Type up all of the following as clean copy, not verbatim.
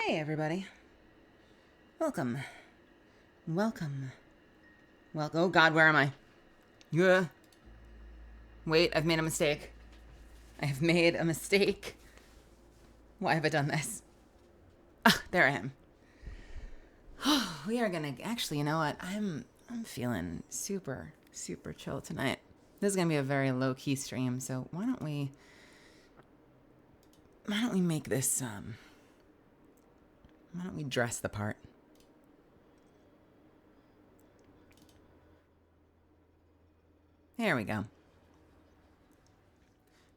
Hey everybody. Welcome. Welcome. Welcome. Oh god, where am I? Yeah. Wait, I've made a mistake. I have made a mistake. Why have I done this? Ah, there I am. We are gonna actually, you know what? I'm feeling super chill tonight. This is gonna be a very low key stream, so why don't we make this why don't we dress the part? There we go.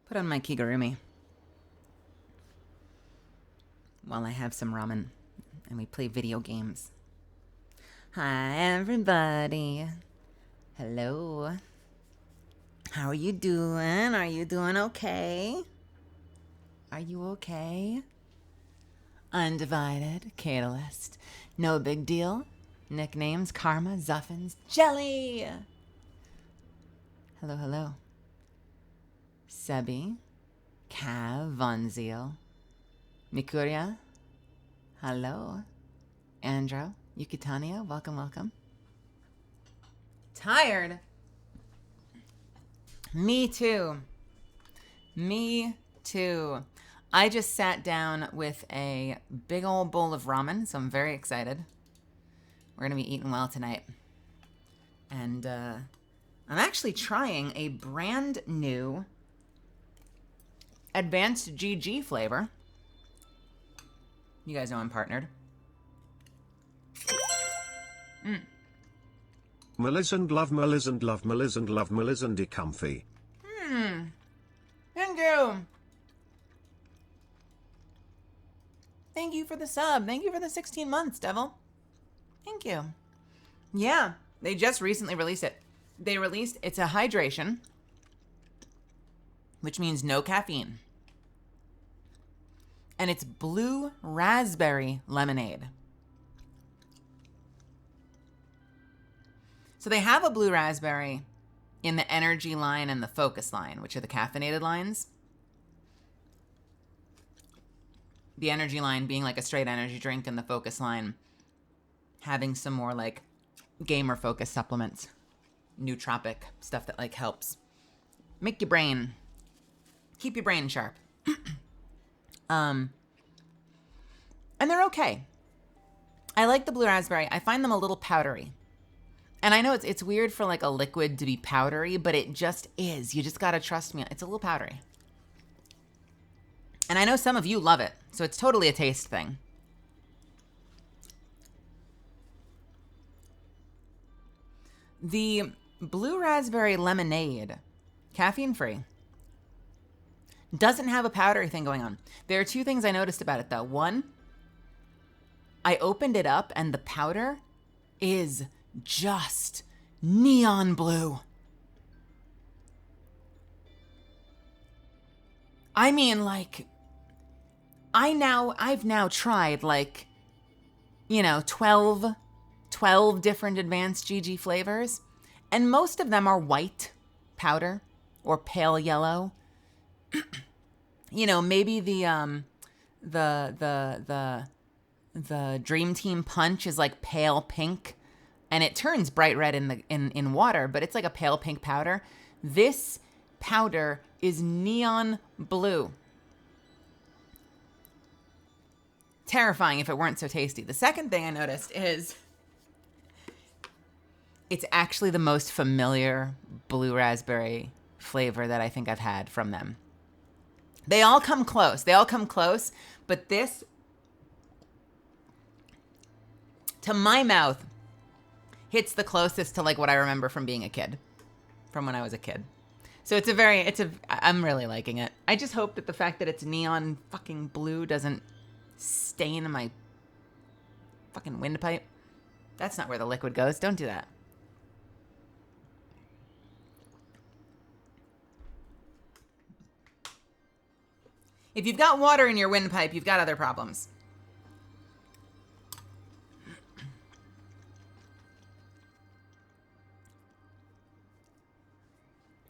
Put on my kigurumi while I have some ramen and we play video games. Hi, everybody. Hello. How are you doing? Are you doing okay? Are you okay? Undivided, Catalyst. No big deal. Nicknames, Karma, Zuffins, Jelly. Hello, hello. Sebi, Cav, Vonziel, Mikuria. Hello. Andro, Yukitania, welcome, welcome. Tired? Me too. Me too. I just sat down with a big old bowl of ramen, so I'm very excited. We're going to be eating well tonight. And I'm actually trying a brand new advanced GG flavor. You guys know I'm partnered. Melisande love Melisande love Melisande love Melisande comfy. Thank you. Thank you for the sub. Thank you for the 16 months, Devil. Thank you. Yeah, they just recently released it. They released, it's a hydration, which means no caffeine. And it's blue raspberry lemonade. So they have a blue raspberry in the energy line and the focus line, which are the caffeinated lines. The energy line being like a straight energy drink, and the focus line having some more like gamer focus supplements, nootropic stuff that like helps make your brain, keep your brain sharp. And they're okay. I like the blue raspberry. I find them a little powdery. And I know it's weird for like a liquid to be powdery, but it just is. You just gotta trust me. It's a little powdery. And I know some of you love it, so it's totally a taste thing. The blue raspberry lemonade, caffeine free, doesn't have a powdery thing going on. There are two things I noticed about it though. One, I opened it up and the powder is just neon blue. I mean, like, I've now tried like, 12 different advanced GG flavors, and most of them are white powder or pale yellow. Maybe the Dream Team Punch is like pale pink, and it turns bright red in water, but it's like a pale pink powder. This powder is neon blue. Terrifying if it weren't so tasty. The second thing I noticed is it's actually the most familiar blue raspberry flavor that I think I've had from them. They all come close, but this, to my mouth, hits the closest to like what I remember from being a kid, from when I was a kid. So I'm really liking it. I just hope that the fact that it's neon fucking blue doesn't stain my fucking windpipe. That's not where the liquid goes. Don't do that. If you've got water in your windpipe, you've got other problems.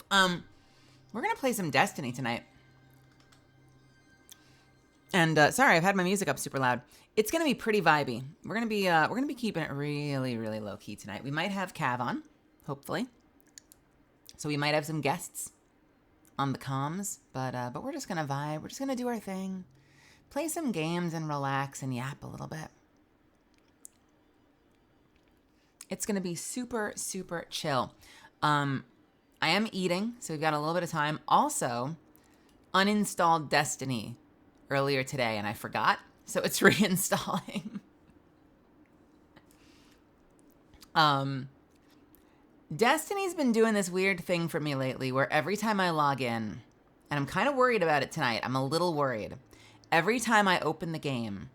We're gonna play some Destiny tonight. And sorry, I've had my music up super loud. It's gonna be pretty vibey. We're gonna be keeping it really, really low key tonight. We might have Cav on, hopefully. So we might have some guests on the comms, but we're just gonna vibe. We're just gonna do our thing, play some games, and relax and yap a little bit. It's gonna be super, super chill. I am eating, so we've got a little bit of time. Also, uninstalled Destiny earlier today, and I forgot, so it's reinstalling. Destiny's been doing this weird thing for me lately where every time I log in, and I'm kind of worried about it tonight, I'm a little worried. Every time I open the game,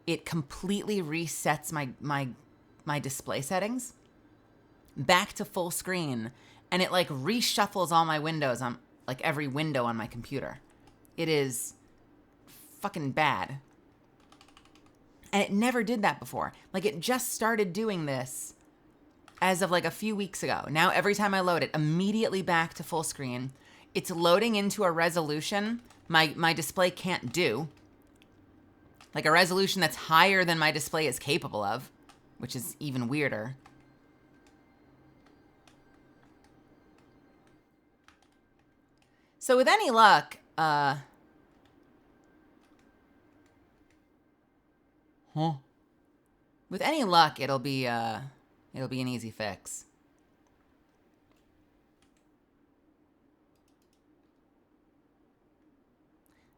it completely resets my display settings back to full screen, and it like reshuffles all my windows on like every window on my computer. It is fucking bad. And it never did that before. Like it just started doing this as of like a few weeks ago. Now every time I load it, immediately back to full screen. It's loading into a resolution my display can't do. Like a resolution that's higher than my display is capable of, which is even weirder. So with any luck, with any luck, it'll be an easy fix.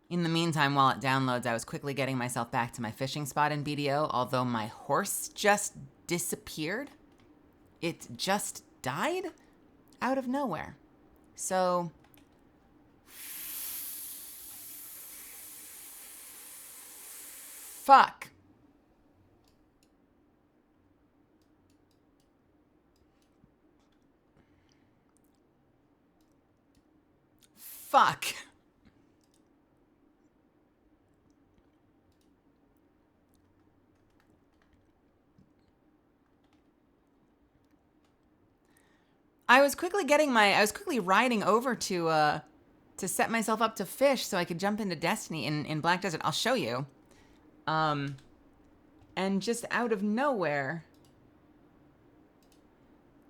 In the meantime, while it downloads, I was quickly getting myself back to my fishing spot in BDO, although my horse just disappeared. It just died out of nowhere. So fuck. Fuck. I was quickly riding over to set myself up to fish so I could jump into Destiny in Black Desert. I'll show you. And just out of nowhere,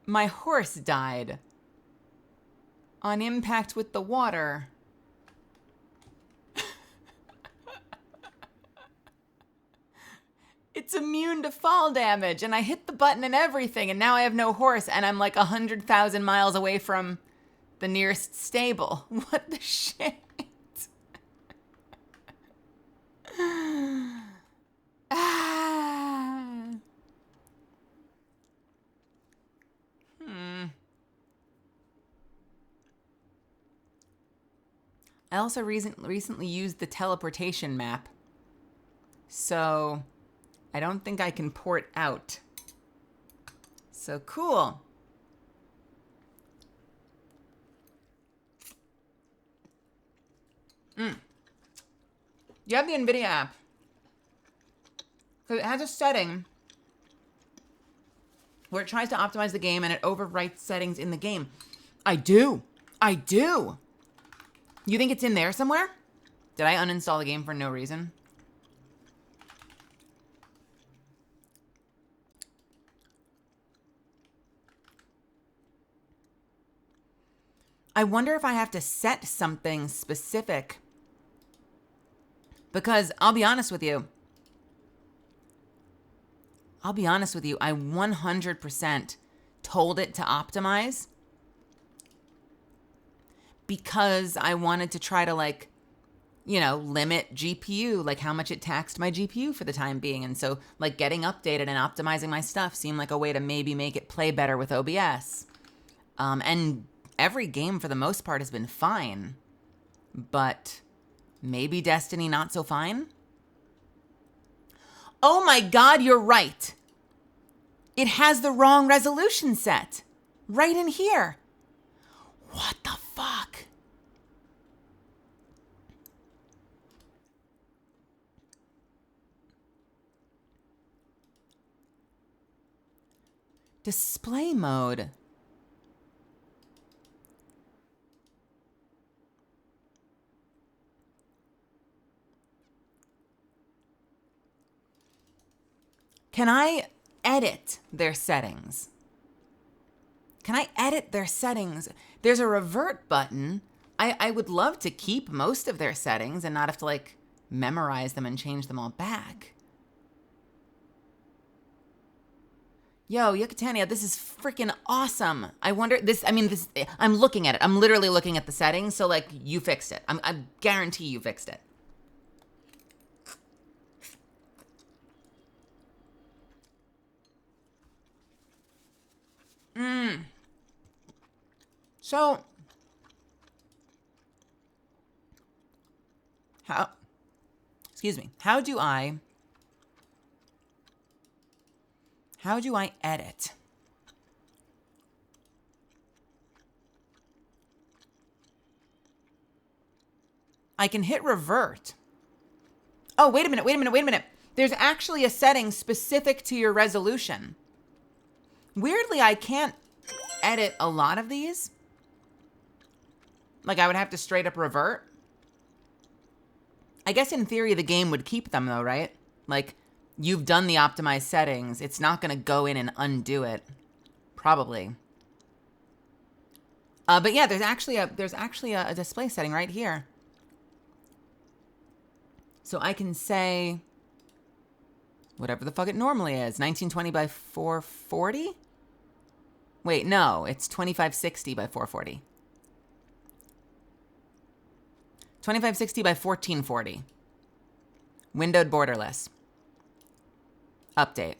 my horse died on impact with the water. It's immune to fall damage, and I hit the button and everything, and now I have no horse, and I'm like 100,000 miles away from the nearest stable. What the shit? I also recently used the teleportation map, so I don't think I can port out. So cool. You have the NVIDIA app. So it has a setting where it tries to optimize the game and it overwrites settings in the game. I do. You think it's in there somewhere? Did I uninstall the game for no reason? I wonder if I have to set something specific. Because I'll be honest with you, I 100% told it to optimize because I wanted to try to limit GPU, like how much it taxed my GPU for the time being. And so like getting updated and optimizing my stuff seemed like a way to maybe make it play better with OBS. And every game for the most part has been fine, but maybe Destiny not so fine? Oh my God, you're right. It has the wrong resolution set right in here. What the fuck? Display mode. Can I edit their settings? Can I edit their settings? There's a revert button. I would love to keep most of their settings and not have to like memorize them and change them all back. Yo, Yucatania, this is freaking awesome. I wonder, I'm looking at it. I'm literally looking at the settings. So like you fixed it. I guarantee you fixed it. So, how do I edit? I can hit revert. Oh, wait a minute. There's actually a setting specific to your resolution. Weirdly, I can't edit a lot of these. Like, I would have to straight up revert. I guess in theory, the game would keep them though, right? Like, you've done the optimized settings. It's not going to go in and undo it. Probably. But yeah, there's actually a display setting right here. So I can say whatever the fuck it normally is. 1920 by 440? Wait, no, it's 2560 by 440. 2560 by 1440. Windowed borderless. Update.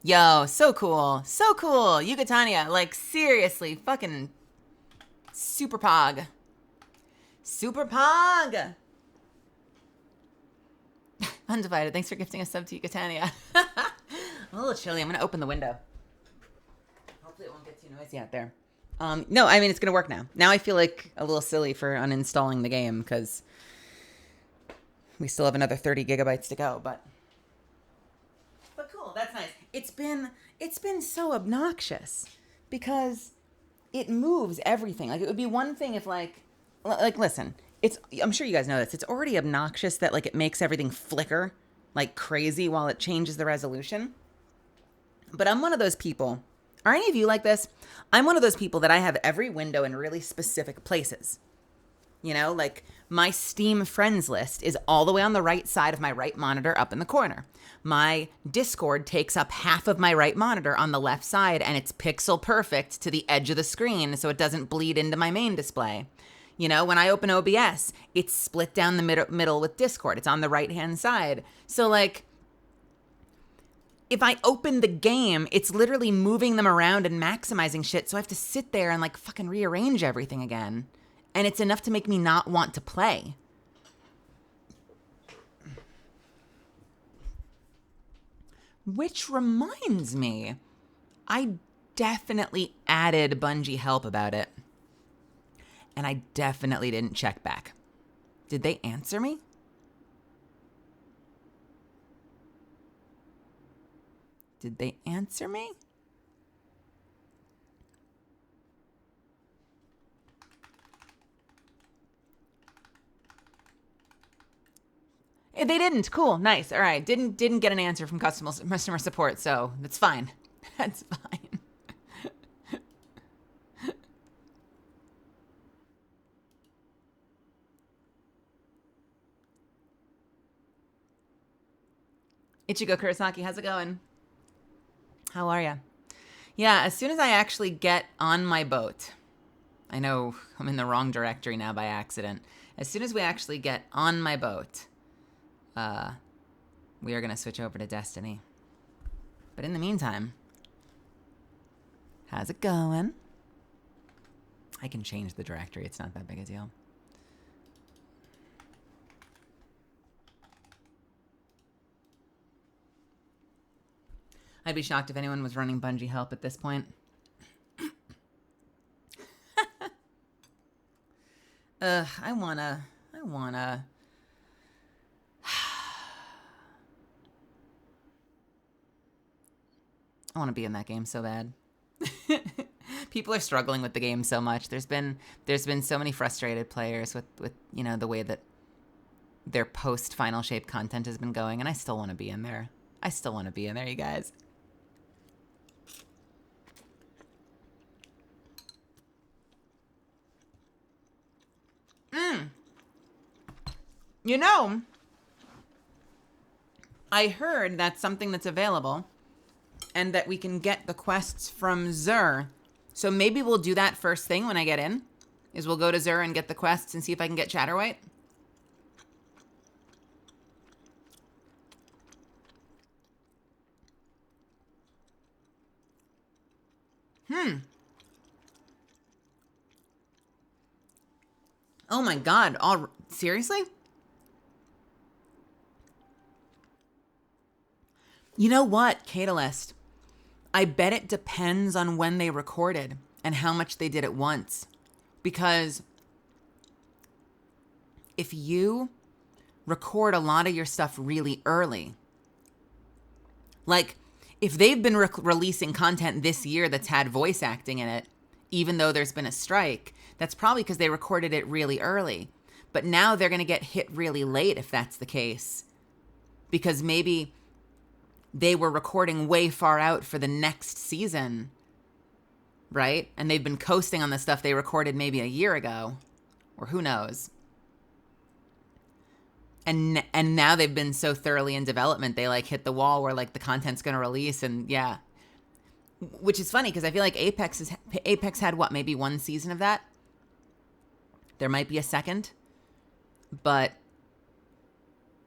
Yo, so cool. So cool. Yucatania, like seriously, fucking super pog. Super pog. Undivided, thanks for gifting a sub to Yucatania. I'm a little chilly. I'm going to open the window. Hopefully it won't get too noisy out there. No, I mean, it's going to work now. Now I feel like a little silly for uninstalling the game because we still have another 30 gigabytes to go, but cool. That's nice. It's been so obnoxious because it moves everything. Like, it would be one thing if like listen, I'm sure you guys know this. It's already obnoxious that like it makes everything flicker like crazy while it changes the resolution. But I'm one of those people. Are any of you like this? I'm one of those people that I have every window in really specific places. You know, like my Steam friends list is all the way on the right side of my right monitor up in the corner. My Discord takes up half of my right monitor on the left side, and it's pixel perfect to the edge of the screen so it doesn't bleed into my main display. You know, when I open OBS, it's split down the middle with Discord. It's on the right-hand side. So like, if I open the game, it's literally moving them around and maximizing shit. So I have to sit there and like fucking rearrange everything again. And it's enough to make me not want to play. Which reminds me, I definitely added Bungie help about it. And I definitely didn't check back. Did they answer me? Did they answer me? They didn't. Cool. Nice. All right. Didn't get an answer from customer support, so that's fine. That's fine. Ichigo Kurosaki, how's it going? How are ya? Yeah, as soon as I actually get on my boat, I know I'm in the wrong directory now by accident. As soon as we actually get on my boat, we are going to switch over to Destiny. But in the meantime, how's it going? I can change the directory. It's not that big a deal. I'd be shocked if anyone was running Bungie help at this point. I wanna be in that game so bad. People are struggling with the game so much. There's been so many frustrated players with you know the way that their post Final Shape content has been going, and I still want to be in there. I still want to be in there, you guys. You know, I heard that's something that's available and that we can get the quests from Xur. So maybe we'll do that first thing when I get in, is we'll go to Xur and get the quests and see if I can get Chatterwhite. Oh my god, seriously? You know what, Catalyst? I bet it depends on when they recorded and how much they did at once. Because if you record a lot of your stuff really early, like if they've been releasing content this year that's had voice acting in it, even though there's been a strike, that's probably because they recorded it really early. But now they're going to get hit really late if that's the case. Because maybe they were recording way far out for the next season, right? And they've been coasting on the stuff they recorded maybe a year ago, or who knows. And now they've been so thoroughly in development, they like hit the wall where like the content's going to release, and yeah. Which is funny because I feel like Apex had what, maybe one season of that? There might be a second, but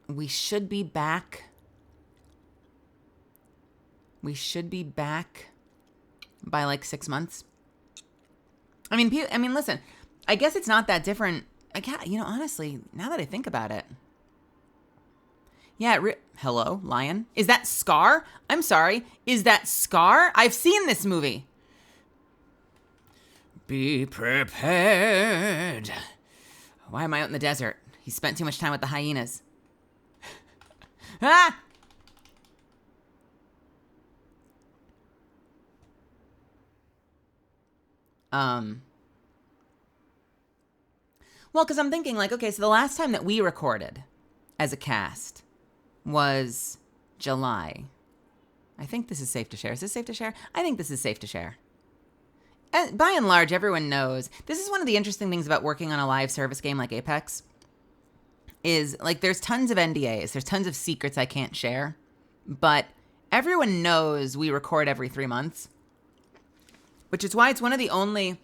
we should be back. We should be back by like 6 months. I mean, listen, I guess it's not that different. Honestly, now that I think about it. Yeah, hello, Lion. Is that Scar? I'm sorry. Is that Scar? I've seen this movie. Be prepared. Why am I out in the desert? He spent too much time with the hyenas. Ah! Well, because I'm thinking like, okay, so the last time that we recorded as a cast was July. I think this is safe to share. Is this safe to share? I think this is safe to share. And by and large, everyone knows. This is one of the interesting things about working on a live service game like Apex. Is like there's tons of NDAs. There's tons of secrets I can't share. But everyone knows we record every 3 months. Which is why it's one of the only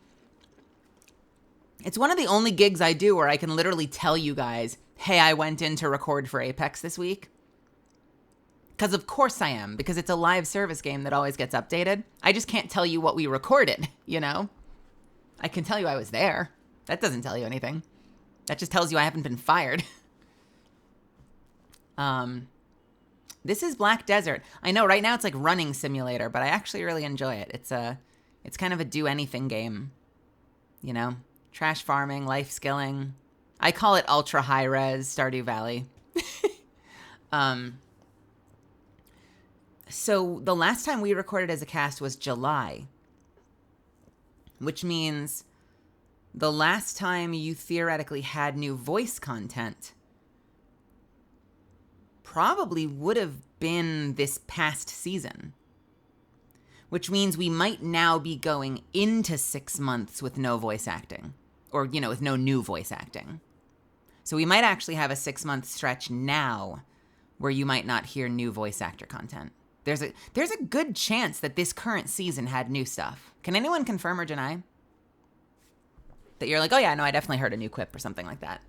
gigs I do where I can literally tell you guys, hey, I went in to record for Apex this week. Because of course I am, because it's a live service game that always gets updated. I just can't tell you what we recorded, you know? I can tell you I was there. That doesn't tell you anything. That just tells you I haven't been fired. This is Black Desert. I know right now it's like running simulator, but I actually really enjoy it. It's kind of a do anything game, you know? Trash farming, life skilling. I call it ultra high res Stardew Valley. So the last time we recorded as a cast was July, which means the last time you theoretically had new voice content probably would have been this past season, which means we might now be going into 6 months with no voice acting, or, you know, with no new voice acting. So we might actually have a 6-month stretch now where you might not hear new voice actor content. There's a good chance that this current season had new stuff. Can anyone confirm or deny that you're like, oh yeah, no, I definitely heard a new quip or something like that?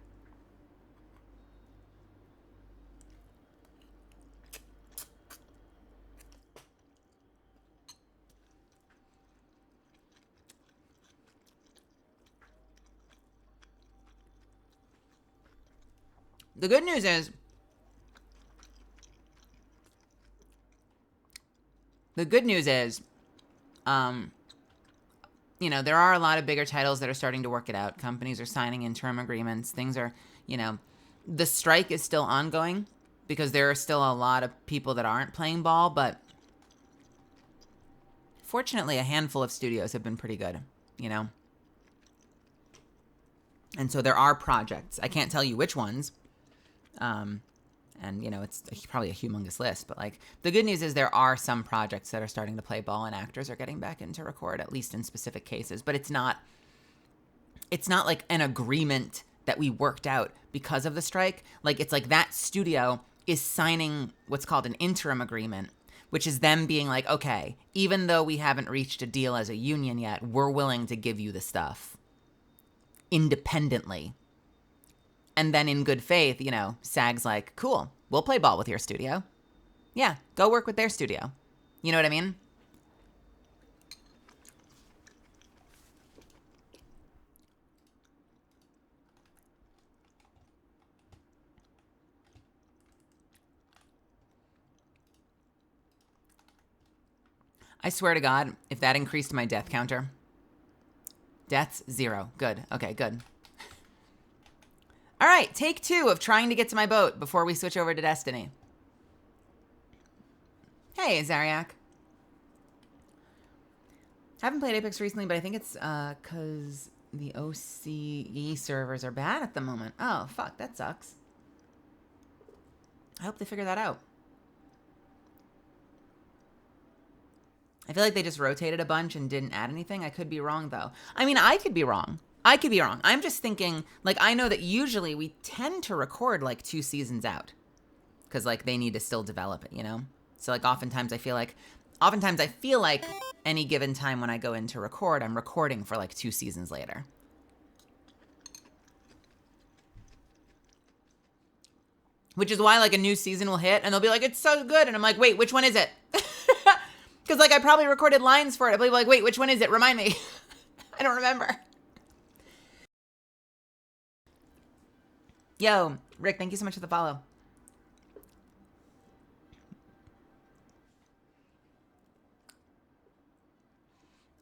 The good news is, you know, there are a lot of bigger titles that are starting to work it out. Companies are signing interim agreements. Things are, you know, the strike is still ongoing because there are still a lot of people that aren't playing ball, but fortunately a handful of studios have been pretty good, you know? And so there are projects. I can't tell you which ones, And, you know, it's probably a humongous list. But, like, the good news is there are some projects that are starting to play ball and actors are getting back into record, at least in specific cases. But it's not like an agreement that we worked out because of the strike. Like, it's like that studio is signing what's called an interim agreement, which is them being like, okay, even though we haven't reached a deal as a union yet, we're willing to give you the stuff independently. And then in good faith, you know, SAG's like, cool, we'll play ball with your studio. Yeah, go work with their studio. You know what I mean? I swear to God, if that increased my death counter. Deaths, 0. Good. Okay, good. All right, take 2 of trying to get to my boat before we switch over to Destiny. Hey, Zariak. Haven't played Apex recently, but I think it's because the OCE servers are bad at the moment. Oh, fuck, that sucks. I hope they figure that out. I feel like they just rotated a bunch and didn't add anything. I could be wrong, though. I mean, I could be wrong. I'm just thinking, like, I know that usually we tend to record, like, 2 seasons out. Because, like, they need to still develop it, you know? So, like, oftentimes I feel like any given time when I go in to record, I'm recording for, like, 2 seasons later. Which is why, like, a new season will hit, and they'll be like, it's so good. And I'm like, wait, which one is it? Because, like, I probably recorded lines for it. I'll be like, wait, which one is it? Remind me. I don't remember. Yo, Rick, thank you so much for the follow.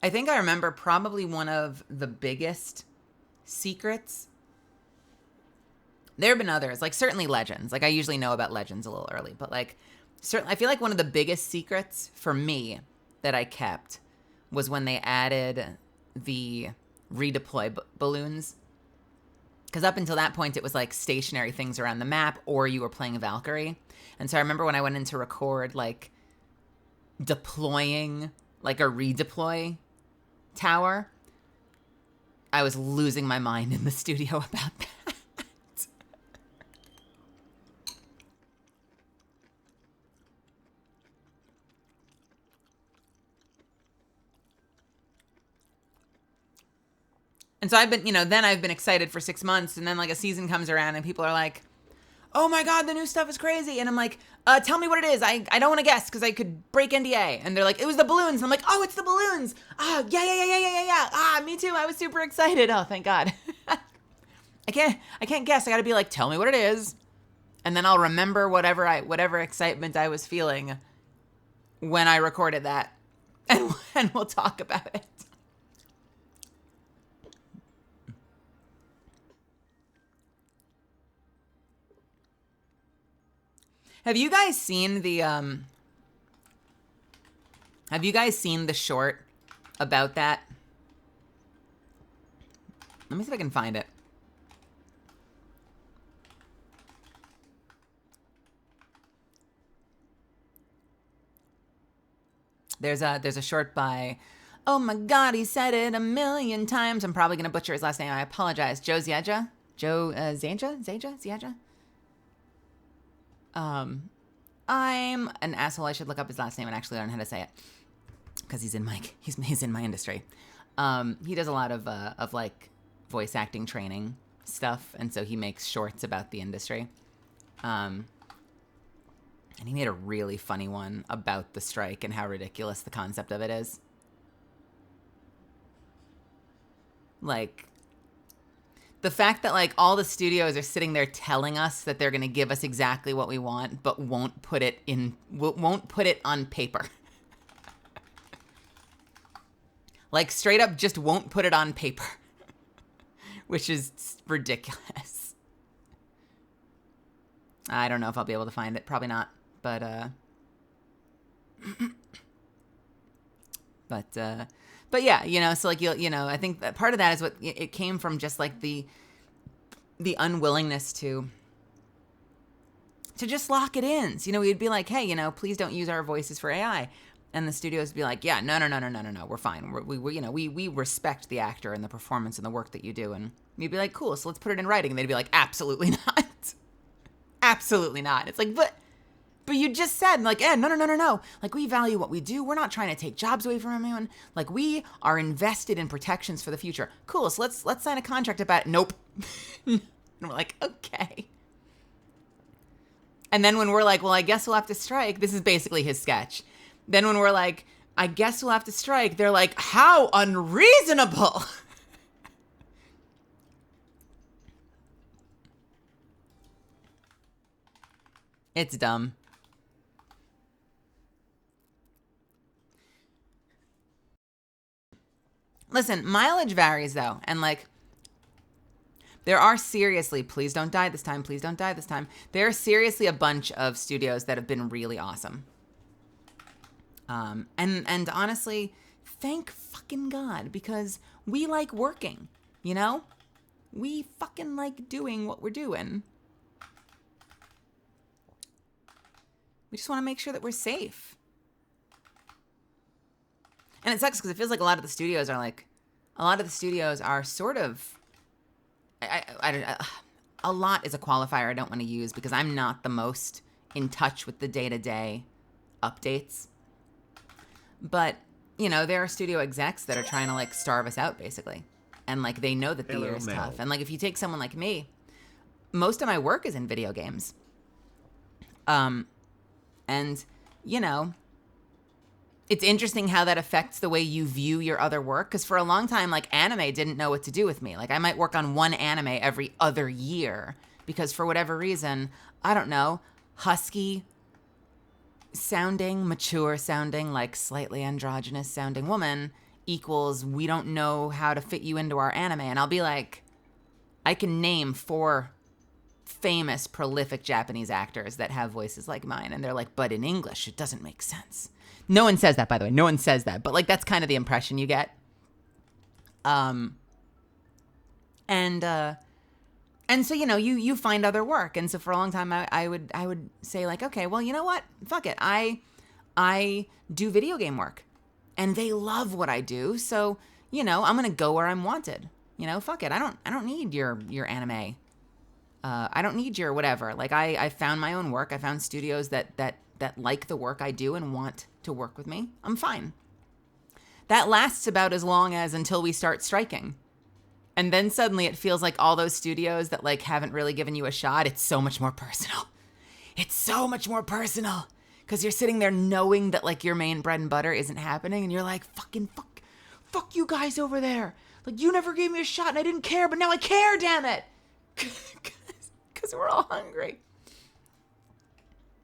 I think I remember probably one of the biggest secrets. There have been others, like certainly Legends. Like I usually know about Legends a little early, but like certainly I feel like one of the biggest secrets for me that I kept was when they added the redeploy balloons. Because up until that point, it was like stationary things around the map, or you were playing Valkyrie. And so I remember when I went in to record, like deploying like a redeploy tower, I was losing my mind in the studio about that. And so I've been, then I've been excited for 6 months, and then like a season comes around and people are like, oh my God, the new stuff is crazy. And I'm like, tell me what it is. I don't want to guess because I could break NDA. And they're like, it was the balloons. And I'm like, oh, it's the balloons. Oh, yeah. Ah, me too. I was super excited. Oh, thank God. I can't guess. I got to be like, tell me what it is. And then I'll remember whatever excitement I was feeling when I recorded that. And we'll talk about it. Have you guys seen the short about that? Let me see if I can find it. There's a short by, oh my God, he said it a million times. I'm probably gonna butcher his last name. I apologize. Joe Ziadja? Ziadja? I'm an asshole. I should look up his last name and actually learn how to say it because he's in my industry. He does a lot of like voice acting training stuff, and so he makes shorts about the industry. And he made a really funny one about the strike and how ridiculous the concept of it is. Like, the fact that like all the studios are sitting there telling us that they're going to give us exactly what we want, but won't put it on paper. Like straight up just won't put it on paper, which is ridiculous. I don't know if I'll be able to find it. Probably not, but yeah, so like I think that part of that is what it came from, just like the unwillingness to to just lock it in. So, we'd be like, hey, please don't use our voices for AI. And the studios would be like, yeah, no, we're fine. We respect the actor and the performance and the work that you do. And we'd be like, cool, so let's put it in writing. And they'd be like, absolutely not. Absolutely not. It's like, but you just said, like, no. Like, we value what we do. We're not trying to take jobs away from anyone. Like, we are invested in protections for the future. Cool, so let's sign a contract about it. Nope. And we're like, okay. And then when we're like, well, I guess we'll have to strike. This is basically his sketch. Then when we're like, I guess we'll have to strike, they're like, how unreasonable. It's dumb. Listen, mileage varies though. And like, there are seriously, please don't die this time. Please don't die this time. There are seriously a bunch of studios that have been really awesome. And honestly, thank fucking God, because we like working, We fucking like doing what we're doing. We just want to make sure that we're safe. And it sucks because it feels like a lot of the studios are sort of, a lot is a qualifier I don't want to use because I'm not the most in touch with the day-to-day updates. But, there are studio execs that are trying to like starve us out basically. And like, they know that the year is tough. And like, if you take someone like me, most of my work is in video games. And, it's interesting how that affects the way you view your other work. Because for a long time, like, anime didn't know what to do with me. Like, I might work on one anime every other year because for whatever reason, I don't know, husky sounding, mature sounding, like slightly androgynous sounding woman equals we don't know how to fit you into our anime. And I'll be like, I can name 4 famous, prolific Japanese actors that have voices like mine. And they're like, but in English, it doesn't make sense. No one says that, by the way. No one says that. But like, that's kind of the impression you get. And so, you find other work. And so for a long time, I would say like, okay, well, you know what? Fuck it. I do video game work and they love what I do. So, I'm going to go where I'm wanted. Fuck it. I don't need your anime. I don't need your whatever. Like I found my own work. I found studios that like the work I do and want to work with me. I'm fine. That lasts about as long as until we start striking. And then suddenly it feels like all those studios that like haven't really given you a shot, it's so much more personal. It's so much more personal. Because you're sitting there knowing that like your main bread and butter isn't happening. And you're like, fuck you guys over there. Like, you never gave me a shot and I didn't care, but now I care, damn it. Because we're all hungry.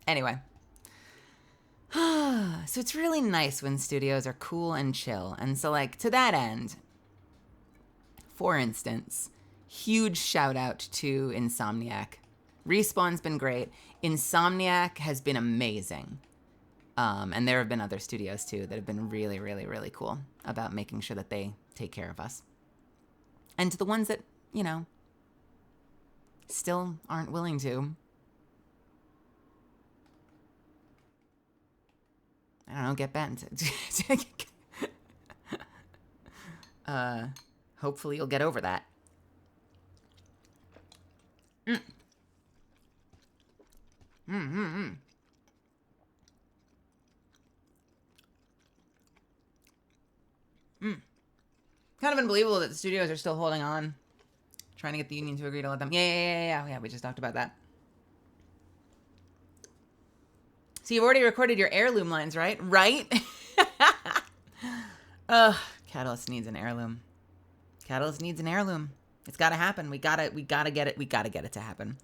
Anyway. So it's really nice when studios are cool and chill. And so like to that end, for instance, huge shout out to Insomniac. Respawn's been great. Insomniac has been amazing. And there have been other studios too that have been really, really, really cool about making sure that they take care of us. And to the ones that, still aren't willing to, I don't know, get bent. Hopefully you'll get over that. Kind of unbelievable that the studios are still holding on, trying to get the union to agree to let them. Yeah, we just talked about that. So you've already recorded your heirloom lines, right? Right? Ugh, Catalyst needs an heirloom. Catalyst needs an heirloom. It's got to happen. We gotta get it. We gotta get it to happen.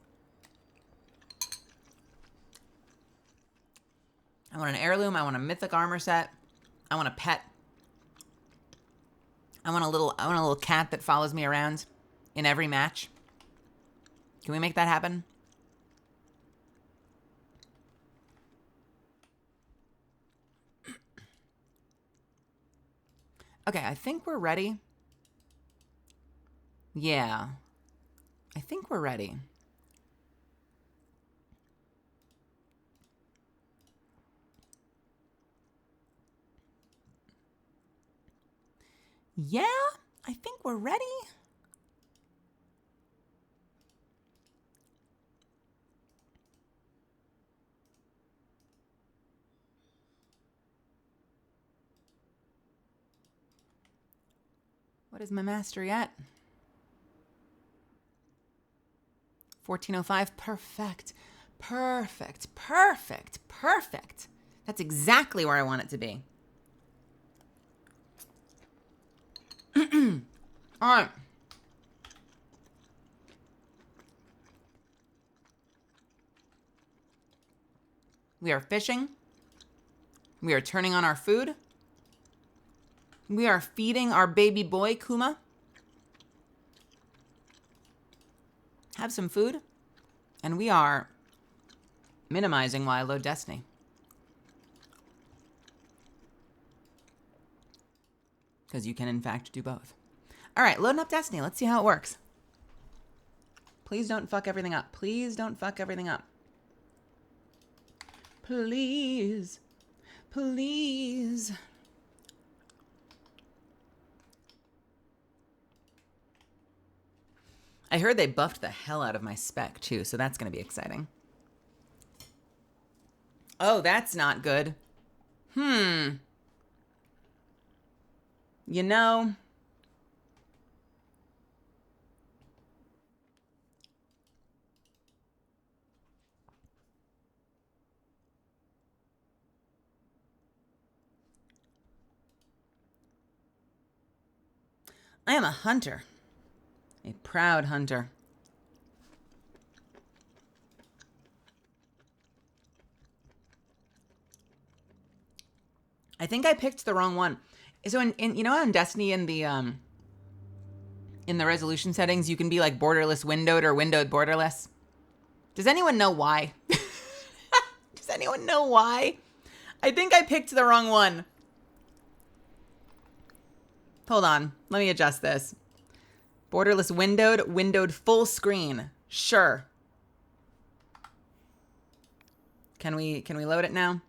I want an heirloom. I want a mythic armor set. I want a pet. I want a little cat that follows me around in every match. Can we make that happen? Okay, I think we're ready. Yeah. I think we're ready. Yeah, I think we're ready. What is my mastery at? 1405. Perfect. Perfect. Perfect. Perfect. That's exactly where I want it to be. All right. We are fishing. We are turning on our food. We are feeding our baby boy, Kuma. Have some food. And we are minimizing while I load Destiny. Because you can, in fact, do both. All right, loading up Destiny. Let's see how it works. Please don't fuck everything up. Please don't fuck everything up. Please. Please. I heard they buffed the hell out of my spec, too, so that's going to be exciting. Oh, that's not good. You know... I am a hunter. A proud hunter. I think I picked the wrong one. So in you know how in Destiny in the resolution settings you can be like borderless windowed or windowed borderless? Does anyone know why? Does anyone know why? I think I picked the wrong one. Hold on. Let me adjust this. Borderless windowed, windowed full screen. Sure. Can we load it now?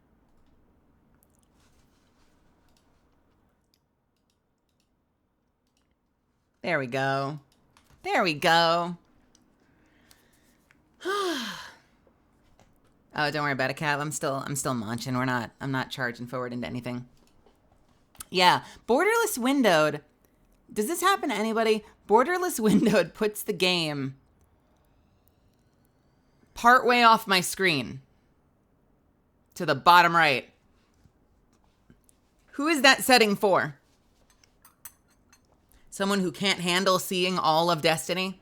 There we go. There we go. Oh, don't worry about it, Cav. I'm still munching. I'm not charging forward into anything. Yeah, borderless windowed. Does this happen to anybody? Borderless windowed puts the game partway off my screen to the bottom right. Who is that setting for? Someone who can't handle seeing all of Destiny?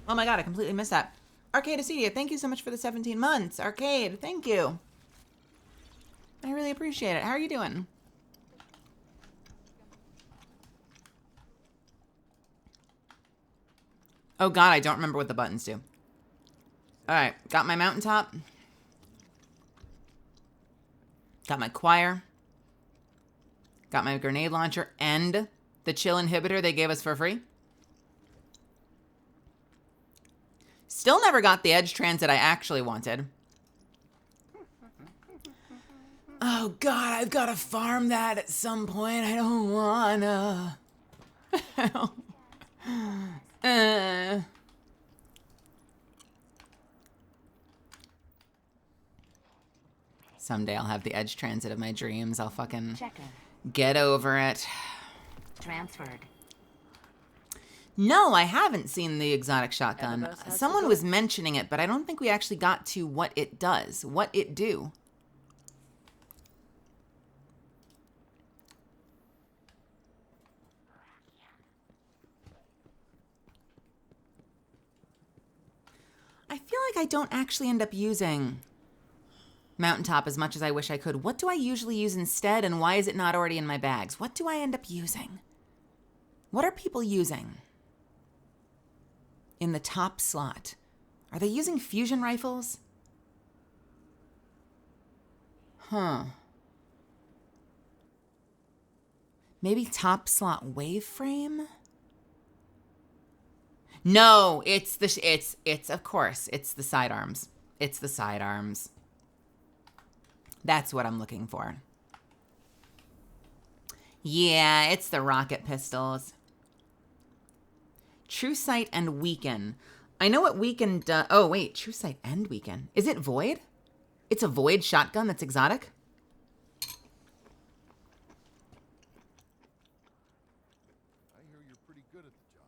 Oh my god, I completely missed that. Arcade Acedia, thank you so much for the 17 months. Arcade, thank you. I really appreciate it. How are you doing? Oh god, I don't remember what the buttons do. Alright, got my mountaintop. Got my choir. Got my grenade launcher and the chill inhibitor they gave us for free. Still never got the edge transit I actually wanted. Oh god, I've got to farm that at some point. I don't wanna. Someday I'll have the edge transit of my dreams. I'll fucking get over it. Transferred. No, I haven't seen the exotic shotgun. Someone was mentioning it, but I don't think we actually got to what it does. What it do. I feel like I don't actually end up using Mountaintop as much as I wish I could. What do I usually use instead, and why is it not already in my bags? What do I end up using? What are people using in the top slot? Are they using fusion rifles? Huh. Maybe top slot wave frame? No, it's the it's of course it's the sidearms. It's the sidearms. That's what I'm looking for. Yeah, it's the rocket pistols. True Sight and Weaken. I know what Weaken does. Oh wait, True Sight and Weaken. Is it Void? It's a Void shotgun that's exotic. I hear you're pretty good at the job.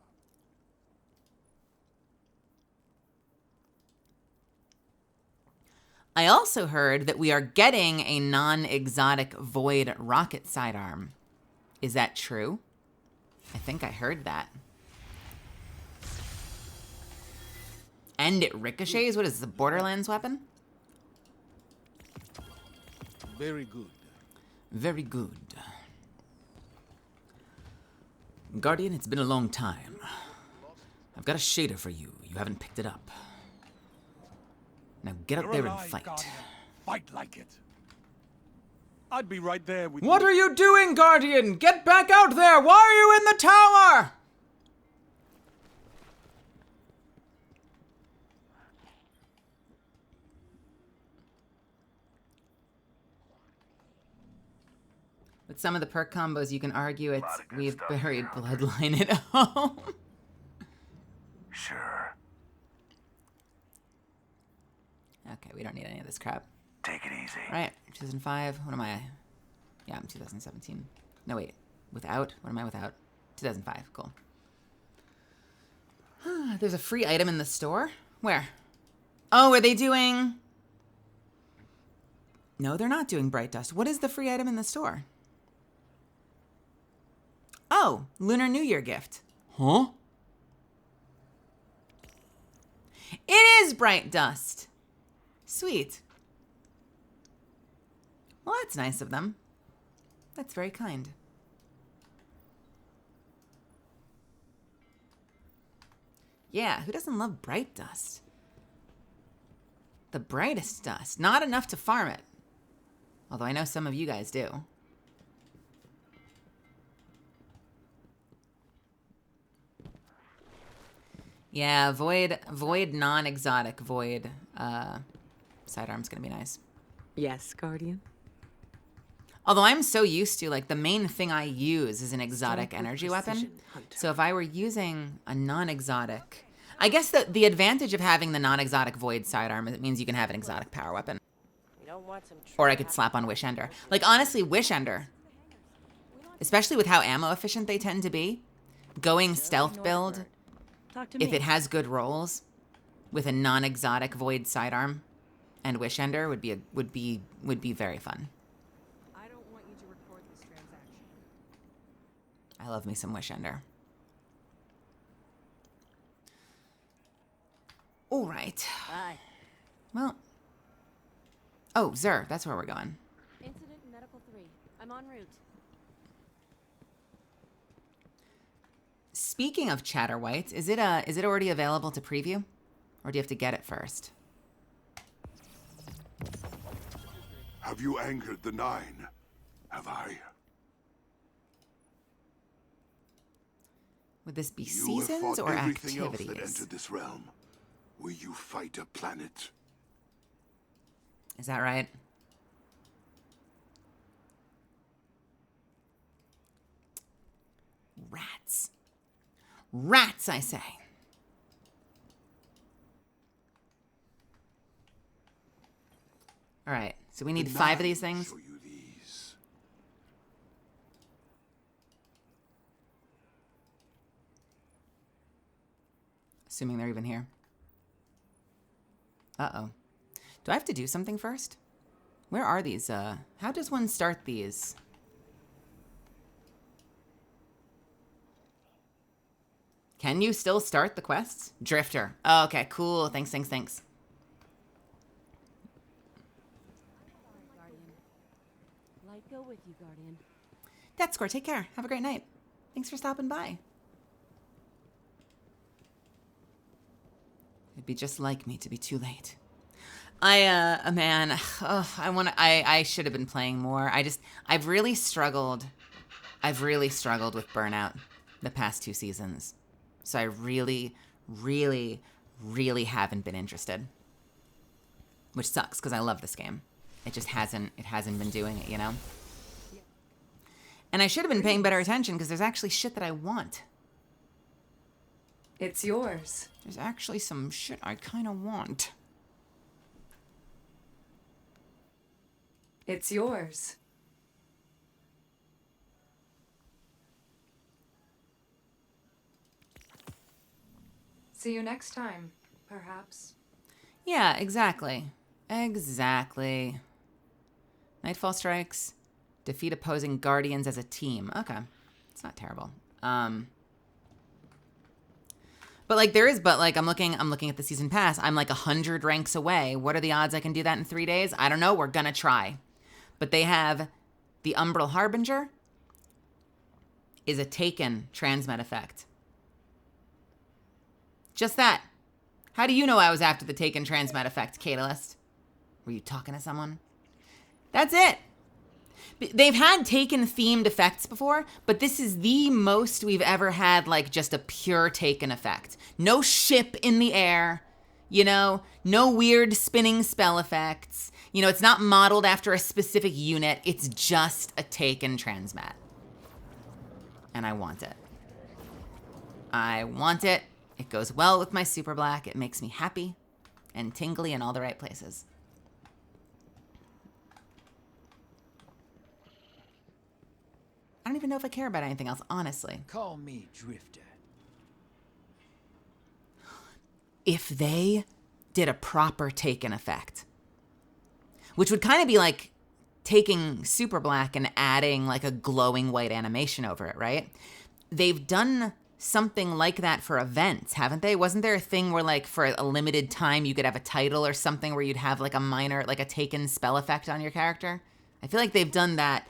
I also heard that we are getting a non-exotic Void rocket sidearm. Is that true? I think I heard that. And it ricochets? What is this, a Borderlands weapon? Very good. Very good. Guardian, it's been a long time. I've got a shader for you. You haven't picked it up. Now get up there and fight. Guardian. Fight like it. I'd be right there with What you. are you doing, Guardian? Get back out there! Why are you in the tower? With some of the perk combos, you can argue it's we've buried bloodline at home. Sure. Okay, we don't need any of this crap. Take it easy. Right, 2005. What am I? Yeah, I'm 2017. No, wait. Without? What am I without? 2005. Cool. There's a free item in the store? Where? Oh, are they doing... No, they're not doing Bright Dust. What is the free item in the store? Oh, Lunar New Year gift. Huh? It is Bright Dust. Sweet. Well, that's nice of them. That's very kind. Yeah, who doesn't love Bright Dust? The brightest dust. Not enough to farm it. Although I know some of you guys do. Yeah, Void non-exotic Void sidearm's gonna be nice. Yes, Guardian. Although I'm so used to, like, the main thing I use is an exotic Strike with energy weapon. precision, Hunter. So if I were using a non-exotic... I guess the advantage of having the non-exotic Void sidearm is it means you can have an exotic power weapon. Or I could slap on Wish Ender. Like, honestly, Wish Ender, especially with how ammo efficient they tend to be, going stealth build, Talk to me. if it has good rolls, with a non-exotic Void sidearm and Wish Ender would be very fun. I don't want you to record this transaction. I love me some Wish Ender. All right. Bye. Well. Oh, Zer, that's where we're going. Incident Medical 3. I'm en route. Speaking of Chatterwhites, is it already available to preview? Or do you have to get it first? Have you angered the Nine? Have I? Would this be You seasons have fought or everything else that activities? entered this realm. Will you fight a planet? Is that right? Rats. Rats, I say. All right, so we need The 5 of Nine these things. show you these. Assuming they're even here. Uh-oh. Do I have to do something first? Where are these? How does one start these? Can you still start the quests? Drifter. Oh, okay, cool. Thanks. Guardian. Light go with you, Guardian. Death Score, take care. Have a great night. Thanks for stopping by. It'd be just like me to be too late. Man, I should have been playing more. I've really struggled with Burnout the past 2 seasons. So I really, really, really haven't been interested. Which sucks, because I love this game. It just hasn't been doing it, you know? And I should have been paying better attention, because there's actually shit that I want. It's yours. There's actually some shit I kind of want. It's yours. See you next time, perhaps. Yeah, exactly. Exactly. Nightfall strikes. Defeat opposing guardians as a team. Okay. It's not terrible. But I'm looking at the season pass. I'm like 100 ranks away. What are the odds I can do that in 3 days? I don't know. We're gonna try. But they have the Umbral Harbinger is a taken transmet effect. Just that. How do you know I was after the taken transmet effect, Catalyst? Were you talking to someone? That's it. They've had taken themed effects before, but this is the most we've ever had, like, just a pure taken effect. No ship in the air, you know, no weird spinning spell effects. You know, it's not modeled after a specific unit. It's just a taken transmat. And I want it. I want it. It goes well with my super black. It makes me happy and tingly in all the right places. I don't even know if I care about anything else, honestly. Call me Drifter. If they did a proper taken effect, which would kind of be like taking super black and adding like a glowing white animation over it, right? They've done something like that for events, haven't they? Wasn't there a thing where, like, for a limited time you could have a title or something where you'd have like a minor, like a taken spell effect on your character? I feel like they've done that,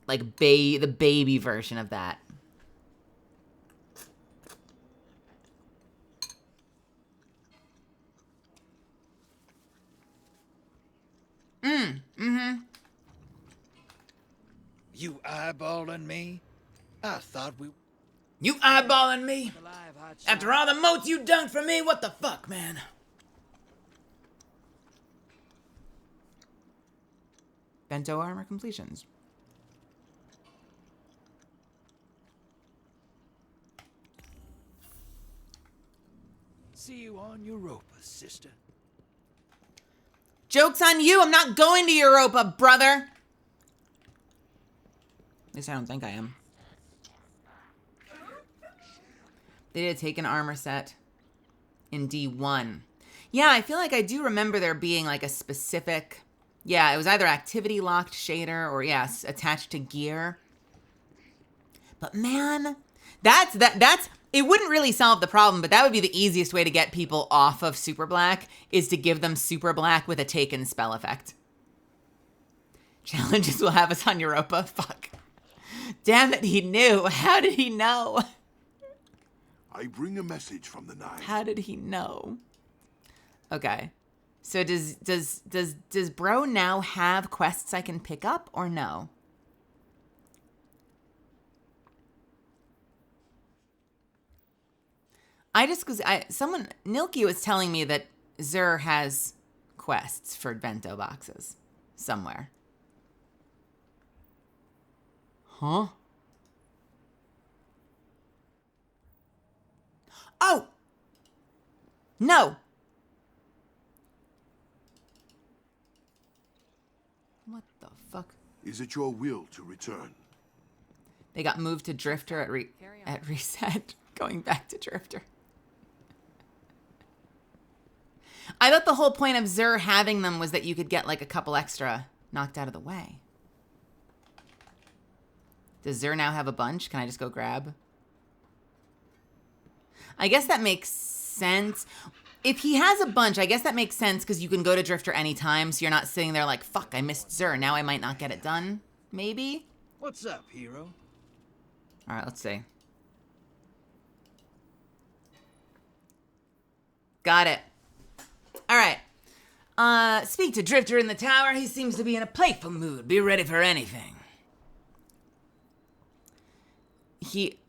like the baby version of that. You eyeballing me? I thought we... You eyeballing me? After all the motes you dunked for me? What the fuck, man? Bento armor completions. See you on Europa, sister. Joke's on you, I'm not going to Europa, brother! At least I don't think I am. They did take an armor set in D1. Yeah, I feel like I do remember there being like a specific... Yeah, it was either activity locked shader or, yes, attached to gear. But man, that's... It wouldn't really solve the problem, but that would be the easiest way to get people off of Super Black, is to give them Super Black with a taken spell effect. Challenges will have us on Europa. Fuck. Damn it, he knew. How did he know? I bring a message from the Nine. How did he know? Okay. So does bro now have quests I can pick up or no? Nilky was telling me that Zur has quests for bento boxes somewhere. Huh? Oh! No! What the fuck? Is it your will to return? They got moved to Drifter at reset. Going back to Drifter. I thought the whole point of Zur having them was that you could get like a couple extra knocked out of the way. Does Zur now have a bunch? Can I just go grab? I guess that makes sense. If he has a bunch, I guess that makes sense because you can go to Drifter anytime, so you're not sitting there like, fuck, I missed Zur. Now I might not get it done. Maybe? What's up, hero? All right, let's see. Got it. All right. Speak to Drifter in the tower. He seems to be in a playful mood. Be ready for anything.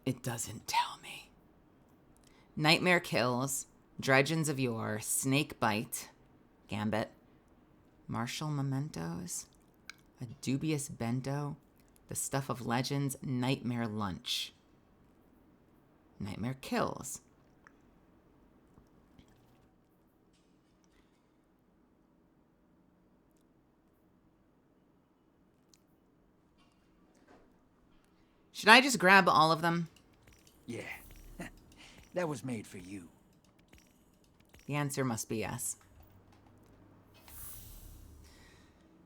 It doesn't tell me. Nightmare Kills, Dredgens of Yore, Snake Bite, Gambit, Martial Mementos, A Dubious Bento, The Stuff of Legends, Nightmare Lunch. Nightmare Kills. Should I just grab all of them? Yeah. That was made for you. The answer must be yes.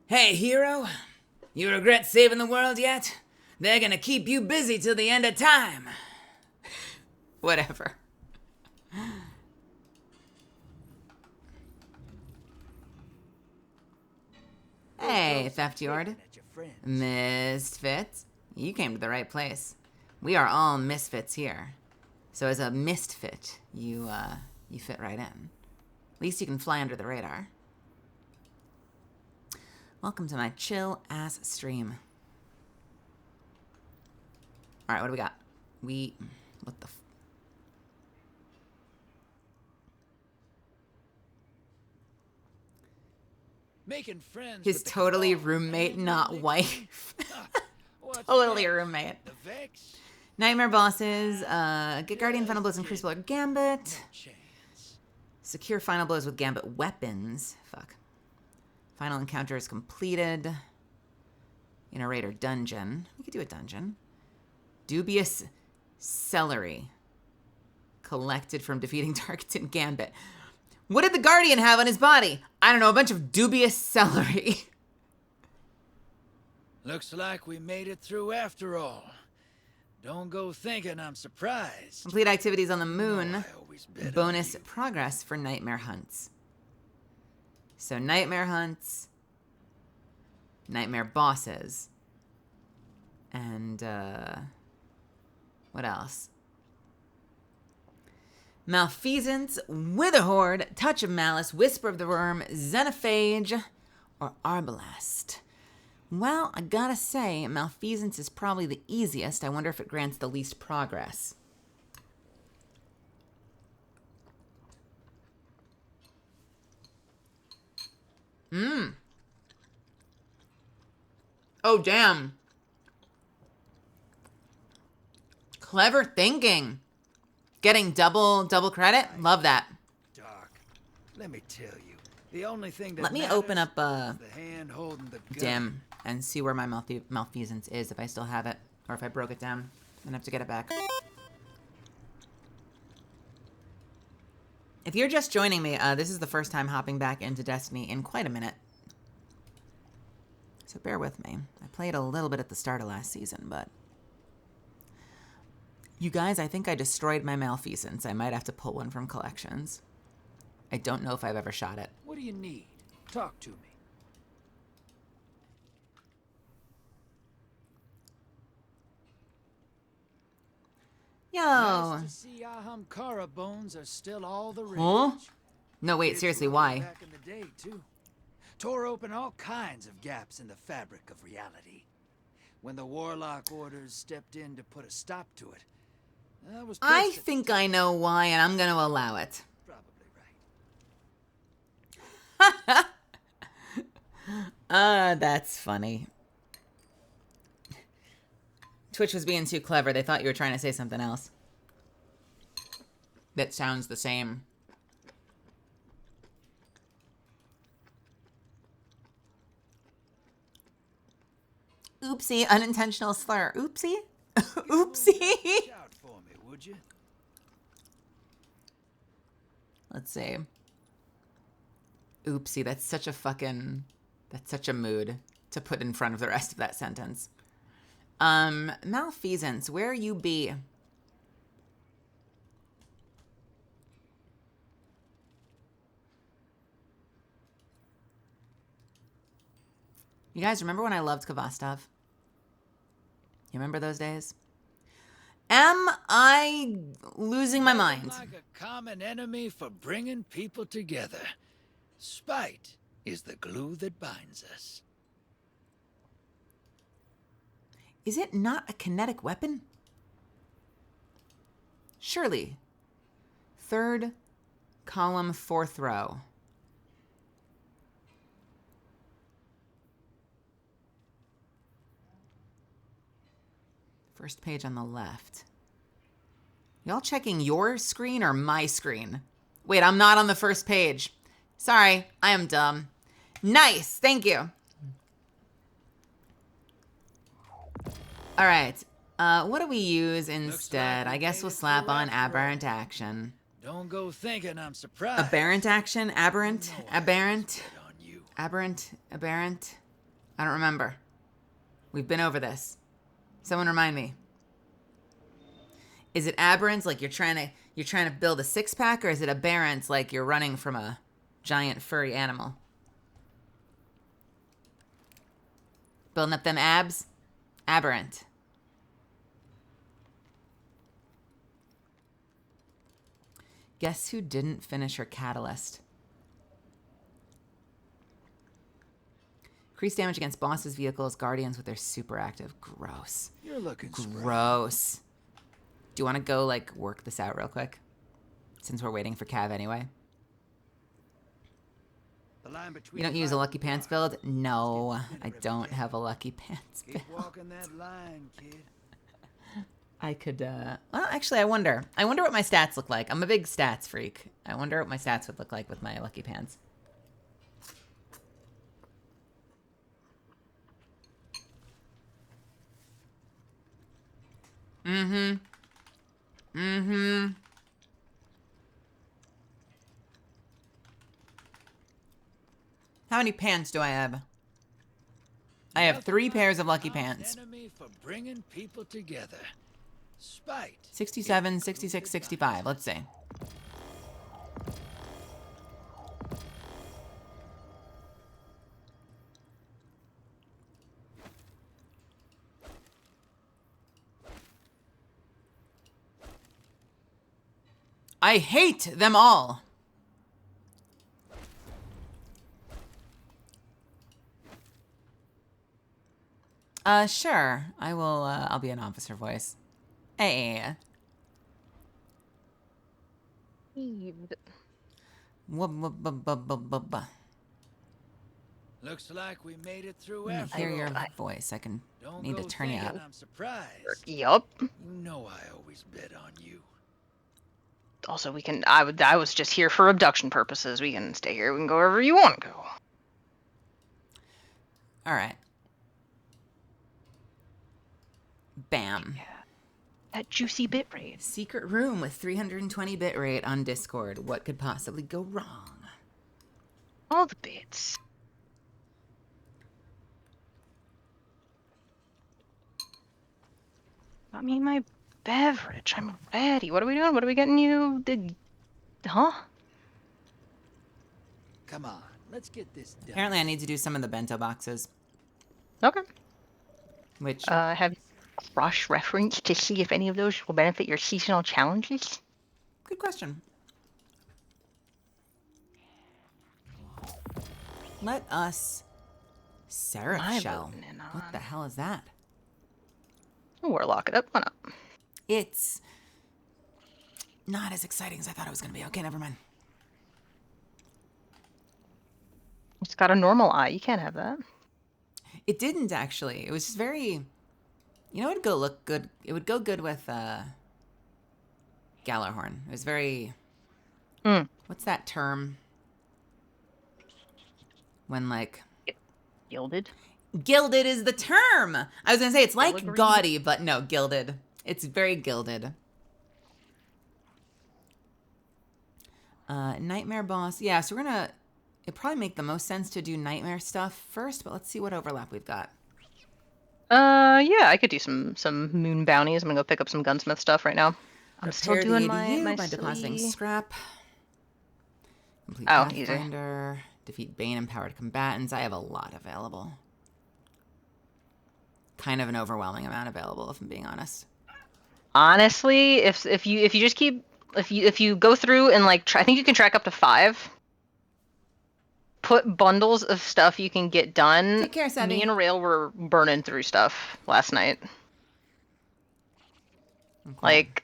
Hey, hero. You regret saving the world yet? They're gonna keep you busy till the end of time. Whatever. Hey, Theft Yard. At your friends. Misfits. You came to the right place. We are all misfits here. So as a misfit, you fit right in. At least you can fly under the radar. Welcome to my chill-ass stream. Alright, what do we got? What the Making friends His with the totally cabal, roommate, man. not Makes wife. What's Totally next? roommate. The Vex? Nightmare bosses, get Guardian Final Blows and Crucible or Gambit. Chance. Secure Final Blows with Gambit weapons. Fuck. Final encounter is completed. In a raid or dungeon. We could do a dungeon. Dubious Celery. Collected from defeating targets in Gambit. What did the Guardian have on his body? I don't know, a bunch of dubious celery. Looks like we made it through after all. Don't go thinking I'm surprised. Complete activities on the moon. I always bet on Bonus you. progress for nightmare hunts. So nightmare hunts, nightmare bosses, and what else? Malfeasance, Witherhoard, Touch of Malice, Whisper of the Worm, Xenophage, or Arbalest. Well, I gotta say, Malfeasance is probably the easiest. I wonder if it grants the least progress. Oh, damn. Clever thinking. Getting double credit? Love that. Doc, let me tell you, the only thing that Let me matters open up is the hand holding the gun. Dim and see where my malfeasance is, if I still have it, or if I broke it down and have to get it back. If you're just joining me, this is the first time hopping back into Destiny in quite a minute. So bear with me. I played a little bit at the start of last season, but... You guys, I think I destroyed my malfeasance. I might have to pull one from collections. I don't know if I've ever shot it. What do you need? Talk to me. Yo! Nice to see Ahamkara bones are still all the rage. Huh? No, wait, Kids seriously, were why? Back in the day, too. Tore open all kinds of gaps in the fabric of reality. When the Warlock orders stepped in to put a stop to it, I was I pissed at think I know why, and I'm gonna allow it. Probably right. That's funny. Twitch was being too clever. They thought you were trying to say something else. That sounds the same. Oopsie, unintentional slur. Oopsie? Oopsie? Shout for me, would you? Let's see. Oopsie, that's such a mood to put in front of the rest of that sentence. Malfeasance, where you be? You guys remember when I loved Kvastov? You remember those days? Am I losing my mind? Like a common enemy for bringing people together. Spite is the glue that binds us. Is it not a kinetic weapon? Surely. third column, fourth row. First page on the left. Y'all checking your screen or my screen? Wait, I'm not on the first page. Sorry, I am dumb. Nice, thank you. All right, what do we use instead? I guess we'll slap on aberrant action. Don't go thinking I'm surprised. Aberrant action? Aberrant? You know I Aberrant? bet on you. Aberrant? Aberrant? I don't remember. We've been over this. Someone remind me. Is it aberrant, like you're trying to build a six-pack, or is it aberrant, like you're running from a giant furry animal? Building up them abs? Aberrant. Guess who didn't finish her catalyst? Increase damage against bosses, vehicles, guardians with their super active. Gross. You're looking spry. Gross. Do you want to go, like, work this out real quick? Since we're waiting for Cav anyway. The line between You don't use a Lucky Pants build? No, I don't have a Lucky Pants build. Keep walking that line, kid. I could, well, actually, I wonder what my stats look like. I'm a big stats freak. I wonder what my stats would look like with my Lucky Pants. How many pants do I have? I have 3 pairs of Lucky Pants. Enemy for bringing people together. Spite. 67, 66, 65. Let's see. I hate them all. Sure. I will, I'll be an officer voice. Hey. Looks like we made it through I after hear your all. voice. I can Don't need to go turn you thinking up. I'm surprised. Yup. You know I always bet on you. Also, we can. I was just here for abduction purposes. We can stay here. We can go wherever you want to go. All right. Bam. That juicy bit rate. Secret room with 320 bitrate on Discord. What could possibly go wrong? All the bits. I mean, my beverage. I'm ready. What are we doing? What are we getting you? Huh? Come on, let's get this done. Apparently, I need to do some of the bento boxes, Okay. which Have you cross-referenced to see if any of those will benefit your seasonal challenges? good question. Let us Seraph I'm Shell. voting in What on- the hell is that? Warlock it up. Why not? It's not as exciting as I thought it was going to be. Okay, never mind. It's got a normal eye. You can't have that. It didn't actually. It was just very. You know, it'd go look good. It would go good with Gallarhorn. It was very. What's that term? When like. Gilded. Gilded is the term. I was gonna say it's like Filigree? gaudy, but no, gilded. It's very gilded. Nightmare boss. Yeah, so we're gonna. It'd probably make the most sense to do nightmare stuff first, but let's see what overlap we've got. Yeah, I could do some moon bounties. I'm gonna go pick up some gunsmith stuff right now. I'm still Repair doing the my ADU by depositing silly- scrap. Complete Oh, easy. Pathfinder. Defeat Bane empowered combatants. I have a lot available. Kind of an overwhelming amount available, if I'm being honest. Honestly, if you just keep if you go through and like I think you can track up to 5. Put bundles of stuff you can get done. Take care, Sebby. Me and Rail were burning through stuff last night. Okay. Like,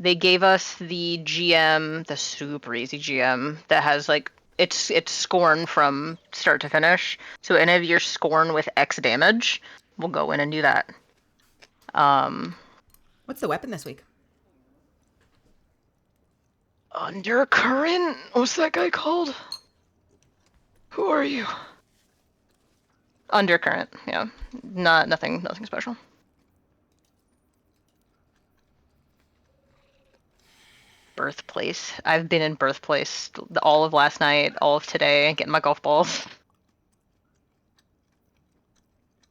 They gave us the GM, the super easy GM that has like it's scorn from start to finish. So any of your scorn with X damage, we'll go in and do that. What's the weapon this week? Undercurrent? What's that guy called? Who are you? Undercurrent, yeah. Nothing special. Birthplace. I've been in Birthplace all of last night, all of today, getting my golf balls.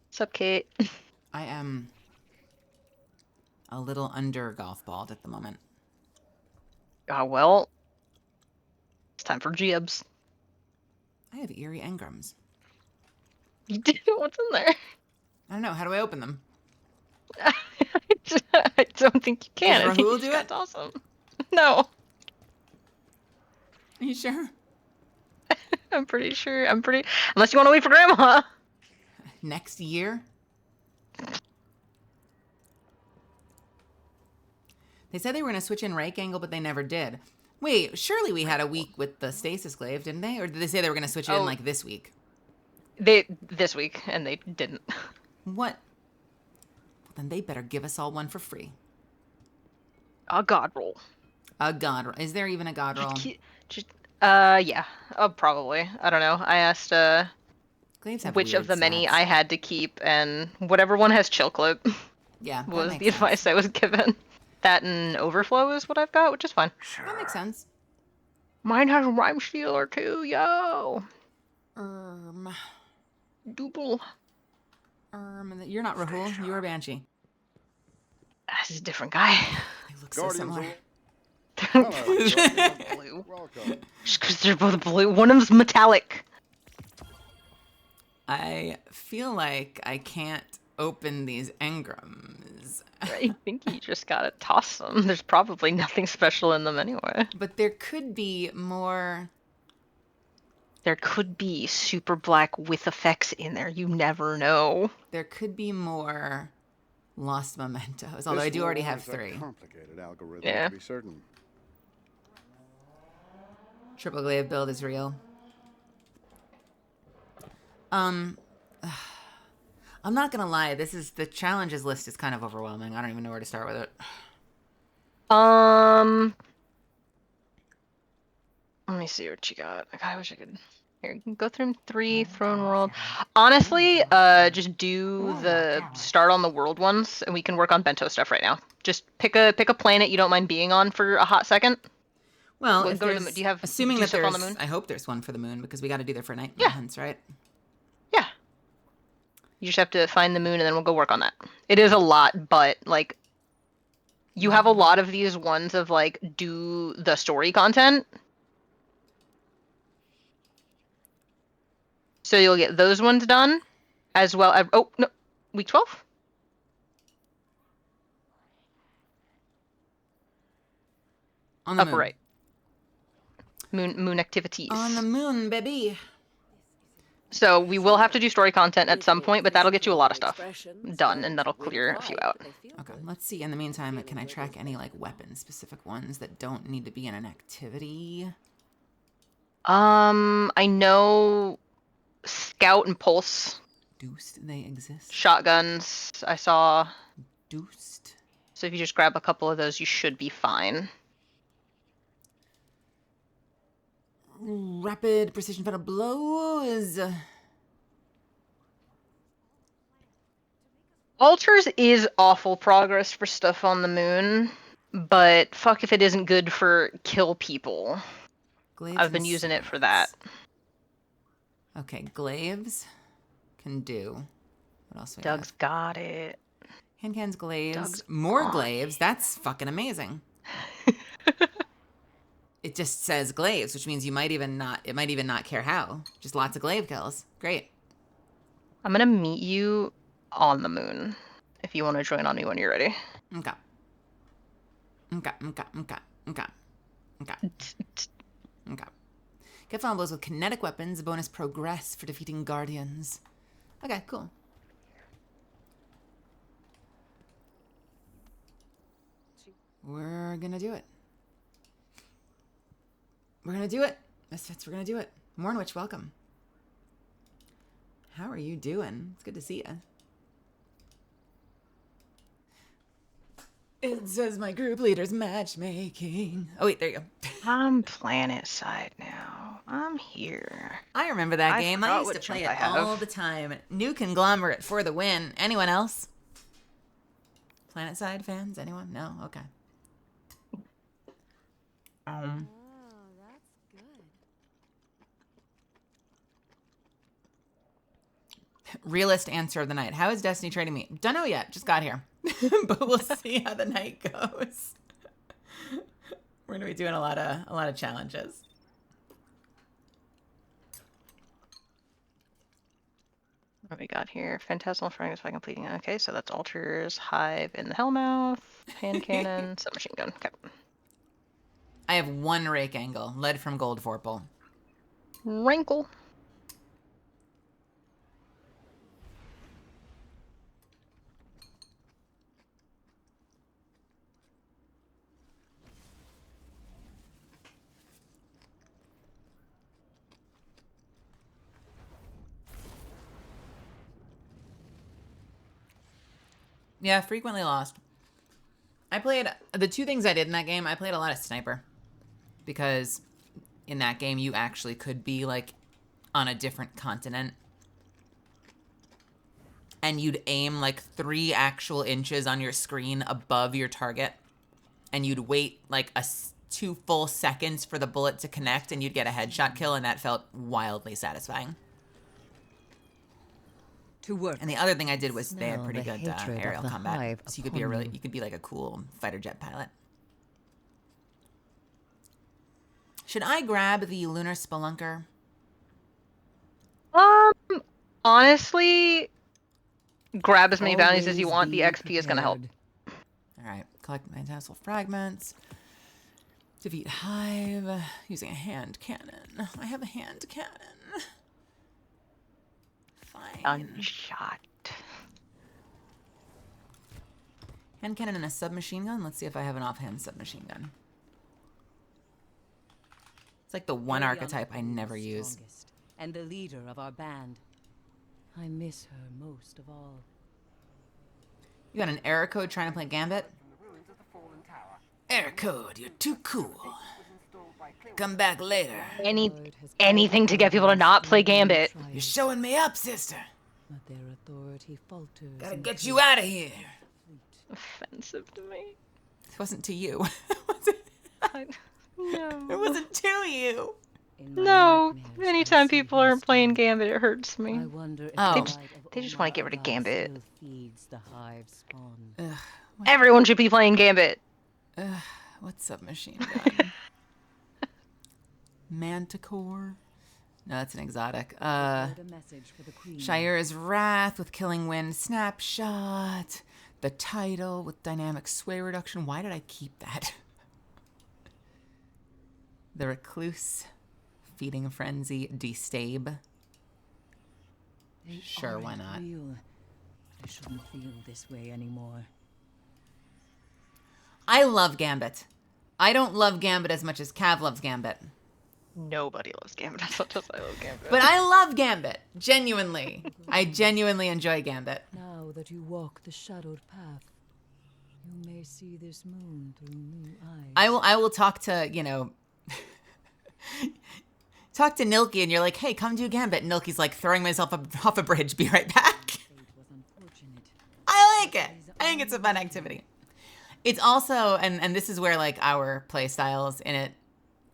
What's up, Kate? I am a little under golf balled at the moment. Well, it's time for jibs. I have eerie engrams. You did? What's in there? I don't know. How do I open them? I don't think you can. Does I think Rahul you do just it? got awesome. No, Are you sure? I'm pretty sure. Unless you want to wait for Grandma. Next year? They said they were going to switch in rake angle, but they never did. Wait, surely we had a week with the stasis glaive, didn't they? Or did they say they were going to switch it in like this week? This week, and they didn't. What? Well, then they better give us all one for free. A god roll. A god roll. Is there even a god roll? Yeah. Probably. I don't know. I asked Glaives have which weird of the many stats. I had to keep, and whatever one has chill clip Yeah, that was makes the advice sense. I was given. That and overflow is what I've got, which is fine. That makes sense. Mine has rhyme stealer too, yo. Double. You're not Rahul. You're Banshee. This is a different guy. They look so similar. Blue. Just because they're both blue. One of them's metallic. I feel like I can't open these engrams. I think you just gotta toss them. There's probably nothing special in them anyway. But there could be more. There could be super black with effects in there. You never know. There could be more lost mementos. Although I do already have 3. Complicated algorithm, Yeah. to be certain. Triple glaive build is real. I'm not gonna lie. The challenges list is kind of overwhelming. I don't even know where to start with it. Let me see what you got. I wish I could. Here, you can go through 3 Throne World. Honestly, just do the start on the world ones, and we can work on bento stuff right now. Just pick a planet you don't mind being on for a hot second. Well, We'll if go to the there's, moon. Do you have assuming that stuff there's, on the moon? I hope there's one for the moon because we got to do the for night Yeah. hunts, right? Yeah. You just have to find the moon, and then we'll go work on that. It is a lot, but like, you have a lot of these ones of like do the story content. So you'll get those ones done, as well as week 12. On the Upper moon. right. Moon activities. On the moon, baby. So we will have to do story content at some point, but that'll get you a lot of stuff done, and that'll clear a few out. Okay, let's see. In the meantime, can I track any like weapon-specific ones that don't need to be in an activity? I know Scout and Pulse. Deuced, they exist. Shotguns, I saw. Deuced. So if you just grab a couple of those, you should be fine. Rapid precision fatal blows. Altars is awful progress for stuff on the moon, but fuck if it isn't good for kill people. Glaives I've been and using it for swords. that. Okay, glaives can do. What else we Doug's have? got it. Hand cannons, glaives. Doug's More got glaives. That's fucking amazing. It just says glaives, which means it might even not care how. Just lots of glaive kills. Great. I'm gonna meet you on the moon if you want to join on me when you're ready. Okay. Get final blows with kinetic weapons, bonus progress for defeating guardians. Okay, cool. we're gonna do it. We're gonna do it. Misfits, we're gonna do it. Mornwich, welcome. How are you doing? It's good to see you. It says my group leader's matchmaking. Oh wait, there you go. I'm planet side now. I'm here. I remember that I game. I forgot used to what play jump it I have. all the time. New Conglomerate for the win. Anyone else? Planet side fans? Anyone? No? Okay. Oh, that's good. Realist answer of the night. How is Destiny treating me? Don't know yet. Just got here. But we'll see how the night goes. We're gonna be doing a lot of challenges. What we got here? Phantasmal fragments by completing. Okay, so that's altars, hive in the hellmouth, hand cannon, submachine gun. Okay. I have one rake angle. Lead from gold vorpal. Rankle. Yeah, frequently lost. I played the two things I did in that game. I played a lot of sniper because in that game you actually could be like on a different continent and you'd aim like 3 actual inches on your screen above your target and you'd wait like 2 full seconds for the bullet to connect and you'd get a headshot kill, and that felt wildly satisfying. To work. And the other thing I did was they had Smell pretty the good hatred of aerial the combat, hive so you could be upon you could be like a cool fighter jet pilot. Should I grab the lunar spelunker? Honestly, grab as many bounties as you Always want. The be XP is gonna help. prepared. All right, collect fantastical fragments. Defeat hive using a hand cannon. I have a hand cannon. Fine. Unshot. Hand cannon and a submachine gun. Let's see if I have an offhand submachine gun. It's like the one archetype I never use. Strongest, and the leader of our band. I miss her most of all. You got an error code trying to play Gambit? Error code, you're too cool. Come back later. Anything to get people to not play Gambit. You're showing me up, sister. But their authority falters. Gotta in get the you out of here. Offensive to me. It wasn't to you. Was it? No. It wasn't to you. In my No. nightmares, I Anytime see people them aren't playing stand. Gambit, it hurts me. I wonder if Oh. the They light of they just Omar wanna get rid of Abad Gambit. still feeds the hive spawn. Ugh, Everyone should be playing Gambit. what's submachine gun? Manticore? No, that's an exotic. Heard a message for the queen. Shire's Wrath with Killing Wind Snapshot. The title with dynamic sway reduction. Why did I keep that? The Recluse. Feeding Frenzy. Destabe. They Sure, why aren't not? Real. I shouldn't feel this way anymore. I love Gambit. I don't love Gambit as much as Cav loves Gambit. Nobody loves Gambit as much as I love Gambit. But I love Gambit. Genuinely. I genuinely enjoy Gambit. Now that you walk the shadowed path, you may see this moon through new eyes. I will talk to, talk to Nilki and you're like, hey, come do Gambit. And Nilki's like, throwing myself off a bridge. Be right back. Fate was unfortunate. I like it. I think it's a fun activity. It's also, and this is where like our play styles in it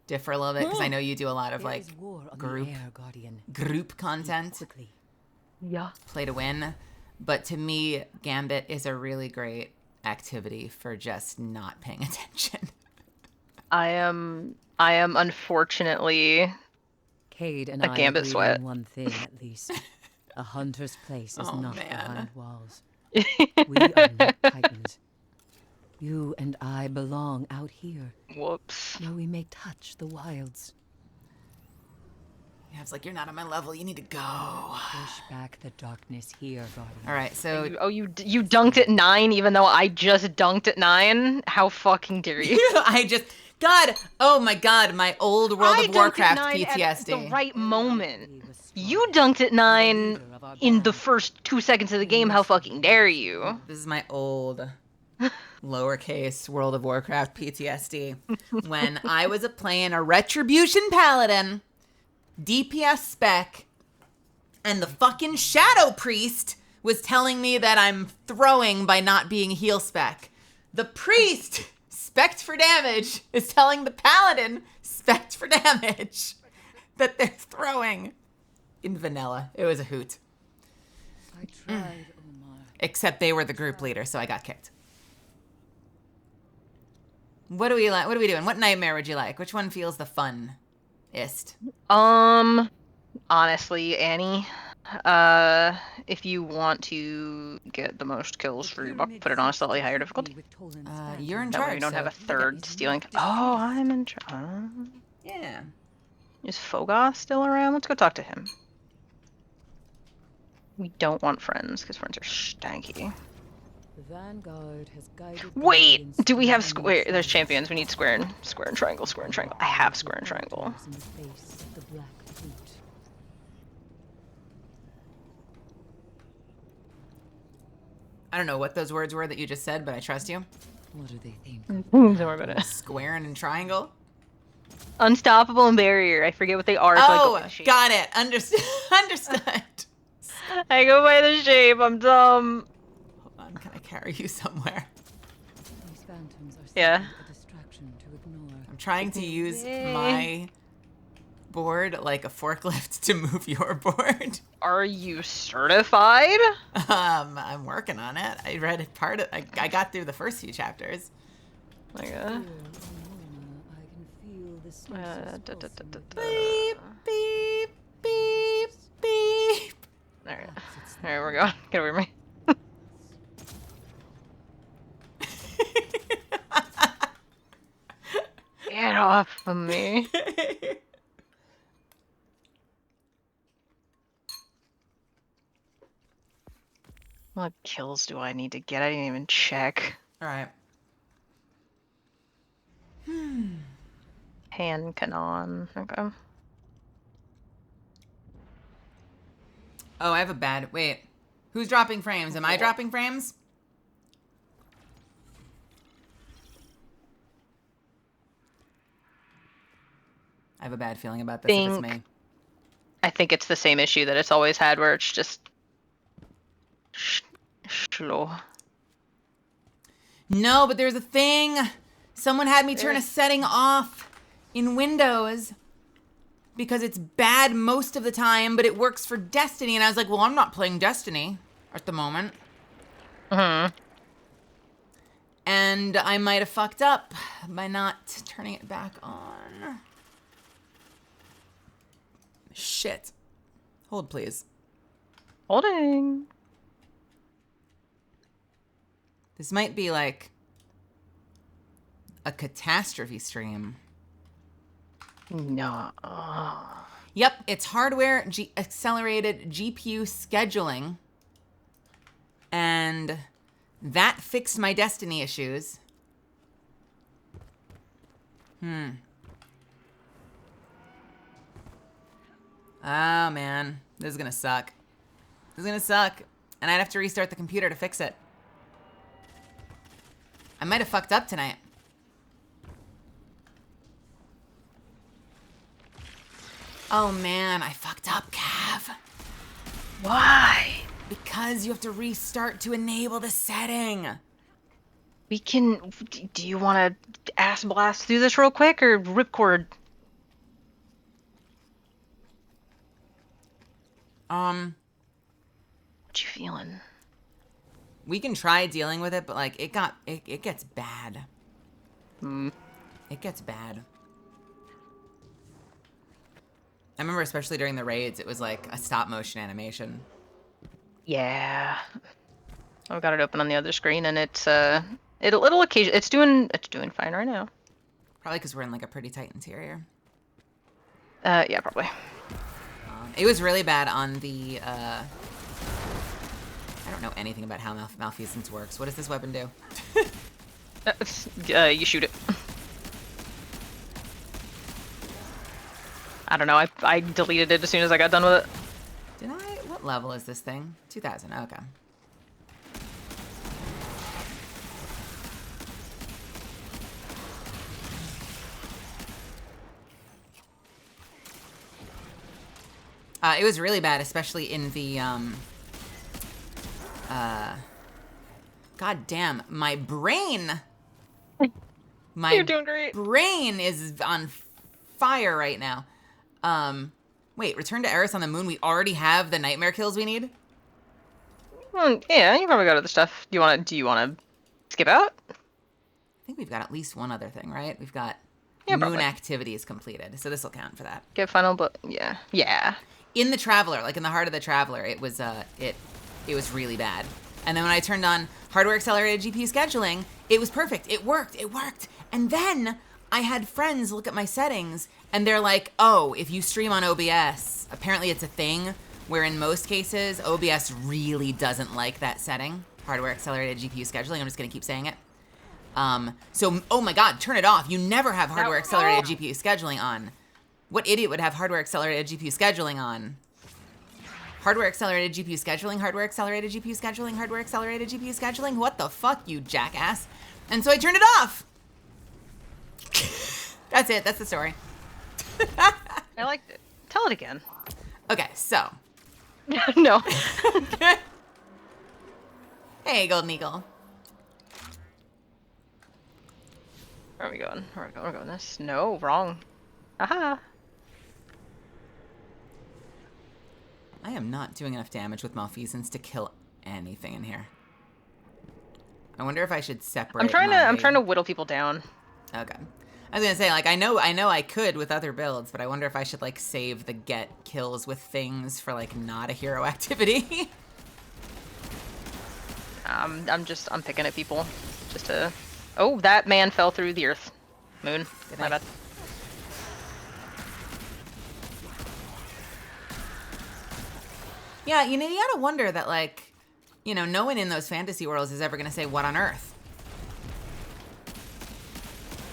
differ a little bit, because I know you do a lot of There like is war on group the air, Guardian. group content, Quickly. Yeah. play to win. But to me, Gambit is a really great activity for just not paying attention. I am unfortunately Cade and A I Gambit agreed sweat. on one thing at least. A hunter's place is Oh, not man. behind walls. We are not titans. You and I belong out here, Whoops. where we may touch the wilds. Yav's like, you're not on my level. You need to go. Push back the darkness here, Guardian. All right, so You dunked at 9 even though I just dunked at 9? How fucking dare you? God, oh my God, my old World I of dunked Warcraft at 9 PTSD. at the right moment. You dunked at 9 in the first 2 seconds of the game. How fucking dare you? This is my old lowercase World of Warcraft PTSD. When I was playing a Retribution Paladin, DPS spec, and the fucking Shadow Priest was telling me that I'm throwing by not being heal spec. The priest, spec for damage, is telling the paladin, spec for damage, that they're throwing in vanilla. It was a hoot. I tried, Omar. Except they were the group leader, so I got kicked. What do we like? What are we doing? What nightmare would you like? Which one feels the funnest? Honestly, Annie, if you want to get the most kills for your buck, put it on a slightly higher difficulty. You're in That way charge. you don't so have a you get- third stealing. Oh, I'm in charge. Yeah. Is Fogoth still around? Let's go talk to him. We don't want friends, because friends are stanky. The Vanguard has guided Wait! Guardians Do we through have the square? There's trenches. champions. We need square and triangle, square and triangle. I have square and triangle. In the face of the Black Fruit. I don't know what those words were that you just said, but I trust you. What do they think? Don't worry about it. Square and triangle. Unstoppable and barrier. I forget what they are. So I go Oh, by the shape. got it. Understood. Understood. I go by the shape. I'm dumb. Hold on, can I carry you somewhere? These phantoms are Yeah. simply a distraction to ignore. I'm trying to use my board like a forklift to move your board. Are you certified? I'm working on it. I read part of. I got through the first few chapters. Like, Here, Omar, I can feel the stasis pulsing within. Beep, beep, beep. Alright. Alright, we're going. Get over me. Get off of me. What kills do I need to get? I didn't even check. All right. Hand canon. Okay. Oh, I have a bad. Wait. Who's dropping frames? Am I dropping frames? I have a bad feeling about this if it's me. I think it's the same issue that it's always had, where it's just slow. No, but there's a thing. Someone had me turn a setting off in Windows because it's bad most of the time, but it works for Destiny. And I was like, well, I'm not playing Destiny at the moment. And I might have fucked up by not turning it back on. Shit. Hold, please. Holding. This might be like a catastrophe stream. No. Yep, it's hardware accelerated GPU scheduling. And that fixed my Destiny issues. Oh, man. This is gonna suck. This is gonna suck. And I'd have to restart the computer to fix it. I might have fucked up tonight. Oh, man. I fucked up, Cav. Why? Because you have to restart to enable the setting. We can. Do you want to ass blast through this real quick or ripcord? What you feeling? We can try dealing with it, but like it gets bad. It gets bad. I remember especially during the raids, it was like a stop motion animation. Yeah. I've got it open on the other screen, and it'll occasionally. It's doing fine right now. Probably because we're in like a pretty tight interior. Yeah, probably. It was really bad on the, I don't know anything about how malfeasance works. What does this weapon do? You shoot it. I don't know, I deleted it as soon as I got done with it. Did I? What level is this thing? 2000, okay. It was really bad, especially in the, God damn, my brain! My You're doing great. brain is on fire right now. Wait, return to Eris on the moon. We already have the nightmare kills we need? Well, yeah, you probably got other stuff. Do you wanna skip out? I think we've got at least one other thing, right? We've got Yeah, moon probably. activities completed, so this will count for that. Get final, but yeah. Yeah. In the Traveler, like in the heart of the Traveler, it was really bad. And then when I turned on hardware accelerated GPU scheduling, it was perfect. It worked. And then I had friends look at my settings and they're like, "Oh, if you stream on OBS, apparently it's a thing where in most cases OBS really doesn't like that setting, hardware accelerated GPU scheduling." I'm just going to keep saying it. So oh my god, turn it off. You never have hardware accelerated GPU scheduling on. What idiot would have hardware accelerated GPU scheduling on? Hardware accelerated GPU scheduling, hardware accelerated GPU scheduling, hardware accelerated GPU scheduling? What the fuck, you jackass? And so I turned it off! That's it, that's the story. I liked it. Tell it again. Okay, so. No. Hey, Golden Eagle. Where are we going? We're going this. No, wrong. Aha. I am not doing enough damage with Malfeasance to kill anything in here. I wonder if I should separate I'm trying to whittle people down. Okay. I was gonna say, like, I know I could with other builds, but I wonder if I should, like, save the get kills with things for, like, not a hero activity. I'm picking at people. Just to... Oh, that man fell through the earth. Moon. Good My night. bad. Yeah, you know, you gotta wonder that, like, you know, no one in those fantasy worlds is ever gonna say, "What on earth?"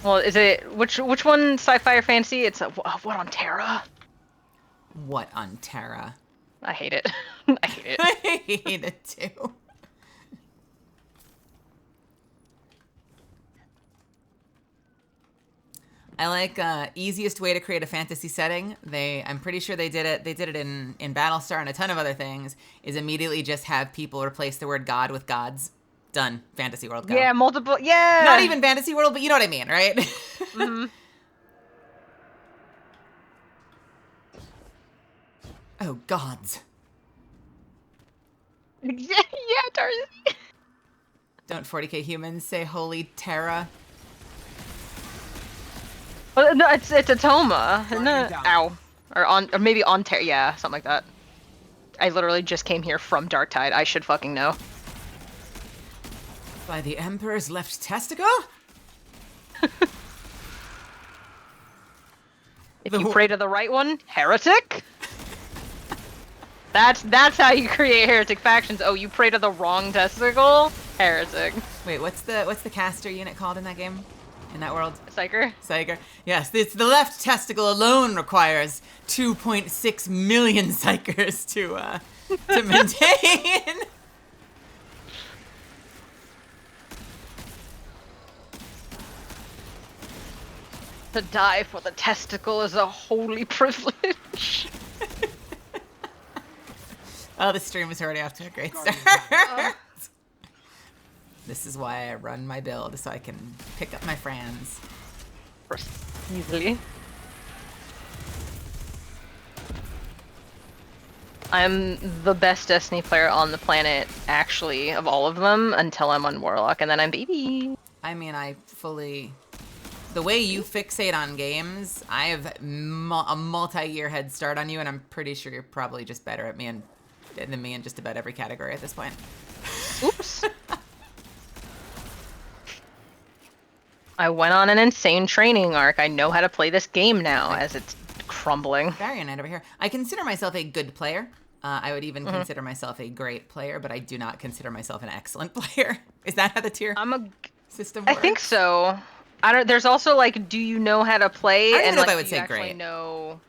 Well, is it... Which one sci-fi or fantasy? It's what on Terra? What on Terra? I hate it. I hate it. I hate it too. I like easiest way to create a fantasy setting. I'm pretty sure they did it. They did it in Battlestar and a ton of other things. Is immediately just have people replace the word God with gods. Done. Fantasy world. Go. Yeah, multiple. Yeah. Not even fantasy world, but you know what I mean, right? Mm-hmm. Oh, gods. Yeah, Darcy. Don't 40k humans say holy Terra? Well, no, it's Atoma. Writing No, down. ow, or maybe on Terra. Yeah, something like that. I literally just came here from Darktide. I should fucking know. By the Emperor's left testicle? If you pray to the right one, heretic. That's how you create heretic factions. Oh, you pray to the wrong testicle, heretic. Wait, what's the caster unit called in that game? In that world? Psyker. Psyker. Yes, it's the left testicle alone requires 2.6 million psychers to maintain. To die for the testicle is a holy privilege. Oh, the stream is already off to a great start. This is why I run my build, so I can pick up my friends. Easily. I'm the best Destiny player on the planet, actually, of all of them, until I'm on Warlock, and then I'm baby. I mean, the way you fixate on games, I have a multi-year head start on you, and I'm pretty sure you're probably just better at me than me in just about every category at this point. Oops. I went on an insane training arc. I know how to play this game now, as it's crumbling. Barrier Knight over here. I consider myself a good player. I would even consider myself a great player, but I do not consider myself an excellent player. Is that how the tier system I works? think so. I don't. There's also like, do you know how to play? I don't even and know if like, I would do you say actually great. know.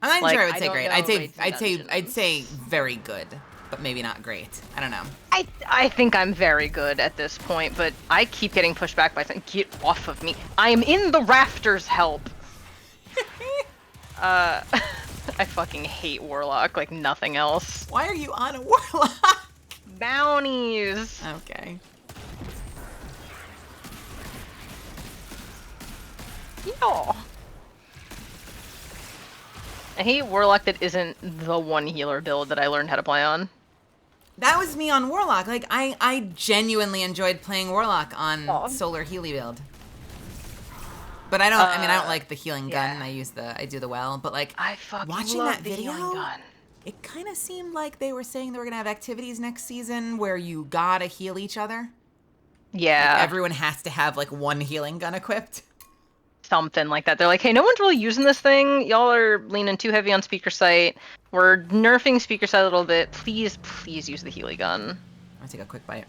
I'm not even Like, sure I would I say don't great. know I'd say very good, but maybe not great. I don't know. I think I'm very good at this point, but I keep getting pushed back by saying, "Get off of me! I am in the rafters. Help!" I fucking hate Warlock like nothing else. Why are you on a Warlock? Bounties. Okay. Yo. I hate Warlock that isn't the one healer build that I learned how to play on. That was me on Warlock. Like, I genuinely enjoyed playing Warlock on Solar Healy build. But I don't like the healing gun. yeah. I do the well. But like, I fucking watching love that the video, healing gun. it kind of seemed like they were saying they were gonna have activities next season where you gotta heal each other. Yeah. Like, everyone has to have like one healing gun equipped. Something like that. They're like, hey, no one's really using this thing. Y'all are leaning too heavy on speaker sight. We're nerfing speaker sight a little bit. Please, please use the Healy gun. I'll take a quick bite.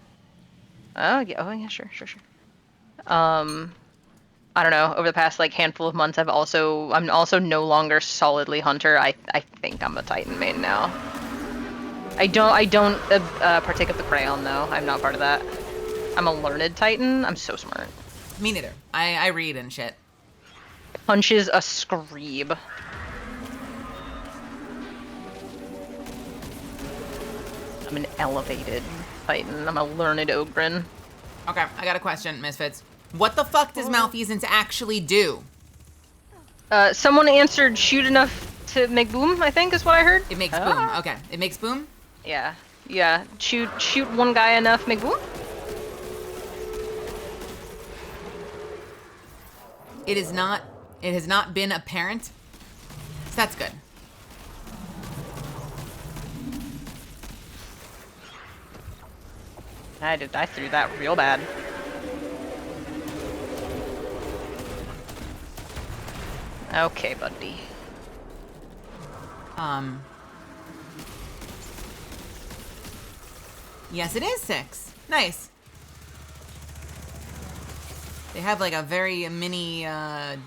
Oh yeah, sure. I don't know. Over the past like handful of months, I'm also no longer solidly hunter. I think I'm a Titan main now. I don't partake of the crayon though. I'm not part of that. I'm a learned Titan. I'm so smart. Me neither. I read and shit. Punches a Screeb. I'm an elevated Titan. I'm a learned Ogren. Okay, I got a question, Misfits. What the fuck does Malfeasance actually do? Someone answered shoot enough to make boom, I think is what I heard. It makes boom. Okay, it makes boom? Yeah. Shoot one guy enough, make boom. It has not been apparent. So that's good. I threw that real bad. Okay, buddy. Yes, it is 6. Nice. They have like a very mini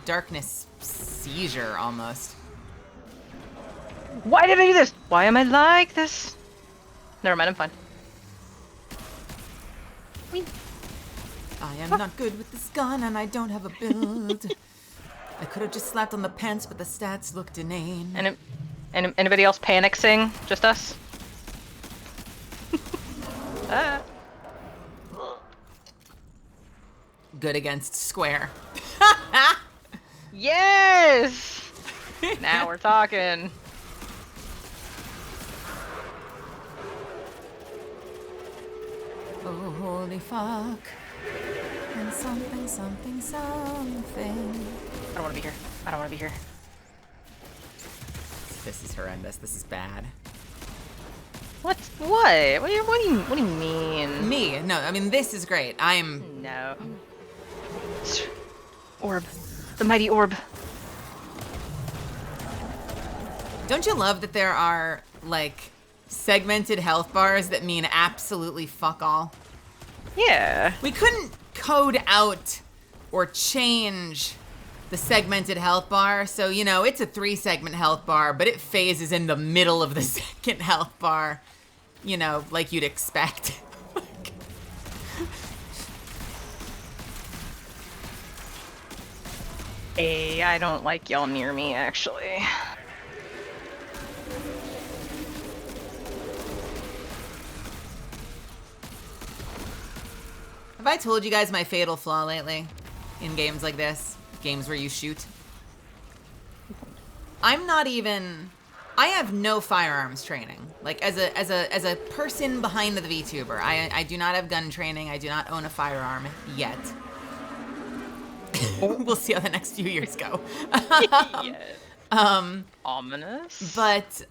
darkness seizure almost. Why did I do this? Why am I like this? Never mind, I'm fine. I am not good with this gun and I don't have a build. I could have just slapped on the pants, but the stats looked inane. And anybody else panicsing? Just us? Good against square. Yes! Now we're talking. Oh, holy fuck. And something, something, something. I don't want to be here. I don't want to be here. This is horrendous. This is bad. What? What do you mean? Me? No, I mean, this is great. I'm... No. Orb. The mighty orb. Don't you love that there are, like, segmented health bars that mean absolutely fuck all? Yeah. We couldn't code out or change the segmented health bar, so, you know, it's a 3-segment health bar, but it phases in the middle of the second health bar, you know, like you'd expect. Hey, I don't like y'all near me, actually. Have I told you guys my fatal flaw lately in games like this? Games where you shoot? I'm not even... I have no firearms training. Like, as a person behind the VTuber, I do not have gun training. I do not own a firearm yet. We'll see how the next few years go. Ominous. But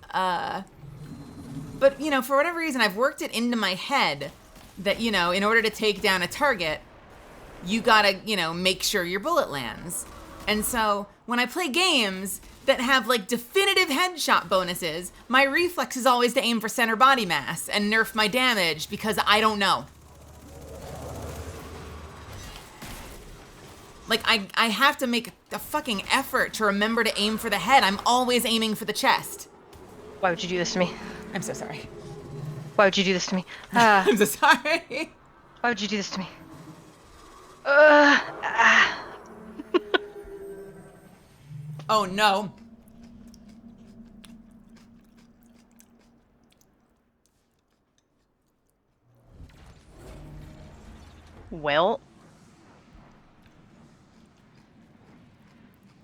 you know, for whatever reason, I've worked it into my head that, you know, in order to take down a target, you gotta, you know, make sure your bullet lands. And so when I play games that have like definitive headshot bonuses, my reflex is always to aim for center body mass and nerf my damage because I don't know. Like, I have to make a fucking effort to remember to aim for the head. I'm always aiming for the chest. Why would you do this to me? I'm so sorry. Why would you do this to me? I'm so sorry. Why would you do this to me? Oh no. Well,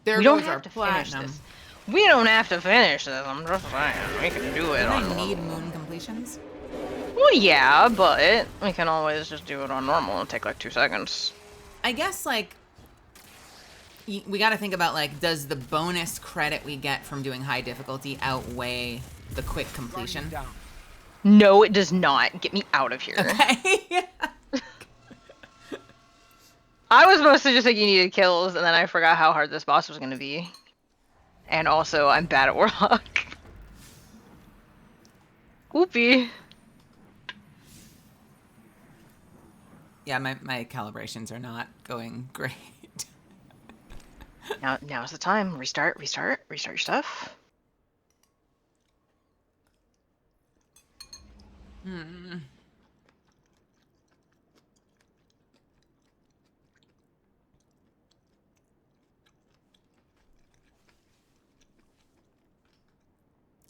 There we don't goes have our to platinum. finish this. We don't have to finish this. I'm just saying. We can do it Do I on need normal. moon completions? Well, yeah, but we can always just do it on normal and take like 2 seconds. I guess, like, we gotta think about, like, does the bonus credit we get from doing high difficulty outweigh the quick completion? Down. No, it does not. Get me out of here. Okay. I was supposed to just think you needed kills, and then I forgot how hard this boss was going to be. And also, I'm bad at Warlock. Whoopee. Yeah, my calibrations are not going great. Now's the time. Restart your stuff.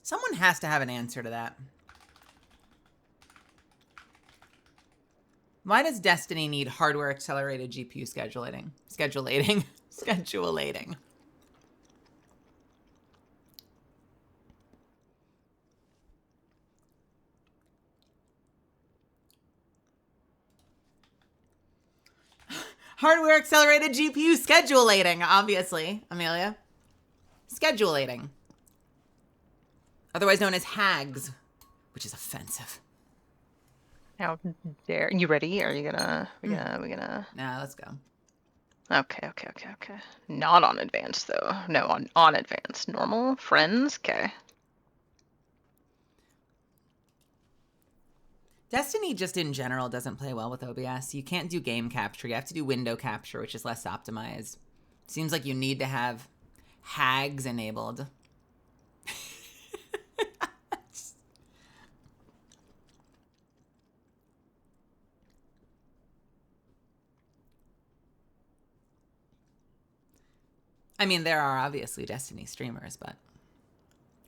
Someone has to have an answer to that. Why does Destiny need hardware accelerated GPU scheduling? Scheduling. Hardware accelerated GPU scheduling, obviously, Amelia. Scheduling. Otherwise known as hags, which is offensive. How dare you? Ready? Are you gonna? We gonna? Nah, let's go. Okay. Not on advanced though. No, on advanced. Normal. Friends. Okay. Destiny just in general doesn't play well with OBS. You can't do game capture. You have to do window capture, which is less optimized. Seems like you need to have hags enabled. I mean, there are obviously Destiny streamers, but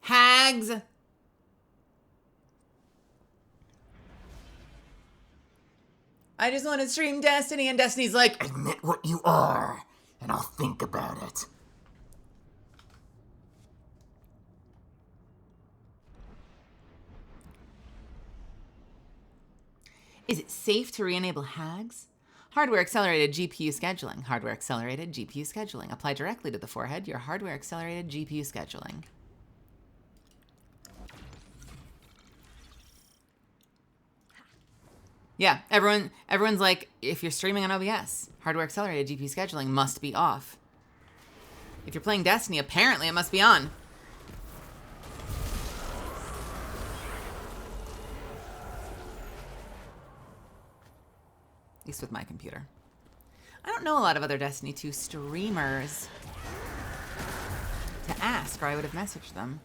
hags. I just want to stream Destiny, and Destiny's like, admit what you are, and I'll think about it. Is it safe to re-enable hags? Hardware accelerated GPU scheduling. Hardware accelerated GPU scheduling. Apply directly to the forehead your hardware accelerated GPU scheduling. Yeah, everyone's like, if you're streaming on OBS, hardware accelerated GPU scheduling must be off. If you're playing Destiny, apparently it must be on. At least with my computer. I don't know a lot of other Destiny 2 streamers to ask, or I would have messaged them.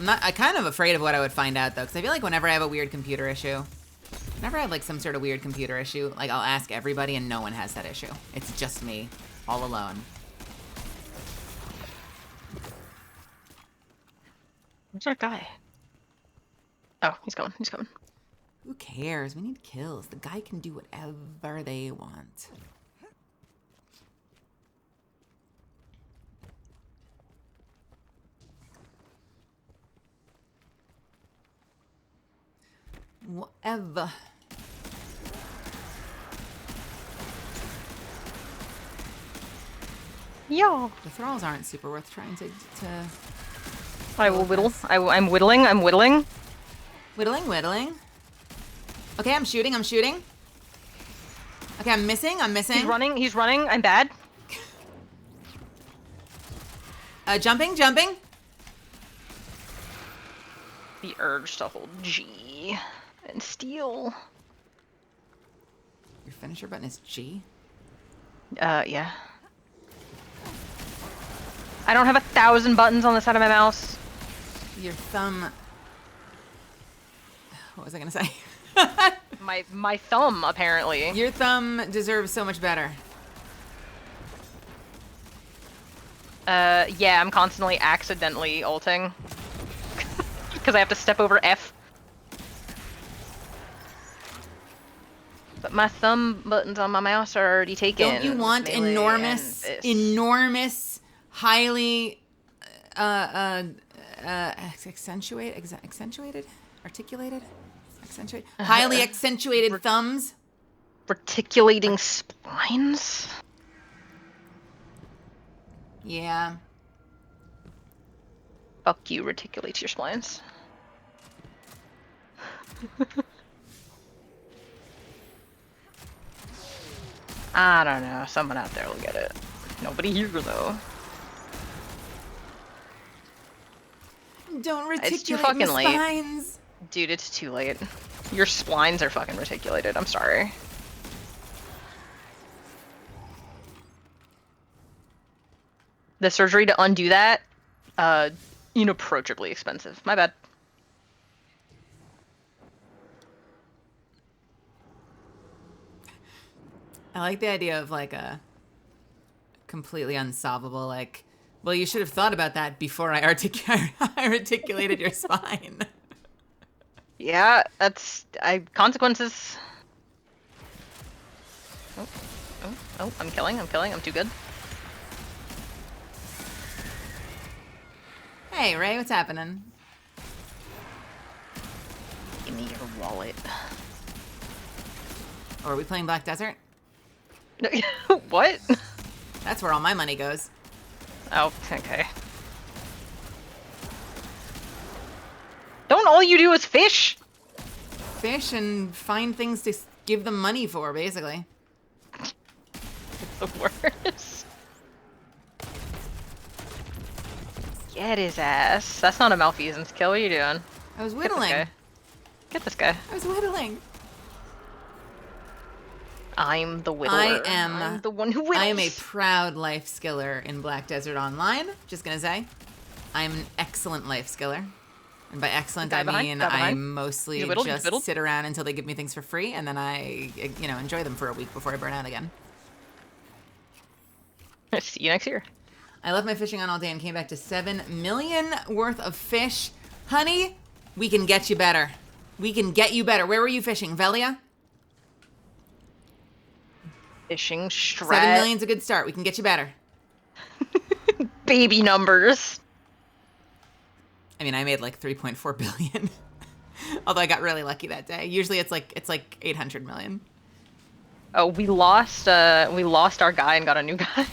I'm kind of afraid of what I would find out, though, because I feel like whenever I have a weird computer issue, whenever I have, like, some sort of weird computer issue, like, I'll ask everybody and no one has that issue. It's just me, all alone. Where's our guy? Oh, he's coming. Who cares? We need kills. The guy can do whatever they want. Whatever. Yo. The thralls aren't super worth trying to I will whittle. I'm whittling. Whittling. Okay, I'm shooting. Okay, I'm missing. He's running. He's running. I'm bad. Jumping. The urge to hold G and steal. Your finisher button is G? Yeah. I don't have 1,000 buttons on the side of my mouse. Your thumb... What was I gonna say? My thumb, apparently. Your thumb deserves so much better. Yeah, I'm constantly accidentally ulting. Because I have to step over F. But my thumb buttons on my mouse are already taken. Don't you want enormous, highly highly accentuated thumbs? Reticulating splines? Yeah. Fuck you, reticulates your splines. I don't know. Someone out there will get it. Nobody here, though. Don't It's too reticulate fucking my late. spines. Dude, it's too late. Your splines are fucking reticulated. I'm sorry. The surgery to undo that, inapproachably expensive. My bad. I like the idea of like a completely unsolvable, like, well, you should have thought about that before I articulated your spine. Yeah, consequences. Oh, I'm killing, I'm too good. Hey, Ray, what's happening? Give me your wallet. Or are we playing Black Desert? What? That's where all my money goes. Oh, okay. Don't all you do is fish? Fish and find things to give them money for, basically. It's the worst. Get his ass. That's not a malfeasance kill. What are you doing? I was Get this whittling. guy. Get this guy. I was whittling. I'm the whittler. I'm the one who whittles. I am a proud life skiller in Black Desert Online. Just gonna say, I'm an excellent life skiller. And by excellent, I mean I mostly just sit around until they give me things for free, and then I, enjoy them for a week before I burn out again. See you next year. I left my fishing on all day and came back to 7 million worth of fish. Honey, we can get you better. We can get you better. Where were you fishing? Velia? Fishing strat. 7 million's a good start. We can get you better. Baby numbers. I mean, I made like 3.4 billion. Although I got really lucky that day. Usually it's like 800 million. Oh, we lost our guy and got a new guy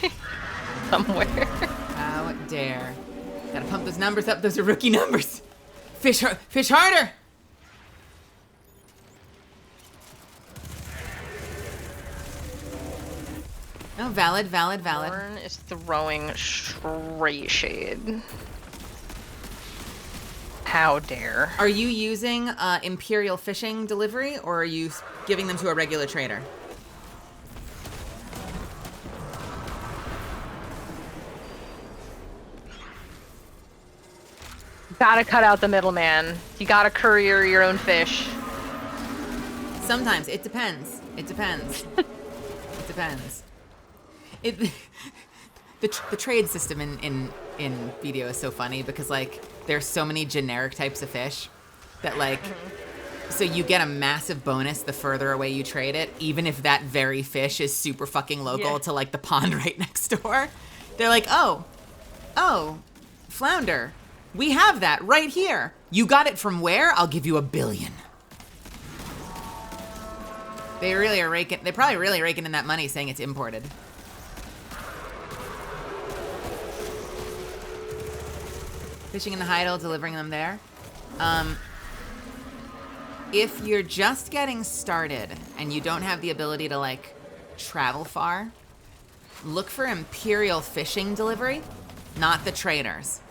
somewhere. How dare. Gotta pump those numbers up. Those are rookie numbers. Fish harder. Oh, valid. Warren is throwing straight shade. How dare. Are you using Imperial Fishing Delivery, or are you giving them to a regular trader? Gotta cut out the middleman. You gotta courier your own fish. Sometimes. It depends. It depends. It depends. The trade system in video is so funny because, like, there's so many generic types of fish that, like, so you get a massive bonus the further away you trade it, even if that very fish is super fucking local to, like, the pond right next door. They're like, oh, flounder. We have that right here. You got it from where? I'll give you $1 billion. They really are raking. They're probably really raking in that money, saying it's imported. Fishing in the Heidel, delivering them there. If you're just getting started and you don't have the ability to, like, travel far, look for Imperial fishing delivery, not the traders.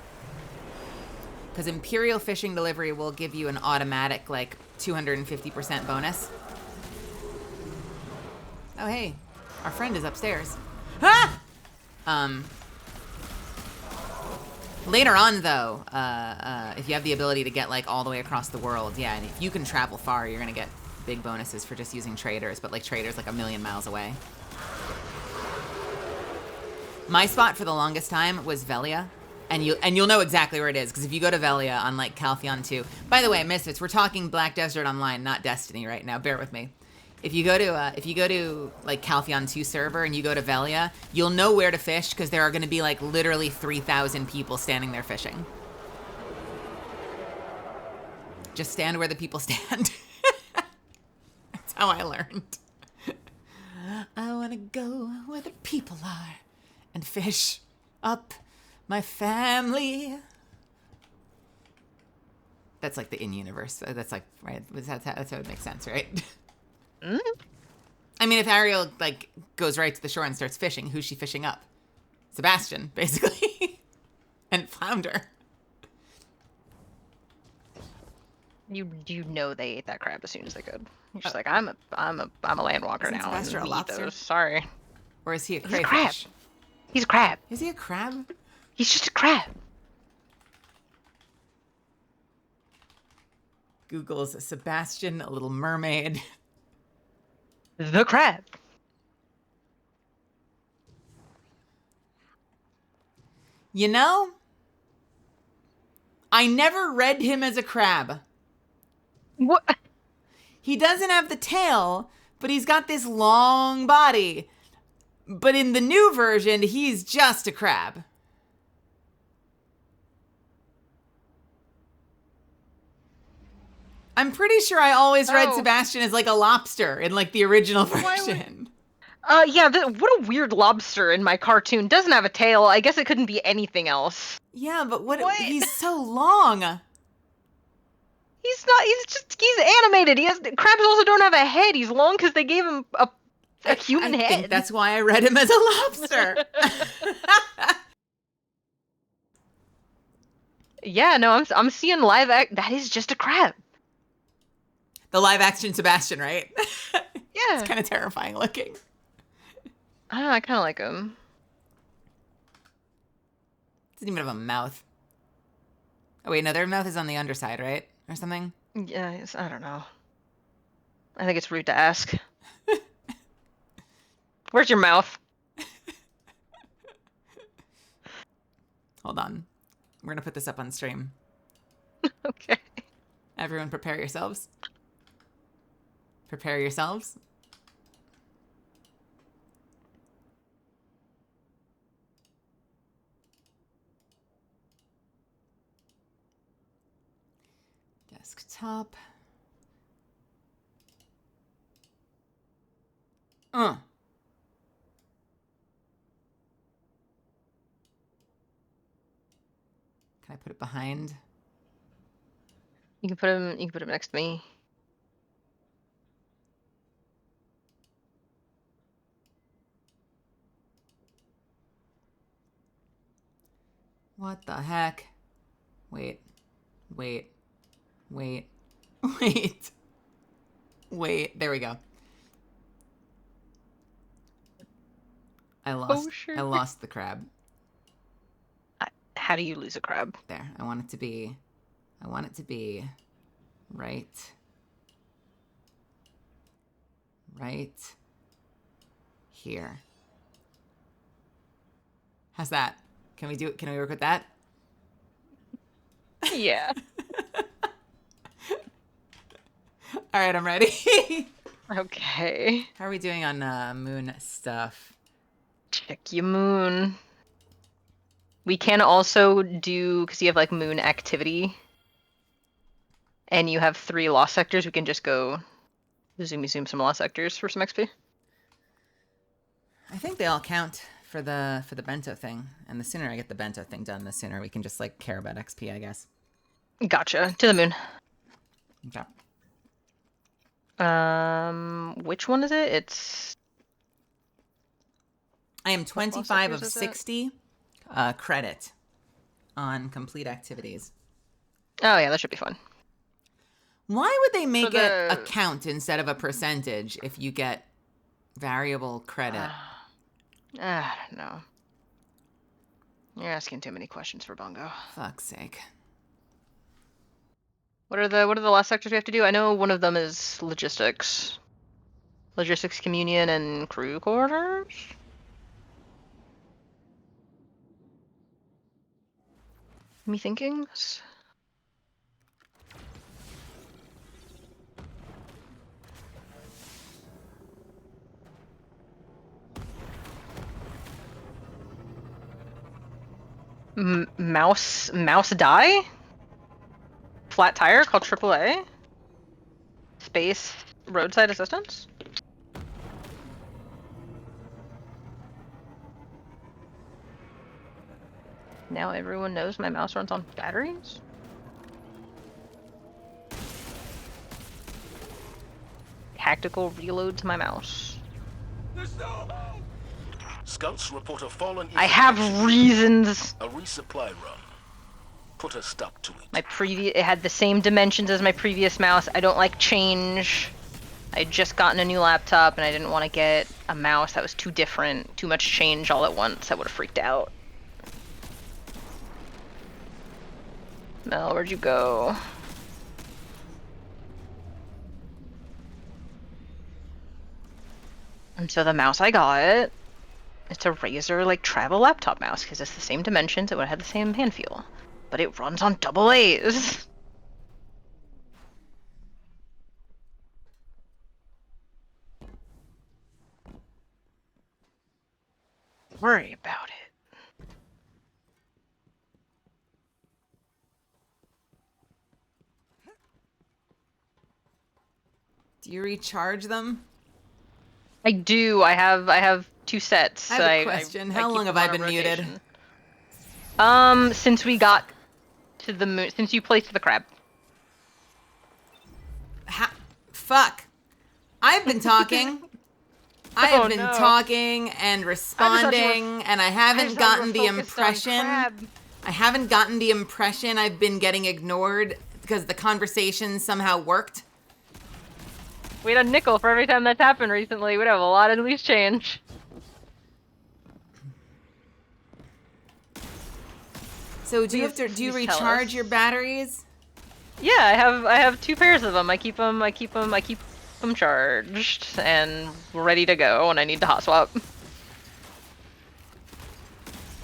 Because Imperial fishing delivery will give you an automatic, like, 250% bonus. Oh, hey, our friend is upstairs. Ah! Later on, though, if you have the ability to get, like, all the way across the world, yeah, and if you can travel far, you're gonna get big bonuses for just using traders, but, like, traders, like, a million miles away. My spot for the longest time was Velia, and you'll know exactly where it is, because if you go to Velia on, like, Caltheon 2... By the way, Misfits, we're talking Black Desert Online, not Destiny right now, bear with me. If you go to like Caltheon 2 server and you go to Velia, you'll know where to fish because there are going to be like literally 3,000 people standing there fishing. Just stand where the people stand. That's how I learned. I want to go where the people are and fish up my family. That's like the in-universe. That's like, right? That's how it makes sense, right? Mm? I mean, if Ariel, like, goes right to the shore and starts fishing, who's she fishing up? Sebastian, basically. And Flounder. You know they ate that crab as soon as they could. You're just like, I'm a landwalker Isn't now. Sebastian and a we eat lobster? those. Sorry. Or is he a He's a crayfish? crab. He's a crab. Is he a crab? He's just a crab. Google's Sebastian, a little mermaid. The crab. You know, I never read him as a crab. What? He doesn't have the tail, but he's got this long body. But in the new version, he's just a crab. I'm pretty sure I always read Sebastian as like a lobster in like the original version. Yeah, what a weird lobster in my cartoon. Doesn't have a tail. I guess it couldn't be anything else. Yeah, but what? He's so long. He's not, he's animated. Crabs also don't have a head. He's long because they gave him a human head. I think that's why I read him as a lobster. Yeah, no, I'm seeing live that is just a crab. The live action Sebastian, right? Yeah. It's kind of terrifying looking. I don't know, I kind of like him. Doesn't even have a mouth. Oh wait, no, their mouth is on the underside, right? Or something? Yeah, I don't know. I think it's rude to ask. Where's your mouth? Hold on. We're gonna put this up on stream. Okay. Everyone prepare yourselves. Prepare yourselves. Desktop. Can I put it behind? You can put him next to me. What the heck? Wait. Wait. Wait. There we go. I lost the crab. How do you lose a crab? There. I want it to be right here. How's that? Can we work with that? Yeah. All right, I'm ready. Okay. How are we doing on moon stuff? Check your moon. We can also do, because you have like moon activity, and you have 3 lost sectors, we can just go zoom some lost sectors for some XP. I think they all count for the bento thing, and the sooner I get the bento thing done, the sooner we can just like care about XP, I guess. Gotcha. To the moon. Okay. Which one is it? It's I am What 25 of sectors is it? 60 credit on complete activities. Oh yeah, that should be fun. Why would they make it a the- count instead of a percentage if you get variable credit? I don't know. You're asking too many questions for Bongo. Fuck's sake. What are the last sectors we have to do? I know one of them is logistics. Logistics, communion, and crew quarters? Me thinking? Mouse die? Flat tire called AAA? Space roadside assistance? Now everyone knows my mouse runs on batteries? Tactical reload to my mouse. Scouts report a fallen. I have reasons. A resupply run. Put a stop to it. It had the same dimensions as my previous mouse. I don't like change. I had just gotten a new laptop and I didn't want to get a mouse that was too different, too much change all at once. I would have freaked out. Mel, where'd you go? And so the mouse I got, it's a Razer like travel laptop mouse because it's the same dimensions. It would have had the same hand feel, but it runs on AA's. Worry about it. Do you recharge them? I do. I have 2 sets. I have a question. How long have I been muted? Since we got to the moon. Since you placed the crab. Fuck. I've been talking. I have been no. talking and responding, and I haven't gotten the impression. I haven't gotten the impression I've been getting ignored because the conversation somehow worked. We had a nickel for every time that's happened recently. We'd have a lot of loose change. So do you recharge your batteries? Yeah, I have 2 pairs of them. I keep them charged and ready to go when I need to hot swap.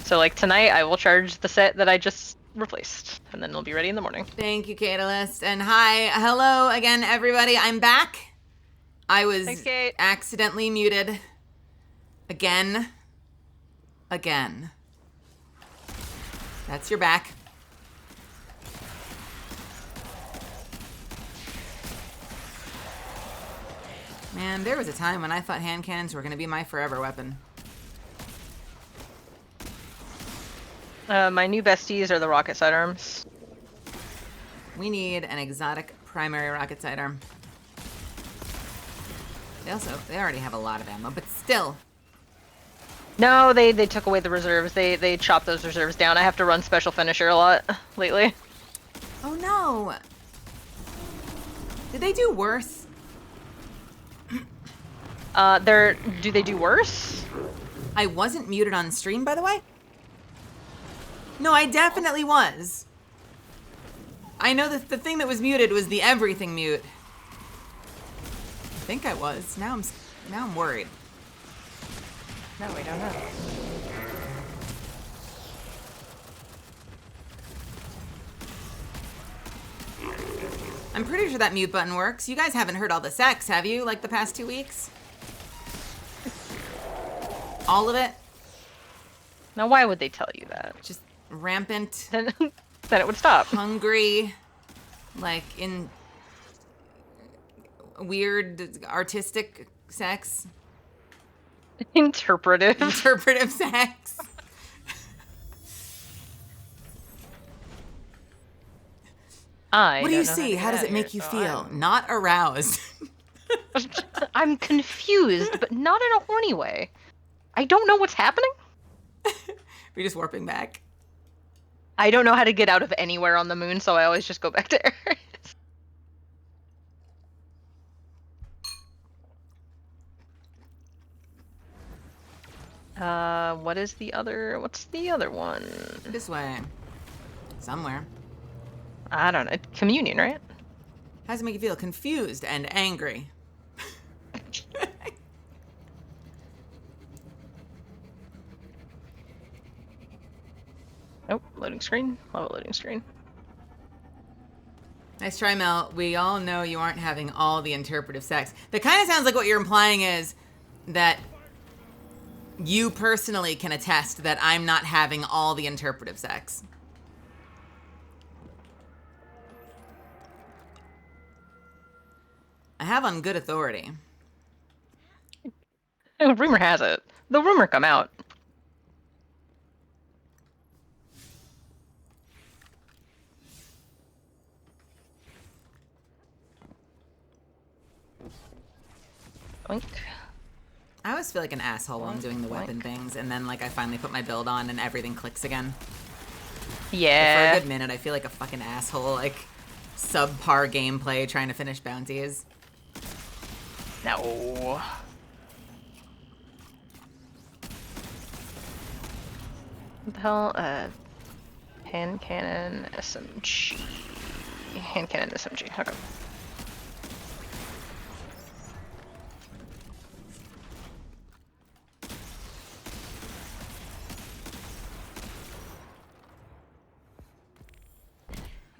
So like tonight I will charge the set that I just replaced and then it'll be ready in the morning. Thank you, Catalyst. And hello again, everybody. I'm back. I was accidentally muted. Again. That's your back. Man, there was a time when I thought hand cannons were going to be my forever weapon. My new besties are the rocket sidearms. We need an exotic primary rocket sidearm. They already have a lot of ammo, but still. No, they took away the reserves. They chopped those reserves down. I have to run special finisher a lot lately. Oh no. Did they do worse? Do they do worse? I wasn't muted on stream, by the way. No, I definitely was. I know that the thing that was muted was the everything mute. I think I was. Now I'm worried. No, we don't know. I'm pretty sure that mute button works. You guys haven't heard all the sex, have you? Like the past 2 weeks? All of it? Now, why would they tell you that? Just rampant. Then it would stop. Hungry. Like in weird artistic sex. Interpretive sex. What do you see? How does it make you feel? Not aroused. I'm confused, but not in a horny way. I don't know what's happening. We're just warping back. I don't know how to get out of anywhere on the moon, so I always just go back to Earth. What's the other one? This way. Somewhere. I don't know. Communion, right? How does it make you feel? Confused and angry. Nope, loading screen. Love a loading screen. Nice try, Mel. We all know you aren't having all the interpretive sex. That kind of sounds like what you're implying is that you personally can attest that I'm not having all the interpretive sex. I have on good authority. Rumor has it. The rumor come out. Oink. I always feel like an asshole when I'm doing the weapon things, and then like I finally put my build on and everything clicks again. Yeah. But for a good minute, I feel like a fucking asshole, like subpar gameplay trying to finish bounties. No. What the hell? Hand cannon SMG. Hand cannon SMG. Okay.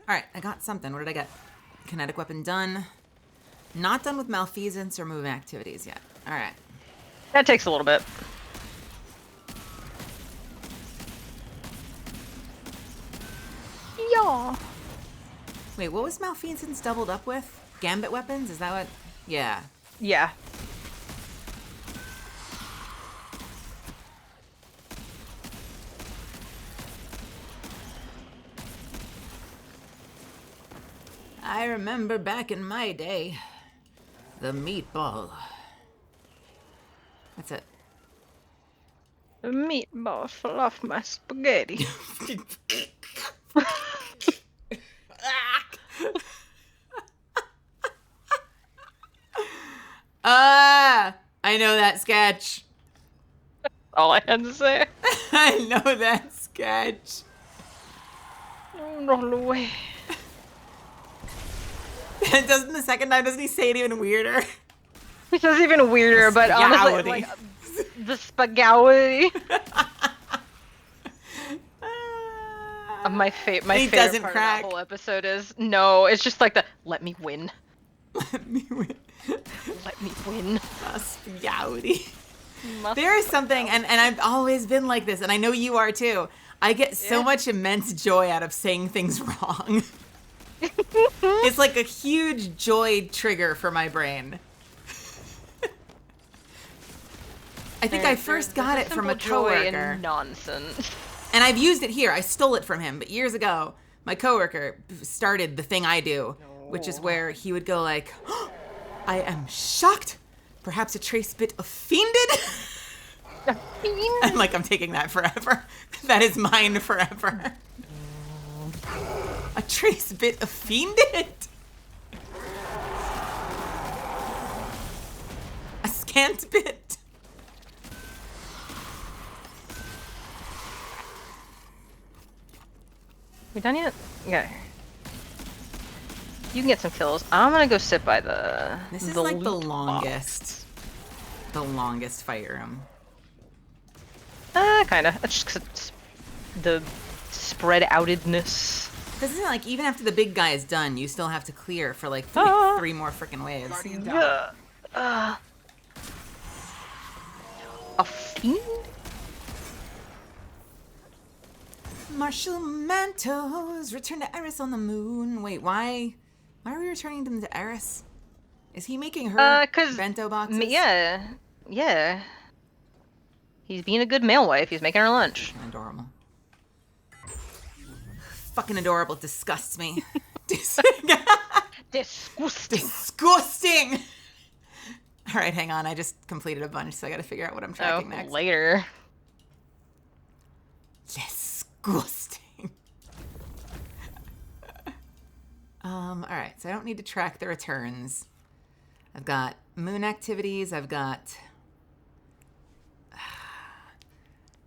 Alright, I got something. What did I get? Kinetic weapon done. Not done with malfeasance or moving activities yet. Alright. That takes a little bit. Yeah. Wait, what was malfeasance doubled up with? Gambit weapons? Is that what? Yeah. Yeah. I remember back in my day, the meatball. That's it. The meatball fell off my spaghetti. I know that sketch. All I had to say. I know that sketch. Roll away. And doesn't the second time, doesn't he say it even weirder? Which is even weirder, but honestly, like, the spaghetti. My favorite doesn't part crack. of the whole episode is no. It's just like the let me win. Let me win. Let me win. Spaghetti. There is something, and I've always been like this, and I know you are too. I get so much immense joy out of saying things wrong. It's like a huge joy trigger for my brain. I think I first got it from a coworker. Nonsense. And I've used it here. I stole it from him, but years ago, my coworker started the thing I do, which is where he would go like, oh, I am shocked, perhaps a trace bit offended. I'm like, I'm taking that forever. That is mine forever. A trace bit offended. A scant bit. We done yet? Yeah. You can get some kills. I'm gonna go sit by the. This is like the longest fight room. Kinda. It's just 'cause it's the spread outedness. Because isn't it like even after the big guy is done, you still have to clear for like three more freaking waves? Yeah. A fiend? Marshall Mantos, return to Eris on the moon. Wait, why are we returning them to Eris? Is he making her 'Cause bento boxes? Yeah. He's being a good male wife. He's making her lunch. Adorable. Fucking adorable. Disgusts me. Disgusting. Disgusting. All right, hang on. I just completed a bunch, so I got to figure out what I'm tracking next. Later. Disgusting. All right, so I don't need to track the returns. I've got moon activities. I've got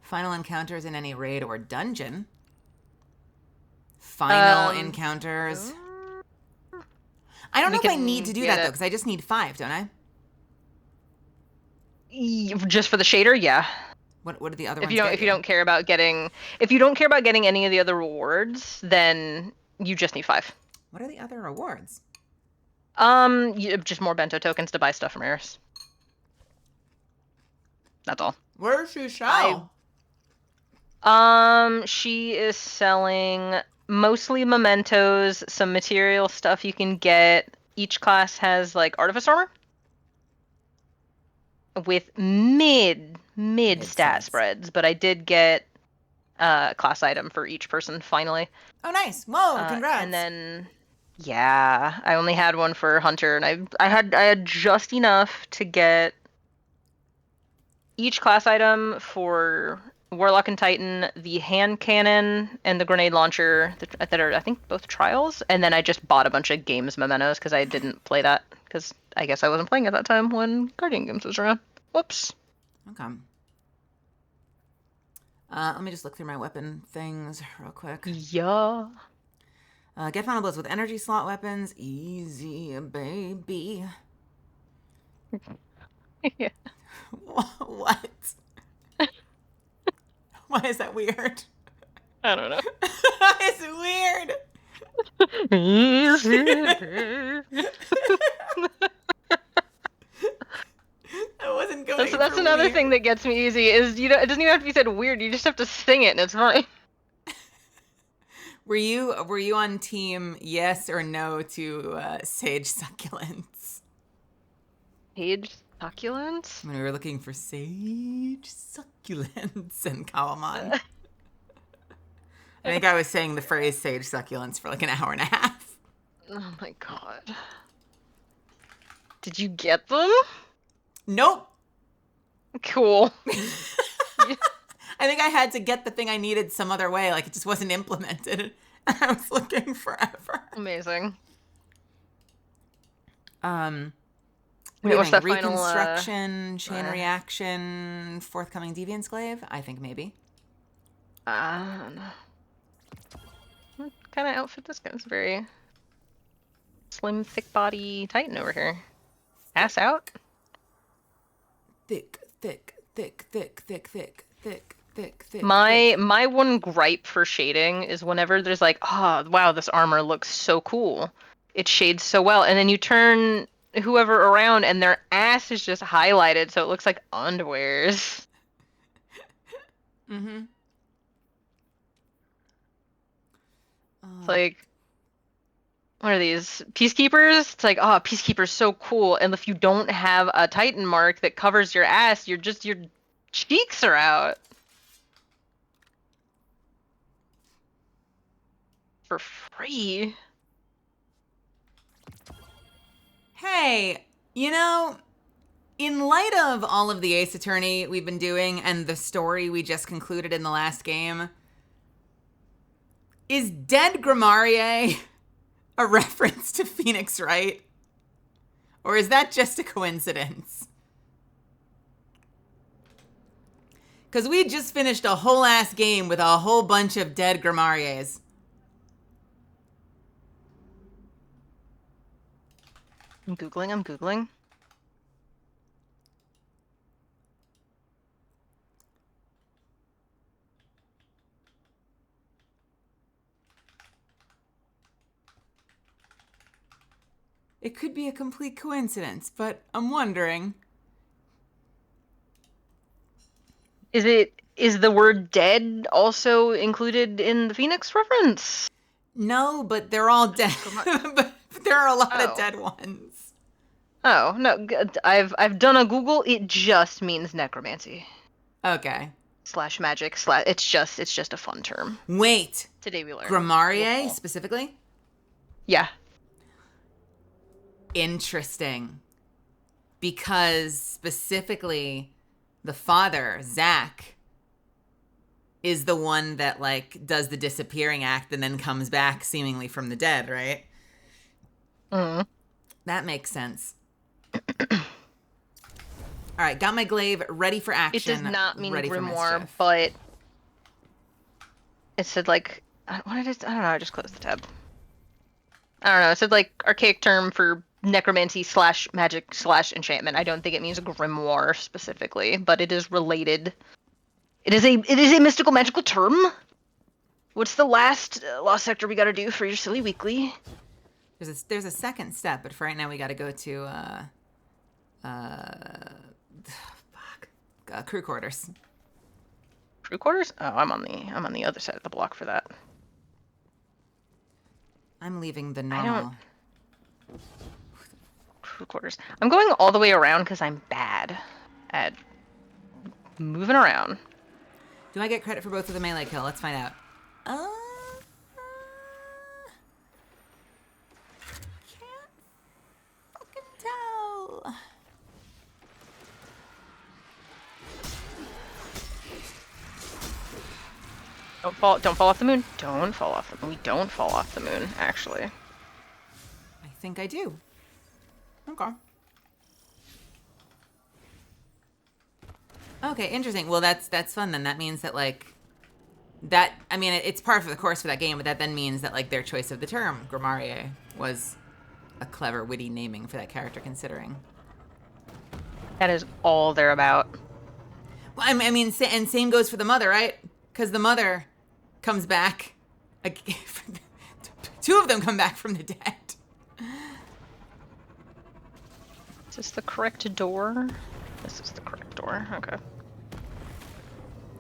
final encounters in any raid or dungeon. Final encounters. I don't know if I need to do that, though, because I just need 5, don't I? Just for the shader, yeah. What are the other If ones? you don't care about getting any of the other rewards, then you just need 5. What are the other rewards? Just more bento tokens to buy stuff from Eris. That's all. Where's she She is selling mostly mementos, some material stuff you can get. Each class has like artifice armor with mid stat spreads, but I did get class item for each person finally. Oh, nice! Whoa, congrats! And then, yeah, I only had one for Hunter, and I had just enough to get each class item for Warlock and Titan, the hand cannon, and the grenade launcher that are, I think, both trials. And then I just bought a bunch of games mementos because I didn't play that because I guess I wasn't playing at that time when Guardian Games was around. Whoops. Okay. Let me just look through my weapon things real quick. Yeah. Get final blows with energy slot weapons. Easy, baby. Yeah. What? Why is that weird? I don't know. It's weird. I wasn't going. That's another weird. thing that gets me easy is it doesn't even have to be said weird. You just have to sing it and it's fine. Were you on team yes or no to sage succulents? Sage succulents? When we were looking for sage succulents in Kawaman. I think I was saying the phrase sage succulents for like an hour and a half. Oh my god. Did you get them? Nope. Cool. I think I had to get the thing I needed some other way. Like, it just wasn't implemented. I was looking forever. Amazing. What's that reconstruction, chain reaction, forthcoming deviance glaive? I think maybe. What kind of outfit this guy's? Very slim, thick body Titan over here. Ass out. Thick. My one gripe for shading is whenever there's like, oh wow, this armor looks so cool. It shades so well, and then you turn whoever around and their ass is just highlighted so it looks like underwears. Mm-hmm. It's like, what are these? Peacekeepers? It's like, oh, Peacekeeper's so cool, and if you don't have a Titan mark that covers your ass, your cheeks are out. For free. Hey, in light of all of the Ace Attorney we've been doing and the story we just concluded in the last game, is Dead Grimoire a reference to Phoenix Wright? Or is that just a coincidence? Because we just finished a whole ass game with a whole bunch of dead Grimoires. I'm Googling. It could be a complete coincidence, but I'm wondering. Is the word dead also included in the Phoenix reference? No, but they're all dead. But there are a lot of dead ones. Oh, no, I've done a Google. It just means necromancy. Okay. / magic / it's just a fun term. Wait. Today we learned. Grimoire specifically? Yeah. Interesting. because specifically the father, Zach, is the one that like does the disappearing act and then comes back seemingly from the dead, right? That makes sense. All right, got my glaive ready for action. It does not mean ready for grimoire, mischief. but it said like what did it? I don't know. I just closed the tab. I don't know. It said like archaic term for necromancy / magic / enchantment. I don't think it means grimoire specifically, but it is related. It is a mystical magical term. What's the last lost sector we got to do for your silly weekly? There's a second step, but for right now we got to go to crew quarters. Crew quarters? Oh, I'm on the other side of the block for that. I'm leaving the normal. Crew quarters. I'm going all the way around because I'm bad at moving around. Do I get credit for both of the melee kill? Let's find out. Can't fucking tell. Don't fall off the moon. Don't fall off the moon. We don't fall off the moon, actually. I think I do. Okay. Okay, interesting. Well, that's fun then. That means that like that. I mean, it's par for the course for that game, but that then means that like their choice of the term Grimoire was a clever, witty naming for that character, considering. That is all they're about. Well, I mean, and same goes for the mother, right? Because the mother comes back. Two of them come back from the dead. Is this the correct door? This is the correct door. Okay.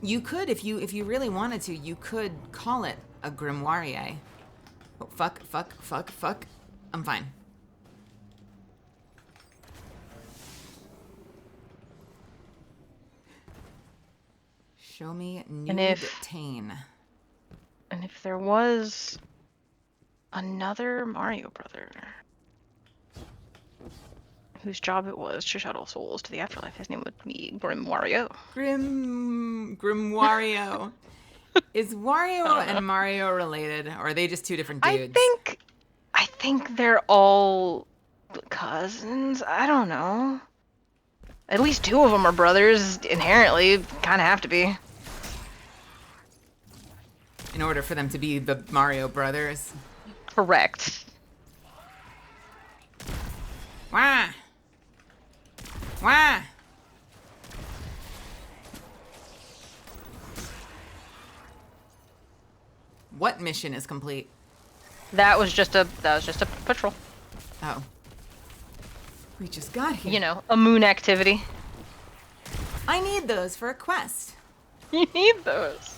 You could, if you really wanted to, you could call it a grimoire. Oh, fuck. I'm fine. Show me nude Tane. And if there was another Mario brother whose job it was to shuttle souls to the afterlife, his name would be Grim-Wario. Grim-Wario. Is Wario and Mario related, or are they just two different dudes? I think they're all cousins. I don't know. At least two of them are brothers, inherently. Kind of have to be. In order for them to be the Mario brothers. Correct. Wah! Wah! What mission is complete? That was just a patrol. Oh. We just got here. You know, a moon activity. I need those for a quest. You need those.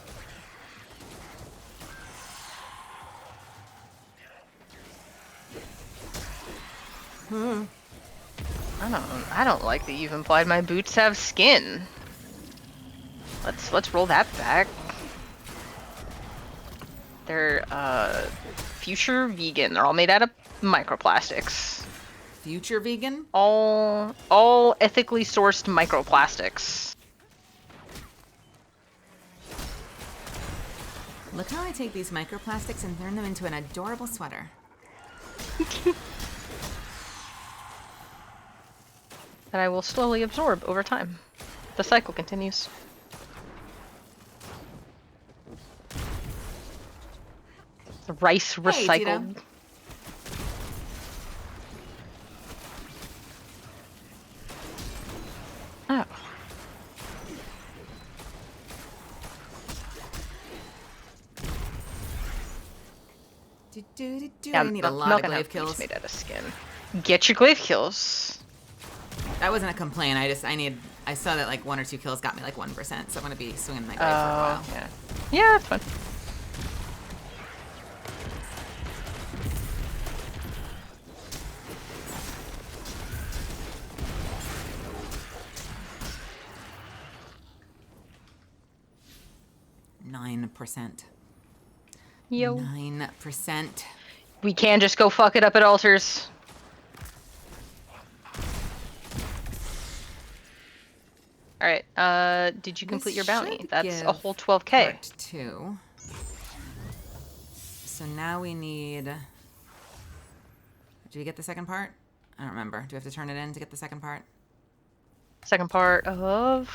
I don't like that you've implied my boots have skin. Let's roll that back. They're future vegan. They're all made out of microplastics. Future vegan? All ethically sourced microplastics. Look how I take these microplastics and turn them into an adorable sweater. That I will slowly absorb over time. The cycle continues. The rice recycled. Tito. Oh. I need a lot of glaive kills. Made out of skin. Get your glaive kills. That wasn't a complaint. I saw that like 1 or 2 kills got me like 1%, so I'm gonna be swinging my glaive for a while. Yeah, that's fine. %. Yo. 9%. We can just go fuck it up at altars. All right. Did you complete your bounty? should That's a give whole 12K. part 2. So now we need... Do we get the second part? I don't remember. Do we have to turn it in to get the second part? Second part of.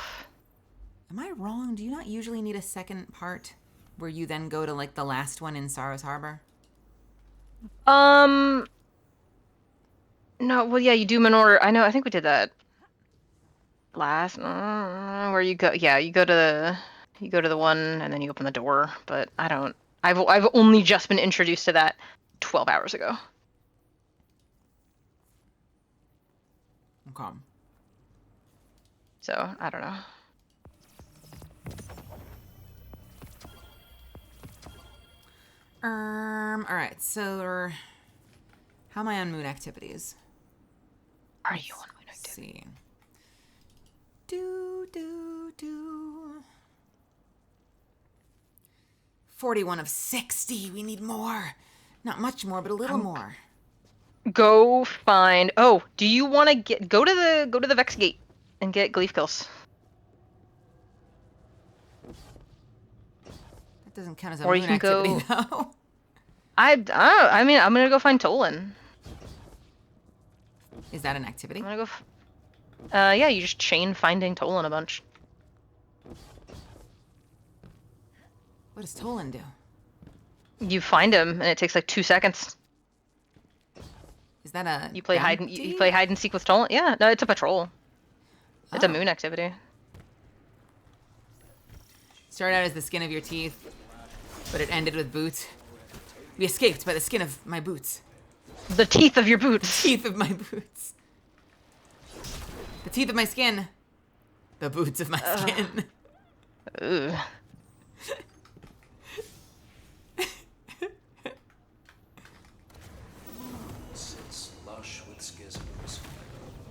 Am I wrong? Do you not usually need a second part where you then go to like the last one in Sorrow's Harbor? No. Well, yeah, you do them in order. I know. I think we did that last. Where you go? Yeah, you go to the one and then you open the door. But I don't. I've only just been introduced to that 12 hours ago. Okay. So I don't know. All right. So, how am I on moon activities? Are you on moon Let's activity? see. Do. 41 of 60. We need more. Not much more, but a little more. Go find. Oh, do you want to go to the Vex Gate and get Gleef kills? That doesn't count as a Or you moon can activity, go- though. I mean, I'm gonna go find Tolan. Is that an activity? I'm gonna go. Yeah, you just chain finding Tolan a bunch. What does Tolan do? You find him, and it takes like 2 seconds. Is that a You play bounty? you play hide and seek with Tolan. Yeah, no, it's a patrol. It's a Oh. moon activity. Started out as the skin of your teeth, but it ended with boots. We escaped by the skin of my boots. The teeth of your boots. Teeth of my boots. The teeth of my skin. The boots of my skin. Ugh. Sits lush with schisms,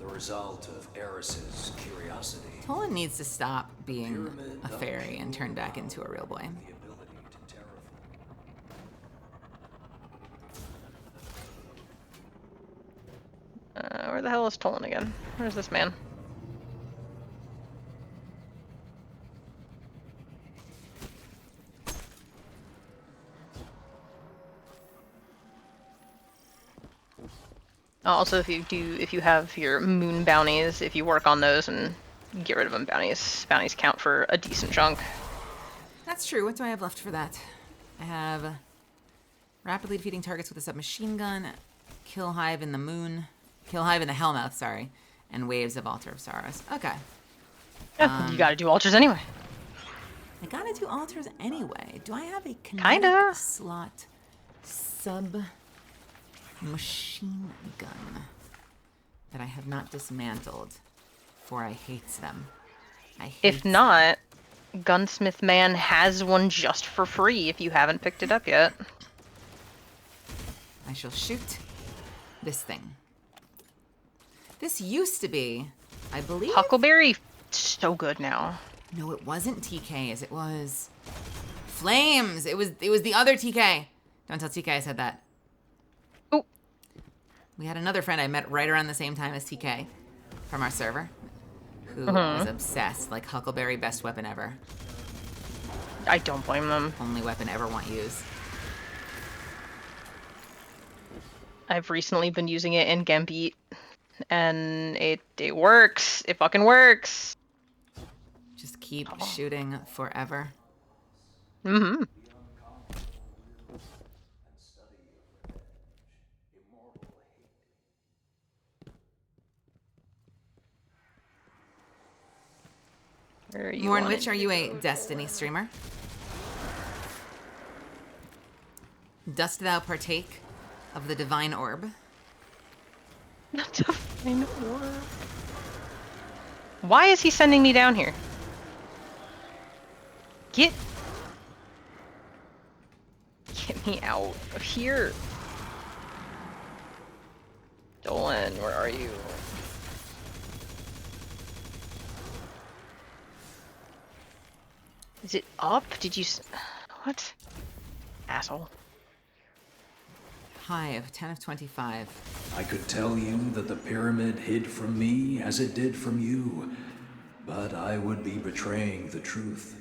the result of Eris's curiosity. Tolan needs to stop being a fairy and turn back into a real boy. The ability to terraform. Where the hell is Tolan again? Where's this man? Also, if you have your moon bounties, if you work on those and get rid of them, bounties count for a decent chunk. That's true. What do I have left for that? I have rapidly defeating targets with a submachine gun, kill hive in the Hellmouth, sorry, and waves of Altar of Sorrows. Okay. Yeah, you gotta do altars anyway. I gotta do altars anyway. Do I have a kinetic Kinda. slot machine gun that I have not dismantled? For I hate them. If not, Gunsmith Man has one just for free if you haven't picked it up yet. I shall shoot this thing. This used to be, I believe... Huckleberry, so good now. No, it wasn't TK's. It was Flames. It was the other TK. Don't tell TK I said that. Oh. We had another friend I met right around the same time as TK from our server who was obsessed. Like, Huckleberry, best weapon ever. I don't blame them. Only weapon ever want used. I've recently been using it in Gambit, and it works. It fucking works. Just keep shooting forever. Mm-hmm. Morn Witch, are you a Destiny streamer? Dost thou partake of the divine orb? Divine orb. Why is he sending me down here? Get me out of here. Dolan, where are you? Is it up? Did you... What? Asshole. Hive, 10 of 25. I could tell you that the pyramid hid from me as it did from you, But I would be betraying the truth.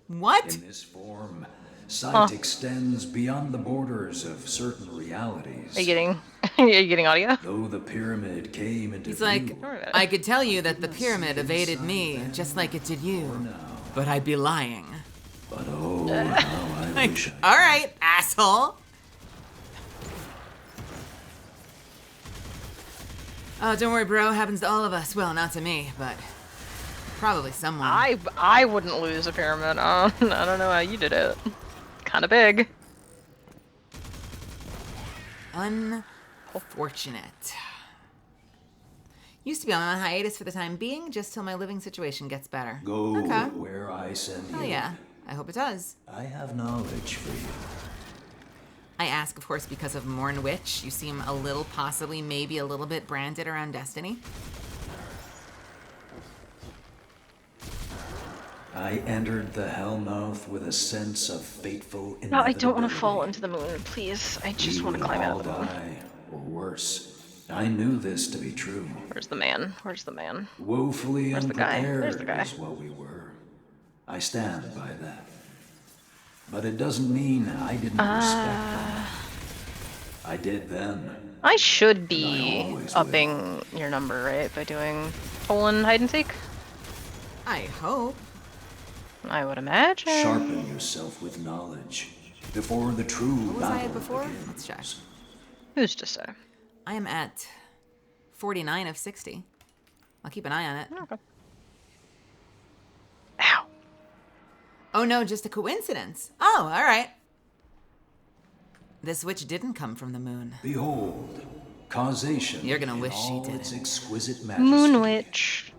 What? In this form, sight extends beyond the borders of certain realities. Are you getting are you getting audio? Though the pyramid came into He's view, like, I could tell you that the pyramid evaded me, just like it did you. But I'd be lying. but oh, how I Like, wish all right, asshole. Oh, don't worry, bro. Happens to all of us. Well, not to me, but probably someone. I wouldn't lose a pyramid. I don't know how you did it. Kind of big. Unfortunate. Used to be on hiatus for the time being, just till my living situation gets better. go Okay. where I send you. Oh yeah, I hope it does. I have knowledge for you. I ask, of course, because of Morn Witch. You seem a little, possibly, maybe a little bit branded around Destiny. I entered the Hellmouth with a sense of fateful inevitability. No, I don't want to fall into the moon, please. I just We want to would climb out all of the moon. die, or worse. I knew this to be true. Where's the man? Where's the man? Woefully Where's the guy? unprepared There's the guy. is what we were. I stand by that. But it doesn't mean I didn't respect them. I did then. I should I be always upping your number, right? By doing Tolan hide and seek? I hope. I would imagine. Sharpen yourself with knowledge before the true What was I battle at before? begins. Let's check. Who's to say? I am at 49 of 60. I'll keep an eye on it. Okay. Ow. Oh no, just a coincidence. Oh, all right. This witch didn't come from the moon. Behold, causation. You're gonna in wish she all its didn't. exquisite majesty. Moon Witch.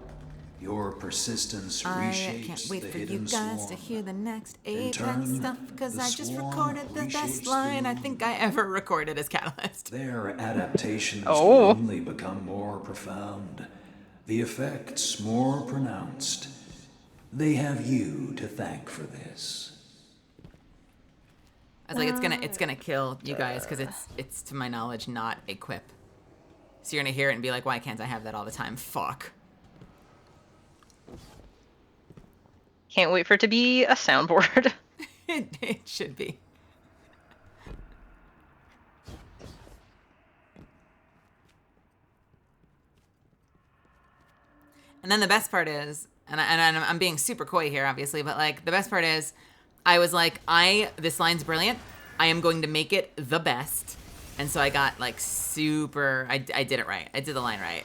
Your persistence I reshapes can't wait the for you hidden guys swarm. to hear the next In Apex turn, stuff, because the I just swarm recorded the reshapes best the line I moon. think I ever recorded as Catalyst. Their adaptations Oh. will only become more profound, the effects more pronounced. They have you to thank for this. I was like, it's gonna kill you guys because it's to my knowledge not a quip. So you're gonna hear it and be like, why can't I have that all the time? Fuck. Can't wait for it to be a soundboard. It should be. And then the best part is, and I'm being super coy here, obviously, but like the best part is, I was like, this line's brilliant. I am going to make it the best. And so I got like super, I did it right. I did the line right.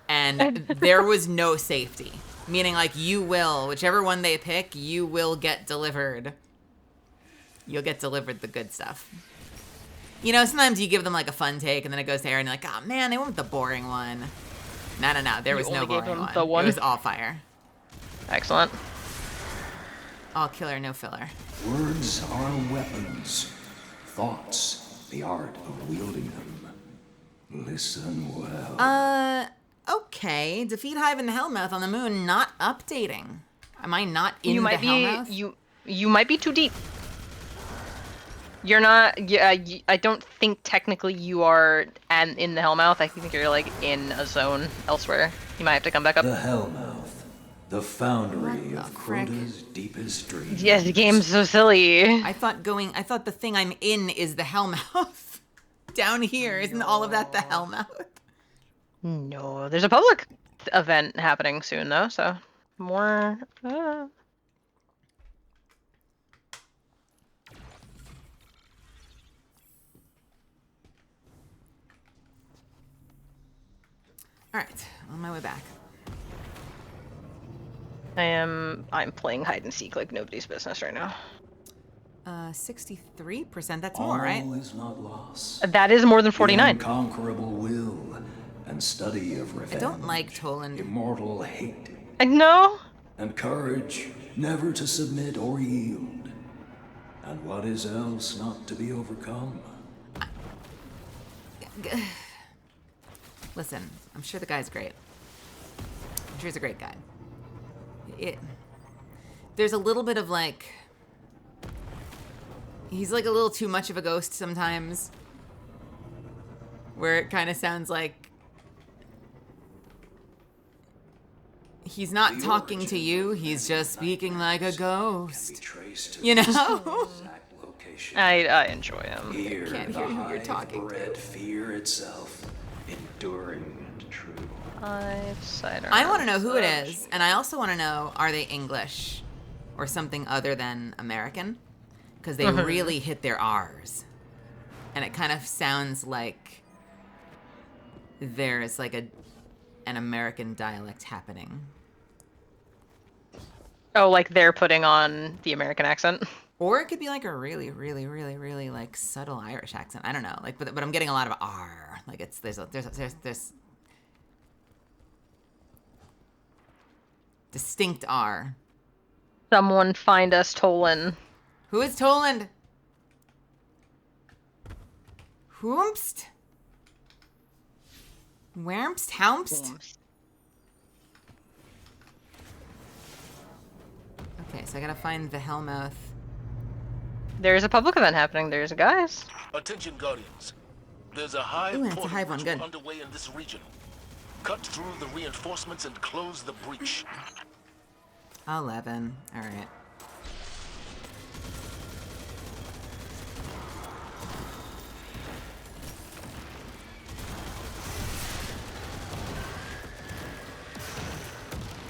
And there was no safety. Meaning like you will, whichever one they pick, you will get delivered. You'll get delivered the good stuff. You know, sometimes you give them like a fun take and then it goes to air and you're like, oh man, they went with the boring one. No. There was You no only gave boring them one. the one? It was all fire. Excellent. All killer, no filler. Words are weapons. Thoughts, the art of wielding them. Listen well. Okay. Defeat Hive in the Hellmouth on the moon, not updating. Am I not in You the might Hellmouth? be you might be too deep. You're not. Yeah, I don't think technically you are in the Hellmouth. I think you're like in a zone elsewhere. You might have to come back up. The Hellmouth, the foundry What of the frick? Crota's deepest dreams. Yes, the game's so silly. I thought the thing I'm in is the Hellmouth. Down here, isn't all of that the Hellmouth? No, there's a public event happening soon though, so more. All right, on my way back. I'm playing hide and seek like nobody's business right now. 63%. That's more, right? All is not lost. That is more than The 49. unconquerable will and study of revenge. I don't like Toland. Immortal hate I know. and courage never to submit or yield. And what is else not to be overcome? Listen, I'm sure the guy's great. I'm sure he's a great guy. There's a little bit of like, he's like a little too much of a ghost sometimes, where it kind of sounds like He's not The talking to origin you, of he's many just speaking like a nightmares ghost. Can be traced to You this know? exact location. I enjoy him. Here, can't the hear who you're hive talking bred to. fear itself, enduring and true. Cider. I want to know who it is, and I also want to know, are they English or something other than American? Because they really hit their R's. And it kind of sounds like there's like an American dialect happening. Oh, like they're putting on the American accent. Or it could be like a really, really, really, really like subtle Irish accent. I don't know. Like, but I'm getting a lot of R. Like it's there's distinct R. Someone find us Tolan. Who is Toland? Whoomst? Whermst? Houmst? Okay, so I gotta find the Hellmouth. There's a public event happening. There's guys. Attention, Guardians. There's a hive Ooh, that's a portal hive one, ritual good. underway in this region. Cut through the reinforcements and close the breach. 11. Alright.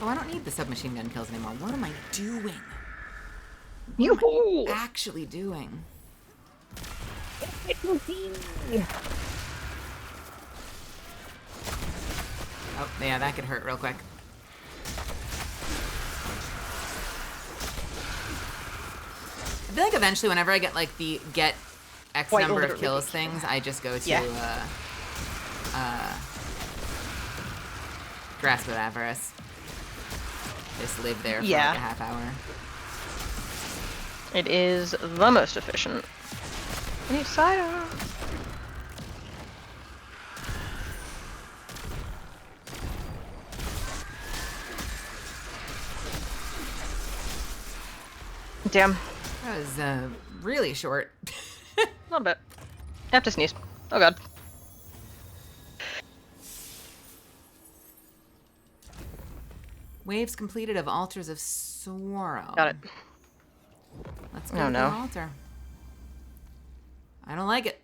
Oh, I don't need the submachine gun kills anymore. What am I doing? You Actually doing? Oh, yeah, that could hurt real quick. I feel like eventually whenever I get like the get X Quite number of literally. kills things, I just go to Grasp of Avarice. Just live there for like a half hour. It is the most efficient. I need cider. Damn. That was really short. A little bit. I have to sneeze. Oh god. Waves completed of Altars of Sorrow. Got it. Let's go Oh, to no. the altar. I don't like it.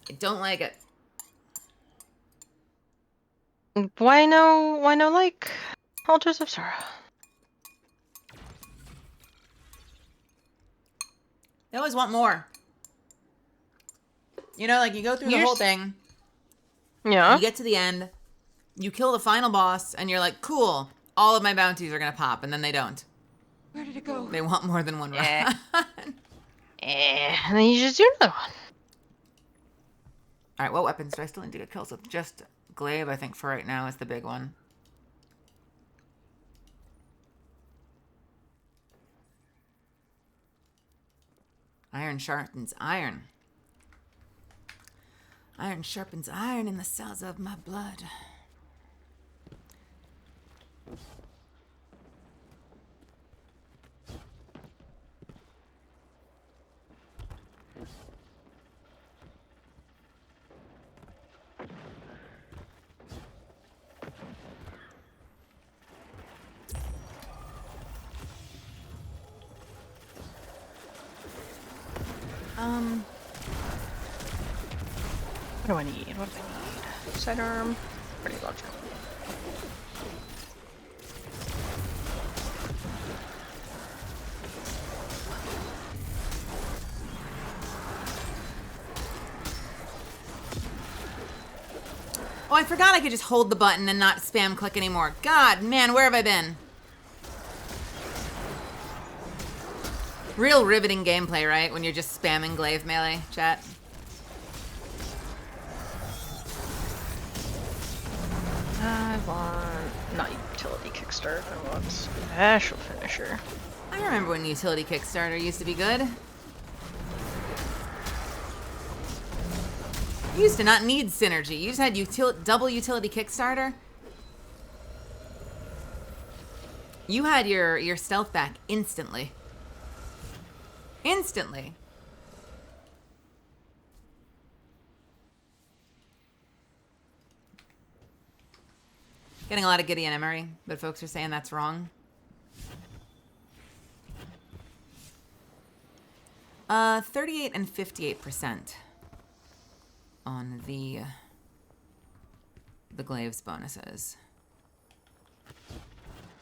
I don't like it. Why no like Altars of Sorrow? They always want more. You know, like you go through the You're whole s- thing, Yeah. you get to the end, you kill the final boss, and you're like, cool, all of my bounties are gonna pop, and then they don't. Where did it go? They want more than one run. And then you just do another one. Alright, what weapons do I still need to get kills with? Just Glaive, I think, for right now is the big one. Iron sharpens iron. Iron sharpens iron in the cells of my blood. What do I need? What do I need? Sidearm. Pretty logical. Oh, I forgot I could just hold the button and not spam click anymore. God, man, where have I been? Real riveting gameplay, right? When you're just spamming glaive melee, chat. I want not utility kickstart. I want special finisher. I remember when utility Kickstarter used to be good. You used to not need synergy. You just had double utility Kickstarter. You had your stealth back instantly. Instantly. Getting a lot of Gideon Emery, but folks are saying that's wrong. 38 and 58% on the Glaives bonuses.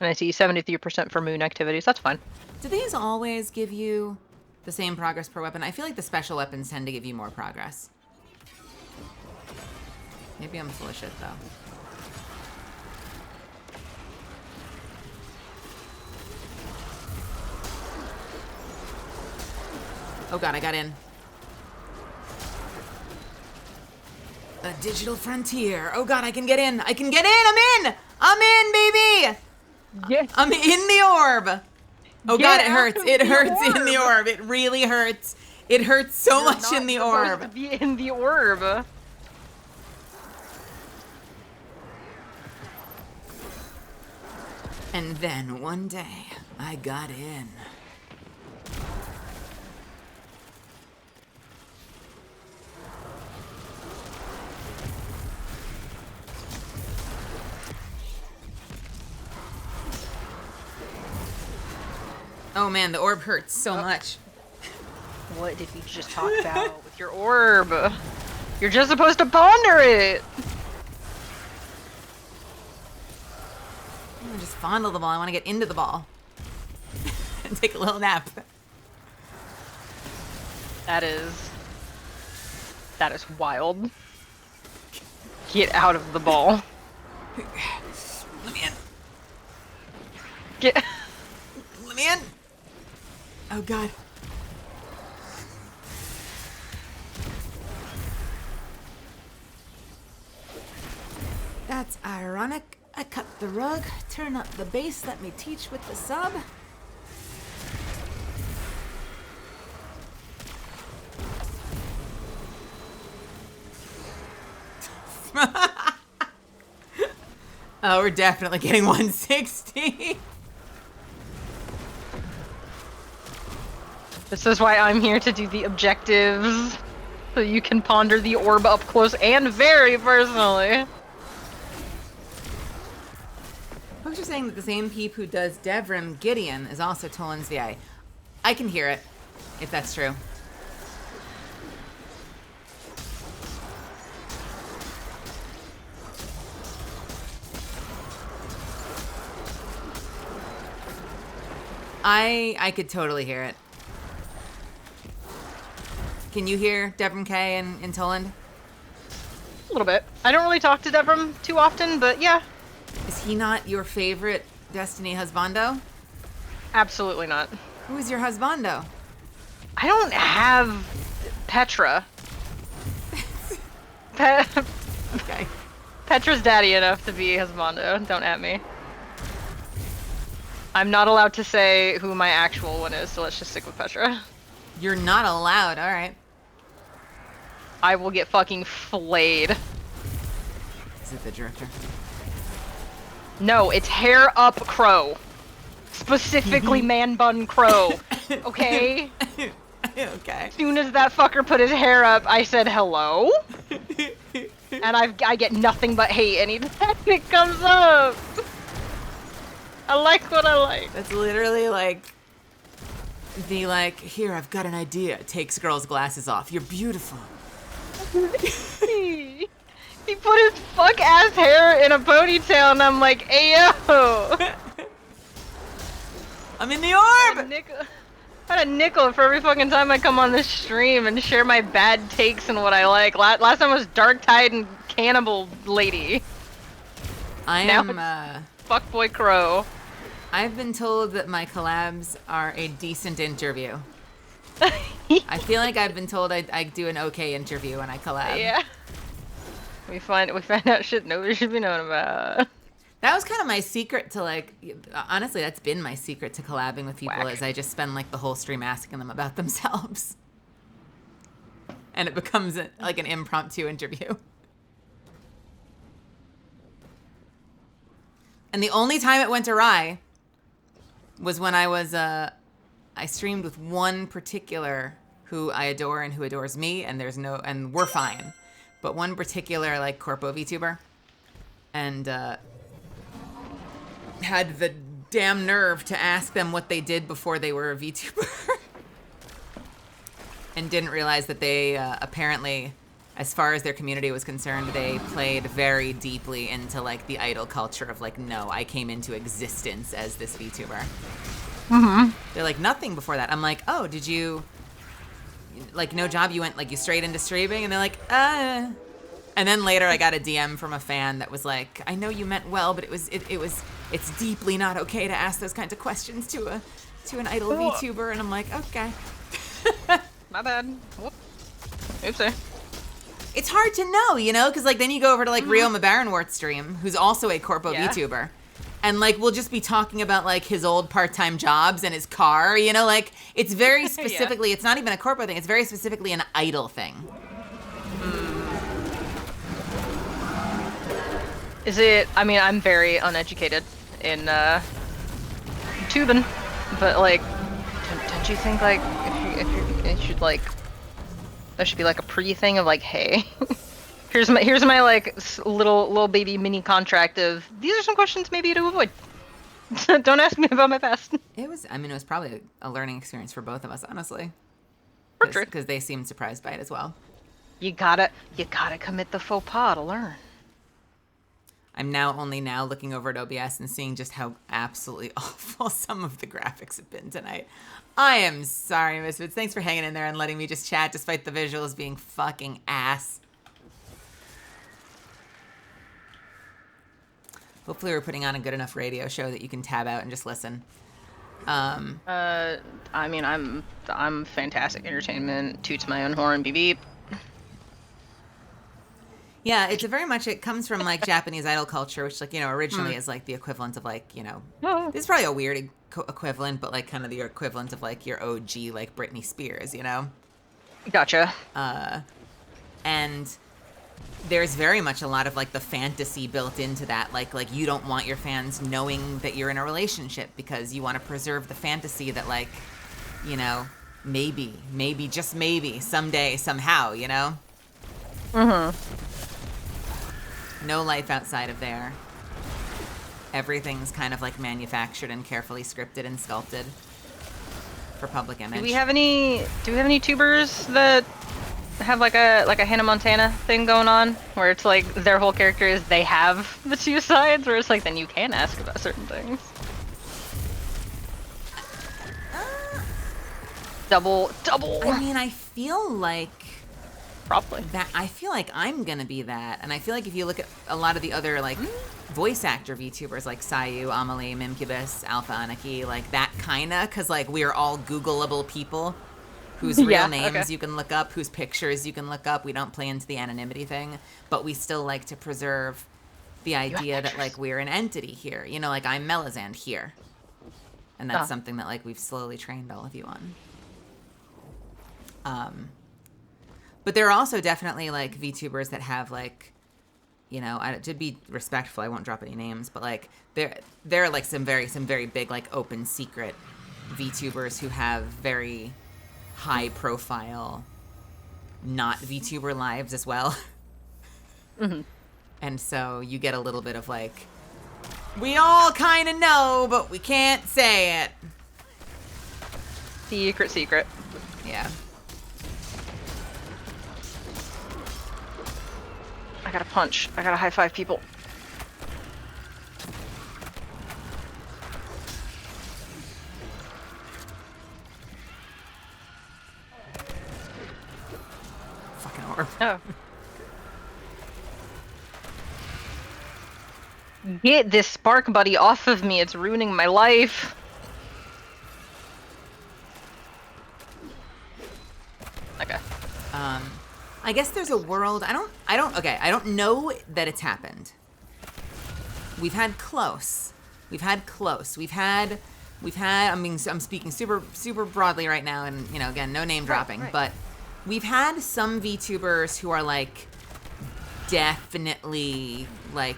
And I see 73% for moon activities. That's fine. Do these always give you the same progress per weapon? I feel like the special weapons tend to give you more progress. Maybe I'm full of shit, though. Oh god, I got in. A digital frontier. Oh god, I can get in. I can get in. I'm in. I'm in, baby. Yeah. I'm in the orb. Oh god, it Get hurts. out It of the hurts in the orb. orb. It really hurts. It hurts so You're much not in the supposed orb. to be in the orb. And then one day, I got in. Oh man, the orb hurts so much. What did we just talk about with your orb? You're just supposed to ponder it. I wanna just fondle the ball. I want to get into the ball. And take a little nap. That is wild. Get out of the ball. Let me in. Get. Let me in. Oh god. That's ironic. I cut the rug, turn up the bass, let me teach with the sub. Oh, we're definitely getting 160. This is why I'm here to do the objectives, so you can ponder the orb up close and very personally. Folks are saying that the same peep who does Devrim Gideon is also Tolan's VA. I can hear it, if that's true. I could totally hear it. Can you hear Devrim K in Toland? A little bit. I don't really talk to Devrim too often, but yeah. Is he not your favorite Destiny husbando? Absolutely not. Who is your husbando? I don't have Petra. Okay. Petra's daddy enough to be husbando. Don't at me. I'm not allowed to say who my actual one is, so let's just stick with Petra. You're not allowed, alright. I will get fucking flayed. Is it the Drifter? No, it's hair up crow. Specifically man bun crow. Okay? Okay. As soon as that fucker put his hair up, I said hello. And I get nothing but hate anytime it comes up. I like what I like. That's literally like the here, I've got an idea. Takes girls' glasses off. You're beautiful. He put his fuck ass hair in a ponytail and I'm like, ayo. I'm in the orb! I had a nickel for every fucking time I come on this stream and share my bad takes and what I like. Last time was Dark Tide and Cannibal Lady. I Now am, Fuckboy Crow. I've been told that my collabs are a decent interview. I feel like I've been told I do an okay interview when I collab. Yeah. We find out shit nobody should be knowing about. That was kind of my secret to honestly, that's been my secret to collabing with people. Whack. Is I just spend the whole stream asking them about themselves. And it becomes like an impromptu interview. And the only time it went awry was when I streamed with one particular who I adore and who adores me, and and we're fine. But one particular corpo VTuber. And had the damn nerve to ask them what they did before they were a VTuber. And didn't realize that they apparently, as far as their community was concerned, they played very deeply into like the idol culture of like, no, I came into existence as this VTuber. Mm-hmm. They're like, nothing before that. I'm like, oh, did you, like, no job? You went like you straight into streaming? And they're like, And then later I got a DM from a fan that was like, I know you meant well, but it's deeply not okay to ask those kinds of questions to an idol VTuber. And I'm like, okay. My bad. Whoop. Oopsie. It's hard to know, you know, because like then you go over to like Rio Mabarenworth's stream, who's also a corpo VTuber, and like we'll just be talking about like his old part-time jobs and his car, you know, like it's very specifically, it's not even a corpo thing, it's very specifically an idol thing. Is it? I mean, I'm very uneducated in tubing, but like, don't you think like if it should like there should be like a pre-thing of like, hey, here's my like little baby mini contract of these are some questions maybe to avoid. Don't ask me about my past. It was probably a learning experience for both of us, honestly. True. Because they seemed surprised by it as well. You gotta commit the faux pas to learn. I'm only now looking over at OBS and seeing just how absolutely awful some of the graphics have been tonight. I am sorry, Misfits. Thanks for hanging in there and letting me just chat despite the visuals being fucking ass. Hopefully we're putting on a good enough radio show that you can tab out and just listen. I mean, I'm fantastic entertainment, toots my own horn, beep beep. Yeah, it's it comes from like Japanese idol culture, which like, you know, originally is like the equivalent of like, you know, this is probably a weird equivalent, but like kind of the equivalent of like your OG, like Britney Spears, you know? Gotcha. And there's very much a lot of like the fantasy built into that. Like you don't want your fans knowing that you're in a relationship because you want to preserve the fantasy that like, you know, maybe, just maybe someday, somehow, you know? Mm-hmm. No life outside of there. Everything's kind of like manufactured and carefully scripted and sculpted for public image. Do we have any tubers that have like a Hannah Montana thing going on where it's like their whole character is they have the two sides, where it's like then you can ask about certain things. Double. I mean, I feel like probably that. I feel like I'm gonna be that, and I feel like if you look at a lot of the other like voice actor VTubers like Sayu, Amelie, Mimcubus, Alpha Anarchy, like that kinda, cause like we are all Googleable people whose real names you can look up, whose pictures you can look up. We don't play into the anonymity thing, but we still like to preserve the idea that like we're an entity here. You know, like I'm Melizand here, and that's something that like we've slowly trained all of you on. But there are also definitely like VTubers that have like, you know, to be respectful, I won't drop any names, but like there are like some very big like open secret VTubers who have very high profile not VTuber lives as well. Mm-hmm. And so you get a little bit of like, we all kind of know, but we can't say it. Secret. Yeah. I gotta punch. I gotta high five people. Fucking orb. Oh. Get this spark buddy off of me. It's ruining my life. Okay. I guess there's a world. I don't know that it's happened. We've had close. I'm speaking super broadly right now, and you know, again, no name dropping, but we've had some VTubers who are like definitely like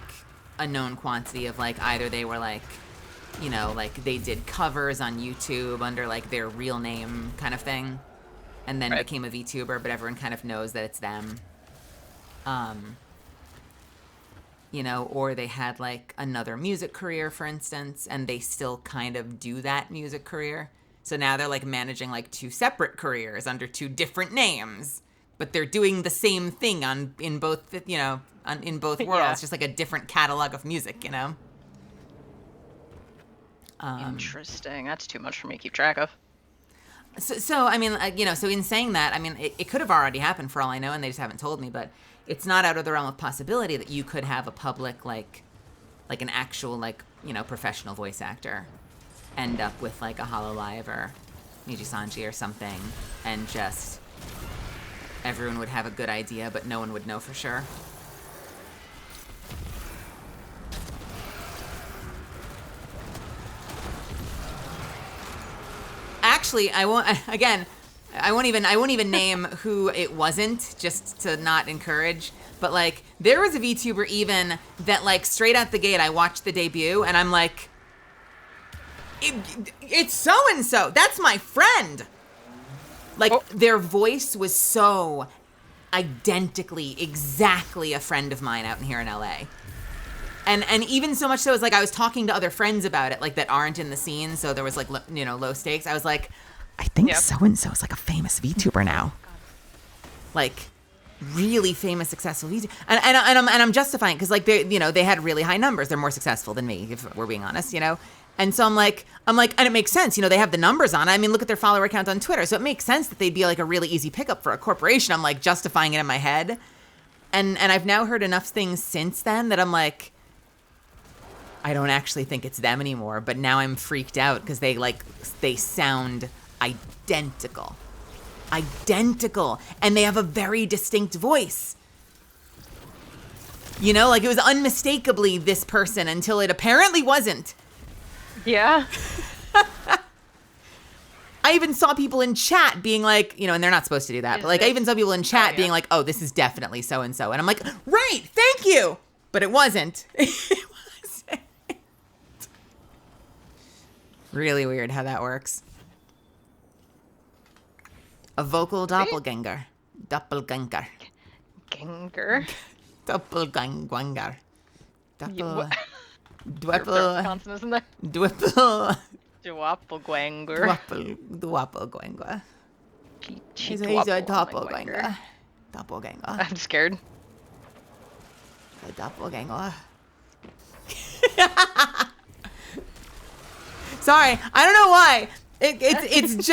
a known quantity of like either they were like, you know, like they did covers on YouTube under like their real name kind of thing, and then became a VTuber, but everyone kind of knows that it's them. you know, or they had like another music career, for instance, and they still kind of do that music career. So now they're like managing like 2 separate careers under 2 different names, but they're doing the same thing in both, you know, in both worlds, Yeah. just like a different catalog of music, you know? Interesting. That's too much for me to keep track of. So I mean, you know, so in saying that, I mean, it could have already happened for all I know, and they just haven't told me, but it's not out of the realm of possibility that you could have a public, like an actual, like, you know, professional voice actor end up with like a Hololive or Niji Sanji or something, and just everyone would have a good idea, but no one would know for sure. Actually, I won't even name who it wasn't, just to not encourage. But like, there was a VTuber even that like straight out the gate, I watched the debut and I'm like, it's so and so. That's my friend. Like their voice was so identically, exactly a friend of mine out here in LA. And even so much so, it's like I was talking to other friends about it, like that aren't in the scene, so there was like, you know, low stakes. I was like, I think so-and-so is like a famous VTuber now. Like, really famous, successful VTuber. And I'm justifying, because like, they, you know, they had really high numbers. They're more successful than me, if we're being honest, you know? And so I'm like, and it makes sense, you know, they have the numbers on it. I mean, look at their follower count on Twitter. So it makes sense that they'd be like a really easy pickup for a corporation. I'm like justifying it in my head. And I've now heard enough things since then that I'm like, I don't actually think it's them anymore, but now I'm freaked out because they sound identical, and they have a very distinct voice. You know, like it was unmistakably this person until it apparently wasn't. Yeah. I even saw people in chat being like, you know, and they're not supposed to do that, but like I even saw people in chat being like, oh, this is definitely so-and-so. And I'm like, right, thank you. But it wasn't. Really weird how that works. A vocal doppelganger. Doppelganger. Ganger. Doppelganger. Consonants in there. Dwipple. Dwappelgwanger. Doppelganger. He's a doppelganger. Doppelganger. I'm scared. A doppelganger. Sorry, I don't know why. It's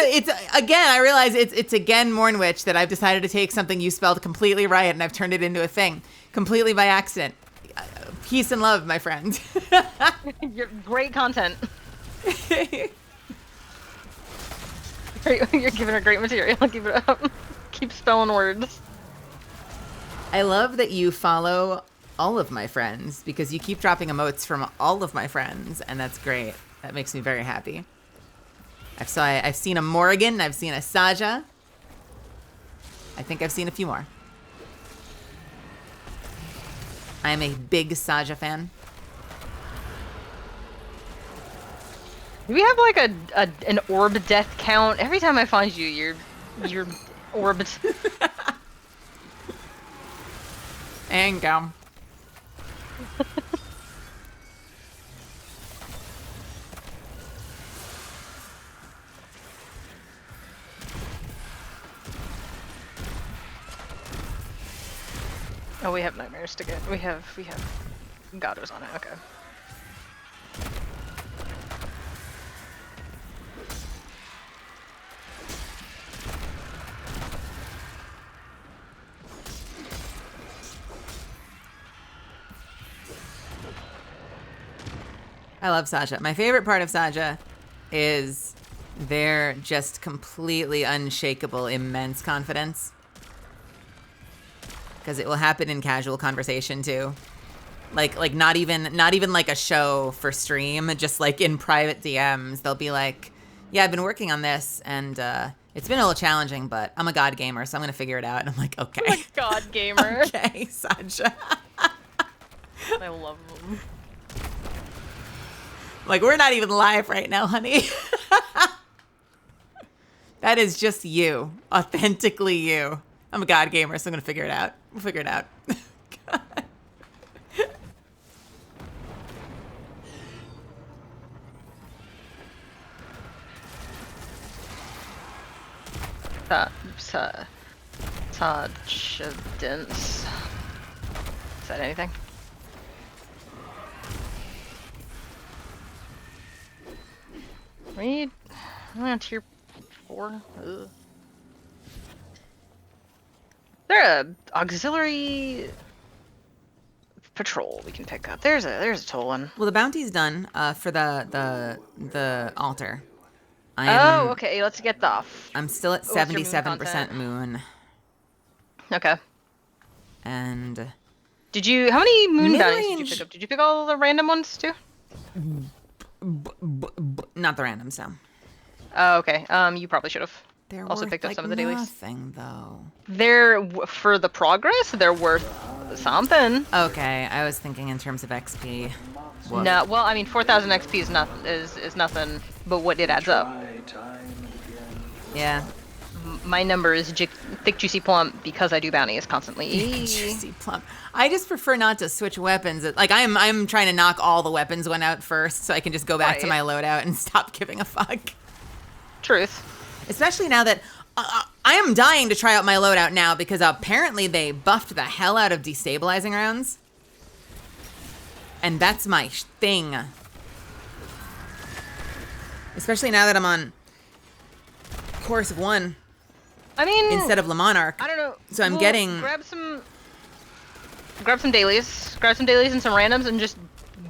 again. I realize it's again Mornwich that I've decided to take something you spelled completely right and I've turned it into a thing completely by accident. Peace and love, my friend. You're great content. You're giving her great material. Keep it up. Keep spelling words. I love that you follow all of my friends because you keep dropping emotes from all of my friends, and that's great. That makes me very happy. I've seen a Morrigan, I've seen a Saja. I think I've seen a few more. I am a big Saja fan. Do we have like an orb death count? Every time I find you, you're orbed. And go. Oh, we have nightmares to get. We have Gatos on it. Okay. I love Saja. My favorite part of Saja is their just completely unshakable, immense confidence. Because it will happen in casual conversation too. Like not even like a show for stream, just like in private DMs, they'll be like, yeah, I've been working on this and it's been a little challenging, but I'm a god gamer, so I'm gonna figure it out. And I'm like, okay. I'm a god gamer. Okay, Saja. I love them. Like, we're not even live right now, honey. That is just you. Authentically you. I'm a god gamer, so I'm gonna figure it out. We'll figure it out. Sajadence. Is that anything? Read. Tier 4. Ugh. Is there a auxiliary patrol we can pick up? There's a toll one. Well, the bounty's done for the altar. Oh, okay. Let's get the. I'm still at what's your moon 77% moon. Okay. And Did you? How many moon bounties did you Mid-range- pick up? Did you pick all the random ones too? not the randoms, no. Oh, okay. You probably should have. They're Also worth, picked up like, some of the dailies. nothing, though. For the progress, they're worth something. Okay, I was thinking in terms of XP. Woof. No, well, I mean, 4,000 XP is nothing, but what it adds up. Yeah. My number is thick, juicy plump because I do bounties constantly. Juicy plump. I just prefer not to switch weapons. Like I'm trying to knock all the weapons one out first, so I can just go back to my loadout and stop giving a fuck. Truth. Especially now that I am dying to try out my loadout now because apparently they buffed the hell out of destabilizing rounds. And that's my thing. Especially now that I'm on course of 1. I mean, instead of Le Monarch. I don't know. So I'm getting grab some dailies, and some randoms, and just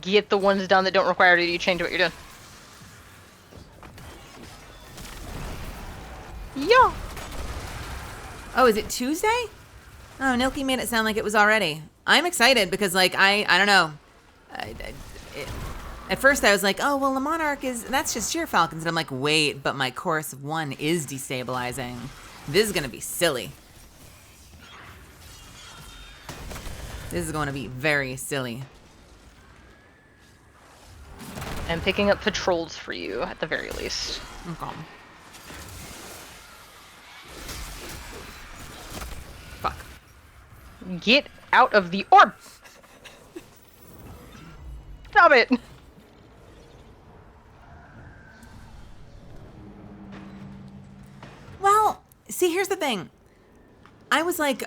get the ones done that don't require you to change what you're doing. Yeah. Oh, is it Tuesday? Oh, Nilky made it sound like it was already. I'm excited because, like, I don't know. At first I was like, oh, well, the Monarch that's just Sheer Falcons. And I'm like, wait, but my Chorus of 1 is destabilizing. This is going to be silly. This is going to be very silly. I'm picking up patrols for you, at the very least. Okay. Fuck. Get out of the orb! Stop it! Well, see, here's the thing. I was like,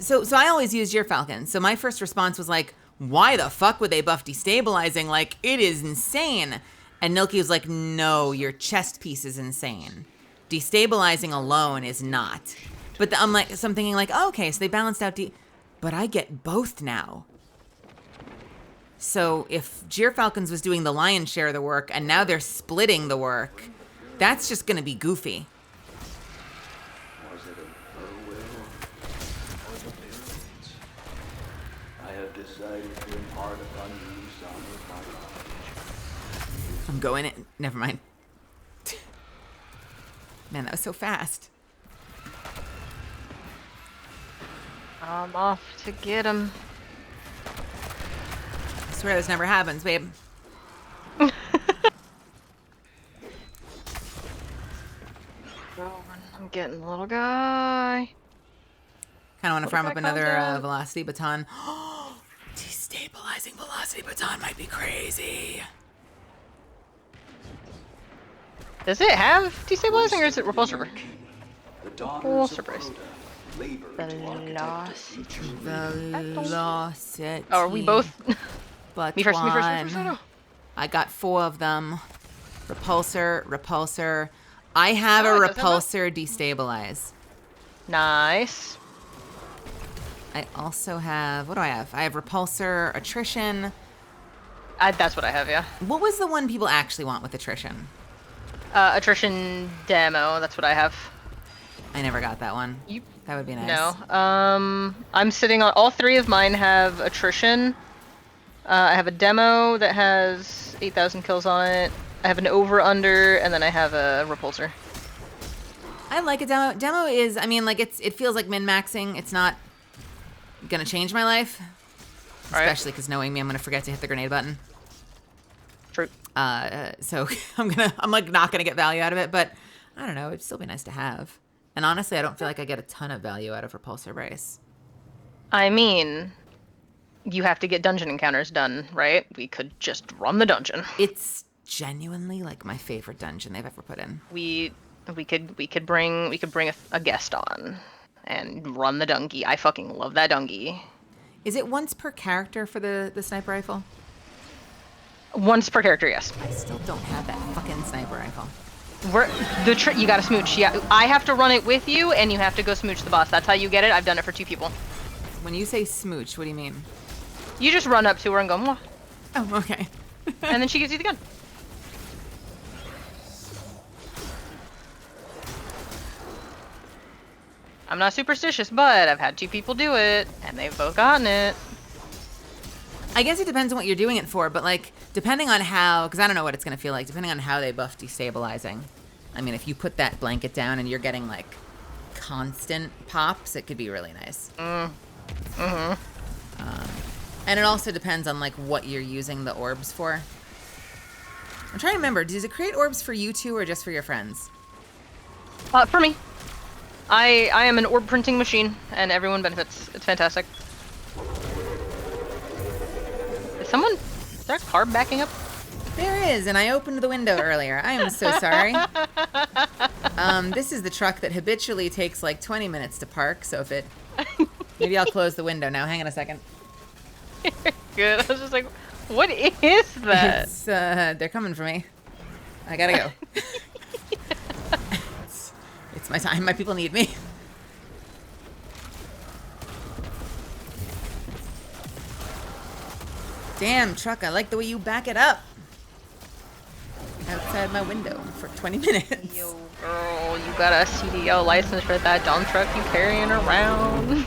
so I always use your Falcon. So my first response was like, why the fuck would they buff destabilizing? Like, it is insane. And Nilky was like, no, your chest piece is insane. Destabilizing alone is not. But I'm like, so I'm thinking like, oh, okay, so they balanced out but I get both now. So if Jeer Falcons was doing the lion's share of the work and now they're splitting the work, that's just gonna be goofy. I'm going in. Never mind. Man, that was so fast. I'm off to get him. I swear this never happens, babe. I'm getting the little guy. Kind of want to farm up another down? velocity baton. Destabilizing velocity baton might be crazy. Does it have destabilizing or is it repulsor? Repulsor brace. Velocity. Oh, are we both? But me first. No. I got 4 of them. Repulsor. I have a it does have repulsor destabilize. Nice. I also have, what do I have? I have repulsor, attrition. That's what I have, yeah. What was the one people actually want with attrition? Attrition demo, that's what I have. I never got that one. That would be nice. No. I'm sitting on, all 3 of mine have attrition. I have a demo that has 8,000 kills on it. I have an over-under, and then I have a repulsor. I like a demo. Demo is, I mean, like, it feels like min-maxing. It's not gonna change my life. Especially because knowing me, I'm gonna forget to hit the grenade button. True. So I'm like not gonna get value out of it, but I don't know, it'd still be nice to have. And honestly, I don't feel like I get a ton of value out of repulsor brace. I mean, you have to get dungeon encounters done, right? We could just run the dungeon. It's genuinely like my favorite dungeon they've ever put in. We We could bring a guest on and run the donkey. I fucking love that donkey. Is it once per character for the sniper rifle? Once per character, yes. I still don't have that fucking sniper rifle. You gotta smooch. Yeah, I have to run it with you, and you have to go smooch the boss. That's how you get it. I've done it for 2 people. When you say smooch, what do you mean? You just run up to her and go, mwah, Oh, okay. and then she gives you the gun. I'm not superstitious, but I've had 2 people do it, and they've both gotten it. I guess it depends on what you're doing it for, but like depending on how, because I don't know what it's gonna feel like, depending on how they buff destabilizing. I mean, if you put that blanket down and you're getting like constant pops, it could be really nice. And it also depends on like what you're using the orbs for. I'm trying to remember, does it create orbs for you two or just for your friends? For me. I am an orb printing machine, and everyone benefits. It's fantastic. Is there a car backing up? There is, and I opened the window earlier. I am so sorry. This is the truck that habitually takes like 20 minutes to park, so if it... Maybe I'll close the window now. Hang on a second. Good. I was just like, what is that? It's, they're coming for me. I gotta go. It's my time. My people need me. Damn, truck, I like the way you back it up. Outside my window for 20 minutes. Yo, girl, you got a CDL license for that dump truck you carrying around.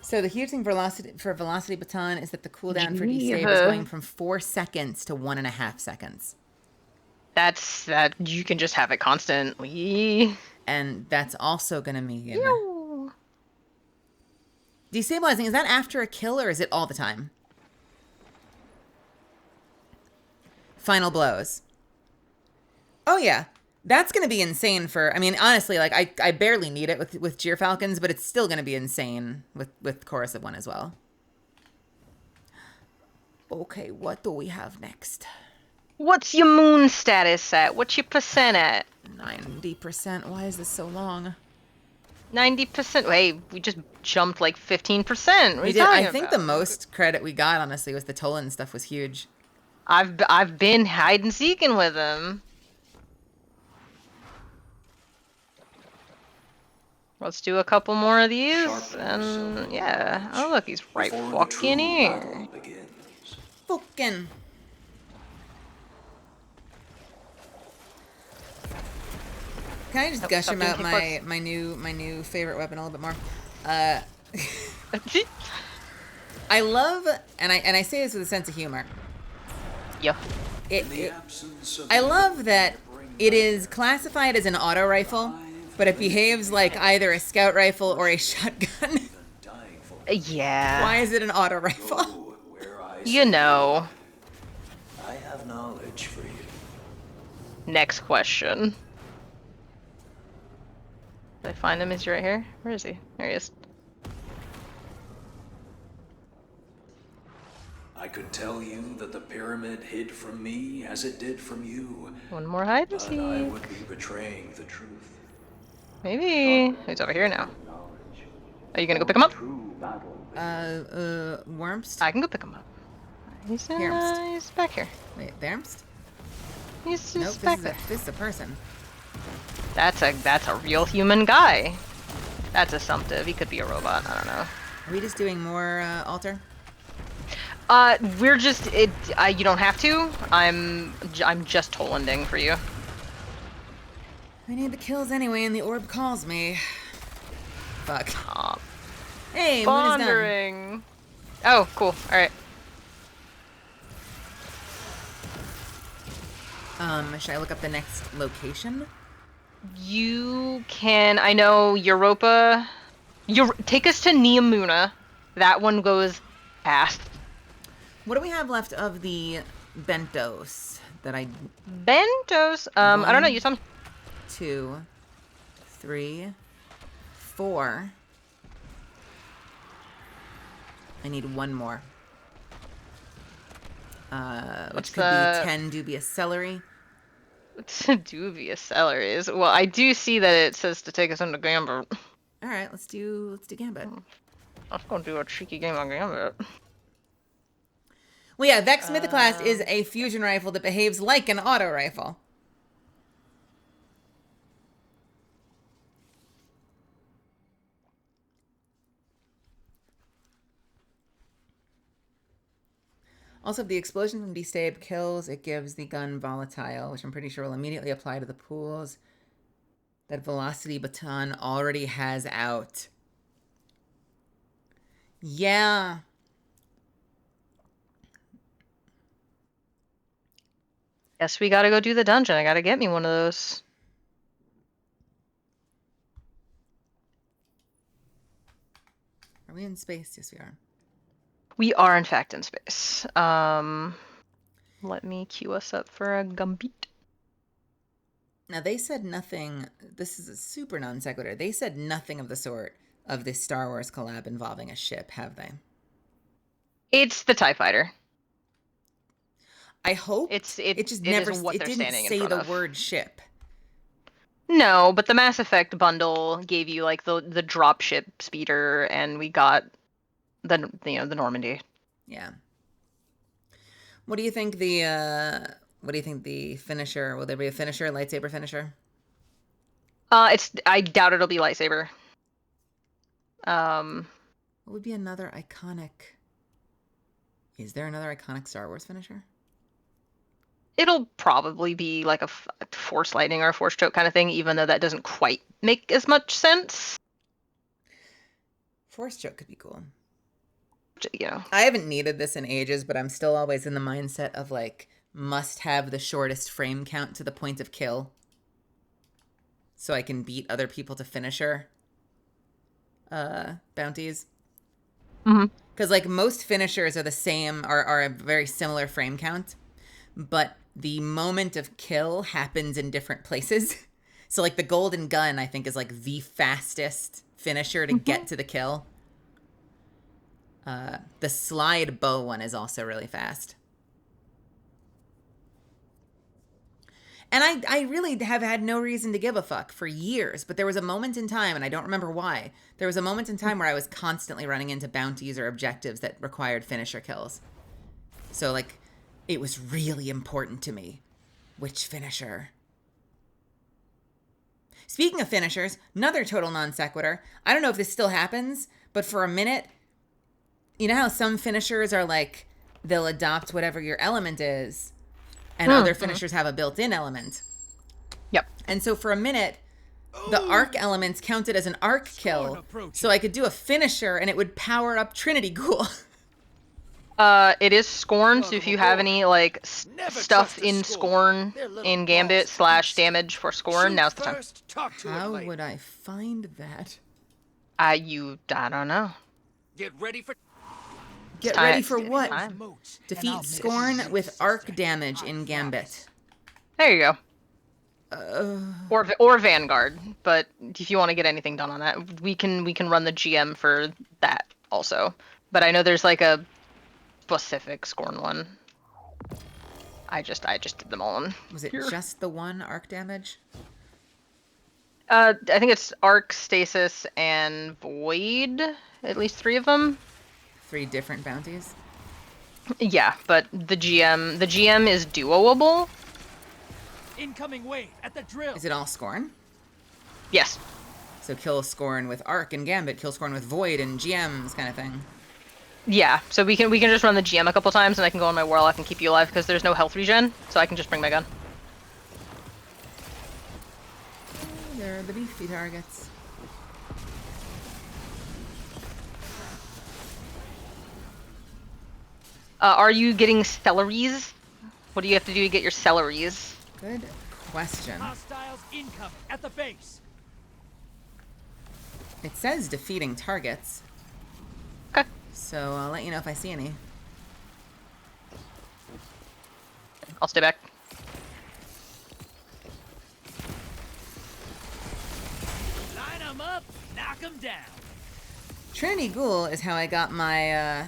So the huge thing for velocity baton is that the cooldown for desave is going from 4 seconds to 1.5 seconds. That you can just have it constantly. And that's also gonna mean destabilizing. Is that after a kill or is it all the time? Final blows. Oh yeah, that's gonna be insane for. I mean, honestly, like I barely need it with Jeer Falcons, but it's still gonna be insane with Chorus of One as well. Okay, what do we have next? What's your moon status at? What's your percent at? 90%. Why is this so long? 90%. Hey, we just jumped like 15%. We did. I think the most credit we got, honestly, was the Tolan stuff was huge. I've been hide and seeking with him. Let's do a couple more of these, and yeah. Oh look, he's right fucking here. Fucking. Can I just gush about my new favorite weapon a little bit more? I love, and I say this with a sense of humor. Yeah. I love that it is classified as an auto rifle, but it behaves like either a scout rifle or a shotgun. Yeah. Why is it an auto rifle? You know. I have knowledge for you. Next question. Did I find him? Is he right here? Where is he? There he is. I could tell you that the pyramid hid from me as it did from you. One more hide and But seek. I would be betraying the truth. Maybe. He's over here now. Are you gonna go pick him up? Wormst? I can go pick him up. He's back here. Wait, Vermst? He's Nope, just back there. this is a person. That's a real human guy. That's assumptive. He could be a robot. I don't know. Are we just doing more altar? We're just you don't have to. I'm just Tolanding for you. I need the kills anyway, and the orb calls me. Fuck. Hey, moon is done. Pondering. Oh, cool. All right. Should I look up the next location? You can. I know Europa. Take us to Neomuna. That one goes fast. What do we have left of the bentos that I... Bentos? I don't know. You tell me. 2, 3, 4. I need one more. which What's could the- be 10 dubious celery. Dubious celeries. Well, I do see that it says to take us into Gambit. All right, let's do Gambit. I'm gonna do a cheeky game on Gambit. Well, yeah, Vex Mythoclast is a fusion rifle that behaves like an auto rifle. Also, if the explosion from destab kills, it gives the gun volatile, which I'm pretty sure will immediately apply to the pools that Velocity Baton already has out. Yeah. Guess we gotta go do the dungeon. I gotta get me one of those. Are we in space? Yes, we are. We are in fact in space. Let me queue us up for a Gambit. Now, they said nothing. This is a super non sequitur. They said nothing of the sort of this Star Wars collab involving a ship, have they? It's the TIE Fighter. I hope it just it never is what it they're didn't standing in say front the of. word ship. No, but the Mass Effect bundle gave you like the dropship speeder, and we got the Normandy. Yeah. What do you think the finisher? Will there be a finisher, lightsaber finisher? I doubt it'll be lightsaber. What would be another iconic? Is there another iconic Star Wars finisher? It'll probably be like a force lightning or a force choke kind of thing, even though that doesn't quite make as much sense. Force choke could be cool. You know, I haven't needed this in ages, but I'm still always in the mindset of like must have the shortest frame count to the point of kill, so I can beat other people to finisher bounties. Because like most finishers are the same, are a very similar frame count, but the moment of kill happens in different places. So like the golden gun, I think, is like the fastest finisher to get to the kill. The slide bow one is also really fast. And I really have had no reason to give a fuck for years, but there was a moment in time, and I don't remember why, there was a moment in time where I was constantly running into bounties or objectives that required finisher kills. So, like, it was really important to me. Which finisher? Speaking of finishers, another total non sequitur. I don't know if this still happens, but for a minute, you know how some finishers are like, they'll adopt whatever your element is, and other finishers have a built-in element. Yep. And so for a minute, the arc elements counted as an arc kill, so I could do a finisher and it would power up Trinity Ghoul. It is Scorn, so if you have any like stuff in Scorn in Gambit / damage for Scorn, now's the time. How would I find that? I don't know. Get ready for Get time. ready for It's what? time. Defeat Scorn with arc damage in Gambit. There you go. Or Vanguard, but if you want to get anything done on that, we can run the GM for that also. But I know there's like a specific Scorn one. I just did them all. Was it just the one arc damage? I think it's Arc, Stasis, and Void. At least 3 of them. 3 different bounties? Yeah, but the GM is doable. incoming wave at the drill. Is it all Scorn? Yes. So kill Scorn with Arc and Gambit, kill Scorn with Void and GMs kind of thing. Yeah, so we can just run the GM a couple times, and I can go on my Warlock and keep you alive because there's no health regen, so I can just bring my gun. They're the beefy targets. Are you getting celeries? What do you have to do to get your celeries? Good question. Hostiles incoming at the base. It says defeating targets. Okay. So I'll let you know if I see any. I'll stay back. Line them up, knock them down. Trinity Ghoul is how I got my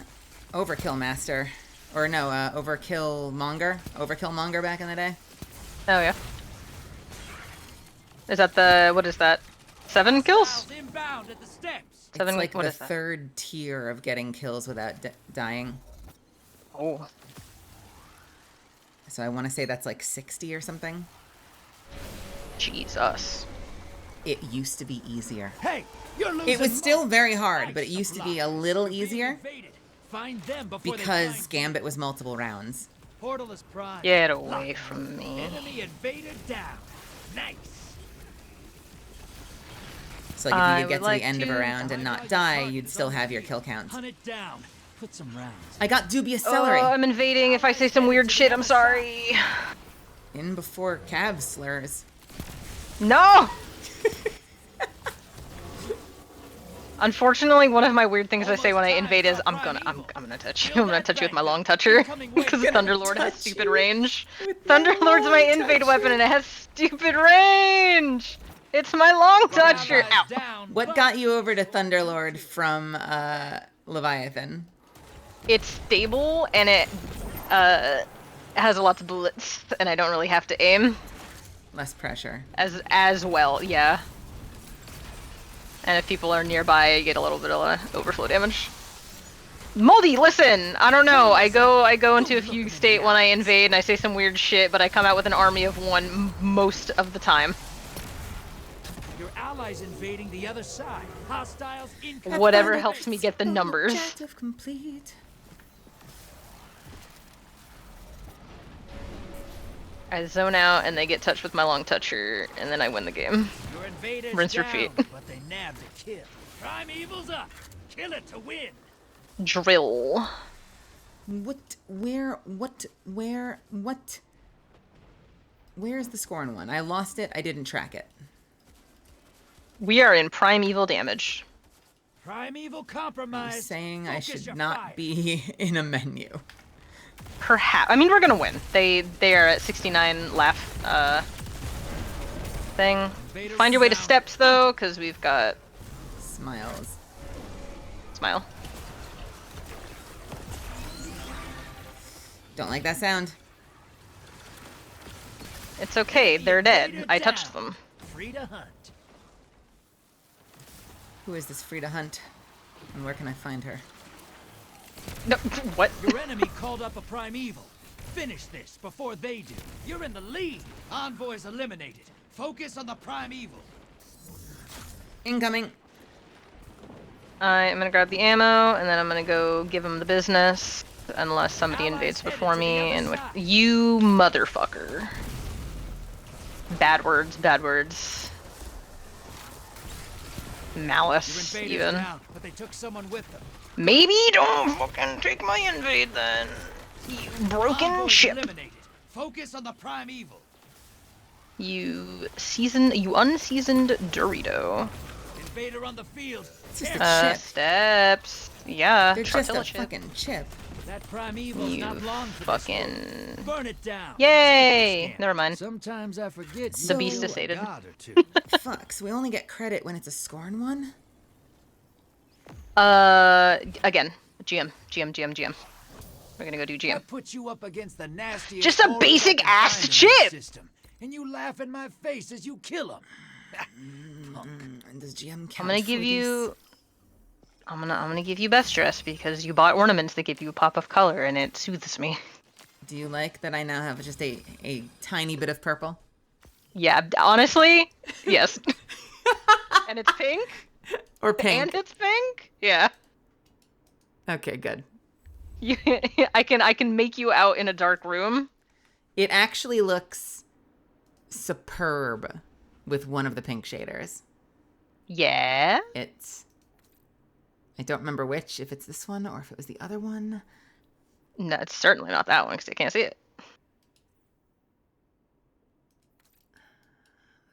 Overkill Master. Or no, Overkill Monger. Overkill Monger back in the day. Oh yeah. Is that the what is that? 7 kills? Inbound at the steps. 7. It's like what the is that? third tier of getting kills without dying. Oh. So I want to say that's like 60 or something. Jesus. It used to be easier. Hey, you're losing. It was still very hard, Nice but it used to be a supplies. little We're being easier invaded. Find them before they because find Gambit was multiple rounds. Portal is prime. Get away from me. Enemy invader down. Nice. So like if I you could get would to like the end of a to- round and not die, you'd still have your kill counts. Hunt it down. Put some rounds. I got dubious celery. Oh, I'm invading. If I say some weird shit, I'm sorry. In before Cav slurs. No! Unfortunately, one of my weird things I say when I invade is I'm gonna touch you. I'm gonna touch you with my long toucher because Thunderlord has stupid range. Thunderlord's my invade weapon and it has stupid range. It's my long toucher. Ow. What got you over to Thunderlord from Leviathan? It's stable and it has lots of bullets and I don't really have to aim Less pressure. as well. Yeah. And if people are nearby, I get a little bit of overflow damage. Moldy, listen! I don't know. I go into a fugue state when I invade and I say some weird shit, but I come out with an army of 1 most of the time. Your allies invading the other side. Hostiles in. Whatever helps me get the numbers. Objective complete. I zone out and they get touched with my long toucher, and then I win the game. Your invaders Rinse, down, repeat. but they nabbed a kill. Primeval's up. Kill it to win. Drill. Where is the scorn one? I lost it. I didn't track it. We are in primeval damage. Primeval You're compromise. saying I Focus should your not fire. be in a menu. Perhaps. I mean, we're gonna win. They are at 69 laugh thing. Find your way to steps though, because we've got Smiles. smile. Don't like that sound. It's okay. They're dead. I touched them. Free to hunt. Who is this Frida Hunt? And where can I find her? No, what? Your enemy called up a primeval. Finish this before they do. You're in the lead. Envoys eliminated. Focus on the primeval. Incoming. I'm gonna grab the ammo, and then I'm gonna go give them the business, unless somebody invades before me, and with you motherfucker. Bad words, bad words. Malice, Your invaders even. down, but they took someone with them. Maybe don't fucking take my invade then. You broken Envoys ship. eliminated. Focus on the primeval. You unseasoned Dorito. Invader on the field. It's just a chip. Steps. Yeah. They're just a Tortilla chip. fucking chip. That primeval's You not long for this fucking. world. Burn it down. Yay! Never mind. Sometimes I forget The beast is sated. God or two. Fuck, so we only get credit when it's a scorn one? Again, GM. We're gonna go do I GM. put you up against the nastiest. Just a horror basic I can ass find in chip! this system, and you laugh in my face as you kill him. And does GM count I'm gonna for give these? you. I'm gonna give you best dress because you bought ornaments that give you a pop of color and it soothes me. Do you like that I now have just a tiny bit of purple? Yeah, honestly, yes. And it's pink. Or pink? And it's pink. Yeah. Okay, good. You, I can make you out in a dark room. It actually looks superb with one of the pink shaders. Yeah. I don't remember which, if it's this one or if it was the other one. No, it's certainly not that one because I can't see it.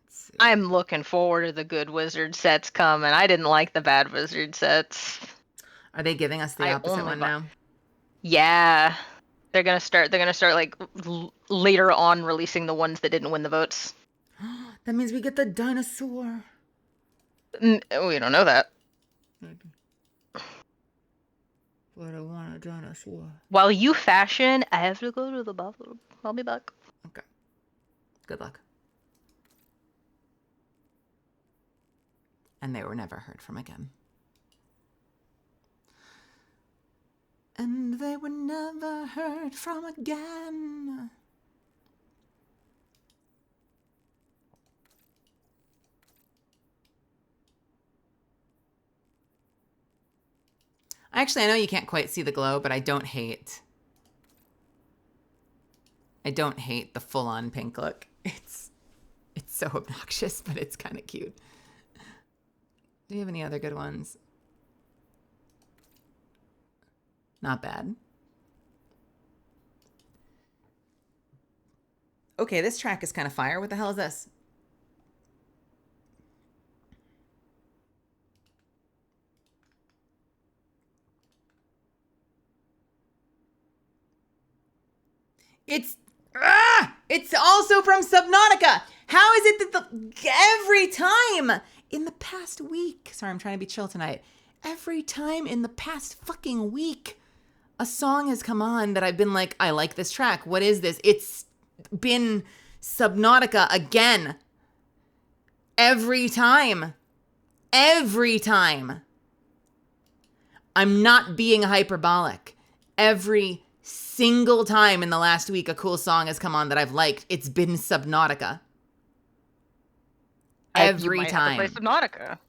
Let's see. I'm looking forward to the good wizard sets coming. I didn't like the bad wizard sets. Are they giving us the I opposite only one buy- now? Yeah. They're gonna start like later on releasing the ones that didn't win the votes. That means we get the dinosaur. We don't know that. But I want a dinosaur. While you fashion, I have to go to the bathroom. I'll be back. Okay. Good luck. And they were never heard from again. And they were never heard from again. Actually, I know you can't quite see the glow, but I don't hate the full-on pink look. It's so obnoxious, but it's kind of cute. Do you have any other good ones? Not bad. Okay, this track is kind of fire. What the hell is this? It's also from Subnautica. How is it that every time in the past week, sorry, I'm trying to be chill tonight. Every time in the past fucking week, a song has come on that I've been like, I like this track. What is this? It's been Subnautica again. Every time. Every time. I'm not being hyperbolic. Every single time in the last week a cool song has come on that I've liked, it's been Subnautica. Every time. Have to play Subnautica.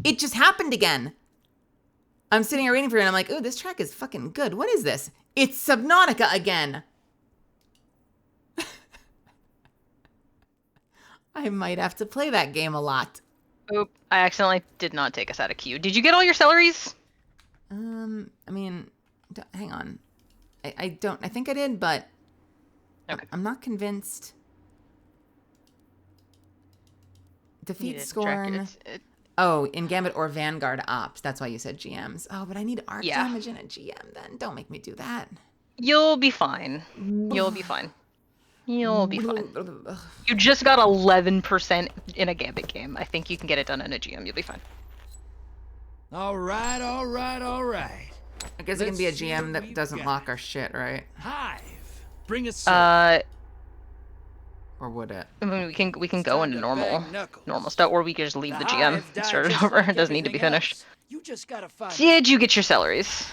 It just happened again. I'm sitting here waiting for it and I'm like, ooh, this track is fucking good. What is this? It's Subnautica again. I might have to play that game a lot. Oop, I accidentally did not take us out of queue. Did you get all your celeries? I mean, hang on. I think I did, but okay. I'm not convinced. Defeat Scorn. Oh, in Gambit or Vanguard Ops. That's why you said GMs. Oh, but I need arc damage in a GM then. Don't make me do that. You'll be fine. You'll be fine. You'll be fine. You just got 11% in a Gambit game. I think you can get it done in a GM. You'll be fine. All right. I guess it can be a GM that doesn't lock our shit, right? Hive, bring us. Or would it? I mean, we can go into normal stuff, or we could just leave the GM and start it over. It doesn't need to be finished. You just gotta find. Did you get your celeries?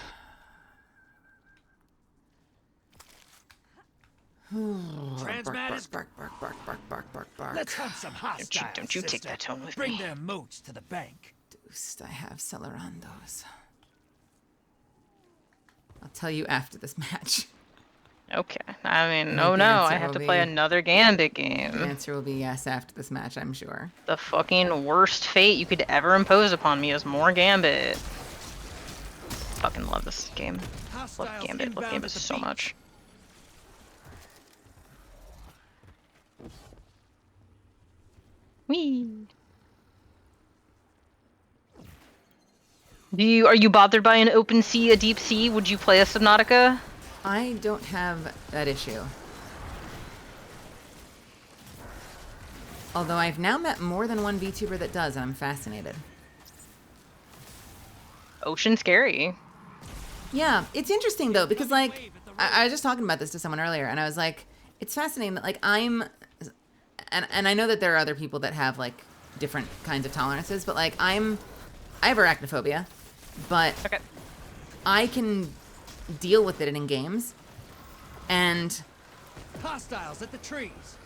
Transmat. Bark. Let's hunt some hostiles. Don't you take that tone with Bring me. their moots to the bank. Deuced, I have Celerandos. I'll tell you after this match. Okay. I mean, I oh think no, the I answer have to will play be- another Gambit The game. answer will be yes after this match, I'm sure. The fucking worst fate you could ever impose upon me is more Gambit. Fucking love this game. Love Gambit. Love Gambit so much. Whee! Are you bothered by an open sea, a deep sea? Would you play a Subnautica? I don't have that issue. Although I've now met more than one VTuber that does, and I'm fascinated. Ocean scary. Yeah, it's interesting though, because like, I was just talking about this to someone earlier, and I was like, it's fascinating that like and I know that there are other people that have like different kinds of tolerances, but like I have arachnophobia, but Okay. I can deal with it in games, and Hostiles at the trees.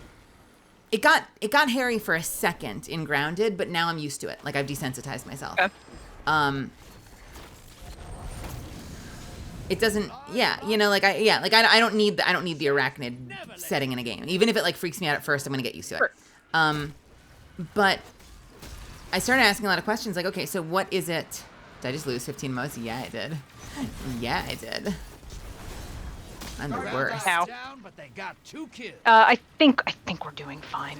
it got hairy for a second in Grounded, but now I'm used to it. Like I've desensitized myself. Okay. It doesn't, yeah, you know, like I don't need the arachnid setting in a game. Even if it like freaks me out at first, I'm gonna get used to it. Sure. But I started asking a lot of questions, like, okay, so what is it? Did I just lose 15 modes? Yeah, I did. Yeah, I did. I'm the worst. Ow. Down, but they got 2 kills. I think we're doing fine.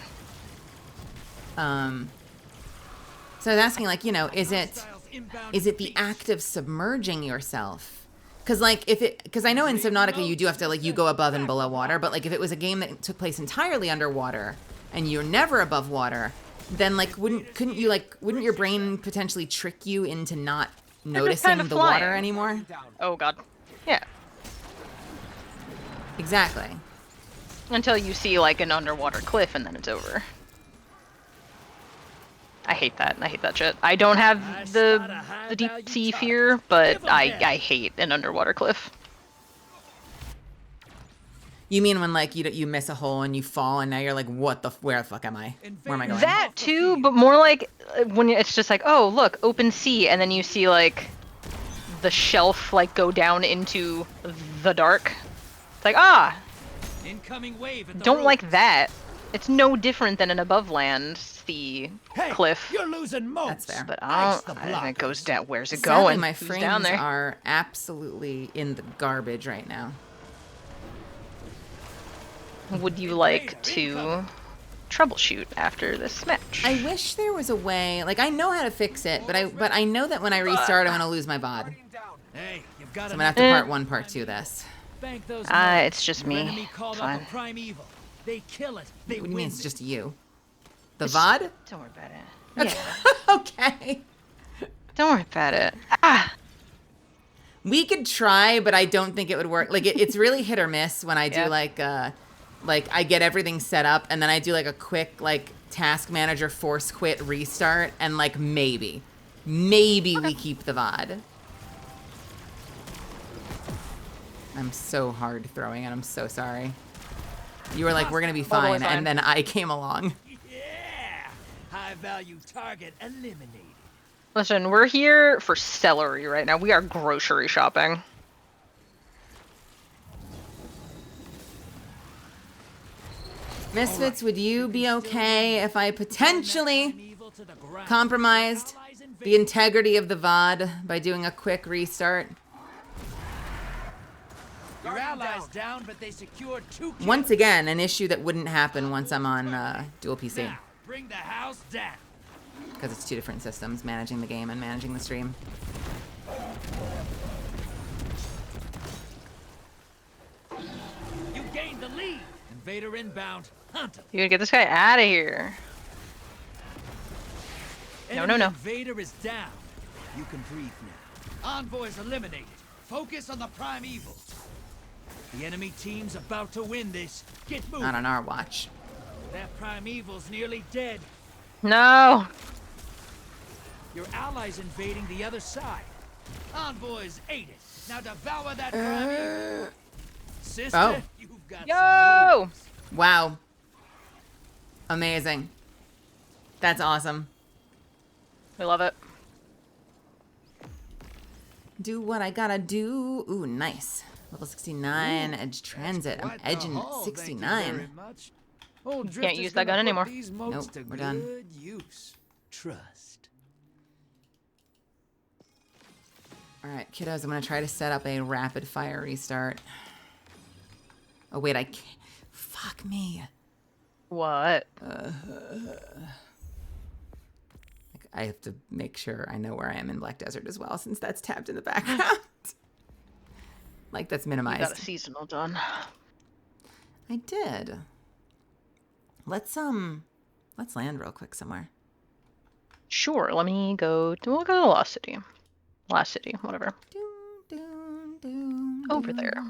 So I was asking, like, you know, is it the act of submerging yourself? Because like because I know in Subnautica you do have to like you go above and below water, but like if it was a game that took place entirely underwater and you're never above water, then like wouldn't your brain potentially trick you into not noticing kind of the water flying. anymore. Oh god. Yeah. Exactly. Until you see like an underwater cliff and then it's over. I hate that. I hate that shit. I don't have the deep sea fear, but I hate an underwater cliff. You mean when like you miss a hole and you fall and now you're like, what the? Where the fuck am I? Where am I going? That too, but more like when it's just like, oh look, open sea, and then you see like the shelf like go down into the dark. It's like Incoming wave at the don't road. like that. It's no different than an above land sea cliff. You're losing moats. That's fair. But Ice the and it goes down. Where's it Sadly, going? my Who's frames down there? are absolutely in the garbage right now. Would you like to troubleshoot after this match? I wish there was a way. Like I know how to fix it, but I know that when I restart, I'm gonna lose my VOD. Hey, you've got So I'm gonna have to part 1, part 2 this. Bank those It's just Your me. enemy called It's up a fine. primeval. They kill it. They What do you win mean it's it. just you? The VOD? Don't worry about it. Yeah. Okay. Don't worry about it. We could try, but I don't think it would work. Like it's really hit or miss when I do Yeah. like I get everything set up and then I do like a quick like task manager force quit restart and like maybe we keep the VOD. I'm so hard throwing and I'm so sorry. You were like, we're gonna be Totally fine, fine. and then I came along. Yeah. High value target eliminated. Listen, we're here for celery right now. We are grocery shopping. Misfits, would you be okay if I potentially compromised the integrity of the VOD by doing a quick restart? Your allies down, but they secured 2 kills. Once again, an issue that wouldn't happen once I'm on dual PC. Now, bring the house down. Because it's 2 different systems, managing the game and managing the stream. You gained the lead. Invader inbound. Hunt him. You gotta get this guy out of here. No. Invader is down. You can breathe now. Envoys eliminated. Focus on the primeval. The enemy team's about to win this. Get moving. Not on our watch. That primeval's nearly dead. No. Your allies invading the other side. Envoys ate it. Now devour that primeval. Sister, Oh. you've got some Yo. moves. Wow. Amazing. That's awesome. We love it. Do what I gotta do. Ooh, nice. Level 69, edge transit. I'm Quite the edging haul, at thank you 69. very much. Old Can't Drifter's use that gonna gun put anymore. these moats Nope, to we're done. good use. Trust. Alright, kiddos, I'm gonna try to set up a rapid fire restart. Oh, wait, I can't. Fuck me. What? I have to make sure I know where I am in Black Desert as well, since that's tabbed in the background. Like, that's You minimized. got a seasonal done. I did. Let's land real quick somewhere. Sure. Let me go. We'll go to Lost City. Last City, whatever. Over there.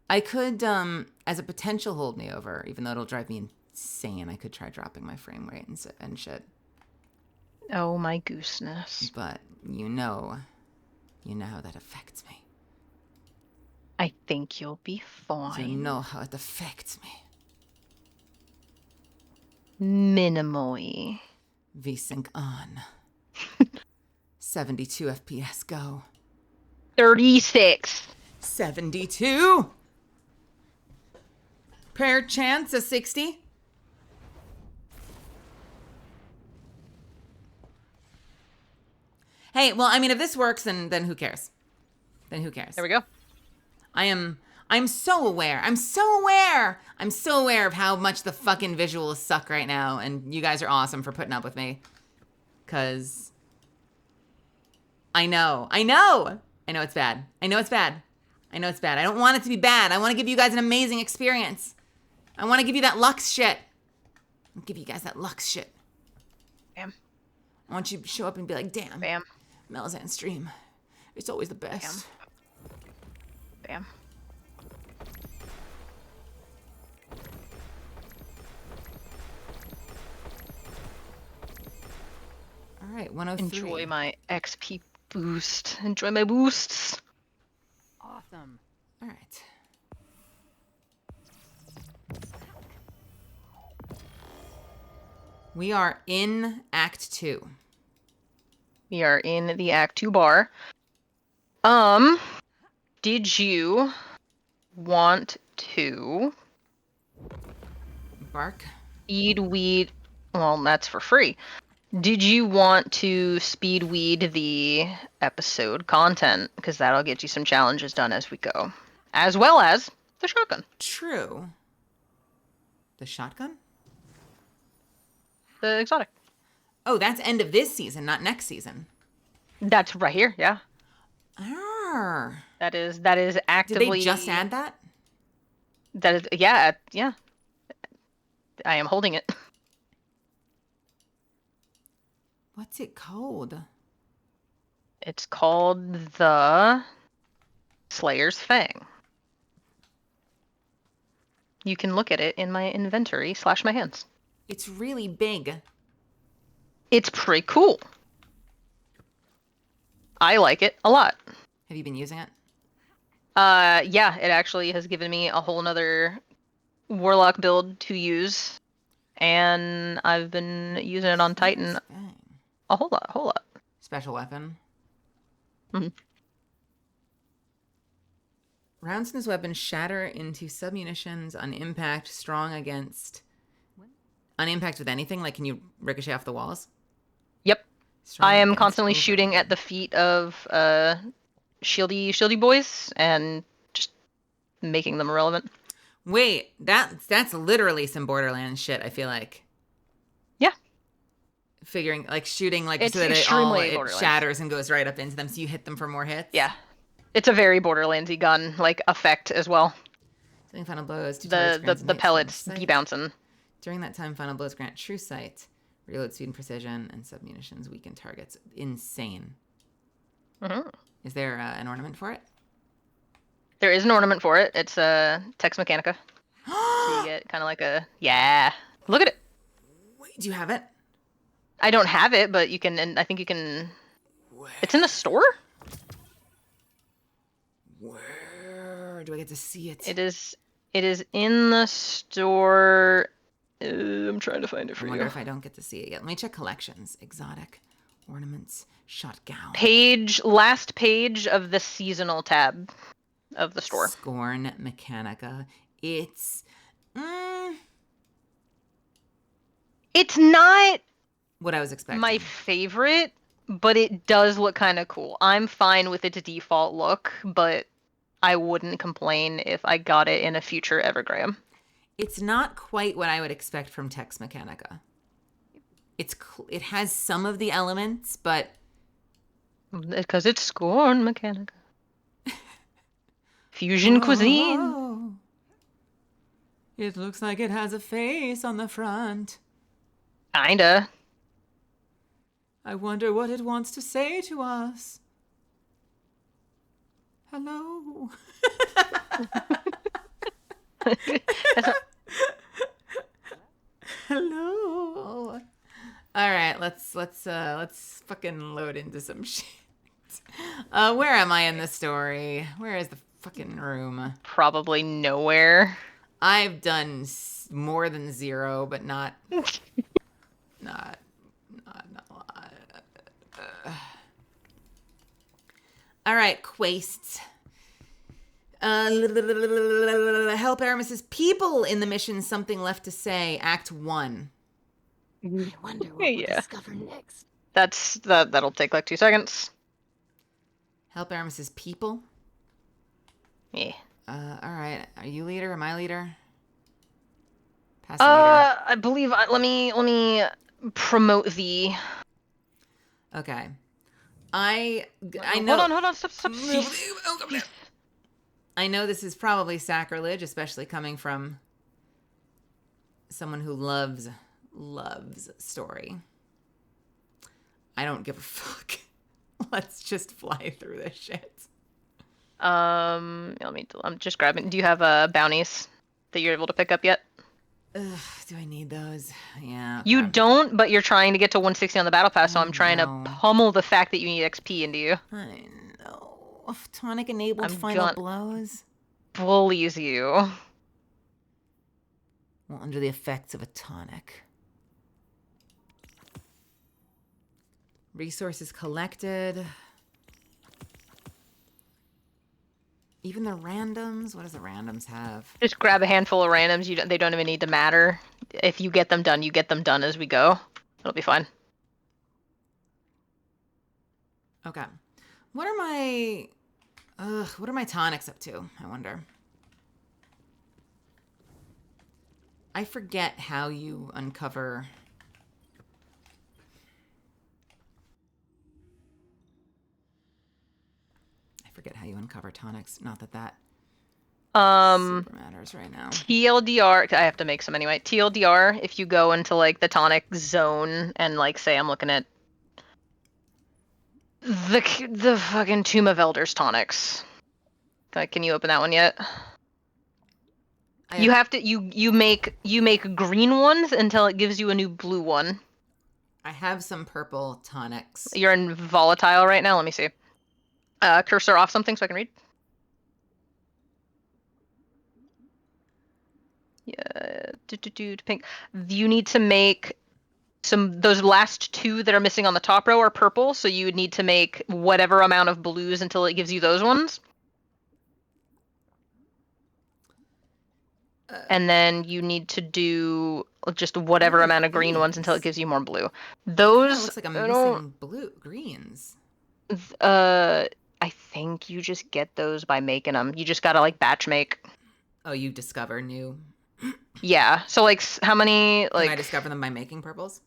I could, as a potential hold me over, even though it'll drive me insane, I could try dropping my frame rate and shit. Oh my gooseness. But you know how that affects me. I think you'll be fine. You know how it affects me. Minimally. VSync on. 72 FPS, go. 36. 72. Per chance a 60. Hey, well, I mean, if this works, then who cares? Then who cares? There we go. I'm so aware. I'm so aware of how much the fucking visuals suck right now, and you guys are awesome for putting up with me. 'Cause I know it's bad. I know it's bad. I don't want it to be bad. I want to give you guys an amazing experience. I want to give you that Lux shit. I'll give you guys that Lux shit. Bam. I want you to show up and be like, damn. Bam. Malazan stream. It's always the best. Bam. All right, 103. Enjoy my XP boost. Enjoy my boosts. Awesome. All right. We are in Act 2. We are in the Act 2 bar. Did you want to Bark? speed weed? Well, that's for free. Did you want to speed weed the episode content? Because that'll get you some challenges done as we go. As well as the shotgun. True. The shotgun? The exotic. Oh, that's end of this season, not next season. That's right here, yeah. Arr. That is Did actively... they just add that? That is, yeah. I am holding it. What's it called? It's called the Slayer's Fang. You can look at it in my inventory / my hands. It's really big. It's pretty cool. I like it a lot. Have you been using it? Yeah, it actually has given me a whole nother warlock build to use. And I've been using it on Titan a whole lot. Special weapon. Mhm. Rounds in this weapon shatter into submunitions on impact, strong against... On impact with anything? Like, can you ricochet off the walls? Yep. Strong I am against constantly over- shooting at the feet of shieldy boys and just making them irrelevant. Wait, that's literally some Borderlands shit, I feel like. Yeah. Figuring, like, shooting, like, It's so that extremely it Borderlands. shatters and goes right up into them, so you hit them for more hits? Yeah. It's a very Borderlandsy gun, like, effect as well. Doing final blows to targets The grants innate pellets sight. be bouncing. During that time, final blows grant true sight, reload speed and precision, and submunitions weaken targets. Insane. Mm-hmm. Is there an ornament for it? There is an ornament for it. It's a Tex Mechanica. So you get kind of like a... Yeah. Look at it. Wait, do you have it? I don't have it, but you can... And I think you can... It's in the store? Where do I get to see it? It is in the store... I'm trying to find it for I you. wonder if I don't get to see it yet. Let me check collections. Exotic, ornaments, shot gown. Last page of the seasonal tab of the store. Scorn Mechanica. It's... It's not what I was expecting. my favorite, but it does look kind of cool. I'm fine with its default look, but I wouldn't complain if I got it in a future Evergram. It's not quite what I would expect from Tex Mechanica. It has some of the elements, but... Because it's Scorn Mechanica. Fusion cuisine. It looks like it has a face on the front. Kinda. I wonder what it wants to say to us. Hello. Hello. All right, let's fucking load into some shit. Where am I in the story? Where is the fucking room? Probably nowhere. I've done more than 0, but not a lot. All right, quests. Help Aramis's people in the mission. Something left to say. Act 1. I wonder what we'll discover next. That'll take like 2 seconds. Help Aramis's people. Yeah. All right. Are you leader? Am I leader? Pass the leader. I believe. Let me promote thee. Okay. I know. Hold on. Stop. I know this is probably sacrilege, especially coming from someone who loves story. I don't give a fuck. Let's just fly through this shit. I'm just grabbing. Do you have bounties that you're able to pick up yet? Ugh, do I need those? Yeah. You okay. don't, but you're trying to get to 160 on the battle pass, so I I'm trying to know. pummel the fact that you need XP into you. I know. Tonic enabled I'm final gonna blows. bullies you. Well, under the effects of a tonic. Resources collected. Even the randoms? What does the randoms have? Just grab a handful of randoms. They don't even need to matter. If you get them done, you get them done as we go. It'll be fine. Okay. What are my tonics up to, I wonder? I forget how you uncover... tonics. Not that super matters right now. TLDR, I have to make some anyway. TLDR, if you go into like the tonic zone and like say I'm looking at the fucking Tomb of Elders tonics. Can you open that one yet? You have to you make green ones until it gives you a new blue one. I have some purple tonics. You're in volatile right now. Let me see. Cursor off something so I can read. Yeah, pink. You need to make those last two that are missing on the top row are purple, so you would need to make whatever amount of blues until it gives you those ones. And then you need to do just whatever amount of green ones until it gives you more blue. Those looks like I'm missing greens. I think you just get those by making them. You just gotta like batch make. Oh, you discover new. Yeah. So like, how many like? Can I discover them by making purples?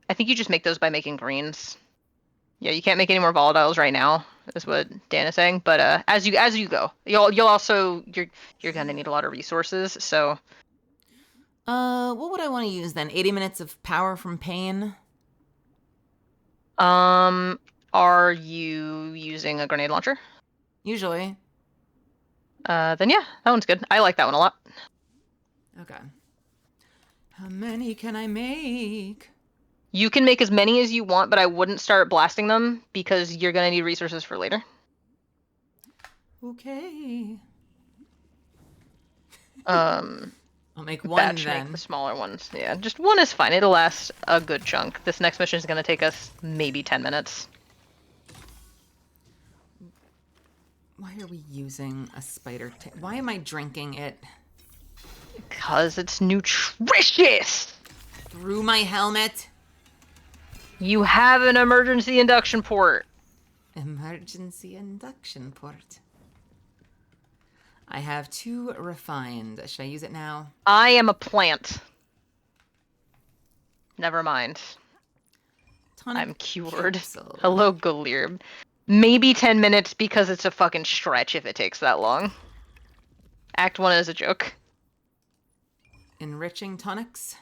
I think you just make those by making greens. Yeah, you can't make any more volatiles right now, is what Dan is saying. But as you go, you'll also you're gonna need a lot of resources. So. What would I want to use then? 80 minutes of power from pain. Are you using a grenade launcher? Usually. Then yeah, that one's good. I like that one a lot. Okay. How many can I make? You can make as many as you want, but I wouldn't start blasting them because you're gonna need resources for later. Okay. I'll make one then. Make the smaller ones. Yeah, just one is fine. It'll last a good chunk. This next mission is gonna take us maybe 10 minutes. Why are we using a spider? Why am I drinking it? Because it's nutritious! Through my helmet? You have an emergency induction port. Emergency induction port. I have 2 refined. Should I use it now? I am a plant. Never mind. Tonic I'm cured. capsule. Hello, Galirb. Maybe 10 minutes because it's a fucking stretch if it takes that long. Act 1 is a joke. Enriching tonics.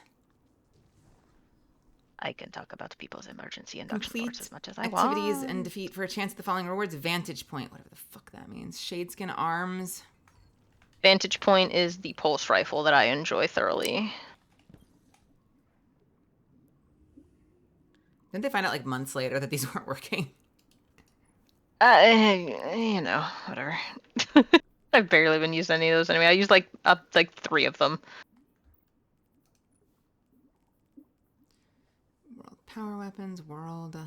I can talk about people's emergency induction ports as much as I activities want. and defeat for a chance at the following rewards. Vantage point, whatever the fuck that means. Shadeskin arms. Vantage point is the pulse rifle that I enjoy thoroughly. Didn't they find out like months later that these weren't working? You know, whatever. I've barely been using any of those anyway. I used like 3 of them. World power weapons, world.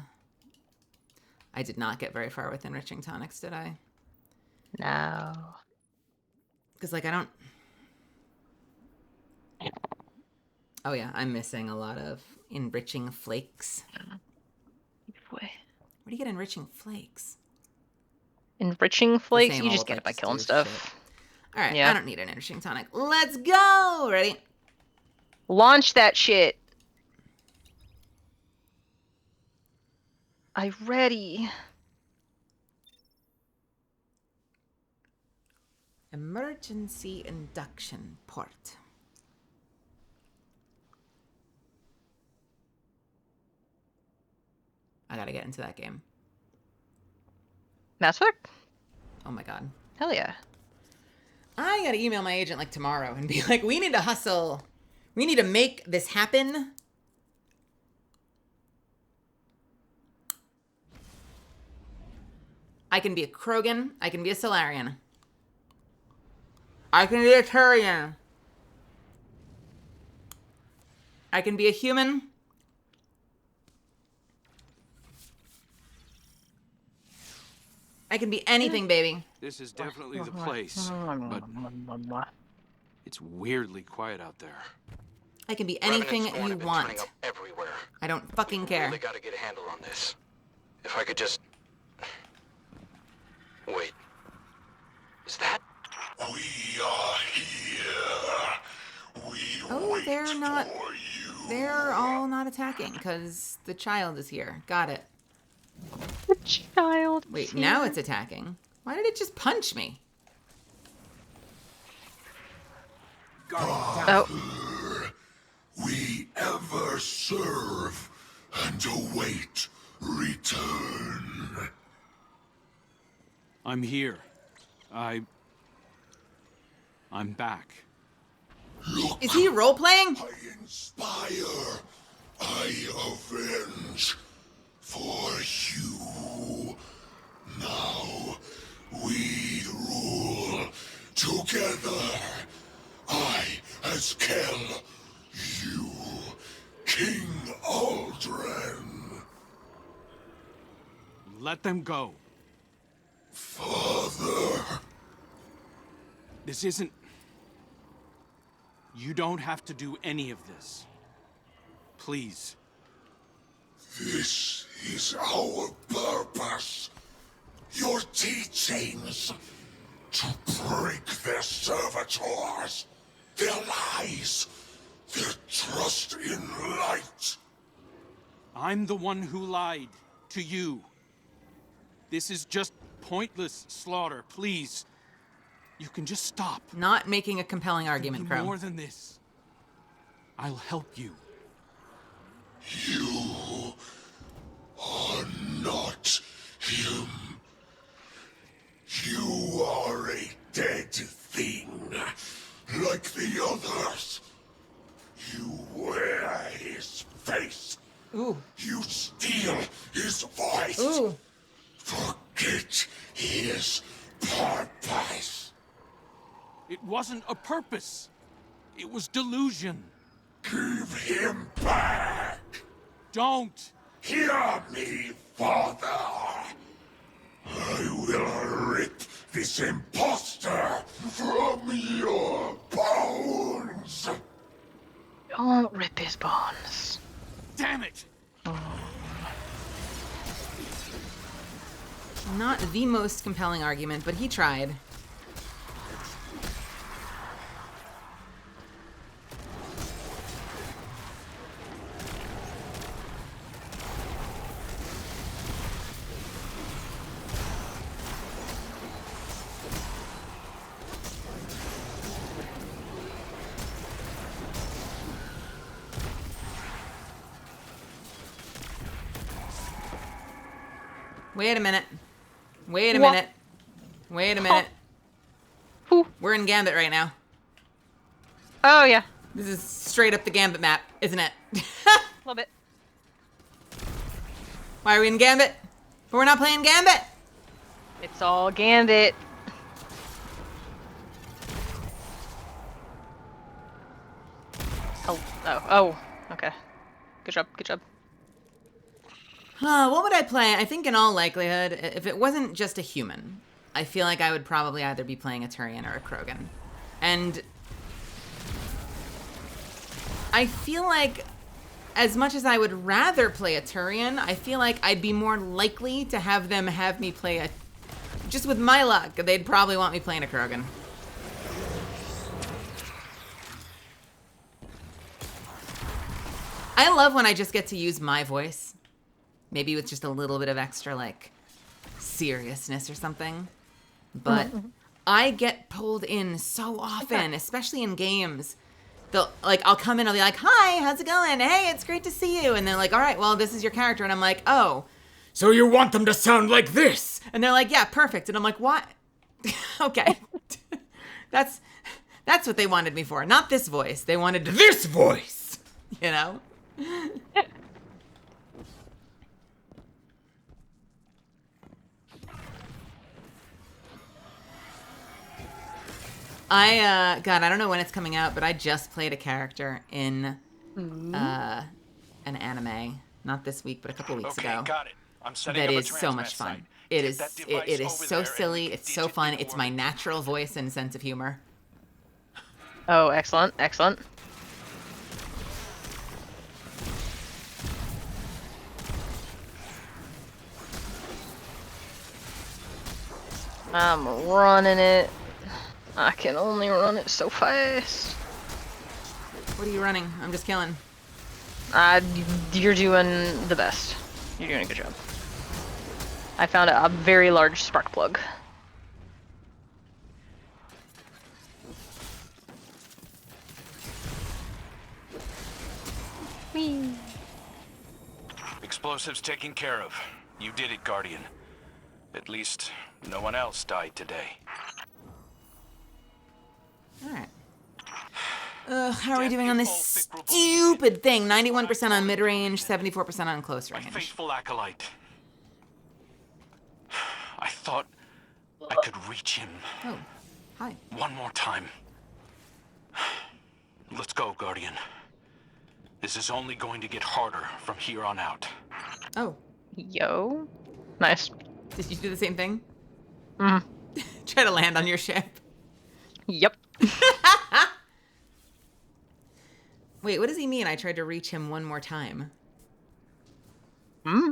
I did not get very far with enriching tonics, did I? No. Because like I don't. Oh yeah, I'm missing a lot of enriching flakes. Boy. Where do you get enriching flakes? Enriching flakes? You just get it by killing stuff. Shit. All right, yeah. I don't need an enriching tonic. Let's go! Ready? Launch that shit. I'm ready. Emergency induction port. I gotta get into that game. Mass Effect? Oh my god. Hell yeah. I gotta email my agent like tomorrow and be like, we need to hustle. We need to make this happen. I can be a Krogan. I can be a Solarian. I can be a Turian. I can be a human. I can be anything, baby. This is definitely the place, but it's weirdly quiet out there. I can be anything Revenants you have been want. turning up everywhere. I don't fucking care. Really gotta get a handle on this. If I could just... Wait. Is that... We are here. We Oh, wait they're not. for you. They're all not attacking because the child is here. Got it. The child. Wait, now it's attacking. Why did it just punch me? Oh. We ever serve and await return. I'm here. I'm back. Look, Is he role playing? I inspire. I avenge. For you. Now we rule together. I as Kel. You, King Aldrin. Let them go. Father. This isn't... You don't have to do any of this. Please. This is our purpose. Your teachings. To break their servitors. Their lies. Their trust in light. I'm the one who lied to you. This is just pointless slaughter. Please. You can just stop. Not making a compelling argument, Do Crow. more than this. I'll help you. You are not him. You are a dead thing, like the others. You wear his face. Ooh. You steal his voice. Ooh. Forget his purpose. It wasn't a purpose. It was delusion. Give him back. Don't. Hear me, Father. I will rip this impostor from your bones. Don't rip his bones. Damn it. Not the most compelling argument, but he tried. Wait a minute. Wait a What? minute. Wait a minute. Who? We're in Gambit right now. Oh, yeah. This is straight up the Gambit map, isn't it? A little bit. Why are we in Gambit? But we're not playing Gambit! It's all Gambit. Oh. Okay. Good job. Good job. What would I play? I think in all likelihood, if it wasn't just a human, I feel like I would probably either be playing a Turian or a Krogan. And I feel like as much as I would rather play a Turian, I feel like I'd be more likely to have them have me play a... Just with my luck, they'd probably want me playing a Krogan. I love when I just get to use my voice. Maybe with just a little bit of extra, like, seriousness or something. But I get pulled in so often, especially in games. I'll come in, I'll be like, hi, how's it going? Hey, it's great to see you. And they're like, all right, well, this is your character. And I'm like, oh, so you want them to sound like this? And they're like, yeah, perfect. And I'm like, what? Okay. That's what they wanted me for. Not this voice. They wanted this voice. You know? God, I don't know when it's coming out, but I just played a character in an anime. Not this week, but a couple weeks ago. Got it. I'm setting That up a is so much transmat fun. site. It Get is that it device is over so there silly. and It's so digit fun. the It's my natural voice and sense of humor. Oh, excellent, excellent. I'm running it. I can only run it so fast. What are you running? I'm just killing. You're doing the best. You're doing a good job. I found a very large spark plug. Whee! Explosives taken care of. You did it, Guardian. At least, no one else died today. Alright. How are we doing on this stupid thing? 91% on mid-range, 74% on close My range. faithful acolyte. I thought I could reach him. Oh, hi. One more time. Let's go, Guardian. This is only going to get harder from here on out. Oh. Yo. Nice. Did you do the same thing? Mm. Try to land on your ship. Yep. Wait, what does he mean? I tried to reach him one more time. Hmm?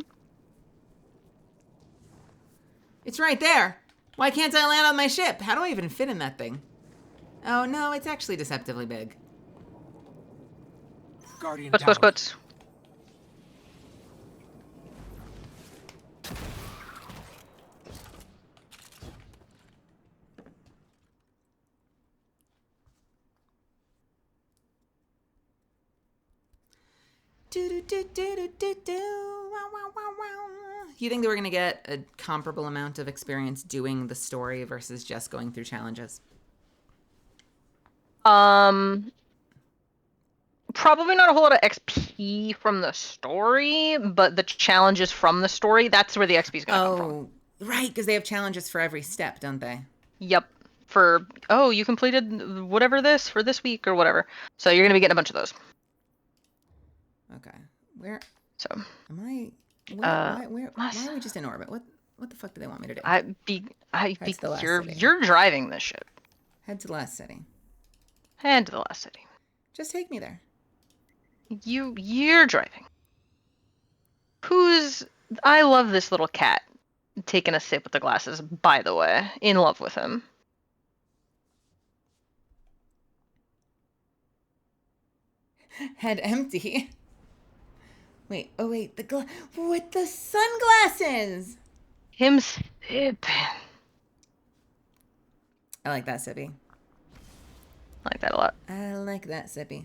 It's right there. Why can't I land on my ship? How do I even fit in that thing? Oh, no, it's actually deceptively big. Guardian Quotes. You think they were going to get a comparable amount of experience doing the story versus just going through challenges? Probably not a whole lot of XP from the story, but the challenges from the story, that's where the XP is going to come from. Oh, right, because they have challenges for every step, don't they? Yep. You completed whatever this for this week or whatever. So you're going to be getting a bunch of those. Okay. Where? So. Am I? Why are we just in orbit? What the fuck do they want me to do? You're driving this ship. Head to the last city. Head to the last city. Just take me there. You're driving. I love this little cat taking a sip with the glasses, by the way. In love with him. Head empty. Wait, with the sunglasses! Him sipping. I like that, Sippy. I like that a lot. I like that, Sippy.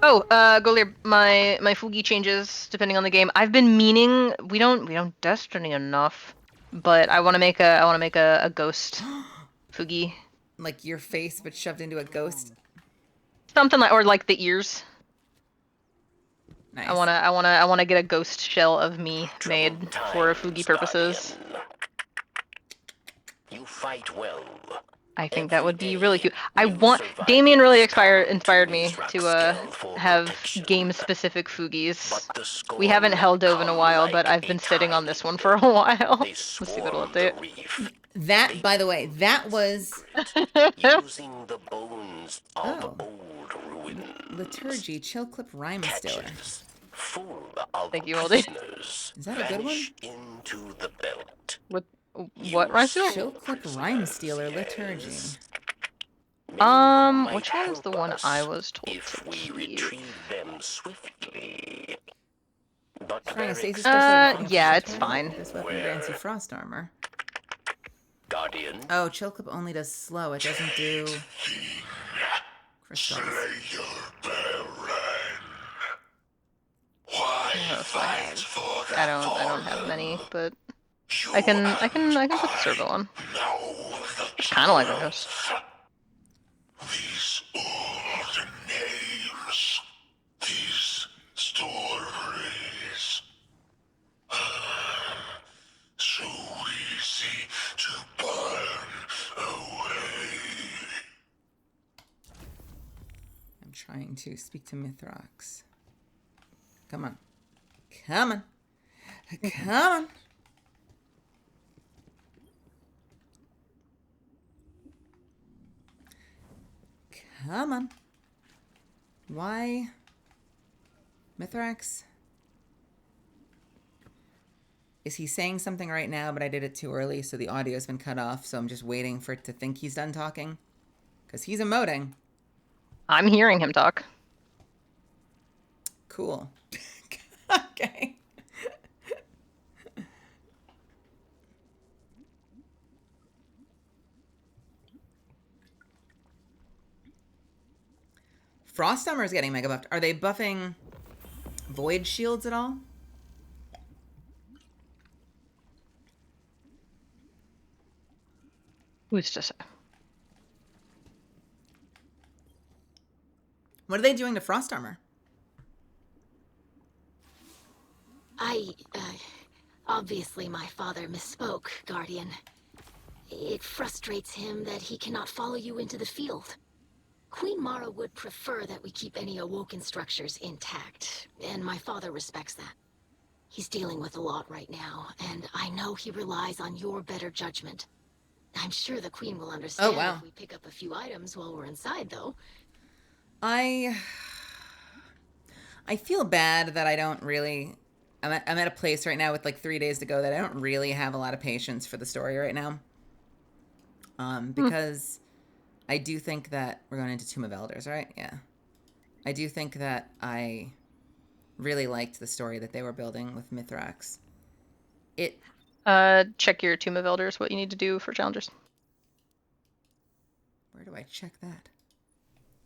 Oh, Golir, my Fugi changes depending on the game. I've been meaning we don't Destiny enough, but I want to make a ghost Fugi. Like your face, but shoved into a ghost. Something like, or like the ears. Nice. I wanna get a ghost shell of me made for Fugi purposes. You fight well. I think that would be really cute. Damien really inspired me to have game-specific Fugis. We haven't held Dove in a while, but I've been sitting on this one for a while. Let's see what it'll update. That, by the way, that was using the bones of old ruin. Liturgy, Chill Clip Rhyme Stiller. Full of Thank you, Oldie. Is that a good one? Into the belt. What rhyme stealer? Chill Clip Rhyme Stealer, Liturgy. Which one was the one I was told if to we keep? retrieve them swiftly. But yeah, it's fine. This weapon grants you frost armor. Guardian. Oh, Chill Clip only does slow. It doesn't do crystals. else do I have? I don't have many, but I can put the servo on. It's kind of like a ghost. These old names, these stories, so easy to burn away. I'm trying to speak to Mithrax. Come on. Come on. Come on. Come on. Why? Mithrax? Is he saying something right now, but I did it too early, so the audio's been cut off, so I'm just waiting for it to think he's done talking? Because he's emoting. I'm hearing him talk. Cool. Okay. Frost Summer is getting mega buffed. Are they buffing Void Shields at all? Who's to say? What are they doing to Frost Armor? Obviously my father misspoke, Guardian. It frustrates him that he cannot follow you into the field. Queen Mara would prefer that we keep any awoken structures intact, and my father respects that. He's dealing with a lot right now, and I know he relies on your better judgment. I'm sure the Queen will understand if we pick up a few items while we're inside, though. I feel bad that I don't really... I'm at a place right now with like 3 days to go that I don't really have a lot of patience for the story right now. Because I do think that... We're going into Tomb of Elders, right? Yeah. I do think that I really liked the story that they were building with Mithrax. Check your Tomb of Elders, what you need to do for challengers. Where do I check that?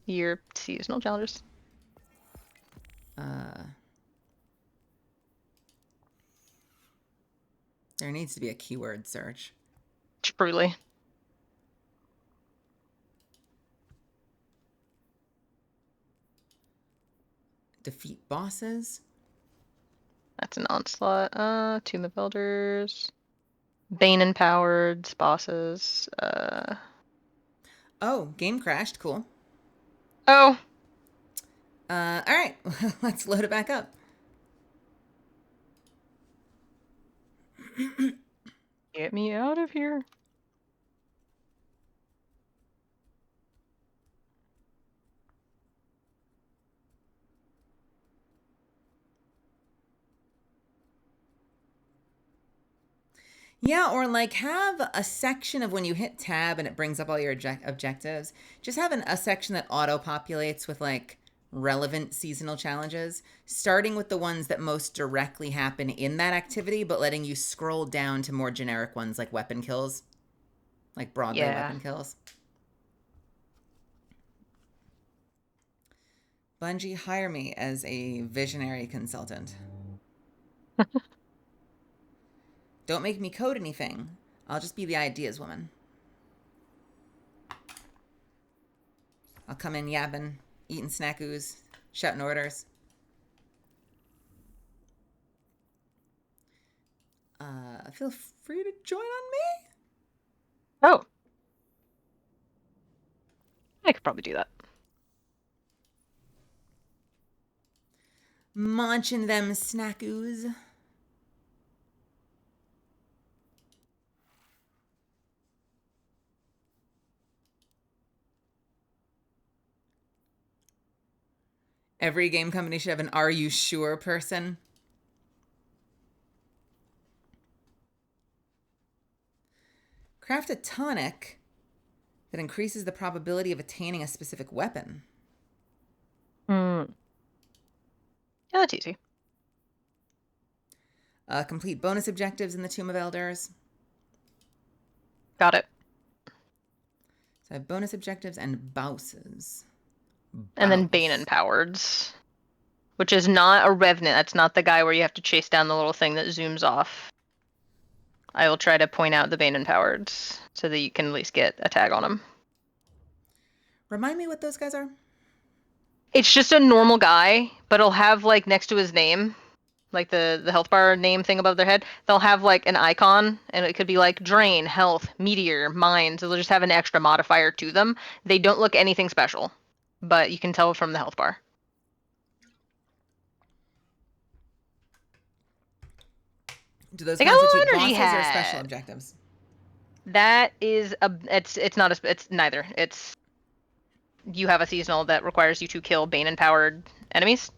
Your seasonal challengers. There needs to be a keyword search. Truly. Defeat bosses. That's an onslaught. Tomb of Elders. Bane empowered bosses. Oh, game crashed. Cool. Oh. All right. Let's load it back up. Get me out of here. Yeah, or like have a section of when you hit tab and it brings up all your objectives. Just have a section that auto-populates with like relevant seasonal challenges, starting with the ones that most directly happen in that activity, but letting you scroll down to more generic ones like weapon kills, like Broadway weapon kills. Bungie, hire me as a visionary consultant. Don't make me code anything. I'll just be the ideas woman. I'll come in yapping, eating snackoos, shouting orders. Feel free to join on me. Oh. I could probably do that. Munching them snackoos. Every game company should have an "Are you sure?" person. Craft a tonic that increases the probability of attaining a specific weapon. Yeah, that's easy. Complete bonus objectives in the Tomb of Elders. Got it. So I have bonus objectives and bouses. And then Bane empowereds, which is not a revenant. That's not the guy where you have to chase down the little thing that zooms off. I will try to point out the Bane Empowered so that you can at least get a tag on him. Remind me what those guys are? It's just a normal guy, but it'll have, like, next to his name, like the health bar name thing above their head, they'll have, like, an icon, and it could be, like, Drain, Health, Meteor, Mind, so they'll just have an extra modifier to them. They don't look anything special, but you can tell from the health bar. Do those They got a little constitute energy bosses or hat. special objectives? That is it's not it's neither. It's you have a seasonal that requires you to kill Bane empowered enemies.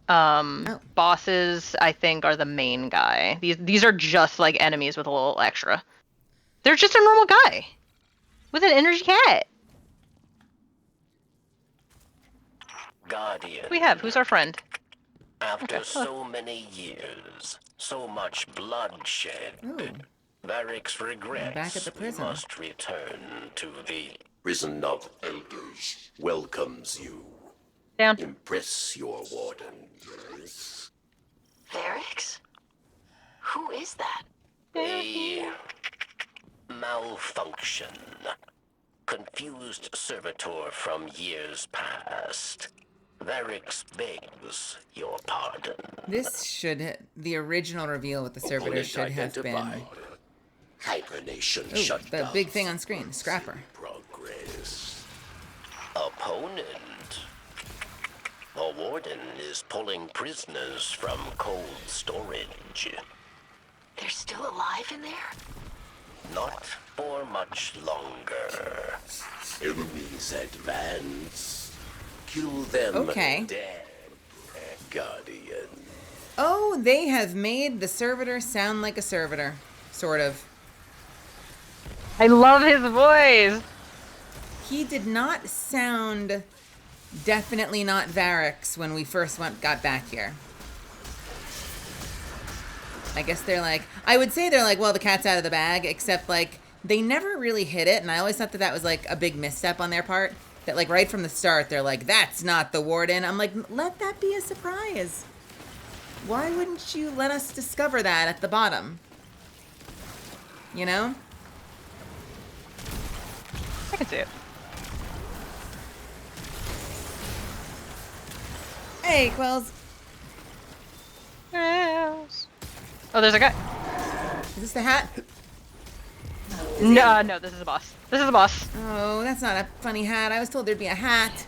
Bosses I think are the main guy. These are just like enemies with a little extra. They're just a normal guy with an energy cat. Guardian. We have. Who's our friend? After so many years, so much bloodshed, Varix regrets Back at the prison. we must return to the Prison of Elders welcomes you. Down. Impress your warden. Varix? Who is that? A malfunction. Confused servitor from years past. Varix begs your pardon. This should, the original reveal with the servitor should have been. Hibernation Ooh, shut the down. big thing on screen, Scrapper. Progress. Opponent. The warden is pulling prisoners from cold storage. They're still alive in there? Not for much longer. Enemies advance. Kill them Okay. dead, Guardian. Oh, they have made the servitor sound like a servitor. Sort of. I love his voice. He did not sound definitely not Varix when we first got back here. I guess they're like, I would say they're like, well, the cat's out of the bag, except like they never really hit it. And I always thought that was like a big misstep on their part. That like right from the start, they're like, that's not the warden. I'm like, let that be a surprise. Why wouldn't you let us discover that at the bottom? You know? I can see it. Hey, Quells. Oh, there's a guy. Is this the hat? No, no, this is a boss. This is a boss. Oh, that's not a funny hat. I was told there'd be a hat.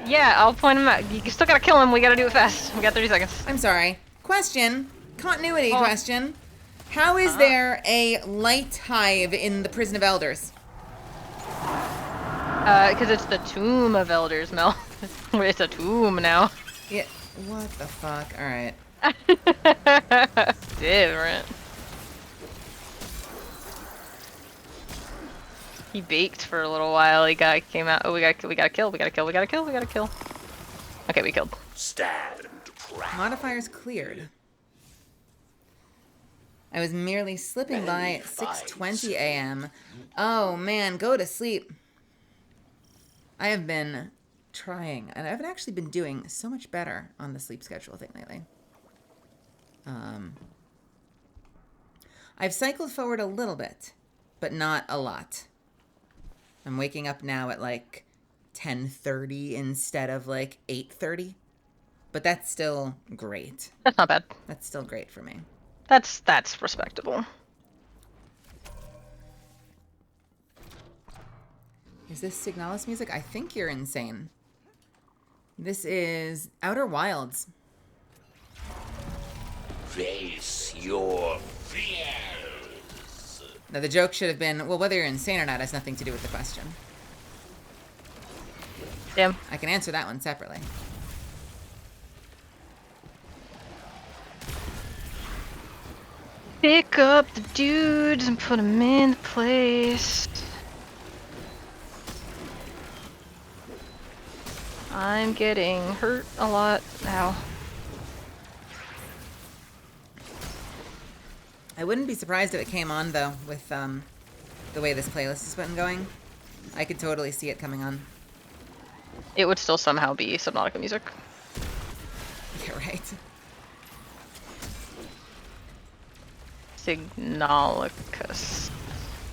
Yeah, I'll point him out. You still gotta kill him. We gotta do it fast. We got 30 seconds. I'm sorry. Question. Continuity question. How is there a light hive in the Prison of Elders? Because it's the Tomb of Elders, Mel. It's a tomb now. Yeah. What the fuck? All right. Different. He baked for a little while. Came out. Oh, we gotta kill. Okay, we killed. Stand proud. Modifiers cleared. I was merely slipping by at 6:20 a.m. Oh man, go to sleep. I have been trying, and I've actually been doing so much better on the sleep schedule thing lately. I've cycled forward a little bit, but not a lot. I'm waking up now at like 10:30 instead of like 8:30, but that's still great. That's not bad. That's still great for me. That's respectable. Is this Signalis music? I think you're insane. This is Outer Wilds. Face your fears. Now, the joke should have been, well, whether you're insane or not has nothing to do with the question. Damn. I can answer that one separately. Pick up the dudes and put them in place. I'm getting hurt a lot now. I wouldn't be surprised if it came on, though, with the way this playlist has been going. I could totally see it coming on. It would still somehow be Subnautica music. right. Signalicus.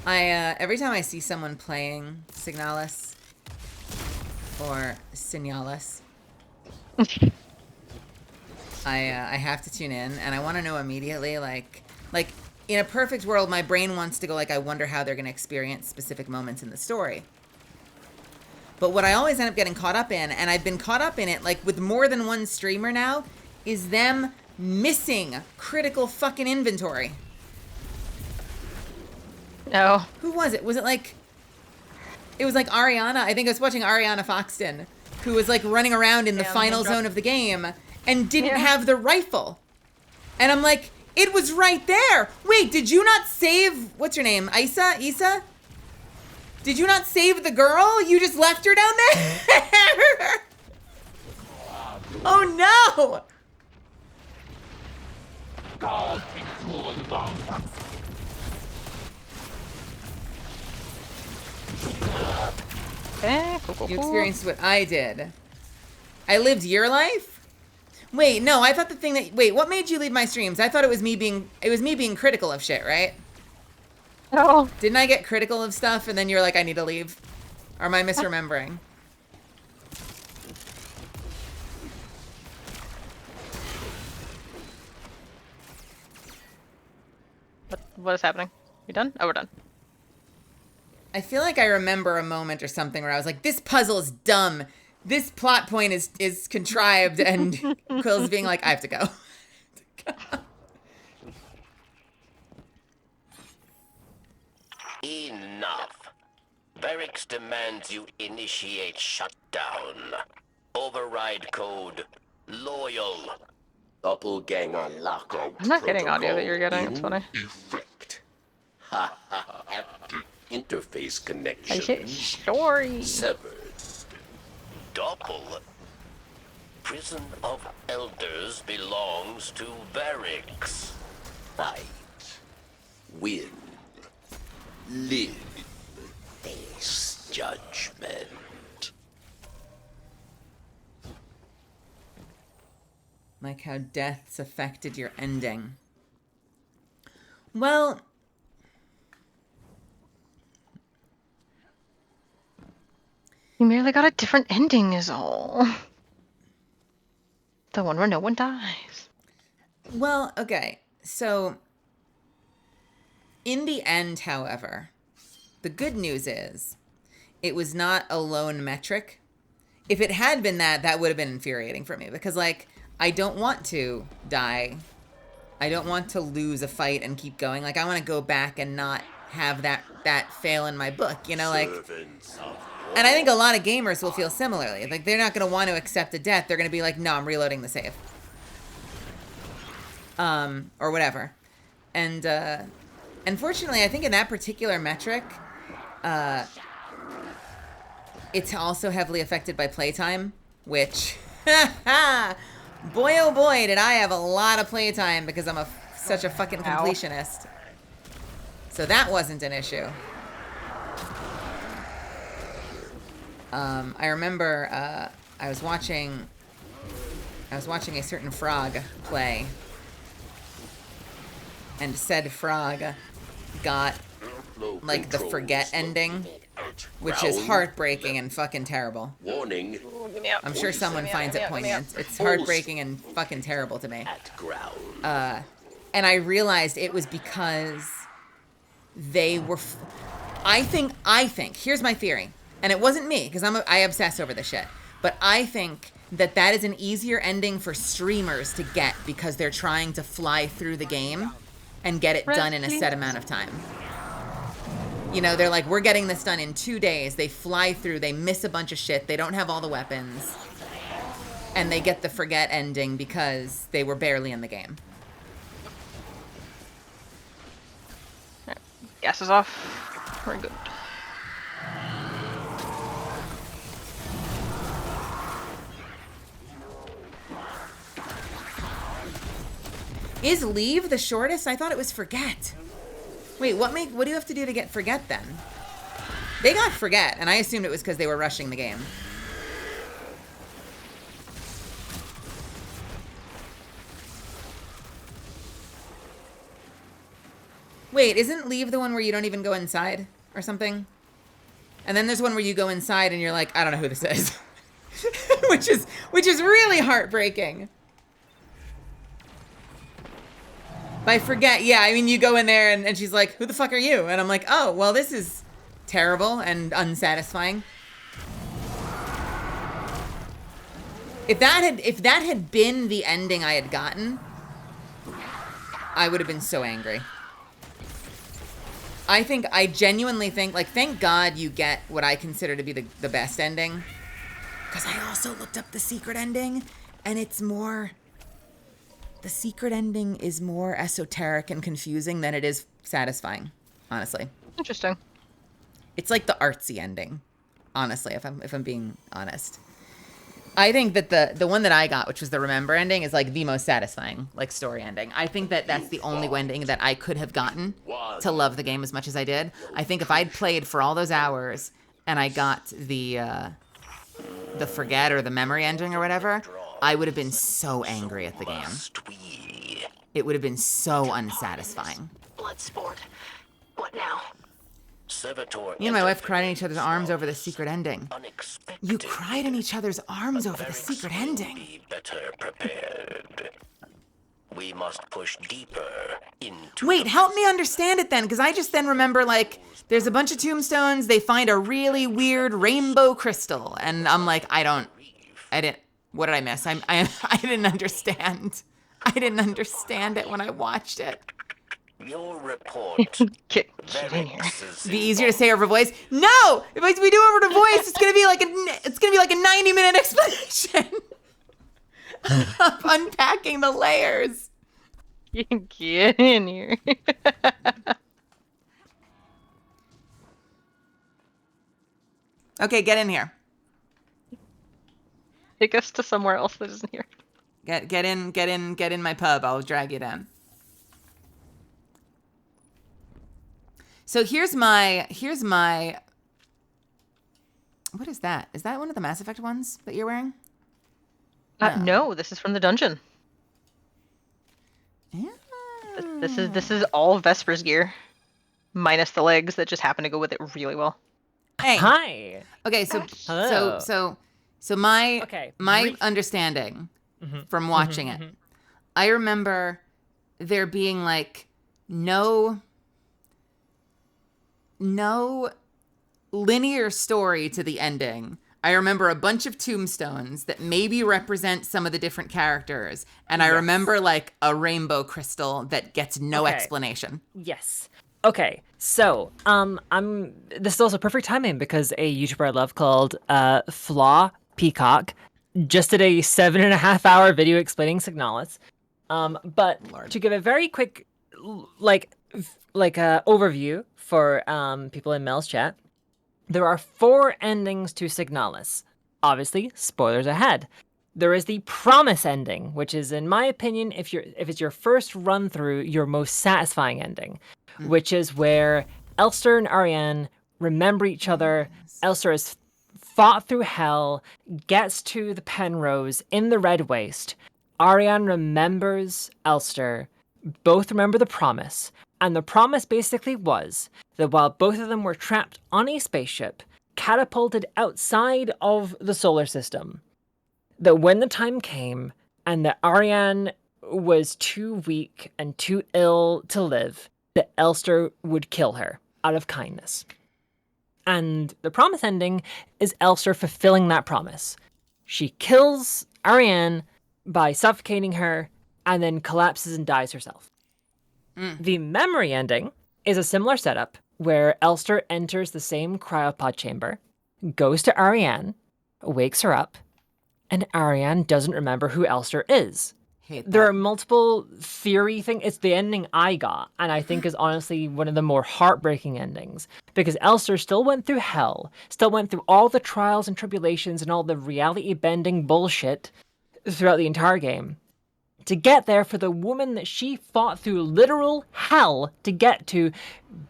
Every time I see someone playing Signalis or Signalis, I have to tune in, and I want to know immediately, like in a perfect world, my brain wants to go like, I wonder how they're going to experience specific moments in the story. But what I always end up getting caught up in, and I've been caught up in it like with more than one streamer now, is them missing critical fucking inventory. No. Who was it? Was it like... It was like Ariana. I think I was watching Ariana Foxton, who was like running around in the final zone of the game and didn't have the rifle. And I'm like, it was right there. Wait, did you not save... What's your name? Isa? Did you not save the girl? You just left her down there? Oh no! Cool. You experienced what I did. I lived your life? Wait, no, I thought the thing that... Wait, what made you leave my streams? I thought it was me being critical of shit, right? No. Didn't I get critical of stuff and then you're like, I need to leave? Or am I misremembering? What is happening? You done? Oh, we're done. I feel like I remember a moment or something where I was like, this puzzle is dumb. This plot point is contrived, and Quill's being like, I have to go. Enough. Barracks demands you initiate shutdown. Override code loyal. Doppelganger locker. I'm not getting audio that you're getting. It's funny. Effect. Ha ha. Active interface connection. I hit story. Severed. Doppel. Prison of Elders belongs to Barracks. Fight. Win. Live. Face judgment. Like how death's affected your ending. Well... You merely got a different ending is all. The one where no one dies. Well, okay. So, in the end, however, the good news is it was not a lone metric. If it had been that, that would have been infuriating for me. Because, like, I don't want to die. I don't want to lose a fight and keep going. Like, I want to go back and not have that fail in my book. You know, like... And I think a lot of gamers will feel similarly. Like, they're not going to want to accept a death. They're going to be like, no, I'm reloading the save. Or whatever. And, unfortunately, I think in that particular metric, it's also heavily affected by playtime, which, boy oh boy, did I have a lot of playtime because I'm such a fucking completionist. So that wasn't an issue. I remember I was watching a certain frog play, and said frog got like the forget ending, which is heartbreaking and fucking terrible. Warning. I'm sure someone finds it poignant. It's heartbreaking and fucking terrible to me. And I realized it was because they were. I think. Here's my theory. And it wasn't me, because I obsess over this shit. But I think that is an easier ending for streamers to get because they're trying to fly through the game and get it done in a set amount of time. You know, they're like, we're getting this done in 2 days. They fly through, they miss a bunch of shit, they don't have all the weapons. And they get the forget ending because they were barely in the game. Right. Gas is off. We're good. Is leave the shortest? I thought it was forget. Wait, what do you have to do to get forget then? They got forget, and I assumed it was because they were rushing the game. Wait, isn't Leave the one where you don't even go inside or something? And then there's one where you go inside and you're like, I don't know who this is. which is really heartbreaking. But I forget, yeah, I mean, you go in there and she's like, who the fuck are you? And I'm like, oh, well, this is terrible and unsatisfying. If that had been the ending I had gotten, I would have been so angry. I genuinely think, like, thank God you get what I consider to be the best ending. Because I also looked up the secret ending, and it's more... The secret ending is more esoteric and confusing than it is satisfying, honestly. Interesting. It's like the artsy ending, honestly, if I'm being honest. I think that the one that I got, which was the Remember ending, is like the most satisfying, like, story ending. I think that that's the only ending that I could have gotten to love the game as much as I did. I think if I'd played for all those hours and I got the Forget or the Memory ending or whatever, I would have been so angry at the game. It would have been so unsatisfying. Blood sport. What now? Me and my wife cried in each other's arms over the secret ending. You cried in each other's arms over the secret ending? Be better prepared. We must push deeper into... Wait, help me understand it then, because I just then remember, like, there's a bunch of tombstones, they find a really weird rainbow crystal, and I'm like, what did I miss? I didn't understand. I didn't understand it when I watched it. Your report. Get in here. Be easier to say over voice. No, if we do over the voice, it's gonna be like a 90-minute explanation of unpacking the layers. Get in here. Okay, get in here. Take us to somewhere else that isn't here. Get in my pub. I'll drag you down. So here's my what is that? Is that one of the Mass Effect ones that you're wearing? No, this is from the dungeon. Yeah. This is all Vesper's gear, minus the legs that just happen to go with it really well. Hey. Hi. Okay, Hello. so my understanding from watching it, I remember there being like no linear story to the ending. I remember a bunch of tombstones that maybe represent some of the different characters, and I remember like a rainbow crystal that gets no explanation. Yes. Okay, so this is also perfect timing because a YouTuber I love called Flaw Peacock just did a 7.5-hour video explaining Signalis. But to give a very quick overview for people in Mel's chat, there are 4 endings to Signalis. Obviously, spoilers ahead. There is the promise ending, which is, in my opinion, if it's your first run through, your most satisfying ending, which is where Elster and Ariane remember each other. Elster has fought through hell, gets to the Penrose in the Red Waste. Ariane remembers Elster. Both remember the promise. And the promise basically was that while both of them were trapped on a spaceship, catapulted outside of the solar system, that when the time came and that Ariane was too weak and too ill to live, that Elster would kill her out of kindness. And the promise ending is Elster fulfilling that promise. She kills Ariane by suffocating her and then collapses and dies herself. The memory ending is a similar setup where Elster enters the same cryopod chamber, goes to Ariane, wakes her up, and Ariane doesn't remember who Elster is. There are multiple theory things. It's the ending I got, and I think is honestly one of the more heartbreaking endings, because Elster still went through hell, still went through all the trials and tribulations and all the reality-bending bullshit throughout the entire game, to get there for the woman that she fought through literal hell to get to,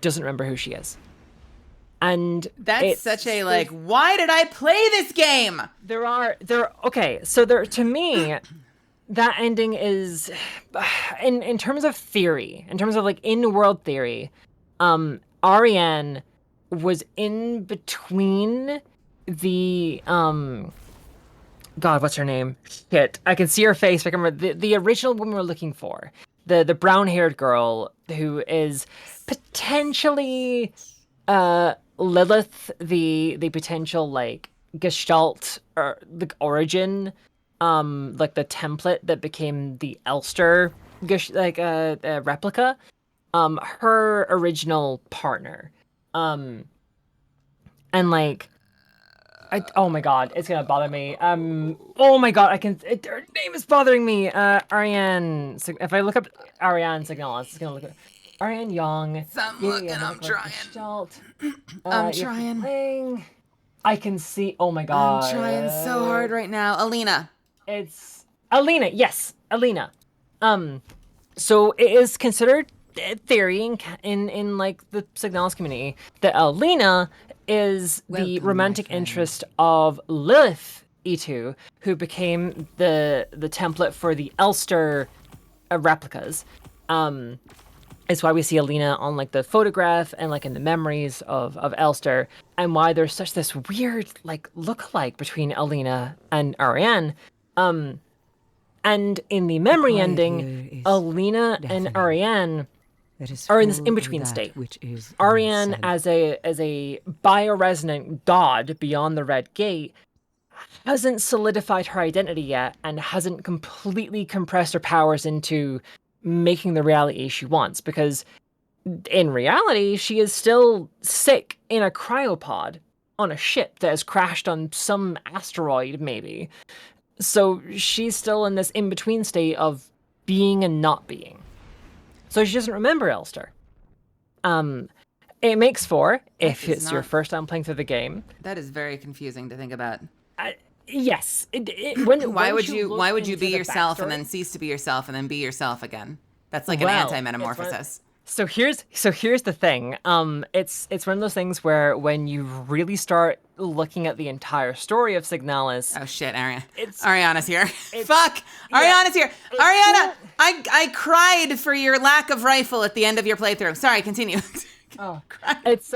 doesn't remember who she is. And that's such a, like, why did I play this game? To me, that ending is, in terms of theory, in terms of like in-world theory, Ariane was in between the God, what's her name? Shit, I can see her face. I can remember the original woman we're looking for, the brown-haired girl who is potentially Lilith, the potential like Gestalt or the origin, like the template that became the Elster replica, her original partner, and like. Oh my god, it's gonna bother me. Oh my god, her name is bothering me. Ariane. If I look up Ariane Signalis, it's gonna look at Ariane Young. I'm trying. I'm trying. I can see. Oh my god. I'm trying so hard right now. Alina. It's Alina. Yes, Alina. So it is considered theory in like the Signalis community that Alina is the romantic interest of Lilith E2, who became the template for the Elster replicas. It's why we see Alina on like the photograph and like in the memories of Elster, and why there's such this weird like look-alike between Alina and Ariane. And in the memory ending, Alina and Ariane are in this in-between state. Ariane, as a bioresonant god beyond the Red Gate, hasn't solidified her identity yet and hasn't completely compressed her powers into making the reality she wants, because in reality, she is still sick in a cryopod on a ship that has crashed on some asteroid, maybe. So she's still in this in-between state of being and not being. So she doesn't remember Elster. It makes for, if it's your first time playing through the game. That is very confusing to think about. Yes. Why would you be yourself and then cease to be yourself and then be yourself again? That's like an anti-metamorphosis. So here's the thing. It's one of those things where when you really start looking at the entire story of Signalis. Oh shit, Ariana's here. Fuck! Ariana's here. Ariana, I cried for your lack of rifle at the end of your playthrough. Sorry, continue. Oh, it's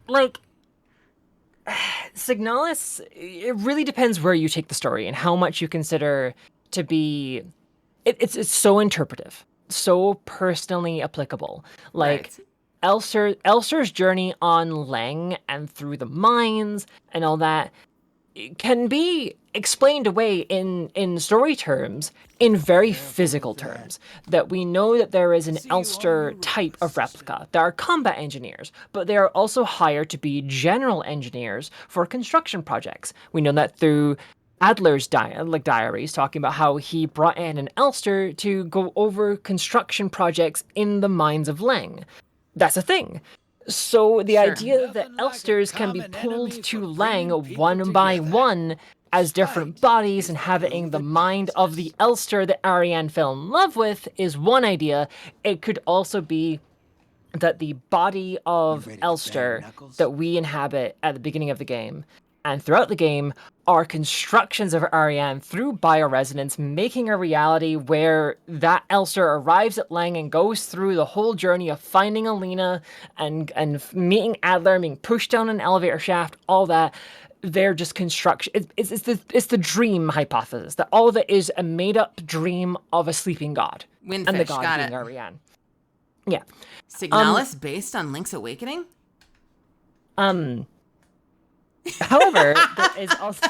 like Signalis. It really depends where you take the story and how much you consider to be. It's so interpretive, so personally applicable. Like Elster's journey on Leng and through the mines and all that can be explained away in story terms, in very physical terms. That we know that there is an Elster type of replica. There are combat engineers, but they are also hired to be general engineers for construction projects. We know that through Adler's diaries, talking about how he brought in an Elster to go over construction projects in the mines of Leng. That's a thing. So the idea that Elsters can be pulled to Leng one by one as different bodies inhabiting the mind of the Elster that Ariane fell in love with is one idea. It could also be that the body of Elster that we inhabit at the beginning of the game and throughout the game are constructions of Ariane through bioresonance, making a reality where that Elster arrives at Leng and goes through the whole journey of finding Alina and meeting Adler, being pushed down an elevator shaft, all that. They're just construction. It's the dream hypothesis, that all of it is a made-up dream of a sleeping god. Windfish, and the god got being it. Signalis. Yeah. Signalis based on Link's Awakening? However, there is also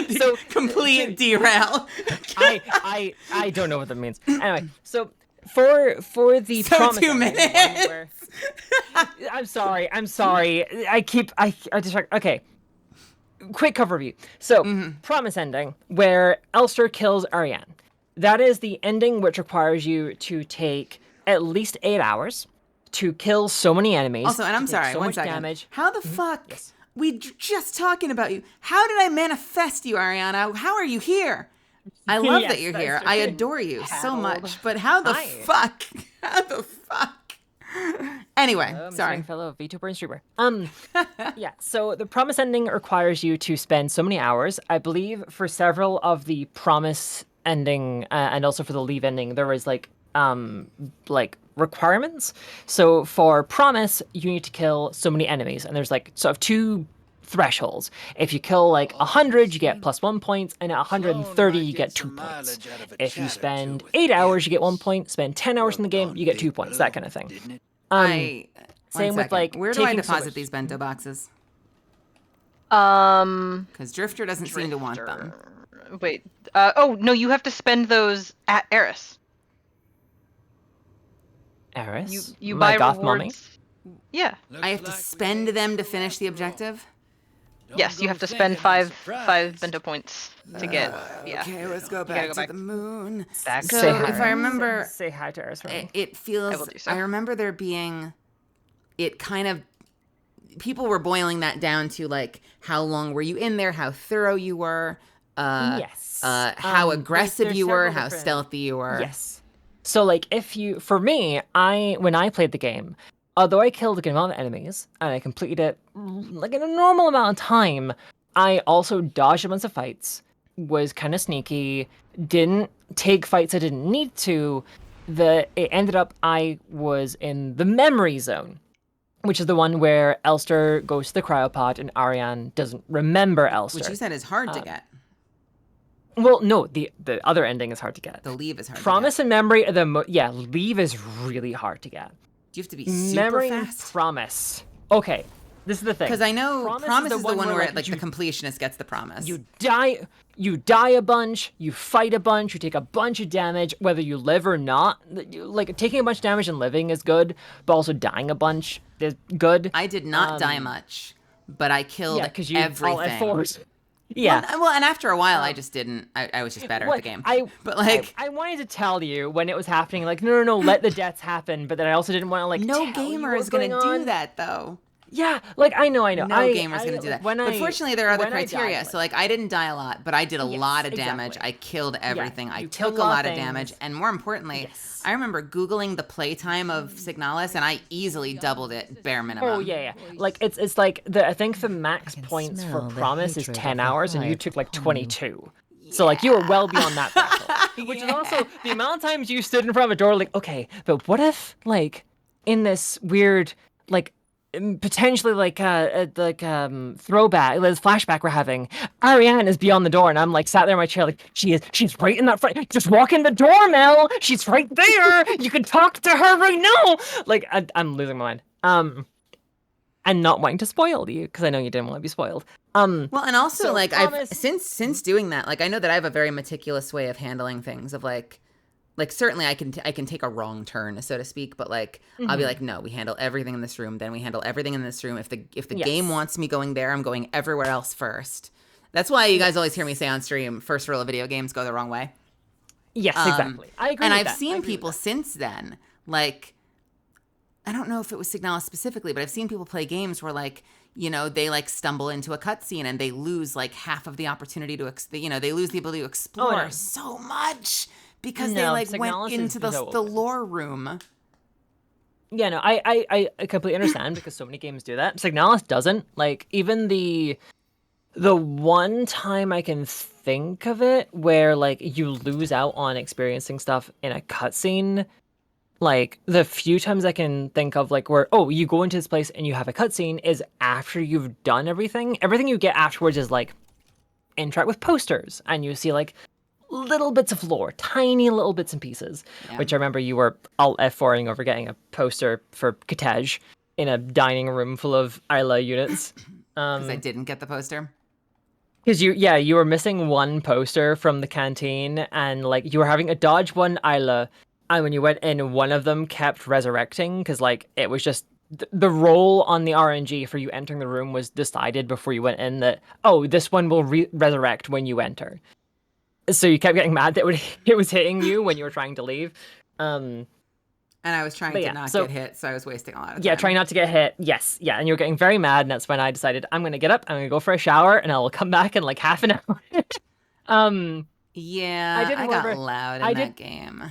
so complete derail. I don't know what that means. Anyway, so for the promise 2 minutes. I'm sorry. I distract. Okay. Quick cover review. So, promise ending where Elster kills Ariane. That is the ending which requires you to take at least 8 hours to kill so many enemies. Also, and I'm sorry, so one much second. damage. How the fuck? Yes. We just talking about you. How did I manifest you, Ariana? How are you here? I love that you're here. I adore you so much. But how the fuck? How the fuck? Anyway, Hello, sorry. Mr. Fellow VTuber and streamer. Yeah. So the promise ending requires you to spend so many hours. I believe for several of the promise ending and also for the leave ending, there was like requirements. So for promise, you need to kill so many enemies, and there's like sort of two thresholds. If you kill like 100, you get +1 point, and at 130, you get 2 points. If you spend 8 hours, you get 1 point. Spend 10 hours in the game, you get 2 points. That kind of thing. Same with like where do I taking so deposit much- these bento boxes? Um, Because Drifter doesn't seem to want them. Wait. Oh no, you have to spend those at Eris. Eris? You My buy goth rewards. Yeah. I have to spend them to finish the objective. Yes, you have to spend five bento points to get. Yeah. Okay, let's go You gotta back go to back. the moon. Back So Say hi. if I remember, Say hi to Eris for me. it feels. I will do so. I remember there being, it kind of, people were boiling that down to like how long were you in there, how thorough you were, Yes. how aggressive there's you were, several how different- stealthy you were. Yes. So like if you, for me, when I played the game, although I killed a good amount of enemies and I completed it like in a normal amount of time, I also dodged a bunch of fights, was kind of sneaky, didn't take fights I didn't need to. It ended up I was in the memory zone, which is the one where Elster goes to the cryopod and Ariane doesn't remember Elster. Which you said is hard to get. Well, no, the other ending is hard to get. The leave is hard Promise to get. and memory are leave is really hard to get. Do you have to be super Memory fast? and promise. Okay, this is the thing. Because I know promise is the one where like, the completionist gets the promise. you die a bunch, you fight a bunch, you take a bunch of damage, whether you live or not. Like taking a bunch of damage and living is good, but also dying a bunch is good. I did not die much, but I killed because you everything. all F4s. Yeah. Well, and after a while, I just didn't. I was just better at the game. But like, I wanted to tell you when it was happening, like, no, let the deaths happen. But then I also didn't want to like. no tell you gamer what is was gonna going do on. that though. Yeah, like I know. No gamer's gonna do that. But But fortunately, there are other when I died, criteria. So like, I didn't die a lot, but I did a Yes, lot of damage. exactly. I killed everything. I you took killed a lot of things. damage, and more importantly, I remember Googling the playtime of Signalis, and I easily doubled it bare minimum. Oh yeah. Like it's like I think the max points for smell the promise is hatred of 10 the hours, and you hive took like upon 22. So like you were well beyond that threshold. Which is also the amount of times you stood in front of a door like, okay, but what if like in this weird potentially throwback, this flashback we're having, Ariane is beyond the door, and I'm like sat there in my chair like she's right in that front. Just walk in the door, Mel. She's right there. You can talk to her right now. Like I'm losing my mind. And not wanting to spoil you because I know you didn't want to be spoiled. Well, and also so like promise- I've since doing that, like I know that I have a very meticulous way of handling things. Of like certainly I can take a wrong turn, so to speak, but like I'll be like, no, we handle everything in this room, then we handle everything in this room. If the Yes. game wants me going there, I'm going everywhere else first. That's why you guys always hear me say on stream, first rule of video games, go the wrong way. Yes, exactly. I agree. And with I've that. I seen agree with people that. since then, like, I don't know if it was Signalis specifically, but I've seen people play games where, like, you know, they like stumble into a cutscene and they lose like half of the opportunity to, they lose the ability to explore no. so much because they No, like went Signalis is into the so open. lore room. Yeah, no, I completely understand because so many games do that. Signalis doesn't. Like even the one time I can think of it where like you lose out on experiencing stuff in a cutscene, like the few times I can think of like where you go into this place and you have a cutscene is after you've done everything. Everything you get afterwards is like interact with posters and you see like little bits of lore, tiny little bits and pieces. Yeah. Which I remember you were all F4ing over getting a poster for Kitej in a dining room full of Isla units. Because I didn't get the poster. Because you were missing one poster from the canteen, and like you were having a dodge one Isla, and when you went in, one of them kept resurrecting because like it was just the roll on the RNG for you entering the room was decided before you went in that this one will resurrect when you enter. So you kept getting mad that it was hitting you when you were trying to leave. And I was trying to not get hit, so I was wasting a lot of time. Yeah, trying not to get hit. Yes, yeah, and you were getting very mad, and that's when I decided I'm gonna get up, I'm gonna go for a shower, and I will come back in like half an hour. Yeah, I got loud in that game.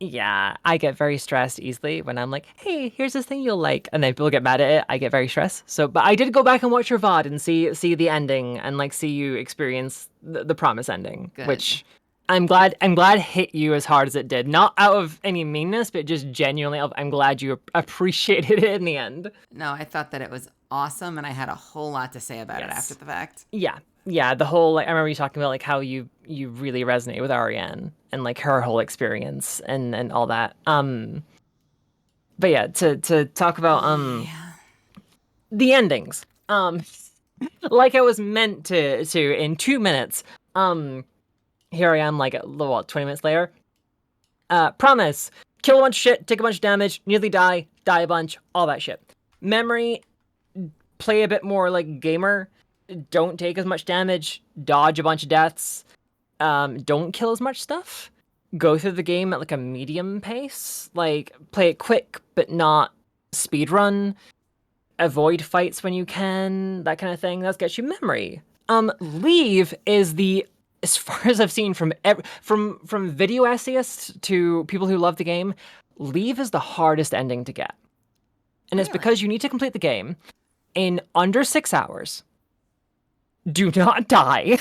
Yeah, I get very stressed easily when I'm like, hey, here's this thing you'll like, and then people get mad at it. I get very stressed. So, but I did go back and watch your VOD and see the ending and like see you experience the promise ending, Good. which I'm glad hit you as hard as it did. Not out of any meanness, but just genuinely I'm glad you appreciated it in the end. No, I thought that it was awesome, and I had a whole lot to say about it Yes. after the fact. Yeah, the whole like I remember you talking about like how you really resonate with Ariane and like her whole experience and all that. But yeah, to talk about the endings. Like I was meant to in 2 minutes. Here I am like what 20 minutes later. Promise. Kill a bunch of shit, take a bunch of damage, nearly die a bunch, all that shit. Memory, play a bit more like gamer. Don't take as much damage, dodge a bunch of deaths, don't kill as much stuff, go through the game at like a medium pace, like play it quick but not speedrun, avoid fights when you can, that kind of thing. That gets you memory. Leave is the, as far as I've seen from video essayists to people who love the game, Leave is the hardest ending to get. And it's because you need to complete the game in under 6 hours. Do not die,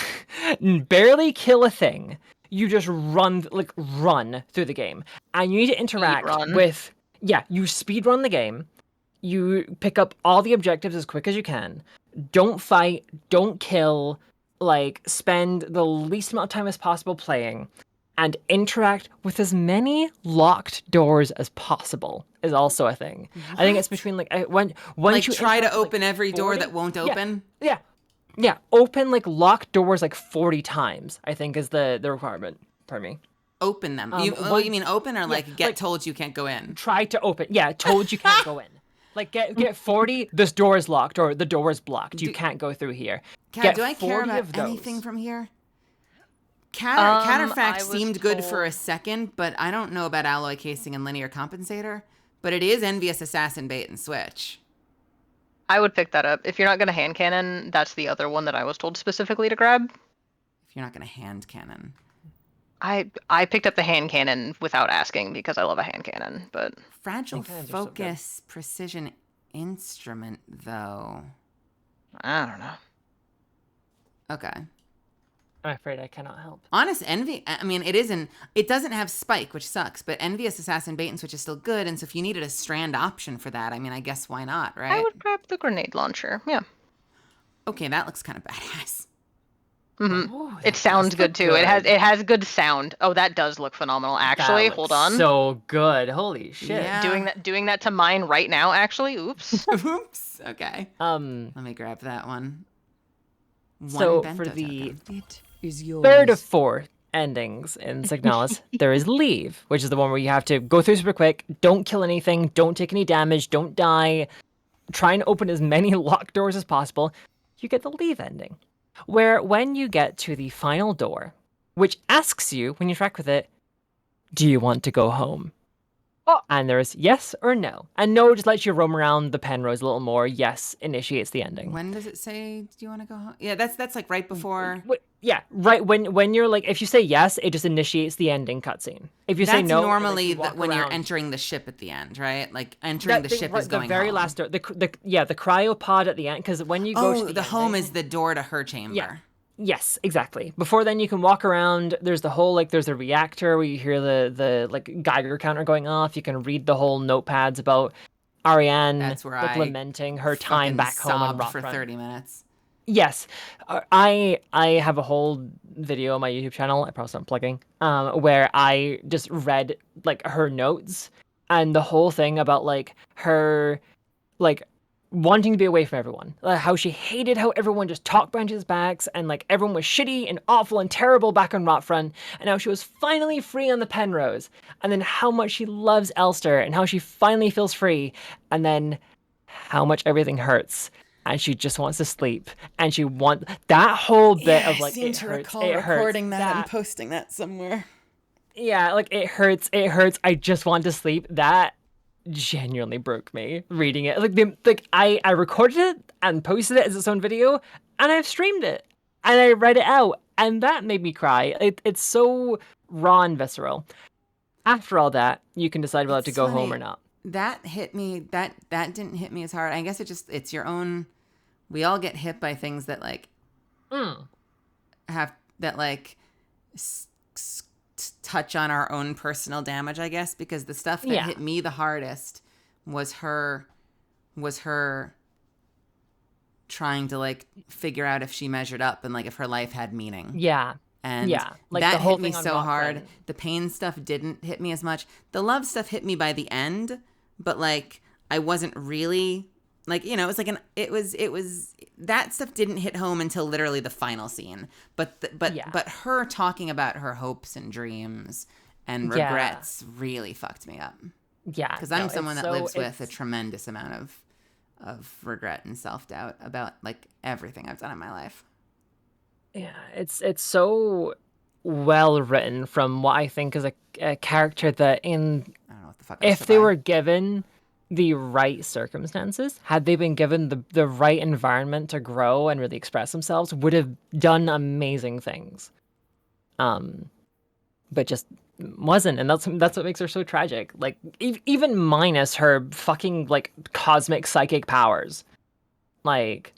barely kill a thing. You just run through the game. And you need to interact with, you speed run the game. You pick up all the objectives as quick as you can. Don't fight, don't kill, like spend the least amount of time as possible playing and interact with as many locked doors as possible is also a thing. What? I think it's between when like you try to open every door that won't open. Yeah, open like locked doors like 40 times, I think is the requirement. Pardon me. Open them. You mean open or get told you can't go in? Try to open. Yeah, told you can't go in. Like get 40, this door is locked or the door is blocked. You can't go through here. Kat, do I care about anything from here? Counterfact seemed good for a second, but I don't know about alloy casing and linear compensator. But it is envious assassin bait and switch. I would pick that up. If you're not going to hand cannon, that's the other one that I was told specifically to grab. If you're not going to hand cannon. I picked up the hand cannon without asking because I love a hand cannon, but... Fragile focus precision instrument, though. I don't know. Okay. I'm afraid I cannot help. Honest envy, I mean, it doesn't have spike, which sucks, but envious assassin bait and switch is still good, and so if you needed a strand option for that, I mean, I guess why not, right? I would grab the grenade launcher, yeah. Okay, that looks kind of badass. Mm-hmm. Oh, it sounds good too. It has good sound. Oh, that does look phenomenal. Actually, hold on. So good. Holy shit. Yeah. Doing that to mine right now. Actually, oops. Oops. Okay. Let me grab that one. So for the third of 4 endings in Signalis, there is Leave, which is the one where you have to go through super quick. Don't kill anything. Don't take any damage. Don't die. Try and open as many locked doors as possible. You get the Leave ending, where when you get to the final door, which asks you, when you interact with it, do you want to go home? Oh. And there's yes or no. And no just lets you roam around the Penrose a little more. Yes initiates the ending. When does it say, do you want to go home? Yeah, that's like right before. Yeah, right when you're like, if you say yes, it just initiates the ending cutscene. If you say no, normally when you're entering the ship at the end, right? Like entering the ship is going the very home. last door. The cryopod at the end, because when you go to the home is the door to her chamber. Yeah. Yes, exactly. Before then, you can walk around. There's the whole there's a reactor where you hear the Geiger counter going off. You can read the whole notepads about Ariane lamenting her time back home in Rockfront for 30 minutes. Yes, I have a whole video on my YouTube channel. I probably am plugging. Where I just read her notes and the whole thing about her wanting to be away from everyone, how she hated how everyone just talked behind his backs and everyone was shitty and awful and terrible back on Rockfront, and how she was finally free on the Penrose, and then how much she loves Elster and how she finally feels free, and then how much everything hurts and she just wants to sleep and she wants that whole bit of I seem to recall recording that and posting that somewhere. Yeah, it hurts, I just want to sleep. That genuinely broke me reading it. I recorded it and posted it as its own video, and I've streamed it and I read it out, and that made me cry. It's so raw and visceral. after all that, you can decide whether to It's go home funny. or not. That hit me. That didn't hit me as hard. I guess it's your own. We all get hit by things that like have that like touch on our own personal damage. I guess because the stuff that hit me the hardest was her trying to like figure out if she measured up and like if her life had meaning. Yeah. And like that the whole hit me thing on so hard. Rockland. The pain stuff didn't hit me as much. The love stuff hit me by the end, but like I wasn't really like, you know, it was like it was that stuff didn't hit home until literally the final scene. But her talking about her hopes and dreams and regrets really fucked me up. Yeah. Because I'm someone that lives with a tremendous amount of regret and self-doubt about like everything I've done in my life. Yeah, it's so well written from what I think is a character that I don't know what the fuck if they were given the right circumstances, had they been given the right environment to grow and really express themselves, would have done amazing things. But just wasn't, and that's what makes her so tragic. Like even minus her fucking like cosmic psychic powers, like.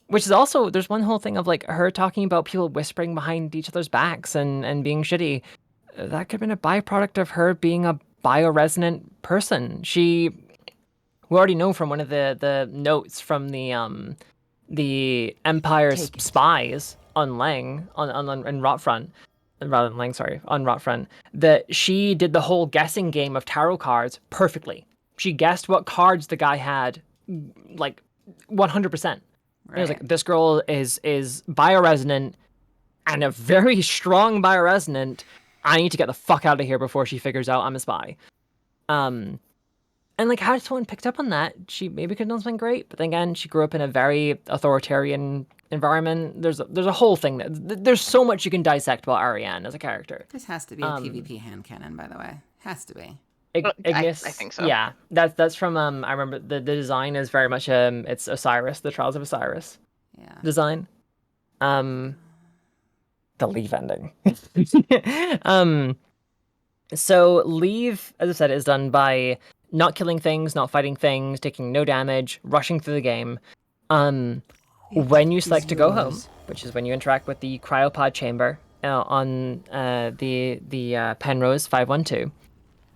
Which is also, there's one whole thing of like her talking about people whispering behind each other's backs and being shitty. That could have been a byproduct of her being a bioresonant person. We already know from one of the notes from the Empire's spies on Lang on Rotfront, rather than Lang, sorry, on Rotfront, that she did the whole guessing game of tarot cards perfectly. She guessed what cards the guy had, like 100%. Right. I was like, this girl is bioresonant and a very strong bioresonant. I need to get the fuck out of here before she figures out I'm a spy. And like, how someone picked up on that? She maybe could have done something great, but then again, she grew up in a very authoritarian environment. There's a whole thing there's so much you can dissect about Ariane as a character. This has to be a PvP hand cannon, by the way. Has to be. Ignis, I think so. Yeah, that's from I remember the design is very much it's Osiris, the Trials of Osiris. Yeah. Design. The Leave ending. So Leave, as I said, is done by not killing things, not fighting things, taking no damage, rushing through the game. When you select to go home, which is when you interact with the cryopod chamber on the Penrose 512.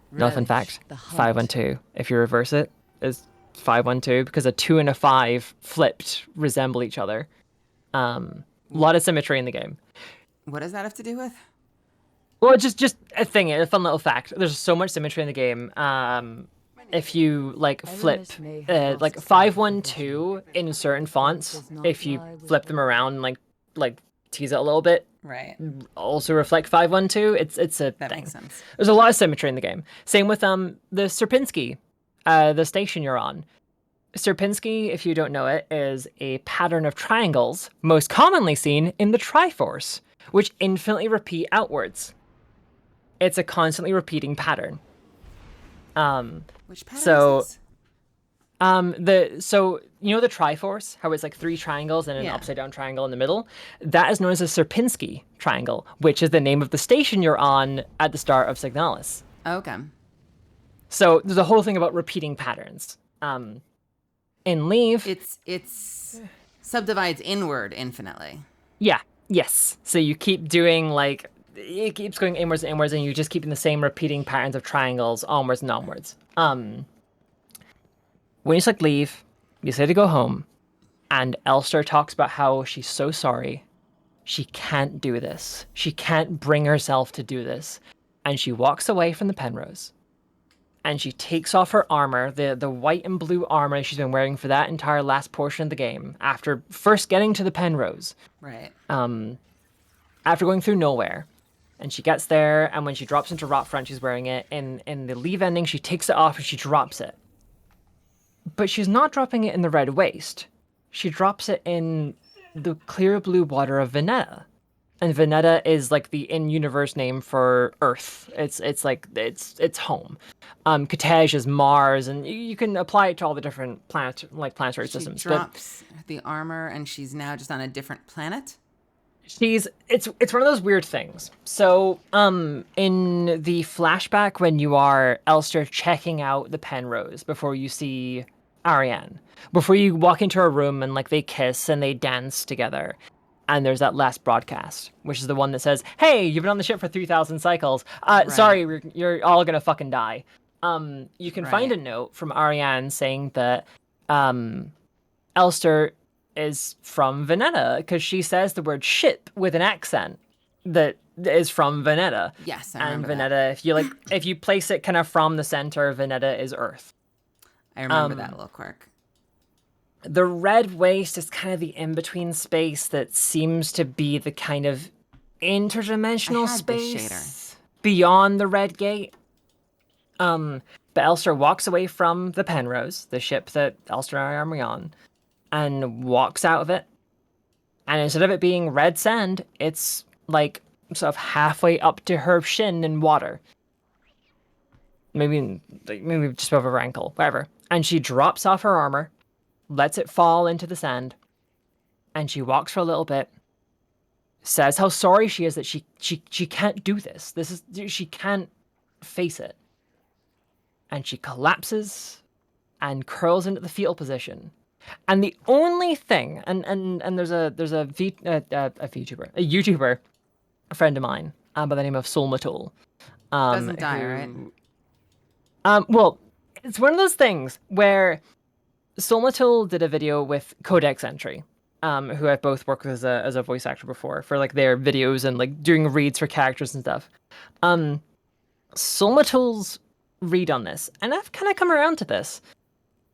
No fun fact, 512. If you reverse it, is 512 because a 2 and a 5 flipped resemble each other. A lot of symmetry in the game. What does that have to do with? Well, just a thing, a fun little fact. There's so much symmetry in the game. If you like flip, like 512 in certain fonts, if you flip them around, like tease it a little bit, right, also reflect 512. It's a that thing. Makes sense. There's a lot of symmetry in the game. Same with the Sierpinski, the station you're on. Sierpinski, if you don't know it, is a pattern of triangles most commonly seen in the Triforce, which infinitely repeat outwards. It's a constantly repeating pattern. Which pattern is this? So you know the Triforce, how it's like 3 triangles and an upside down triangle in the middle? That is known as a Sierpinski triangle, which is the name of the station you're on at the start of Signalis. Okay. So there's a whole thing about repeating patterns. In Leave, it's subdivides inward infinitely. Yeah. Yes. So you keep doing like it keeps going inwards and inwards, and you just keeping the same repeating patterns of triangles onwards and onwards. When you select Leave, you say to go home, and Elster talks about how she's so sorry. She can't do this. She can't bring herself to do this. And she walks away from the Penrose. And she takes off her armor, the white and blue armor she's been wearing for that entire last portion of the game, after first getting to the Penrose. Right. After going through nowhere. And she gets there, and when she drops into Rotfront, she's wearing it. In the Leave ending, she takes it off and she drops it. But she's not dropping it in the Red Waste. She drops it in the clear blue water of Veneta. And Veneta is like the in-universe name for Earth. It's home. Katej is Mars, and you can apply it to all the different planetary systems. She drops the armor, and she's now just on a different planet? It's one of those weird things. So in the flashback when you are Elster checking out the Penrose before you see Ariane, before you walk into a room and like they kiss and they dance together, and there's that last broadcast, which is the one that says, "Hey, you've been on the ship for 3,000 cycles. Sorry, you're all gonna fucking die." You can find a note from Ariane saying that Elster is from Veneta because she says the word ship with an accent that is from Veneta. Yes, I and remember Veneta, that. if you place it kind of from the center, Veneta is Earth. I remember that little quirk. The red waste is kind of the in-between space that seems to be the kind of interdimensional space beyond the red gate. But Elster walks away from the Penrose, the ship that Elster and I are on, and walks out of it. And instead of it being red sand, it's like sort of halfway up to her shin in water. Maybe just above her ankle, whatever. And she drops off her armor, lets it fall into the sand, and she walks for a little bit, says how sorry she is that she can't do this. She can't face it. And she collapses and curls into the fetal position. And the only thing, and there's a YouTuber, a friend of mine, by the name of Solmatul. Doesn't die, right? Well, it's one of those things where Solmatul did a video with Codex Entry, who I've both worked with as a voice actor before for like their videos and like doing reads for characters and stuff. Solmatul's read on this, and I've kind of come around to this,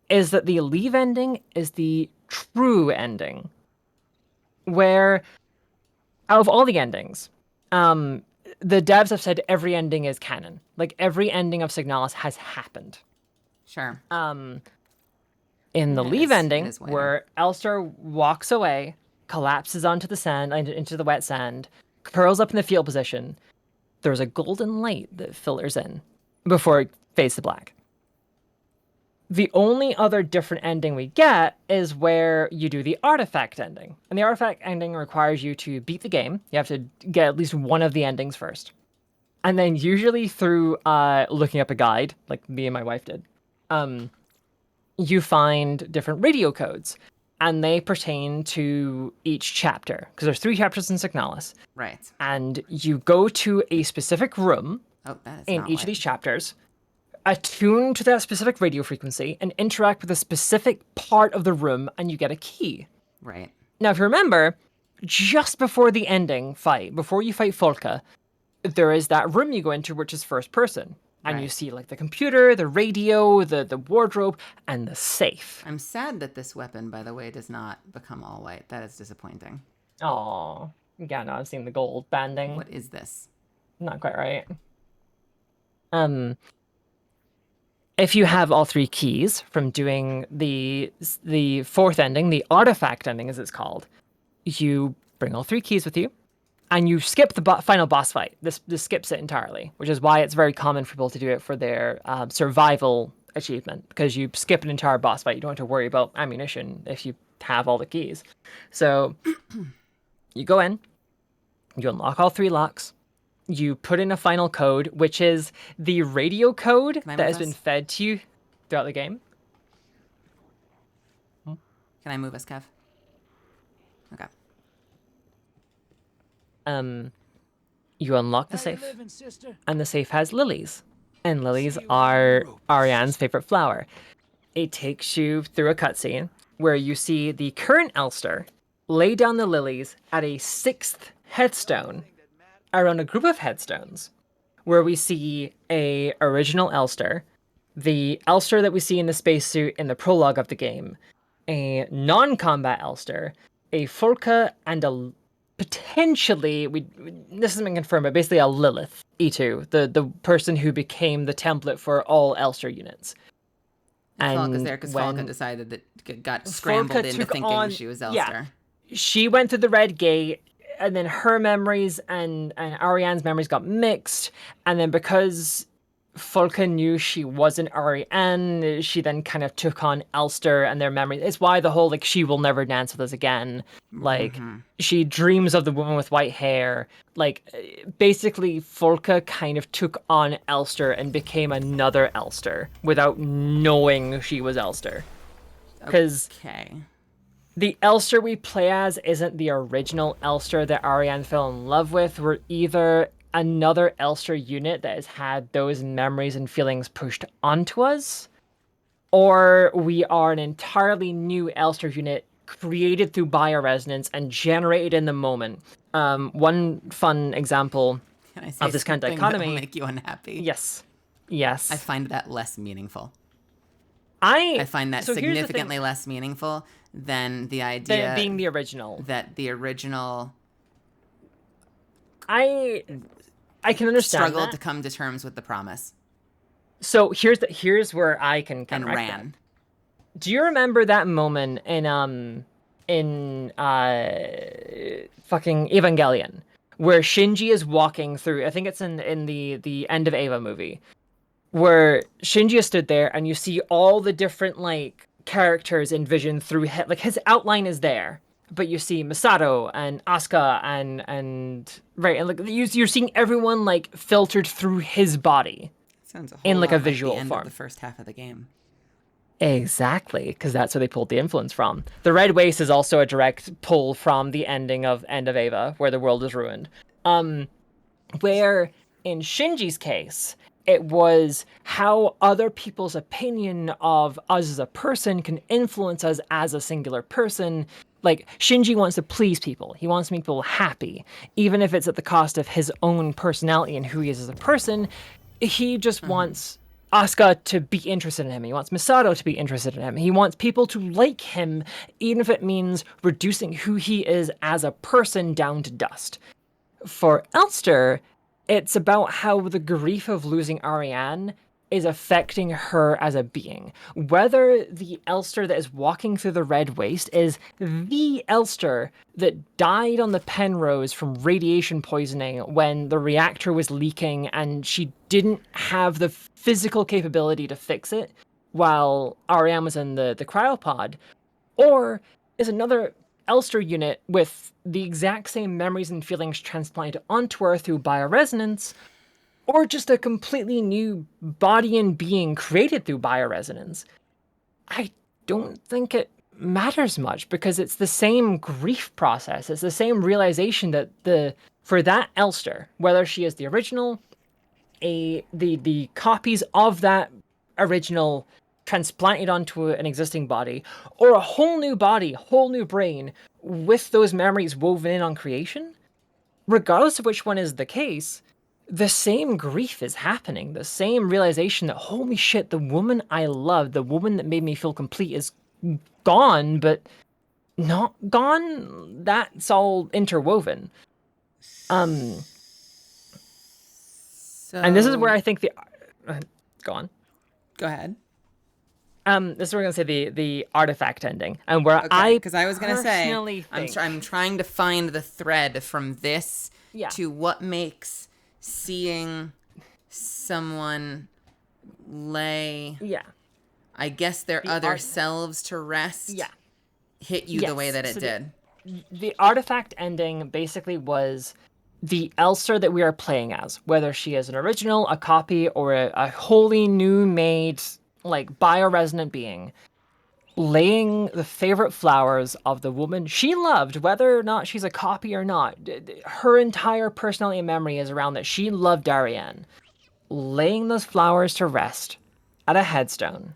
is that the leave ending is the true ending. Where, out of all the endings, the devs have said every ending is canon. Like, every ending of Signalis has happened. Sure. In the leave ending, where Elster walks away, collapses onto the sand, into the wet sand, curls up in the fetal position, there's a golden light that filters in before it fades to black. The only other different ending we get is where you do the artifact ending. And the artifact ending requires you to beat the game. You have to get at least one of the endings first. And then usually through looking up a guide, like me and my wife did, you find different radio codes. And they pertain to each chapter. Because there's 3 chapters in Signalis. Right. And you go to a specific room in each of white. these chapters, attune to that specific radio frequency, and interact with a specific part of the room, and you get a key. Right. Now, if you remember, just before the ending fight, before you fight Folka, there is that room you go into, which is first person. And you see, like, the computer, the radio, the wardrobe, and the safe. I'm sad that this weapon, by the way, does not become all white. That is disappointing. Aw. Yeah, no, I've seen the gold banding. What is this? Not quite right. If you have all 3 keys from doing the 4th ending, the artifact ending as it's called, you bring all 3 keys with you, and you skip the final boss fight. This skips it entirely, which is why it's very common for people to do it for their survival achievement, because you skip an entire boss fight. You don't have to worry about ammunition if you have all the keys. So you go in, you unlock all 3 locks, you put in a final code, which is the radio code that has been fed to you throughout the game. Can I move us, Kev? Okay. You unlock the safe, and the safe has lilies, and lilies are Ariane's favorite flower. It takes you through a cutscene where you see the current Elster lay down the lilies at a 6th headstone around a group of headstones, where we see a original Elster, the Elster that we see in the spacesuit in the prologue of the game, a non-combat Elster, a Folka, and a potentially, this hasn't been confirmed, but basically a Lilith E2, the person who became the template for all Elster units. And Falca's there because Falca decided that got scrambled into thinking she was Elster. Yeah, she went through the red gate, and then her memories and Ariane's memories got mixed, and then because Folka knew she wasn't Ariane. She then kind of took on Elster and their memories. It's why the whole, like, she will never dance with us again. Like, she dreams of the woman with white hair. Like, basically, Folka kind of took on Elster and became another Elster without knowing she was Elster. Because the Elster we play as isn't the original Elster that Ariane fell in love with. We're either another Elster unit that has had those memories and feelings pushed onto us, or we are an entirely new Elster unit created through bioresonance and generated in the moment. One fun example of this kind of dichotomy. That will make you unhappy. Yes. I find that less meaningful. I find that significantly less meaningful than the idea than being the original. That the original I can understand struggled that. to come to terms with the promise. So here's where I can and ran. That. Do you remember that moment in fucking Evangelion where Shinji is walking through? I think it's in the end of Eva movie, where Shinji is stood there and you see all the different like characters envisioned through his outline is there. But you see Masato and Asuka and right, and like you're seeing everyone like filtered through his body. Sounds a whole in like lot a visual the end form. Of the first half of the game. Exactly, because that's where they pulled the influence from. The Red Waste is also a direct pull from the ending of End of Eva, where the world is ruined. Where in Shinji's case, it was how other people's opinion of us as a person can influence us as a singular person. Like, Shinji wants to please people. He wants to make people happy. Even if it's at the cost of his own personality and who he is as a person, he just wants Asuka to be interested in him. He wants Misato to be interested in him. He wants people to like him, even if it means reducing who he is as a person down to dust. For Elster, it's about how the grief of losing Ariane is affecting her as a being. Whether the Elster that is walking through the Red Waste is the Elster that died on the Penrose from radiation poisoning when the reactor was leaking and she didn't have the physical capability to fix it while Ariane was in the cryopod, or is another Elster unit with the exact same memories and feelings transplanted onto her through bioresonance, or just a completely new body and being created through bioresonance. I don't think it matters much because it's the same grief process. It's the same realization that for that Elster, whether she is the original, the copies of that original transplanted onto an existing body, or a whole new body, whole new brain with those memories woven in on creation, regardless of which one is the case, the same grief is happening. The same realization that, holy shit, the woman I loved, the woman that made me feel complete is gone, but not gone. That's all interwoven. And this is where I think go on. Go ahead. This is where we're gonna say the artifact ending, and where because I was gonna say I'm trying to find the thread from this to what makes seeing someone lay I guess their other selves to rest hit you the way that it did. The artifact ending basically was the Elster that we are playing as, whether she is an original, a copy, or a wholly new made like bioresonant being, laying the favorite flowers of the woman she loved, whether or not she's a copy or not. Her entire personality and memory is around that she loved Ariane. Laying those flowers to rest at a headstone.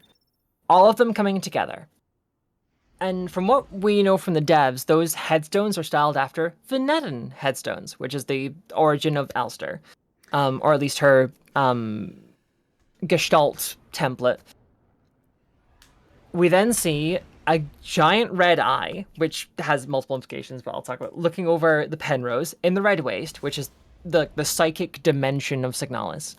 All of them coming together. And from what we know from the devs, those headstones are styled after Venetian headstones, which is the origin of Elster. Or at least her Gestalt template. We then see a giant red eye, which has multiple implications, but I'll talk about looking over the Penrose in the Red Waste, which is the psychic dimension of Signalis.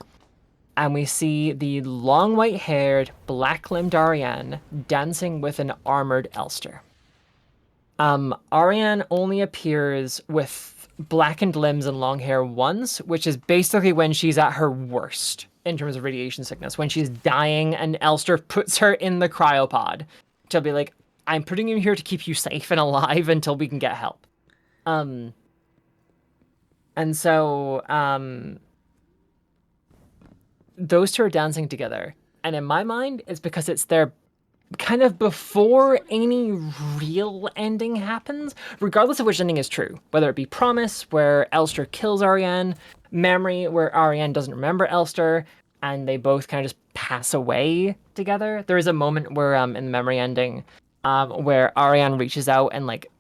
And we see the long white-haired, black-limbed Ariane dancing with an armored Elster. Ariane only appears with blackened limbs and long hair once, which is basically when she's at her worst in terms of radiation sickness. When she's dying and Elster puts her in the cryopod to be like, I'm putting you here to keep you safe and alive until we can get help. And so those two are dancing together. And in my mind, it's because it's their kind of before any real ending happens, regardless of which ending is true, whether it be Promise, where Elster kills Ariane, Memory, where Ariane doesn't remember Elster, and they both kind of just pass away together. There is a moment where, in the Memory ending, where Ariane reaches out and, like,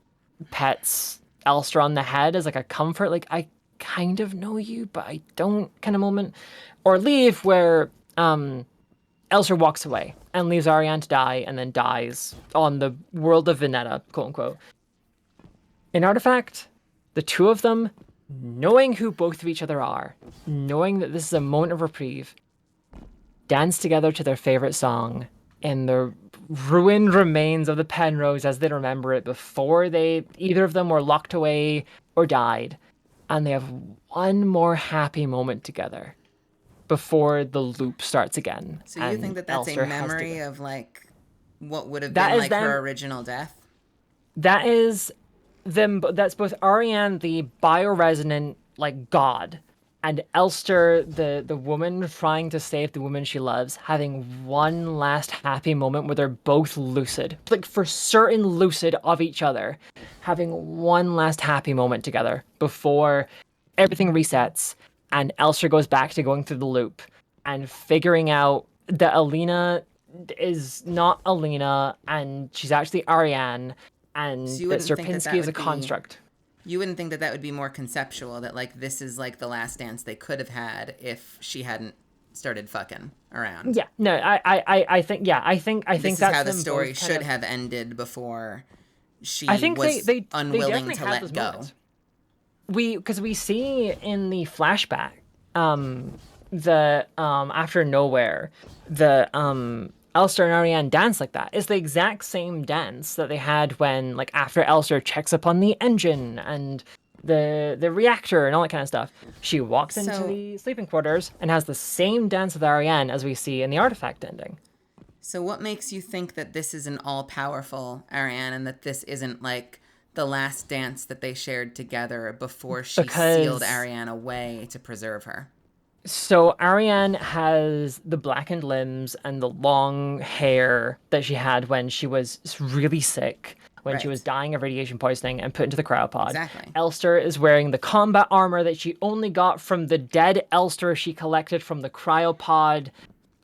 pets Elster on the head as, like, a comfort, like, I kind of know you, but I don't kind of moment. Or Leave, where, Elster walks away and leaves Ariane to die and then dies on the world of Veneta, quote unquote. In Artifact, the two of them, knowing who both of each other are, knowing that this is a moment of reprieve, dance together to their favorite song in the ruined remains of the Penrose as they remember it before either of them were locked away or died. And they have one more happy moment together before the loop starts again. So you think that that's Elster a memory of, like, what would have been, like, her original death? That is them. That's both Ariane, the bioresonant, like, god, and Elster, the woman trying to save the woman she loves, having one last happy moment where they're both lucid, like, for certain lucid of each other, having one last happy moment together before everything resets and Elster goes back to going through the loop and figuring out that Alina is not Alina and she's actually Ariane, and So that Sierpinski is a construct. You wouldn't think that that would be more conceptual, that, like, this is, like, the last dance they could have had if she hadn't started fucking around. Yeah, no, I think This that's is how the them story both kind should of have ended before she I think was they unwilling definitely to had let those go. moments. Because we see in the flashback, the after Nowhere, the Elster and Ariane dance like that. It's the exact same dance that they had when, like, after Elster checks up on the engine and the reactor and all that kind of stuff. She walks into the sleeping quarters and has the same dance with Ariane as we see in the Artifact ending. So what makes you think that this is an all-powerful Ariane and that this isn't, like, the last dance that they shared together before she sealed Ariane away to preserve her? So Ariane has the blackened limbs and the long hair that she had when she was really sick, when she was dying of radiation poisoning and put into the cryopod. Exactly. Elster is wearing the combat armor that she only got from the dead Elster she collected from the cryopod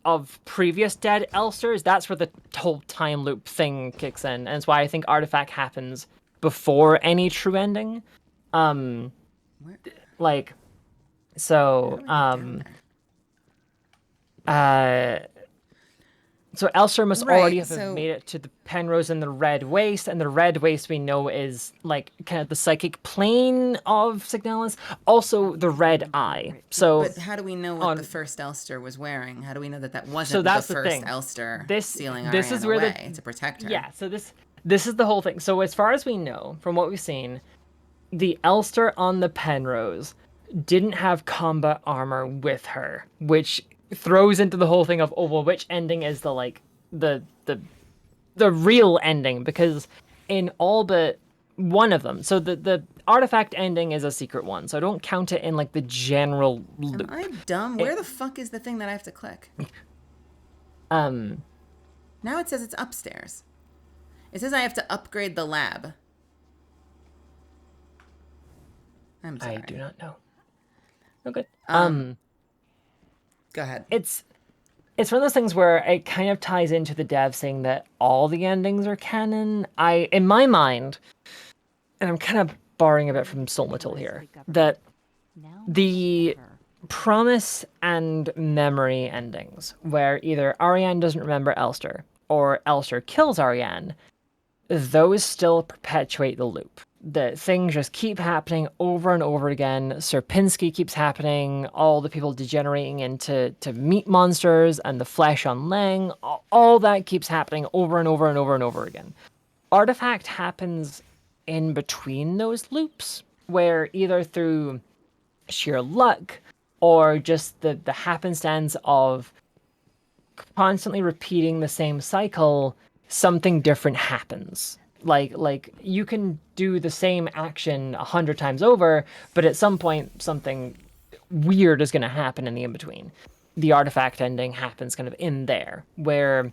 of previous dead Elsters. That's where the whole time loop thing kicks in, and it's why I think Artifact happens before any true ending. Like, so so Elster must already have made it to the Penrose and the Red Waste, and the Red Waste we know is, like, kind of the psychic plane of Signalis, also the Red Eye. So, but how do we know what the first Elster was wearing? How do we know that that wasn't so that's the the first thing. Elster sealing this Ariane is where away to protect her? Yeah, so this is the whole thing. So as far as we know, from what we've seen, the Elster on the Penrose didn't have combat armor with her, which throws into the whole thing of, oh, well, which ending is the, like, the real ending? Because in all but one of them, so the Artifact ending is a secret one, so I don't count it in, like, the general loop. Am I dumb? Where the fuck is the thing that I have to click? Now it says it's upstairs. It says I have to upgrade the lab. I'm sorry. I do not know. Okay. Go ahead. It's one of those things where it kind of ties into the dev saying that all the endings are canon. In my mind, and I'm kind of borrowing a bit from Solmatil here, that the Promise and Memory endings, where either Ariane doesn't remember Elster or Elster kills Ariane, those still perpetuate the loop. The things just keep happening over and over again. Sierpinski keeps happening. All the people degenerating into meat monsters and the flesh on Leng. All that keeps happening over and over and over and over again. Artifact happens in between those loops, where either through sheer luck or just the happenstance of constantly repeating the same cycle, something different happens. Like you can do the same action 100 times over, but at some point something weird is going to happen in the in-between. The artifact ending happens kind of in there, where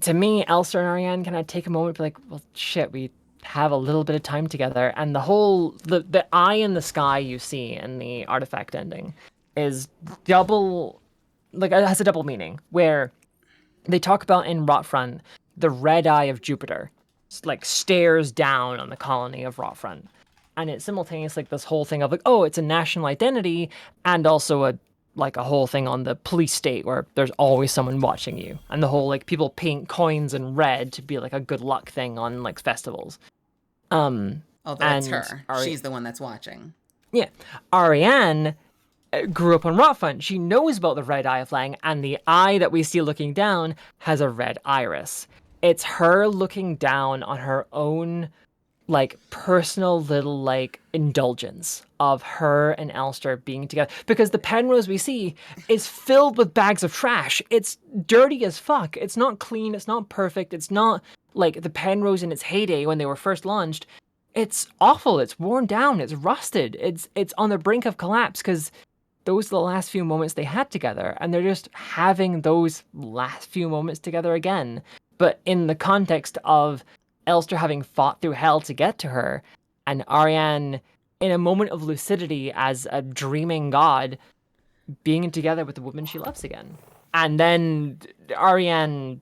to me, Elster and Ariane kind of take a moment to be like, well, shit, we have a little bit of time together, and the eye in the sky you see in the artifact ending is double, like it has a double meaning, where they talk about in Rotfront the red eye of Jupiter like stares down on the colony of Rotfront, and it's simultaneously like this whole thing of like, oh, it's a national identity, and also a whole thing on the police state where there's always someone watching you, and the whole like people paint coins in red to be like a good luck thing on like festivals. Although it's And her, she's the one that's watching. Yeah, Ariane grew up on Rotfront. She knows about the red eye of Lang, and the eye that we see looking down has a red iris. It's her looking down on her own, like, personal little, like, indulgence of her and Elster being together. Because the Penrose we see is filled with bags of trash. It's dirty as fuck. It's not clean. It's not perfect. It's not, like, the Penrose in its heyday when they were first launched. It's awful. It's worn down. It's rusted. It's on the brink of collapse because those are the last few moments they had together, and they're just having those last few moments together again. But in the context of Elster having fought through hell to get to her, and Ariane in a moment of lucidity as a dreaming god being together with the woman she loves again. And then Ariane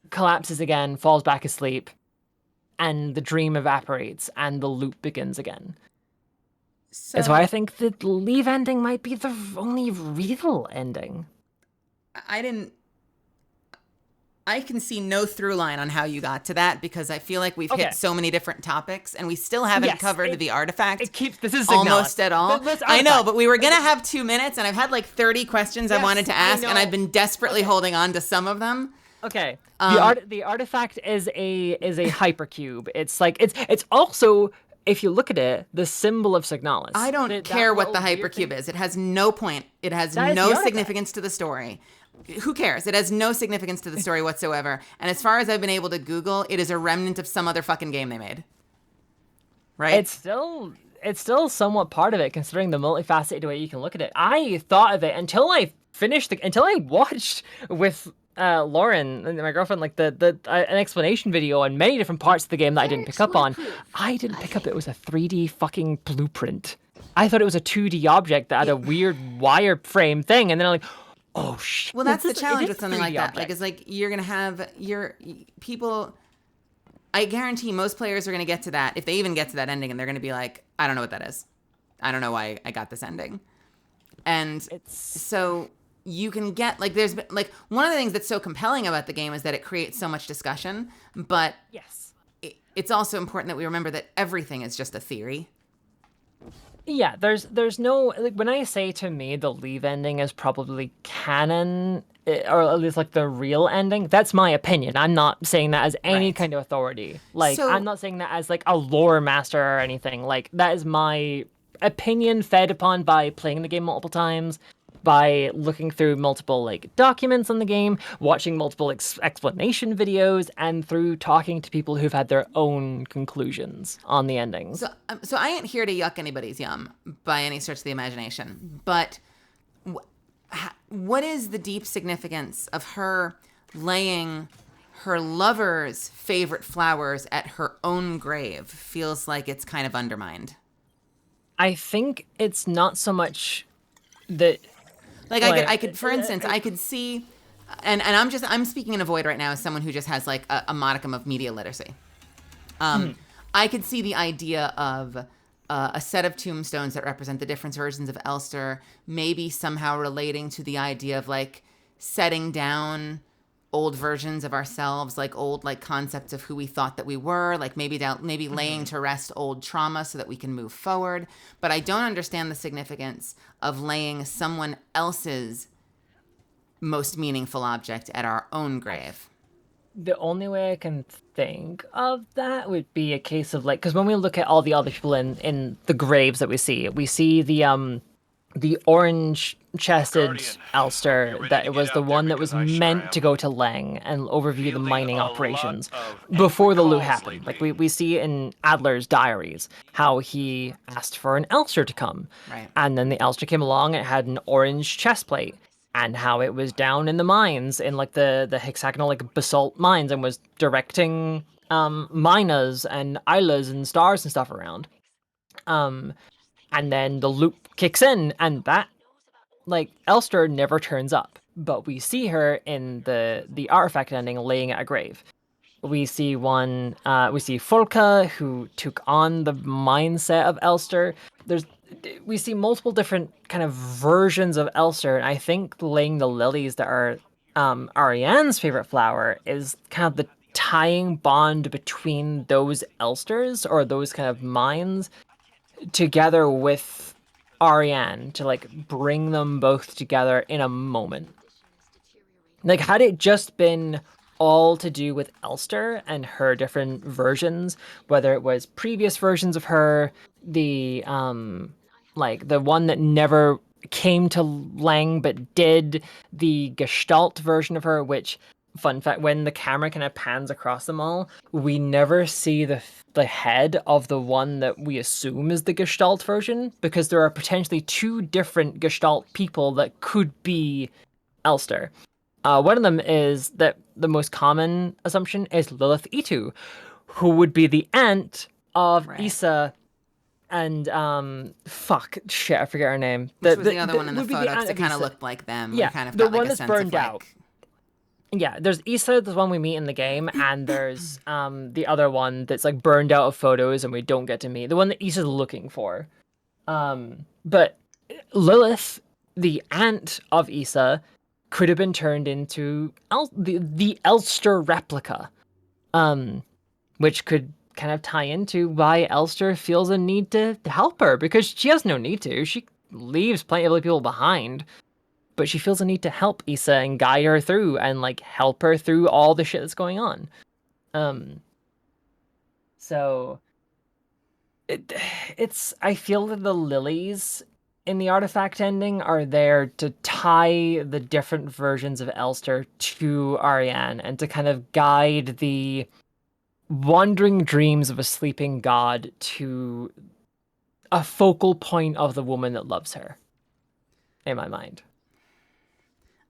collapses again, falls back asleep, and the dream evaporates, and the loop begins again. So, That's why I think the leave ending might be the only real ending. I can see no through line on how you got to that, because I feel like we've hit so many different topics and we still haven't covered the artifact this is almost at all. I know, but we were going to have 2 minutes, and I've had like 30 questions I wanted to ask, and I've been desperately holding on to some of them. Okay. The artifact is a hypercube. It's like it's also, if you look at it, the symbol of Signalis. I don't care what the hypercube is. It has no point. It has no significance to the story. Who cares? It has no significance to the story whatsoever. And as far as I've been able to Google, it is a remnant of some other fucking game they made. Right? It's still somewhat part of it, considering the multifaceted way you can look at it. I thought of it until I watched with Lauren, my girlfriend, like an explanation video on many different parts of the game that I didn't pick up on. I didn't pick up it was a 3D fucking blueprint. I thought it was a 2D object that had a weird wireframe thing, and then I'm like, oh shit. Well, that's the challenge with something like that. Like, it's like you're gonna have people. I guarantee most players are gonna get to that, if they even get to that ending, and they're gonna be like, I don't know what that is. I don't know why I got this ending. And so you can get like, there's been like, one of the things that's so compelling about the game is that it creates so much discussion. But yes, it's also important that we remember that everything is just a theory. Yeah, there's no, like, when I say, to me the leave ending is probably canon, or at least like the real ending, that's my opinion. I'm not saying that as any kind of authority. Like, I'm not saying that as like a lore master or anything. Like, that is my opinion fed upon by playing the game multiple times, by looking through multiple like documents on the game, watching multiple explanation videos, and through talking to people who've had their own conclusions on the endings. So I ain't here to yuck anybody's yum by any stretch of the imagination, but what is the deep significance of her laying her lover's favorite flowers at her own grave? Feels like it's kind of undermined. I think it's not so much that, like, I could, for instance, I could see, and I'm speaking in a void right now as someone who just has like a modicum of media literacy. I could see the idea of a set of tombstones that represent the different versions of Elster, maybe somehow relating to the idea of like setting down old versions of ourselves, like old like concepts of who we thought that we were, like maybe laying to rest old trauma so that we can move forward. But I don't understand the significance of laying someone else's most meaningful object at our own grave. The only way I can think of that would be a case of like, because when we look at all the other people in the graves that we see the the orange-chested Guardian, Elster, you ready that to it get was the out there? one that Because was I sure meant am. to go to Lang and overview the Fielding mining a lot operations of before angry the loot calls happened. Like lately. we see in Adler's diaries how he asked for an Elster to come. Right. And then the Elster came along and it had an orange chest plate, and how it was down in the mines, in like the hexagonal like basalt mines, and was directing miners and islas and stars and stuff around. And then the loop kicks in, and that, like, Elster never turns up, but we see her in the artifact ending laying at a grave. We see we see Folka, who took on the mindset of Elster. We see multiple different kind of versions of Elster, and I think laying the lilies that are Ariane's favorite flower is kind of the tying bond between those Elsters, or those kind of minds, together with Ariane, to like bring them both together in a moment. Like, had it just been all to do with Elster and her different versions, whether it was previous versions of her, the like the one that never came to Lang but did, the Gestalt version of her, which, fun fact, when the camera kind of pans across them all, we never see the head of the one that we assume is the Gestalt version, because there are potentially two different Gestalt people that could be Elster. One of them is that the most common assumption is Lilith Itu, who would be the aunt of Issa and I forget her name. Which was the other one in the would be photo, aunt because it of kind of Issa. looked like them. Yeah, We kind of the got like one a that's sense burned of out. like, Yeah, there's Issa, the one we meet in the game, and there's the other one that's like burned out of photos and we don't get to meet. The one that Issa's looking for. But Lilith, the aunt of Issa, could have been turned into the Elster replica, which could kind of tie into why Elster feels a need to help her, because she has no need to. She leaves plenty of other people behind, but she feels a need to help Issa and guide her through and like help her through all the shit that's going on. So it's I feel that the lilies in the artifact ending are there to tie the different versions of Elster to Ariane and to kind of guide the wandering dreams of a sleeping god to a focal point of the woman that loves her, in my mind.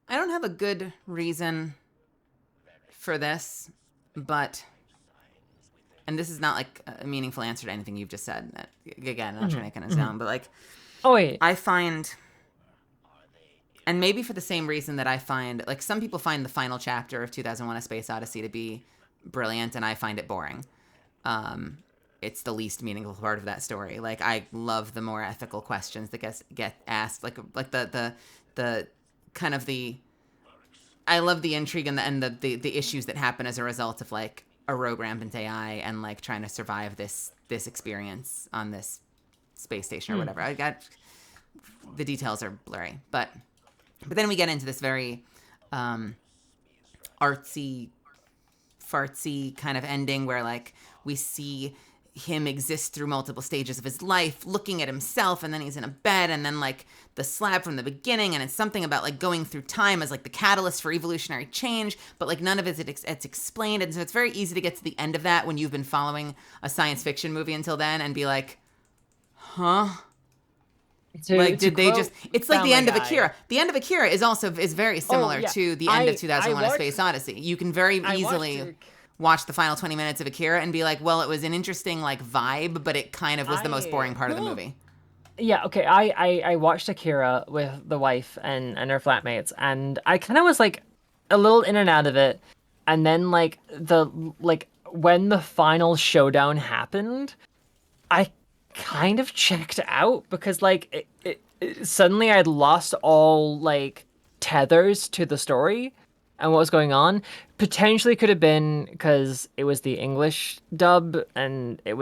I don't have a good reason for this, but, and this is not like a meaningful answer to anything you've just said. Again, I'm not trying to kind of down, but like, I find, and maybe for the same reason that I find, like, some people find the final chapter of 2001: A Space Odyssey to be brilliant, and I find it boring. It's the least meaningful part of that story. Like, I love the more ethical questions that get asked, like the kind of the, I love the intrigue and the issues that happen as a result of like a rogue rampant AI and like trying to survive this experience on this space station or whatever. I got, the details are blurry, but then we get into this very artsy fartsy kind of ending where like we see him exist through multiple stages of his life, looking at himself, and then he's in a bed, and then like the slab from the beginning, and it's something about like going through time as like the catalyst for evolutionary change, but like none of it's explained, and so it's very easy to get to the end of that when you've been following a science fiction movie until then and be like, huh? Like, did they just, it's like the end of Akira. The end of Akira is very similar to the end of 2001: A Space Odyssey. You can very easily watch the final 20 minutes of Akira and be like, well, it was an interesting like vibe, but it kind of was the most boring part of the movie. Yeah, okay, I watched Akira with the wife and her flatmates, and I kind of was like a little in and out of it, and then like when the final showdown happened, I kind of checked out, because like it suddenly I'd lost all like tethers to the story and what was going on. Potentially could have been because it was the English dub, and it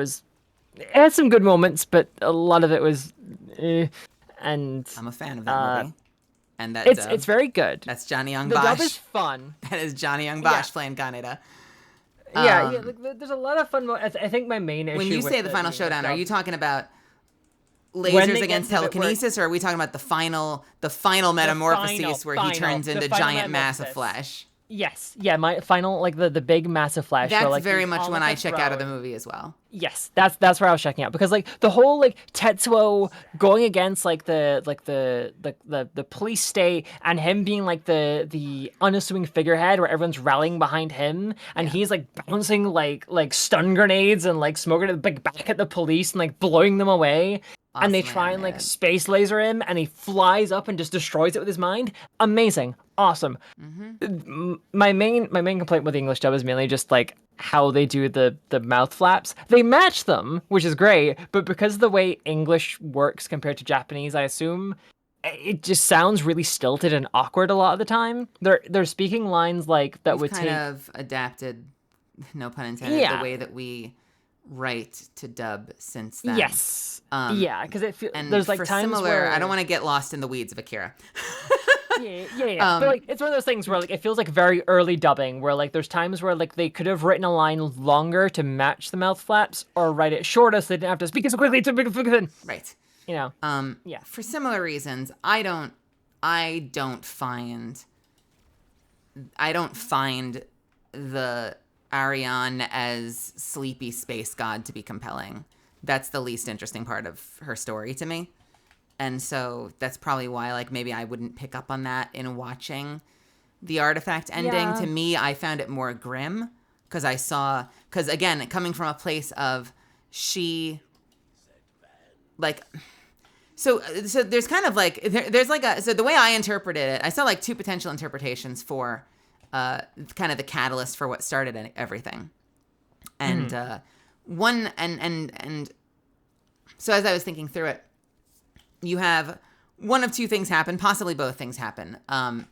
had some good moments, but a lot of it was and I'm a fan of that movie. And that it's very good. That's Johnny Young The Bosch. dub is fun. That is Johnny Young Bosch playing Kaneda. Yeah, like, there's a lot of fun. I think my main issue when you say the final showdown, are you talking about lasers against telekinesis, or are we talking about the final metamorphosis where he turns into giant mass of flesh? Yes, yeah, my final, like the big massive flash. That's where, like, very he's much on, when like, I a check out of the throne. movie as well. Yes, that's where I was checking out, because like the whole like Tetsuo going against like the police state, and him being like the unassuming figurehead where everyone's rallying behind him, and he's like bouncing like stun grenades and like smoke grenades back at the police and like blowing them away. And they try and like space laser him, and he flies up and just destroys it with his mind. Amazing, awesome. My main complaint with the English dub is mainly just like how they do the mouth flaps. They match them, which is great, but because of the way English works compared to Japanese, I assume it just sounds really stilted and awkward a lot of the time. They're speaking lines like that would kind take of adapted, no pun intended, the way that we write to dub since then. Yes. Yeah, because it feels there's like for times similar, where I don't want to get lost in the weeds of Akira. Yeah. But like it's one of those things where like it feels like very early dubbing, where like there's times where like they could have written a line longer to match the mouth flaps, or write it shorter so they didn't have to speak so quickly to make it. Right. You know. Yeah. For similar reasons, I don't find the Ariane as sleepy space god to be compelling. That's the least interesting part of her story to me. And so that's probably why, like, maybe I wouldn't pick up on that in watching the Artifact ending. Yeah. To me, I found it more grim because again, coming from a place of she, like, so there's kind of like, there's like so the way I interpreted it, I saw like two potential interpretations for kind of the catalyst for what started everything. And one, and so as I was thinking through it, you have one of two things happen, possibly both things happen. At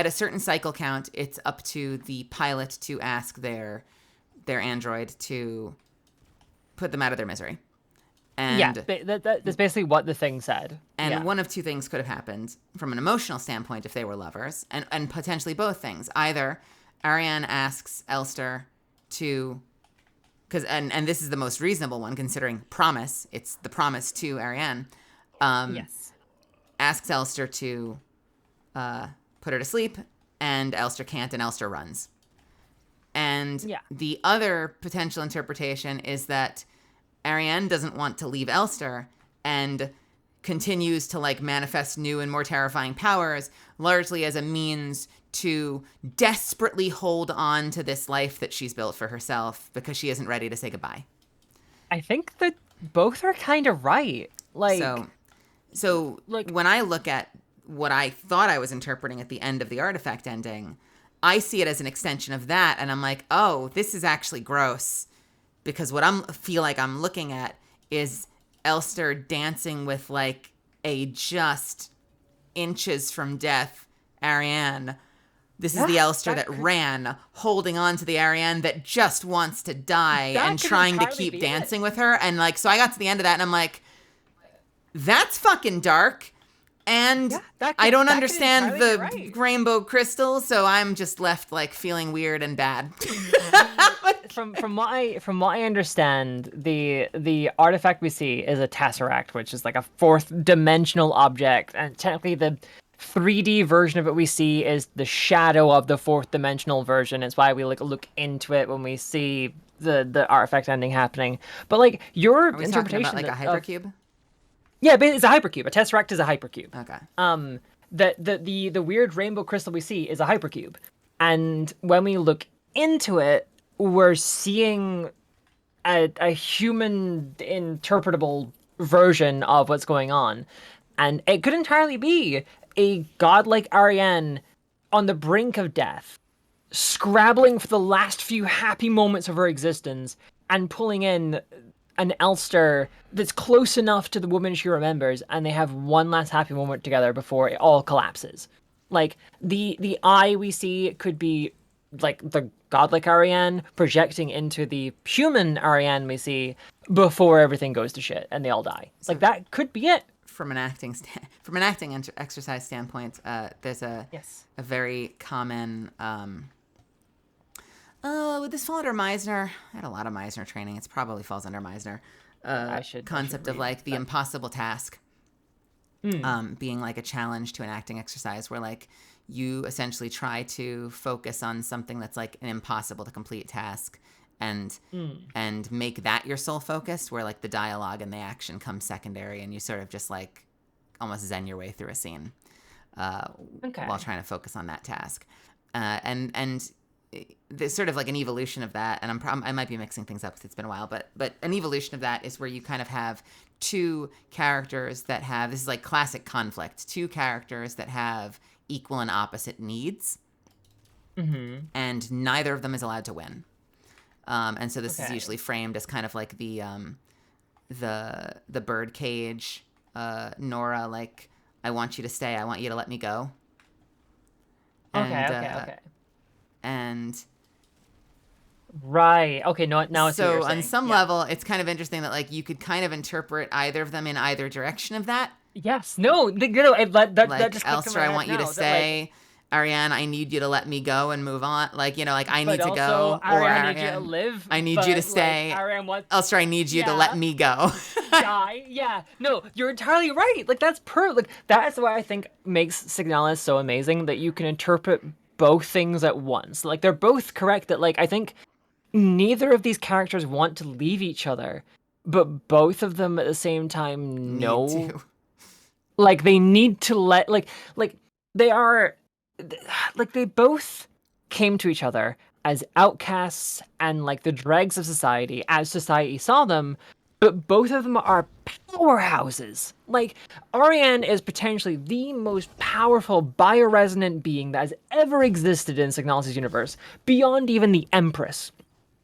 a certain cycle count, it's up to the pilot to ask their android to put them out of their misery. And that's basically what the thing said. And one of two things could have happened from an emotional standpoint if they were lovers, and potentially both things. Either Ariane asks Elster to, and this is the most reasonable one considering promise. It's the promise to Ariane. Yes. Asks Elster to put her to sleep, and Elster can't, and Elster runs. And the other potential interpretation is that Ariane doesn't want to leave Elster and continues to like manifest new and more terrifying powers, largely as a means to desperately hold on to this life that she's built for herself because she isn't ready to say goodbye. I think that both are kind of right. Like, so like when I look at what I thought I was interpreting at the end of the Artifact ending, I see it as an extension of that, and I'm like, oh, this is actually gross. Because what I feel like I'm looking at is Elster dancing with like a just inches from death Ariane. This is the Elster that ran, holding on to the Ariane that just wants to die and trying to keep dancing with her. And like, so I got to the end of that and I'm like, that's fucking dark. And I don't understand the rainbow crystal, so I'm just left like feeling weird and bad. From what I understand, the artifact we see is a tesseract, which is like a fourth dimensional object, and technically the 3D version of it we see is the shadow of the fourth dimensional version. It's why we like look into it when we see the artifact ending happening. But like your interpretation about, like a hypercube. Yeah, but it's a hypercube. A tesseract is a hypercube. Okay. The weird rainbow crystal we see is a hypercube, and when we look into it, we're seeing a human interpretable version of what's going on, and it could entirely be a godlike Ariane on the brink of death, scrabbling for the last few happy moments of her existence, and pulling in an Elster that's close enough to the woman she remembers, and they have one last happy moment together before it all collapses. Like, the eye we see could be like the godlike Ariane projecting into the human Ariane we see before everything goes to shit and they all die. So like, that could be it. From an acting exercise standpoint, there's a very common would this fall under Meisner? I had a lot of Meisner training. It probably falls under Meisner. concept of like the impossible task being like a challenge to an acting exercise where like you essentially try to focus on something that's like an impossible to complete task and make that your sole focus, where like the dialogue and the action come secondary and you sort of just like almost zen your way through a scene while trying to focus on that task. And there's sort of like an evolution of that, and I might be mixing things up because it's been a while, but an evolution of that is where you kind of have two characters that have, this is like classic conflict, two characters that have equal and opposite needs, and neither of them is allowed to win. And so this is usually framed as kind of like the birdcage, Nora, like, I want you to stay, I want you to let me go. And, and right, okay, now it's so on some level it's kind of interesting that like you could kind of interpret either of them in either direction of that. Yes, no, that just Elster, I want you to stay. Ariane, I need you to let me go and move on. Like, you know, like I need to go. Or Ariane, I need you to live. I need you to stay. Like, Elster, I need you to let me go. Die. Yeah. No, you're entirely right. Like that's like that's why I think makes Signalis so amazing, that you can interpret both things at once. Like they're both correct that like I think neither of these characters want to leave each other, but both of them at the same time know. Like they need to let like they are like they both came to each other as outcasts and like the dregs of society as society saw them, but both of them are powerhouses. Like Ariane is potentially the most powerful bioresonant being that has ever existed in Signalis' universe, beyond even the Empress.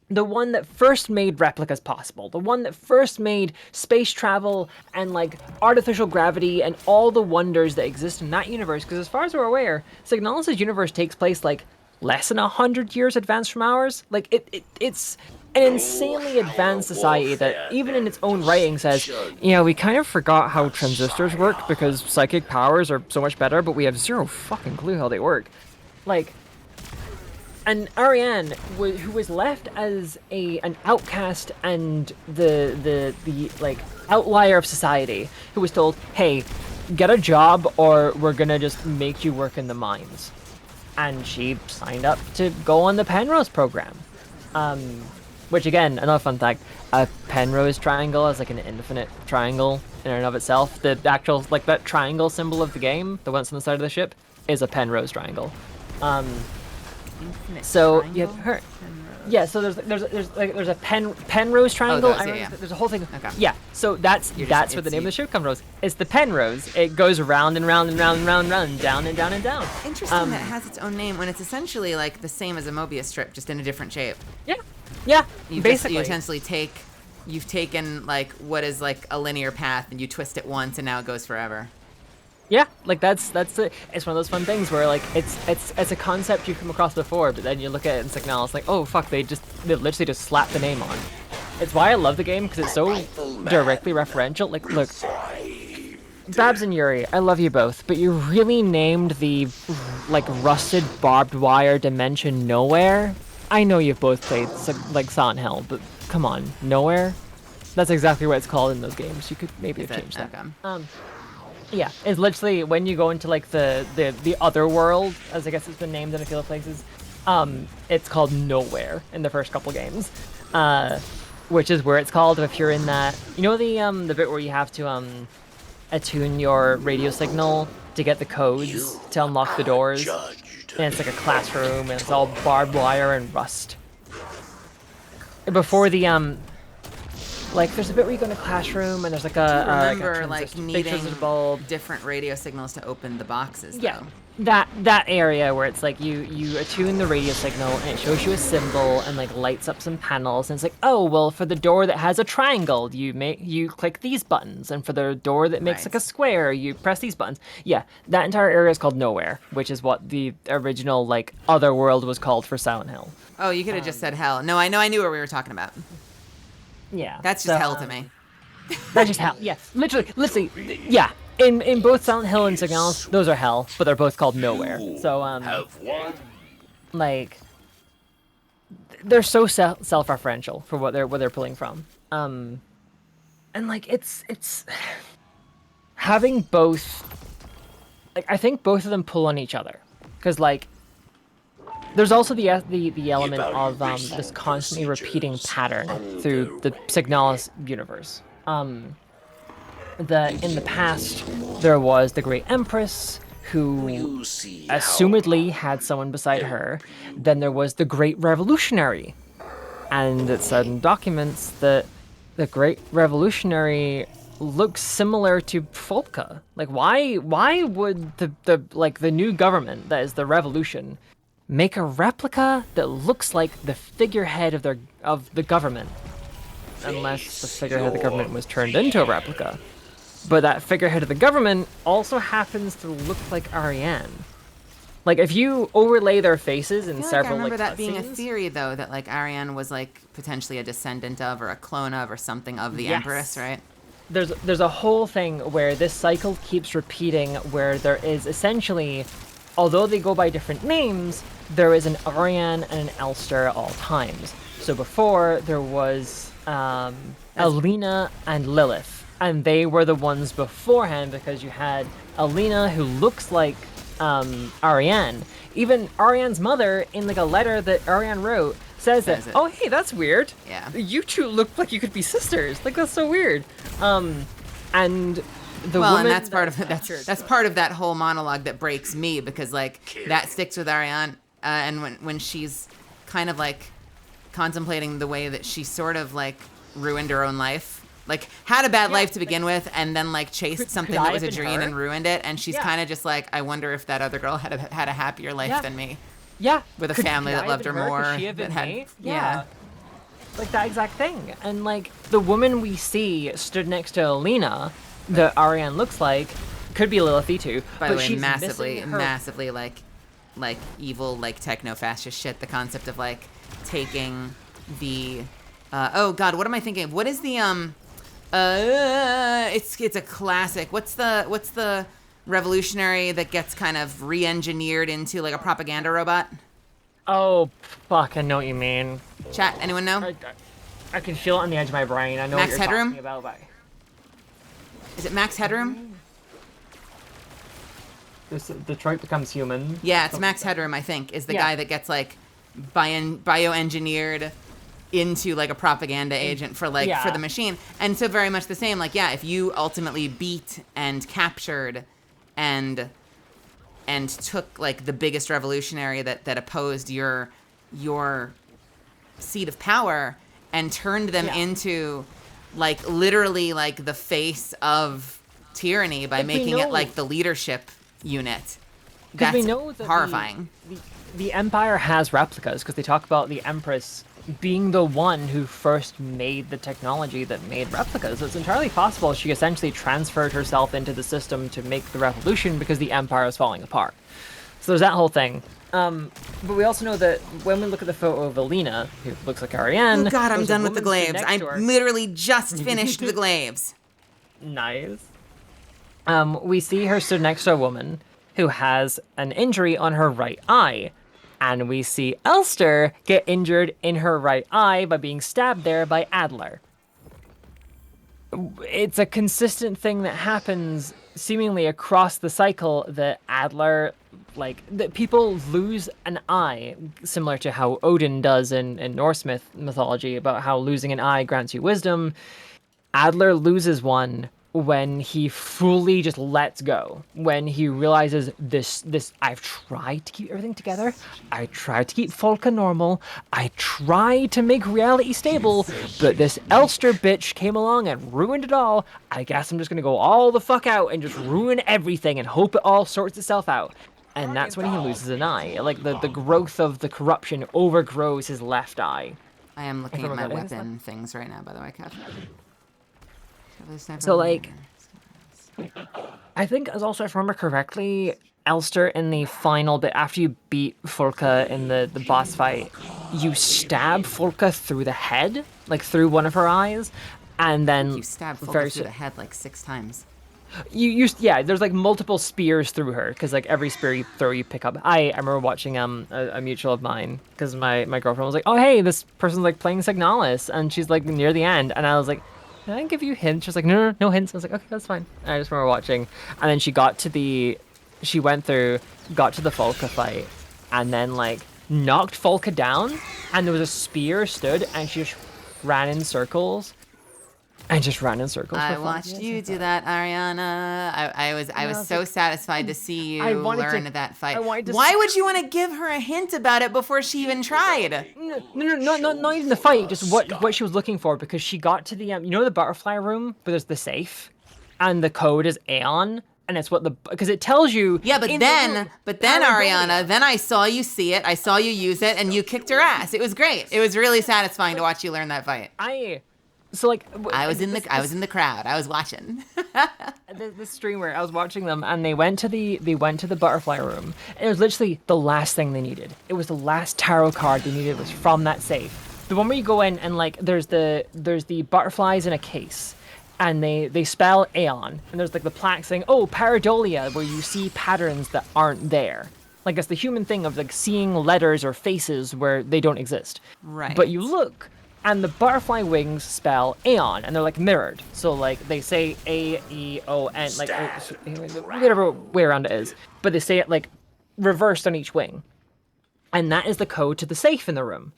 The one that first made replicas possible, the one that first made space travel and like artificial gravity and all the wonders that exist in that universe. Because as far as we're aware, Signalis' universe takes place like less than 100 years advanced from ours. Like it's an insanely advanced society that even in its own writing says, yeah, we kind of forgot how transistors work because psychic powers are so much better, but we have zero fucking clue how they work. Like, and Ariane, who was left as an outcast and the like outlier of society, who was told, hey, get a job or we're gonna just make you work in the mines. And she signed up to go on the Penrose program. Which again, another fun fact, a Penrose triangle is like an infinite triangle in and of itself. The actual, like that triangle symbol of the game, the one that's on the side of the ship, is a Penrose triangle. So you have her. Yeah, so there's a Penrose triangle. Oh, those, yeah. There's a whole thing. Okay. Yeah, so that's where the name of the ship comes from. It's the Penrose. It goes round and round and round and round and round and down and down and down. Interesting that it has its own name when it's essentially like the same as a Mobius strip, just in a different shape. Yeah. Basically, you've taken like what is like a linear path and you twist it once and now it goes forever. Yeah, like that's it. It's one of those fun things where like it's a concept you've come across before, but then you look at it in Signalis, like, oh fuck, they literally just slapped the name on. It's why I love the game, because it's so directly referential. Like, look, Babs and Yuri, I love you both, but you really named the like rusted barbed wire dimension Nowhere. I know you've both played like Silent Hill, but come on, Nowhere? That's exactly what it's called in those games. You could maybe have changed that. Okay. Yeah, it's literally when you go into like the other world, as I guess it's been named in a few places. It's called Nowhere in the first couple games, which is where it's called if you're in that. You know the bit where you have to attune your radio signal to get the codes to unlock the doors, and it's like a classroom and it's all barbed wire and rust. Before the like, there's a bit where you go in a classroom and there's like a remember like needing different radio signals to open the boxes. Yeah, that area where it's like you attune the radio signal and it shows you a symbol and like lights up some panels and it's like, oh well, for the door that has a triangle you click these buttons, and for the door that makes like a square you press these buttons. Yeah, that entire area is called Nowhere, which is what the original like other world was called for Silent Hill. Oh, you could have just said hell. No, I knew what we were talking about. Yeah, that's just hell to me. That's just hell. Yeah, literally, yeah. In both Silent Hill and Signalis, those are hell, but they're both called Nowhere. So like, they're so self-referential for what they're pulling from. And like it's having both. Like I think both of them pull on each other, because like there's also the element of this constantly repeating pattern through the Signalis universe. That in the past there was the Great Empress who assumedly had someone beside her. Then there was the Great Revolutionary, and it said in documents that the Great Revolutionary looks similar to Folka. Like why would the new government that is the revolution make a replica that looks like the figurehead of the government? Unless the figurehead of the government was turned into a replica. But that figurehead of the government also happens to look like Ariane. Like, if you overlay their faces in several, I remember like, that being a cutscenes- theory, though, that, like, Ariane was, like, potentially a descendant of or a clone of or something of the Yes. Empress, right? There's a whole thing where this cycle keeps repeating, where there is essentially, although they go by different names, there is an Ariane and an Elster at all times. So before, there was Alina and Lilith, and they were the ones beforehand, because you had Alina, who looks like Ariane. Even Ariane's mother, in like a letter that Ariane wrote, says that, oh hey, that's weird. Yeah. You two look like you could be sisters. Like, that's so weird. And the well, woman and that's part of that's part of that whole monologue that breaks me, because like that sticks with Ariane, and when she's kind of like contemplating the way that she sort of like ruined her own life. Like, had a bad life to begin with, and then, like, chased something that was a dream and ruined it, and she's kind of just like, I wonder if that other girl had a happier life than me. Yeah. With a family that loved her more. Could she have been that me? Yeah. Like, that exact thing. And, like, the woman we see stood next to Alina, that Ariane looks like, could be Lilithy too. By but the way, she's massively, like evil, like, techno-fascist shit. The concept of, like, taking the... oh, God, what am I thinking of? What is the, it's a classic. What's the revolutionary that gets kind of re-engineered into like a propaganda robot? Oh, fuck! I know what you mean. Chat, anyone know? I can feel it on the edge of my brain. I know Max what you're Headroom? talking about. But... Is it Max Headroom? Detroit Becomes Human. Yeah, it's Max Headroom. I think is the guy that gets like bioengineered into like a propaganda agent for like for the machine. And so very much the same, like, yeah, if you ultimately beat and captured and took like the biggest revolutionary that opposed your seat of power and turned them into like literally like the face of tyranny by making it like the leadership unit. That's we know that horrifying. The Empire has replicas, because they talk about the Empress being the one who first made the technology that made replicas. So it's entirely possible she essentially transferred herself into the system to make the revolution because the Empire is falling apart. So there's that whole thing. But we also know that when we look at the photo of Alina, who looks like Ariane... Oh God, I'm done with the glaives. I literally just finished the glaives. Nice. We see her stood next to a woman who has an injury on her right eye. And we see Elster get injured in her right eye by being stabbed there by Adler. It's a consistent thing that happens seemingly across the cycle that Adler, like, that people lose an eye, similar to how Odin does in Norse mythology, about how losing an eye grants you wisdom. Adler loses one when he fully just lets go, when he realizes this I've tried to keep everything together, I tried to keep Folka normal, I tried to make reality stable, but this Elster bitch came along and ruined it all. I guess I'm just gonna go all the fuck out and just ruin everything and hope it all sorts itself out. And that's when he loses an eye. Like, the growth of the corruption overgrows his left eye. I am looking at my weapon things right now, by the way, Kev. So, like, I think, as also, if I remember correctly, Elster in the final bit, after you beat Folka in the boss fight, you stab Folka through the head, like through one of her eyes, and then... You stab Folka through the head like 6 times. Yeah, there's like multiple spears through her, because like every spear you throw, you pick up. I remember watching a mutual of mine, because my girlfriend was like, oh hey, this person's like playing Signalis, and she's like near the end, and I was like, can I give you hints? She was like, no hints. I was like, okay, that's fine. And I just remember watching, and then she went through, got to the Folka fight, and then like knocked Folka down, and there was a spear stood, and she just ran in circles. I just ran in circles. I for fun. watched you do that, Ariana. I was so satisfied to see you learn that fight. Why would you want to give her a hint about it before she even tried? No, not even the fight. Just what she was looking for, because she got to the you know the butterfly room where there's the safe, and the code is Aeon, and it's what because it tells you. Yeah, but then Ariana, then I saw you see it. I saw you use it, and you kicked her ass. It was great. It was really satisfying to watch you learn that fight. So like I was in the crowd. I was watching. the streamer, I was watching them, and they went to the butterfly room. And it was literally the last thing they needed. It was the last tarot card they needed was from that safe. The one where you go in and like there's the butterflies in a case, and they spell Aeon, and there's like the plaque saying, oh, pareidolia, where you see patterns that aren't there. Like it's the human thing of like seeing letters or faces where they don't exist. Right. But you look, and the butterfly wings spell Aeon, and they're like mirrored. So like they say A-E-O-N, like whatever way around it is, but they say it like reversed on each wing, and that is the code to the safe in the room.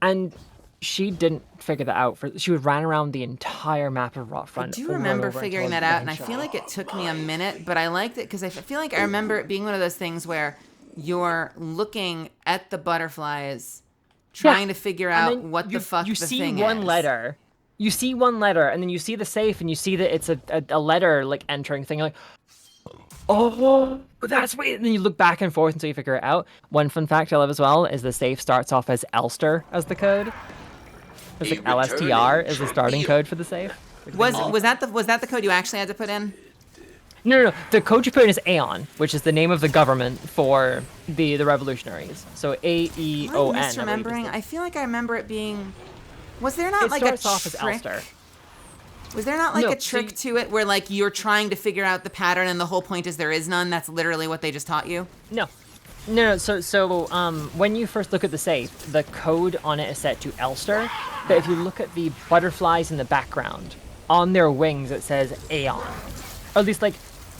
And she didn't figure that out. She ran around the entire map of Rotfront. I do remember figuring that out, and I feel like it took me a minute, but I liked it because I feel like I remember it being one of those things where you're looking at the butterflies, trying to figure out what the fuck the thing is. You see one letter. You see one letter, and then you see the safe, and you see that it's a letter like entering thing. You're like, oh, that's weird. And then you look back and forth until you figure it out. One fun fact I love as well is the safe starts off as Elster as the code. It's like LSTR is the starting code for the safe. Was that the code you actually had to put in? No. The code you put in is Aeon, which is the name of the government for the revolutionaries. So A-E-O-N. I'm misremembering. I feel like I remember it being. Was there not like a trick? Off as Elster. Was there not like a trick to it where like you're trying to figure out the pattern and the whole point is there is none? That's literally what they just taught you? No. So when you first look at the safe, the code on it is set to Elster. But if you look at the butterflies in the background, on their wings it says Aeon. Or at least like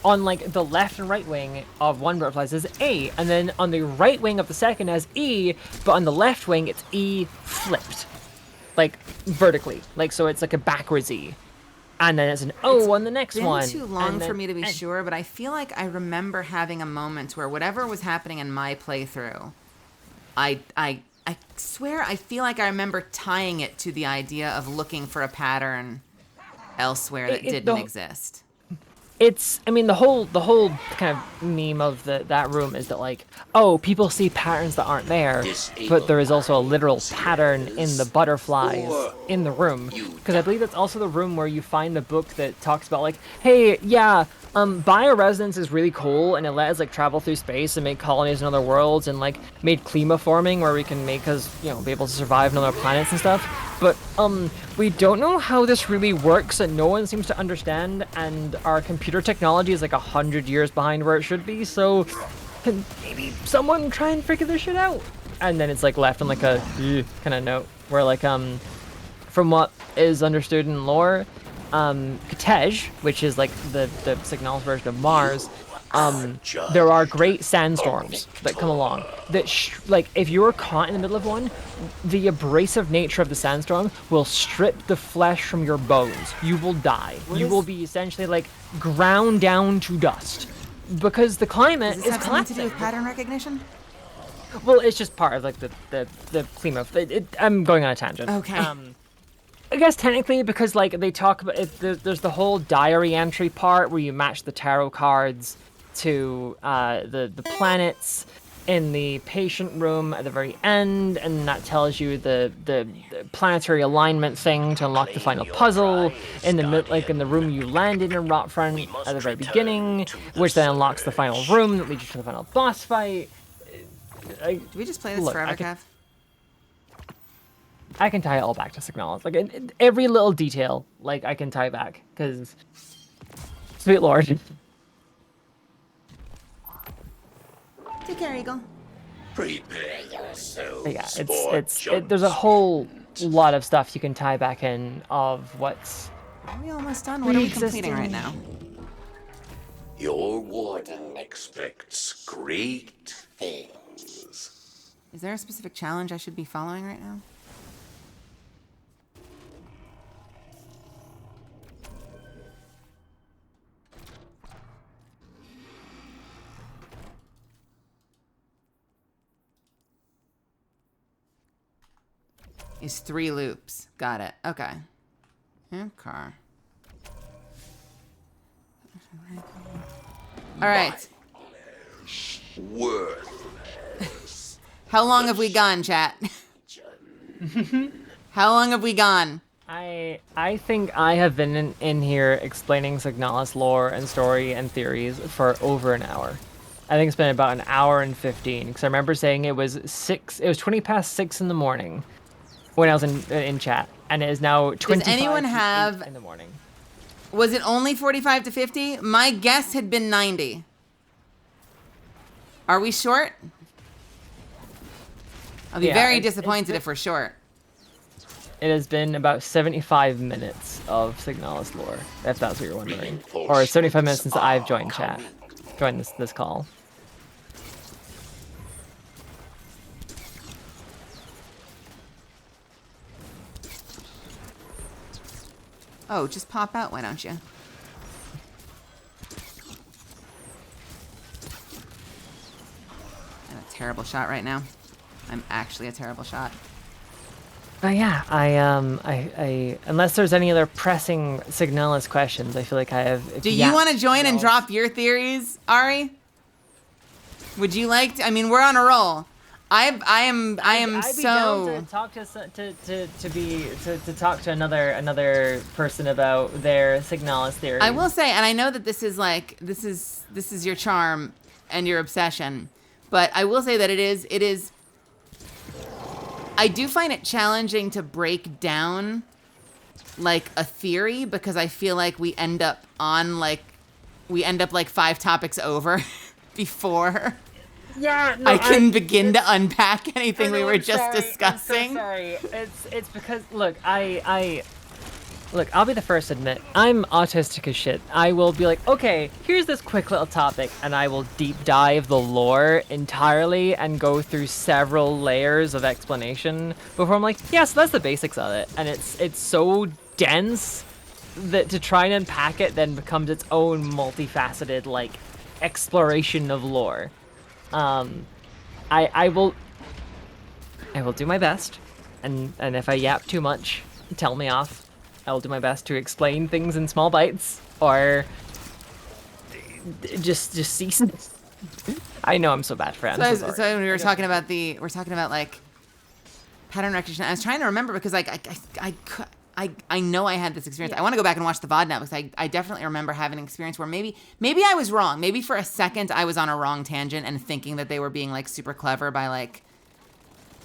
on like the left and right wing of one butterfly it says A, and then on the right wing of the second has E, but on the left wing it's E flipped, like vertically, like so it's like a backwards E, and then it's an O on the next one. It's been too long for me to be sure, but I feel like I remember having a moment where whatever was happening in my playthrough, I swear I feel like I remember tying it to the idea of looking for a pattern elsewhere that didn't exist. I mean, the whole kind of meme of that room is that like, oh, people see patterns that aren't there, but there is also a literal pattern in the butterflies in the room. Because I believe that's also the room where you find the book that talks about like, hey, yeah, bioresonance is really cool, and it lets us like travel through space and make colonies in other worlds, and like made climaforming where we can make us, be able to survive on other planets and stuff. But we don't know how this really works, and no one seems to understand, and our computer technology is like 100 years behind where it should be, so can maybe someone try and figure this shit out? And then it's like left on like a kind of note where like from what is understood in lore, Katej, which is like the Signalis version of Mars, there are great sandstorms that come along that like if you're caught in the middle of one, the abrasive nature of the sandstorm will strip the flesh from your bones. You will die. You will be essentially like ground down to dust because the climate is collapsing. Does this have something to do with pattern recognition? Well, it's just part of like the climate. I'm going on a tangent. Okay. I guess technically because like they talk about it, there's the whole diary entry part where you match the tarot cards to the planets in the patient room at the very end, and that tells you the planetary alignment thing to unlock the final puzzle in the room you landed in Rotfront at the very beginning, which then unlocks the final room that leads you to the final boss fight. Do we just play this forever, Kev? I can tie it all back to Signalis. Like every little detail, like I can tie back because, sweet lord. Take care, Eagle. Prepare yourselves But yeah, for there's a whole lot of stuff you can tie back in of what's. Are we almost done? What are we completing right now? Your warden expects great things. Is there a specific challenge I should be following right now? Is 3 loops. Got it. Okay. Okay. All right. Worthless. How long have we gone, chat? How long have we gone? I think I have been in here explaining Signalis lore and story and theories for over an hour. I think it's been about an hour and 15 because I remember saying it was 20 past 6 in the morning when I was in chat, and it is now 25 Does anyone have in the morning. Was it only 45 to 50? My guess had been 90. Are we short? I'll be very disappointed if we're short. It has been about 75 minutes of Signalis lore, if that's what you're wondering. Or 75 minutes since I've joined chat. Joined this call. Oh, just pop out, why don't you? I'm a terrible shot right now. I'm actually a terrible shot. Yeah, I unless there's any other pressing Signalis questions, I feel like I have. Do you want to join and drop your theories, Ari? Would you like to? I mean, we're on a roll. I am I'd so. Be down to talk to another person about their Signalis theory. I will say, and I know that this is your charm and your obsession, but I will say that it is. I do find it challenging to break down like a theory because I feel like we end up like 5 topics over before I can begin to unpack anything we were just discussing. I'm so sorry. It's because look, Look, I'll be the first to admit, I'm autistic as shit. I will be like, okay, here's this quick little topic, and I will deep dive the lore entirely and go through several layers of explanation before I'm like, yeah, so that's the basics of it. And it's so dense that to try and unpack it then becomes its own multifaceted, like, exploration of lore. I will do my best, and if I yap too much, tell me off. I'll do my best to explain things in small bites, or just cease. I know I'm so bad for it. So when we were talking about like pattern recognition, I was trying to remember because like I know I had this experience. Yeah. I want to go back and watch the VOD now because I definitely remember having an experience where maybe I was wrong. Maybe for a second I was on a wrong tangent and thinking that they were being like super clever by like.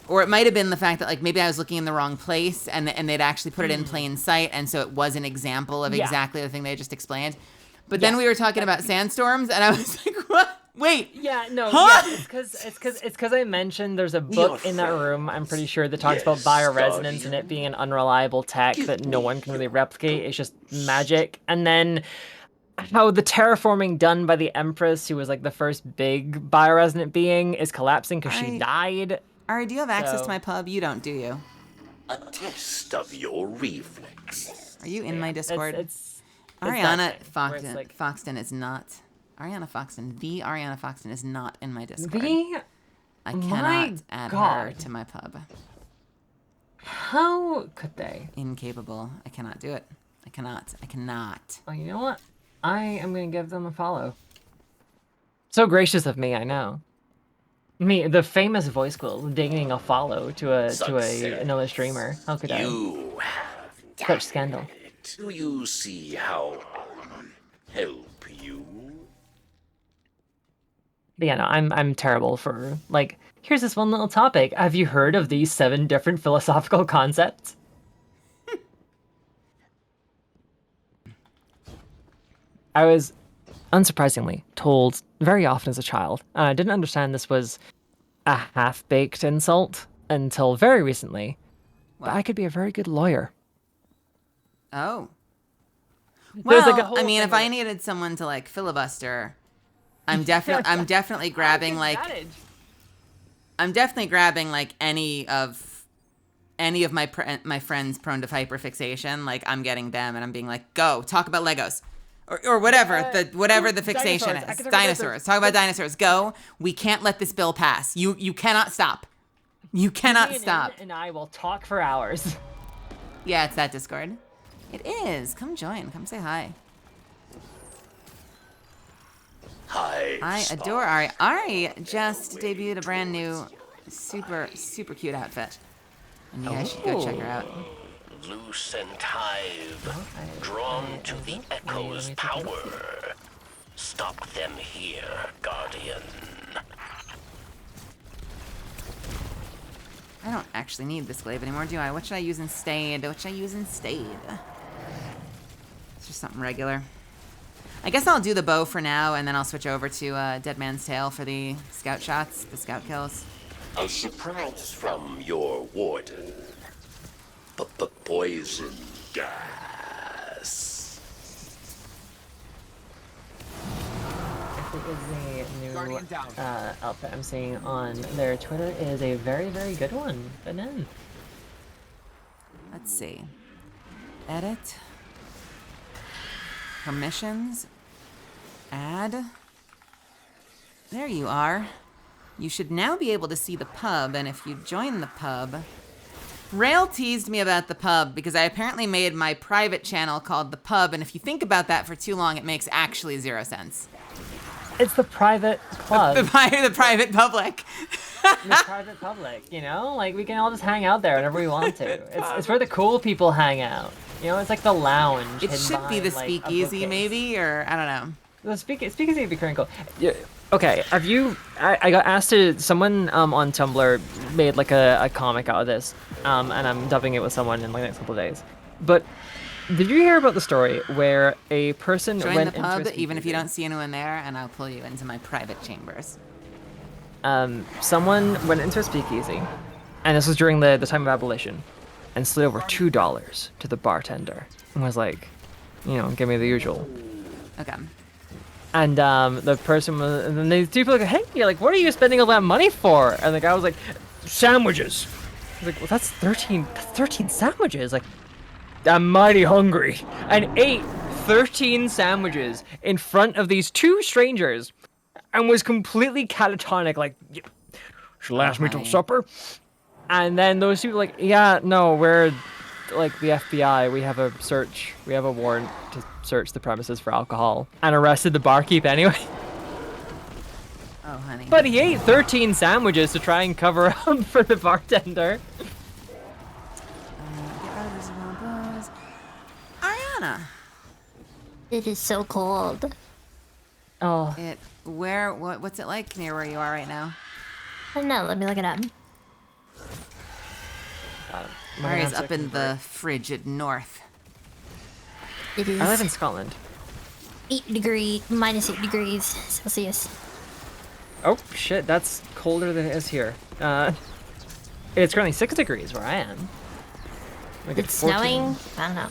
Or it might have been the fact that like maybe I was looking in the wrong place and they'd actually put it in plain sight, and so it was an example of exactly the thing they just explained. But then we were talking about sandstorms, and I was like, "What? Wait." Yeah, no. Huh? Yeah, it's because I mentioned there's a book in that room. I'm pretty sure that talks about bioresonance and it being an unreliable tech that no one can really replicate. It's just magic, and then how the terraforming done by the Empress, who was like the first big bioresonant being, is collapsing because she died. Ari, do you have access to my pub? You don't, do you? A test of your reflex. Are you in my Discord? It's Ariana that thing, like... Foxton is not. Ariana Foxton, the Ariana Foxton is not in my Discord. I cannot add her to my pub. How could they? Incapable. I cannot do it. I cannot. Oh, you know what? I am going to give them a follow. So gracious of me, I know. Me, the famous voice quill, dinging a follow to another streamer. How could I? Such scandal. Do you see how help you? But yeah, no, I'm terrible for like. Here's this one little topic. Have you heard of these 7 different philosophical concepts? I was, unsurprisingly, told very often as a child. I didn't understand this was a half-baked insult until very recently. But What? I could be a very good lawyer. Oh. There's Well, like a whole I mean, thing if I with it. needed someone to like filibuster, I'm definitely grabbing like any of my friends prone to hyperfixation. Like I'm getting them and I'm being like, go talk about Legos. Or whatever the fixation dinosaurs. is. Dinosaurs. Talk about dinosaurs. Go. We can't let this bill pass. You cannot stop. You cannot stop. And I will talk for hours. Yeah, it's that Discord. It is. Come join. Come say hi. Hi. I adore Ari. Ari just debuted a brand new, super cute outfit. And you guys should go check her out. Loose and hive, drawn to the echo's power. Stop them here, Guardian. I don't actually need this glaive anymore, do I? What should I use instead? It's just something regular. I guess I'll do the bow for now, and then I'll switch over to Dead Man's Tail for the scout shots, the scout kills. A surprise from your warden. Poison gas. It is a new outfit I'm seeing on their Twitter. It is a very, very good one. Banana. Let's see. Edit. Permissions. Add. There you are. You should now be able to see the pub, and if you join the pub... Rail teased me about the pub because I apparently made my private channel called the pub, and if you think about that for too long, it makes actually 0 sense. It's the private club. The private public. The private public, you know? Like, we can all just hang out there whenever we want to. It's where the cool people hang out. You know, it's like the lounge. It should be the behind, like, a speakeasy, bookcase. maybe, or I don't know. The speakeasy would be pretty cool. Yeah. Okay, have you... I got asked to... Someone on Tumblr made, like, a comic out of this, and I'm dubbing it with someone in, like, the next couple of days. But did you hear about the story where a person Join went the pub, into a even if you don't see anyone there, and I'll pull you into my private chambers. Someone went into a speakeasy, and this was during the time of abolition, and slid over $2 to the bartender, and was like, you know, give me the usual. Okay. And the person was, and then these people were like, hey, you're like, what are you spending all that money for? And the guy was like, sandwiches. I was like, well, that's 13 sandwiches. Like, I'm mighty hungry. And ate 13 sandwiches in front of these two strangers, and was completely catatonic, like, should last me till supper. And then those people were like, yeah, no, we're like the FBI. We have a warrant to search the premises for alcohol, and arrested the barkeep anyway. Oh, honey. But he ate 13 sandwiches to try and cover up for the bartender. Ariana. It is so cold. Oh. What's it like near where you are right now? I don't know, let me look it up. Mari's up in the frigid north. It is I live in Scotland. minus 8 degrees Celsius. Oh shit, that's colder than it is here. It's currently 6 degrees where I am. Like It's 14. snowing? I don't know.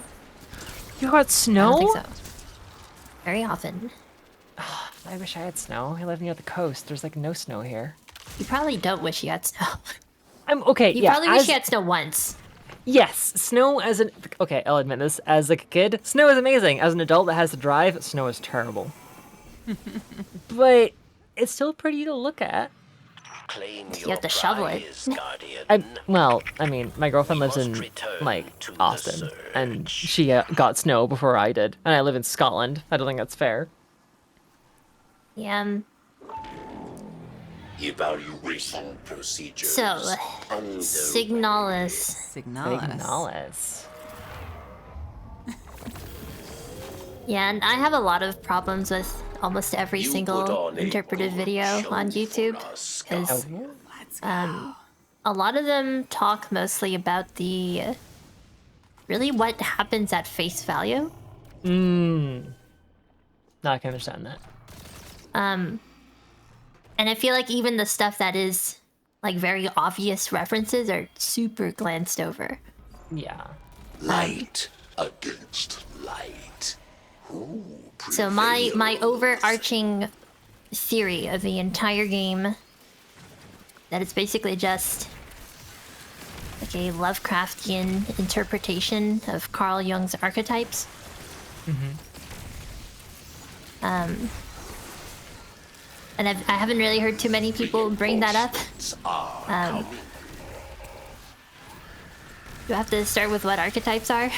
You got snow? I don't think so. Very often. I wish I had snow. I live near the coast. There's like no snow here. You probably don't wish you had snow. I'm okay. You yeah, probably wish you had snow once. Yes, snow as an... Okay, I'll admit this. As like a kid, snow is amazing. As an adult that has to drive, snow is terrible. But it's still pretty to look at. Claim You have to shovel it. Well, I mean, my girlfriend lives in, like, Austin, and she got snow before I did. And I live in Scotland. I don't think that's fair. Yeah. Evaluation procedures. So, Signalis. Signalis. Yeah, and I have a lot of problems with almost every single interpretive video on YouTube, because a lot of them talk mostly about the really what happens at face value. No, I can understand that. And I feel like even the stuff that is like very obvious references are super glanced over. Yeah. Light against light. Who So my prevails? overarching theory of the entire game, that it's basically just like a Lovecraftian interpretation of Carl Jung's archetypes. And I haven't really heard too many people bring that up. Do I have to start with what archetypes are?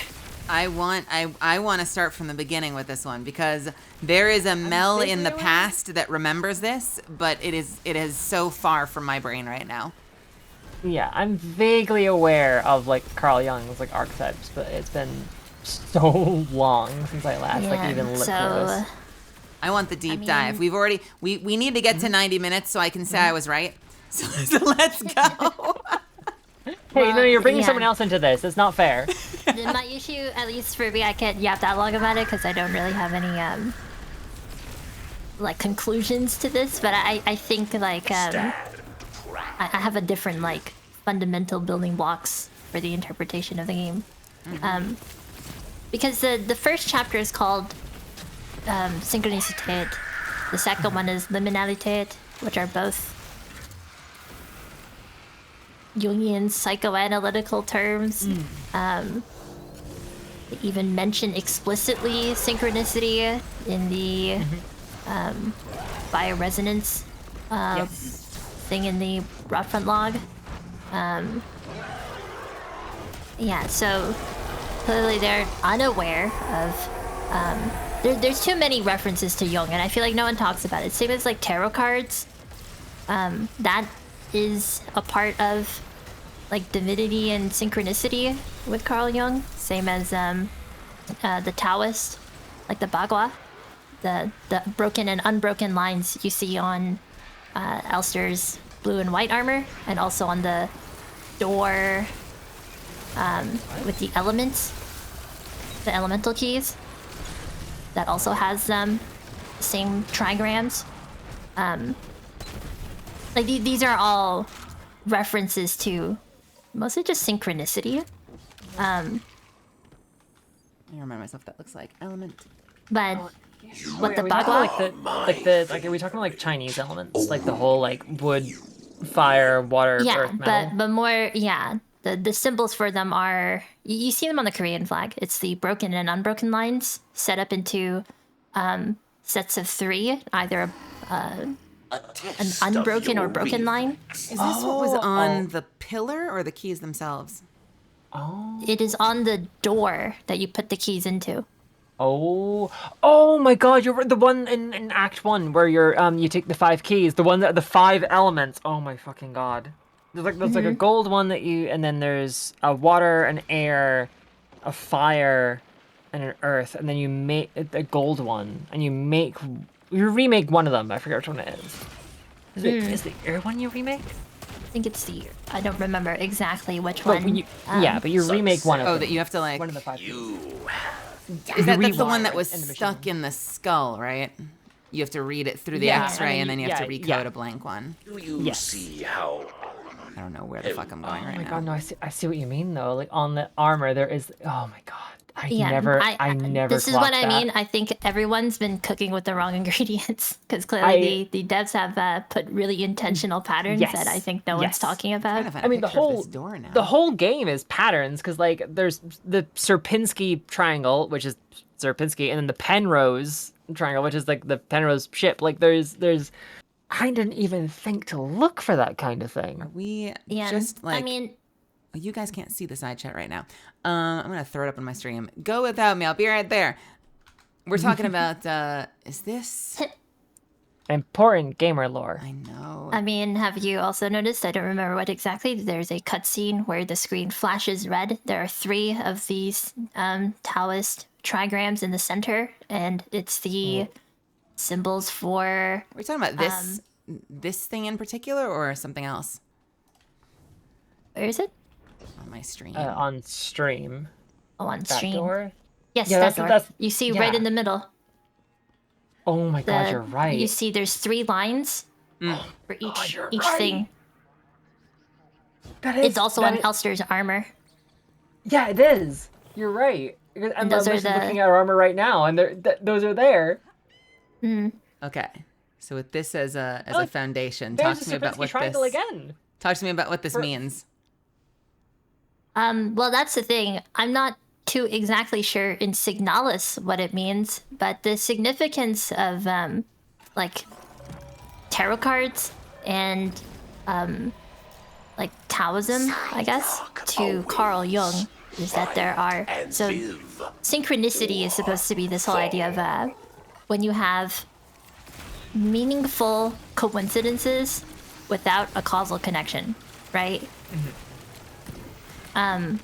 I want to start from the beginning with this one because there is a Mel in the past that remembers this, but it is so far from my brain right now. Yeah, I'm vaguely aware of like Carl Jung's like archetypes, but it's been so long since I last like even looked at this. I want the deep dive. We've already we need to get to 90 minutes so I can say I was right. So let's go. Hey, no, you're bringing someone else into this. It's not fair. My issue, at least for me, I can't yap that long about it because I don't really have any like conclusions to this. But I think like I have a different like fundamental building blocks for the interpretation of the game. Because the first chapter is called Synchronicität. The second one is Liminalität, which are both Jungian psychoanalytical terms. They even mention explicitly synchronicity in the bioresonance thing in the Broadfront log. Yeah, so clearly they're unaware of there's too many references to Jung, and I feel like no one talks about it. Same as like tarot cards. That is a part of like divinity and synchronicity with Carl Jung. Same as the Taoist, like the Bagua, the broken and unbroken lines you see on Elster's blue and white armor, and also on the door with the elements, the elemental keys. That also has the same trigrams. Like these are all references to mostly just synchronicity. I remind myself that looks like element. But what the Bagua like are we talking like Chinese elements, like the whole like wood, fire, water, earth, metal? but more the symbols for them are you see them on the Korean flag. It's the broken and unbroken lines set up into sets of 3, either an unbroken or broken line. Is this what was on the pillar or the keys themselves? It is on the door that you put the keys into. Oh my God! You're the one in Act 1 where you're you take the 5 keys, the one that the 5 elements. Oh my fucking God! There's like a gold one that you, and then there's a water, an air, a fire, and an earth, and then you make a gold one, and you remake one of them. I forget which one it is. Is the air one you remake? I think it's the. I don't remember exactly which one. But you remake one of them. Oh, that you have to like. One of the 5. That's the one that was stuck in the skull, right? You have to read it through the X-ray, and then you have to recode a blank one. Do you see how? I don't know where the fuck I'm going right now. Oh my God, no! I see what you mean though. Like on the armor, there is. Oh my God. I never. This is what I mean. I think everyone's been cooking with the wrong ingredients because clearly the devs have put really intentional patterns that I think no one's talking about. I mean, the whole game is patterns because like there's the Sierpinski triangle, which is Sierpinski, and then the Penrose triangle, which is like the Penrose ship. Like there's. I didn't even think to look for that kind of thing. Are we just like? I mean. Well, you guys can't see the side chat right now. I'm going to throw it up on my stream. Go without me. I'll be right there. We're talking about, is this... Important gamer lore. I know. I mean, have you also noticed, I don't remember what exactly, there's a cutscene where the screen flashes red. There are 3 of these Taoist trigrams in the center, and it's the symbols for... Are we talking about this thing in particular, or something else? Where is it? On my stream. On stream. Oh, on that stream. Door? Yes, that door. You see right in the middle. Oh my God, you're right. You see there's 3 lines for each thing. It's also on Elster's armor. Yeah, it is. You're right. I'm those are just the- looking at our armor right now, and those are there. Okay. So with this as a foundation, There's talk a to me about Sierpinski what triangle this. again. Talk to me about what this means. Well, that's the thing. I'm not too exactly sure in Signalis what it means, but the significance of like tarot cards and like Taoism, I guess, to Carl Jung is that there are synchronicity is supposed to be this whole idea of when you have meaningful coincidences without a causal connection, right? And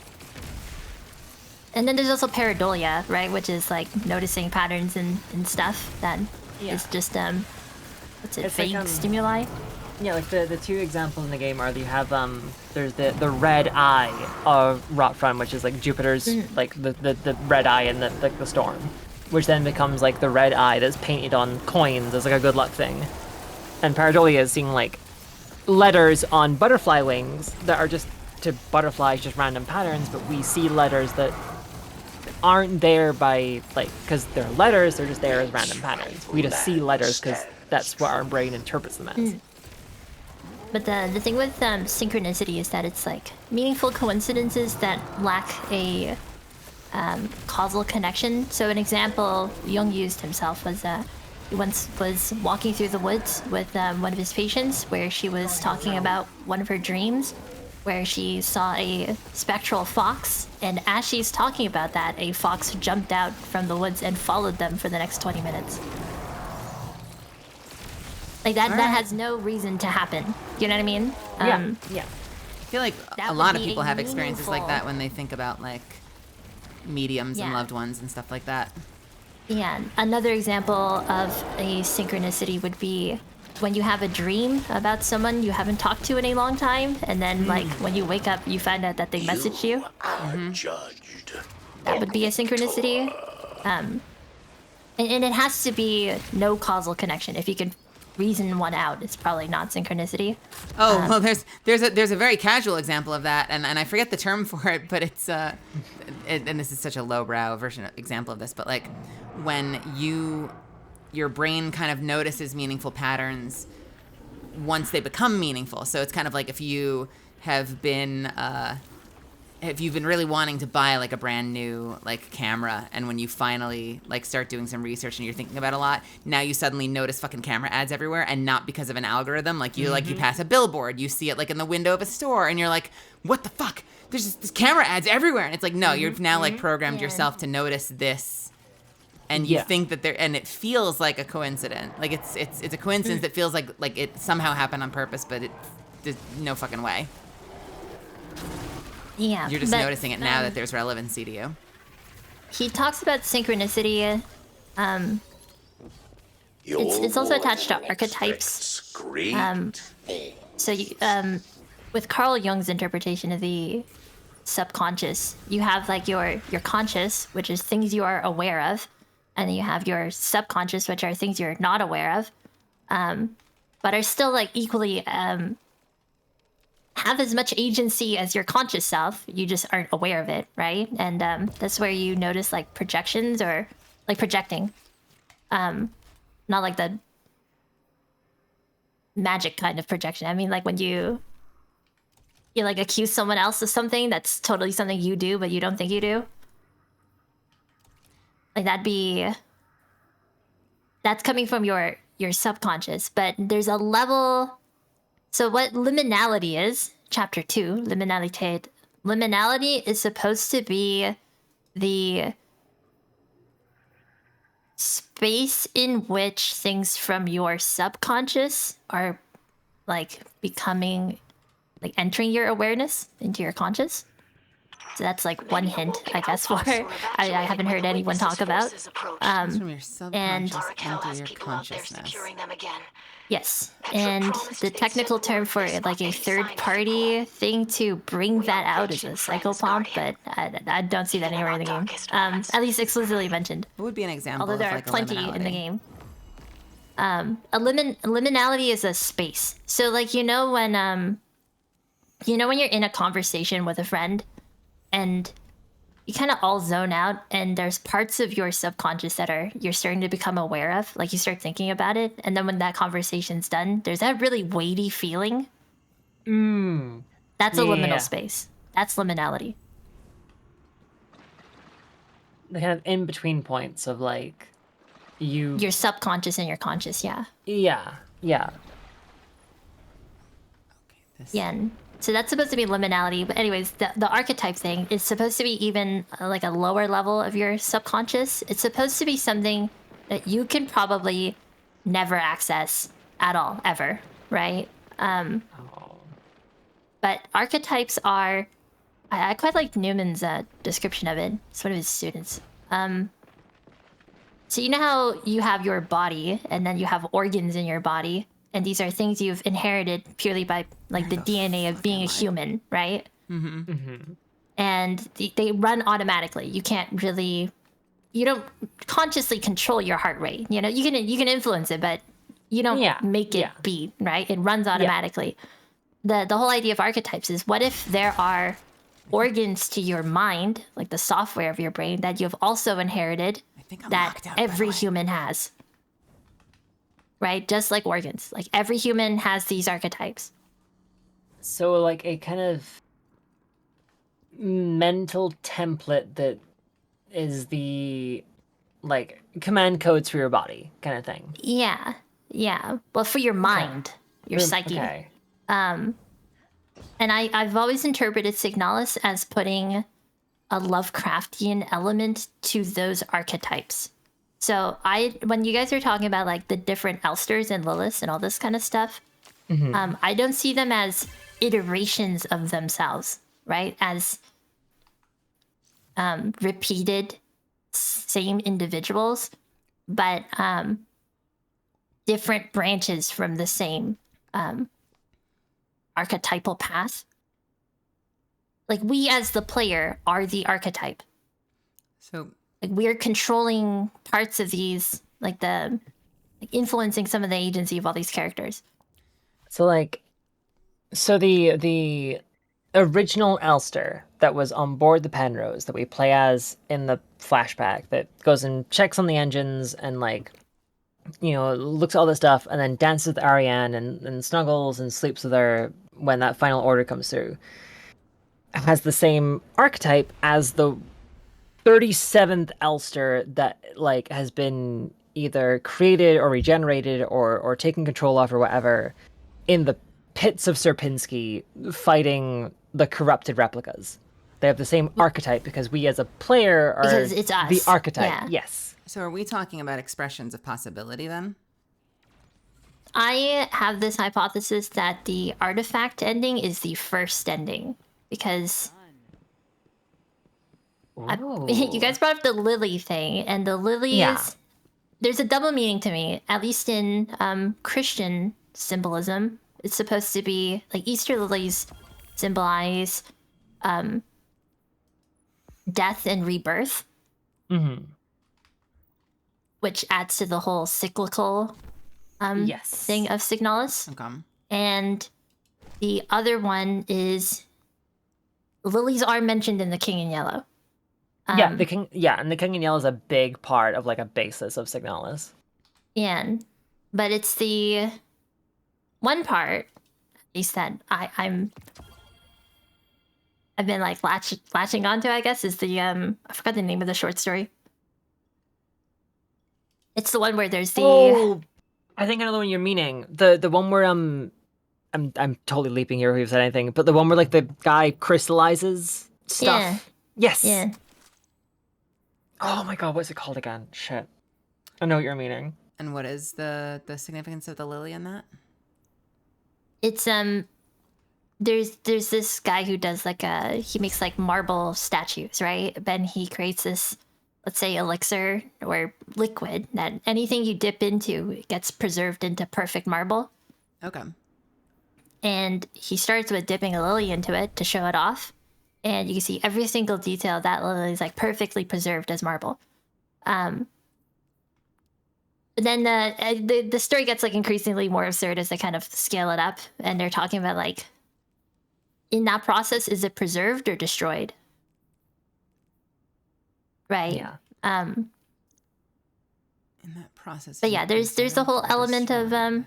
then there's also pareidolia, right, which is like noticing patterns and stuff that is just what's it, It's vague like, stimuli. Yeah, like the two examples in the game are you have there's the red eye of Rotfront, which is like Jupiter's like the red eye in the storm, which then becomes like the red eye that's painted on coins as like a good luck thing. And pareidolia is seeing like letters on butterfly wings that are just to butterflies just random patterns, but we see letters that aren't there by like because they're letters, they're just there as random patterns. We just see letters because that's what our brain interprets them as. But the thing with synchronicity is that it's like meaningful coincidences that lack a causal connection. So an example Jung used himself was he once was walking through the woods with one of his patients where she was talking about one of her dreams where she saw a spectral fox, and as she's talking about that, a fox jumped out from the woods and followed them for the next 20 minutes. Like that has no reason to happen. You know what I mean? Yeah. I feel like That a would lot of be people a have experiences like that meaningful- when they think about like mediums and Yeah. loved ones and stuff like that. Yeah, another example of a synchronicity would be when you have a dream about someone you haven't talked to in a long time, and then like when you wake up, you find out that they messaged you. Judged. That would be a synchronicity. And it has to be no causal connection. If you can reason one out, it's probably not synchronicity. Oh well, there's a very casual example of that, and I forget the term for it, but it's and this is such a lowbrow example of this, but like when your brain kind of notices meaningful patterns once they become meaningful. So it's kind of like if you have been if you've been really wanting to buy like a brand new like camera, and when you finally like start doing some research and you're thinking about it a lot, now you suddenly notice fucking camera ads everywhere, and not because of an algorithm. Like you like you pass a billboard, you see it like in the window of a store, and you're like, what the fuck? There's just this camera ads everywhere, and it's like no, you've now like programmed yourself to notice this. And you think that and it feels like a coincidence. Like it's a coincidence that feels like it somehow happened on purpose, but there's no fucking way. Yeah, You're just but, noticing it now that there's relevancy to you. He talks about synchronicity. It's also attached to archetypes. So you, with Carl Jung's interpretation of the subconscious, you have like your conscious, which is things you are aware of, and then you have your subconscious, which are things you're not aware of, but are still like equally have as much agency as your conscious self. You just aren't aware of it, right? And that's where you notice like projections or like projecting, not like the magic kind of projection. I mean, like when you like accuse someone else of something that's totally something you do, but you don't think you do. Like that's coming from your subconscious, but there's a level. So what liminality is, chapter 2, liminalität. Liminality is supposed to be the space in which things from your subconscious are like becoming, like entering your awareness into your conscious. So that's like one hint, I guess, for I haven't heard anyone talk about. From your subconscious into your consciousness. Yes, and the technical term for it, like a third-party thing to bring that out is a psychopomp, but I don't see that anywhere in the game. At least explicitly mentioned. What would be an example Although of there like are plenty a in the liminality? game. A liminality is a space. So like, you know, when you know when you're in a conversation with a friend and you kind of all zone out and there's parts of your subconscious that you're starting to become aware of, like you start thinking about it, and then when that conversation's done, there's that really weighty feeling. That's a liminal space. That's liminality. The kind of in-between points of like your subconscious and your conscious, yeah. Yeah. Yeah. And so that's supposed to be liminality. But anyways, the archetype thing is supposed to be even like a lower level of your subconscious. It's supposed to be something that you can probably never access at all, ever, right? But archetypes are... I quite like Newman's description of it. It's one of his students. So you know how you have your body, and then you have organs in your body, and these are things you've inherited purely by like the DNA of being a human, right? And they run automatically. You can't really, you don't consciously control your heart rate. You know, you can influence it, but you don't make it beat, right? It runs automatically. The whole idea of archetypes is, what if there are organs to your mind, like the software of your brain, that you've also inherited that every human has, right? Just like organs, like every human has these archetypes. So like a kind of mental template that is the like command codes for your body kind of thing. Yeah. Well, for your mind, your psyche. Okay. And I've always interpreted Signalis as putting a Lovecraftian element to those archetypes. So when you guys are talking about like the different Elsters and Liliths and all this kind of stuff, I don't see them as iterations of themselves, right? As repeated same individuals, but different branches from the same archetypal path. Like, we as the player are the archetype. So like we're controlling parts of these, like influencing some of the agency of all these characters. So the original Elster that was on board the Penrose that we play as in the flashback, that goes and checks on the engines and like, you know, looks at all this stuff and then dances with Ariane and snuggles and sleeps with her when that final order comes through, has the same archetype as the 37th Elster that like has been either created or regenerated or taken control of or whatever in the pits of Sierpinski fighting the corrupted replicas. They have the same archetype because we as a player are because it's us. The archetype. Yeah. Yes. So are we talking about expressions of possibility then? I have this hypothesis that the artifact ending is the first ending because you guys brought up the lily thing, and the lily is, there's a double meaning to me, at least in Christian symbolism. It's supposed to be like Easter lilies symbolize death and rebirth, which adds to the whole cyclical thing of Signalis. Okay. And the other one is lilies are mentioned in the King in Yellow. And the King in Yellow is a big part of like a basis of Signalis. Yeah, but it's the one part, at least that I've been like latching onto, I guess, is the I forgot the name of the short story. It's the one where there's the I think I know the one you're meaning. The one where I'm totally leaping here if you've said anything, but the one where like the guy crystallizes stuff. Yeah. Yes. Yeah. Oh my god, what's it called again? Shit. I know what you're meaning. And what is the significance of the lily in that? It's there's this guy who does like he makes like marble statues, right? Then he creates this, let's say, elixir or liquid that anything you dip into gets preserved into perfect marble. Okay. And he starts with dipping a lily into it to show it off. And you can see every single detail of that lily is like perfectly preserved as marble. Then the story gets like increasingly more absurd as they kind of scale it up, and they're talking about like in that process, is it preserved or destroyed? Right. Yeah. In that process. But yeah, there's the whole element of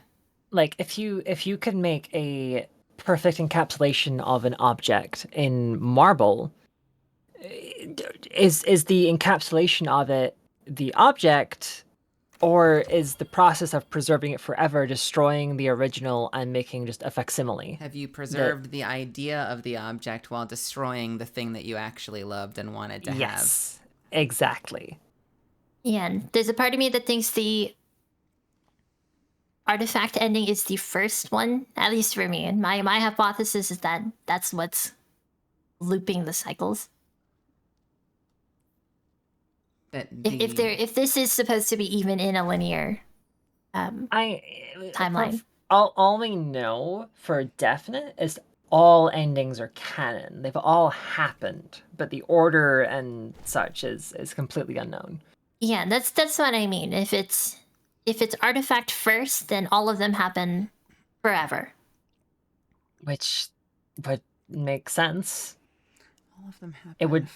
like if you could make a perfect encapsulation of an object in marble, is the encapsulation of it the object, or is the process of preserving it forever destroying the original and making just a facsimile? Have you preserved the idea of the object while destroying the thing that you actually loved and wanted to have? Yes, exactly. Yeah, and there's a part of me that thinks the artifact ending is the first one, at least for me. And my hypothesis is that that's what's looping the cycles. If this is supposed to be even in a linear timeline. All we know for definite is all endings are canon. They've all happened, but the order and such is completely unknown. Yeah, that's what I mean. If it's artifact first, then all of them happen forever. Which would make sense. All of them happen. It would.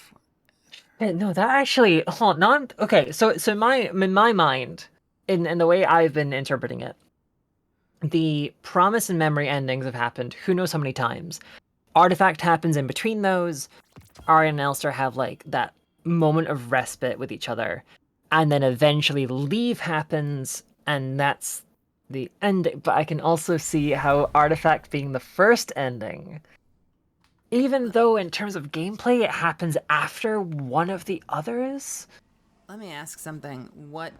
No, that actually. Hold on. Okay, so in my mind, in the way I've been interpreting it, the promise and memory endings have happened who knows how many times. Artifact happens in between those. Arya and Elster have like that moment of respite with each other, and then eventually leave happens, and that's the ending. But I can also see how Artifact being the first ending, even though in terms of gameplay it happens after one of the others. Let me ask something. What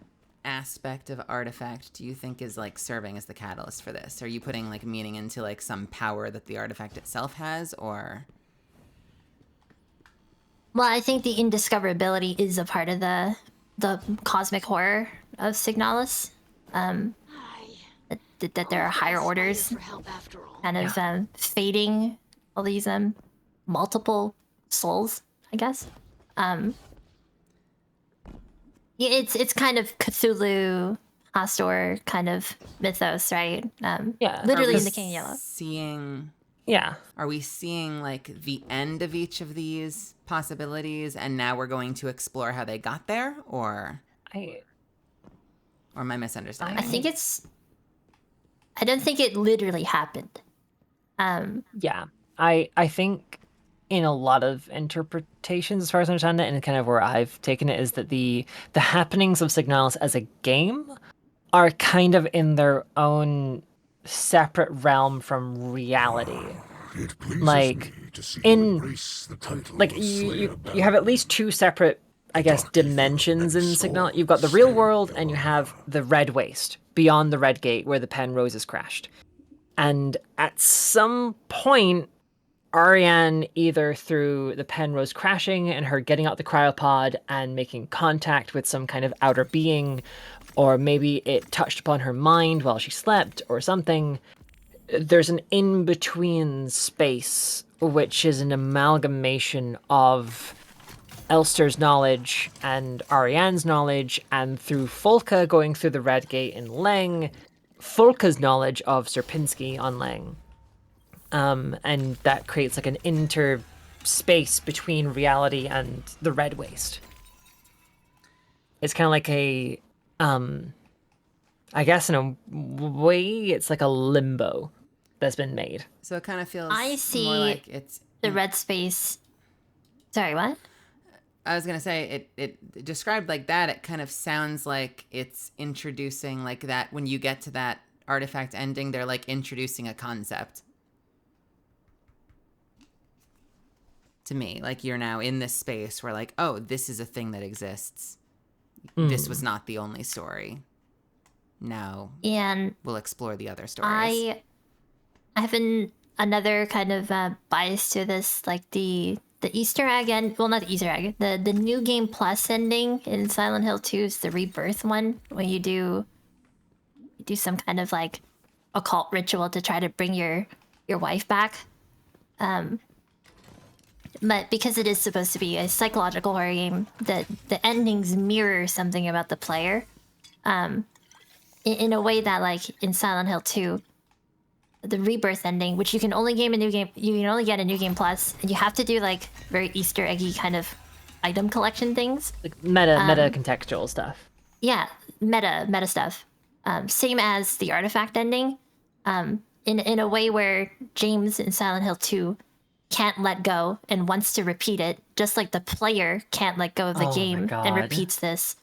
aspect of Artifact do you think is like serving as the catalyst for this? Are you putting like meaning into like some power that the artifact itself has, or? Well, I think the indiscoverability is a part of the cosmic horror of Signalis. That there are higher orders kind of fading all these multiple souls, I guess. It's kind of Cthulhu, Astor kind of mythos, right? Literally in the King Yellow. Are we seeing like the end of each of these possibilities, and now we're going to explore how they got there, or am I misunderstanding? I don't think it literally happened. Yeah, I think in a lot of interpretations, as far as I understand it, and kind of where I've taken it, is that the happenings of Signalis as a game are kind of in their own separate realm from reality. Like in like you have at least two separate, I guess, dimensions in Signal. You've got the real world and you have the Red Waste beyond the Red Gate where the Penroses crashed. And at some point, Ariane, either through the Penrose crashing and her getting out the cryopod and making contact with some kind of outer being, or maybe it touched upon her mind while she slept or something, there's an in-between space which is an amalgamation of Elster's knowledge and Ariane's knowledge, and through Folka going through the Red Gate in Leng, Folka's knowledge of Sierpinski on Leng. And that creates like an interspace between reality and the Red Waste. It's kind of like a, I guess in a way, it's like a limbo that's been made. So it kind of feels I see more like it's the red space. Sorry, what? I was gonna say it described like that. It kind of sounds like it's introducing like that when you get to that artifact ending, they're like introducing a concept. To me, like you're now in this space where like, oh, this is a thing that exists. This was not the only story. Now And we'll explore the other stories. I have another kind of bias to this, like the Easter egg and well, not the Easter egg. The new game plus ending in Silent Hill 2 is the rebirth one, when you do some kind of like occult ritual to try to bring your wife back. But because it is supposed to be a psychological horror game, the endings mirror something about the player. In a way that, like, in Silent Hill 2, the rebirth ending, which you can only get a new game plus, and you have to do like very Easter eggy kind of item collection things. Like meta contextual stuff. Yeah, meta stuff. Same as the artifact ending. In a way where James in Silent Hill 2 can't let go and wants to repeat it, just like the player can't let go of the game and repeats this.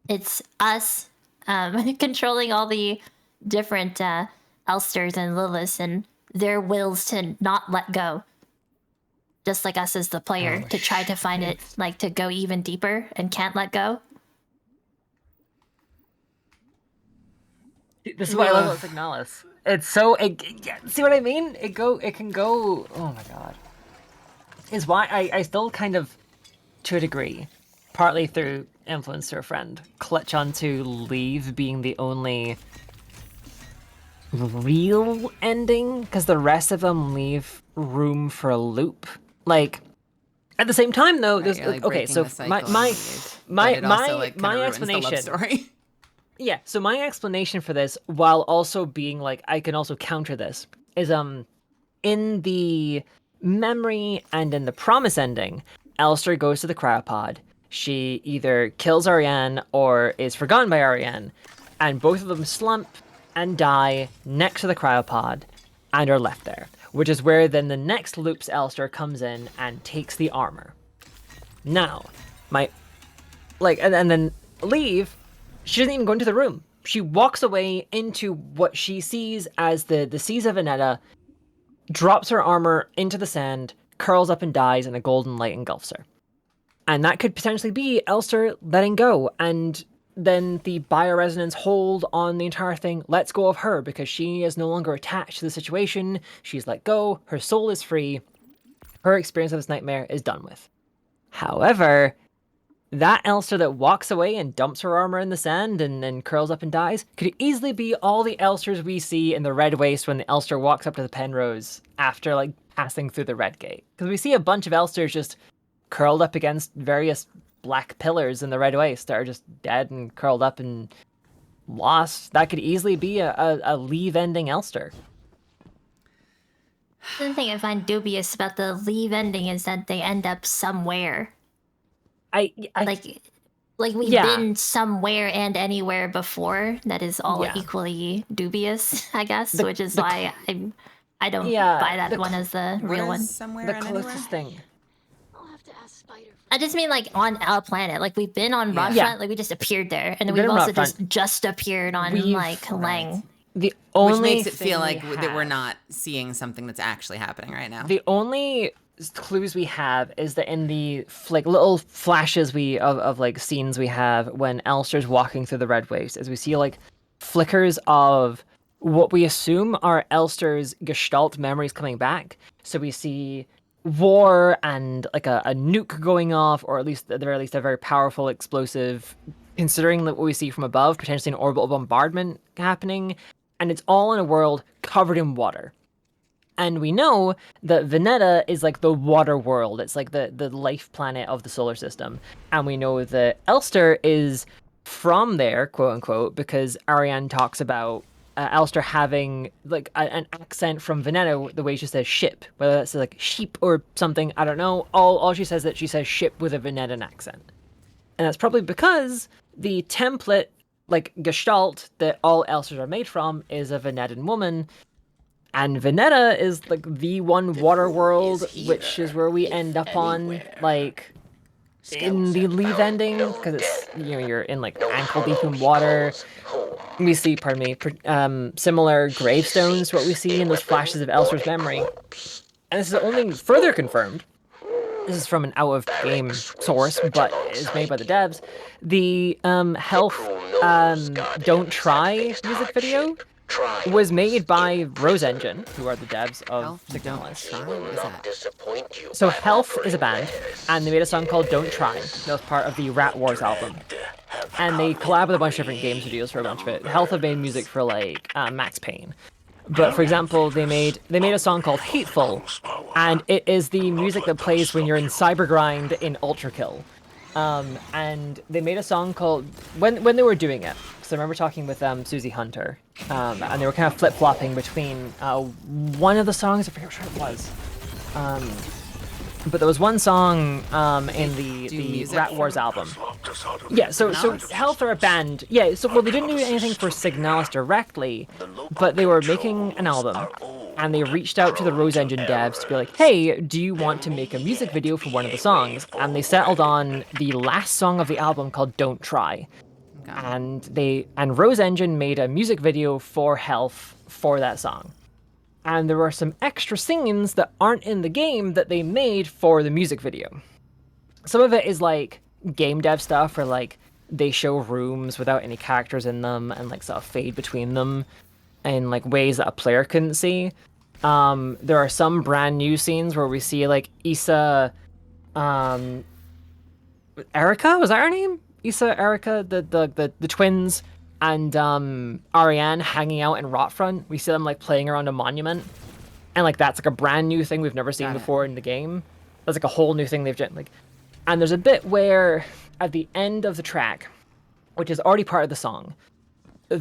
It's us controlling all the different Elsters and Liliths and their wills to not let go. Just like us as the player to try to find it, like to go even deeper and can't let go. This is why I love Signalis. It's so see what I mean? It can go. Oh my god. Is why I still kind of, to a degree, partly through influence to a friend, clutch onto Leave being the only real ending, because the rest of them leave room for a loop. Like, at the same time though, there's okay. So my explanation. Yeah, so my explanation for this, while also being like, I can also counter this, is in the memory and in the promise ending, Alistair goes to the cryopod. She either kills Ariane or is forgotten by Ariane, and both of them slump and die next to the cryopod and are left there, which is where then the next loop's Alistair comes in and takes the armor. Now, and then Leave. She doesn't even go into the room. She walks away into what she sees as the seas of Veneta, drops her armor into the sand, curls up and dies, and a golden light engulfs her. And that could potentially be Elster letting go, and then the bioresonance hold on the entire thing lets go of her because she is no longer attached to the situation. She's let go. Her soul is free. Her experience of this nightmare is done with. However, that Elster that walks away and dumps her armor in the sand and then curls up and dies could easily be all the Elsters we see in the Red Waste when the Elster walks up to the Penrose after, like, passing through the Red Gate. Because we see a bunch of Elsters just curled up against various black pillars in the Red Waste that are just dead and curled up and lost. That could easily be a Leave-ending Elster. The thing I find dubious about the Leave ending is that they end up somewhere. We've been somewhere and anywhere before. That is all equally dubious, I guess. Which is why I don't buy that one as the real one. Somewhere the closest thing. I just mean like on our planet. Like we've been on Rodfront, like we just appeared there, and then we've also just appeared on like Lang. Which makes it feel like that we're not seeing something that's actually happening right now. The only clues we have is that in the little flashes of like scenes we have when Elster's walking through the Red Waste, as we see like flickers of what we assume are Elster's Gestalt memories coming back. So we see war and like a nuke going off, or at least a very powerful explosive, considering what we see from above, potentially an orbital bombardment happening, and it's all in a world covered in water. And we know that Veneta is like the water world. It's like the life planet of the solar system. And we know that Elster is from there, quote unquote, because Ariane talks about Elster having like an accent from Veneta, the way she says ship, whether that's like sheep or something, I don't know. All she says that she says ship with a Venetan accent. And that's probably because the template, like Gestalt, that all Elsters are made from is a Venetan woman. And Veneta is like the one water world, which is where we end up on, like, in the Leave ending, because it's, you're in like ankle deep in water. We see, similar gravestones to what we see in those flashes of Elster's memory. And this is only further confirmed. This is from an out-of-game source, but is made by the devs. The Health Don't Try music video was made by Rose Engine, who are the devs of Signalis. So Health is a band, and they made a song called Don't Try. That was part of the Rat Wars album. And they collab with a bunch of different game studios for a bunch of it. Health have made music for like Max Payne. But for example, they made a song called Hateful, and it is the music that plays when you're in Cybergrind in Ultra Kill. And they made a song called, when they were doing it, because I remember talking with Susie Hunter, and they were kind of flip-flopping between one of the songs, I forget which one it was, but there was one song in the Rat Wars album. Yeah, so Health are a band. Yeah, so well, they didn't do anything for Signalis directly, but they were making an album, and they reached out to the Rose Engine devs to be like, hey, do you want to make a music video for one of the songs? And they settled on the last song of the album called Don't Try. Okay. And Rose Engine made a music video for Health for that song. And there were some extra scenes that aren't in the game that they made for the music video. Some of it is like game dev stuff where like they show rooms without any characters in them and like sort of fade between them in like ways that a player couldn't see. There are some brand new scenes where we see like Issa, Erica, was that her name? Issa, Erica, the twins, and Ariane hanging out in Rotfront. We see them like playing around a monument, and like that's like a brand new thing we've never seen before in the game. That's like a whole new thing they've done. Like, and there's a bit where at the end of the track, which is already part of the song,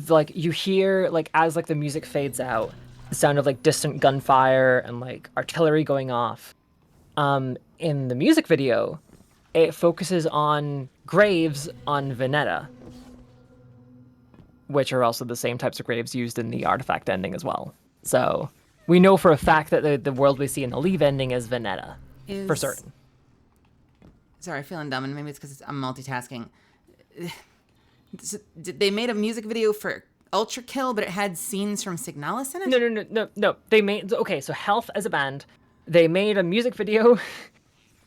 like you hear like as like the music fades out, the sound of like distant gunfire and like artillery going off. In the music video, it focuses on graves on Veneta, which are also the same types of graves used in the artifact ending as well. So we know for a fact that the world we see in the Leave ending is Veneta, for certain. Sorry, feeling dumb, and maybe it's because I'm multitasking. They made a music video for Ultra Kill, but it had scenes from Signalis in it? No. They made so Health as a band, they made a music video.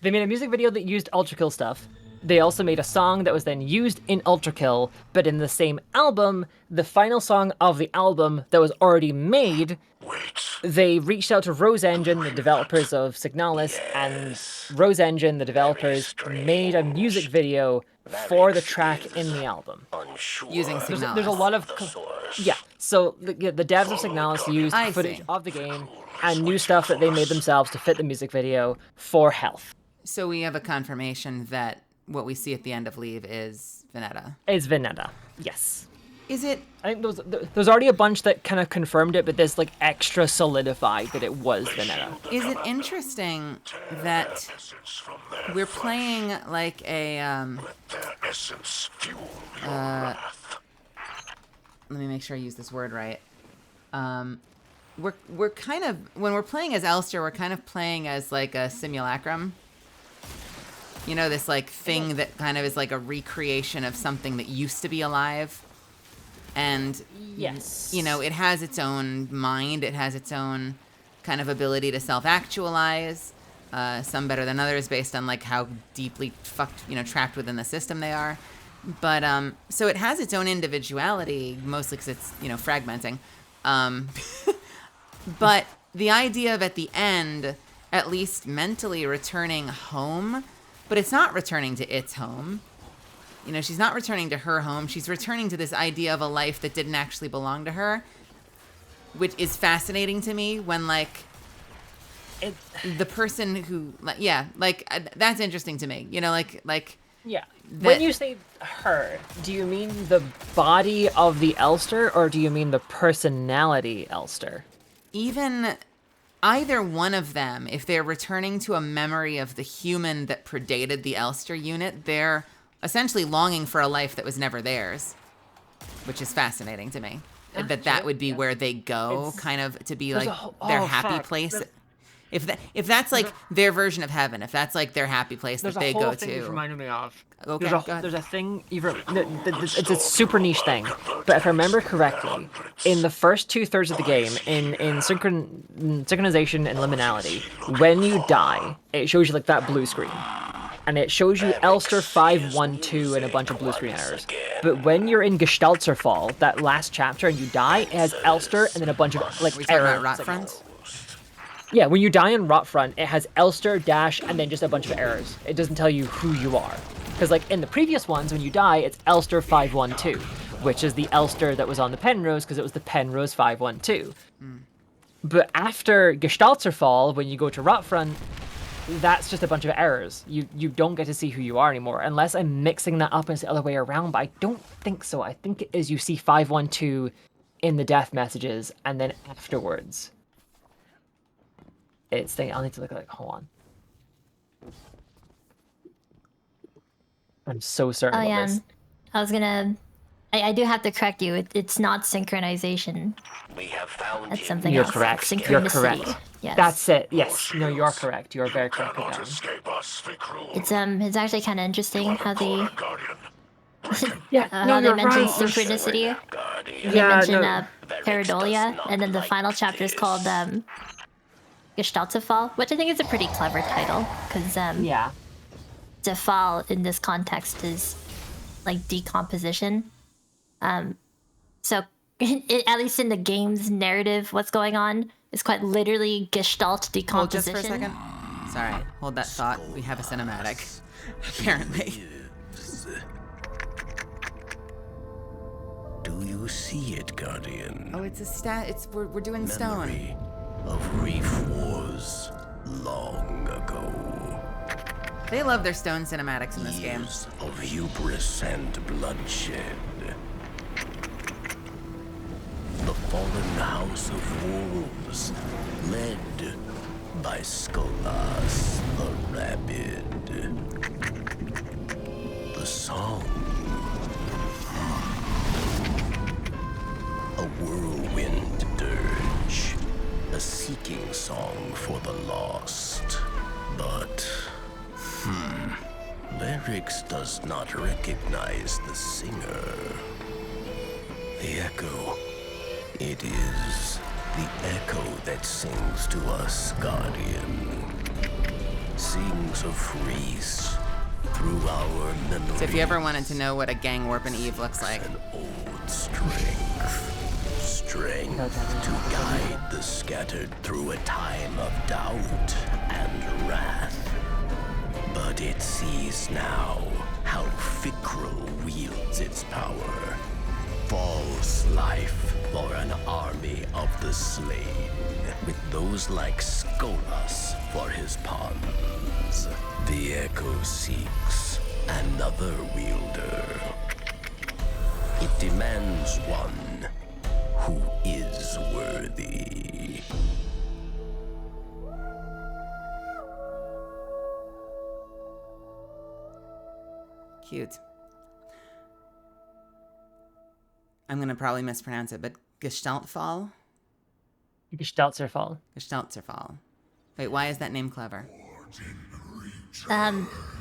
They made a music video that used Ultra Kill stuff. They also made a song that was then used in Ultra Kill, but in the same album, the final song of the album that was already made, they reached out to Rose Engine, the developers of Signalis, and Rose Engine, the developers, made a music video for the track in the album. Using Signalis. There's a lot of... Yeah, so the devs of Signalis used footage of the game and new stuff that they made themselves to fit the music video for Health. So we have a confirmation that what we see at the end of Leave is Veneta. It's Veneta, yes. Is it? I think there's already a bunch that kind of confirmed it, but this like extra solidified that it was Veneta. Is it interesting that we're playing like a let me make sure I use this word right. We're kind of, when we're playing as Elster, we're kind of playing as like a simulacrum. You know, this like thing that kind of is like a recreation of something that used to be alive. And, yes, you know, it has its own mind. It has its own kind of ability to self-actualize. Some better than others based on like how deeply trapped within the system they are. But so it has its own individuality, mostly because it's, fragmenting. But the idea of at the end, at least mentally returning home, but it's not returning to its home. She's not returning to her home. She's returning to this idea of a life that didn't actually belong to her, which is fascinating to me when, the person who, that's interesting to me. Yeah. When you say her, do you mean the body of the Elster, or do you mean the personality Elster? Even either one of them, if they're returning to a memory of the human that predated the Elster unit, they're essentially longing for a life that was never theirs, which is fascinating to me. That would be where they go, kind of to be like their happy place. If that's like their version of heaven, if that's like their happy place that they go to. There's a whole thing you reminded me of. Okay, there's a thing, it's a super niche thing, but if I remember correctly, in the first 2/3 of the game, in synchronization and liminality, when you die, it shows you like that blue screen. And it shows you Elster 512 and a bunch of blue screen errors. But when you're in Gestaltzerfall, that last chapter, and you die, it has Elster and then a bunch of errors. Rotfront? Yeah, when you die in Rotfront, it has Elster, dash, and then just a bunch of errors. It doesn't tell you who you are. Because in the previous ones, when you die, it's Elster 512, which is the Elster that was on the Penrose, because it was the Penrose 512. But after Gestaltzerfall, when you go to Rotfront, that's just a bunch of errors. You don't get to see who you are anymore, unless I'm mixing that up and it's the other way around, but I don't think so. I think it is you see 512 in the death messages, and then afterwards, it's thing. I'll need to look at, like, hold on. I'm so certain Oh about yeah, this. I was gonna. I do have to correct you. It's not synchronization. We have found That's something You're else. correct. It's You're synchronicity. correct. Yes. That's it. Yes. No, you're correct. You are very correct with that one. It's actually kind of interesting how they. Yeah, no, how they you're mention right. synchronicity. They Yeah, mention no. pareidolia, and then the final chapter is called Gestaltefall, which I think is a pretty clever title, because yeah, to fall in this context is like decomposition. So at least in the game's narrative, what's going on is quite literally Gestalt Hold decomposition. just for a second. Sorry, hold that thought. We have a cinematic, apparently. Do you see it, Guardian? Oh, it's a stat. We're doing stone. Memory of Reef Wars long ago. They love their stone cinematics in this game. Years of hubris and bloodshed. The fallen House of Wolves, led by Skolas the Rabid. The song. A whirlwind dirge. A seeking song for the lost. But, lyrics does not recognize the singer. The echo. It is the echo that sings to us, Guardian. Sings of Reese through our memory. So if you ever wanted to know what a gang warp and Eve looks like. An old strength. Strength to guide the scattered through a time of doubt and wrath. But it sees now how Fikral wields its power. False life for an army of the slain, with those like Skolas for his pawns. The Echo seeks another wielder. It demands one who is worthy. Cute. I'm gonna probably mispronounce it, but Gestaltfall? Gestaltfall. Gestaltfall. Wait, why is that name clever?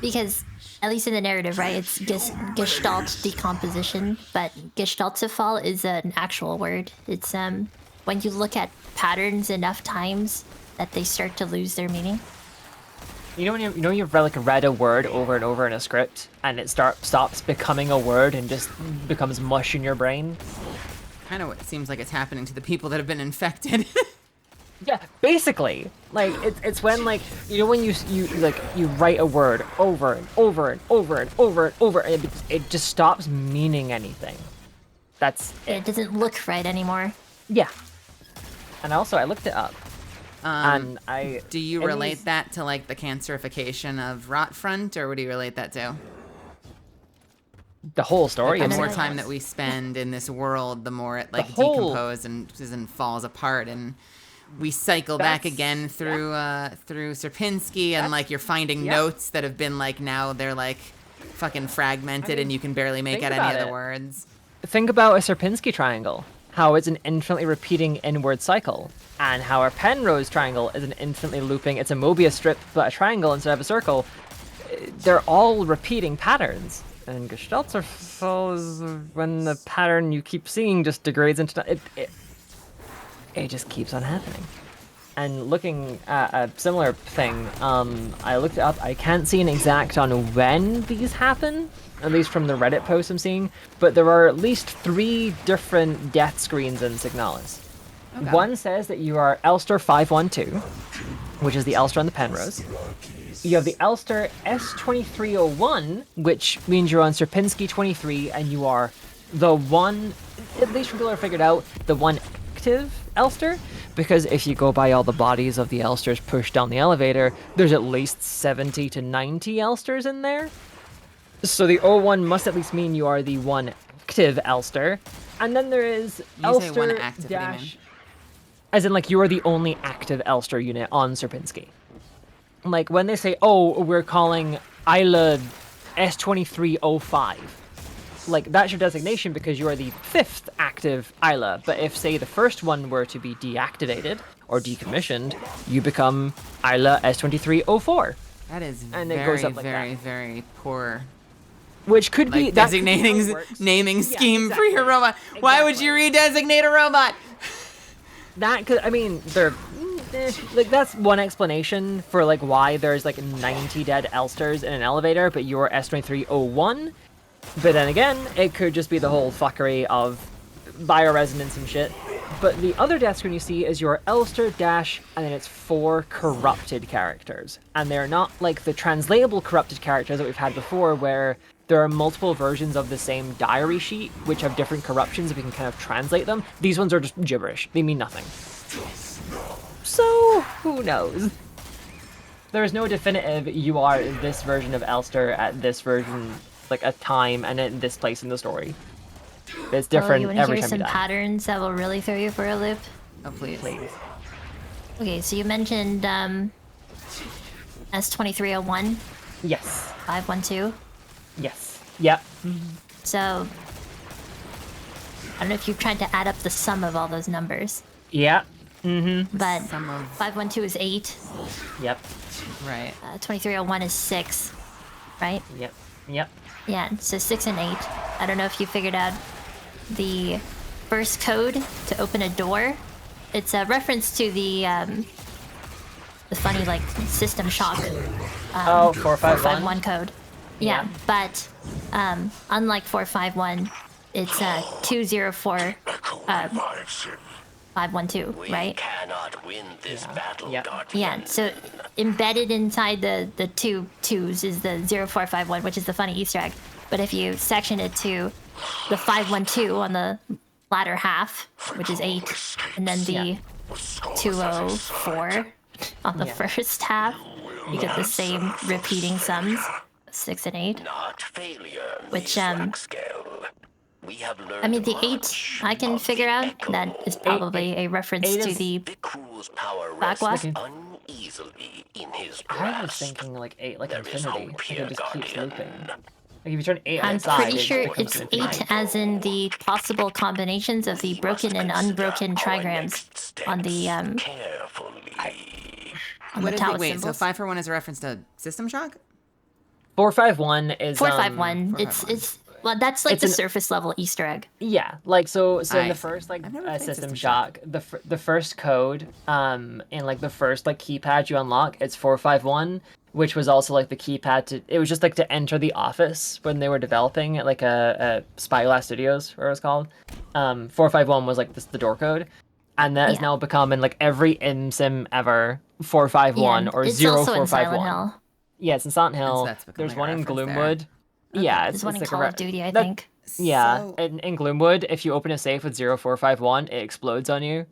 Because at least in the narrative, right, it's Gestalt decomposition, but Gestaltefall is an actual word. It's when you look at patterns enough times that they start to lose their meaning. You know when you've read a word over and over in a script, and it stops becoming a word and just becomes mush in your brain? Kind of what seems like it's happening to the people that have been infected. Yeah, basically. Like, it's when, like, you know when you write a word over and over and over and over and over, and it just stops meaning anything. That's it. Doesn't look right anymore. Yeah. And also, I looked it up. And do you relate that to, like, the cancerification of Rotfront, or what do you relate that to? The whole story. Like, the more time that we spend in this world, the more it, like, decomposes and falls apart, and we cycle back again through through Sierpinski, and like you're finding notes that have been like, now they're like fucking fragmented, and you can barely make out any of the words. Think about a Sierpinski triangle. How it's an infinitely repeating inward cycle, and how a Penrose triangle is an infinitely looping. It's a Mobius strip, but a triangle instead of a circle. They're all repeating patterns. And Gestaltfall is when the pattern you keep seeing just degrades into it just keeps on happening. And looking at a similar thing, I looked it up. I can't see an exact on when these happen, at least from the Reddit posts I'm seeing, but there are at least 3 different death screens in Signalis. Okay. One says that you are Elster 512, which is the Elster on the Penrose. You have the Elster S2301, which means you're on Sierpinski 23, and you are the one, at least from people who figured out, the one active Elster, because if you go by all the bodies of the Elsters pushed down the elevator, there's at least 70 to 90 Elsters in there. So the O1 must at least mean you are the one active Elster. And then there is Elster say one active, what do you mean? dash... As in, like, you are the only active Elster unit on Sierpinski. Like, when they say, oh, we're calling Isla S2305, like, that's your designation because you are the 5th active Isla. But if, say, the first one were to be deactivated or decommissioned, you become Isla S2304. That is and very, it goes up like very, that. very poor. Which could be designating naming scheme for your robot. Why would you redesignate a robot? That could, I mean, they're like, that's one explanation for like why there's like 90 dead Elsters in an elevator, but you're S2301. But then again, it could just be the whole fuckery of bioresonance and shit. But the other death screen you see is your Elster dash, and then it's 4 corrupted characters. And they're not like the translatable corrupted characters that we've had before, where there are multiple versions of the same diary sheet, which have different corruptions, if we can kind of translate them. These ones are just gibberish. They mean nothing. So, who knows? There is no definitive, you are this version of Elster at this version, like a time, and in this place in the story. It's different you want to every hear time some you die. patterns that will really throw you for a loop? Oh, please. Okay, so you mentioned S2301. Yes. 512. Yes. Yep. So, I don't know if you've tried to add up the sum of all those numbers. Yeah. Mm-hmm. But Sum of... 512 is 8. Yep. Right. 2301 is 6. Right? Yep. Yep. Yeah, so 6 and 8. I don't know if you figured out the first code to open a door. It's a reference to the funny, like, System Shock 451 code. Yeah, but unlike 451, it's 204 512, right? Cannot win this battle, Guardian. Yeah, so embedded inside the two twos is the 0451, which is the funny Easter egg. But if you section it to the 512 on the latter half, which is 8, and then the 204 on the first half, you get the same repeating sums, 6 and 8. Not failure, which, we have learned I mean, the 8 I can figure out. That is probably a reference to the backwash. uneasily in his I was thinking like 8, like infinity. Like it just keeps looping. Like if you turn 8 on I'm its side, pretty it sure becomes it's an 8 infinity. as in the possible combinations of the broken and unbroken trigrams on the What is it? Taoist Wait, symbols. so 541 is a reference to System Shock? 451 is 451. It's well, that's like it's the an- surface level Easter egg. Yeah, like so in the I see. first like I've never played System System Shock, the first code in like the first like keypad you unlock, it's 451, which was also like the keypad to, it was just like to enter the office when they were developing it, like a Spyglass Studios, where it was called. 451 was like the door code, and that has now become in like every sim ever 451 Yeah, or it's also in 0451. Silent Hill. Yeah, it's in Silent Hill. that's become There's like a one in reference there. Gloomwood. Yeah, There's one in like Call of Duty, I that- think. Yeah, So- in Gloomwood, if you open a safe with 0451, it explodes on you.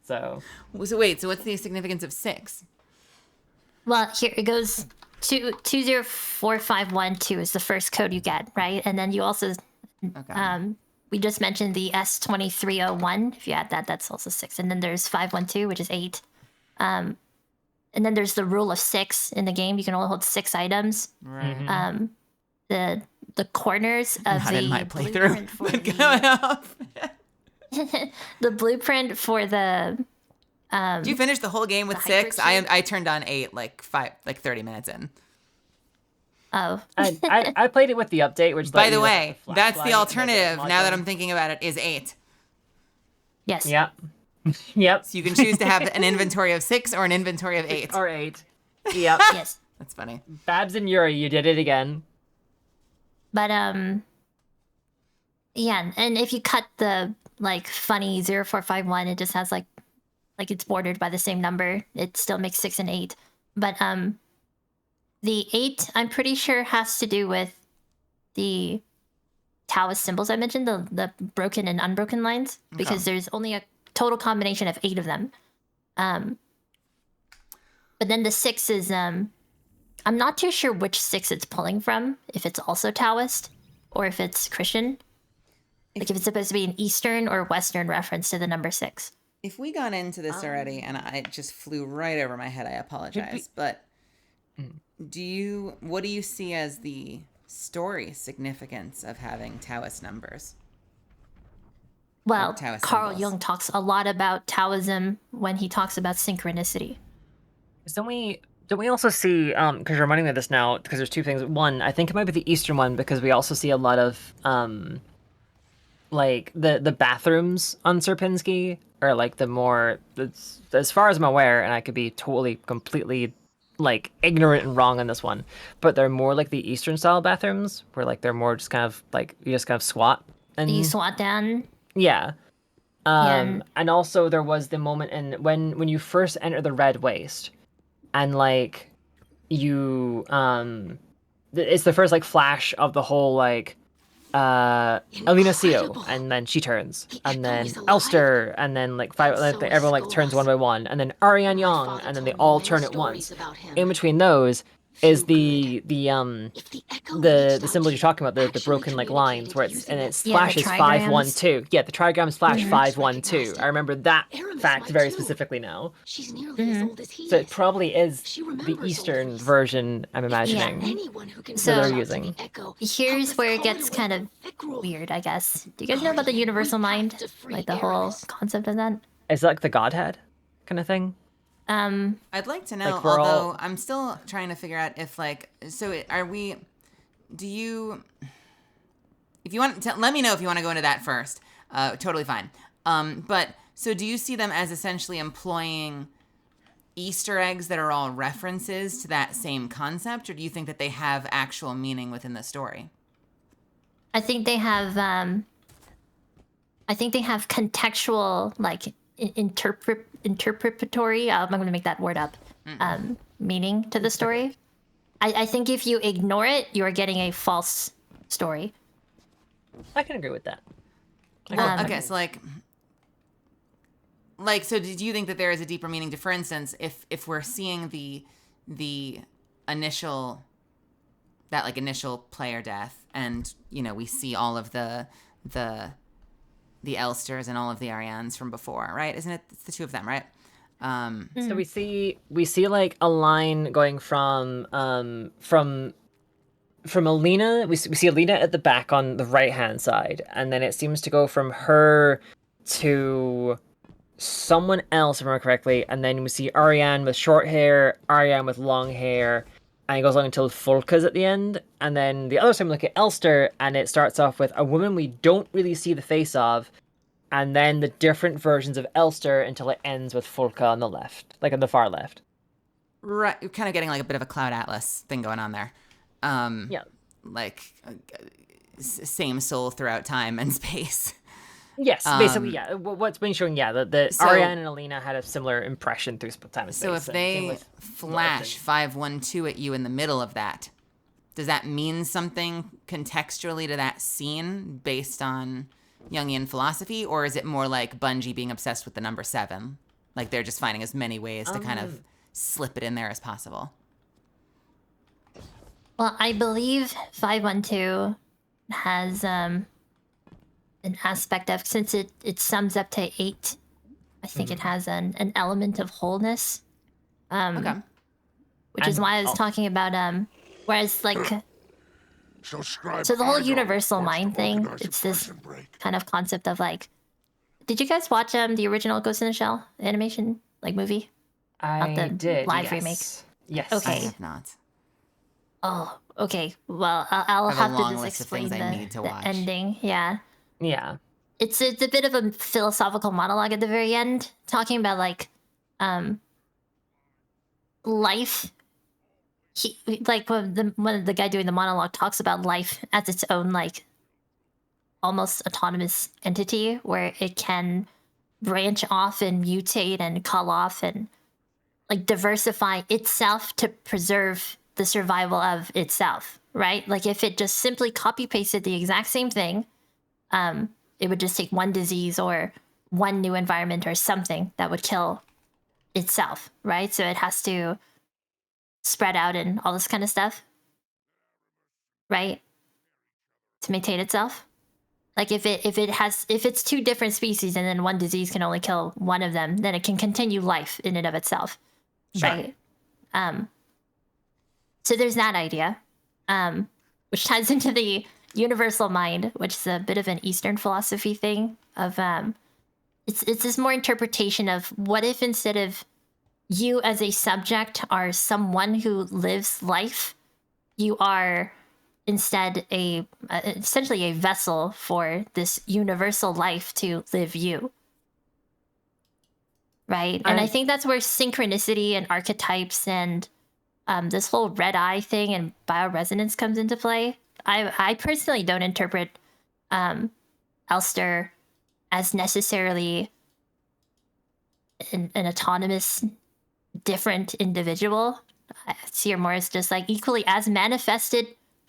So So wait, so what's the significance of 6? Well, here it goes. 204512 is the first code you get, right? And then you also, we just mentioned the S2301. If you add that, that's also 6. And then there's 512, which is 8. And then there's the rule of 6 in the game. You can only hold 6 items. Right. The corners of Not the in my blueprint playthrough. for But the, going off. the blueprint for the Did you finish the whole game with hybrid 6? I turned on 8 like 30 minutes in. Oh. I played it with the update, which By let the you way, have a that's the flashlight and alternative. make it Now that module. I'm thinking about it, is 8. Yes. Yep. Yep. So you can choose to have an inventory of 6 or an inventory of 8. Or 8. Yep. Yes. That's funny. Babs and Yuri, you did it again. But yeah, and if you cut the like funny 0451, it just has like it's bordered by the same number. It still makes 6 and 8. But the 8 I'm pretty sure has to do with the Taoist symbols I mentioned, the broken and unbroken lines, because there's only a total combination of 8 of them. But then the 6 is I'm not too sure which 6 it's pulling from, if it's also Taoist or if it's Christian. Like if it's supposed to be an Eastern or Western reference to the number 6. If we got into this already and I just flew right over my head, I apologize. But what do you see as the story significance of having Taoist numbers? Well, Taoist Carl symbols? Jung talks a lot about Taoism when he talks about synchronicity. Don't we also see, because you're reminding me of this now, because there's two things. One, I think it might be the Eastern one, because we also see a lot of, like, the bathrooms on Sierpinski are, like, the more, as far as I'm aware, and I could be totally, completely, like, ignorant and wrong on this one, but they're more like the Eastern style bathrooms, where, like, they're more just kind of, like, you just kind of squat. And You swat down. yeah. Yeah. And also there was the moment when you first enter the Red Waste, and like you it's the first like flash of the whole like Alina Sio, and then she turns, and then Elster, and then like everyone like turns one by one, and then Ariane Young, and then they all turn at once. In between those is the symbol you're talking about, the broken like lines where it flashes 512. Yeah, the trigrams flash 512. I remember that fact very specifically now. She's nearly as old as he So is. it probably is the Eastern version, I'm imagining, that they're using. Here's where it gets kind of weird, I guess. Do you guys know about the universal mind? Like the whole concept of that? Is it like the Godhead kind of thing? I'd like to know, Like we're although all- I'm still trying to figure out if like, if you want to, let me know if you want to go into that first. Totally fine. But so do you see them as essentially employing Easter eggs that are all references to that same concept, or do you think that they have actual meaning within the story? I think they have contextual, like interpretatory, I'm going to make that word up, meaning to the story. I think if you ignore it, you're getting a false story. I can agree with that. Well, okay, so so do you think that there is a deeper meaning to, for instance, if we're seeing the initial player death, and we see all of the Elsters and all of the Arianes from before, right? Isn't it? It's the two of them, right? So we see like a line going from Alina. We see Alina at the back on the right hand side, and then it seems to go from her to someone else, if I remember correctly, and then we see Ariane with short hair, Ariane with long hair, and it goes on until Folka's at the end. And then the other time we look at Elster, and it starts off with a woman we don't really see the face of, and then the different versions of Elster until it ends with Folka on the left, like on the far left. Right, you're kind of getting like a bit of a Cloud Atlas thing going on there. Yeah. Like same soul throughout time and space. Yes, basically, yeah. What's been showing, that So- Ariane and Alina had a similar impression through time and space. So if they flash 512 at you in the middle of that, does that mean something contextually to that scene based on Jungian philosophy, or is it more like Bungie being obsessed with the number 7? Like they're just finding as many ways to kind of slip it in there as possible? Well, I believe 512 has an aspect of, since it sums up to 8, I think it has an element of wholeness. Okay. Which is why I was talking about whereas like so the whole universal mind thing, it's this kind of concept of like, did you guys watch the original Ghost in the Shell animation like movie? Not the did. live yes. remake. Yes. Okay. I have not. Oh, okay. Well, I'll I have have a to long just list of explain things the, I need to the watch. ending. Yeah. Yeah. It's a bit of a philosophical monologue at the very end, talking about like life. When the guy doing the monologue talks about life as its own like almost autonomous entity where it can branch off and mutate and cull off and like diversify itself to preserve the survival of itself, right? Like if it just simply copy pasted the exact same thing, it would just take one disease or one new environment or something that would kill itself, right? So it has to spread out and all this kind of stuff, right? To maintain itself. Like if it's two different species and then one disease can only kill one of them, then it can continue life in and of itself, right? So there's that idea, which ties into the universal mind, which is a bit of an Eastern philosophy thing of it's this more interpretation of what if instead of you as a subject are someone who lives life, you are instead essentially a vessel for this universal life to live you. Right? And I think that's where synchronicity and archetypes and this whole red eye thing and bioresonance comes into play. I personally don't interpret Elster as necessarily an autonomous, different individual. I see her more as just like equally as manifested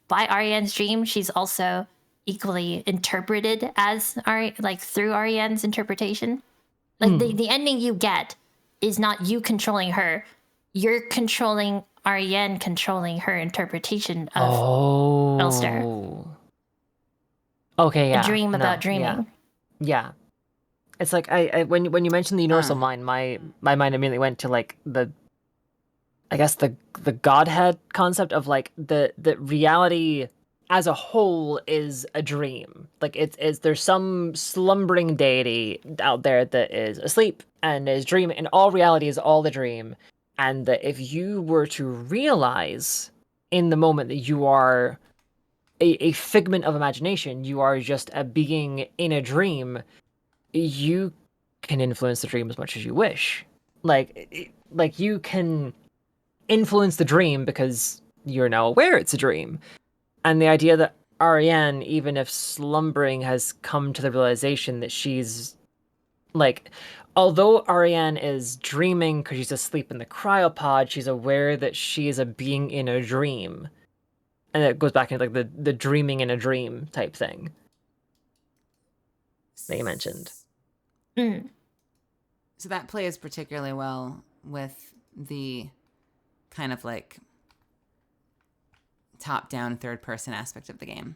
by Ariane's dream. She's also equally interpreted as through Ariane's interpretation. Like the ending you get is not you controlling her. You're controlling Ariane, controlling her interpretation of Elster. Okay, yeah. A dream about dreaming. Yeah. It's like I when you mentioned the universal mind, my mind immediately went to like the godhead concept of like the reality as a whole is a dream. Like there's some slumbering deity out there that is asleep and is dreaming, and all reality is all the dream. And that if you were to realize in the moment that you are a figment of imagination, you are just a being in a dream, you can influence the dream as much as you wish. Like you can influence the dream because you're now aware it's a dream. And the idea that Ariane, even if slumbering, has come to the realization that she's like, although Ariane is dreaming because she's asleep in the cryopod, she's aware that she is a being in a dream. And it goes back into like the dreaming in a dream type thing that you mentioned. So that plays particularly well with the kind of like top-down third-person aspect of the game.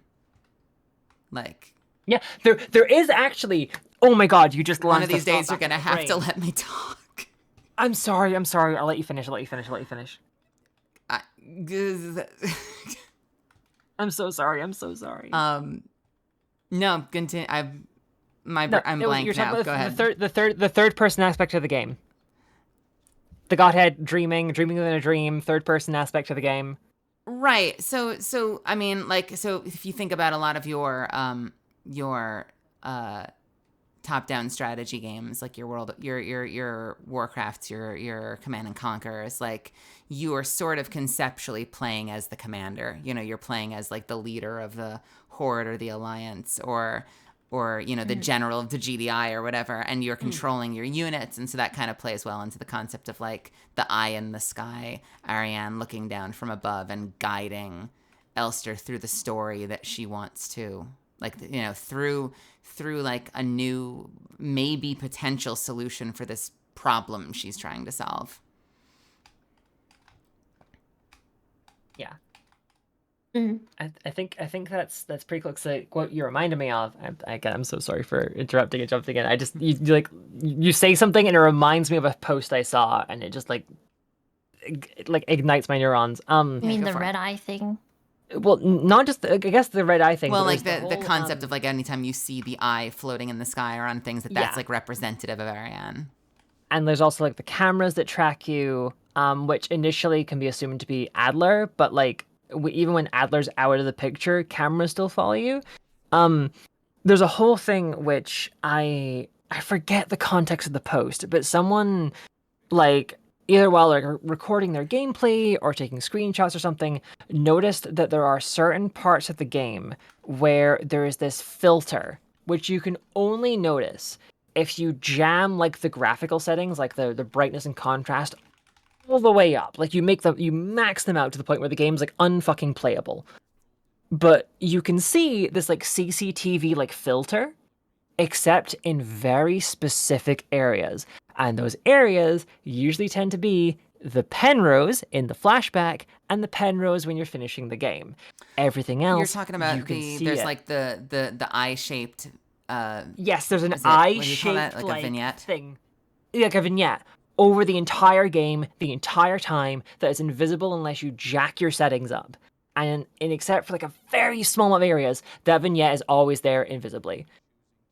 Like, yeah, there is actually. Oh my god, you just one of these days you're gonna have to let me talk. I'm sorry. I'll let you finish. I'm so sorry. No, continue. I'm blank now. Go ahead. The third person aspect of the game. The godhead dreaming within a dream, third person aspect of the game. Right. So I mean, like, so if you think about a lot of your top-down strategy games, like your Warcrafts, your Command and Conquerors, like you are sort of conceptually playing as the commander. You know, you're playing as like the leader of the Horde or the Alliance, or you know, the general of the GDI or whatever, and you're controlling your units. And so that kind of plays well into the concept of like the eye in the sky, Ariane looking down from above and guiding Elster through the story that she wants to, like, you know, through like a new, maybe potential solution for this problem she's trying to solve. Yeah. I think that's pretty close to what you reminded me of. I'm so sorry for interrupting and jumping in. I just you say something and it reminds me of a post I saw, and it just like ignites my neurons. You mean the red eye thing? Well, not just I guess the red eye thing. Well, like the concept of like anytime you see the eye floating in the sky or on things, that's like representative of Ariane. And there's also like the cameras that track you, which initially can be assumed to be Adler, but like even when Adler's out of the picture, cameras still follow you. There's a whole thing which I forget the context of the post, but someone like either while like recording their gameplay or taking screenshots or something, noticed that there are certain parts of the game where there is this filter, which you can only notice if you jam like the graphical settings, like the brightness and contrast all the way up. Like you max them out to the point where the game's like unfucking playable. But you can see this like CCTV like filter except in very specific areas. And those areas usually tend to be the Penrose in the flashback and the Penrose when you're finishing the game. Everything else, You're talking about you can see there's it. like the eye-shaped. Yes, there's an What do you call that? eye-shaped Like a vignette thing, like a vignette over the entire game, the entire time, that is invisible unless you jack your settings up. And except for like a very small amount of areas, that vignette is always there invisibly.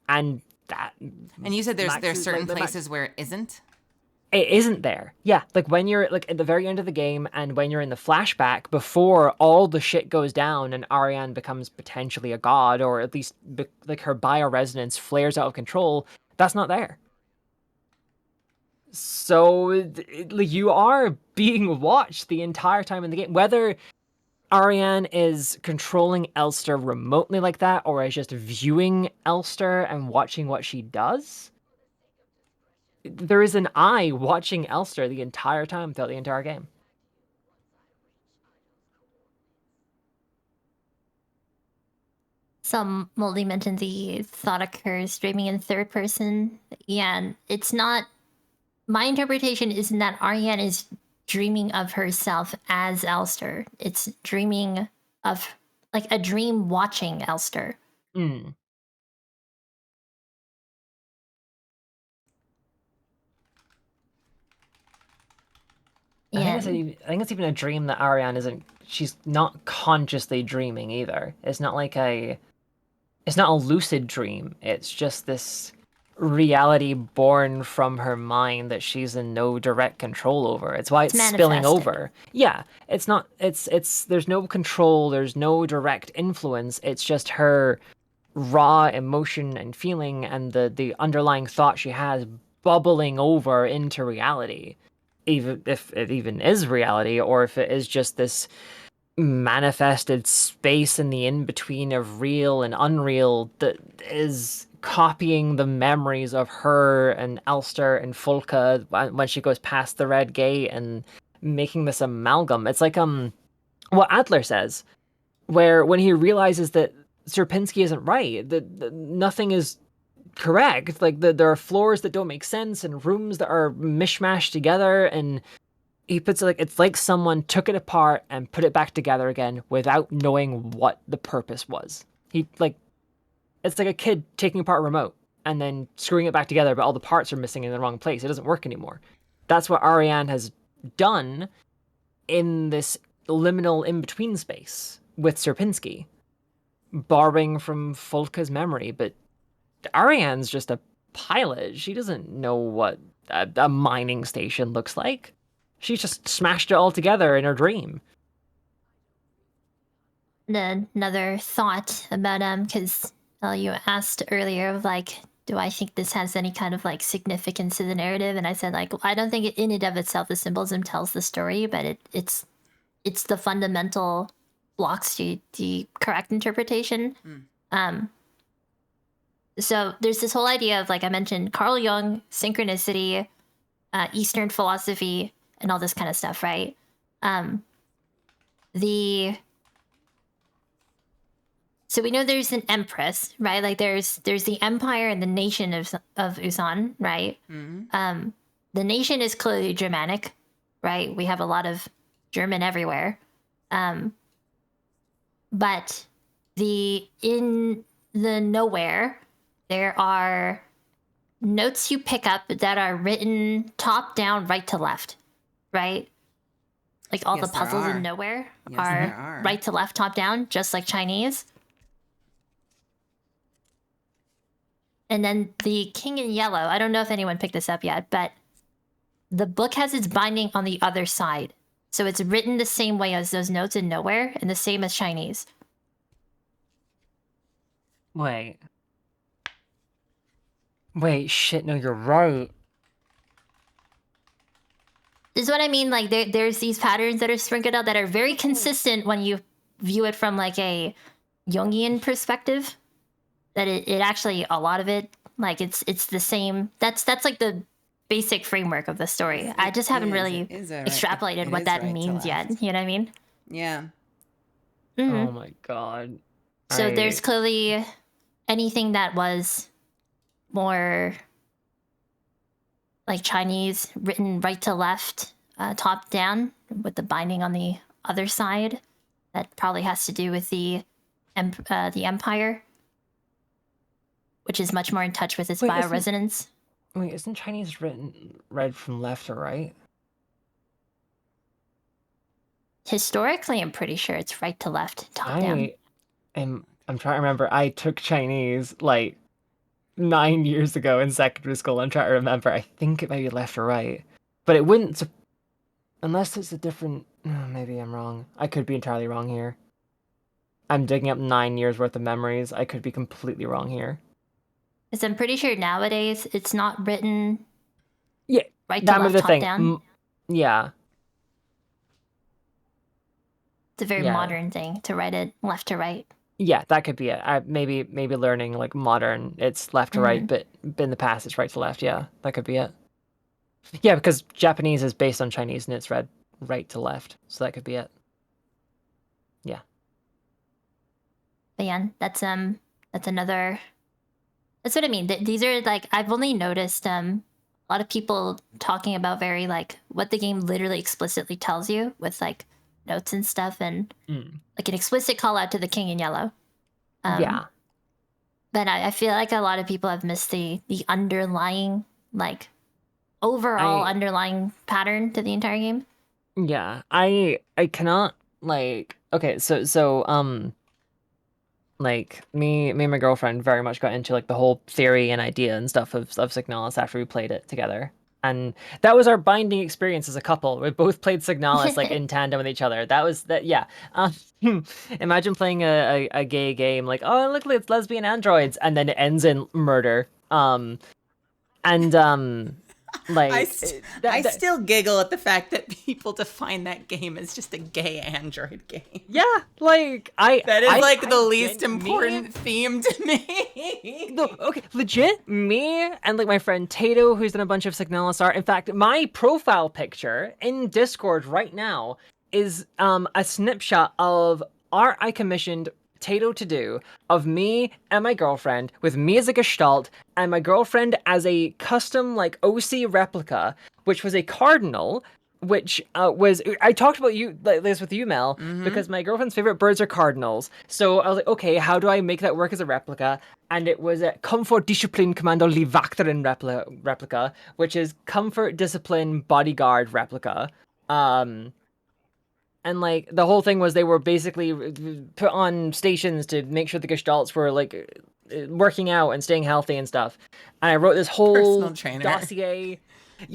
And that. And you said there's certain like, places where it isn't. It isn't there. Yeah, like when you're like at the very end of the game and when you're in the flashback before all the shit goes down and Ariane becomes potentially a god, or at least like her bioresonance flares out of control, that's not there. So like, you are being watched the entire time in the game, whether Ariane is controlling Elster remotely like that or is just viewing Elster and watching what she does. There is an eye watching Elster the entire time throughout the entire game. Some Moldy mentioned the thought occurs dreaming in third person. Yeah, and it's not. My interpretation isn't that Ariane is dreaming of herself as Elster. It's dreaming of like a dream watching Elster. Mm. I think it's even a dream that Ariane isn't. She's not consciously dreaming either. It's not like it's not a lucid dream. It's just this reality born from her mind that she's in no direct control over. It's why it's spilling over. Yeah, it's not. It's there's no control. There's no direct influence. It's just her raw emotion and feeling and the underlying thought she has bubbling over into reality. Even if it even is reality, or if it is just this manifested space in the in-between of real and unreal that is copying the memories of her and Elster and Fulka when she goes past the red gate and making this amalgam. It's like what Adler says, where when he realizes that Sierpinski isn't right, that nothing is correct, like there are floors that don't make sense and rooms that are mishmashed together, and he puts it like it's like someone took it apart and put it back together again without knowing what the purpose was. It's like a kid taking apart a remote and then screwing it back together, but all the parts are missing in the wrong place. It doesn't work anymore. That's what Ariane has done in this liminal in-between space with Sierpinski, borrowing from Folka's memory, but Ariane's just a pilot. She doesn't know what a mining station looks like. She just smashed it all together in her dream. Another thought about because you asked earlier of like, do I think this has any kind of like significance to the narrative? And I said like, I don't think in and of itself the symbolism tells the story, but it's the fundamental blocks to the correct interpretation. So there's this whole idea of, like I mentioned, Carl Jung, synchronicity, Eastern philosophy, and all this kind of stuff, right? So we know there's an empress, right? Like there's the empire and the nation of Usan, right? Mm-hmm. The nation is clearly Germanic, right? We have a lot of German everywhere. But in the nowhere, there are notes you pick up that are written top down, right to left, right? Like all Yes, the puzzles in nowhere are right to left, top down, just like Chinese. And then the King in Yellow, I don't know if anyone picked this up yet, but the book has its binding on the other side. So it's written the same way as those notes in Nowhere and the same as Chinese. Wait, shit, no, you're right. This is what I mean, like there's these patterns that are sprinkled out that are very consistent when you view it from like a Jungian perspective. That it actually, a lot of it, like it's the same. That's like the basic framework of the story. I just haven't really extrapolated what that means yet. You know what I mean? Yeah. Mm-hmm. Oh my god. So there's clearly anything that was more like Chinese, written right to left, top down, with the binding on the other side. That probably has to do with the empire, which is much more in touch with its bioresonance. Isn't Chinese written read from left to right? Historically, I'm pretty sure it's right to left, top down. I'm trying to remember. I took Chinese like 9 years ago in secondary school. I'm trying to remember. I think it might be left or right, but it wouldn't, unless it's a different. Maybe I'm wrong. I could be entirely wrong here. I'm digging up 9 years worth of memories. I could be completely wrong here. Because I'm pretty sure nowadays it's not written. Yeah, right to that was left, the top thing. down. Yeah. It's a very modern thing to write it left to right. Yeah, that could be it. Maybe learning like modern, it's left to right, but in the past it's right to left. Yeah, that could be it. Yeah, because Japanese is based on Chinese and it's read right to left, so that could be it. Yeah. But yeah, that's another. That's what I mean. These are like, I've only noticed a lot of people talking about very like what the game literally explicitly tells you with like notes and stuff, and like an explicit call out to the king in yellow. Yeah. But I feel like a lot of people have missed the underlying, like, overall underlying pattern to the entire game. Yeah, I cannot, like, okay, so like me and my girlfriend very much got into like the whole theory and idea and stuff of Signalis after we played it together. And that was our binding experience as a couple. We both played Signalis like in tandem with each other. That was that. Yeah. Imagine playing a gay game like, oh look, it's lesbian androids, and then it ends in murder. Like I still giggle at the fact that people define that game as just a gay android game. Yeah, like that is like the least important theme to me. No, okay, legit, me and like my friend Tato, who's done a bunch of Signalis art. In fact, my profile picture in Discord right now is a snapshot of art I commissioned Tato to do of me and my girlfriend, with me as a gestalt and my girlfriend as a custom like OC replica, which was a cardinal, which was, I talked about this with you, Mel, because my girlfriend's favorite birds are cardinals. So I was like, okay, how do I make that work as a replica? And it was a Comfort, Discipline, Commando, Livactorin replica, which is Comfort, Discipline, Bodyguard replica. And like the whole thing was they were basically put on stations to make sure the gestalts were like working out and staying healthy and stuff. And I wrote this whole dossier,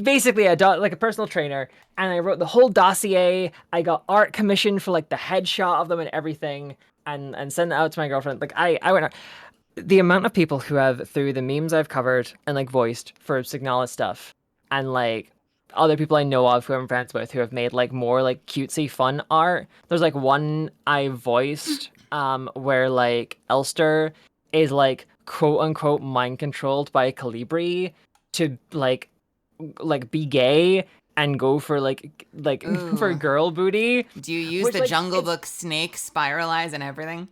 basically like a personal trainer. And I wrote the whole dossier. I got art commissioned for like the headshot of them and everything, and sent it out to my girlfriend. Like I went. The amount of people who have, through the memes I've covered and like voiced for Signalis stuff, and like other people I know of who I'm friends with who have made like more like cutesy fun art. There's like one I voiced where like Elster is like quote unquote mind controlled by Calibri to like be gay and go for like for girl booty. Do you use the Jungle Book snake spiralize and everything?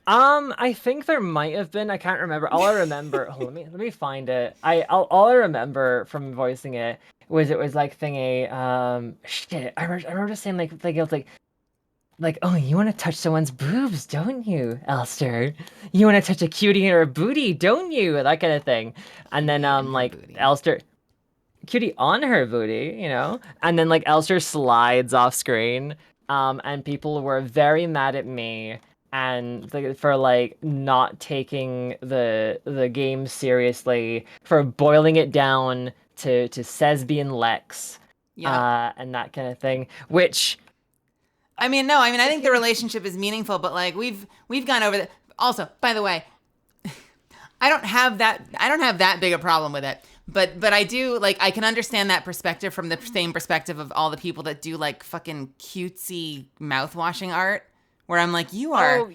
I think there might have been. I can't remember. All I remember. let me find it. All I remember from voicing it was like thingy. Shit. I remember just saying like it was like, oh, you want to touch someone's boobs, don't you, Elster? You want to touch a cutie or a booty, don't you? That kind of thing. And then like Elster, cutie on her booty, you know. And then like Elster slides off screen. And people were very mad at me. And for like not taking the game seriously, for boiling it down to Sesbian Lex, and that kind of thing. Which, I think the relationship is meaningful, but like we've gone over that. Also, by the way, I don't have that big a problem with it. But I do, like, I can understand that perspective from the same perspective of all the people that do like fucking cutesy mouthwashing art. Where I'm like, the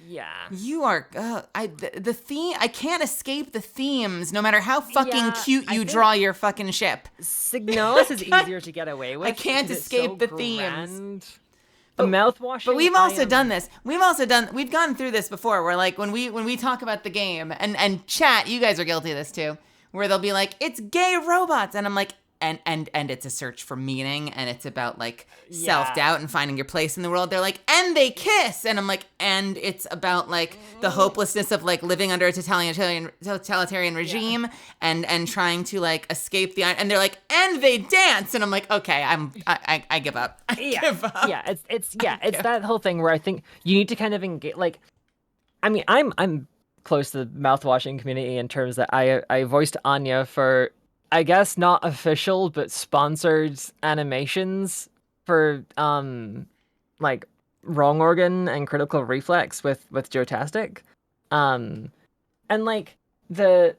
theme, I can't escape the themes no matter how fucking cute you draw your fucking ship. Signalis is easier to get away with. I can't escape the themes. The mouthwashing. But we've also done this. We've gone through this before where like when we talk about the game and chat, you guys are guilty of this too. where they'll be like, it's gay robots. And I'm like, and it's a search for meaning, and it's about like self-doubt and finding your place in the world. They're like, and they kiss. And I'm like, and it's about like the hopelessness of like living under a totalitarian regime and trying to like escape and they're like, and they dance. And I'm like, okay, I give up. I give up. Yeah, it's that whole thing where I think you need to kind of engage. Like, I mean, I'm close to the mouthwashing community in terms that I voiced Anya for, I guess, not official but sponsored animations for like Wrong Organ and Critical Reflex with Jotastic. And like I've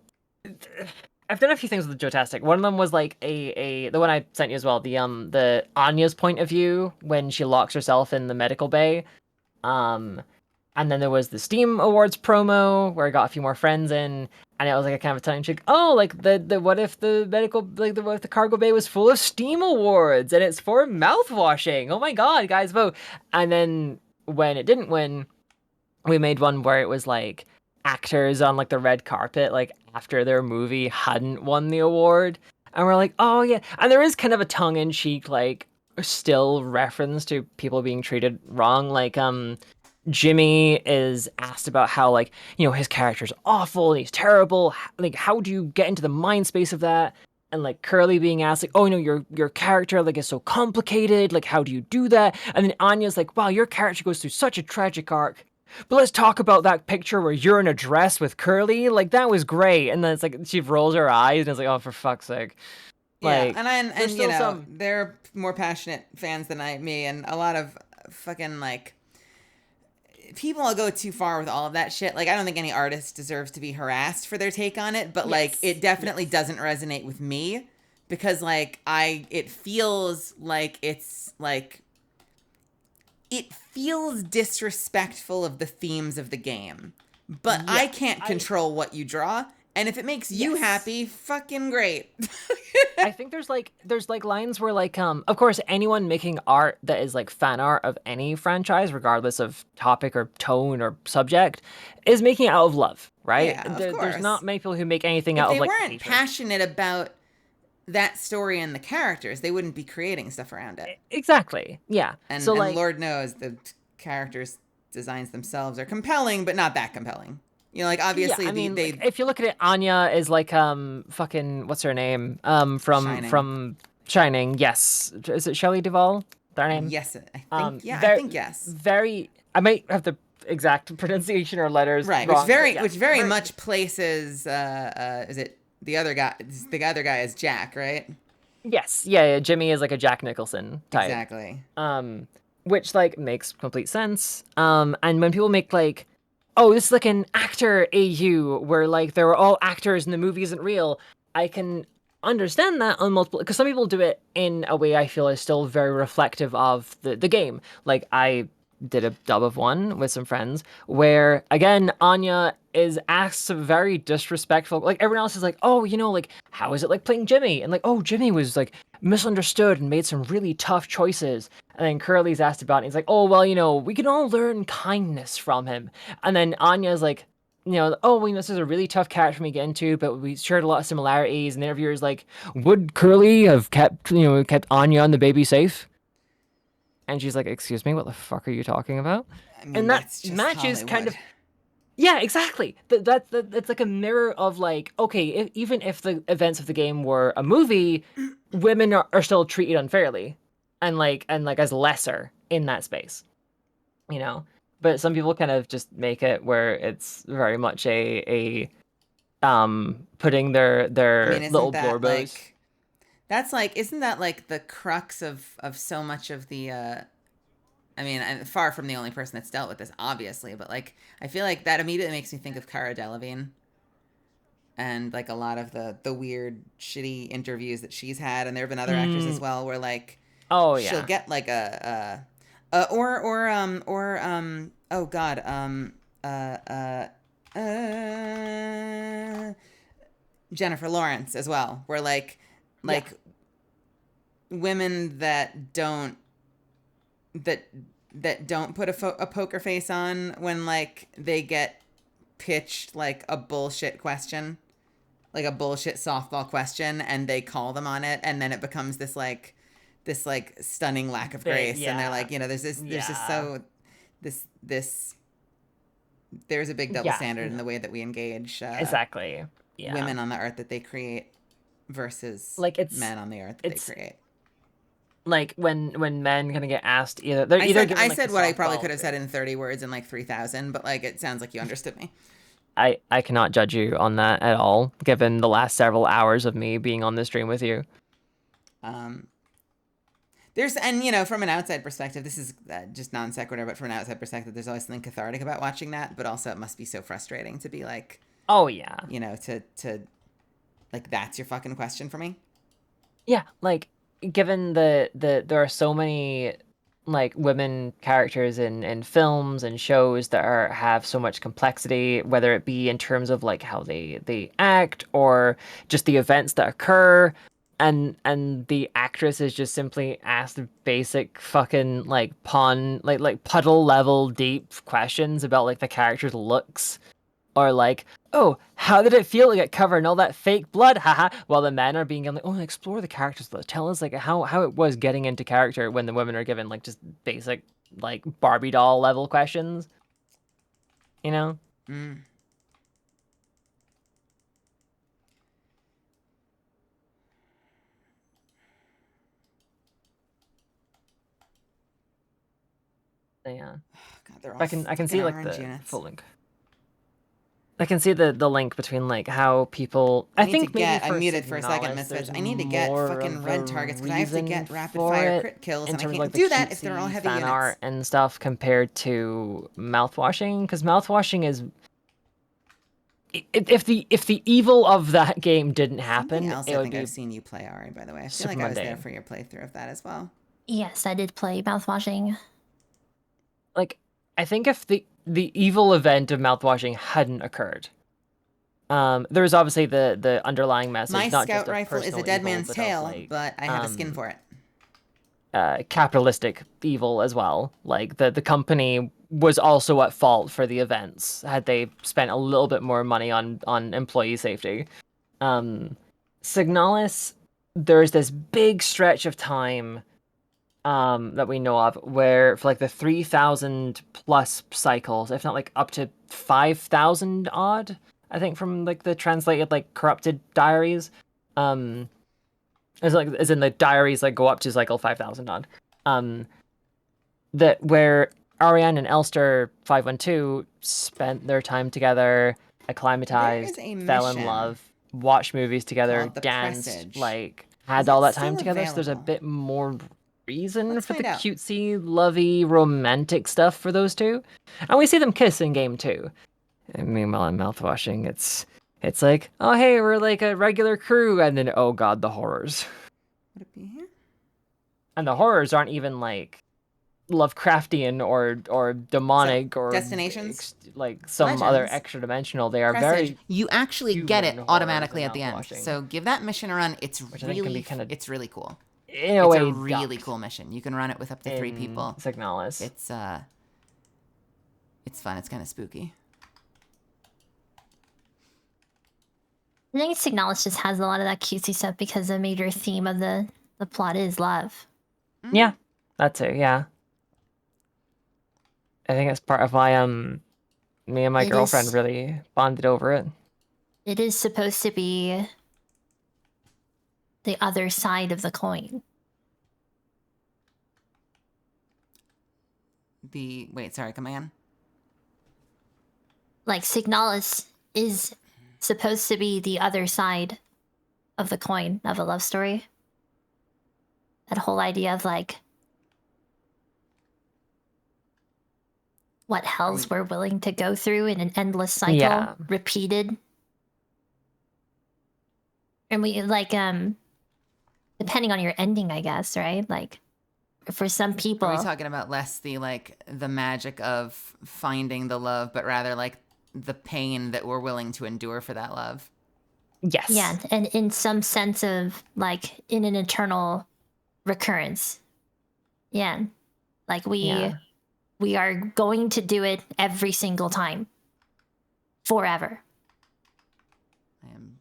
done a few things with Jotastic. One of them was like the one I sent you as well, the Anya's point of view when she locks herself in the medical bay. And then there was the Steam Awards promo where I got a few more friends in, and it was like a kind of a tongue in cheek. Oh, like the what if the what if the cargo bay was full of Steam Awards and it's for mouthwashing? Oh my god, guys, vote! And then when it didn't win, we made one where it was like actors on like the red carpet, like after their movie hadn't won the award, and we're like, oh yeah. And there is kind of a tongue in cheek like still reference to people being treated wrong, like Jimmy is asked about how, like, you know, his character's awful and he's terrible. Like, how do you get into the mind space of that? And like Curly being asked, like, oh no, your character like is so complicated. Like, how do you do that? And then Anya's like, wow, your character goes through such a tragic arc. But let's talk about that picture where you're in a dress with Curly. Like, that was great. And then it's like she rolls her eyes and it's like, oh, for fuck's sake. Like, yeah, and you know, they're more passionate fans than me, and a lot of fucking like. People will go too far with all of that shit. Like, I don't think any artist deserves to be harassed for their take on it, but like, it definitely doesn't resonate with me because like it feels like it's like, it feels disrespectful of the themes of the game, but I can't control what you draw. And if it makes you happy, fucking great. I think there's like lines where like of course anyone making art that is like fan art of any franchise, regardless of topic or tone or subject, is making it out of love, right? Yeah, of course. There's not many people who make anything out of like. If they weren't passionate about that story and the characters, they wouldn't be creating stuff around it. Exactly. Yeah. And, so, and Lord knows the characters' designs themselves are compelling, but not that compelling. You know, like obviously yeah, I mean, they like, if you look at it, Anya is like fucking what's her name from Shining. Yes, is it Shelley Duvall? Their name? Yes, I think I think yes. Very. I might have the exact pronunciation or letters right, wrong, which very much places. Is it the other guy? The other guy is Jack, right? Yes. Yeah. Jimmy is like a Jack Nicholson type. Exactly. Which like makes complete sense. And when people make like, oh, this is like an actor AU where like there were all actors and the movie isn't real, I can understand that on multiple, because some people do it in a way I feel is still very reflective of the game. Like I did a dub of one with some friends where again Anya is asked some very disrespectful, like everyone else is like, oh, you know, like how is it like playing Jimmy, and like, oh, Jimmy was like misunderstood and made some really tough choices, and then Curly's asked about it and he's like, oh well, you know, we can all learn kindness from him, and then Anya's like, you know, oh, well, this is a really tough character for me to get into, but we shared a lot of similarities, and the interviewer's like, would Curly have kept Anya and the baby safe? And she's like, excuse me, what the fuck are you talking about? I mean, and that matches kind of. Yeah, exactly. That's like a mirror of like, okay, even if the events of the game were a movie, women are still treated unfairly, and like as lesser in that space, you know. But some people kind of just make it where it's very much a putting their little blorbos. Like, that's like, isn't that like the crux of so much of the I mean, I'm far from the only person that's dealt with this, obviously, but like I feel like that immediately makes me think of Cara Delevingne and like a lot of the weird shitty interviews that she's had, and there have been other actors as well where like she'll get like oh god Jennifer Lawrence as well, where like women that don't put a poker face on when like they get pitched like a bullshit question like a bullshit softball question and they call them on it, and then it becomes this stunning lack of grace, and they're like, there's a big double standard in the way that we engage exactly women on the earth that they create versus men on the earth that they create. Like when men kind of get asked they're I said what I probably could have said in 30 words in like 3,000, but like it sounds like you understood me. I cannot judge you on that at all, given the last several hours of me being on this stream with you. From an outside perspective, this is just non sequitur, but from an outside perspective, there's always something cathartic about watching that, but also it must be so frustrating to be like, oh yeah, to like, that's your fucking question for me. Yeah, like, given the there are so many like women characters in films and shows that have so much complexity, whether it be in terms of like how they act or just the events that occur, and the actress is just simply asked basic fucking like puddle level deep questions about like the character's looks, or like, oh, how did it feel to get covered in all that fake blood? Haha. While the men are being like, oh, explore the characters. Tell us like how it was getting into character, when the women are given like just basic like Barbie doll level questions. Mm. Yeah. God, they're all I can see like the units. full link. I can see the link between like how people. I think maybe I'm muted for a second, Misfits. I need to get fucking red targets because I have to get rapid fire crit kills, and I can't do that if they're all heavy units. Art and stuff compared to mouthwashing, because mouthwashing is. If the evil of that game didn't happen, Something else I think I've seen you play, Ari, by the way. I feel like I was there for your playthrough of that as well. Yes, I did play mouthwashing. Like, I think if the evil event of mouthwashing hadn't occurred, there was obviously the underlying message. My not scout just rifle is a dead man's tail, but I have a skin for it. Capitalistic evil as well. Like the company was also at fault for the events had they spent a little bit more money on employee safety. Signalis, there's this big stretch of time that we know of where for like the 3,000 plus cycles, if not like up to 5,000 odd, I think, from like the translated like corrupted diaries, as in the diaries like go up to cycle 5,000 odd, that where Ariane and Elster 512 spent their time together, acclimatized, fell in love, watched movies together, danced, like had all that time together. So there's a bit more reason for the cutesy, lovey, romantic stuff for those two, and we see them kiss in game 2. And meanwhile, in mouthwashing, it's like, oh hey, we're like a regular crew, and then oh god, the horrors. Would it be here? And the horrors aren't even like Lovecraftian or demonic or destinations, like some Legends. Other extra dimensional. They are Presage. very. You actually get it automatically at the end. So give that mission a run. It's really cool. In a way, it's a really cool mission. You can run it with up to 3 people. Signalis. It's fun. It's kind of spooky. I think Signalis just has a lot of that cutesy stuff because the major theme of the plot is love. Yeah, that too. Yeah, I think it's part of why me and my girlfriend really bonded over it. It is supposed to be the other side of the coin. Wait, sorry, come again? Like, Signalis is supposed to be the other side of the coin of a love story. That whole idea of, like, what hells we're willing to go through in an endless cycle, repeated. And we, like, depending on your ending, I guess, right? Like, for some people... Are we talking about less the magic of finding the love, but rather, like, the pain that we're willing to endure for that love? Yes. Yeah, and in some sense of, like, in an eternal recurrence. Yeah. Like, we are going to do it every single time. Forever. I am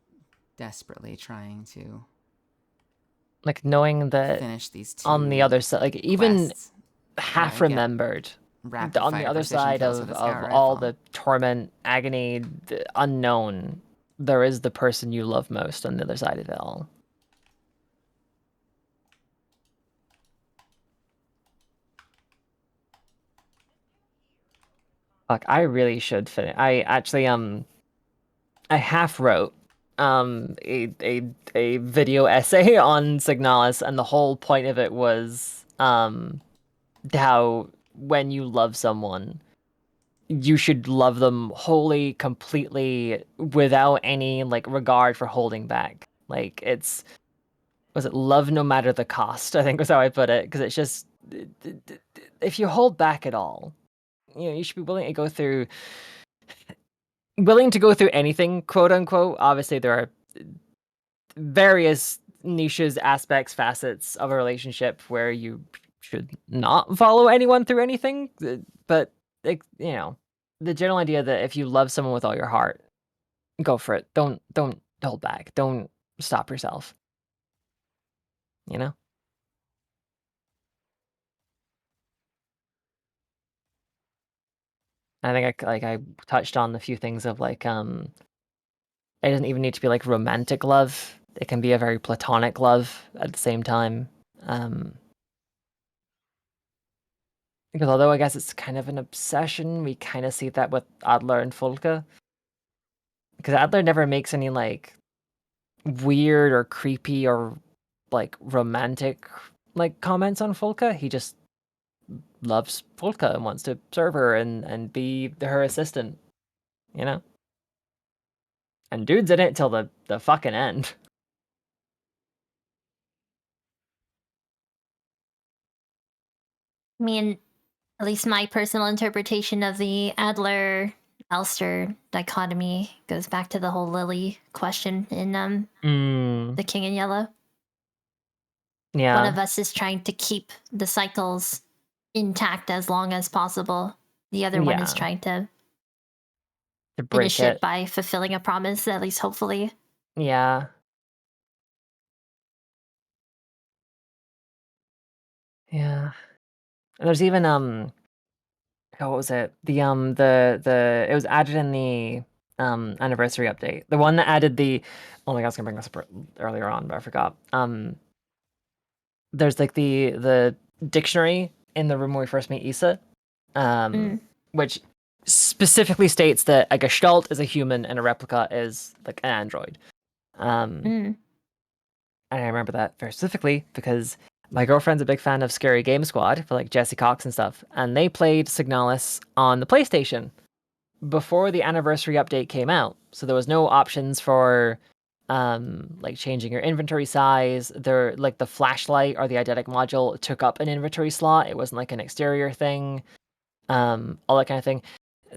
desperately trying to like knowing that finish these two on the other side, like even quests, half get remembered, rapid on the fire other precision side kills with a of scout all rifle. the torment, agony, the unknown, there is the person you love most on the other side of it all. Fuck, I really should finish. I actually I half wrote a video essay on Signalis, and the whole point of it was how when you love someone, you should love them wholly, completely, without any like regard for holding back. Like was it love no matter the cost? I think was how I put it, because it's just if you hold back at all, you should be willing to go through anything, quote unquote. Obviously, there are various niches, aspects, facets of a relationship where you should not follow anyone through anything. But the general idea that if you love someone with all your heart, go for it. Don't hold back. Don't stop yourself. You know. I think I touched on a few things of like it doesn't even need to be like romantic love. It can be a very platonic love at the same time. Because although I guess it's kind of an obsession, we kind of see that with Adler and Folke. Because Adler never makes any like weird or creepy or like romantic like comments on Folke. He just loves Folke and wants to serve her and be her assistant, you know? And dude's in it till the fucking end. I mean, at least my personal interpretation of the Adler Elster dichotomy goes back to the whole Lily question in The King in Yellow. Yeah. One of us is trying to keep the cycles intact as long as possible. The other one is trying to break finish it by fulfilling a promise, at least hopefully. Yeah. Yeah. And there's even what was it? The it was added in the anniversary update. The one that added the oh my god, I was gonna bring this up earlier on, but I forgot. There's like the dictionary in the room where we first meet Issa, which specifically states that a gestalt is a human and a replica is like an android. And I remember that very specifically because my girlfriend's a big fan of Scary Game Squad for like Jesse Cox and stuff, and they played Signalis on the PlayStation before the anniversary update came out. So there was no options for like changing your inventory size. There like the flashlight or the eidetic module took up an inventory slot. It wasn't like an exterior thing. All that kind of thing.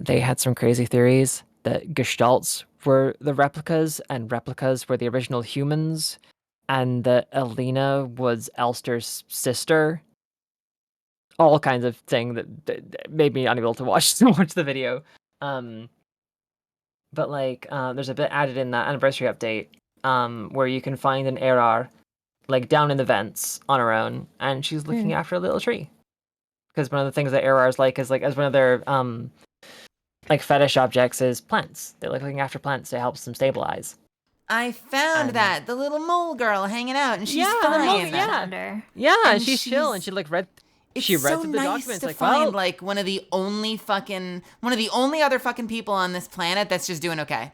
They had some crazy theories that gestalts were the replicas and replicas were the original humans, and that Alina was Elster's sister. All kinds of thing that made me unable to watch the video. But like, there's a bit added in that anniversary update, where you can find an error, like down in the vents on her own, and she's looking after a little tree. Because one of the things that errors like is like as one of their like fetish objects is plants. They're like looking after plants to help them stabilize. I found that the little mole girl hanging out, and she's fine. Yeah, And she's chill, and she like read. She read so through the nice documents to like, find well, like one of the only other fucking people on this planet that's just doing okay.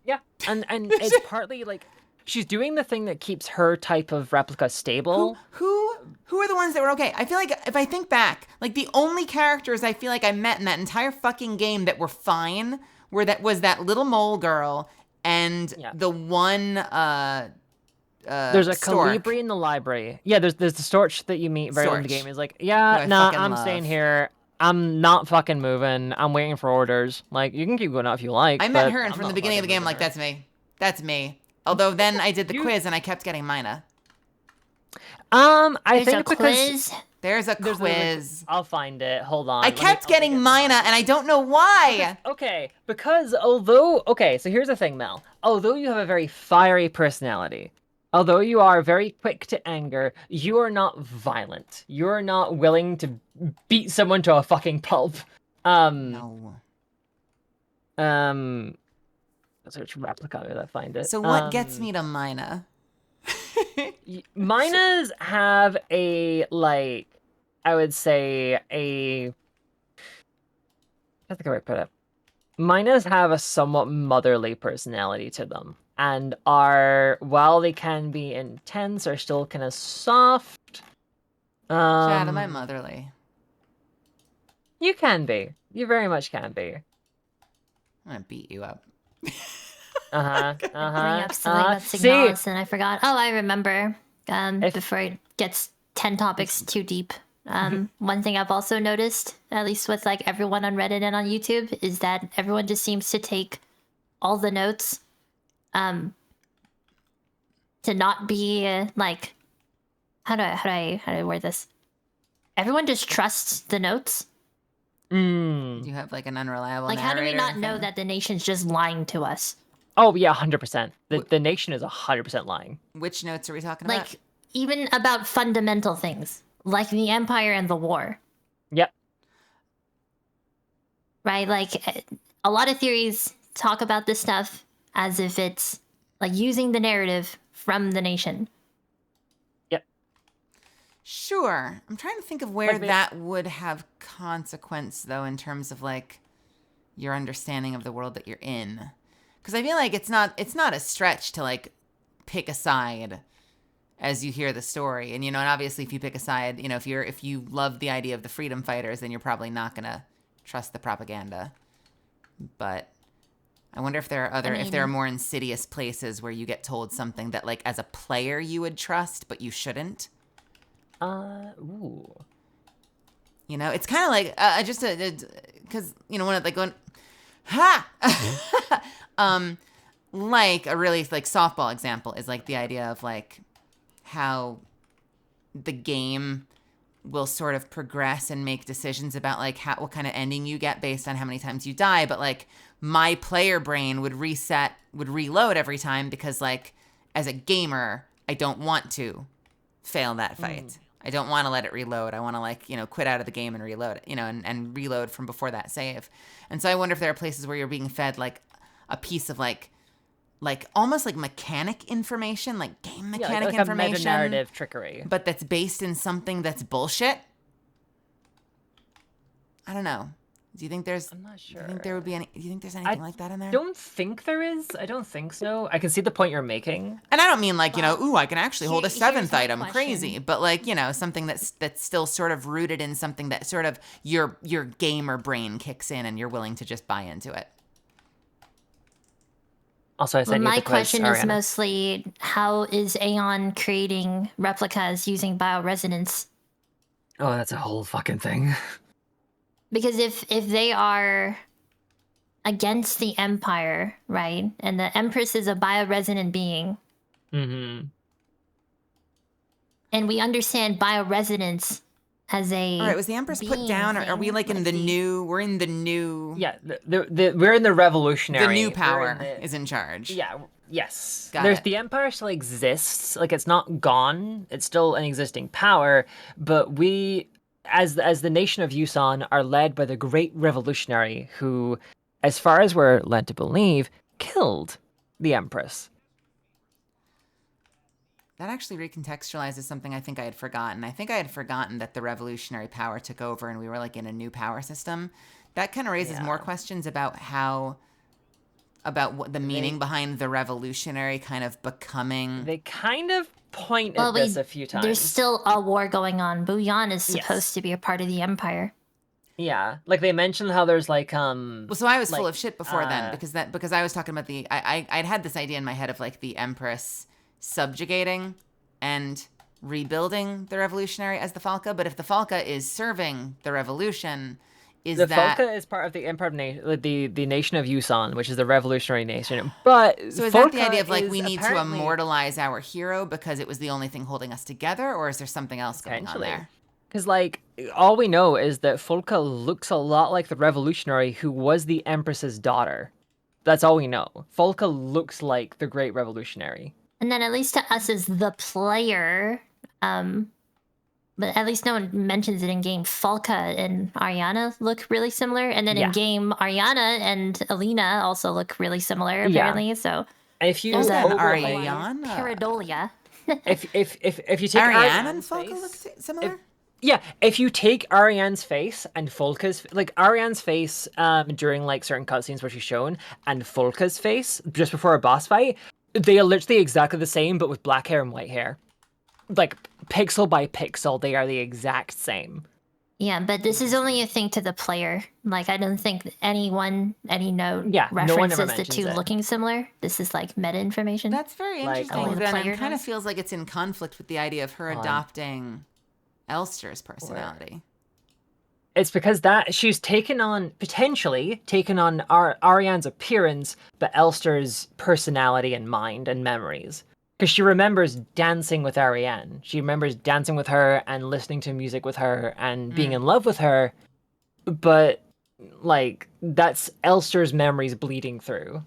Yeah, and it's partly like she's doing the thing that keeps her type of replica stable. Who are the ones that were okay? I feel like if I think back, like the only characters I feel like I met in that entire fucking game that were fine was that little mole girl and the one there's a stork. Calibri in the library. Yeah, there's the Storch that you meet very early in the Storch. game. He's like, Who yeah, I nah, fucking I'm love. staying here. I'm not fucking moving. I'm waiting for orders. Like, you can keep going out if you like. I met but her, and I'm from the not beginning of the fucking game, like, moving that's me. That's me. Although then I did the quiz, and I kept getting Mina. I There's think a because quiz There's a There's quiz. I'll find it. Hold on. I kept getting Mina, and I don't know why. Because although... Okay, so here's the thing, Mel. Although you have a very fiery personality, although you are very quick to anger, you are not violent. You're not willing to beat someone to a fucking pulp. No. Search replica if I find it. So what gets me to Mina? Minas have a, like, I would say a... That's the way to put it. Minas have a somewhat motherly personality to them, and are, while they can be intense, are still kind of soft. Chad, am I motherly? You can be. You very much can be. I'm gonna beat you up. Bring up something about Signalis, and I forgot. Oh, I remember. Before it gets 10 topics too deep. One thing I've also noticed, at least with like everyone on Reddit and on YouTube, is that everyone just seems to take all the notes, to not be like, how do I word this? Everyone just trusts the notes. Do you have like an unreliable Like, how do we narrator not thing? know that the nation's just lying to us? Oh yeah, 100%. The nation is 100% lying. Which notes are we talking about? Like, even about fundamental things, like the Empire and the war. Yep. Right? Like, a lot of theories talk about this stuff as if it's, like, using the narrative from the nation. Yep. Sure. I'm trying to think of where that would have consequence, though, in terms of, like, your understanding of the world that you're in. Because I feel like it's not a stretch to, like, pick a side as you hear the story. And, you know, and obviously if you pick a side, you know, if you love the idea of the freedom fighters, then you're probably not going to trust the propaganda. But I wonder if there are if there are more insidious places where you get told something that, like, as a player you would trust, but you shouldn't. Ooh. You know, it's kind of like, because, you know, when it, like, going, ha! Like, a really, like, softball example is, like, the idea of, like, how the game will sort of progress and make decisions about, like, what kind of ending you get based on how many times you die. But, like, my player brain would reload every time because, like, as a gamer, I don't want to fail that fight. I don't want to let it reload. I want to, like, you know, quit out of the game and reload it, you know, and reload from before that save. And so I wonder if there are places where you're being fed, like, a piece of, like almost like mechanic information, like game mechanic like information. a meta-narrative trickery. But that's based in something that's bullshit. I don't know. Do you think there's... I'm not sure. Do you think there would be any... Do you think there's anything like that in there? I don't think there is. I don't think so. I can see the point you're making. And I don't mean, like, you know, ooh, I can actually hold a seventh item. question. Crazy. But, like, you know, something that's still sort of rooted in something that sort of your gamer brain kicks in and you're willing to just buy into it. Also, I said my question is mostly, how is Aeon creating replicas using bioresonance? Oh, that's a whole fucking thing. Because if they are against the Empire, right, and the Empress is a bioresonant being, mm-hmm. and we understand bioresonance as a... All right, was the Empress put down, or are we, like, in the new... We're in the new... Yeah, we're in the revolutionary... The new power is in charge. Yeah, yes. Got it. The Empire still exists. Like, it's not gone. It's still an existing power. But we, as the nation of Yusan, are led by the great revolutionary who, as far as we're led to believe, killed the Empress. That actually recontextualizes something I think I had forgotten. I think I had forgotten that the revolutionary power took over and we were, like, in a new power system. That kind of raises more questions about what the meaning behind the revolutionary kind of becoming... They kind of point at this a few times. There's still a war going on. Buyan is supposed to be a part of the Empire. Yeah, like they mentioned how there's like Well, so I was full of shit before then because I was talking about I'd had this idea in my head of, like, the Empress subjugating and rebuilding the revolutionary as the Falca, but if the Falca is serving the revolution, Falca is part of the Empire of the nation of Yusan, which is the revolutionary nation. But so is Falca that the idea of, like, we need to apparently... immortalize our hero because it was the only thing holding us together, or is there something else going on there? Because, like, all we know is that Folka looks a lot like the revolutionary who was the Empress's daughter. That's all we know. Folka looks like the Great Revolutionary. And then at least to us as the player, but at least no one mentions it in game. Falca and Ariana look really similar, and then in game, Ariana and Alina also look really similar apparently. So if you there's overlay pareidolia. if you take Ariane and Ariane's Falca face, look similar. if you take Ariane's face and Folka's, like Ariane's face during like certain cutscenes where she's shown, and Folka's face just before a boss fight, they are literally exactly the same but with black hair and white hair. Like pixel by pixel, they are the exact same. Yeah, but this is only a thing to the player. Like I don't think any note no one ever references the two mentions it. looking similar. This is like meta information. That's very interesting. only the Then player it kind of knows. feels like it's in conflict with the idea of her Fine. adopting Elster's personality. It's because that she's potentially taken on Ariane's appearance, but Elster's personality and mind and memories. Because she remembers dancing with Ariane. She remembers dancing with her and listening to music with her and being in love with her. But, like, that's Elster's memories bleeding through.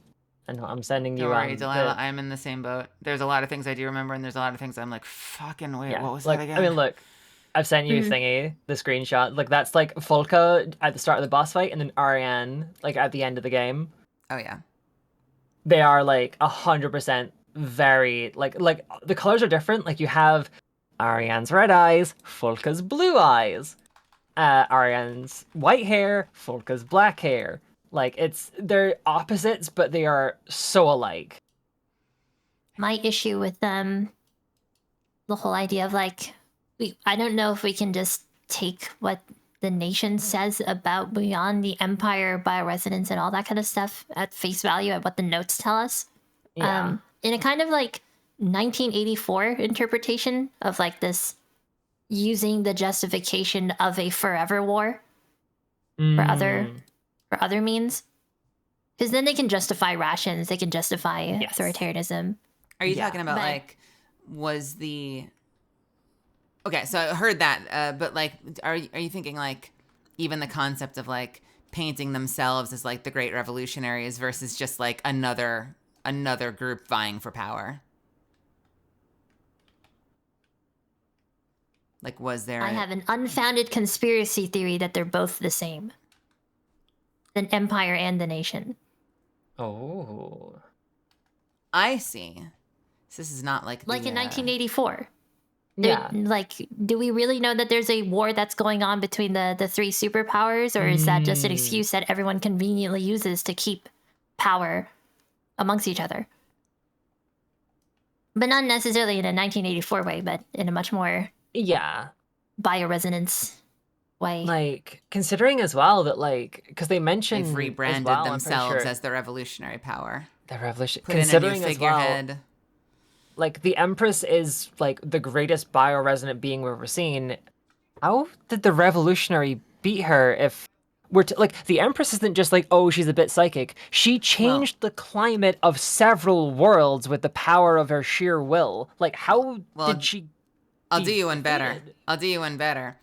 And I'm sending you Don't worry, Delilah, I'm in the same boat. There's a lot of things I do remember, and there's a lot of things I'm like, fucking wait, what was like, that again? I mean, look, I've sent you the screenshot. Like, that's like Folka at the start of the boss fight, and then Ariane, like, at the end of the game. Oh, yeah. They are, like, 100% very, like, the colors are different. Like, you have Ariane's red eyes, Folka's blue eyes. Ariane's white hair, Folka's black hair. Like, they're opposites, but they are so alike. My issue with the whole idea of like, I don't know if we can just take what the nation says about beyond the empire, bioresonance, and all that kind of stuff at face value at what the notes tell us. Yeah. In a kind of like 1984 interpretation of like this using the justification of a forever war for other means. Because then they can justify rations, they can justify authoritarianism. Are you talking about like, was the... Okay, so I heard that, but like, are you thinking like, even the concept of like painting themselves as like the great revolutionaries versus just like another group vying for power? Like, was there... I have an unfounded conspiracy theory that they're both the same. An empire and the nation. Oh. I see. So this is not like... Like the, in 1984. Yeah. Like, do we really know that there's a war that's going on between the three superpowers? Or is that just an excuse that everyone conveniently uses to keep power amongst each other? But not necessarily in a 1984 way, but in a much more... Yeah. bioresonance way. Like, considering as well that, like, because they mentioned they've rebranded as well, themselves as the revolutionary power. The revolution. Put in a new Considering as figurehead. well, like, the Empress is, like, the greatest bioresonant being we've ever seen. How did the revolutionary beat her if we're... like, the Empress isn't just like, oh, she's a bit psychic. She changed the climate of several worlds with the power of her sheer will. Like, how did she... I'll do you one better. I'll do you one better.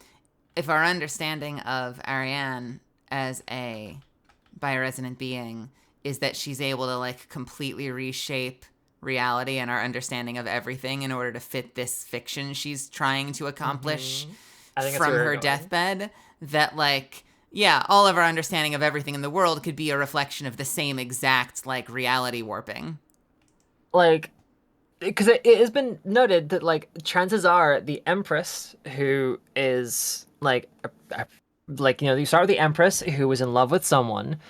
If our understanding of Ariane as a bioresonant being is that she's able to like completely reshape reality and our understanding of everything in order to fit this fiction she's trying to accomplish from her deathbed, that like, yeah, all of our understanding of everything in the world could be a reflection of the same exact like reality warping. Like, because it has been noted that, like, chances are the Empress, who is, like, like, you know, you start with the Empress, who was in love with someone,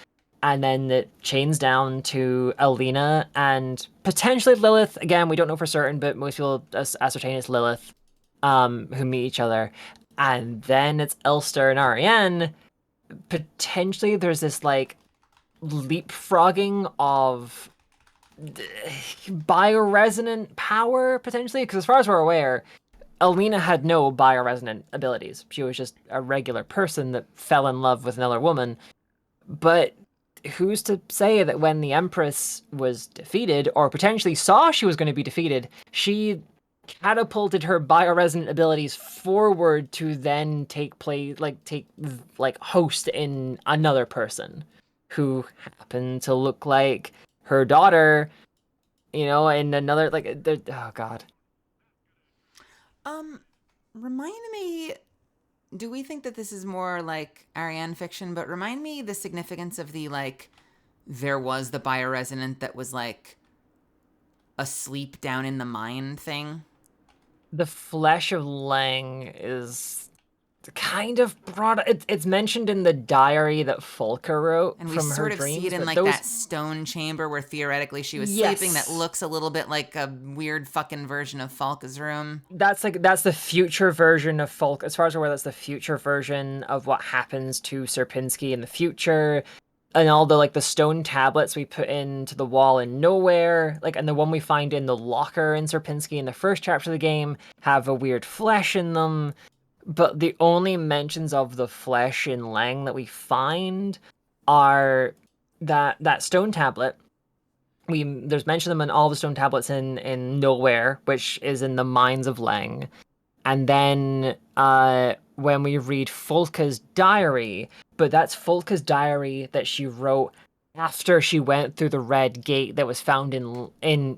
and then it chains down to Alina and potentially Lilith. Again, we don't know for certain, but most people ascertain it's Lilith, who meet each other. And then it's Elster and Ariane. Potentially there's this, like, leapfrogging of bioresonant power, potentially, because as far as we're aware, Alina had no bioresonant abilities. She was just a regular person that fell in love with another woman. But who's to say that when the Empress was defeated, or potentially saw she was going to be defeated, she catapulted her bioresonant abilities forward to then host in another person who happened to look like her daughter, and another oh god. Remind me, do we think that this is more like Ariane fiction, but remind me the significance of the there was the bioresonant that was asleep down in the mine thing? The flesh of Lang is kind of brought. It's mentioned in the diary that Folka wrote And we from sort her of dreams, see it in but that stone chamber where theoretically she was sleeping that looks a little bit like a weird fucking version of Falka's room. That's the future version of Folka. As far as I'm aware, that's the future version of what happens to Sierpinski in the future. And all the stone tablets we put into the wall in Nowhere, and the one we find in the locker in Sierpinski in the first chapter of the game, have a weird flesh in them. But the only mentions of the flesh in Lang that we find are that stone tablet. There's mention of them in all the stone tablets in Nowhere, which is in the mines of Lang. And then when we read Folka's diary, but that's Folka's diary that she wrote after she went through the red gate that was found in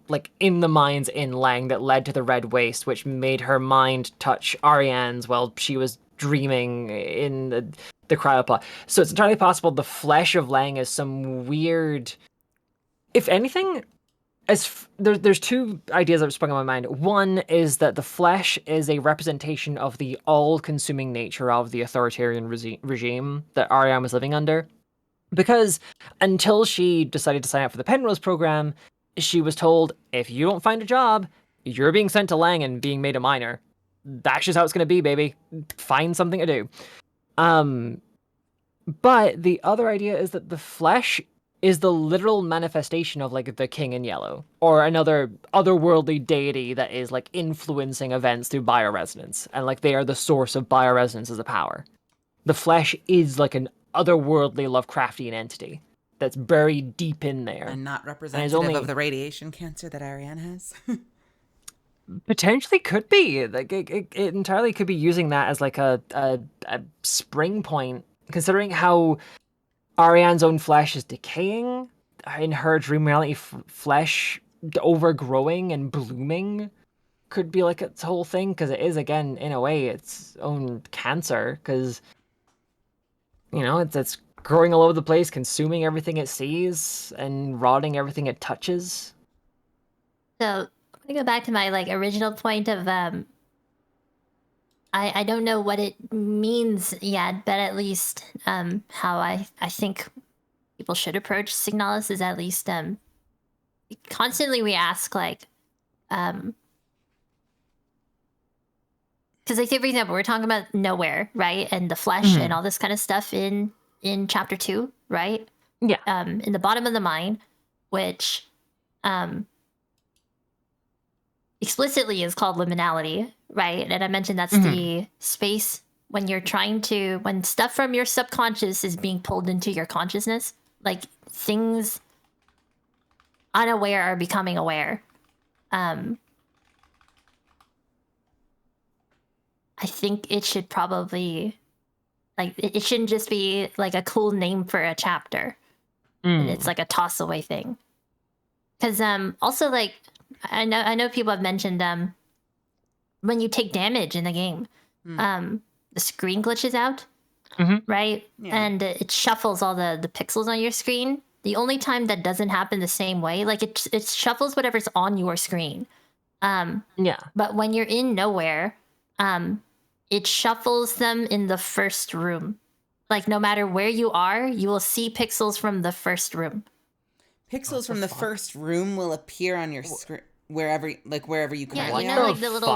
the mines in Lang that led to the red waste, which made her mind touch Ariane's while she was dreaming in the cryopod. So it's entirely possible the flesh of Lang is some weird. If anything, there's two ideas that have sprung in my mind. One is that the flesh is a representation of the all-consuming nature of the authoritarian regime that Ariane was living under. Because until she decided to sign up for the Penrose program, she was told, if you don't find a job, you're being sent to Lang and being made a miner. That's just how it's going to be, baby. Find something to do. But the other idea is that the flesh is the literal manifestation of the King in Yellow, or another otherworldly deity that is influencing events through bioresonance, and they are the source of bioresonance as a power. The flesh is an otherworldly Lovecraftian entity that's buried deep in there, and not representative of the radiation cancer that Ariane has. Potentially could be. It entirely could be using that as a spring point, considering how Ariane's own flesh is decaying, in her dream reality flesh overgrowing and blooming could be its whole thing, because it is, again, in a way, its own cancer, because, it's growing all over the place, consuming everything it sees, and rotting everything it touches. So, I'm gonna go back to my, original point of, I don't know what it means yet, but at least, how I think people should approach Signalis is at least, constantly we ask, because, for example, we're talking about Nowhere, right? And the flesh and all this kind of stuff in chapter 2, right? Yeah. In the bottom of the mine, which, explicitly is called liminality, right? And I mentioned that's the space when when stuff from your subconscious is being pulled into your consciousness, things unaware are becoming aware. I think it should probably, it shouldn't just be a cool name for a chapter. And it's a toss away thing. Because also I know people have mentioned when you take damage in the game, the screen glitches out, right? Yeah. And it shuffles all the pixels on your screen. The only time that doesn't happen the same way, it shuffles whatever's on your screen. Yeah. But when you're in Nowhere, it shuffles them in the first room. No matter where you are, you will see pixels from the first room. Pixels from the first room will appear on your screen wherever you currently Yeah, are. the little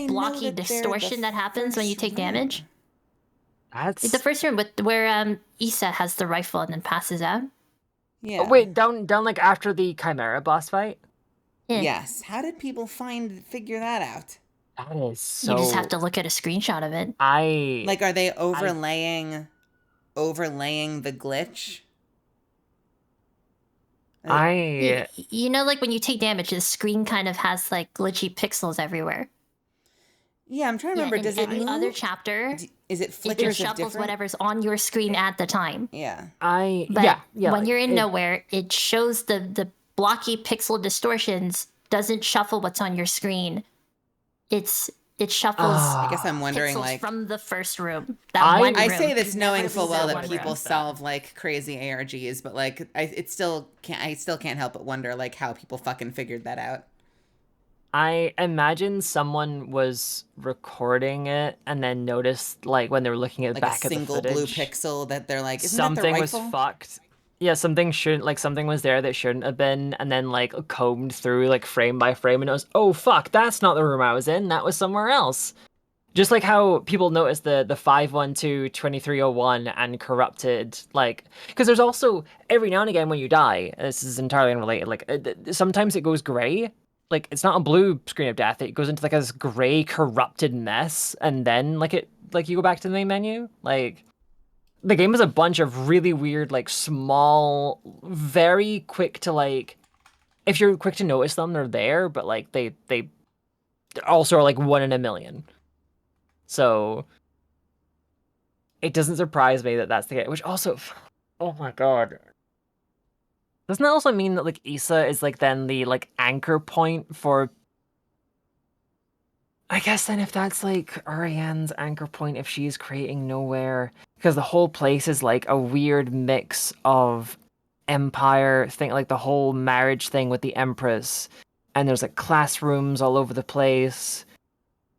blocky distortion that happens when you take damage. That's the first room where Issa has the rifle and then passes out. Yeah. Oh, wait, down after the Chimera boss fight? Yeah. Yes. How did people figure that out? That is so... You just have to look at a screenshot of it. Are they overlaying the glitch? You know, like when you take damage, the screen kind of has like glitchy pixels everywhere. Yeah, I'm trying to remember. Does it any move? other chapter? Is it It flickers of shuffles different? whatever's on your screen at the time. Yeah. But when you're in nowhere, it shows the blocky pixel distortions doesn't shuffle what's on your screen. It shuffles. I guess I'm wondering, pixels like, from the first room. That one room. I say this You never knowing see full well that that one people room. solve like crazy ARGs, but like I still can't help but wonder like how people fucking figured that out. I imagine someone was recording it and then noticed, like, when they were looking at Like back a at the single blue footage, pixel that they're like, isn't something that the was rifle? fucked. Yeah, something was there that shouldn't have been, and then like combed through like frame by frame, and it was, oh fuck, that's not the room I was in. That was somewhere else. Just like how people notice the 512-2301 and corrupted, like, because there's also every now and again when you die, this is entirely unrelated, like sometimes it goes gray. Like, it's not a blue screen of death, it goes into like this gray corrupted mess, and then like you go back to the main menu. Like, the game is a bunch of really weird, like, small, very quick to, like, if you're quick to notice them, they're there, but like they also are like 1 in a million. So it doesn't surprise me that that's the case, which also, oh my god. Doesn't that also mean that, like, Issa is, like, then the, like, anchor point for... I guess then if that's, like, Ariane's anchor point, if she's creating nowhere, because the whole place is, like, a weird mix of empire thing, like, the whole marriage thing with the Empress, and there's, like, classrooms all over the place.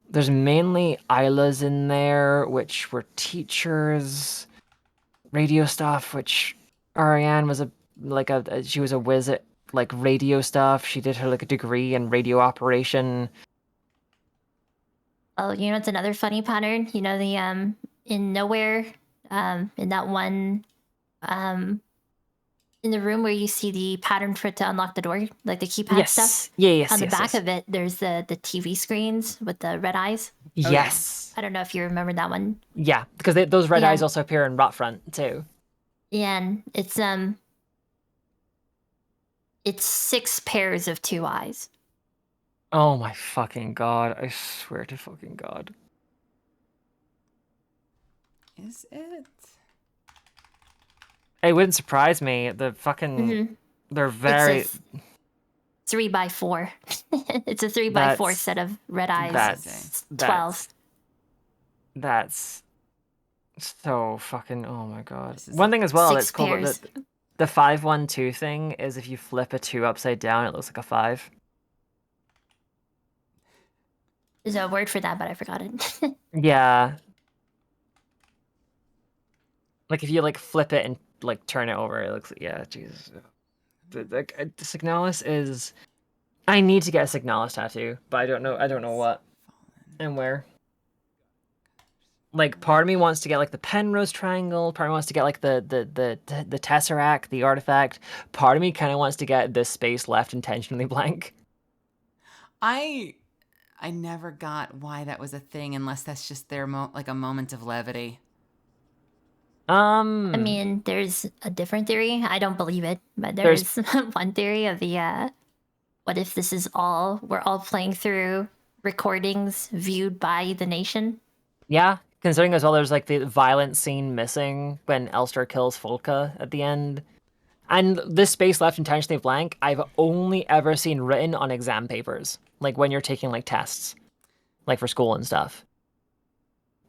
There's mainly Islas in there, which were teachers. Radio stuff, which Ariane was she was a whiz at like radio stuff. She did her like a degree in radio operation. Oh, you know, it's another funny pattern. You know, the in nowhere, in that one, in the room where you see the pattern for it to unlock the door, like the keypad Yes. stuff. Yes. On the yes, back yes. of it, there's the TV screens with the red eyes. Yes. I don't know if you remember that one. Yeah, because those red Yeah. eyes also appear in Rotfront too. And it's 6 pairs of 2 eyes. Oh my fucking god! I swear to fucking god. Is it? It wouldn't surprise me. The fucking they're very. It's a 3x4. It's a 3x4 set of red eyes. That's 12. That's so fucking. Oh my god! One thing as well 6 that's cool about pairs. the 512 thing is if you flip a 2 upside down, it looks like a 5. There's a word for that, but I forgot it. Yeah. Like if you like flip it and like turn it over, it looks, yeah, Jesus. The Signalis is, I need to get a Signalis tattoo, but I don't know what and where. Like, part of me wants to get like the Penrose triangle, part of me wants to get like the Tesseract, the artifact. Part of me kind of wants to get this space left intentionally blank. I never got why that was a thing unless that's just their like a moment of levity. I mean, there's a different theory. I don't believe it, but there's one theory of the what if this is we're all playing through recordings viewed by the nation? Yeah, considering as well there's like the violent scene missing when Elster kills Folka at the end. And this space left intentionally blank, I've only ever seen written on exam papers. Like when you're taking like tests. Like for school and stuff.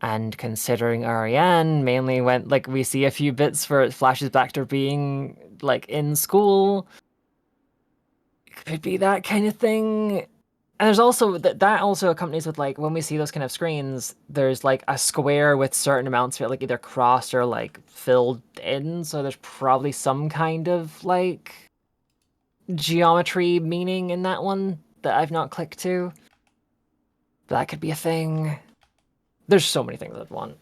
And considering Ariane mainly went, like, we see a few bits where it flashes back to being, like, in school. It could be that kind of thing. And there's also, that also accompanies with, like, when we see those kind of screens, there's, like, a square with certain amounts of it, like, either crossed or, like, filled in. So there's probably some kind of, like, geometry meaning in that one that I've not clicked to. That could be a thing. There's so many things I'd want.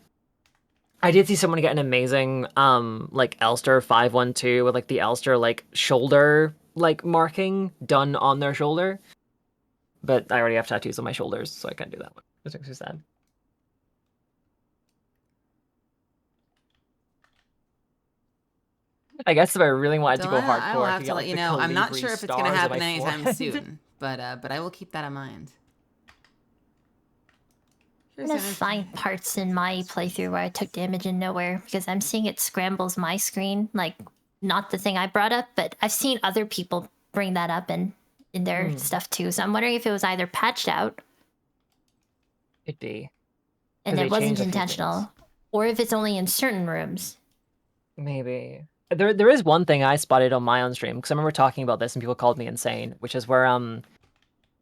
I did see someone get an amazing, like, Elster 512 with, like, the Elster, like, shoulder, like, marking done on their shoulder. But I already have tattoos on my shoulders, so I can't do that one. Which makes me sad. I guess if I really wanted to go Delilah, I will hardcore, I have could to get let like you the know. I'm not Calibri sure if it's going to stars on happen my anytime forehead. soon, but I will keep that in mind. I'm gonna find parts in my playthrough where I took damage in nowhere because I'm seeing it scrambles my screen. Like, not the thing I brought up, but I've seen other people bring that up in their stuff too. So I'm wondering if it was either patched out Could be. and 'Cause it they wasn't changed a few things. intentional, or if it's only in certain rooms. Maybe. There is one thing I spotted on my own stream, because I remember talking about this and people called me insane, which is where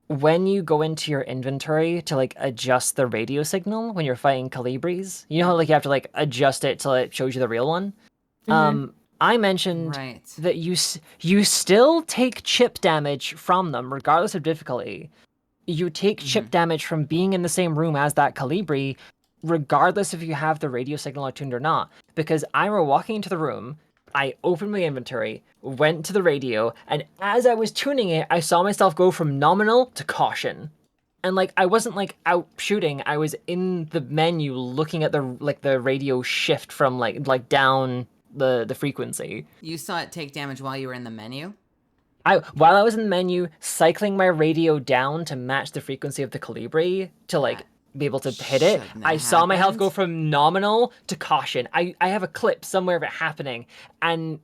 when you go into your inventory to like adjust the radio signal when you're fighting Calibris, you know how like you have to like adjust it till it shows you the real one? I mentioned that you still take chip damage from them regardless of difficulty. You take chip damage from being in the same room as that Calibri, regardless if you have the radio signal attuned or not. Because I remember walking into the room, I opened my inventory, went to the radio, and as I was tuning it, I saw myself go from nominal to caution. And like I wasn't like out shooting, I was in the menu looking at the radio shift from like down the frequency. You saw it take damage while you were in the menu? While I was in the menu, cycling my radio down to match the frequency of the Calibri to like be able to hit it, I saw my health go from nominal to caution. I have a clip somewhere of it happening, and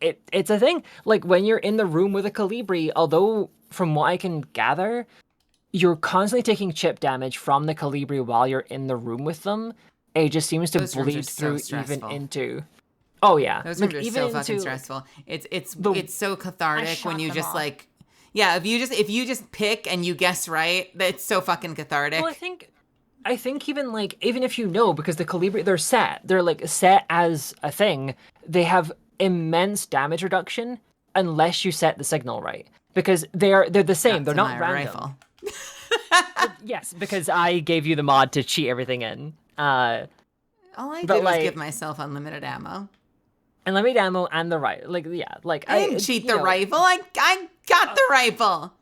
it's a thing. Like when you're in the room with a Calibri, although from what I can gather, you're constantly taking chip damage from the Calibri while you're in the room with them. It just seems to Those rooms are bleed so through even stressful. into. Oh yeah, Those like, rooms are even so fucking into, stressful. It's the- so cathartic when shot you them just all. like, yeah. If you just pick and you guess right, that's so fucking cathartic. Well, I think even if you know, because the Calibri, they're like set as a thing, they have immense damage reduction unless you set the signal right. Because they're the same, they're to not my random. rifle. Yes, because I gave you the mod to cheat everything in. All I but, did was like- give myself unlimited ammo. Unlimited ammo and the right, I didn't cheat the rifle. I got the rifle.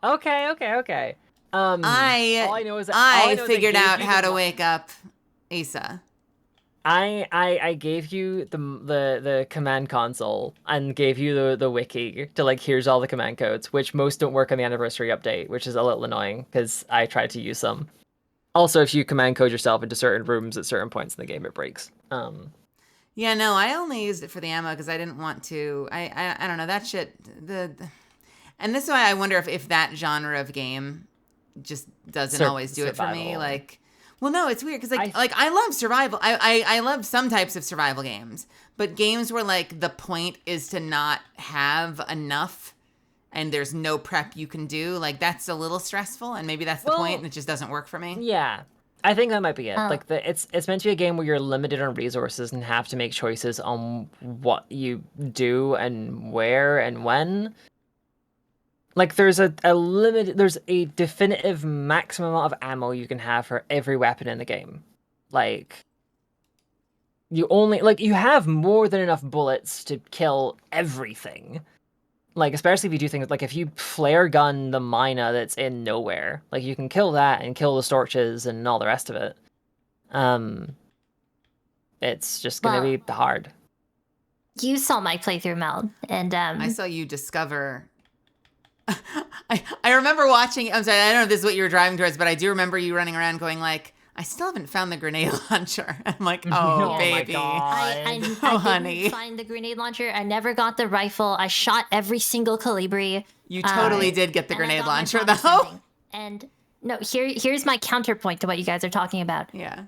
Okay. All I know is that I gave figured out you how the to mo- wake up Issa. I gave you the command console and gave you the wiki to like here's all the command codes, which most don't work on the anniversary update, which is a little annoying because I tried to use some. Also, if you command code yourself into certain rooms at certain points in the game, it breaks. Yeah, no, I only used it for the ammo because I didn't want to. I don't know that shit. And this is why I wonder if that genre of game just doesn't always do it for me. Survival. Like, well, no, it's weird because I love survival. I love some types of survival games, but games where like the point is to not have enough and there's no prep you can do, like that's a little stressful, and maybe that's the point, and it just doesn't work for me. Yeah, I think that might be it. Like it's meant to be a game where you're limited on resources and have to make choices on what you do and where and when. Like there's a definitive maximum amount of ammo you can have for every weapon in the game. Like you have more than enough bullets to kill everything. Like especially if you do things like if you flare gun the mina that's in nowhere, like you can kill that and kill the storches and all the rest of it. It's just gonna be hard. You saw my playthrough, Mel, and I saw you discover. I remember watching. I'm sorry, I don't know if this is what you were driving towards, but I do remember you running around going like, "I still haven't found the grenade launcher." I'm like, "Oh, baby, I honey, didn't find the grenade launcher. I never got the rifle. I shot every single Calibri. You totally did get the and I grenade got my launcher, promise though." ending. And no, here's my counterpoint to what you guys are talking about. Yeah.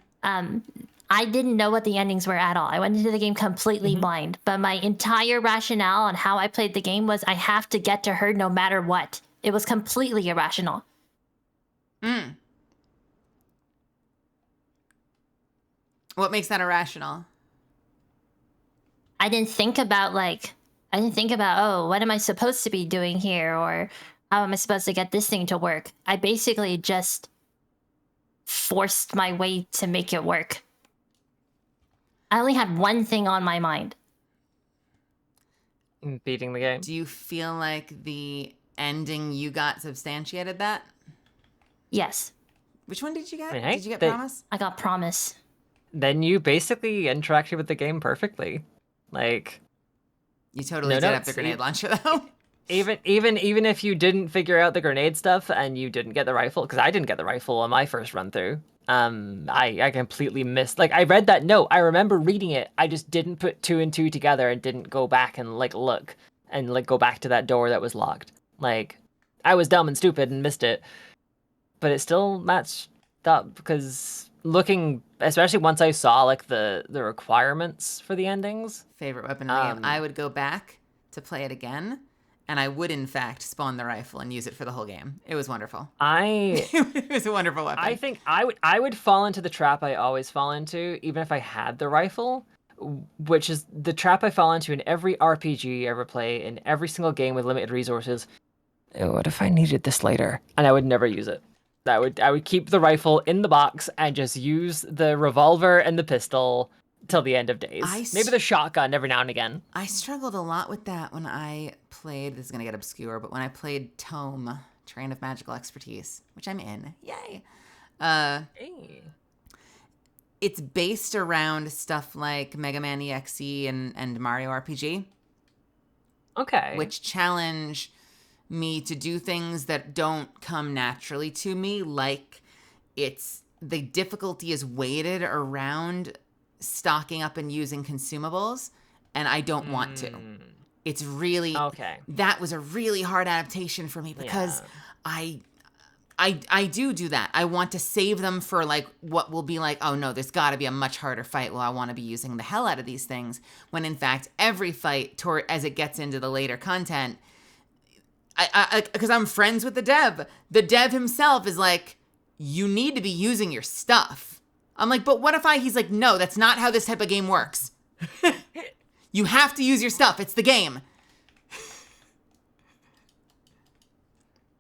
I didn't know what the endings were at all. I went into the game completely blind. But my entire rationale on how I played the game was I have to get to her no matter what. It was completely irrational. What makes that irrational? I didn't think about oh, what am I supposed to be doing here, or how am I supposed to get this thing to work? I basically just forced my way to make it work. I only had one thing on my mind. Beating the game. Do you feel like the ending you got substantiated that? Yes. Which one did you get? Hey, Did you get they- Promise? I got Promise. Then you basically interacted with the game perfectly. Like, You totally No did have notes. the grenade launcher, though. Even if you didn't figure out the grenade stuff and you didn't get the rifle, because I didn't get the rifle on my first run through. I completely missed. Like, I read that note. I remember reading it. I just didn't put two and two together and didn't go back and like look and like go back to that door that was locked. Like, I was dumb and stupid and missed it, but it still matched up because looking, especially once I saw like the requirements for the endings. Favorite weapon in the game. I would go back to play it again, and I would in fact spawn the rifle and use it for the whole game. It was wonderful. It was a wonderful weapon. I think I would fall into the trap I always fall into, even if I had the rifle, which is the trap I fall into in every RPG I ever play, in every single game with limited resources. What if I needed this later? And I would never use it. I would keep the rifle in the box and just use the revolver and the pistol till the end of days. Maybe the shotgun every now and again. I struggled a lot with that when I played, this is going to get obscure, but when I played Tome, Train of Magical Expertise, which I'm in. Yay. It's based around stuff like Mega Man EXE and Mario RPG. Okay. Which challenge me to do things that don't come naturally to me, like the difficulty is weighted around stocking up and using consumables, and I don't want to. It's really okay. That was a really hard adaptation for me because I do that. I want to save them for like what will be like, oh no, there's got to be a much harder fight. Well, I want to be using the hell out of these things, when in fact every fight as it gets into the later content, because I'm friends with the dev himself is like, you need to be using your stuff. I'm like, but what if he's like, no, that's not how this type of game works. You have to use your stuff. It's the game.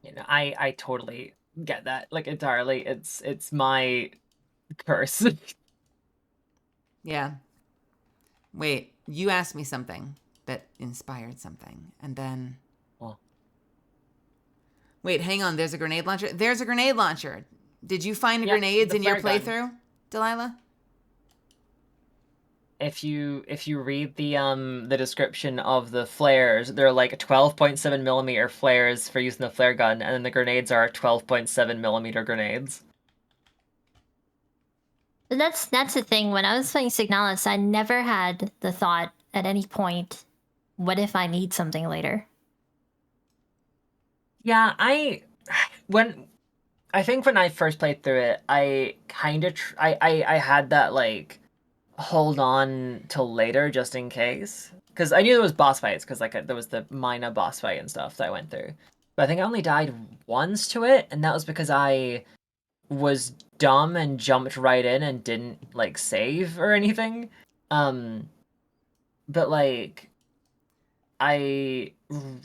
You know, I totally get that. Like, entirely. It's my curse. Yeah. Wait, you asked me something that inspired something, and then... Wait, hang on. There's a grenade launcher. There's a grenade launcher. Did you find grenades in your playthrough, Delilah? If you read the description of the flares, they're like 12.7 millimeter flares for using the flare gun, and then the grenades are 12.7 millimeter grenades. That's the thing. When I was playing Signalis, I never had the thought at any point, what if I need something later? Yeah, I think when I first played through it, I kind of I had that like hold on till later just in case, because I knew there was boss fights, because like there was the minor boss fight and stuff that I went through, but I think I only died once to it, and that was because I was dumb and jumped right in and didn't like save or anything. But like I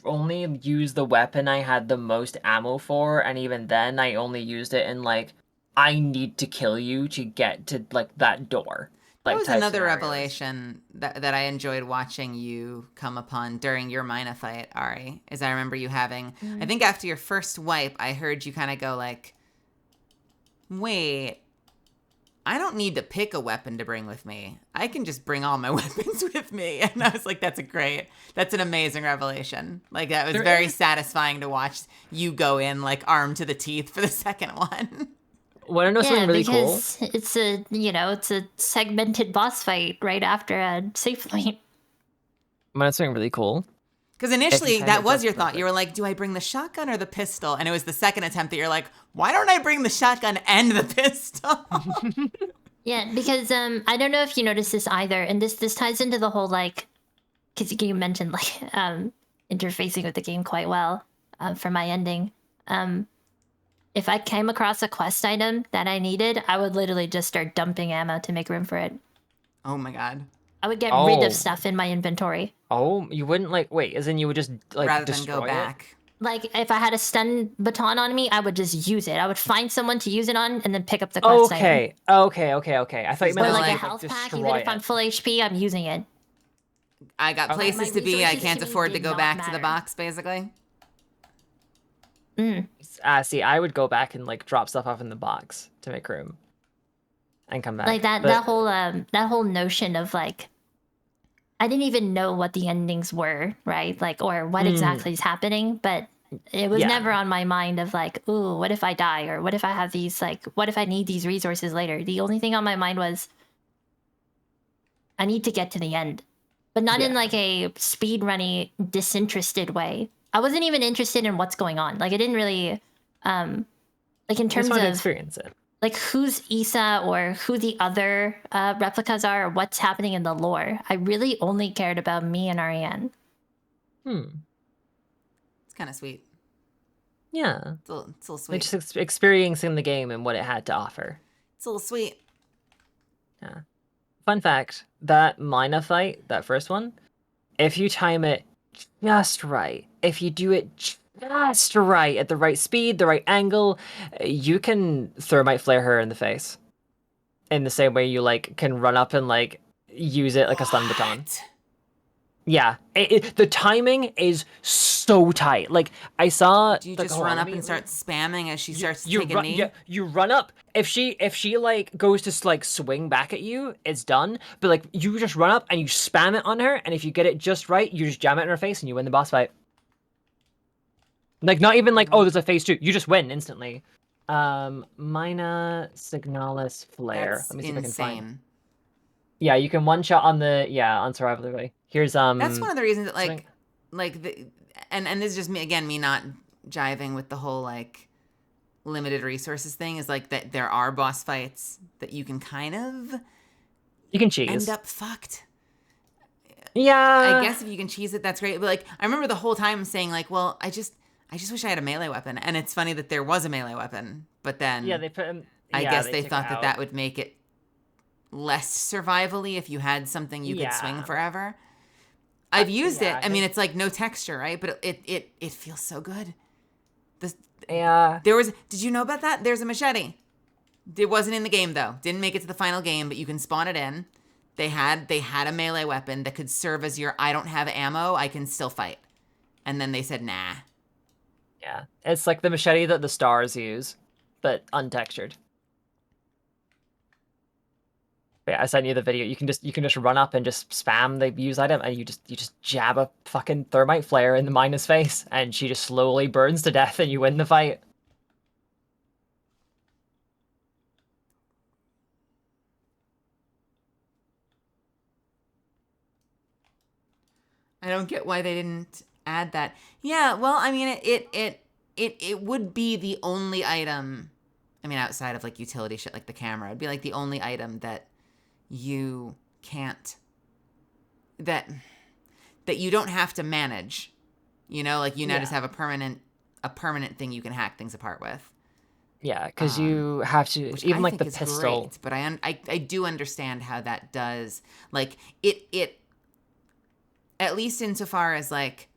only used the weapon I had the most ammo for, and even then I only used it in like, I need to kill you to get to like that door. That Like, was type another scenarios. revelation that I enjoyed watching you come upon during your Mina fight, Ari, is I remember you having, I think after your first wipe, I heard you kind of go like, wait, I don't need to pick a weapon to bring with me. I can just bring all my weapons with me. And I was like, that's an amazing revelation. Like, that was very satisfying to watch you go in like armed to the teeth for the second one. Want to know something really cool? It's a segmented boss fight right after a save point. Want to know something really cool? Because initially, that was your thought. You were like, do I bring the shotgun or the pistol? And it was the second attempt that you're like, why don't I bring the shotgun and the pistol? Yeah, because I don't know if you noticed this either, and this ties into the whole, like, because you mentioned, like, interfacing with the game quite well for my ending. If I came across a quest item that I needed, I would literally just start dumping ammo to make room for it. Oh my god. I would get rid of stuff in my inventory. Oh, you wouldn't like wait, as in you would just like rather destroy than go back. Like, if I had a stun baton on me, I would just use it. I would find someone to use it on and then pick up the quest item. Okay. I thought you meant Or like a like health pack, destroy even if it. I'm full HP, I'm using it. I got places to be. I can't afford to go back to the box, basically. See, I would go back and like drop stuff off in the box to make room, and come back. Like that whole notion of like I didn't even know what the endings were, right? Like, or what exactly is happening, but it was never on my mind of like, ooh, what if I die? Or what if I have these, like, what if I need these resources later? The only thing on my mind was, I need to get to the end. But not in like a speedrunny, disinterested way. I wasn't even interested in what's going on. Like, I didn't really, like in terms of experience it. Like who's Issa or who the other replicas are or what's happening in the lore. I really only cared about me and Ariane. It's kind of sweet. Yeah. It's a little sweet. Just experiencing the game and what it had to offer. It's a little sweet. Yeah. Fun fact, that Mina fight, that first one, if you time it just right, if you do it just right at the right speed, the right angle, you can thermite flare her in the face. In the same way you like can run up and like use it like a stun baton. Yeah, the timing is so tight. Like I saw. Do you just run up and start spamming as she starts to take a knee? Yeah, you run up. If she like goes to like swing back at you, it's done. But like you just run up and you spam it on her, and if you get it just right, you just jam it in her face and you win the boss fight. Like not even like, oh, there's a phase 2. You just win instantly. Mina Signalis Flare. That's Let me see if I can find. insane. Yeah, you can one shot on on survival the way. Here's That's one of the reasons that and this is just me not jiving with the whole like limited resources thing is like that there are boss fights that you can kind of cheese. end up fucked. Yeah. I guess if you can cheese it, that's great. But like I remember the whole time saying like, well, I just wish I had a melee weapon. And it's funny that there was a melee weapon, but then they put him. I guess they thought that would make it less survivally if you had something you could swing forever. I've used it. I mean, it's like no texture, right? But it feels so good. Did you know about that? There's a machete. It wasn't in the game though. Didn't make it to the final game, but you can spawn it in. They had a melee weapon that could serve as your I don't have ammo, I can still fight. And then they said nah. Yeah. It's like the machete that the stars use, but untextured. Yeah, I sent you the video. You can just run up and just spam the use item, and you just jab a fucking thermite flare in the Mina's face, and she just slowly burns to death, and you win the fight. I don't get why they didn't add that. Yeah, well, I mean, it would be the only item. I mean, outside of like utility shit like the camera, it'd be like the only item that you can't that you don't have to manage, you know, like you now just have a permanent thing you can hack things apart with. Yeah, because you have to even like the pistol. Great, but I do understand how that does like it at least insofar as like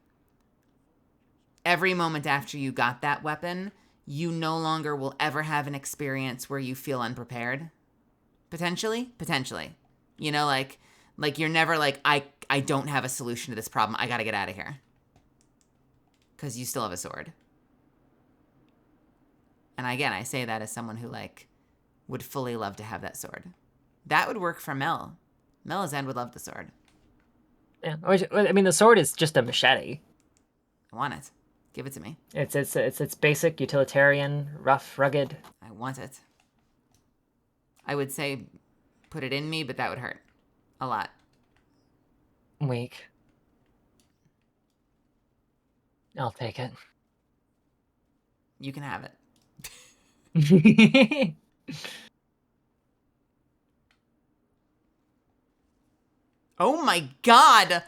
every moment after you got that weapon, you no longer will ever have an experience where you feel unprepared. Potentially. You know, like you're never like, I don't have a solution to this problem. I got to get out of here. Because you still have a sword. And again, I say that as someone who like would fully love to have that sword. That would work for Mel. Melisande would love the sword. Yeah, I mean, the sword is just a machete. I want it. Give it to me. It's basic, utilitarian, rough, rugged. I want it. I would say put it in me, but that would hurt. A lot. Weak. I'll take it. You can have it. Oh my god!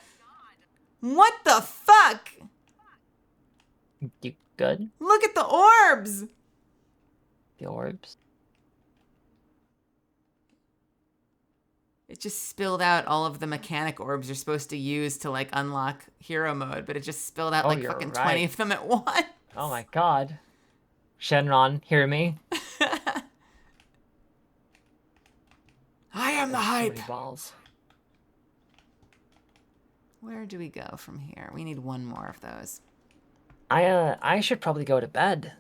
What the fuck? You good? Look at the orbs! The orbs? It just spilled out all of the mechanic orbs you're supposed to use to like unlock hero mode, but it just spilled out like fucking 20 of them at once. Oh my god. Shenron, hear me? I am the hype. So many balls. Where do we go from here? We need one more of those. I should probably go to bed.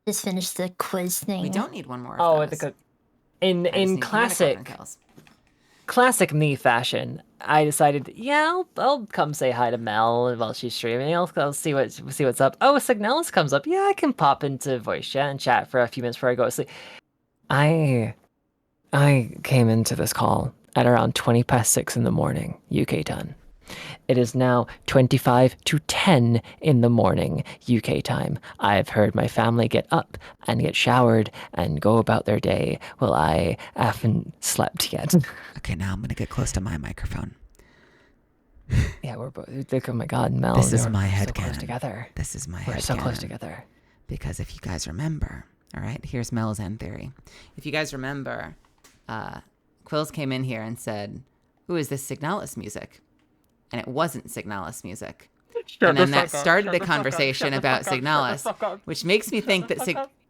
Just finish the quiz thing. We don't need one more of those. In classic. classic me fashion, I decided, yeah, I'll come say hi to Mel while she's streaming. I'll see what's up. Oh, Signalis comes up. Yeah, I can pop into voice chat and chat for a few minutes before I go to sleep. I came into this call at around 6:20 in the morning, UK time. It is now 25 to 10 in the morning, UK time. I've heard my family get up and get showered and go about their day while I haven't slept yet. Okay, now I'm going to get close to my microphone. Yeah, we're both. Oh my God, Mel. This is my so headcanon. close together. This is my We're so close headcanon. together. Because if you guys remember, all right, here's Mel's end theory. If you guys remember, Quills came in here and said, "Who is this Signalis music?" And it wasn't Signalis music. And then that started the conversation about Signalis, which makes me think that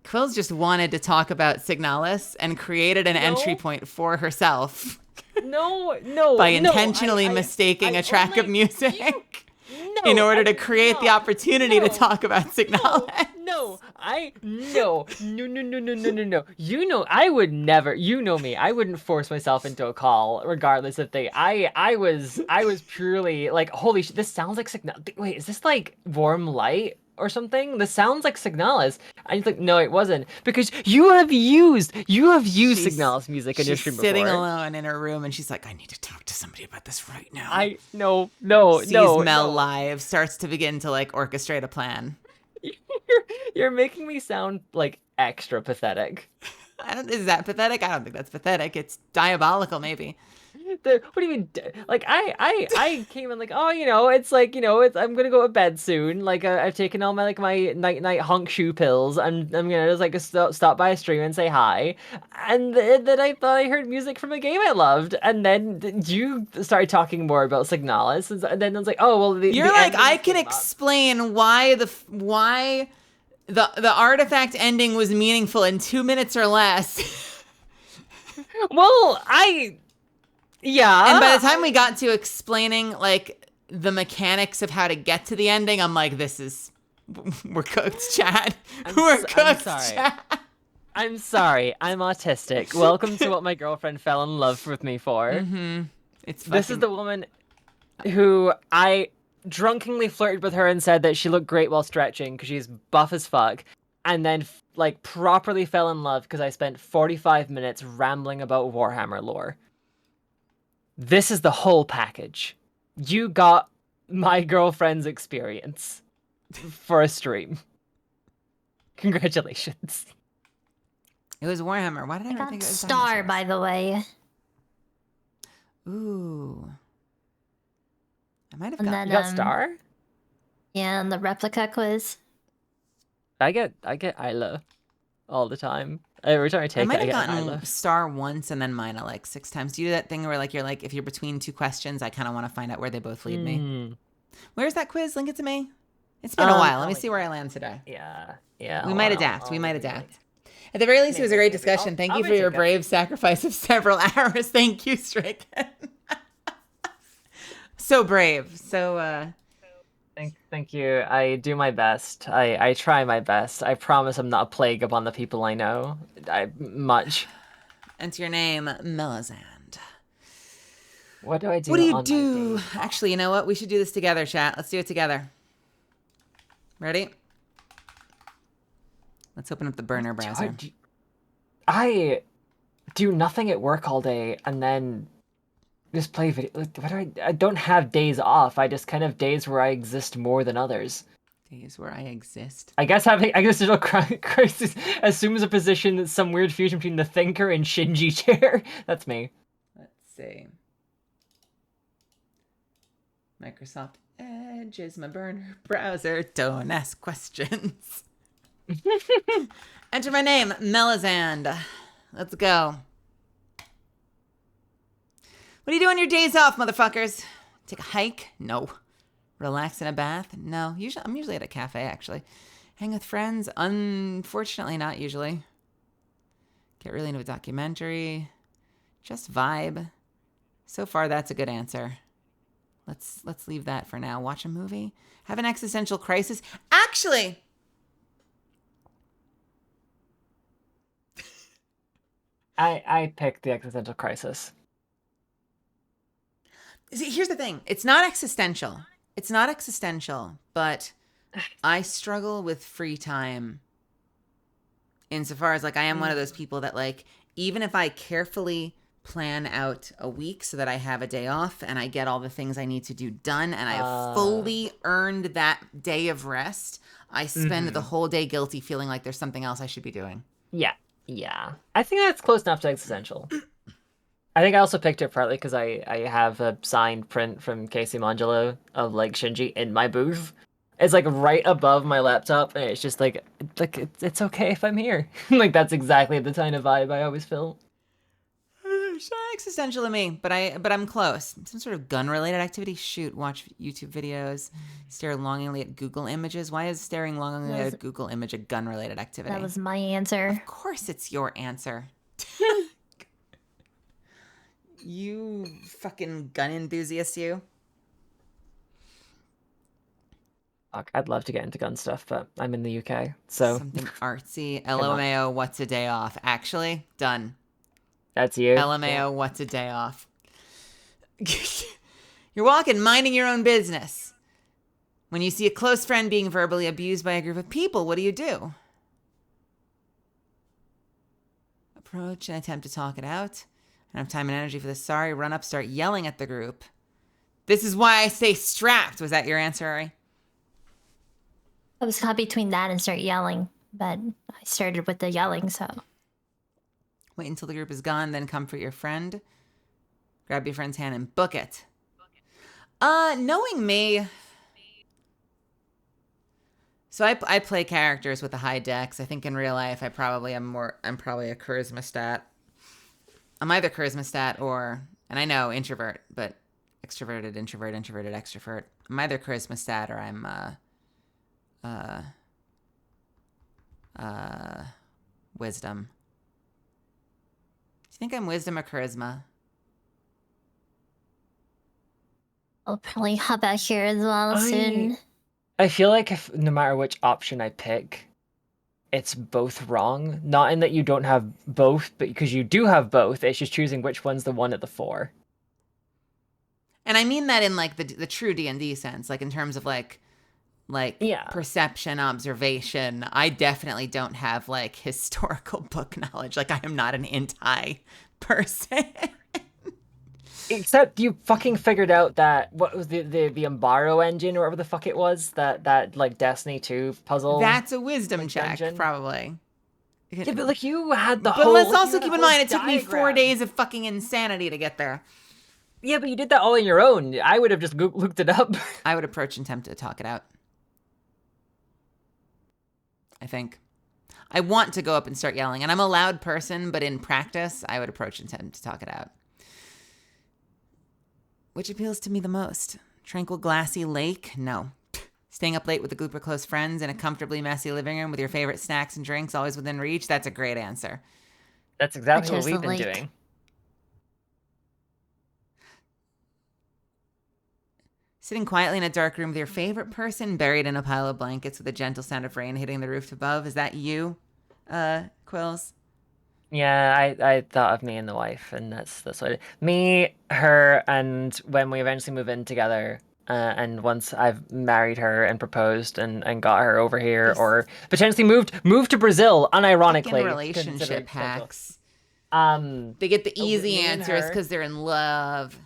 Quills just wanted to talk about Signalis and created an entry point for herself. No. By intentionally mistaking a track of music in order to create the opportunity to talk about Signalis. No. You know, I would never. You know me. I wouldn't force myself into a call, regardless if they. I was purely like, holy shit. This sounds like Signalis. Wait, is this like Warm Light or something? This sounds like Signalis. And he's like, no, it wasn't, because you have used Signalis music in your stream before. She's sitting alone in her room, and she's like, I need to talk to somebody about this right now. No. Mel live, starts to begin to like orchestrate a plan. You're making me sound like extra pathetic. Is that pathetic? I don't think that's pathetic. It's diabolical, maybe. What do you mean? Like I came in like, oh, it's like, I'm gonna go to bed soon. Like I've taken all my my night hunk shoe pills. I'm gonna just like stop by a stream and say hi. And then I thought I heard music from a game I loved, and then you started talking more about Signalis, and then I was like, oh well. You're like, I can explain why the artifact ending was meaningful in 2 minutes or less. Well, yeah. And by the time we got to explaining like the mechanics of how to get to the ending, I'm like, we're cooked, Chad. We're cooked, Chad. I'm sorry. I'm autistic. Welcome to what my girlfriend fell in love with me for. Mm-hmm. This is the woman who I drunkenly flirted with her and said that she looked great while stretching because she's buff as fuck, and then like properly fell in love because I spent 45 minutes rambling about Warhammer lore. This is the whole package. You got my girlfriend's experience for a stream. Congratulations. It was Warhammer. Why did I got think it was Star, dinosaurs? by the way. Ooh. I might have And got, then, you got Star? Yeah, and the replica quiz. I get Isla all the time. Every time I take I might it, I have get gotten Isla. Star once and then Mina like 6 times. Do you do that thing where like you're like, if you're between 2 questions, I kind of want to find out where they both lead me? Where's that quiz? Link it to me. It's been a while. Let me see where I land today. Yeah. We might adapt. We might adapt. At the very least, it was a great discussion. Thank you for your brave sacrifice of several hours. Thank you, Stricken. So brave. So, Thank you. I do my best. I try my best. I promise I'm not a plague upon the people I know. Much. Enter your name, Melisande. What do I do? What do you do? Actually, you know what? We should do this together, chat. Let's do it together. Ready? Let's open up the burner browser. I do nothing at work all day and then just play video. I don't have days off. I just kind of days where I exist more than others. Days where I exist. I guess having existential crisis assumes a position that's some weird fusion between the thinker and Shinji chair. That's me. Let's see. Microsoft Edge is my burner browser. Don't ask questions. Enter my name, Melisande. Let's go. What do you do on your days off, motherfuckers? Take a hike? No. Relax in a bath? No. I'm usually at a cafe, actually. Hang with friends? Unfortunately, not usually. Get really into a documentary? Just vibe? So far, that's a good answer. Let's leave that for now. Watch a movie? Have an existential crisis? Actually! I picked the existential crisis. See, here's the thing. It's not existential. It's not existential, but I struggle with free time insofar as, like, I am one of those people that, like, even if I carefully plan out a week so that I have a day off and I get all the things I need to do done and I have fully earned that day of rest, I spend the whole day guilty feeling like there's something else I should be doing. Yeah. I think that's close enough to existential. I think I also picked it partly because I have a signed print from Casey Mangelo of, like, Shinji in my booth. It's, like, right above my laptop, and it's just like it's okay if I'm here. Like, that's exactly the kind of vibe I always feel. It's not existential to me, but I'm close. Some sort of gun-related activity. Shoot, watch YouTube videos, stare longingly at Google images. Why is staring longingly at a Google image a gun-related activity? That was my answer. Of course it's your answer. You fucking gun enthusiast, you. Fuck, I'd love to get into gun stuff, but I'm in the UK, so... Something artsy. LMAO, what's a day off? Actually, done. That's you? LMAO, what's a day off? You're walking, minding your own business. When you see a close friend being verbally abused by a group of people, what do? Approach and attempt to talk it out. I don't have time and energy for this. Sorry, run up, start yelling at the group. This is why I stay strapped. Was that your answer, Ari? I was caught between that and start yelling, but I started with the yelling, so... Wait until the group is gone, then comfort your friend. Grab your friend's hand and book it. Knowing me... So I play characters with a high dex. I think in real life I'm probably a charisma stat. I'm either charisma stat or, and I know introvert, but extroverted, introvert, introverted, extrovert. I'm either charisma stat or I'm wisdom. Do you think I'm wisdom or charisma? I'll probably hop out here as well soon. I feel like if no matter which option I pick, it's both wrong. Not in that you don't have both, but because you do have both, it's just choosing which one's the one at the fore. And I mean that in, like, the true D&D sense, like in terms of like perception, observation. I definitely don't have, like, historical book knowledge. Like, I am not an int-I person. Except you fucking figured out that, what was the Umbaro engine or whatever the fuck it was, that like Destiny 2 puzzle. That's a wisdom check, dungeon. Probably. Yeah, but like you had the But whole... let's also keep in mind it took me 4 diagram. days of fucking insanity to get there. Yeah, but you did that all on your own. I would have just looked it up. I would approach and attempt to talk it out. I think. I want to go up and start yelling, and I'm a loud person, but in practice, I would approach and attempt to talk it out. Which appeals to me the most? Tranquil, glassy lake? No. Staying up late with a group of close friends in a comfortably messy living room with your favorite snacks and drinks always within reach? That's a great answer. That's exactly what we've been doing. Sitting quietly in a dark room with your favorite person buried in a pile of blankets with a gentle sound of rain hitting the roof above. Is that you, Quills? Yeah, I thought of me and the wife, and that's what me, her, and when we eventually move in together, and once I've married her and proposed and got her over here, or potentially moved to Brazil, unironically. Fucking relationship hacks. They get the easy answers because they're in love.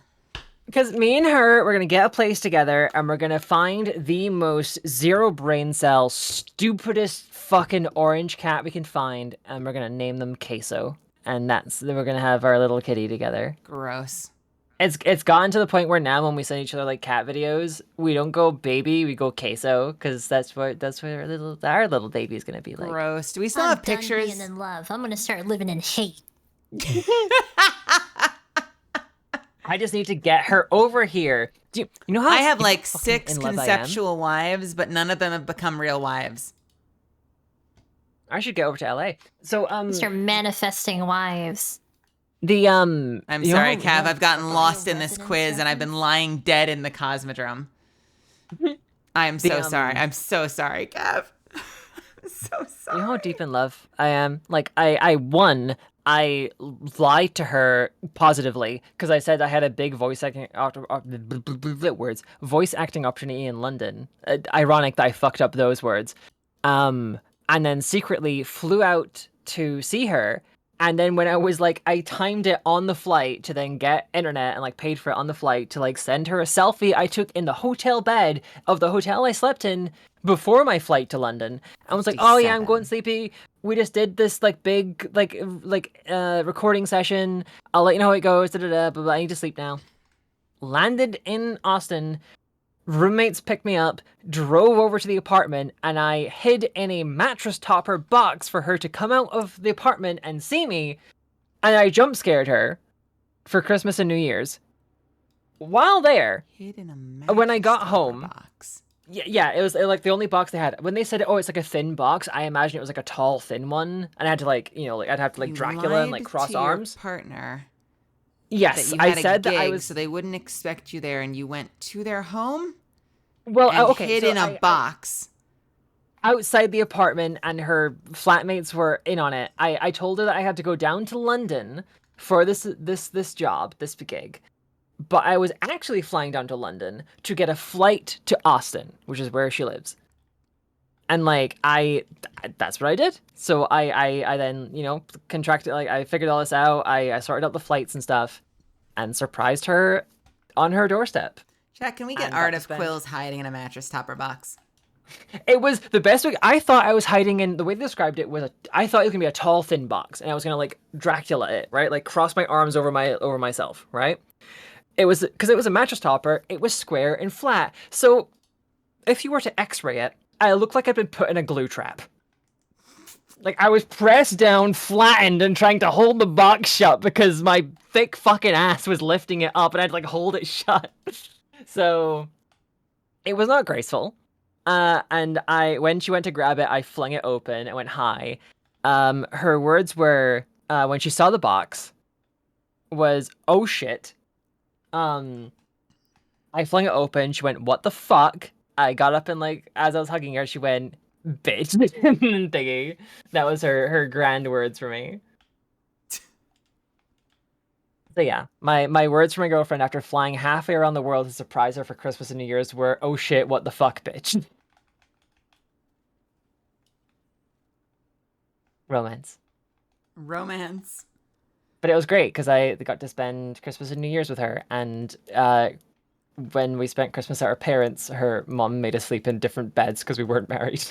Because me and her, we're going to get a place together, and we're going to find the most zero brain cell, stupidest fucking orange cat we can find, and we're going to name them Queso. And then we're going to have our little kitty together. Gross. It's gotten to the point where now when we send each other, like, cat videos, we don't go baby, we go Queso, because that's what our little baby's going to be like. Gross. Do we still have pictures? Being in love. I'm going to start living in hate. I just need to get her over here. You know how I have like 6 conceptual wives, but none of them have become real wives. I should get over to LA. So start manifesting wives. I'm sorry, Cav. I've gotten lost in this quiz and I've been lying dead in the Cosmodrome. I'm so sorry. I'm so sorry, Cav. I'm so sorry. You know how deep in love I am? Like I won I lied to her positively because I said I had a big voice acting opportunity in London. Ironic that I fucked up those words. And then secretly flew out to see her. And then when I was like, I timed it on the flight to then get internet and like paid for it on the flight to like send her a selfie I took in the hotel bed of the hotel I slept in before my flight to London. I was like, oh yeah, I'm going sleepy. We just did this like big recording session. I'll let you know how it goes. But I need to sleep now. Landed in Austin. Roommates picked me up, drove over to the apartment, and I hid in a mattress topper box for her to come out of the apartment and see me. And I jump scared her for Christmas and New Year's. While there, Hid in a mattress when I got topper home, box. yeah, it was like the only box they had. When they said, "Oh, it's like a thin box," I imagined it was like a tall, thin one, and I had to I'd have to like You Dracula and like lied cross to arms. Your partner. Yes, that you I had said a gig, that I was. so they wouldn't expect you there, and you went to their home. Well, and okay, hid so in a box. Outside the apartment, and her flatmates were in on it. I told her that I had to go down to London for this job, this gig. But I was actually flying down to London to get a flight to Austin, which is where she lives. And like that's what I did. So I then, contracted, like I figured all this out. I sorted out the flights and stuff and surprised her on her doorstep. Chat, can we get art of Quills hiding in a mattress topper box? It was the best way. I thought I was hiding in, the way they described it was I thought it was gonna be a tall, thin box, and I was gonna like Dracula it, right? Like cross my arms over myself, right? It was because it was a mattress topper. It was square and flat. So if you were to X-ray it, I looked like I'd been put in a glue trap. Like I was pressed down, flattened, and trying to hold the box shut because my thick fucking ass was lifting it up, and I had to like hold it shut. So it was not graceful. And when she went to grab it, I flung it open and went, hi. Her words were, when she saw the box, was, oh shit. I flung it open. She went, what the fuck? I got up and like, as I was hugging her, she went, bitch, thingy. That was her grand words for me. So yeah, my words for my girlfriend after flying halfway around the world to surprise her for Christmas and New Year's were, oh shit, what the fuck, bitch. Romance. But it was great because I got to spend Christmas and New Year's with her, and when we spent Christmas at her parents', her mom made us sleep in different beds because we weren't married.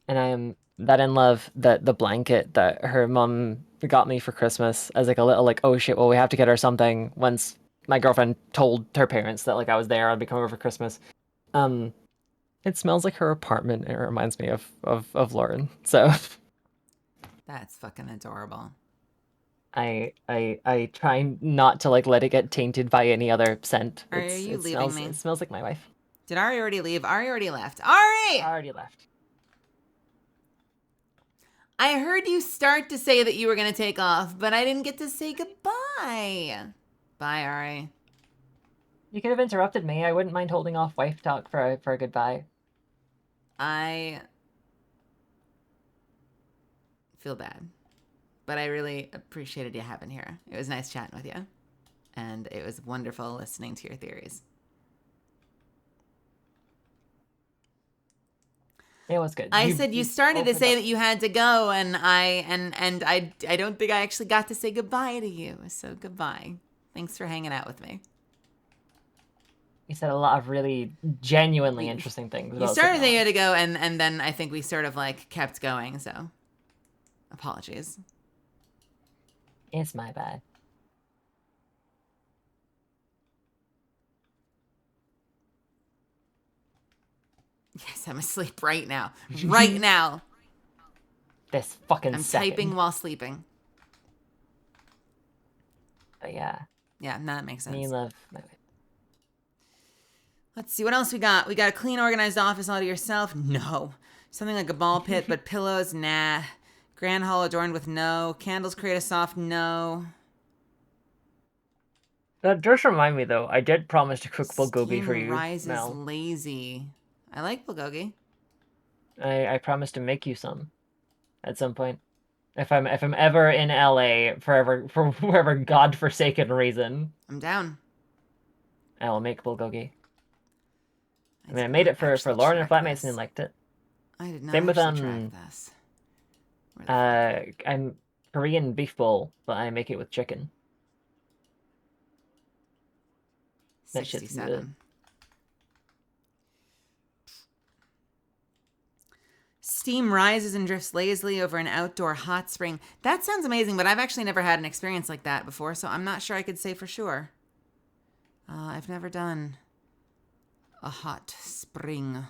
And I am that in love that the blanket that her mom got me for Christmas as like a little like, oh shit, well we have to get her something once my girlfriend told her parents that like I was there, I'd be coming over for Christmas. It smells like her apartment. It reminds me of Lauren. So that's fucking adorable. I try not to like let it get tainted by any other scent. Are you leaving smells, me? It smells like my wife. Did Ari already leave? Ari already left. Ari! I already left. I heard you start to say that you were going to take off, but I didn't get to say goodbye. Bye, Ari. You could have interrupted me. I wouldn't mind holding off wife talk for a goodbye. I feel bad, but I really appreciated you having here. It was nice chatting with you, and it was wonderful listening to your theories. It was good. I said you started to say that you had to go, and I don't think I actually got to say goodbye to you. So goodbye. Thanks for hanging out with me. You said a lot of really genuinely interesting things. You started saying you had to go, and then I think we sort of like kept going. So apologies. It's my bad. Yes, I'm asleep right now. Right now. This fucking I'm second. typing while sleeping. But yeah. Yeah, that makes sense. Me love. Let's see, what else we got? We got a clean, organized office all to yourself? No. Something like a ball pit, but pillows? Nah. Grand hall adorned with no. Candles create a soft no. That does remind me, though. I did promise to cook bulgogi for you, Rises Mel. lazy. I like bulgogi. I promise to make you some at some point. If I'm ever in LA for whatever godforsaken reason. I'm down. I will make bulgogi. I mean, I did made not it for actually Lauren and track Flatmates this. and liked it. I did not Same with actually track this. I'm Korean beef bowl, but I make it with chicken. That shit's good. 67. Steam rises and drifts lazily over an outdoor hot spring. That sounds amazing, but I've actually never had an experience like that before, so I'm not sure I could say for sure. I've never done a hot spring.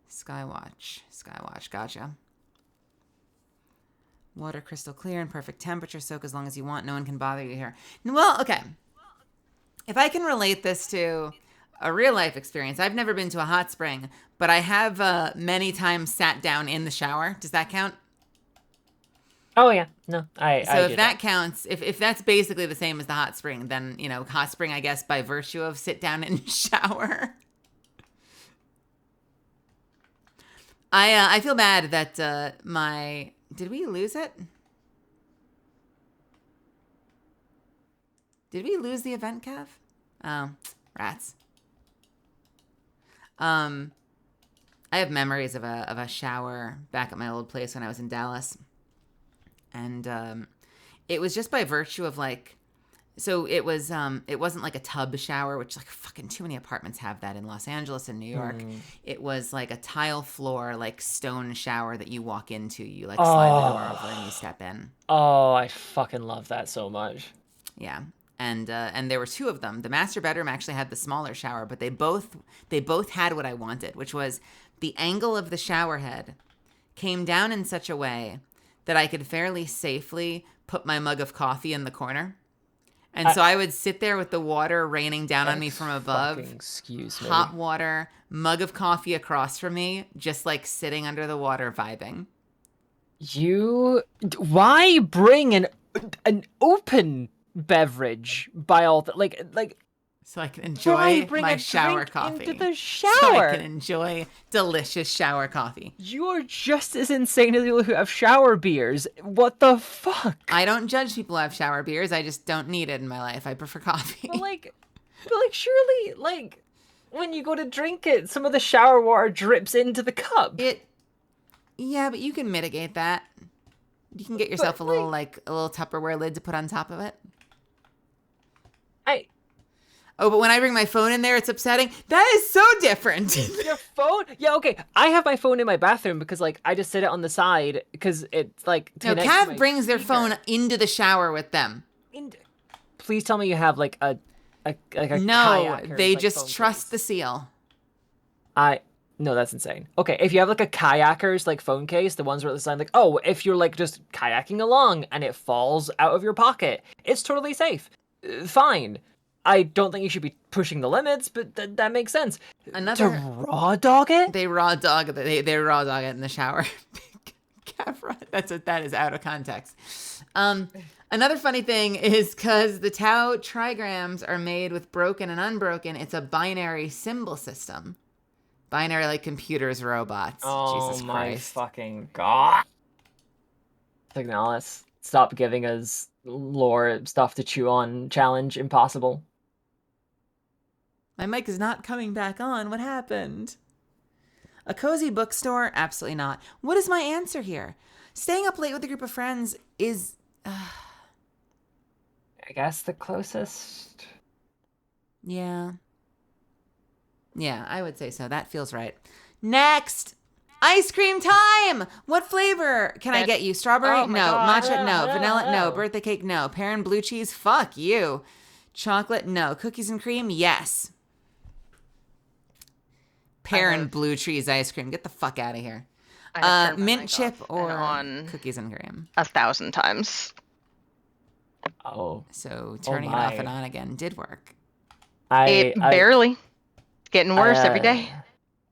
Skywatch, gotcha. Water crystal clear and perfect temperature, soak as long as you want. No one can bother you here. Well, okay. If I can relate this to a real life experience, I've never been to a hot spring, but I have many times sat down in the shower. Does that count? Oh yeah, no, So if that counts, if that's basically the same as the hot spring, then hot spring, I guess, by virtue of sit down and shower. I feel bad that did we lose it? Did we lose the event, Kev? Oh, rats. I have memories of a shower back at my old place when I was in Dallas. And it was just by virtue of so it wasn't like a tub shower, which like fucking too many apartments have that in Los Angeles and New York. It was like a tile floor, like stone shower that you walk into. You slide the door over and you step in. Oh, I fucking love that so much. Yeah. And there were two of them. The master bedroom actually had the smaller shower, but they both had what I wanted, which was the angle of the shower head came down in such a way that I could fairly safely put my mug of coffee in the corner. And so I would sit there with the water raining down on me from above. Excuse me. Hot water, mug of coffee across from me, just like sitting under the water vibing. Why bring an open beverage by all so I can enjoy my shower coffee into the shower. So I can enjoy delicious shower coffee. You're just as insane as people who have shower beers. What the fuck? I don't judge people who have shower beers. I just don't need it in my life. I prefer coffee. But surely, when you go to drink it, some of the shower water drips into the cup. Yeah, but you can mitigate that. You can get yourself a little Tupperware lid to put on top of it. Oh, but when I bring my phone in there, it's upsetting. That is so different. Your phone? Yeah, okay. I have my phone in my bathroom because, I just sit it on the side because it's, No, Cav brings their phone into the shower with them. Please tell me you have, a No, kayak they just trust the seal. No, that's insane. Okay, if you have, a kayaker's, phone case, the ones where it's sign, if you're, just kayaking along and it falls out of your pocket, it's totally safe. Fine. I don't think you should be pushing the limits, but that makes sense. To raw dog it? They raw dog it. They raw dog it in the shower. That is out of context. Another funny thing is because the Tau trigrams are made with broken and unbroken, it's a binary symbol system. Binary like computers, robots. Oh Jesus my Christ. fucking god. Signalis, stop giving us lore stuff to chew on. Challenge impossible. My mic is not coming back on. What happened? A cozy bookstore? Absolutely not. What is my answer here? Staying up late with a group of friends is... I guess the closest. Yeah. Yeah, I would say so. That feels right. Next! Ice cream time! What flavor can I get you? Strawberry? No. God. Matcha? No. Vanilla? No. Birthday cake? No. Pear and blue cheese? Fuck you. Chocolate? No. Cookies and cream? Yes. Pear and blue cheese ice cream. Get the fuck out of here. Mint chip or cookies and cream? 1,000 times. Oh. So turning it off and on again did work. Barely. Getting worse every day.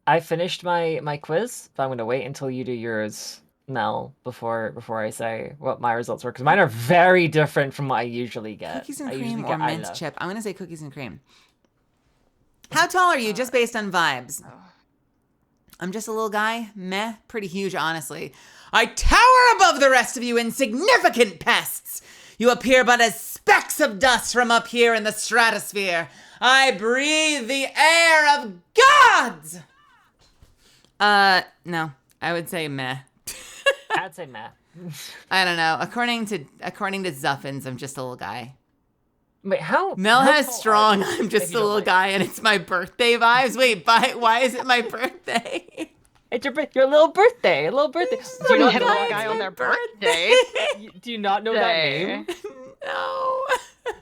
I finished my quiz, but I'm going to wait until you do yours, Mel, before I say what my results were, because mine are very different from what I usually get. Cookies and cream or mint chip? I'm going to say cookies and cream. How tall are you, just based on vibes? I'm just a little guy. Meh. Pretty huge, honestly. I tower above the rest of you insignificant pests. You appear but as specks of dust from up here in the stratosphere. I breathe the air of gods! No. I would say meh. I'd say meh. I don't know. According to Zuffins, I'm just a little guy. Wait, how? Mel how has tall are strong, you, I'm if just you a don't little mind? guy, and it's my birthday vibes. Wait, why is it my birthday? It's your little birthday. A little birthday. Do you Someone not hit a know little that guy name? on their birthday. Do you not know that name? No.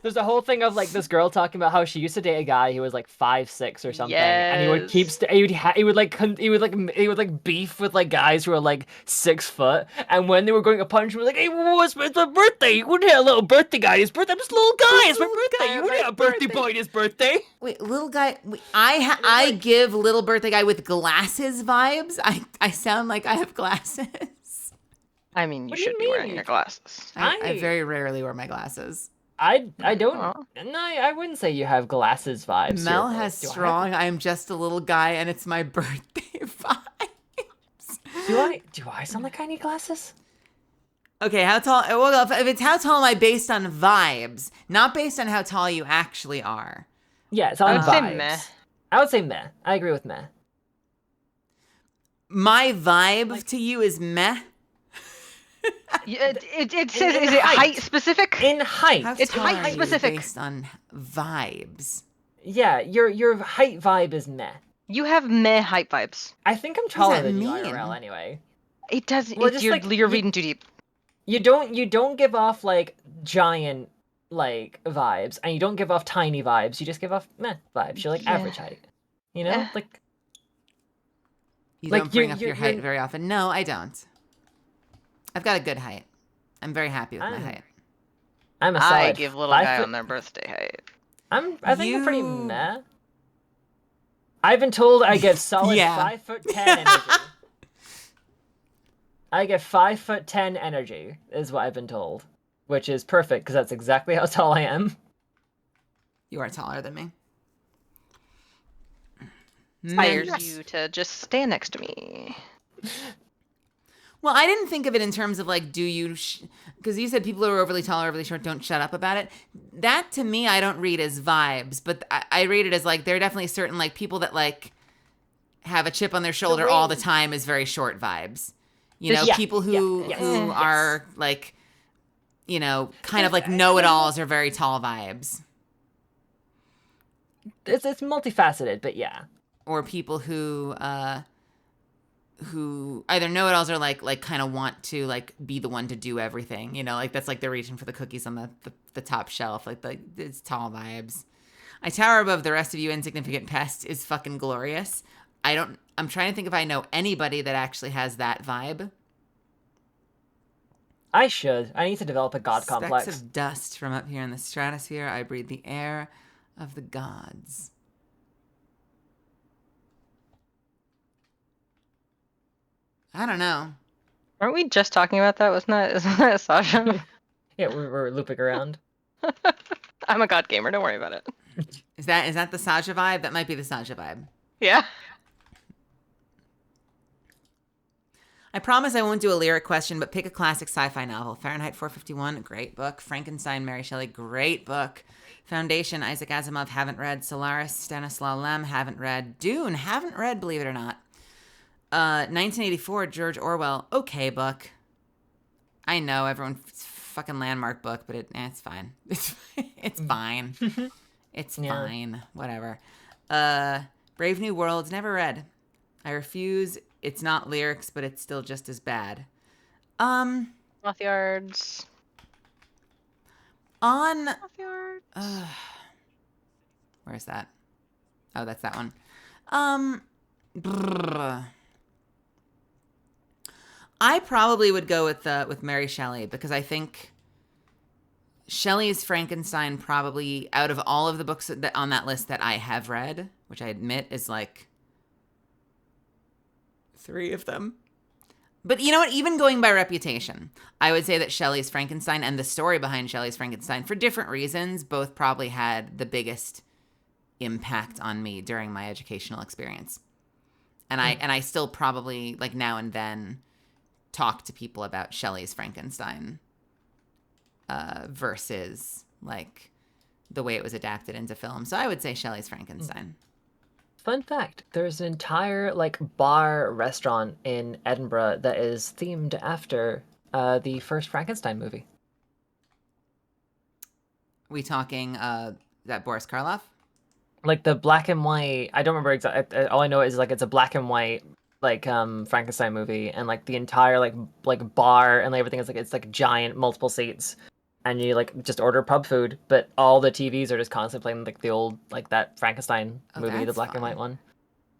There's a whole thing of like this girl talking about how she used to date a guy who was like 5'6" or something, and he would keep he would beef with like guys who were like 6 foot, and when they were going to punch him, he was like, "Hey, it's my birthday. You wouldn't have a little birthday guy. His birthday. I'm just a little guy. It's my birthday. You wouldn't have a birthday boy on his birthday." Wait, little guy. I give little birthday guy with glasses vibes. I sound like I have glasses. I mean, you What do you should be wearing your glasses. I very rarely wear my glasses. I don't. No, I wouldn't say you have glasses vibes. Mel here, has do strong. I am just a little guy, and it's my birthday vibes. Do I sound like I need glasses? Okay, how tall? Well, if it's how tall am I based on vibes, not based on how tall you actually are. Yeah, it's on I would say vibes. meh. I would say meh. I agree with meh. My vibe to you is meh. It says, is it height specific? In height. How It's tall height are you specific. based on vibes. Yeah, your height vibe is meh. You have meh height vibes. I think I'm does taller that than you mean? IRL anyway. It does. Well, It's, just, you're like, you're reading too deep. You don't give off like giant like vibes, and you don't give off tiny vibes. You just give off meh vibes. You're like Yeah. average height. You know, like You Like, don't bring you're- up your you're- height you're- very often. No, I don't. I've got a good height. I'm very happy with my I'm- height. I'm a I solid give little 5 guy foot- on their birthday height. I think I'm pretty You- meh. I've been told I get solid Yeah. 5'10" energy. I get 5'10" energy is what I've been told, which is perfect because that's exactly how tall I am. You are taller than me. Inspires Yes. you to just stand next to me. Well, I didn't think of it in terms of like, do you, because you said people who are overly tall or overly short don't shut up about it. That to me, I don't read as vibes, but I read it as like, there are definitely certain like people that like have a chip on their shoulder all the time is very short vibes. You know, Yeah, people who are like, you know, kind of like know-it-alls are very tall vibes. It's multifaceted, but yeah. Or people who either know-it-alls or like kind of want to like be the one to do everything, you know, like that's like they're reaching for the cookies on the top shelf, like it's tall vibes. I tower above the rest of you insignificant pests is fucking glorious. I'm trying to think if I know anybody that actually has that vibe. I should. I need to develop a god complex. Specks of dust from up here in the stratosphere. I breathe the air of the gods. I don't know. Aren't we just talking about that? Isn't that Sasha? Yeah, we're looping around. I'm a god gamer. Don't worry about it. Is that the Sasha vibe? That might be the Sasha vibe. Yeah. I promise I won't do a lyric question, but pick a classic sci-fi novel. Fahrenheit 451, great book. Frankenstein, Mary Shelley, great book. Foundation, Isaac Asimov, haven't read. Solaris, Stanislaw Lem, haven't read. Dune, haven't read, believe it or not. 1984, George Orwell, okay book. I know everyone, it's a fucking landmark book, but it's fine. It's fine. It's fine. Whatever. Brave New Worlds, never read. I refuse. It's not lyrics, but it's still just as bad. Moth Yards. On. Moth Yards. Where's that? Oh, that's that one. I probably would go with Mary Shelley because I think Shelley's Frankenstein probably out of all of the books that on that list that I have read, which I admit is like 3 of them. But you know what? Even going by reputation, I would say that Shelley's Frankenstein and the story behind Shelley's Frankenstein, for different reasons, both probably had the biggest impact on me during my educational experience. And I still probably like now and then talk to people about Shelley's Frankenstein versus like the way it was adapted into film. So I would say Shelley's Frankenstein. Fun fact, there's an entire like bar restaurant in Edinburgh that is themed after the first Frankenstein movie. We talking that Boris Karloff? Like the black and white, I don't remember exactly, all I know is like it's a black and white like Frankenstein movie, and like the entire like bar and everything is like it's like giant multiple seats, and you like just order pub food, but all the TVs are just constantly playing like the old like that Frankenstein movie, the that's black and white fun. one.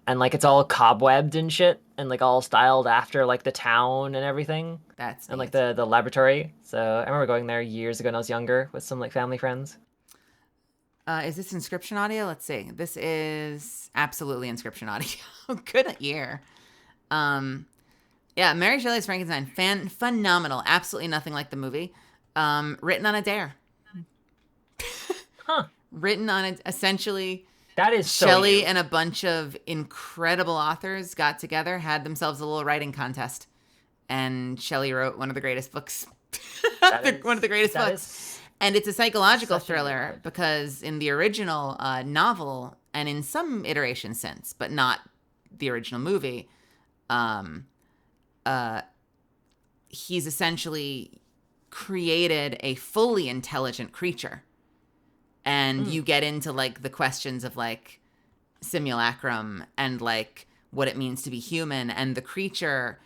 And like it's all cobwebbed and shit, and like all styled after like the town and everything. That's and like neat. the laboratory. So I remember going there years ago when I was younger with some like family friends. Is this Inscription audio? Let's see. This is absolutely Inscription audio. Good year. Yeah, Mary Shelley's Frankenstein, phenomenal. Absolutely nothing like the movie. Written on a dare. Huh. Written on essentially. That is so Shelley you. and a bunch of incredible authors got together, had themselves a little writing contest, and Shelley wrote one of the greatest books. One of the greatest books. And it's a psychological thriller because in the original novel, and in some iterations since, but not the original movie, he's essentially created a fully intelligent creature. And you get into like the questions of like simulacrum and like what it means to be human, and the creature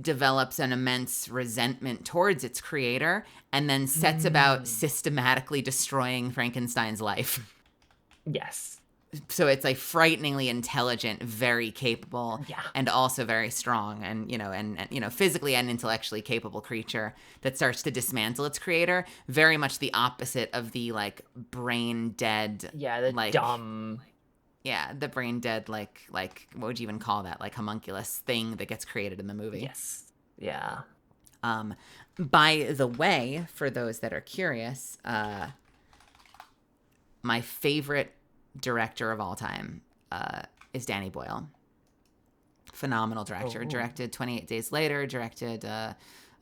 develops an immense resentment towards its creator and then sets about systematically destroying Frankenstein's life. Yes. So it's a frighteningly intelligent, very capable, and also very strong and physically and intellectually capable creature that starts to dismantle its creator. Very much the opposite of the like brain dead. Yeah, the like, dumb. Yeah, the brain dead, like what would you even call that? Like homunculus thing that gets created in the movie. Yes. Yeah. By the way, for those that are curious, my favorite director of all time is Danny Boyle. Phenomenal director. Oh. Directed 28 Days Later, directed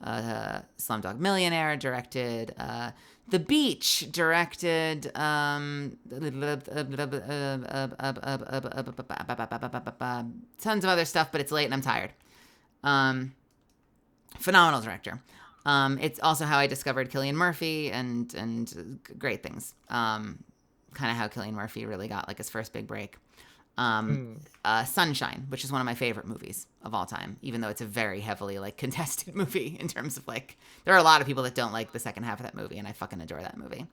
Slumdog Millionaire, directed The Beach, directed tons of other stuff, but it's late and I'm tired. Phenomenal director. It's also how I discovered Cillian Murphy and great things. Kind of how Cillian Murphy really got like his first big break. Sunshine, which is one of my favorite movies of all time, even though it's a very heavily like contested movie in terms of like there are a lot of people that don't like the second half of that movie, and I fucking adore that movie.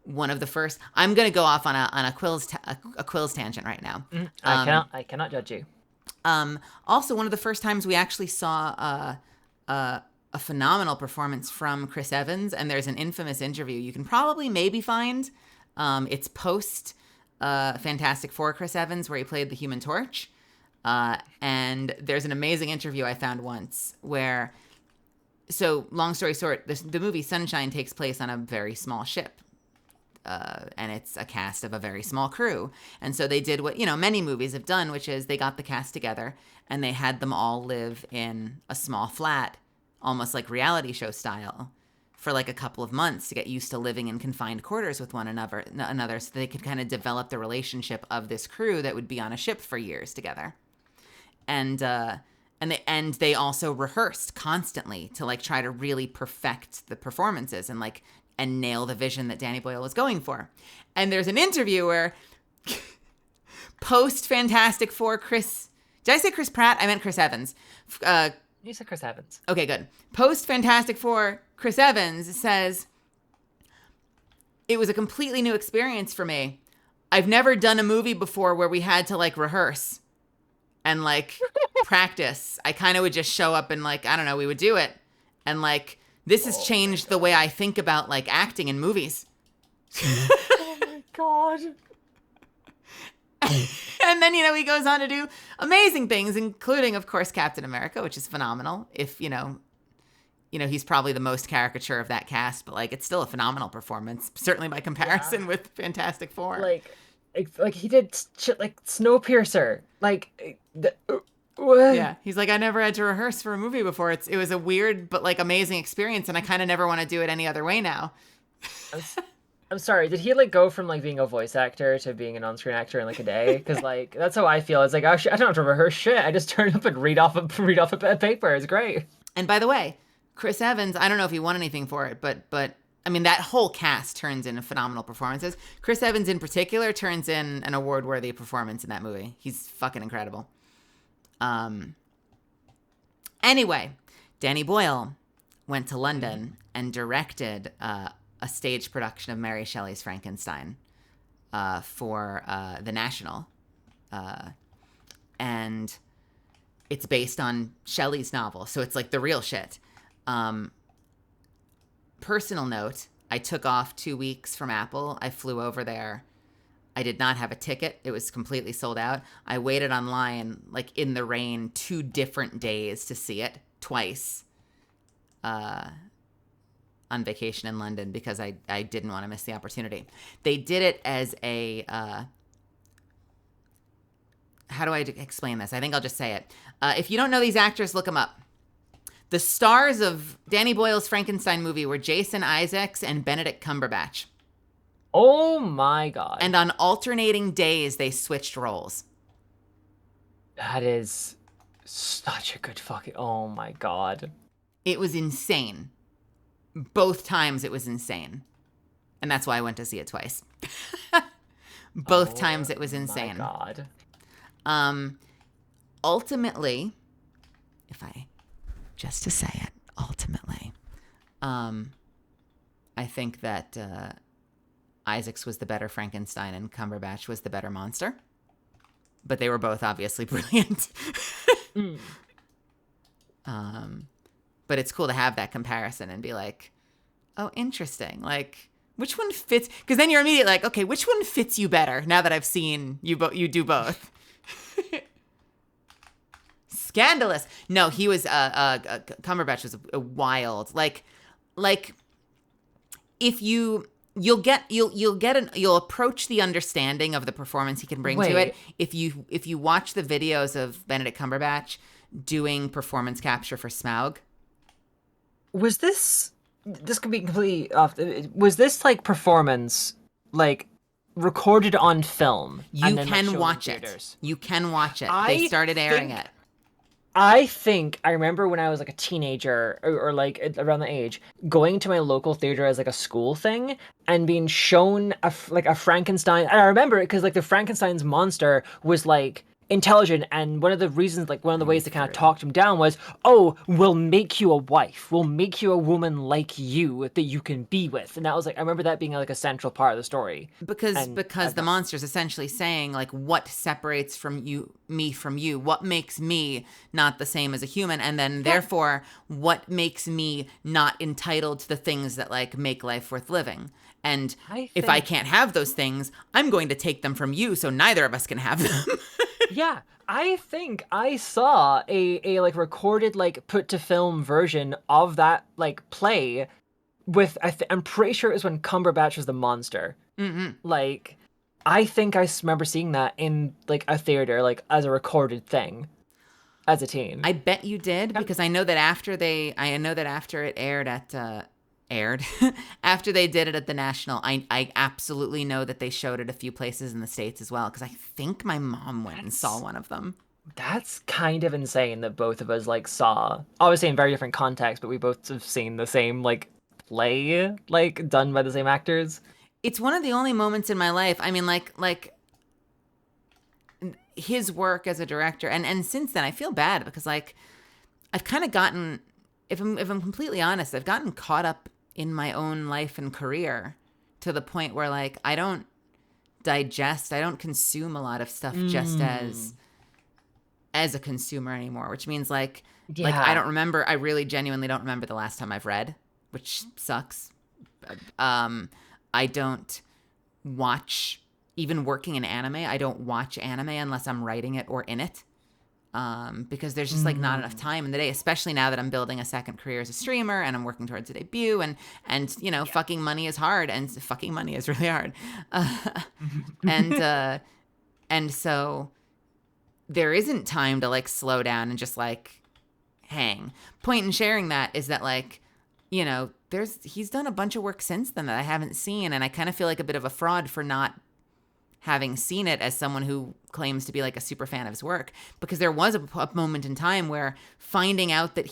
One of the first, I'm gonna go off on a Quills tangent right now. I cannot judge you. Also, one of the first times we actually saw a phenomenal performance from Chris Evans, and there's an infamous interview you can probably maybe find. It's post Fantastic Four Chris Evans, where he played the Human Torch. And there's an amazing interview I found once where, so long story short, the movie Sunshine takes place on a very small ship. And it's a cast of a very small crew. And so they did what, many movies have done, which is they got the cast together and they had them all live in a small flat, almost like reality show style, for like a couple of months to get used to living in confined quarters with one another so they could kind of develop the relationship of this crew that would be on a ship for years together. And they also rehearsed constantly to like try to really perfect the performances and nail the vision that Danny Boyle was going for. And there's an interview where post Fantastic Four did I say Chris Pratt? I meant Chris Evans. You said Chris Evans. Okay, good. Post Fantastic Four, Chris Evans says, "It was a completely new experience for me. I've never done a movie before where we had to like rehearse and like practice. I kind of would just show up and like, I don't know, we would do it. And like, this has changed the way I think about like acting in movies." Oh my God. And then, he goes on to do amazing things, including, of course, Captain America, which is phenomenal. If, he's probably the most caricature of that cast, but like, it's still a phenomenal performance, certainly by comparison with Fantastic Four. Like, like he did shit like Snowpiercer. Like, what? Yeah, he's like, I never had to rehearse for a movie before. It was a weird but like amazing experience, and I kind of never want to do it any other way now. I'm sorry. Did he like go from like being a voice actor to being an on-screen actor in like a day? Because like that's how I feel. It's like, oh, I don't have to rehearse shit. I just turn up and read off a paper. It's great. And by the way, Chris Evans, I don't know if he won anything for it, but I mean that whole cast turns in phenomenal performances. Chris Evans in particular turns in an award-worthy performance in that movie. He's fucking incredible. Anyway, Danny Boyle went to London and directed a stage production of Mary Shelley's Frankenstein for the National. And it's based on Shelley's novel, so it's like the real shit. Personal note, I took off 2 weeks from Apple. I flew over there. I did not have a ticket. It was completely sold out. I waited online, like in the rain, 2 different days to see it twice on vacation in London because I didn't want to miss the opportunity. They did it as a... how do I explain this? I think I'll just say it. If you don't know these actors, look them up. The stars of Danny Boyle's Frankenstein movie were Jason Isaacs and Benedict Cumberbatch. Oh my god. And on alternating days, they switched roles. That is such a good fucking... Oh my god. It was insane. Both times it was insane. And that's why I went to see it twice. Both times it was insane. Oh my god. Ultimately, just to say it, ultimately, I think that Isaacs was the better Frankenstein and Cumberbatch was the better monster. But they were both obviously brilliant. But it's cool to have that comparison and be like, oh, interesting. Like, which one fits? Because then you're immediately like, okay, which one fits you better now that I've seen you do both? Scandalous. No, he was Cumberbatch was a wild. Like if you'll approach the understanding of the performance he can bring to it if you watch the videos of Benedict Cumberbatch doing performance capture for Smaug. Was this could be completely off? Was this like performance like recorded on film? You can watch it. You can watch it. They started airing it. I think I remember when I was like a teenager or like around the age, going to my local theater as like a school thing and being shown a Frankenstein. And I remember it because like the Frankenstein's monster was like intelligent, and one of the ways to kind of talk him down was, oh, we'll make you a wife, we'll make you a woman like you that you can be with. And that was like, I remember that being like a central part of the story because the monster's essentially saying like, what separates me from you, what makes me not the same as a human, and then therefore what makes me not entitled to the things that like make life worth living. And if I can't have those things, I'm going to take them from you, so neither of us can have them. Yeah, I think I saw a like recorded like put to film version of that like play with I'm pretty sure it was when Cumberbatch was the monster. Mm-hmm. Like, I think I remember seeing that in like a theater like as a recorded thing as a teen. I bet you did because I know that after it aired after they did it at the National, I absolutely know that they showed it a few places in the States as well because I think my mom went and saw one of them. That's kind of insane that both of us like saw, obviously in very different contexts, but we both have seen the same like play like done by the same actors. It's one of the only moments in my life. I mean, like his work as a director, and since then I feel bad because like I've kind of gotten, if I'm completely honest, I've gotten caught up in my own life and career to the point where like I don't consume a lot of stuff just as a consumer anymore, which means like I really genuinely don't remember the last time I've read, which sucks. I don't watch, even working in anime, I don't watch anime unless I'm writing it or in it. because there's just like not enough time in the day, especially now that I'm building a second career as a streamer and I'm working towards a debut, and you know, fucking money is hard, and fucking money is really hard, and so there isn't time to like slow down and just like hang. Point in sharing that is that, like, you know, he's done a bunch of work since then that I haven't seen, and I kind of feel like a bit of a fraud for not having seen it as someone who claims to be like a super fan of his work, because there was a moment in time where finding out that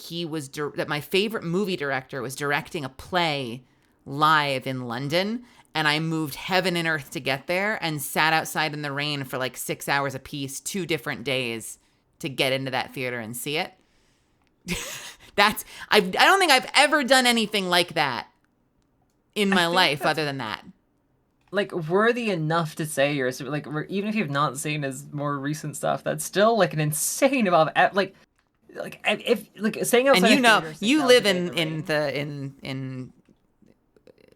that my favorite movie director was directing a play live in London, and I moved heaven and earth to get there and sat outside in the rain for like 6 hours a piece, 2 different days to get into that theater and see it. I don't think I've ever done anything like that in my life other than that. Like, worthy enough to say you're like, even if you've not seen his more recent stuff, that's still like an insane amount of like if like saying outside. And you know, you live in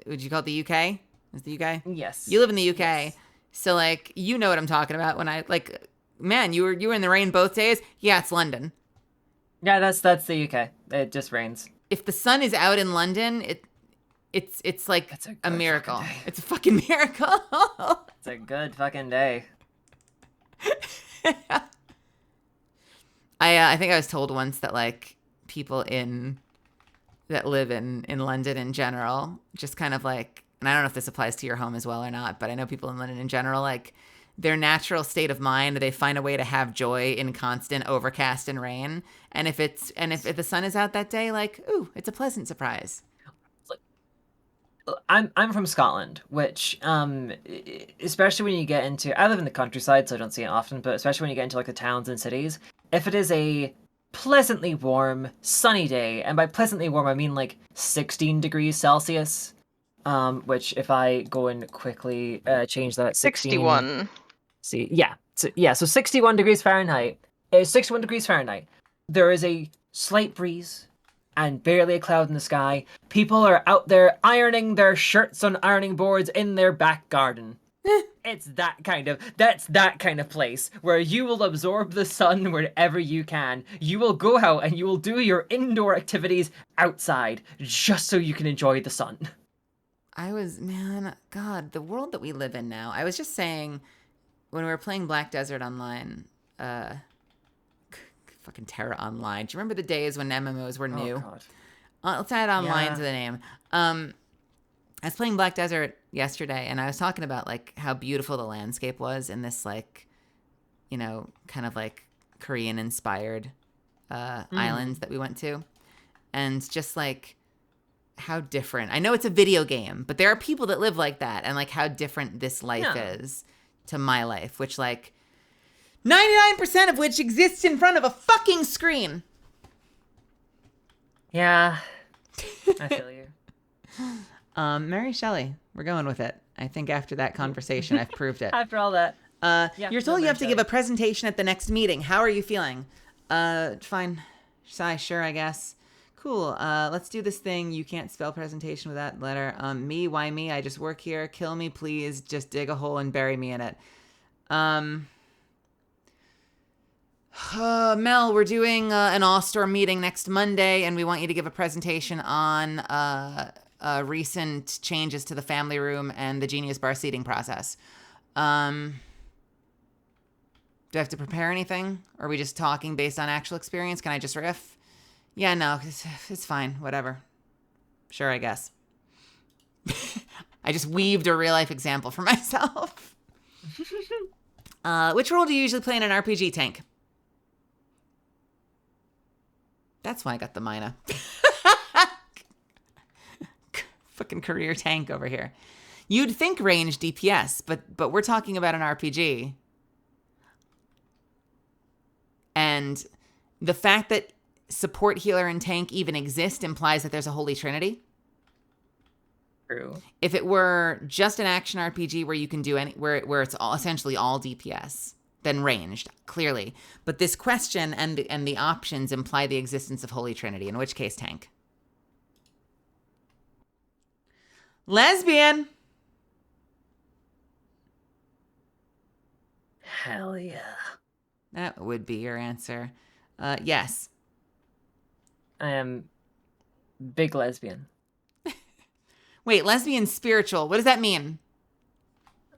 would you call it the UK? Is the UK? Yes. You live in the UK, yes. So like you know what I'm talking about when I like, man, you were in the rain both days. Yeah, it's London. Yeah, that's the UK. It just rains. If the sun is out in London, it's like a miracle. It's a fucking miracle. It's a good fucking day. I think I was told once that like people that live in London in general, just kind of like, and I don't know if this applies to your home as well or not, but I know people in London in general, like their natural state of mind, they find a way to have joy in constant overcast and rain. And if the sun is out that day, like, ooh, it's a pleasant surprise. I'm from Scotland, which especially when you get into, I live in the countryside, so I don't see it often, but especially when you get into like the towns and cities, if it is a pleasantly warm, sunny day, and by pleasantly warm I mean like 16 degrees Celsius, which if I go and quickly change that, 61. See, yeah, so 61 degrees Fahrenheit. 61 degrees Fahrenheit. There is a slight breeze and barely a cloud in the sky. People are out there ironing their shirts on ironing boards in their back garden. That's that kind of place where you will absorb the sun wherever you can. You will go out and you will do your indoor activities outside just so you can enjoy the sun. God, the world that we live in now. I was just saying when we were playing Black Desert Online, fucking Terra Online. Do you remember the days when MMOs were new? Oh, God. Let's add online to the name. I was playing Black Desert yesterday, and I was talking about like how beautiful the landscape was in this like, you know, kind of like Korean inspired islands that we went to, and just like how different. I know it's a video game, but there are people that live like that, and like how different this life is to my life, which like 99% of which exists in front of a fucking screen. Yeah, I feel you. Mary Shelley, we're going with it. I think after that conversation, I've proved it. After all that. You're told you have to give a presentation at the next meeting. How are you feeling? Fine. Sure, I guess. Cool. Let's do this thing. You can't spell presentation with that letter. Me, why me? I just work here. Kill me, please. Just dig a hole and bury me in it. Mel, we're doing an all-store meeting next Monday, and we want you to give a presentation on recent changes to the family room and the Genius Bar seating process. Do I have to prepare anything? Or are we just talking based on actual experience? Can I just riff? Yeah, no, it's fine. Whatever. Sure, I guess. I just weaved a real-life example for myself. Which role do you usually play in an RPG, Tank? That's why I got the Mina. Fucking career tank over here. You'd think range DPS, but we're talking about an RPG. And the fact that support, healer, and tank even exist implies that there's a holy trinity. True. If it were just an action RPG where you can do where it's essentially all DPS, then ranged, clearly. But this question and the options imply the existence of holy trinity, in which case tank. Lesbian. Hell yeah. That would be your answer. Yes. I am big lesbian. Wait, lesbian spiritual. What does that mean?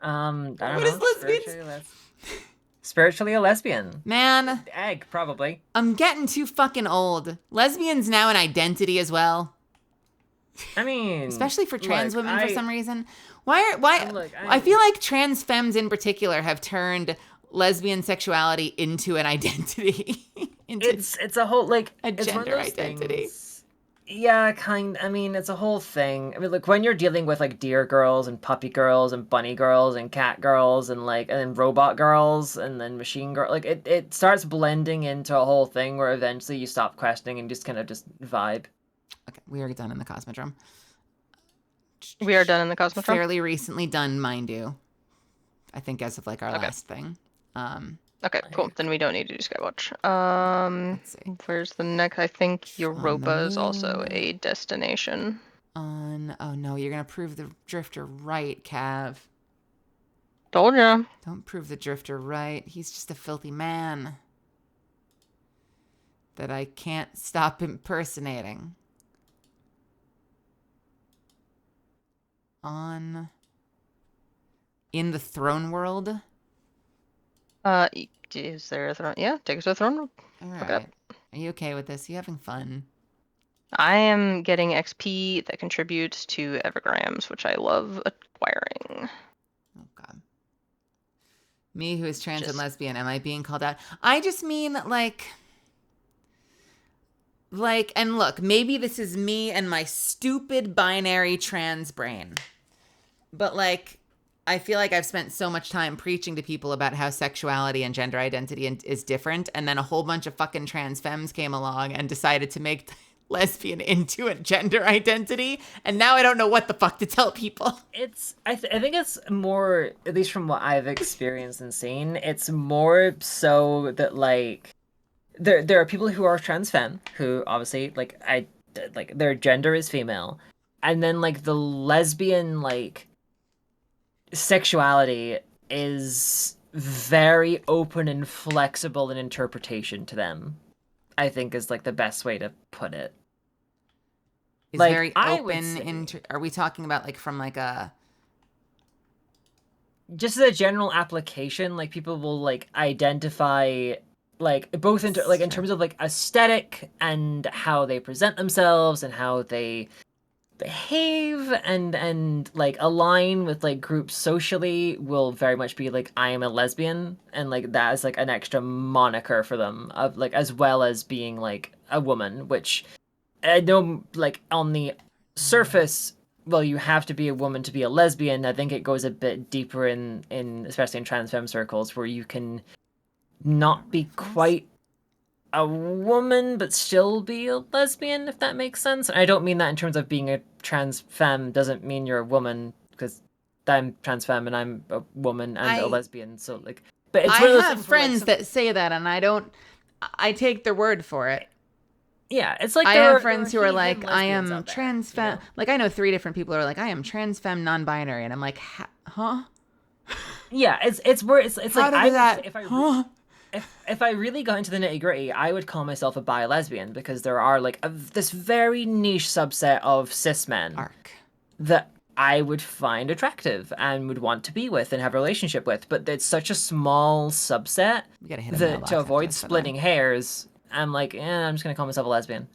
I don't What know. is lesbian? Spiritually a lesbian. Man. Egg, probably. I'm getting too fucking old. Lesbian's now an identity as well. I mean, especially for trans women for some reason. Why? Look, I feel like trans femmes in particular have turned lesbian sexuality into an identity. It's a whole like a it's gender identity. Yeah, I mean, it's a whole thing. I mean, like when you're dealing with like deer girls and puppy girls and bunny girls and cat girls and like and then robot girls and then machine girl, like it starts blending into a whole thing where eventually you stop questioning and just kind of just vibe. Okay, we are done in the Cosmodrome. We are done in the Cosmodrome? Fairly recently done, mind you. I think as of like our last thing. Okay, cool. Then we don't need to do Skywatch. Let's see. Where's the next? I think Europa is also a destination. Oh no, you're gonna prove the Drifter right, Cav. Told ya. Don't prove the Drifter right. He's just a filthy man that I can't stop impersonating. In the Throne World? Is there a throne? Yeah, take us to the throne world. All right. Are you okay with this? Are you having fun? I am getting XP that contributes to Evergrams, which I love acquiring. Oh, God. Me, who is trans and lesbian, am I being called out? I just mean, like, and look, maybe this is me and my stupid binary trans brain. But, like, I feel like I've spent so much time preaching to people about how sexuality and gender identity is different, and then a whole bunch of fucking trans femmes came along and decided to make lesbian into a gender identity, and now I don't know what the fuck to tell people. I think it's more, at least from what I've experienced and seen, it's more so that like there are people who are trans femme who obviously like their gender is female, and then like the lesbian like sexuality is very open and flexible in interpretation to them, I think is like the best way to put it. Is like, very open. Are we talking about like from like a just as a general application? Like people will like identify like both in terms of like aesthetic and how they present themselves and how they behave and like align with like groups socially will very much be like I am a lesbian, and like that is like an extra moniker for them of like as well as being like a woman, which I know like on the surface, well, you have to be a woman to be a lesbian. I think it goes a bit deeper in especially in trans femme circles where you can not be quite a woman but still be a lesbian, if that makes sense. And I don't mean that in terms of being a trans femme doesn't mean you're a woman, because I'm trans femme and I'm a woman and a lesbian, so like but it's I have friends that say that and I take their word for it. Yeah, it's like I have friends who are like, I am trans femme. You know? Like I know 3 different people who are like, I am trans femme non-binary, and I'm like, huh? Yeah, it's where it's how like if I really got into the nitty gritty, I would call myself a bi lesbian, because there are like this very niche subset of cis men that I would find attractive and would want to be with and have a relationship with, but it's such a small subset that to avoid splitting hairs, I'm like, I'm just gonna call myself a lesbian.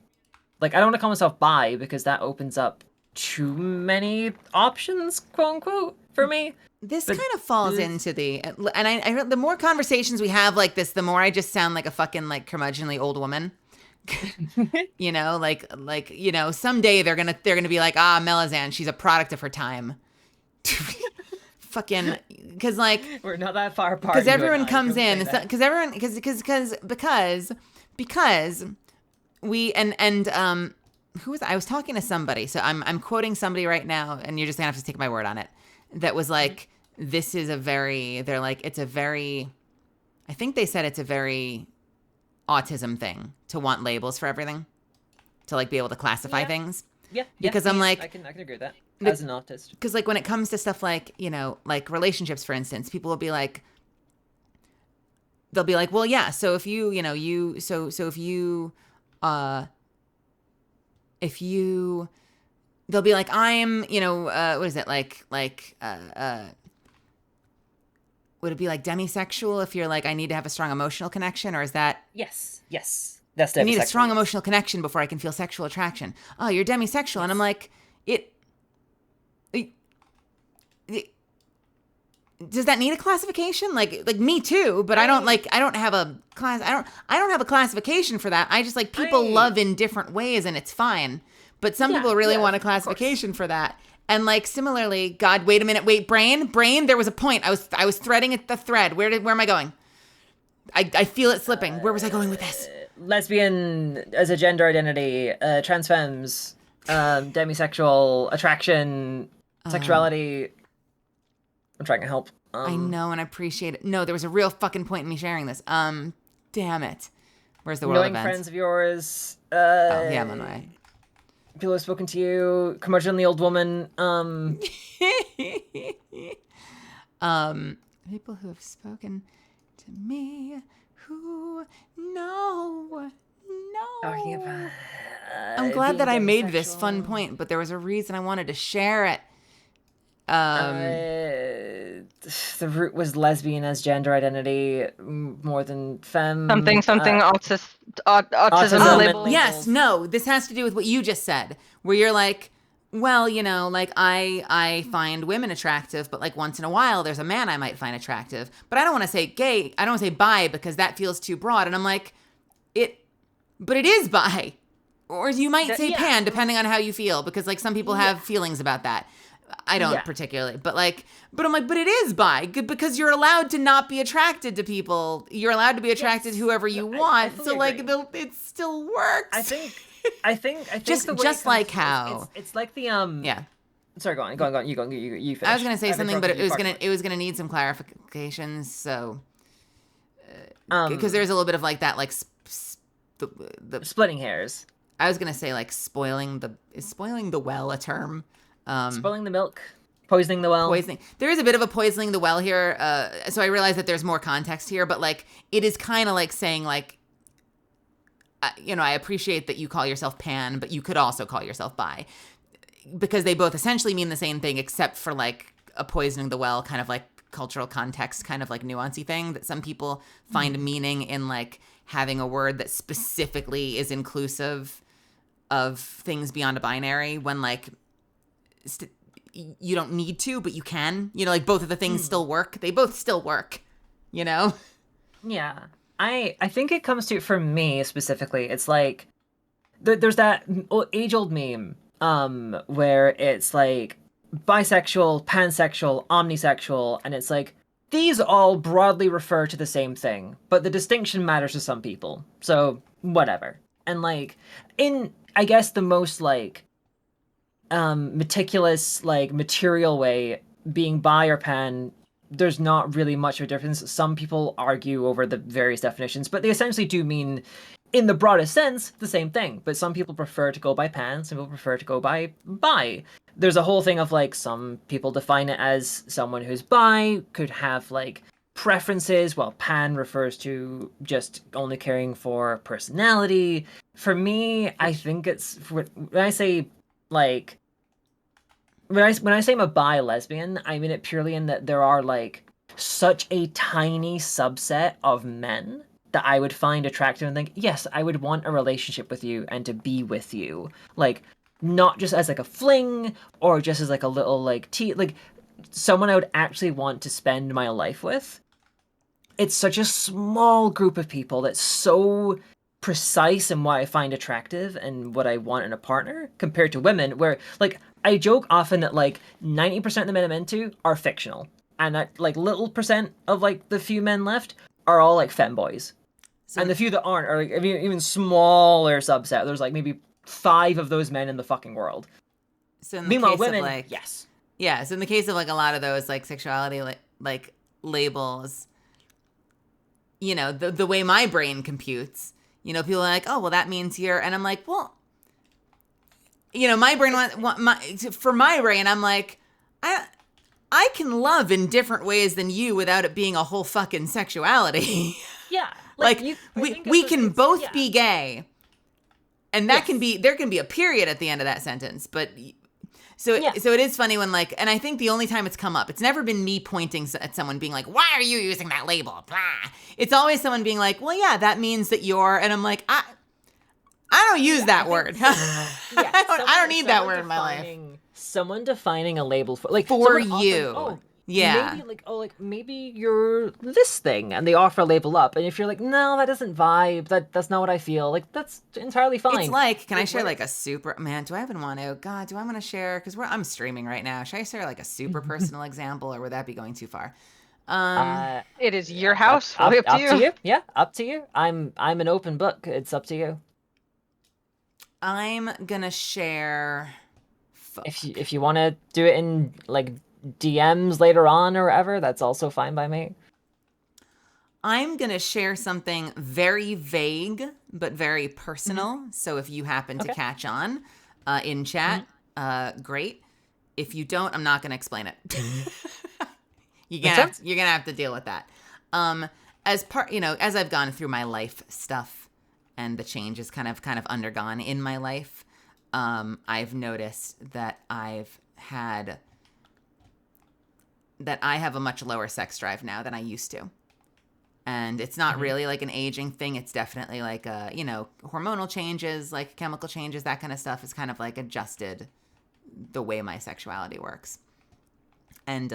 Like I don't want to call myself bi because that opens up too many options, quote unquote, for me. This kind of falls into the, and I the more conversations we have like this, the more I just sound like a fucking like curmudgeonly old woman. You know, like you know, someday they're gonna be like, Melazan, she's a product of her time. Fucking, because like we're not that far apart. Because everyone comes in, because we who was I was talking to somebody, so I'm quoting somebody right now, and you're just gonna have to take my word on it. That was like, this is a very, they're like, it's a very, I think they said it's a very autism thing to want labels for everything, to like be able to classify things. Yeah. Because I'm like, I can agree with that as an autist. Because like when it comes to stuff like, you know, like relationships, for instance, people will be like, they'll be like, well, yeah, so if you, if you, they'll be like, I'm, what is it, would it be like demisexual if you're like, I need to have a strong emotional connection, or is that? Yes. That's I need a demisexual. strong emotional connection before I can feel sexual attraction. Oh, you're demisexual. And I'm like, does that need a classification? Like me too, but I don't have a class. I don't have a classification for that. I just like people love in different ways and it's fine. But some people really want a classification for that. And like similarly, God, wait a minute, brain, there was a point. I was threading at the thread. Where am I going? I feel it slipping. Where was I going with this? Lesbian as a gender identity, trans femmes, demisexual, attraction, sexuality. I'm trying to help. I know, and I appreciate it. No, there was a real fucking point in me sharing this. Damn it. Where's the world Knowing events? friends of yours. Oh, yeah, I'm on my way. People who've spoken to you, curmudgeonly old woman. People who have spoken to me who know. Talking about, I'm glad that I made this fun point, but there was a reason I wanted to share it. The root was lesbian as gender identity more than femme. Something autism Oh, label. yes, no, this has to do with what you just said, where you're like, well, like I find women attractive, but like once in a while there's a man I might find attractive, but I don't want to say gay, I don't want to say bi because that feels too broad, and I'm like, but it is bi, or you might say pan depending on how you feel, because like some people have feelings about that. I don't particularly, but I'm like, but it is bi, because you're allowed to not be attracted to people. You're allowed to be attracted to whoever you want. So like, it still works. I think just like how it's like the Sorry, go on. You finish. I was gonna say something, but it was gonna need some clarifications. So, because there's a little bit of like that, like the splitting hairs. I was gonna say like spoiling the well a term? Spoiling the milk, poisoning the well. There is a bit of a poisoning the well here. So I realize that there's more context here, but like it is kind of like saying like, I appreciate that you call yourself pan, but you could also call yourself bi, because they both essentially mean the same thing, except for like a poisoning the well kind of like cultural context, kind of like nuancy thing that some people find meaning in like having a word that specifically is inclusive of things beyond a binary, when like you don't need to, but you can, like both of the things still work. They both still work, Yeah. I think it comes to, for me specifically, it's like there's that age-old meme where it's like bisexual, pansexual, omnisexual, and it's like these all broadly refer to the same thing, but the distinction matters to some people. So whatever. And like in, I guess, the most like meticulous, like material way, being bi or pan, there's not really much of a difference. Some people argue over the various definitions, but they essentially do mean, in the broadest sense, the same thing. But some people prefer to go by pan, some people prefer to go by bi. There's a whole thing of like, some people define it as someone who's bi could have like preferences, while pan refers to just only caring for personality. For me, I think it's, when I say like, when I say I'm a bi lesbian, I mean it purely in that there are like such a tiny subset of men that I would find attractive and think, yes, I would want a relationship with you and to be with you. Like, not just as like a fling or just as like a little like like someone I would actually want to spend my life with. It's such a small group of people that's so precise in what I find attractive and what I want in a partner, compared to women, where like I joke often that like 90% of the men I'm into are fictional, and that like little percent of like the few men left are all like femboys, and the few that aren't are like even smaller subset. There's like maybe 5 of those men in the fucking world. So in the meanwhile, case women, of like, yes, yeah. So in the case of like a lot of those like sexuality like labels, the way my brain computes. People are like, oh, well, that means you're, and I'm like, well, my brain for my brain, I'm like, I can love in different ways than you without it being a whole fucking sexuality. Yeah, Like, I we think we it's- can it's- both yeah. be gay, and that can be, there can be a period at the end of that sentence, but so it is funny when, like, and I think the only time it's come up, it's never been me pointing at someone being like, why are you using that label? Blah. It's always someone being like, well, yeah, that means that you're, and I'm like, I don't use that word. I don't need that word in my life. Someone defining a label for like For someone you. offering, Yeah. maybe you're this thing, and they offer a label up, and if you're like, no, that doesn't vibe, that's not what I feel, like, that's entirely fine. It's like, can I share like a super, man, do I even want to, God, do I want to share, because I'm streaming right now, should I share like a super personal example, or would that be going too far? It is your house. Up, Fully up to you. Yeah, up to you. I'm an open book. It's up to you. I'm gonna share. If you want to do it in like DMs later on or whatever, that's also fine by me. I'm gonna share something very vague but very personal. So if you happen to catch on in chat, great. If you don't, I'm not gonna explain it. you're gonna have to deal with that. As part, as I've gone through my life stuff and the changes kind of undergone in my life, I've noticed that I have a much lower sex drive now than I used to. And it's not really like an aging thing. It's definitely like, hormonal changes, like chemical changes, that kind of stuff is kind of like adjusted the way my sexuality works. And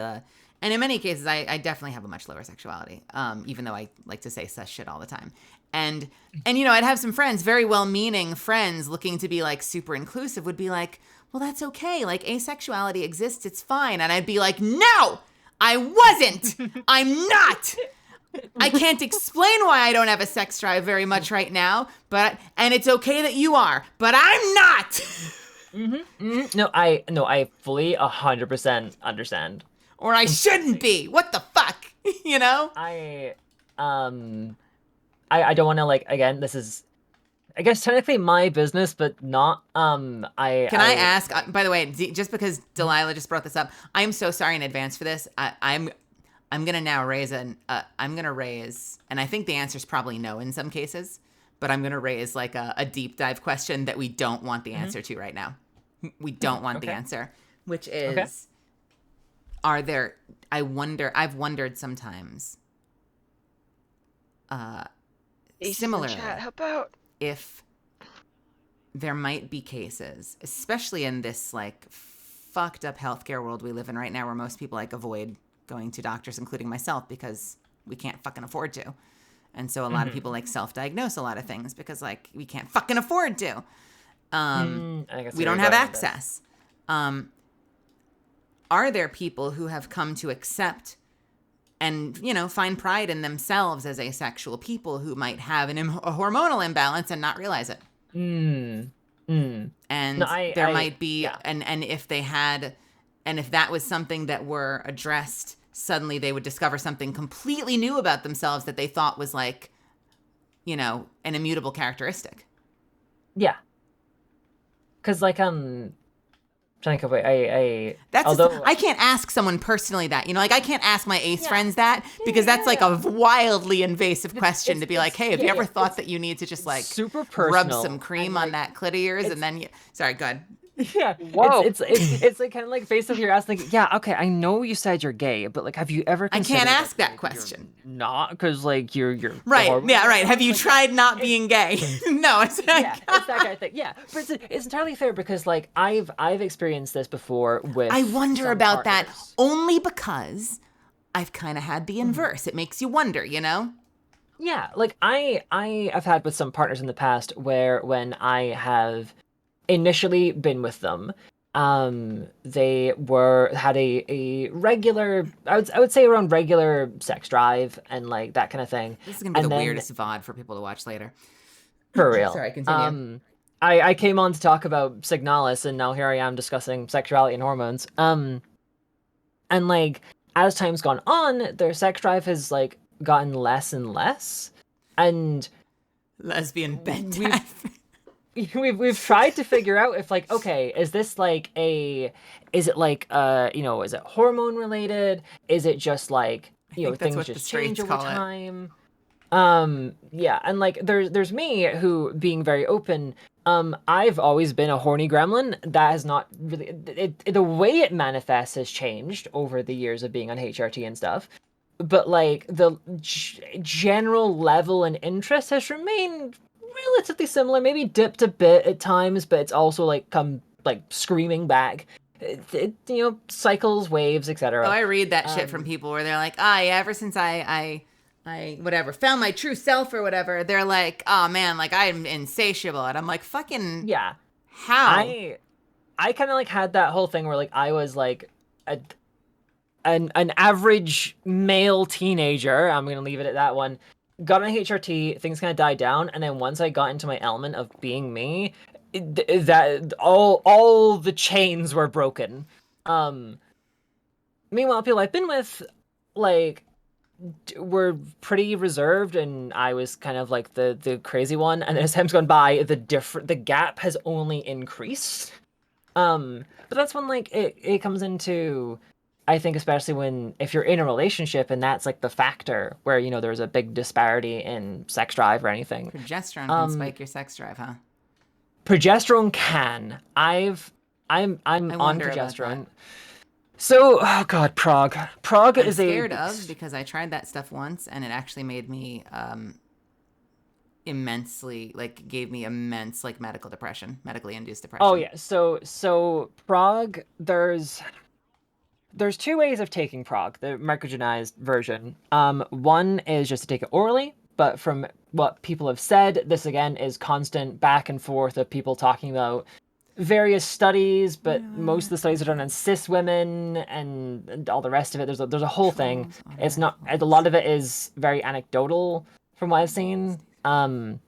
in many cases, I definitely have a much lower sexuality, even though I like to say such shit all the time. And I'd have some friends, very well-meaning friends, looking to be like super inclusive, would be like, well, that's okay. Like, asexuality exists. It's fine. And I'd be like, no, I wasn't. I'm not. I can't explain why I don't have a sex drive very much right now, and it's okay that you are, but I'm not. No, I fully 100% understand. Or I shouldn't be. What the fuck? I don't want to, like, again, this is, I guess, technically my business, but not. Can I ask? By the way, just because Delilah just brought this up, I'm so sorry in advance for this. I'm gonna now raise and I think the answer is probably no in some cases, but I'm gonna raise like a deep dive question that we don't want the answer to right now. We don't want the answer, which is, are there? I've wondered sometimes. Similarly, how about if there might be cases, especially in this like fucked up healthcare world we live in right now, where most people like avoid going to doctors, including myself, because we can't fucking afford to. And so a lot of people like self-diagnose a lot of things because like we can't fucking afford to. We don't have access. Are there people who have come to accept and, find pride in themselves as asexual people who might have a hormonal imbalance and not realize it? And there might be, and if they had, and if that was something that were addressed, suddenly they would discover something completely new about themselves that they thought was like, an immutable characteristic. Yeah. Cause like, trying to I can't ask someone personally that, like I can't ask my ace friends that, because that's like a wildly invasive question to be like, hey, have you ever thought that you need to just like super personal, rub some cream on that clit of yours and then sorry, go ahead. Yeah. Whoa. It's like kind of like based off your ass, like, yeah, okay, I know you said you're gay, but like, have you ever I considered, can't ask that question. Not because like you're right. Yeah, right. Have you tried not being gay? No, it's that kind of thing. Yeah, but it's entirely fair because like I've experienced this before with. I wonder about that only because I've kind of had the inverse. It makes you wonder, Yeah, like I have had with some partners in the past where when I have initially been with them, they had a regular, I would say around regular sex drive and like that kind of thing. This is gonna be the weirdest VOD for people to watch later. For real. Sorry, continue. I came on to talk about Signalis, and now here I am discussing sexuality and hormones. And like as time's gone on, their sex drive has like gotten less and less, and lesbian bed death. We've tried to figure out if like, okay, is this like is it like is it hormone related? Is it just like things just change over time? Yeah, and like there's me who being very open. I've always been a horny gremlin. That has not really the way it manifests has changed over the years of being on HRT and stuff. But like the general level and interest has remained relatively similar, maybe dipped a bit at times, but it's also like come like screaming back. Cycles, waves, etc. Oh, I read that shit from people where they're like, yeah, ever since I whatever found my true self or whatever, they're like, oh man, like I'm insatiable, and I'm like, fucking yeah. how? I kind of like had that whole thing where like I was like an average male teenager. I'm gonna leave it at that one. Got on HRT, things kind of died down, and then once I got into my element of being me, that all the chains were broken. Meanwhile, people I've been with, like, were pretty reserved, and I was kind of like the crazy one. And as time's gone by, the gap has only increased. But that's when like it comes into, I think, especially when if you're in a relationship and that's like the factor where there's a big disparity in sex drive or anything. Progesterone can spike your sex drive, huh? Progesterone can. I'm on progesterone. So, oh god, Prague I'm is scared of, because I tried that stuff once and it actually made me immensely, like, gave me immense, like, medically induced depression. Oh yeah, so Prague, there's two ways of taking Prague, the microgenized version. One is just to take it orally, but from what people have said, this again is constant back and forth of people talking about various studies, but most of the studies are done on cis women and all the rest of it. There's a whole thing. It's not, a lot of it is very anecdotal from what I've seen. From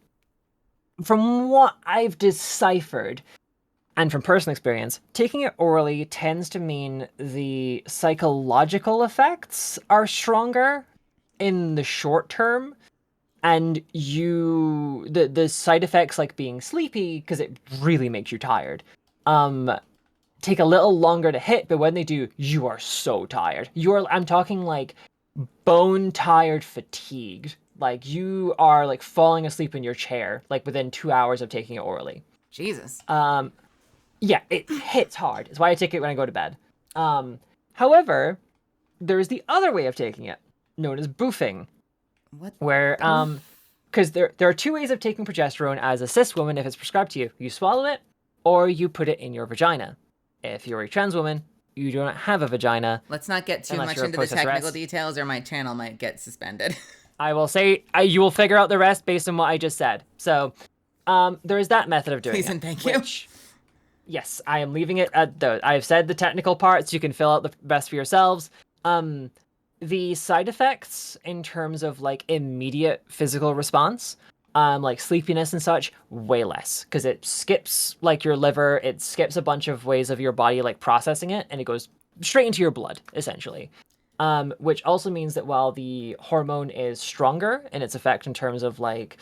what I've deciphered, and from personal experience, taking it orally tends to mean the psychological effects are stronger in the short term, and the side effects, like being sleepy, because it really makes you tired, take a little longer to hit, but when they do, you are so tired. I'm talking like bone tired, fatigued. Like you are like falling asleep in your chair, like within 2 hours of taking it orally. Jesus. Yeah, it hits hard. It's why I take it when I go to bed. However, there's the other way of taking it, known as boofing. What? Where, because there are two ways of taking progesterone as a cis woman if it's prescribed to you. You swallow it, or you put it in your vagina. If you're a trans woman, you do not have a vagina. Let's not get too much into the technical details, or my channel might get suspended. I will say, you will figure out the rest based on what I just said. So, there is that method of doing it. Please and thank you. Yes, I am leaving it at I've said the technical parts. You can fill out the rest for yourselves. The side effects in terms of like immediate physical response, like sleepiness and such, way less, because it skips like your liver. It skips a bunch of ways of your body like processing it, and it goes straight into your blood essentially. Which also means that while the hormone is stronger in its effect in terms of like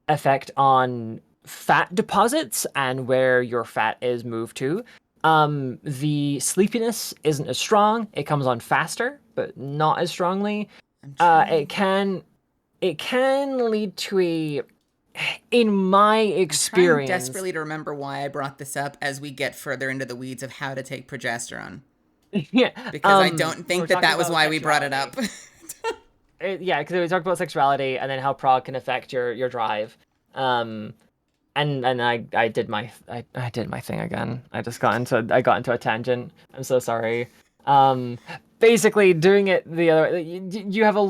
effect on fat deposits and where your fat is moved to, the sleepiness isn't as strong. It comes on faster, but not as strongly. It can lead to in my experience, I'm trying desperately to remember why I brought this up as we get further into the weeds of how to take progesterone. Yeah, because I don't think that was why we brought it up. Yeah, because we talked about sexuality and then how prog can affect your drive. And I did my thing again. I got into a tangent. I'm so sorry. Basically doing it the other, you have a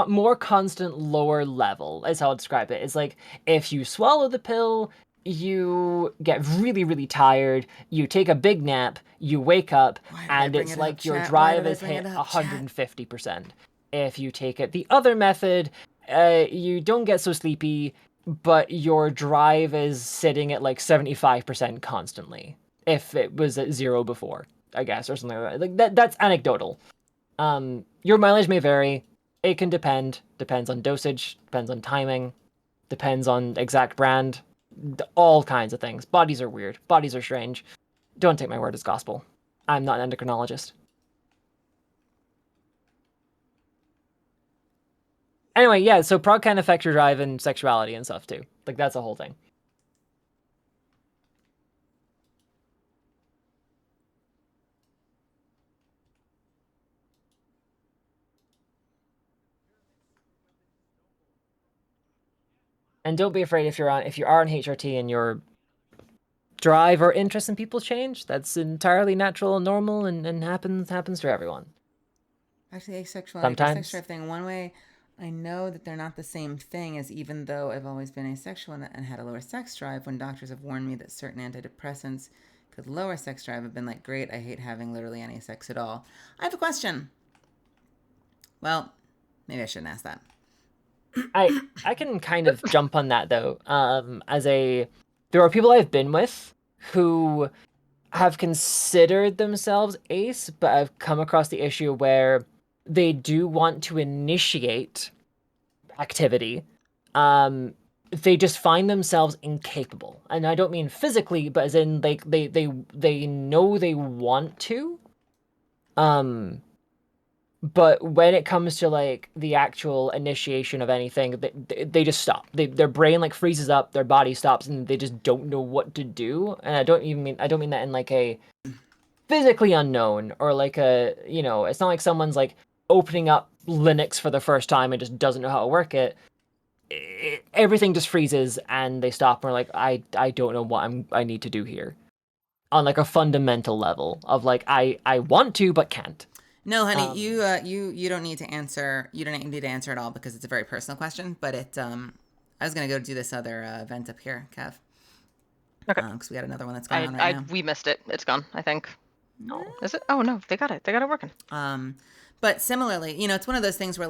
more constant lower level is how I'll describe it. It's like if you swallow the pill, you get really, really tired, you take a big nap, you wake up, and it's like your drive is hit 150%. If you take it the other method, you don't get so sleepy, but your drive is sitting at like 75% constantly. If it was at 0 before, I guess, or something like that. That's anecdotal. Your mileage may vary. It can depends on dosage, depends on timing, depends on exact brand, all kinds of things. Bodies are weird. Bodies are strange. Don't take my word as gospel. I'm not an endocrinologist. Anyway, yeah, so prog can affect your drive and sexuality and stuff too. Like, that's a whole thing. And don't be afraid if you are on HRT and your drive or interest in people change. That's entirely natural and normal and happens for everyone. Actually, asexuality, the Sometimes. sex drive thing, one way I know that they're not the same thing is even though I've always been asexual and had a lower sex drive, when doctors have warned me that certain antidepressants could lower sex drive, I've been like, great, I hate having literally any sex at all. I have a question. Well, maybe I shouldn't ask that. I can kind of jump on that though. There are people I've been with who have considered themselves ace, but I've come across the issue where they do want to initiate activity. They just find themselves incapable, and I don't mean physically, but as in like they know they want to. But when it comes to like the actual initiation of anything, they just stop. Their brain like freezes up, their body stops, and they just don't know what to do. And I don't mean that in like a physically unknown or like it's not like someone's like opening up Linux for the first time and just doesn't know how to work it. Everything just freezes and they stop and are like, I don't know what I need to do here, on like a fundamental level of like I want to but can't. No, honey, you don't need to answer. You don't need to answer at all because it's a very personal question. But I was gonna go do this other event up here, Kev. Okay. Because we got another one that's going on right now. We missed it. It's gone, I think. No, is it? Oh no, they got it. They got it working. But similarly, it's one of those things where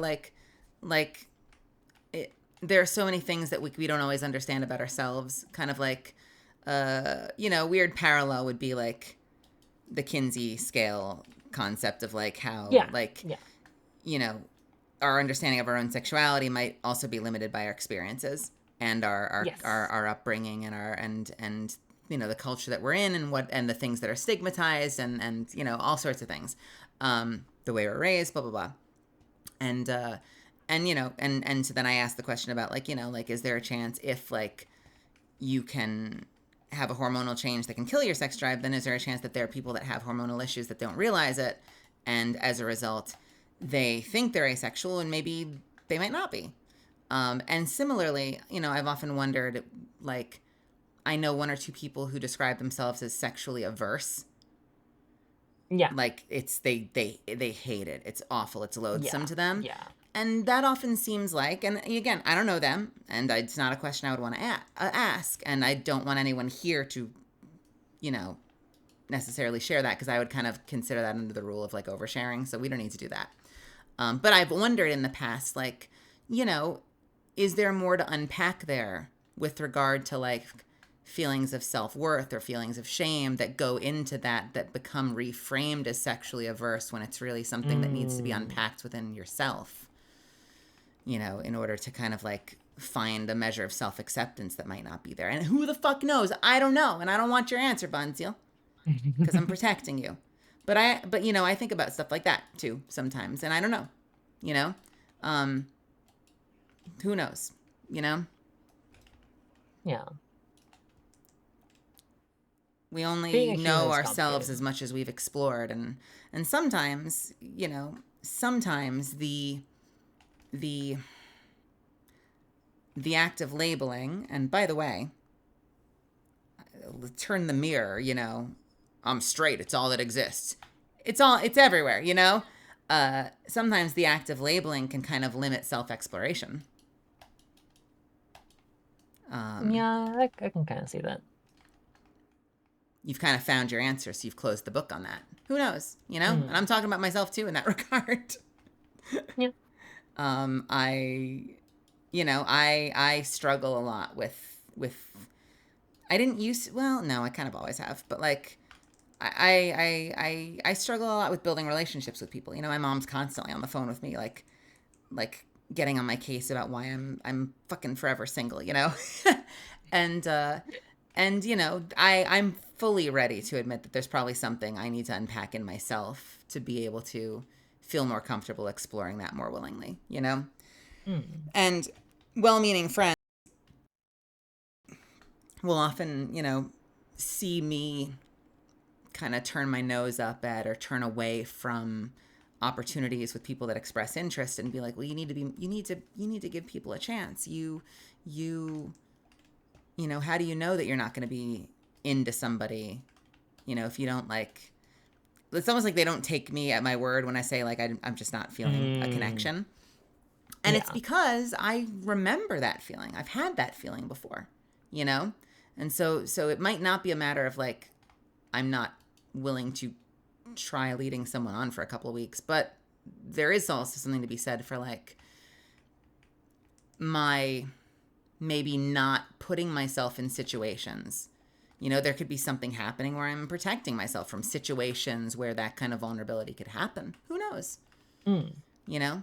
there are so many things that we don't always understand about ourselves. Kind of like, weird parallel would be like the Kinsey scale concept of like how our understanding of our own sexuality might also be limited by our experiences and our upbringing and our and the culture that we're in and the things that are stigmatized and all sorts of things, the way we're raised, blah blah blah, and so then I asked the question about is there a chance if you can have a hormonal change that can kill your sex drive, then is there a chance that there are people that have hormonal issues that don't realize it, and as a result they think they're asexual and maybe they might not be. And similarly, I've often wondered, I know one or two people who describe themselves as sexually averse. Yeah. It's they hate it. It's awful. It's loathsome to them. Yeah. And that often seems like, and again, I don't know them, and it's not a question I would want to ask, and I don't want anyone here to, necessarily share that, because I would kind of consider that under the rule of oversharing, so we don't need to do that. But I've wondered in the past, is there more to unpack there with regard to feelings of self-worth or feelings of shame that go into that become reframed as sexually averse when it's really something that needs to be unpacked within yourself, in order to kind of find a measure of self-acceptance that might not be there. And who the fuck knows? I don't know. And I don't want your answer, Bunseal, because I'm protecting you. But I think about stuff like that too sometimes. And I don't know, who knows, Yeah. We only know ourselves as much as we've explored, and sometimes, sometimes the act of labeling, and by the way, turn the mirror, I'm straight, it's all that exists. It's everywhere, sometimes the act of labeling can kind of limit self-exploration. I can kind of see that. You've kind of found your answer, so you've closed the book on that. Who knows, And I'm talking about myself too in that regard. Yeah. I struggle a lot with I didn't use, well, no, I kind of always have, but I struggle a lot with building relationships with people. My mom's constantly on the phone with me, getting on my case about why I'm fucking forever single, and I'm fully ready to admit that there's probably something I need to unpack in myself to be able to feel more comfortable exploring that more willingly, And well-meaning friends will often, see me kind of turn my nose up at or turn away from opportunities with people that express interest and be like, well, you need to give people a chance. How do you know that you're not going to be into somebody, if you don't like, it's almost like they don't take me at my word when I say like, I'm just not feeling a connection. And it's because I remember that feeling. I've had that feeling before, And so it might not be a matter of like, I'm not willing to try leading someone on for a couple of weeks, but there is also something to be said for like my maybe not putting myself in situations. There could be something happening where I'm protecting myself from situations where that kind of vulnerability could happen. Who knows? Yeah.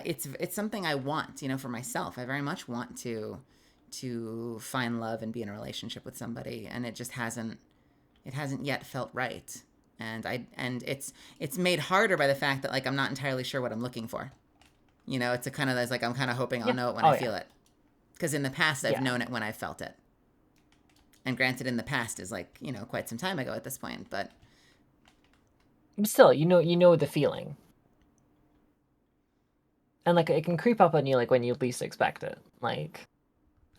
It's something I want, for myself. I very much want to find love and be in a relationship with somebody, and it just hasn't yet felt right. And it's made harder by the fact that like I'm not entirely sure what I'm looking for. It's a kind of like I'm kind of hoping I'll know it when I feel it. Because in the past I've known it when I felt it. And granted, in the past is like, quite some time ago at this point, but still, you know the feeling. And like it can creep up on you like when you least expect it. Like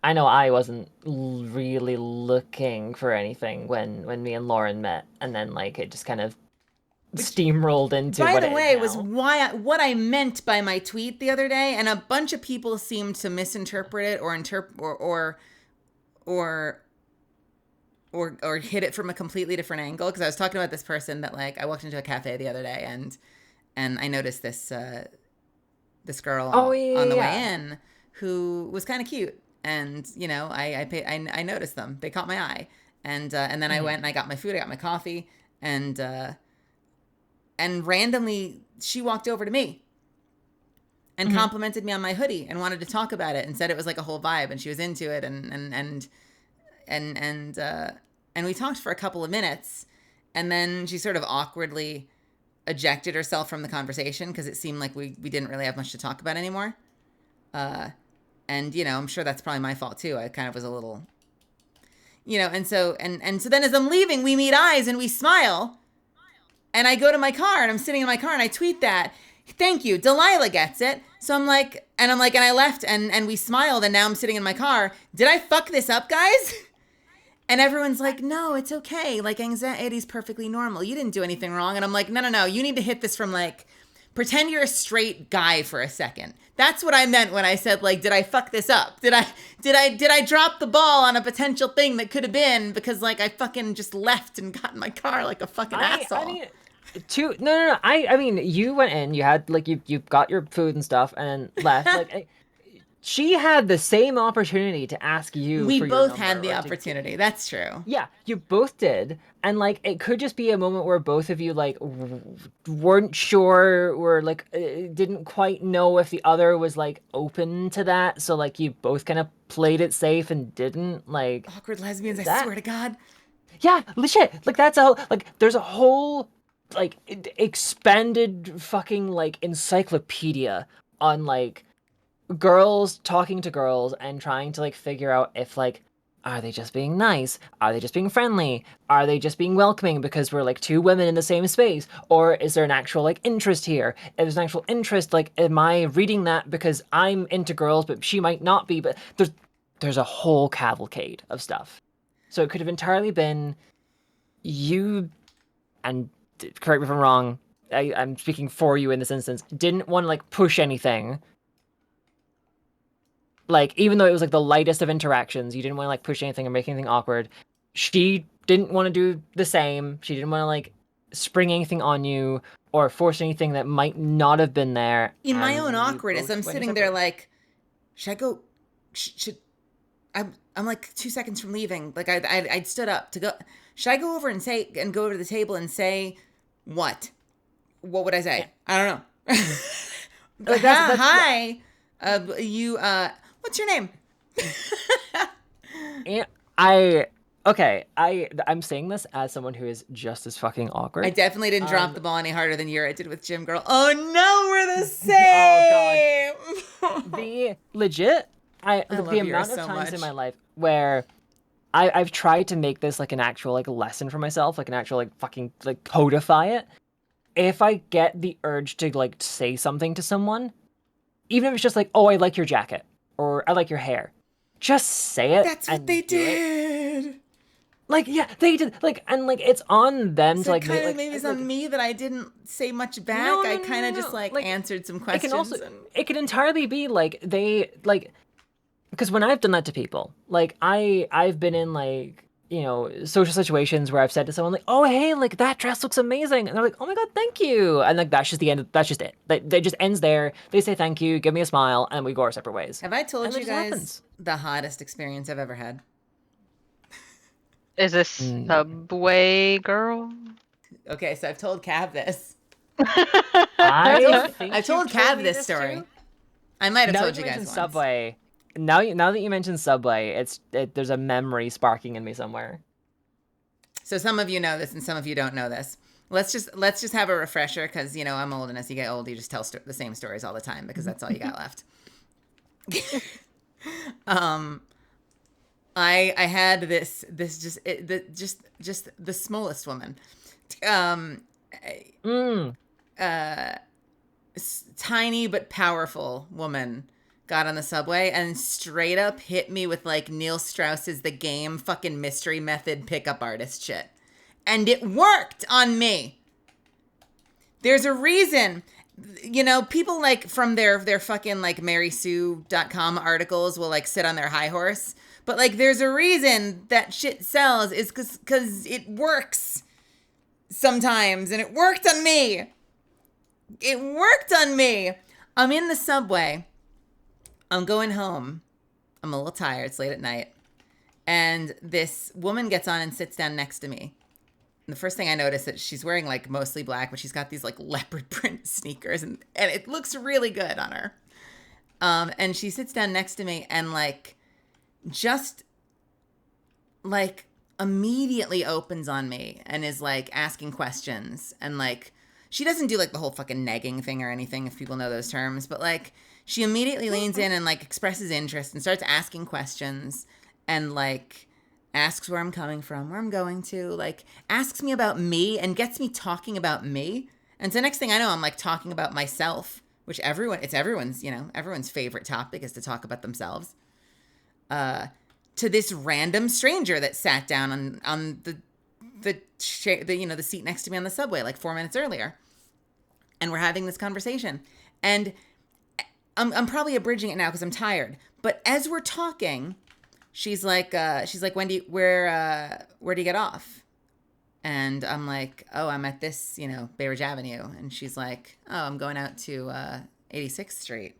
I know I wasn't really looking for anything when me and Lauren met, and then like it just kind of steamrolled into by what the it way, is now. was what I meant by my tweet the other day, and a bunch of people seemed to misinterpret it or hit it from a completely different angle. Because I was talking about this person that like I walked into a cafe the other day and I noticed this girl on the way in who was kind of cute, and I noticed them. They caught my eye, and then I went and I got my food, I got my coffee, and randomly she walked over to me and complimented me on my hoodie and wanted to talk about it and said it was like a whole vibe and she was into it and we talked for a couple of minutes, and then she sort of awkwardly ejected herself from the conversation because it seemed like we didn't really have much to talk about anymore. And I'm sure that's probably my fault too. I kind of was a little, and so then as I'm leaving, we meet eyes and we smile. And I go to my car and I'm sitting in my car and I tweet that. Thank you. Delilah gets it. So I'm like, and I left and we smiled and now I'm sitting in my car. Did I fuck this up, guys? And everyone's like, no, it's okay. Like anxiety's perfectly normal. You didn't do anything wrong. And I'm like, no. You need to hit this from like, pretend you're a straight guy for a second. That's what I meant when I said like, did I fuck this up? Did I drop the ball on a potential thing that could have been because like I fucking just left and got in my car like a fucking asshole. I mean, no. I mean, you went in, you had like you got your food and stuff, and left. Like, she had the same opportunity to ask you. We for your both number, had the opportunity. That's true. Yeah, you both did, and like it could just be a moment where both of you like weren't sure, or like didn't quite know if the other was like open to that. So like you both kind of played it safe and didn't like awkward lesbians. I swear to God. Yeah, legit. Like that's there's a whole like expanded fucking like encyclopedia on like girls talking to girls and trying to like figure out if like are they just being nice? Are they just being friendly? Are they just being welcoming because we're like two women in the same space? Or is there an actual like interest here? If there's an actual interest, like am I reading that because I'm into girls but she might not be? But there's a whole cavalcade of stuff. So it could have entirely been you, and correct me if I'm wrong, I'm speaking for you in this instance, didn't want to like push anything. Like, even though it was like the lightest of interactions, you didn't want to like push anything or make anything awkward. She didn't want to do the same. She didn't want to like spring anything on you or force anything that might not have been there. In my own awkwardness, I'm sitting there like, should I go? I'm like 2 seconds from leaving. Like I stood up to go. Should I go over and go over to the table and say what? What would I say? I don't know. Like hi. What's your name? And Okay, I'm saying this as someone who is just as fucking awkward. I definitely didn't drop the ball any harder than Yura did with Gym Girl. Oh no, we're the same. Oh god. The legit, love the Yura amount of so times in much. my life where I've tried to make this like an actual like lesson for myself, like an actual like fucking like codify it. If I get the urge to like say something to someone, even if it's just like, "Oh, I like your jacket," or "I like your hair," just say it. That's what they did. Like, yeah, they did. Like, and like, it's on them So to like it kind make of maybe it's on me that I didn't say much back. I kind of just like answered some It questions. can also, it can entirely be like they like, because when I've done that to people, like I've been in like, you know, social situations where I've said to someone like, "Oh, hey, like that dress looks amazing," and they're like, "Oh my god, thank you," and like that's just the end. That's just it. Like, it just ends there. They say thank you, give me a smile, and we go our separate ways. Have I told And you it just guys happens. the hottest experience I've ever had? Is this Subway Girl? Okay, so I've told Cav this. I think I've told you've told Cav me this story. too. I might have Now told that you you guys mentioned once. Subway, now that you mentioned Subway, there's a memory sparking in me somewhere. So some of you know this and some of you don't know this. Let's just have a refresher because you know I'm old, and as you get old, you just tell the same stories all the time because that's all you got left. I had this just the smallest woman, tiny but powerful woman got on the subway and straight up hit me with like Neil Strauss's The Game fucking mystery method pickup artist shit. And it worked on me. There's a reason, you know, people like from their fucking like marysue.com articles will like sit on their high horse. But like there's a reason that shit sells is cause it works sometimes, and it worked on me. It worked on me. I'm in the subway. I'm going home. I'm a little tired. It's late at night. And this woman gets on and sits down next to me. And the first thing I notice is that she's wearing like mostly black, but she's got these like leopard print sneakers, and it looks really good on her. And she sits down next to me and like just like immediately opens on me and is like asking questions, and like she doesn't do like the whole fucking negging thing or anything, if people know those terms, but like she immediately leans in and like expresses interest and starts asking questions, and like asks where I'm coming from, where I'm going to, like asks me about me and gets me talking about me. And so next thing I know, I'm like talking about myself, which it's everyone's, you know, everyone's favorite topic is to talk about themselves. To this random stranger that sat down on the you know, the seat next to me on the subway like 4 minutes earlier, and we're having this conversation. And I'm probably abridging it now because I'm tired. But as we're talking, she's like, where do you get off? And I'm like, oh, I'm at this, you know, Bay Ridge Avenue. And she's like, oh, I'm going out to 86th Street.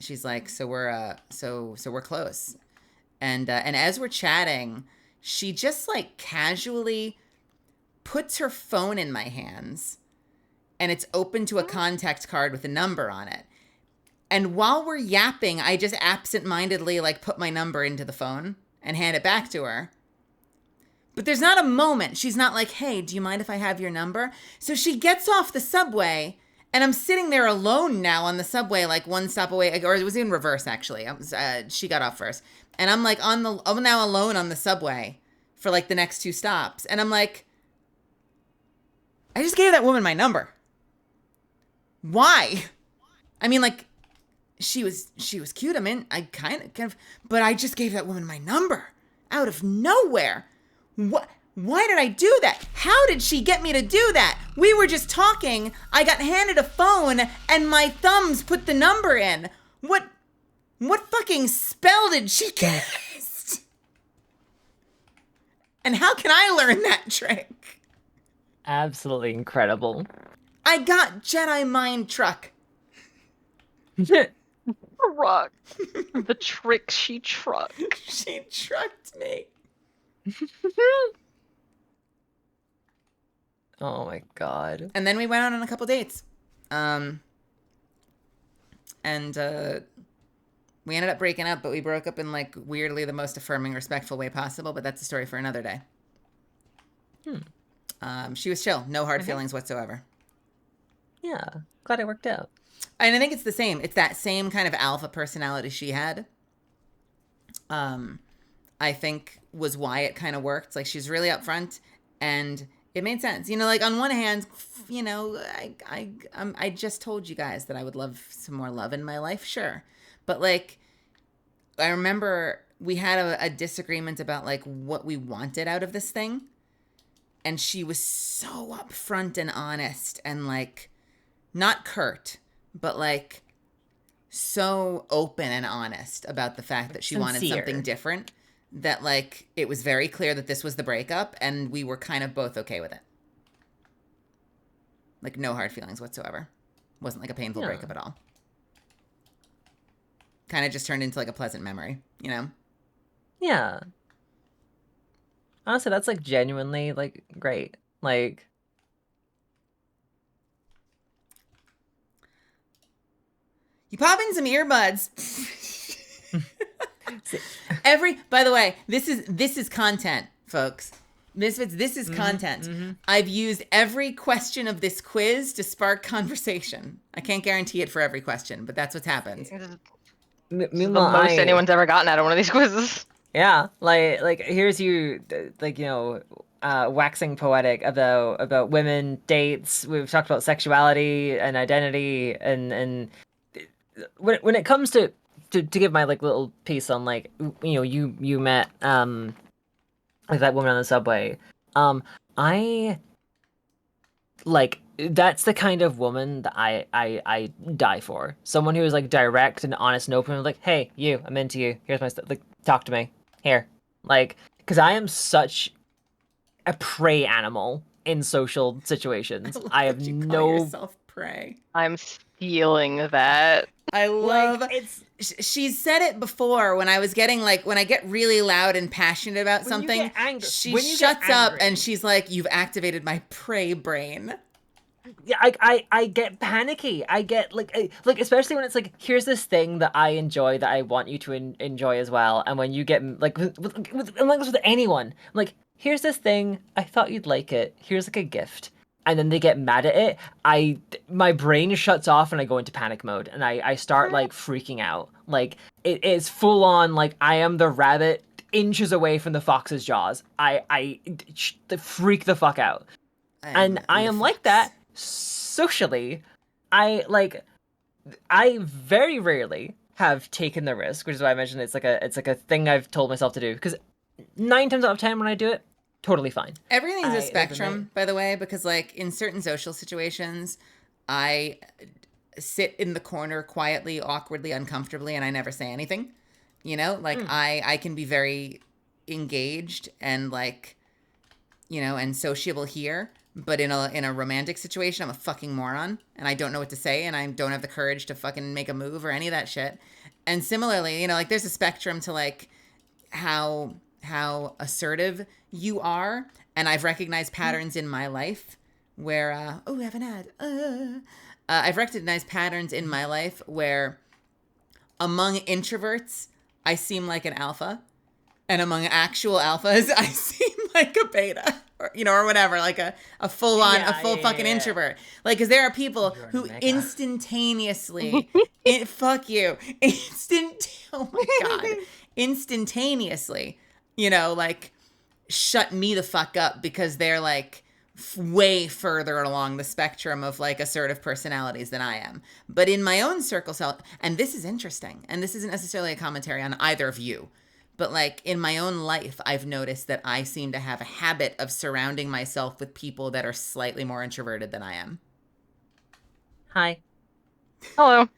She's like, so we're close. And as we're chatting, she just like casually puts her phone in my hands, and it's open to a contact card with a number on it. And while we're yapping, I just absentmindedly like put my number into the phone and hand it back to her. But there's not a moment. She's not like, hey, do you mind if I have your number? So she gets off the subway, and I'm sitting there alone now on the subway, like one stop away, or it was in reverse actually. She got off first, and I'm like I'm now alone on the subway for like the next 2 stops, and I'm like, I just gave that woman my number. Why? I mean, like, she was cute. I mean, I kind of, but I just gave that woman my number out of nowhere. What? Why did I do that? How did she get me to do that? We were just talking. I got handed a phone and my thumbs put the number in. What fucking spell did she cast? And how can I learn that trick? Absolutely incredible. I got Jedi mind truck. Truck. The trick she trucked. She trucked me. Oh my god. And then we went on a couple dates. We ended up breaking up, but we broke up in like weirdly the most affirming, respectful way possible. But that's a story for another day. She was chill, no hard feelings whatsoever. Yeah, glad it worked out. And I think it's the same. It's that same kind of alpha personality she had. I think was why it kind of worked. Like she's really upfront, and it made sense. You know, like on one hand, you know, I just told you guys that I would love some more love in my life, sure, but like I remember we had a disagreement about like what we wanted out of this thing, and she was so upfront and honest and like not curt, but like so open and honest about the fact that she wanted something different, that like it was very clear that this was the breakup and we were kind of both okay with it. Like no hard feelings whatsoever. Wasn't like a painful breakup at all. Kind of just turned into like a pleasant memory, you know? Yeah. Honestly, that's like genuinely like great. Like you pop in some earbuds. By the way, this is content, folks. Misfits, this is content. I've used every question of this quiz to spark conversation. I can't guarantee it for every question, but that's what's happened. This is the most anyone's ever gotten out of one of these quizzes. Yeah, like here's you, like, you know, waxing poetic about women, dates. We've talked about sexuality and identity, and when it comes to give my like little piece on like, you know, you met like that woman on the subway. I like that's the kind of woman that I die for. Someone who is like direct and honest and open, like, hey, you, I'm into you. Here's my stuff. Like, talk to me. Here. Like, because I am such a prey animal in social situations. I have Call yourself prey. I'm feeling that. I love like, it's. She's said it before when I was getting like when I get really loud and passionate about something. She shuts up and she's like, "You've activated my prey brain." Yeah, I get panicky. I get like especially when it's like, here's this thing that I enjoy that I want you to enjoy as well. And when you get like with anyone, like, here's this thing, I thought you'd like it. Here's like a gift. And then they get mad at it. My brain shuts off and I go into panic mode and I start like freaking out. Like it is full on like I am the rabbit inches away from the fox's jaws. I freak the fuck out. And I am like that socially. I very rarely have taken the risk, which is why I mentioned it's like a thing I've told myself to do, because 9 times out of 10 when I do it, totally fine. Everything's a spectrum, by the way, because like in certain social situations, I sit in the corner quietly, awkwardly, uncomfortably, and I never say anything. You know, like I can be very engaged and like, you know, and sociable here. But in a romantic situation, I'm a fucking moron and I don't know what to say and I don't have the courage to fucking make a move or any of that shit. And similarly, you know, like there's a spectrum to like how assertive you are. And I've recognized patterns in my life where, we have an ad. I've recognized patterns in my life where among introverts, I seem like an alpha. And among actual alphas, I seem like a beta, or, you know, or whatever, like a full fucking introvert. Like, because there are people who instantaneously, fuck you, oh my God, instantaneously, you know, like shut me the fuck up because they're like way further along the spectrum of like assertive personalities than I am. But in my own circle, and this is interesting, and this isn't necessarily a commentary on either of you, but like in my own life, I've noticed that I seem to have a habit of surrounding myself with people that are slightly more introverted than I am. Hi. Hello.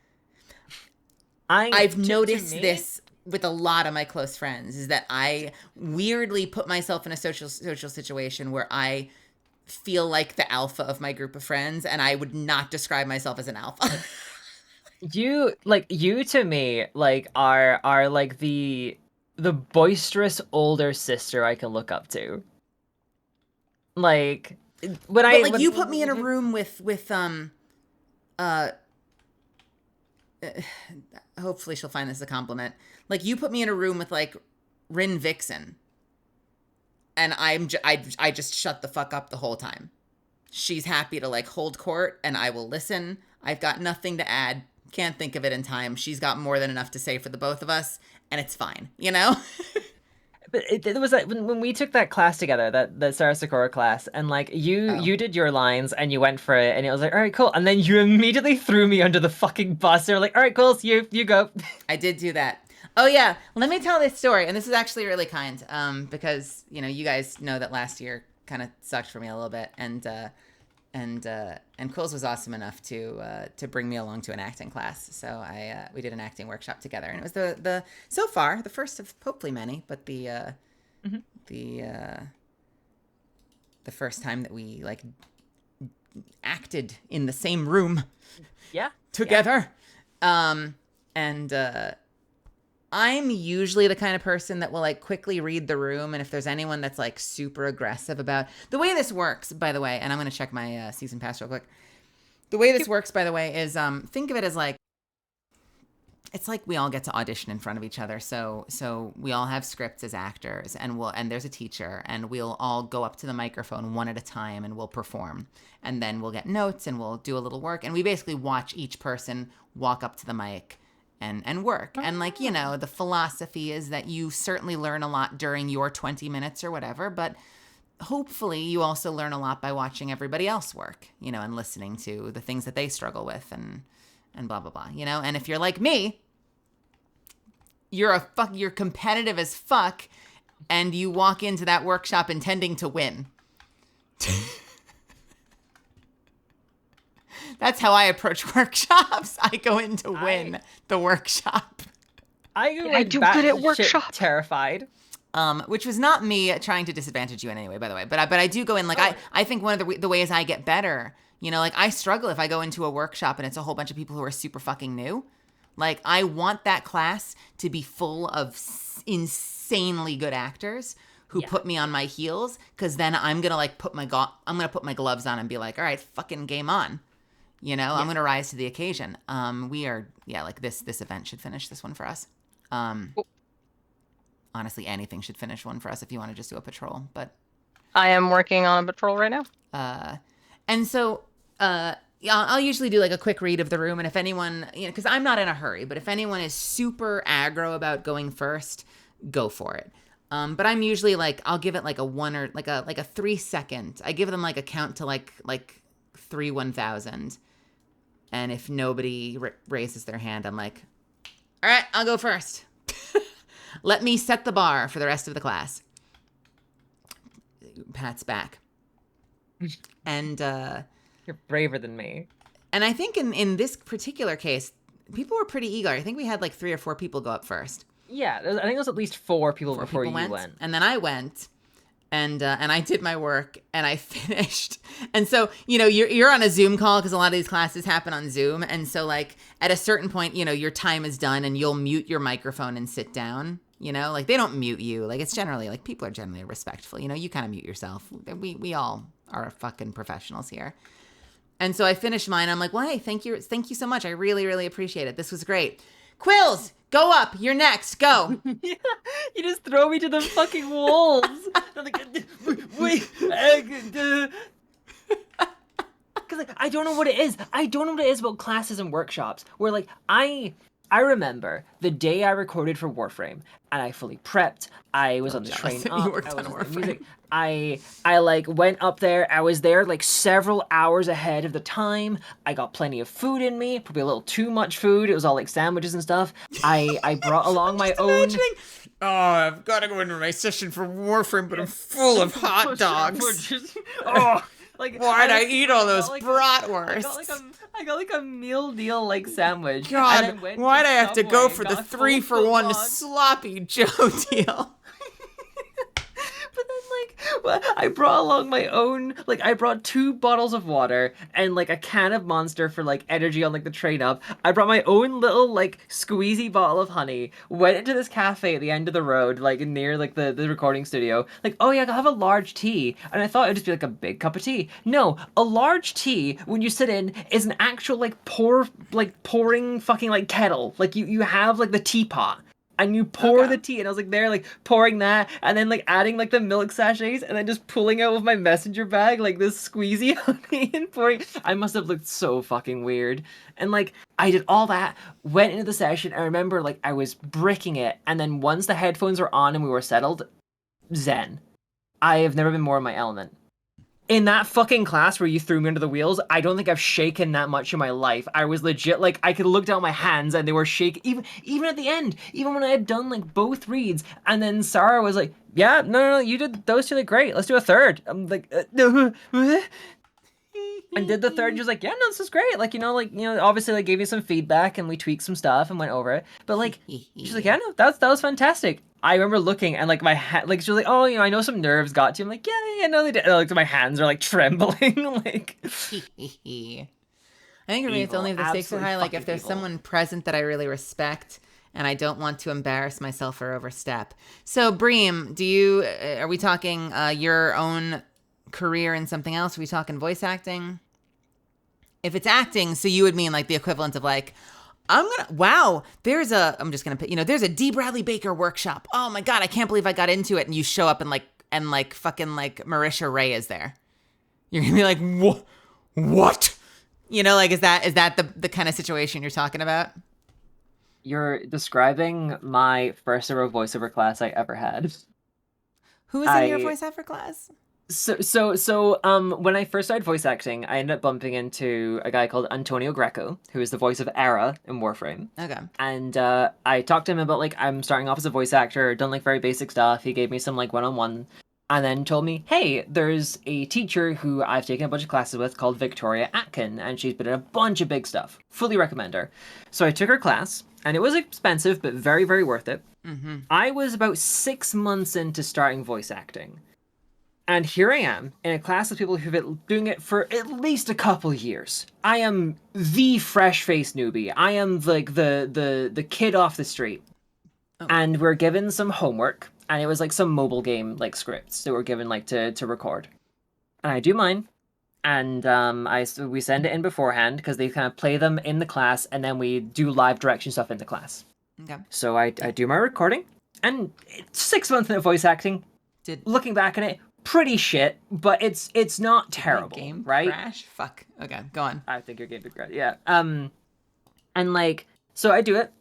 I've noticed this with a lot of my close friends, is that I weirdly put myself in a social situation where I feel like the alpha of my group of friends, and I would not describe myself as an alpha. You to me like are like the boisterous older sister I can look up to. Like when you put me in a room with hopefully she'll find this a compliment. Like, you put me in a room with like Rin Vixen, and I just shut the fuck up the whole time. She's happy to like hold court, and I will listen. I've got nothing to add. Can't think of it in time. She's got more than enough to say for the both of us, and it's fine, you know? But it was like when we took that class together, that the Sarah Sakura class, and like you did your lines and you went for it, and it was like, all right, cool, and then you immediately threw me under the fucking bus. You're like, all right, cool, so you go. I did do that. Oh yeah, let me tell this story, and this is actually really kind, because you know you guys know that last year kind of sucked for me a little bit, and Quills was awesome enough to bring me along to an acting class. So we did an acting workshop together, and it was the so far the first of hopefully many, but the first time that we like acted in the same room, together. I'm usually the kind of person that will like quickly read the room, and if there's anyone that's like super aggressive about the way this works, by the way, and I'm going to check my season pass real quick. The way this works, by the way, is think of it as like, it's like we all get to audition in front of each other. So we all have scripts as actors, and there's a teacher, and we'll all go up to the microphone one at a time, and we'll perform, and then we'll get notes, and we'll do a little work, and we basically watch each person walk up to the mic and work. And like, you know, the philosophy is that you certainly learn a lot during your 20 minutes or whatever, but hopefully you also learn a lot by watching everybody else work, you know, and listening to the things that they struggle with and blah, blah, blah, you know? And if you're like me, you're competitive as fuck, and you walk into that workshop intending to win. That's how I approach workshops. I go in to win the workshop. I do good at workshop. Terrified. Which was not me trying to disadvantage you in any way, by the way. But I do go in, like, I think one of the ways I get better, you know, like, I struggle if I go into a workshop and it's a whole bunch of people who are super fucking new. Like, I want that class to be full of insanely good actors who put me on my heels, because then I'm going to, like, put my gloves on and be like, all right, fucking game on. You know, I'm going to rise to the occasion. We are, like, this event should finish this one for us. Honestly, anything should finish one for us if you want to just do a patrol. But I am working on a patrol right now. And so I'll usually do like a quick read of the room. And if anyone, you know, because I'm not in a hurry, but if anyone is super aggro about going first, go for it. But I'm usually like, I'll give it like a 1 or like a 3 second. I give them like a count to like 3 1,000. And if nobody raises their hand, I'm like, all right, I'll go first. Let me set the bar for the rest of the class. Pat's back. And you're braver than me. And I think in this particular case, people were pretty eager. I think we had like 3 or 4 people go up first. Yeah, I think there was at least 4 people before you went. And then I went. And I did my work, and I finished. And so, you know, you're on a Zoom call, because a lot of these classes happen on Zoom. And so, like, at a certain point, you know, your time is done, and you'll mute your microphone and sit down. You know, like, they don't mute you. Like, it's generally, like, people are generally respectful. You know, you kind of mute yourself. We all are fucking professionals here. And so I finished mine. I'm like, well, hey, thank you so much. I really, really appreciate it. This was great. Quills, go up. You're next. Go. You just throw me to the fucking wolves. Wait. Because like, I don't know what it is. I don't know what it is about classes and workshops where like I remember the day I recorded for Warframe, and I fully prepped. I was on the train up. You worked on Warframe. I like went up there. I was there like several hours ahead of the time. I got plenty of food in me, probably a little too much food. It was all like sandwiches and stuff. I brought along my own. Oh, I've got to go into my session for Warframe, but I'm full of hot dogs. Oh, like why'd I eat all those bratwursts? I got like a meal deal like sandwich. God, why'd I have to go for the 3-for-1 sloppy Joe deal? But then I brought along my own, like, I brought 2 bottles of water and, like, a can of Monster for, like, energy on, like, the train up. I brought my own little, like, squeezy bottle of honey, went into this cafe at the end of the road, like, near, like, the recording studio. Like, oh yeah, I'll have a large tea. And I thought it'd just be, like, a big cup of tea. No, a large tea, when you sit in, is an actual, like, pouring fucking, like, kettle. Like, you have, like, the teapot. And you pour the tea, and I was like there, like pouring that, and then like adding like the milk sachets, and then just pulling out with my messenger bag like this squeezy honey and pouring. I must have looked so fucking weird. And like I did all that, went into the session. I remember like I was bricking it, and then once the headphones were on and we were settled, zen. I have never been more in my element. In that fucking class where you threw me under the wheels, I don't think I've shaken that much in my life. I was legit, like, I could look down my hands and they were shaking. Even at the end, even when I had done, like, both reads, and then Sarah was like, yeah, no, you did those 2, like, great. Let's do a third. I'm like, no. And did the third, and she was like, yeah, no, this is great. Like, obviously, like, gave me some feedback, and we tweaked some stuff and went over it. But, like, she's like, yeah, no, that was fantastic. I remember looking, and, like, my hat, like, she was like, oh, I know some nerves got to you. I'm like, yeah, no, they did. And, like, my hands are, like, trembling, like. I think for me, it's only if the stakes are high. Like, if there's someone present that I really respect, and I don't want to embarrass myself or overstep. So, Bream, are we talking your own career in something else? Are we talking voice acting? If it's acting, so you would mean like the equivalent of like, there's a D. Bradley Baker workshop. Oh my God, I can't believe I got into it. And you show up and fucking like Marisha Ray is there. You're gonna be like, what? Like, is that the kind of situation you're talking about? You're describing my first ever voiceover class I ever had. Who was in your voiceover class? So, when I first started voice acting, I ended up bumping into a guy called Antonio Greco, who is the voice of Era in Warframe. Okay. And I talked to him about, like, I'm starting off as a voice actor, done, like, very basic stuff. He gave me some, like, one-on-one, and then told me, hey, there's a teacher who I've taken a bunch of classes with called Victoria Atkin, and she's been in a bunch of big stuff. Fully recommend her. So I took her class, and it was expensive, but very, very worth it. Mm-hmm. I was about 6 months into starting voice acting. And here I am in a class of people who've been doing it for at least a couple years. I am the fresh-faced newbie. I am like the kid off the street. Oh. And we're given some homework, and it was like some mobile game like scripts that we're given like to record. And I do mine, and we send it in beforehand because they kind of play them in the class, and then we do live direction stuff in the class. Okay. So I do my recording, and 6 months into voice acting. Looking back on it, pretty shit, but it's not terrible, game right? Crash? Fuck. Okay, go on. I think your game did crash. Yeah. And like, so I do it.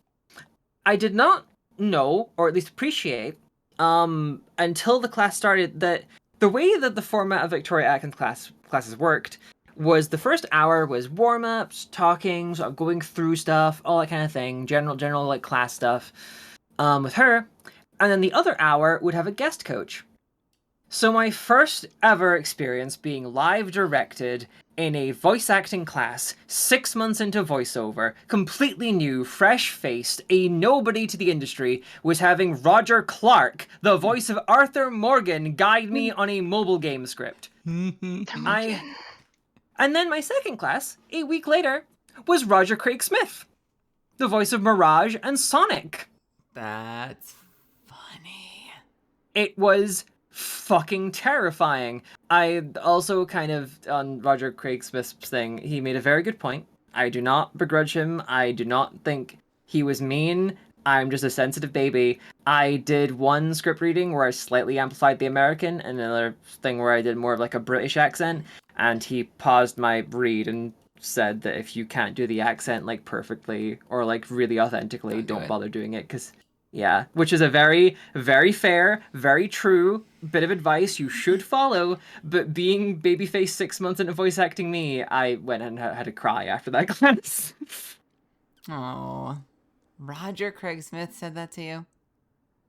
I did not know, or at least appreciate, until the class started, that the way that the format of Victoria Atkins classes worked was the first hour was warm-ups, talking, sort of going through stuff, all that kind of thing, general like class stuff, with her, and then the other hour would have a guest coach. So my first ever experience being live directed in a voice acting class, 6 months into voiceover, completely new, fresh-faced, a nobody to the industry, was having Roger Clark, the voice of Arthur Morgan, guide me on a mobile game script. And then my second class, a week later, was Roger Craig Smith, the voice of Mirage and Sonic. That's funny. It was fucking terrifying. I also kind of, on Roger Craig Smith's thing, he made a very good point. I do not begrudge him. I do not think he was mean. I'm just a sensitive baby. I did one script reading where I slightly amplified the American, and another thing where I did more of like a British accent, and he paused my read and said that if you can't do the accent like perfectly or like really authentically, don't bother doing it, because yeah, which is a very, very fair, very true bit of advice you should follow, but being babyface 6 months into voice acting me, I went and had to cry after that class. Oh, Roger Craig Smith said that to you?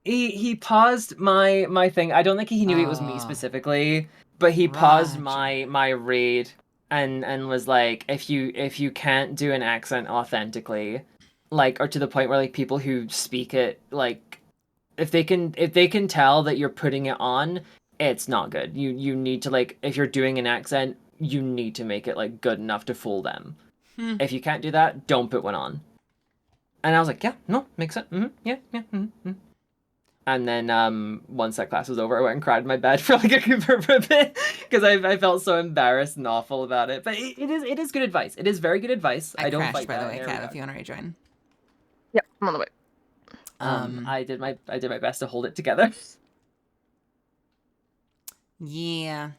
He paused my thing. I don't think he knew it was me specifically, but he paused my read and was like, if you can't do an accent authentically, like, or to the point where like people who speak it, like, if they can tell that you're putting it on, it's not good. You need to, like, if you're doing an accent, you need to make it, like, good enough to fool them. If you can't do that, don't put one on. And I was like, yeah, no, makes sense. Yeah. And then once that class was over, I went and cried in my bed for like a bit because I felt so embarrassed and awful about it. But it is good advice. It is very good advice. I don't crashed, fight by the that. way, There Kat, we if you want to rejoin. Yep, I'm on the way. I did my best to hold it together. Yeah.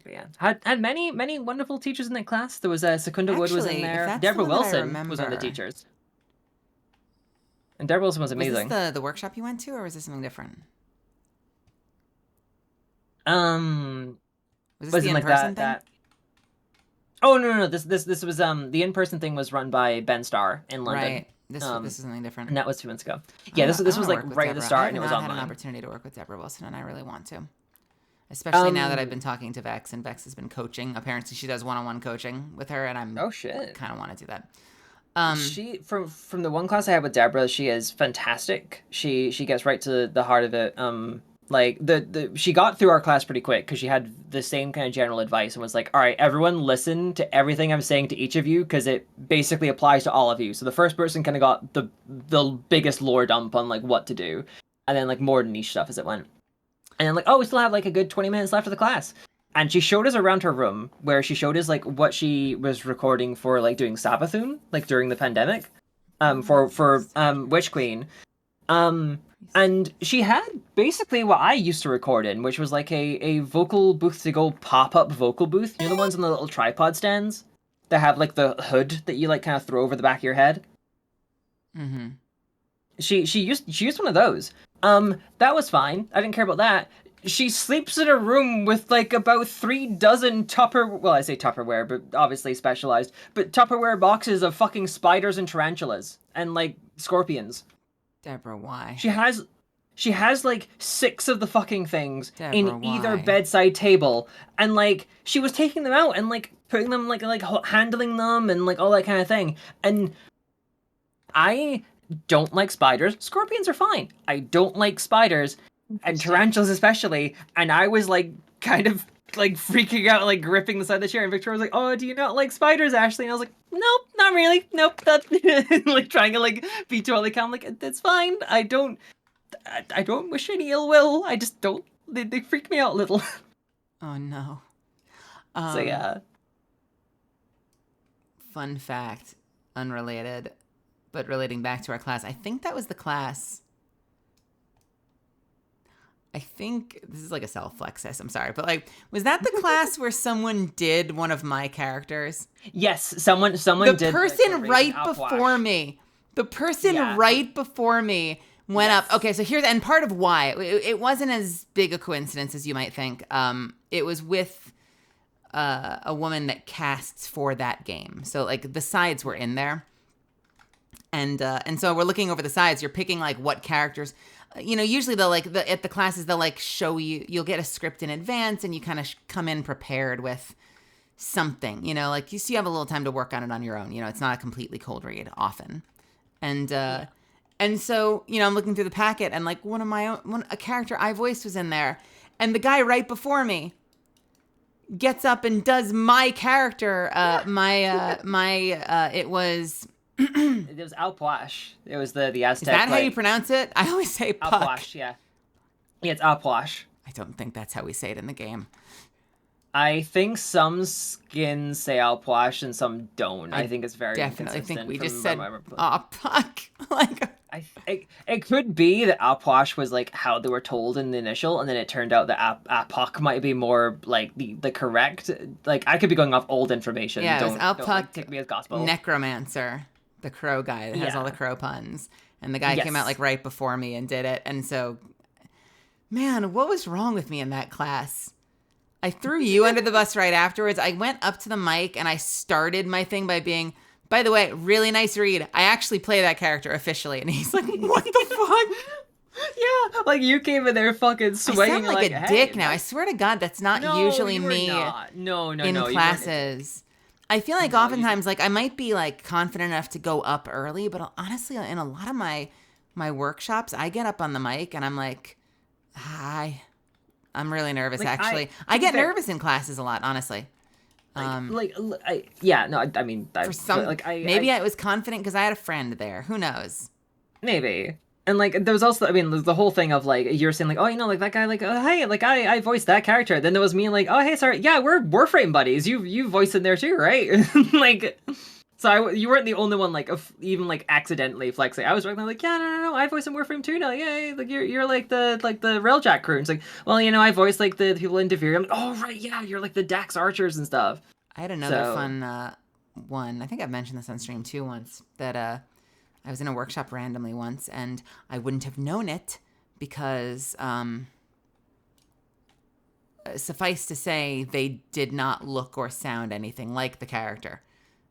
But yeah, had many wonderful teachers in that class. There was Secunda Wood was in Actually, if there. that's Deborah the one that I Wilson was one of the remember. teachers. And Deborah Wilson was amazing. Was this the workshop you went to, or was this something different? Was this the in-person thing? Oh no. This was the in-person thing was run by Ben Starr in London. Right. This is something different. And that was 2 months ago. Yeah, this was like right at the start, and it was I online. had an opportunity to work with Deborah Wilson, and I really want to. Especially now that I've been talking to Vex, and Vex has been coaching. Apparently, she does one-on-one coaching with her, and I'm kind of want to do that. She from the one class I had with Deborah, she is fantastic. She gets right to the heart of it. Like she got through our class pretty quick because she had the same kind of general advice and was like, all right, everyone listen to everything I'm saying to each of you because it basically applies to all of you. So the first person kind of got the biggest lore dump on like what to do, and then like more niche stuff as it went. And then like, oh, we still have like a good 20 minutes left of the class. And she showed us around her room where she showed us like what she was recording for like doing Sabathun, like during the pandemic, for Witch Queen. And she had basically what I used to record in, which was like a vocal booth to go pop-up vocal booth. You know the ones on the little tripod stands that have like the hood that you like kind of throw over the back of your head? Mm-hmm. She used one of those. That was fine. I didn't care about that. She sleeps in a room with like about 36 I say Tupperware, but obviously specialized, but Tupperware boxes of fucking spiders and tarantulas and like scorpions. Deborah, why? She has like 6 of the fucking things Deborah, in either why? bedside table, and like she was taking them out and like putting them like handling them and like all that kind of thing. And I don't like spiders. Scorpions are fine. I don't like spiders, and tarantulas especially. And I was like kind of like freaking out, like gripping the side of the chair. And Victoria was like, "Oh, do you not like spiders, Ashley?" And I was like, "Nope, not really. Nope." That's like trying to like be totally calm. Like, that's fine. I don't wish any ill will. I just don't. They freak me out a little. Oh no. So yeah. Fun fact, unrelated, but relating back to our class. I think that was the class. I think this is like a self-flexus. I'm sorry, but like, was that the class where someone did one of my characters? Yes, someone did. The person right before me. The person right before me went up. Okay, so here's, and part of why it wasn't as big a coincidence as you might think. It was with a woman that casts for that game. So like the sides were in there. And so we're looking over the sides. You're picking like what characters, you know, usually they'll like at the classes, they'll like show you'll get a script in advance and you kind of come in prepared with something, you know, like you have a little time to work on it on your own. You know, it's not a completely cold read often. And so, you know, I'm looking through the packet and like a character I voiced was in there, and the guy right before me gets up and does my character. It was Alpuash. It was the Aztec. Is that how you pronounce it? I always say Puck. Alpuash, yeah. Yeah, it's Alpuash. I don't think that's how we say it in the game. I think some skins say Alpuash and some don't. I think it's very definitely think we just said Puck. Like it could be that Alpuash was like how they were told in the initial, and then it turned out that Puck might be more like the correct. Like I could be going off old information. Yeah, it was don't take me as gospel. Necromancer, the crow guy that has all the crow puns, and the guy came out like right before me and did it. And so, man, what was wrong with me in that class? I threw you under the bus right afterwards. I went up to the mic and I started my thing by being, by the way, really nice read. I actually play that character officially. And he's like, what the fuck? Yeah, like you came in there fucking swinging. I sound like a dick now. I swear to God, that's not usually me No, in classes. I feel like oftentimes, like I might be like confident enough to go up early, but honestly, in a lot of my workshops, I get up on the mic and I'm like, hi. I'm really nervous, Like, actually. to I be get fair- nervous in classes a lot, honestly. Yeah, no, I mean, For some, maybe I was confident because I had a friend there. Who knows? maybe. And like there was also, I mean, the whole thing of like you're saying like, oh, you know, like that guy, like, oh, hey, like I voiced that character. Then there was me like, oh, hey, sorry, yeah, we're Warframe buddies. You voiced in there too, right? Like, so you weren't the only one like even like accidentally flexing. I was like, yeah, no, I voiced in Warframe too. No, yeah, like you're like the Railjack crew. And it's like, well, you know, I voiced like the people in Devere. I'm like, oh right, yeah, you're like the Dax archers and stuff. I had another fun one. I think I've mentioned this on stream too once. That I was in a workshop randomly once, and I wouldn't have known it because, suffice to say, they did not look or sound anything like the character.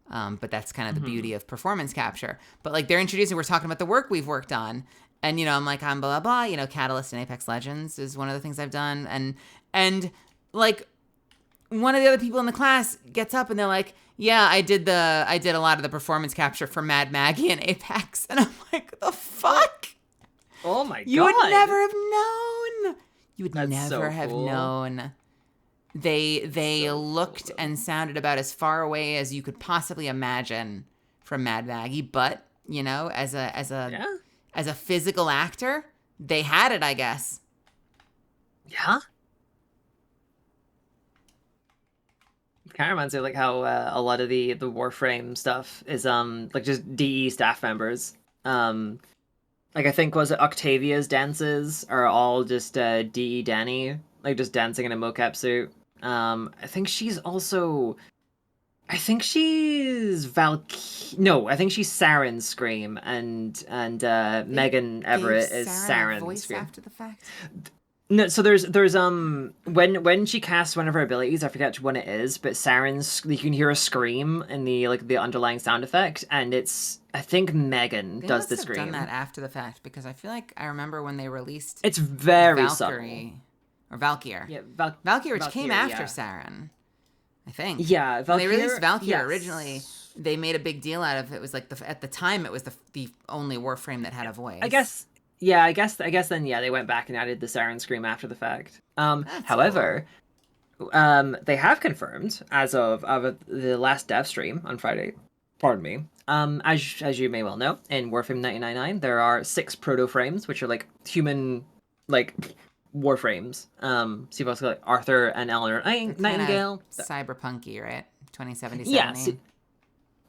But that's kind of the beauty of performance capture. But like they're introducing, we're talking about the work we've worked on, and you know, I'm like, I'm blah blah blah. You know, Catalyst and Apex Legends is one of the things I've done, and like one of the other people in the class gets up and they're like, yeah, I did a lot of the performance capture for Mad Maggie and Apex. And I'm like, the fuck? Oh my god. You would never have known. You would That's never so have cool. known. They looked and sounded about as far away as you could possibly imagine from Mad Maggie, but, you know, as a physical actor, they had it, I guess. Yeah. Kind of reminds me of like how a lot of the Warframe stuff is like just DE staff members. Like I think was it Octavia's dances are all just DE Danny, like just dancing in a mocap suit. I think she's also, I think she's No, I think she's Saren's Scream, and Megan Everett is Saren's voice Scream. after the fact. No, so there's when she casts one of her abilities, I forget which one it is, but Saren's, you can hear a scream in the underlying sound effect, and it's, I think Megan They does must the have scream. done that after the fact because I feel like I remember when they released. It's very Valkyrie or Valkyr. Yeah, Valkyr, which came Valkyrie, after yeah. Saren, I think. Yeah, when they released Valkyr yes. originally, they made a big deal out of it. It was like at the time it was the only Warframe that had a voice. I guess then they went back and added the Saren Scream after the fact. However, they have confirmed as of the last dev stream on Friday. Pardon me. As you may well know, in Warframe 1999, there are 6 proto frames, which are like human, like Warframes. So you've also got like Arthur and Eleanor Nightingale. Cyberpunky, right? 2077. Yes.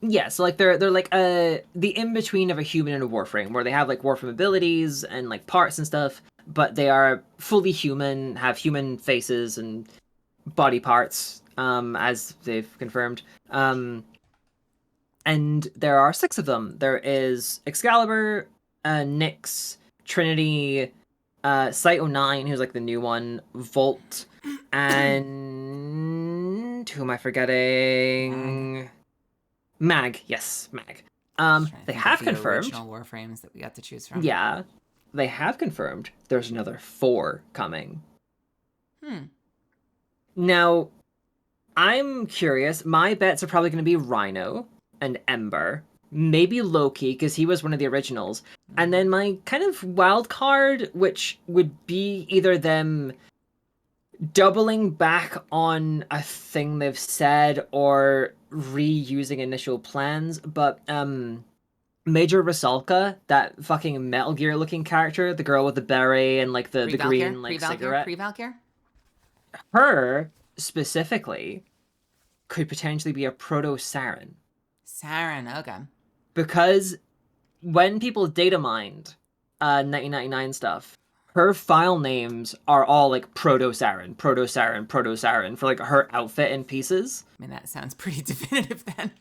Yeah, so like they're like the in between of a human and a Warframe, where they have like Warframe abilities and like parts and stuff, but they are fully human, have human faces and body parts, as they've confirmed. And there are 6 of them. There is Excalibur, Nyx, Trinity, Site09, who's like the new one, Volt, and who am I forgetting? Mag, yes, Mag. They have confirmed. Original Warframes that we got to choose from. Yeah, they have confirmed there's another 4 coming. Now, I'm curious. My bets are probably going to be Rhino and Ember, maybe Loki because he was one of the originals, and then my kind of wild card, which would be either them doubling back on a thing they've said or reusing initial plans, but Major Rusalka, that fucking Metal Gear looking character, the girl with the beret and like the green like cigarette, Pre-Valkyr? her specifically could potentially be a proto Saren. Saren, okay. Because when people data mined 1999 stuff, her file names are all like Proto Saren, Proto Saren, Proto Saren for like her outfit and pieces. I mean, that sounds pretty definitive then.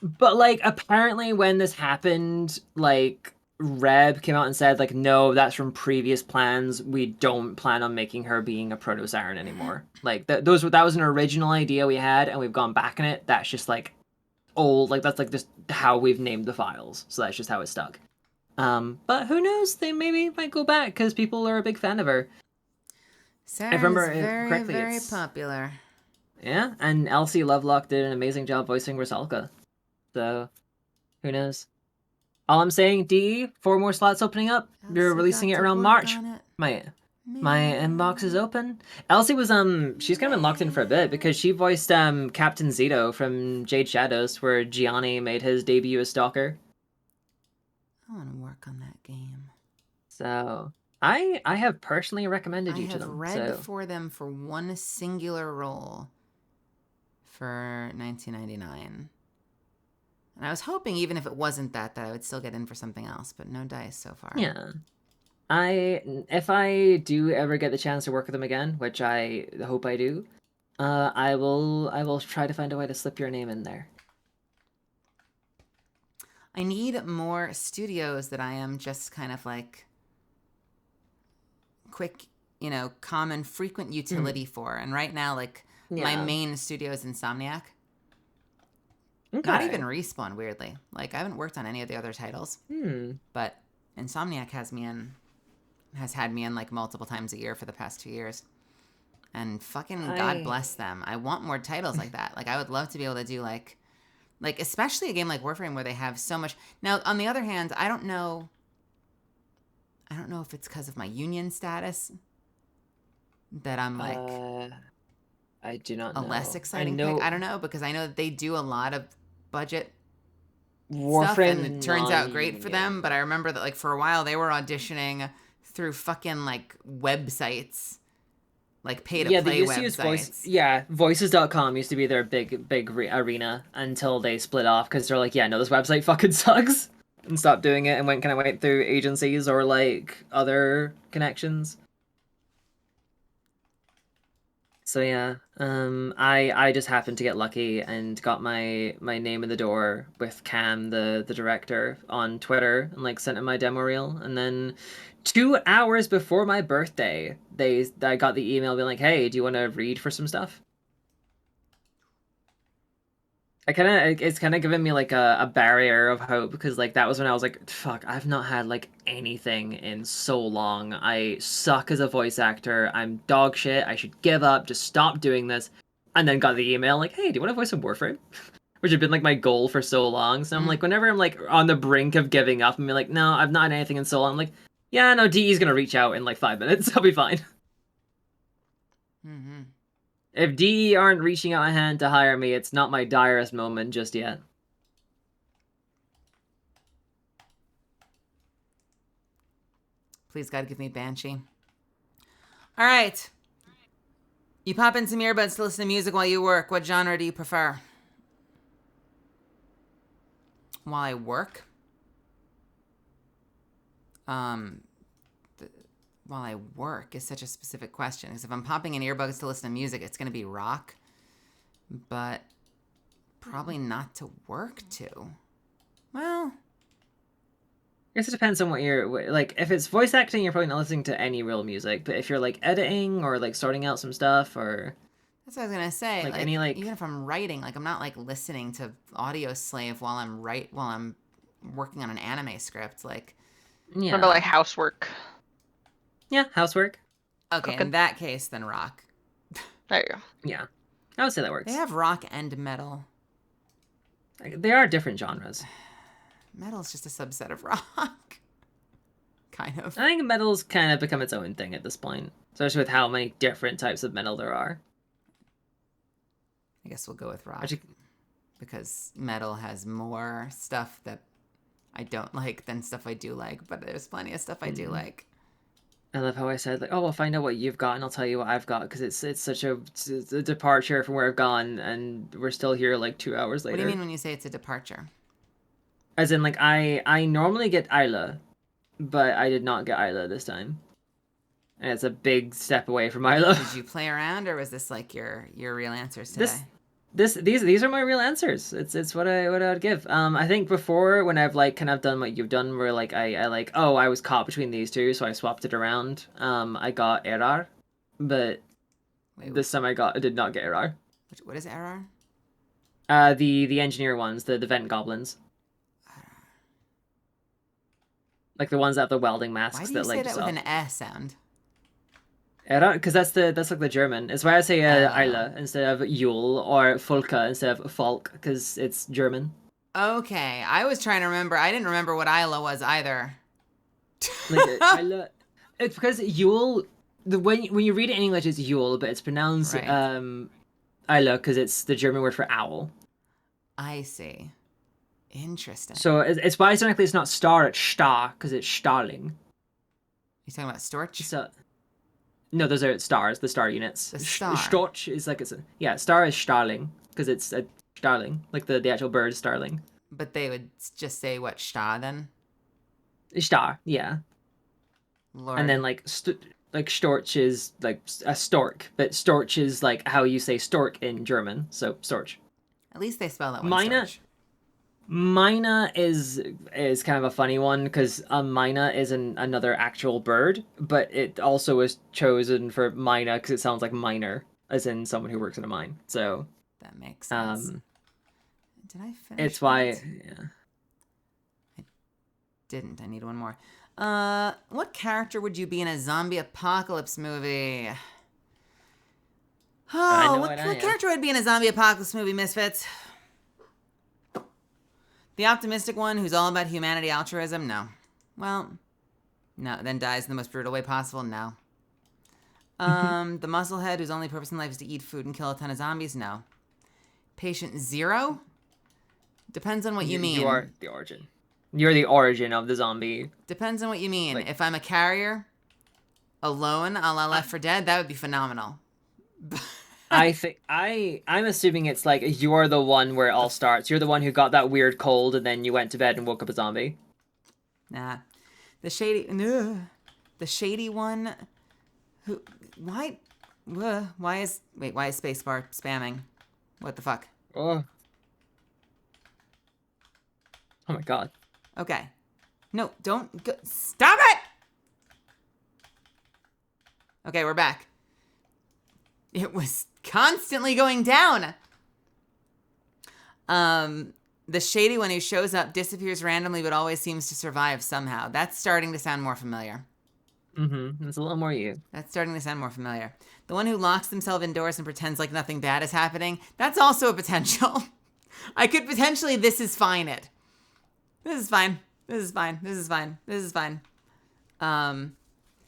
But like apparently when this happened, like Reb came out and said like, no, that's from previous plans. We don't plan on making her being a Proto Saren anymore. Like that was an original idea we had, and we've gone back on it. That's just like old, like that's like just how we've named the files. So that's just how it stuck. But who knows? They maybe might go back because people are a big fan of her. Saren's very popular. Yeah, and Elsie Lovelock did an amazing job voicing Rusalka. So, who knows? All I'm saying, DE, 4 more slots opening up. You're releasing it around March. My inbox is open. Elsie was she's kind of been locked in for a bit because she voiced Captain Zito from Jade Shadows, where Gianni made his debut as Stalker. I want to work on that game. So I have personally recommended you to them. I have read for them for one singular role for 1999. And I was hoping even if it wasn't that I would still get in for something else, but no dice so far. Yeah. If I do ever get the chance to work with them again, which I hope I do, I will try to find a way to slip your name in there. I need more studios that I am just kind of like quick, common, frequent utility for. And right now, like, my main studio is Insomniac. Okay. Not even Respawn, weirdly. Like, I haven't worked on any of the other titles. But Insomniac has had me in like multiple times a year for the past 2 years. And fucking God bless them. I want more titles like that. Like, I would love to be able to do like especially a game like Warframe where they have so much. Now, on the other hand, I don't know if it's because of my union status that I'm like I do not know. A less exciting pick. I don't know, because I know that they do a lot of budget Warframe stuff and it turns out great for them, but I remember that like for a while they were auditioning through fucking like websites. Like pay to play websites. Voices.com used to be their big arena until they split off because they're like, yeah, no, this website fucking sucks, and stopped doing it and went through agencies or like other connections. So yeah, I just happened to get lucky and got my name in the door with Cam, the director, on Twitter, and like sent him my demo reel, and then 2 hours before my birthday, I got the email being like, hey, do you want to read for some stuff? It's kind of given me like a barrier of hope, because like that was when I was like, fuck, I've not had like anything in so long. I suck as a voice actor. I'm dog shit. I should give up. Just stop doing this. And then got the email like, hey, do you want to voice some Warframe? Which had been like my goal for so long. So I'm like, whenever I'm like on the brink of giving up and be like, no, I've not had anything in so long, I'm like, yeah, no, DE's gonna reach out in like 5 minutes. I'll be fine. Mm-hmm. If DE aren't reaching out a hand to hire me, it's not my direst moment just yet. Please, God, give me Banshee. All right. You pop in some earbuds to listen to music while you work. What genre do you prefer? While I work? While I work is such a specific question. Because if I'm popping in earbuds to listen to music, it's going to be rock. But probably not to work to. Well, I guess it depends on what you're like. If it's voice acting, you're probably not listening to any real music. But if you're like editing or like sorting out some stuff, or that's what I was gonna say. Like any like, even if I'm writing, like I'm not like listening to Audio Slave while I'm working on an anime script. Like, yeah, what about like housework? Yeah, housework. Okay, in that case, then rock. There you go. Yeah, I would say that works. They have rock and metal. They are different genres. Metal's just a subset of rock. Kind of. I think metal's kind of become its own thing at this point, especially with how many different types of metal there are. I guess we'll go with rock. Because metal has more stuff that I don't like than stuff I do like, but there's plenty of stuff I do like. I love how I said, like, oh, we'll find out what you've got and I'll tell you what I've got, because it's such a departure from where I've gone, and we're still here like 2 hours later. What do you mean when you say it's a departure? As in, like, I normally get Isla, but I did not get Isla this time. And it's a big step away from Isla. Did you play around, or was this like your real answers today? These are my real answers. It's what I would give. I think before, when I've like kind of done what you've done, where like I like, oh, I was caught between these two, so I swapped it around. I got Errar, but this time I did not get Errar. What is Errar? The engineer ones, the vent goblins. Like the ones that have the welding masks. Why do you say that with an S sound? Because that's like the German. It's why I say Isla instead of Yule, or Folka instead of Falk, because it's German. Okay, I was trying to remember. I didn't remember what Isla was either. Like Isla, it's because Yule when you read it in English, it's Yule, but it's pronounced Right. Eile because it's the German word for owl. I see. Interesting. So it's why sonically it's not star, it's star because it's Starling. You talking about Storch? So no, those are stars, the star units. The star. Storch is like star is Starling because it's a starling, like the actual bird starling. But they would just say what Sta then? Star, yeah. Lord. And then like Storch is like a stork, but Storch is like how you say stork in German, so Storch. At least they spell that one. Mina is kind of a funny one because a mina is another actual bird, but it also was chosen for mina because it sounds like miner, as in someone who works in a mine. So that makes sense. Did I finish? It's why. Yeah. I didn't. I need one more. What character would you be in a zombie apocalypse movie? Oh, what character would be in a zombie apocalypse movie, Misfits? The optimistic one who's all about humanity altruism? No. Well, no. Then dies in the most brutal way possible? No. The musclehead whose only purpose in life is to eat food and kill a ton of zombies? No. Patient Zero? Depends on what you mean. You are the origin. You're the origin of the zombie. Depends on what you mean. Like, if I'm a carrier, alone, a la Left 4 Dead, that would be phenomenal. I think I'm assuming it's like you're the one where it all starts. You're the one who got that weird cold and then you went to bed and woke up a zombie. Nah. The shady one who why is spacebar spamming? What the fuck? Oh my god. Okay. No, don't go. Stop it! Okay, we're back. It was constantly going down. The shady one who shows up, disappears randomly, but always seems to survive somehow. That's starting to sound more familiar. It's a little more you. That's starting to sound more familiar. The one who locks themselves indoors and pretends like nothing bad is happening. That's also a potential. I could potentially, this is fine it. This is fine. This is fine. This is fine. This is fine.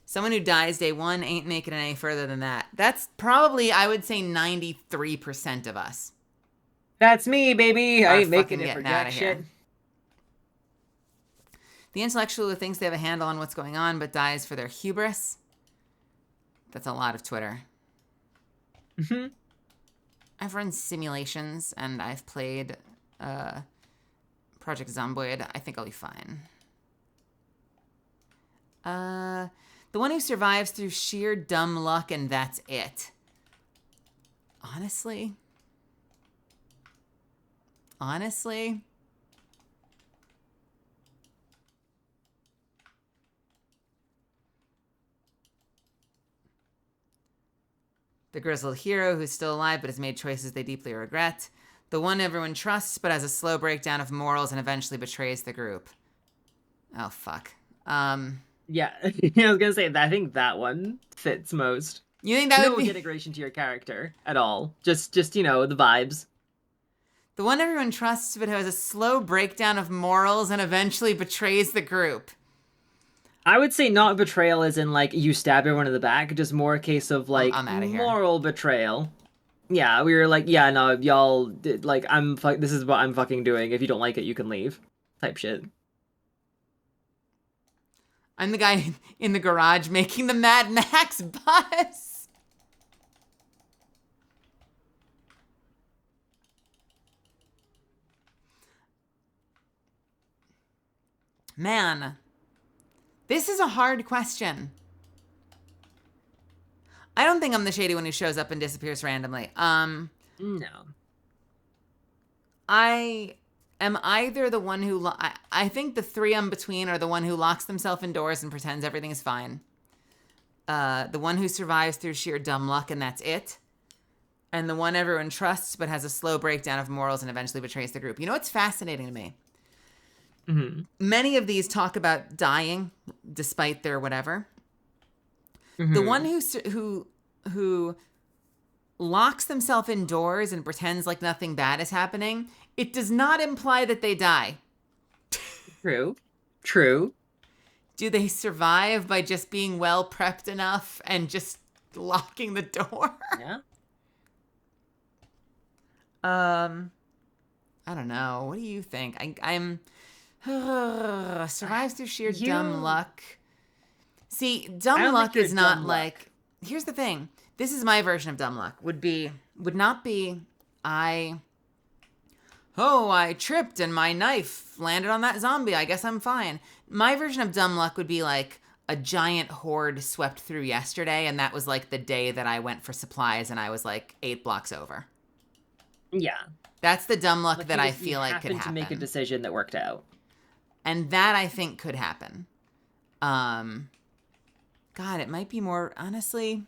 Someone who dies day one ain't making it any further than that. That's probably, I would say, 93% of us. That's me, baby. I ain't making it for jack shit. The intellectual who thinks they have a handle on what's going on but dies for their hubris. That's a lot of Twitter. I've run simulations and I've played Project Zomboid. I think I'll be fine. The one who survives through sheer dumb luck and that's it. Honestly? The grizzled hero who's still alive but has made choices they deeply regret. The one everyone trusts but has a slow breakdown of morals and eventually betrays the group. Oh, fuck. Yeah, I was gonna say, I think that one fits most. You think that would be... No integration to your character at all. Just, you know, the vibes. The one everyone trusts but has a slow breakdown of morals and eventually betrays the group. I would say not betrayal as in, like, you stab everyone in the back, just more a case of, like, I'm outta here. Moral betrayal. Yeah, we were like, yeah, no, y'all, like, this is what I'm fucking doing. If you don't like it, you can leave. Type shit. I'm the guy in the garage making the Mad Max bus. Man, this is a hard question. I don't think I'm the shady one who shows up and disappears randomly. No. I am either the one who... I think the three I'm between are the one who locks themselves indoors and pretends everything is fine. The one who survives through sheer dumb luck and that's it. And the one everyone trusts but has a slow breakdown of morals and eventually betrays the group. You know what's fascinating to me? Many of these talk about dying despite their whatever. The one who locks themselves indoors and pretends like nothing bad is happening, it does not imply that they die. True. Do they survive by just being well prepped enough and just locking the door? Yeah. I don't know. What do you think? I'm survives through sheer dumb luck. See, I dumb don't think luck you're is not dumb like. luck. Here's the thing. This is my version of dumb luck. Would not be I tripped and my knife landed on that zombie. I guess I'm fine. My version of dumb luck would be like a giant horde swept through yesterday, and that was like the day that I went for supplies and I was like 8 blocks over. Yeah. That's the dumb luck Like that you I just- you feel like could happened happen. to make a decision that worked out. And that I think could happen. God, it might be more, honestly.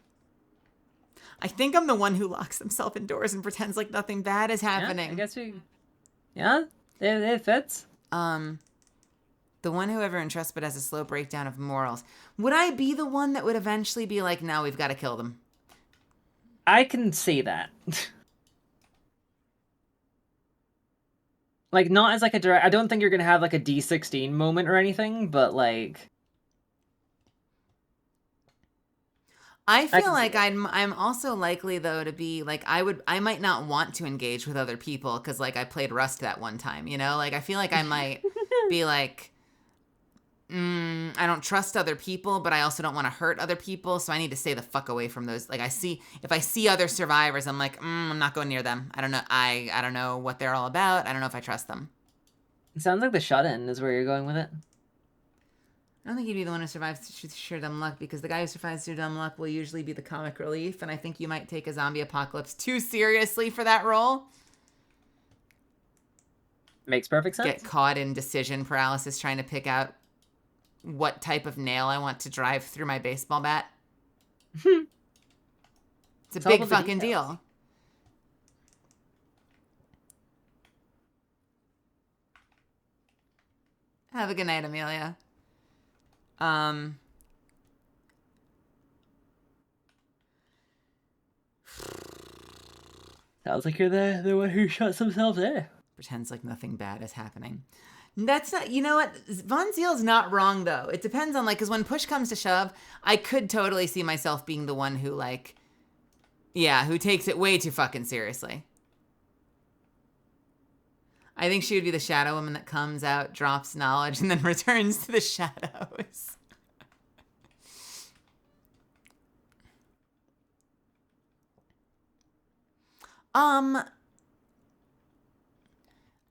I think I'm the one who locks himself indoors and pretends like nothing bad is happening. Yeah, I guess Yeah, it fits. The one who ever entrusts but has a slow breakdown of morals. Would I be the one that would eventually be like, no, we've got to kill them? I can see that. Like, not as like a direct... I don't think you're going to have like a D16 moment or anything, but like... I feel like I'm also likely though to be like I might not want to engage with other people because like I played Rust that one time, you know? Like I feel like I might be like I don't trust other people, but I also don't want to hurt other people, so I need to stay the fuck away from those. Like if I see other survivors, I'm like, I'm not going near them. I don't know. I don't know what they're all about. I don't know if I trust them. It sounds like the shut-in is where you're going with it. I don't think you'd be the one who survives through sheer dumb luck, because the guy who survives through dumb luck will usually be the comic relief, and I think you might take a zombie apocalypse too seriously for that role. Makes perfect sense. Get caught in decision paralysis trying to pick out what type of nail I want to drive through my baseball bat. It's a big fucking deal. Have a good night, Amelia. Sounds like you're the one who shuts himself there. Pretends like nothing bad is happening. That's not, you know what? Von Ziel's not wrong, though. It depends on, like, because when push comes to shove, I could totally see myself being the one who, like, who takes it way too fucking seriously. I think she would be the shadow woman that comes out, drops knowledge, and then returns to the shadows.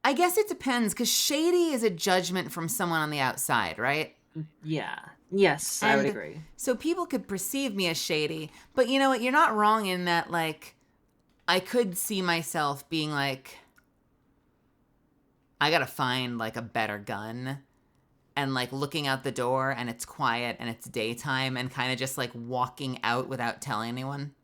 I guess it depends, because shady is a judgment from someone on the outside, right? Yeah. Yes, I would agree. So people could perceive me as shady, but you know what? You're not wrong in that, like, I could see myself being like, I gotta find, like, a better gun, and, like, looking out the door, and it's quiet, and it's daytime, and kind of just, like, walking out without telling anyone.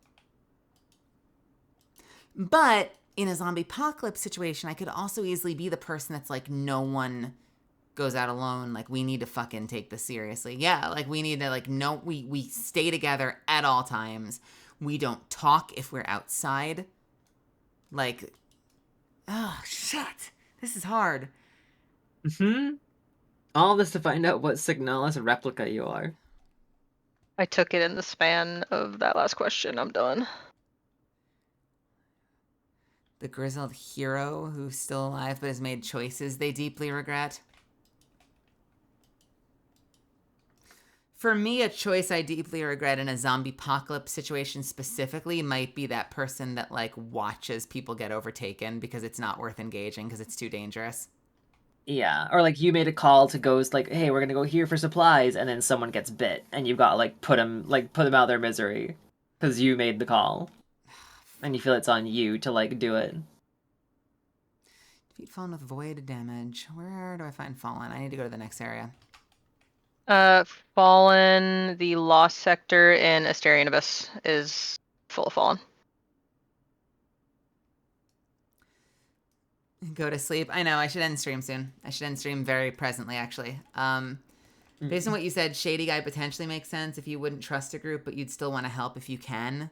But in a zombie apocalypse situation, I could also easily be the person that's like, no one goes out alone. Like, we need to fucking take this seriously. Yeah, like, we need to, like, no, we stay together at all times. We don't talk if we're outside. Like, oh, shit. This is hard. All this to find out what Signalis replica you are. I took it in the span of that last question. I'm done. The grizzled hero who's still alive but has made choices they deeply regret. For me, a choice I deeply regret in a zombie apocalypse situation specifically might be that person that, like, watches people get overtaken because it's not worth engaging because it's too dangerous. Yeah, or like you made a call to go, like, hey, we're gonna go here for supplies, and then someone gets bit, and you've got to like put them out of their misery because you made the call, and you feel it's on you to like do it. Defeat Fallen with void damage. Where do I find Fallen? I need to go to the next area. Fallen, the Lost Sector in Asterian Abyss is full of Fallen. Go to sleep. I know, I should end stream soon. I should end stream very presently, actually. Based on what you said, Shady Guy potentially makes sense if you wouldn't trust a group, but you'd still want to help if you can.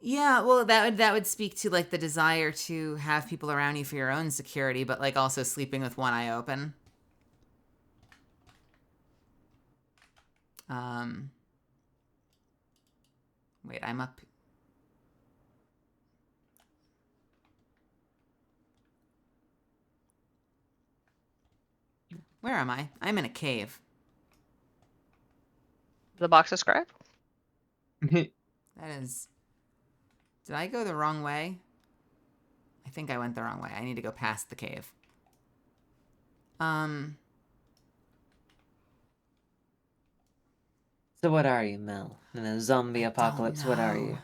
Yeah, well, that would speak to like the desire to have people around you for your own security, but like also sleeping with one eye open. Wait, I'm up. Where am I? I'm in a cave. The box described? That is... Did I go the wrong way? I think I went the wrong way. I need to go past the cave. So what are you, Mel? In a zombie apocalypse, what are you?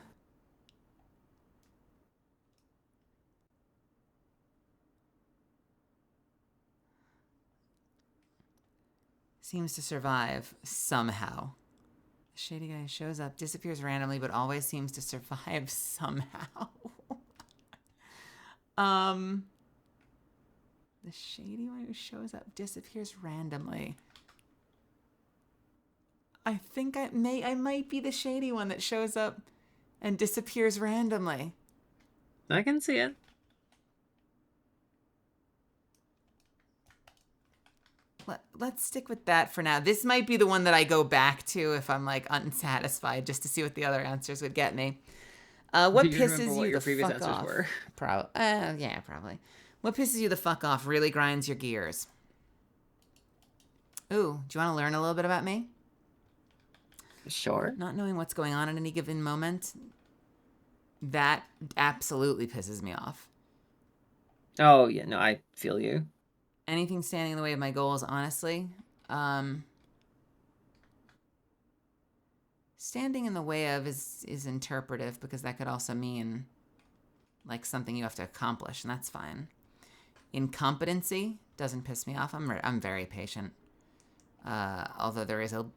Seems to survive somehow. Shady guy shows up, disappears randomly, but always seems to survive somehow. The shady one who shows up, disappears randomly. I think I might be the shady one that shows up and disappears randomly. I can see it. Let's stick with that for now. This might be the one that I go back to if I'm like unsatisfied, just to see what the other answers would get me. What pisses you the fuck off? Yeah, probably. What pisses you the fuck off? Really grinds your gears. Ooh, do you want to learn a little bit about me? Sure. Not knowing what's going on at any given moment. That absolutely pisses me off. Oh, yeah, no, I feel you. Anything standing in the way of my goals, honestly. Standing in the way of is interpretive, because that could also mean like something you have to accomplish, and that's fine. Incompetency doesn't piss me off. I'm very patient. Although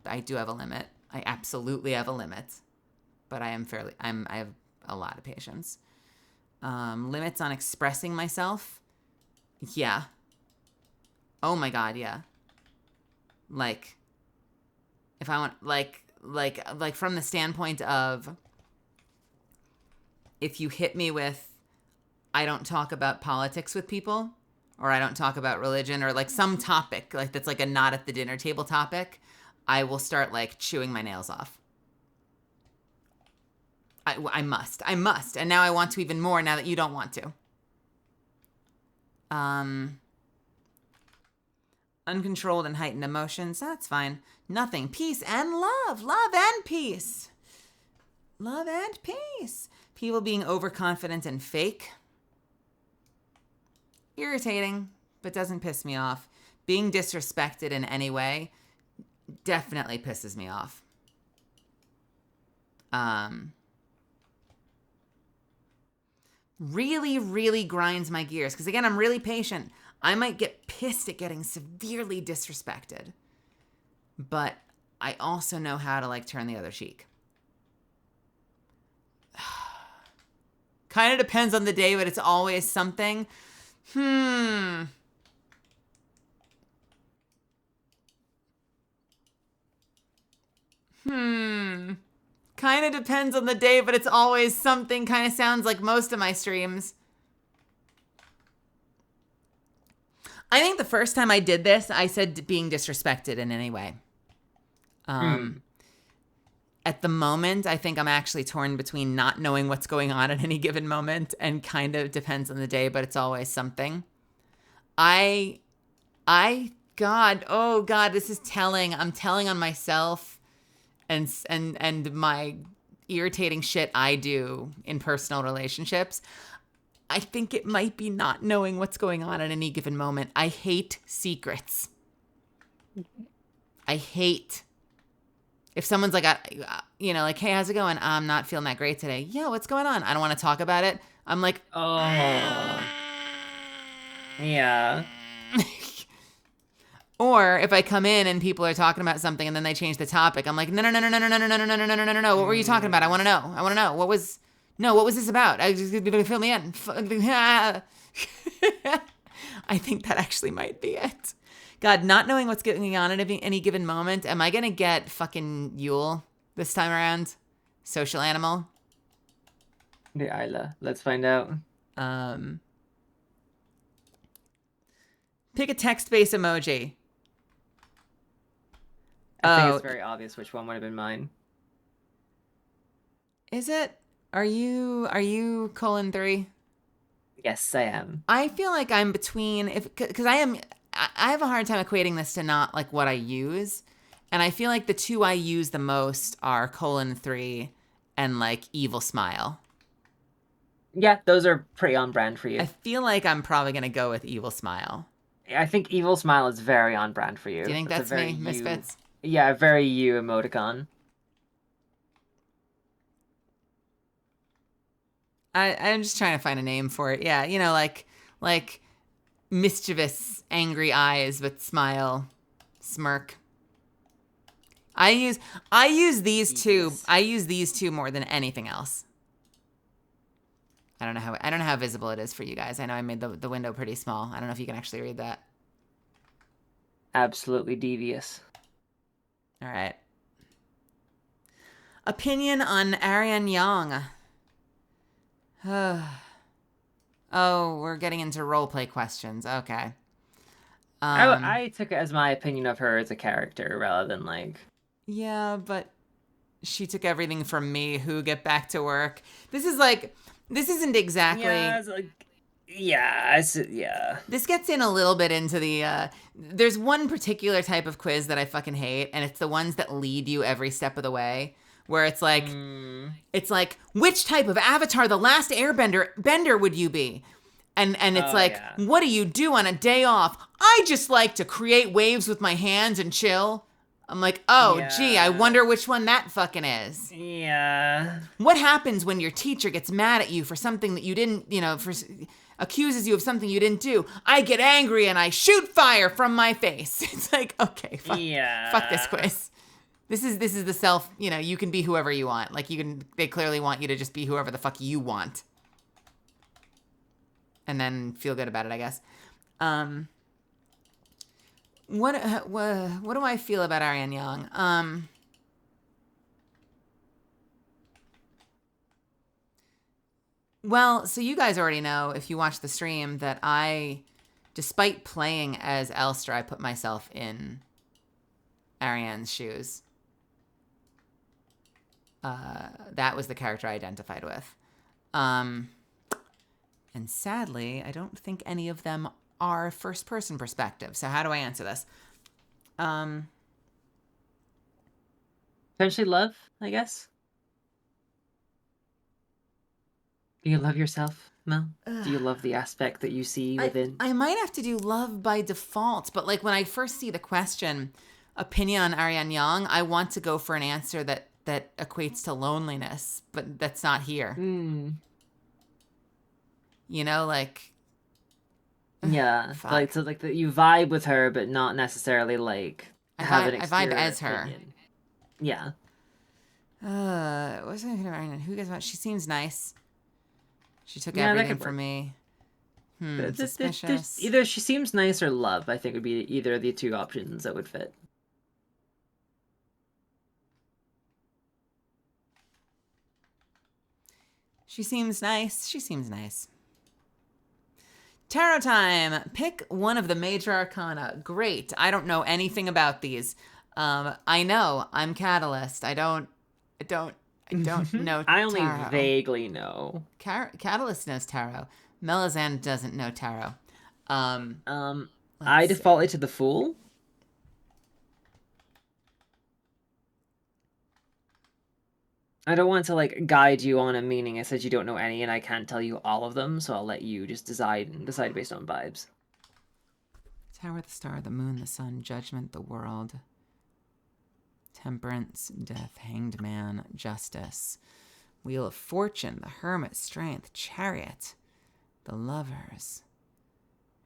I do have a limit. I absolutely have a limit, but I have a lot of patience. Limits on expressing myself. Yeah. Oh my God, yeah. Like, if I want, like from the standpoint of, if you hit me with, I don't talk about politics with people, or I don't talk about religion, or like some topic, like that's like a not at the dinner table topic, I will start like chewing my nails off. I must. And now I want to even more now that you don't want to. Uncontrolled and heightened emotions, that's fine. Nothing. Peace and love. Love and peace. Love and peace. People being overconfident and fake. Irritating, but doesn't piss me off. Being disrespected in any way definitely pisses me off. Really, really grinds my gears. Because again, I'm really patient. I might get pissed at getting severely disrespected. But I also know how to like turn the other cheek. Kind of depends on the day, but it's always something. Kind of depends on the day, but it's always something. Kind of sounds like most of my streams. I think the first time I did this, I said being disrespected in any way. At the moment, I think I'm actually torn between not knowing what's going on at any given moment and kind of depends on the day, but it's always something. God, this is telling. I'm telling on myself and my irritating shit I do in personal relationships. I think it might be not knowing what's going on at any given moment. I hate secrets. I hate if someone's like, like, hey, how's it going? I'm not feeling that great today. Yeah, what's going on? I don't want to talk about it. I'm like, oh, yeah. Or if I come in and people are talking about something and then they change the topic, I'm like, no. What were you talking about? I want to know. What was this about? Fill me in. I think that actually might be it. God, not knowing what's going on at any given moment. Am I going to get fucking Yule this time around? Social animal? The Isla. Let's find out. Pick a text-based emoji. I think it's very obvious which one would have been mine. Is it? Are you colon 3? Yes, I am. I feel like I'm between, because I have a hard time equating this to not like what I use, and I feel like the two I use the most are colon 3 and like evil smile. Yeah, those are pretty on brand for you. I feel like I'm probably gonna go with evil smile. I think evil smile is very on brand for you. Do you think that's me, Misfits? Yeah, a very you emoticon. I'm just trying to find a name for it. Yeah, you know, like mischievous, angry eyes with smile, smirk. I use these two. I use these two more than anything else. I don't know how visible it is for you guys. I know I made the window pretty small. I don't know if you can actually read that. Absolutely devious. All right. Opinion on Arian Young. Oh, we're getting into roleplay questions. Okay. I took it as my opinion of her as a character rather than like... Yeah, but she took everything from me. Who get back to work? This isn't exactly... Yeah, it's like... Yeah. This gets in a little bit into the... There's one particular type of quiz that I fucking hate, and it's the ones that lead you every step of the way. Where it's like, which type of Avatar the Last Airbender would you be? And it's what do you do on a day off? I just like to create waves with my hands and chill. I'm like, gee, I wonder which one that fucking is. Yeah. What happens when your teacher gets mad at you for something that you didn't, accuses you of something you didn't do? I get angry and I shoot fire from my face. It's like, okay, fuck this quiz. This is the self, you can be whoever you want. Like they clearly want you to just be whoever the fuck you want. And then feel good about it, I guess. What do I feel about Arian Young? Well, so you guys already know, if you watch the stream, that despite playing as Elster, I put myself in Arian's shoes. That was the character I identified with. And sadly, I don't think any of them are first-person perspective. So how do I answer this? Potentially love, I guess. Do you love yourself, Mel? Do you love the aspect that you see within? I might have to do love by default, but like when I first see the question, opinion on Arian Young, I want to go for an answer that equates to loneliness, but that's not here. Like... Yeah, like that you vibe with her, but not necessarily like have an exterior I vibe as her. opinion. Yeah. What's who guys want? She seems nice. She took everything from me. Suspicious. Either she seems nice or love, I think would be either of the two options that would fit. She seems nice. Tarot time. Pick one of the major arcana. Great. I don't know anything about these. I know I'm Catalyst. I don't know. I only tarot. vaguely know. Catalyst knows tarot. Melizand doesn't know tarot. I defaulted to the Fool. I don't want to like guide you on a meaning. I said you don't know any, and I can't tell you all of them, so I'll let you just decide based on vibes. Tower, the star, the moon, the sun, judgment, the world, temperance, death, hanged man, justice, wheel of fortune, the hermit, strength, chariot, the lovers.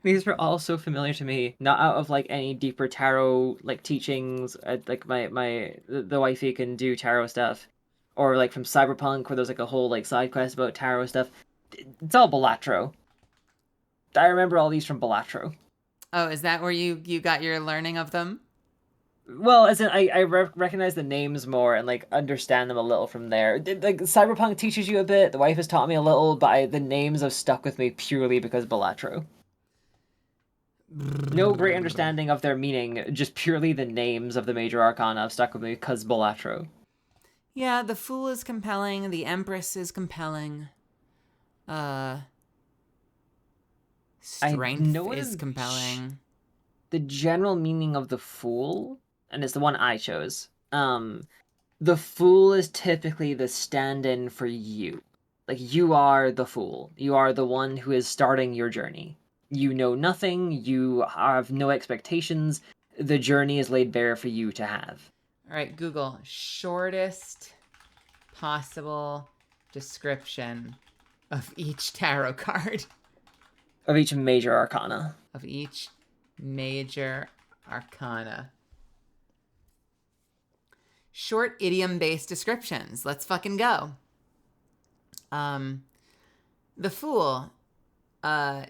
These were all so familiar to me, not out of like any deeper tarot like teachings. Like the wifey can do tarot stuff. Or like from Cyberpunk, where there's like a whole like side quest about tarot stuff. It's all Balatro. I remember all these from Balatro. Oh, is that where you got your learning of them? Well, as in, I recognize the names more and like understand them a little from there. Like Cyberpunk teaches you a bit. The wife has taught me a little, but the names have stuck with me purely because Balatro. No great understanding of their meaning, just purely the names of the major arcana have stuck with me because Balatro. Yeah, the Fool is compelling. The Empress is compelling. Strength is compelling. The general meaning of the Fool, and it's the one I chose. The Fool is typically the stand-in for you. Like, you are the Fool. You are the one who is starting your journey. You know nothing. You have no expectations. The journey is laid bare for you to have. All right, Google shortest possible description of each tarot card. Of each major arcana. Of each major arcana. Short idiom-based descriptions. Let's fucking go. The Fool.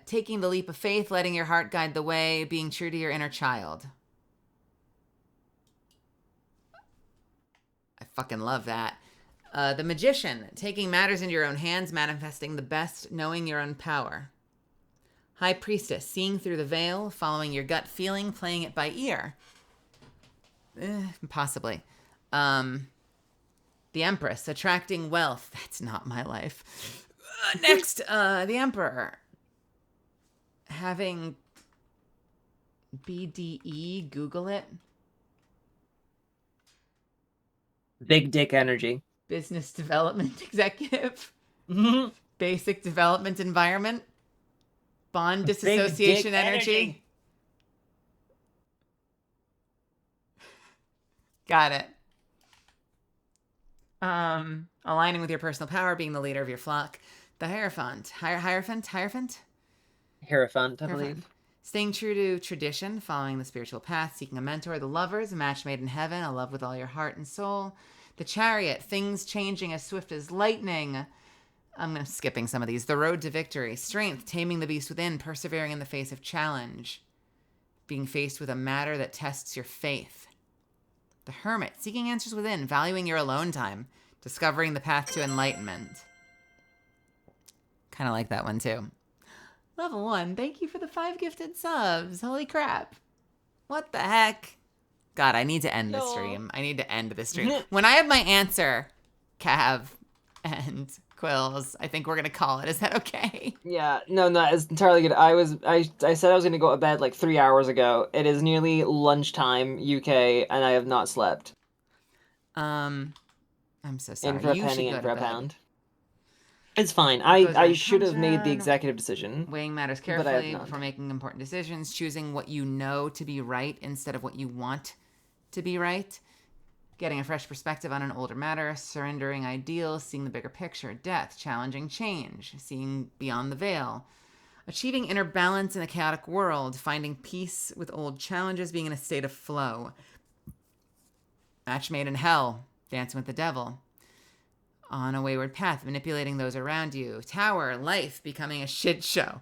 Taking the leap of faith, letting your heart guide the way, being true to your inner child. I fucking love that. The Magician. Taking matters into your own hands, manifesting the best, knowing your own power. High Priestess. Seeing through the veil, following your gut feeling, playing it by ear. Possibly. The Empress. Attracting wealth. That's not my life. Next, the Emperor. Having BDE, Google it. Big dick energy. Business development executive. Basic development environment. Bond disassociation energy. Got it. Aligning with your personal power, being the leader of your flock. The Hierophant. Hierophant, I believe. Staying true to tradition, following the spiritual path, seeking a mentor. The Lovers, a match made in heaven, a love with all your heart and soul. The Chariot, things changing as swift as lightning. I'm skipping some of these. The Road to Victory. Strength, taming the beast within, persevering in the face of challenge. Being faced with a matter that tests your faith. The Hermit, seeking answers within, valuing your alone time, discovering the path to enlightenment. Kind of like that one too. Level 1, thank you for the 5 gifted subs. Holy crap. What the heck? God, I need to end the stream. I need to end the stream. When I have my answer, Cav and Quills, I think we're going to call it. Is that okay? Yeah, no, it's entirely good. I said I was going to go to bed like 3 hours ago. It is nearly lunchtime UK, and I have not slept. I'm so sorry. In for a penny, in for a pound. It's fine. I should have made the executive decision. Weighing matters carefully before making important decisions. Choosing what you know to be right instead of what you want to be right. Getting a fresh perspective on an older matter. Surrendering ideals. Seeing the bigger picture. Death. Challenging change. Seeing beyond the veil. Achieving inner balance in a chaotic world. Finding peace with old challenges. Being in a state of flow. Match made in hell. Dancing with the devil. On a wayward path, manipulating those around you. Tower, life, becoming a shit show.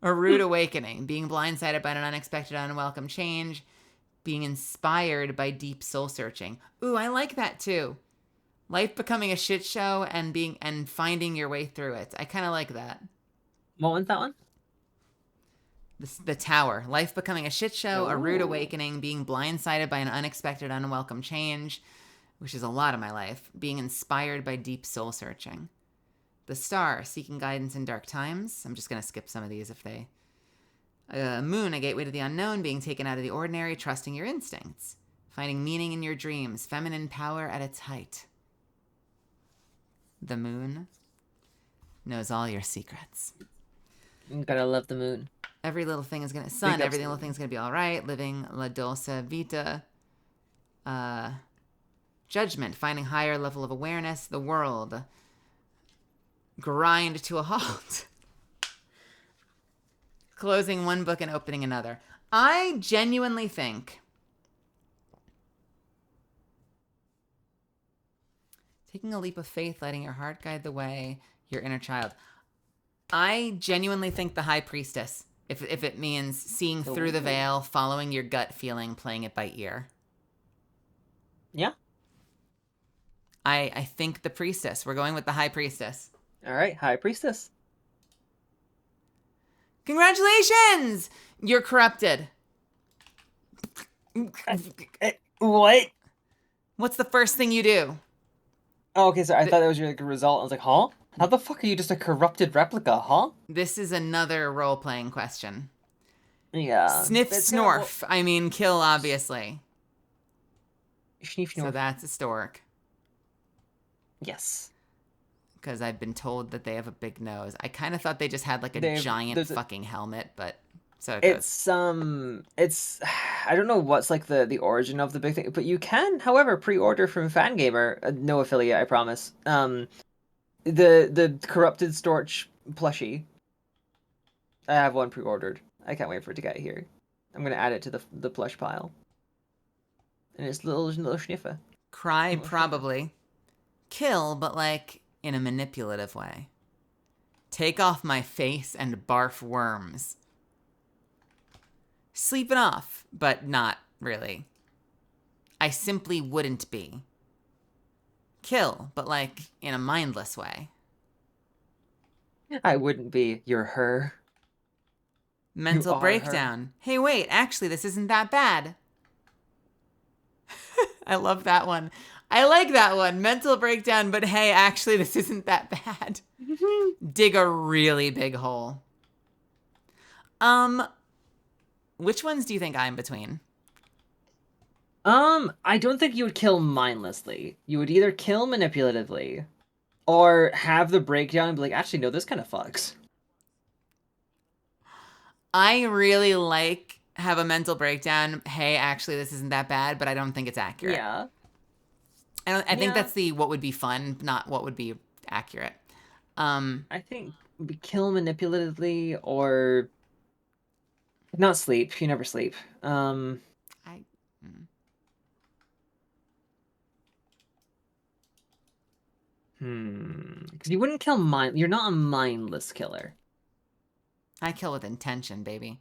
A rude awakening, being blindsided by an unexpected, unwelcome change. Being inspired by deep soul searching. Ooh, I like that too. Life becoming a shit show and finding your way through it. I kind of like that. What was that one? The Tower, life becoming a shit show, a rude awakening, being blindsided by an unexpected, unwelcome change. Which is a lot of my life, being inspired by deep soul searching. The Star, seeking guidance in dark times. I'm just going to skip some of these if they... Moon, a gateway to the unknown, being taken out of the ordinary, trusting your instincts. Finding meaning in your dreams, feminine power at its height. The Moon knows all your secrets. You gotta love the Moon. Every little thing is going to... Sun, every little thing's going to be all right. Living La Dolce Vita. Judgment, finding higher level of awareness, the world. Grind to a halt. Closing one book and opening another. I genuinely think taking a leap of faith, letting your heart guide the way, your inner child. I genuinely think the High Priestess, if it means seeing through the veil, following your gut feeling, playing it by ear. Yeah. I think the priestess. We're going with the high priestess. All right, high priestess. Congratulations! You're corrupted. What? What's the first thing you do? Oh, okay, so I thought that was your like, result. I was like, huh? How the fuck are you just a corrupted replica, huh? This is another role-playing question. Yeah. Sniff, snorf. I mean, kill, obviously. Sniff, So snorf. that's a stork. Yes. Because I've been told that they have a big nose. I kind of thought they just had like a giant fucking helmet, but so it goes. It's I don't know what's like the origin of the big thing, but you can, however, pre-order from Fangamer, no affiliate, I promise. The corrupted Storch plushie. I have one pre-ordered. I can't wait for it to get here. I'm gonna add it to the plush pile. And it's little sniffer. Cry, probably. Kill, but like in a manipulative way. Take off my face and barf worms. Sleep it off, but not really. I simply wouldn't be. Kill, but like in a mindless way. I wouldn't be. You're her. Mental breakdown. Hey, wait, actually, this isn't that bad. I love that one. I like that one. Mental breakdown, but hey, actually, this isn't that bad. Dig a really big hole. Which ones do you think I'm between? I don't think you would kill mindlessly. You would either kill manipulatively, or have the breakdown and be like, actually, no, this kind of fucks. I really like have a mental breakdown. Hey, actually, this isn't that bad, but I don't think it's accurate. Yeah. I think that's the what would be fun, not what would be accurate. I think kill manipulatively or not sleep. You never sleep. Because you wouldn't kill mind. You're not a mindless killer. I kill with intention, baby.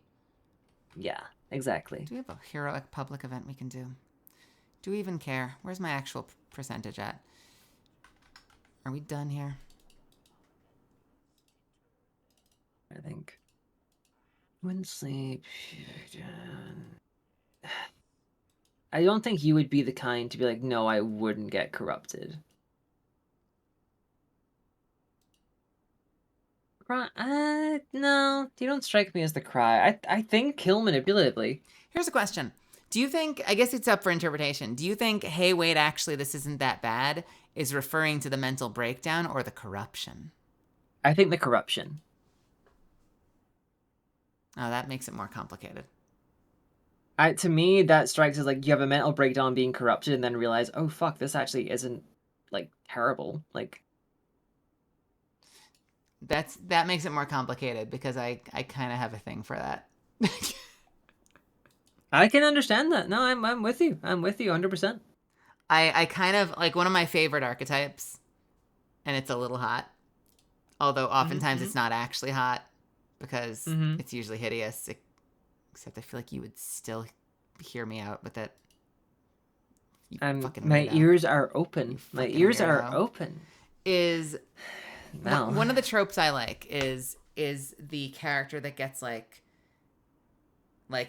Yeah, exactly. Do we have a heroic public event we can do? Do we even care? Where's my actual percentage at? Are we done here? I think. When sleep. I don't think you would be the kind to be like, no, I wouldn't get corrupted. No, you don't strike me as the cry. I think kill manipulatively. Here's a question. Do you think, I guess it's up for interpretation, do you think, hey, wait, actually, this isn't that bad, is referring to the mental breakdown or the corruption? I think the corruption. Oh, that makes it more complicated. To me, that strikes as like you have a mental breakdown being corrupted and then realize, oh, fuck, this actually isn't, like, terrible. Like, that makes it more complicated because I kind of have a thing for that. I can understand that. No, I'm with you. I'm with you 100%. I kind of like one of my favorite archetypes, and it's a little hot. Although oftentimes it's not actually hot because it's usually hideous. Except I feel like you would still hear me out with it. My ears are open. My ears are open. Is one of the tropes I like is the character that gets like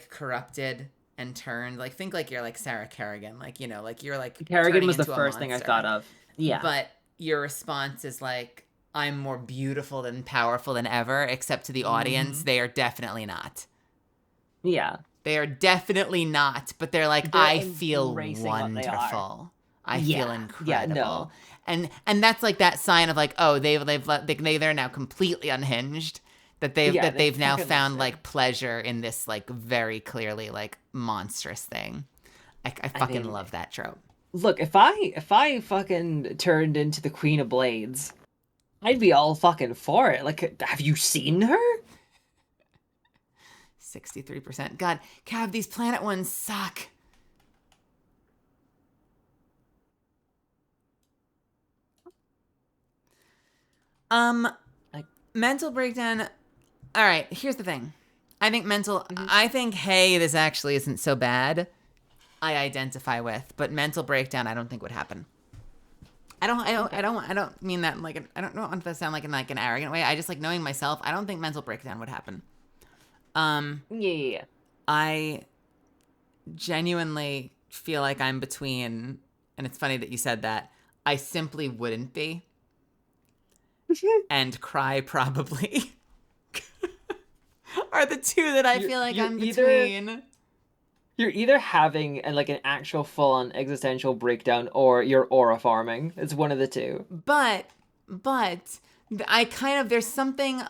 corrupted and turned. Like think like you're like Sarah Kerrigan. Like, you know, like you're like Kerrigan was the first thing I thought of. Yeah. But your response is like, I'm more beautiful than powerful than ever, except to the audience, they are definitely not. Yeah. They are definitely not, but they're like, I feel wonderful. I feel incredible. Yeah, no. And that's like that sign of like, oh, they're now completely unhinged. That they've now found like pleasure in this like very clearly like monstrous thing. I fucking love that trope. Look, if I fucking turned into the Queen of Blades, I'd be all fucking for it. Like, have you seen her? 63%. God, Cav, these planet ones suck. Mental breakdown. All right, here's the thing. I think hey, this actually isn't so bad. I identify with, but mental breakdown I don't think would happen. I don't mean that in like I don't want to sound like in like an arrogant way. I just like knowing myself. I don't think mental breakdown would happen. Yeah. I genuinely feel like I'm between, and it's funny that you said that. I simply wouldn't be, and cry probably are the two that I feel like I'm between. You're either having like an actual full-on existential breakdown, or you're aura farming. It's one of the two. But I kind of there's something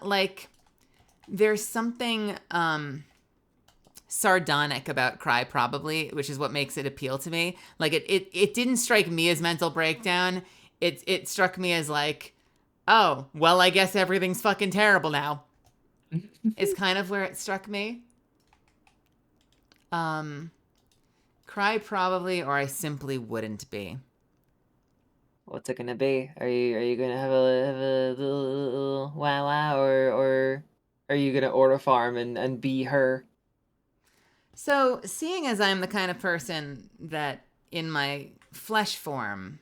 sardonic about cry probably, which is what makes it appeal to me. Like it didn't strike me as mental breakdown. It struck me as like, oh, well, I guess everything's fucking terrible now. Is kind of where it struck me. Cry probably, or I simply wouldn't be. What's it gonna be? Are you gonna have a little wow, or are you gonna aura farm and be her? So, seeing as I'm the kind of person that in my flesh form,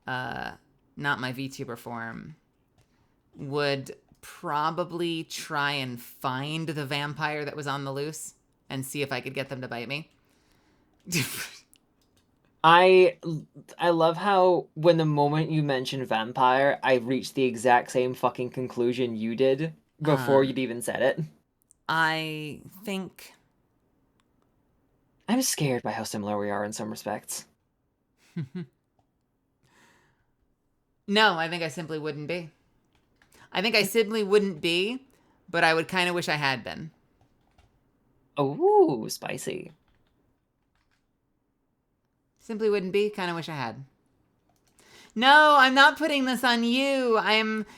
not my VTuber form, would probably try and find the vampire that was on the loose and see if I could get them to bite me. I love how when the moment you mentioned vampire, I reached the exact same fucking conclusion you did before you'd even said it. I think I'm scared by how similar we are in some respects. No, I think I simply wouldn't be. I think I simply wouldn't be, but I would kind of wish I had been. Oh, spicy. Simply wouldn't be, kind of wish I had. No, I'm not putting this on you.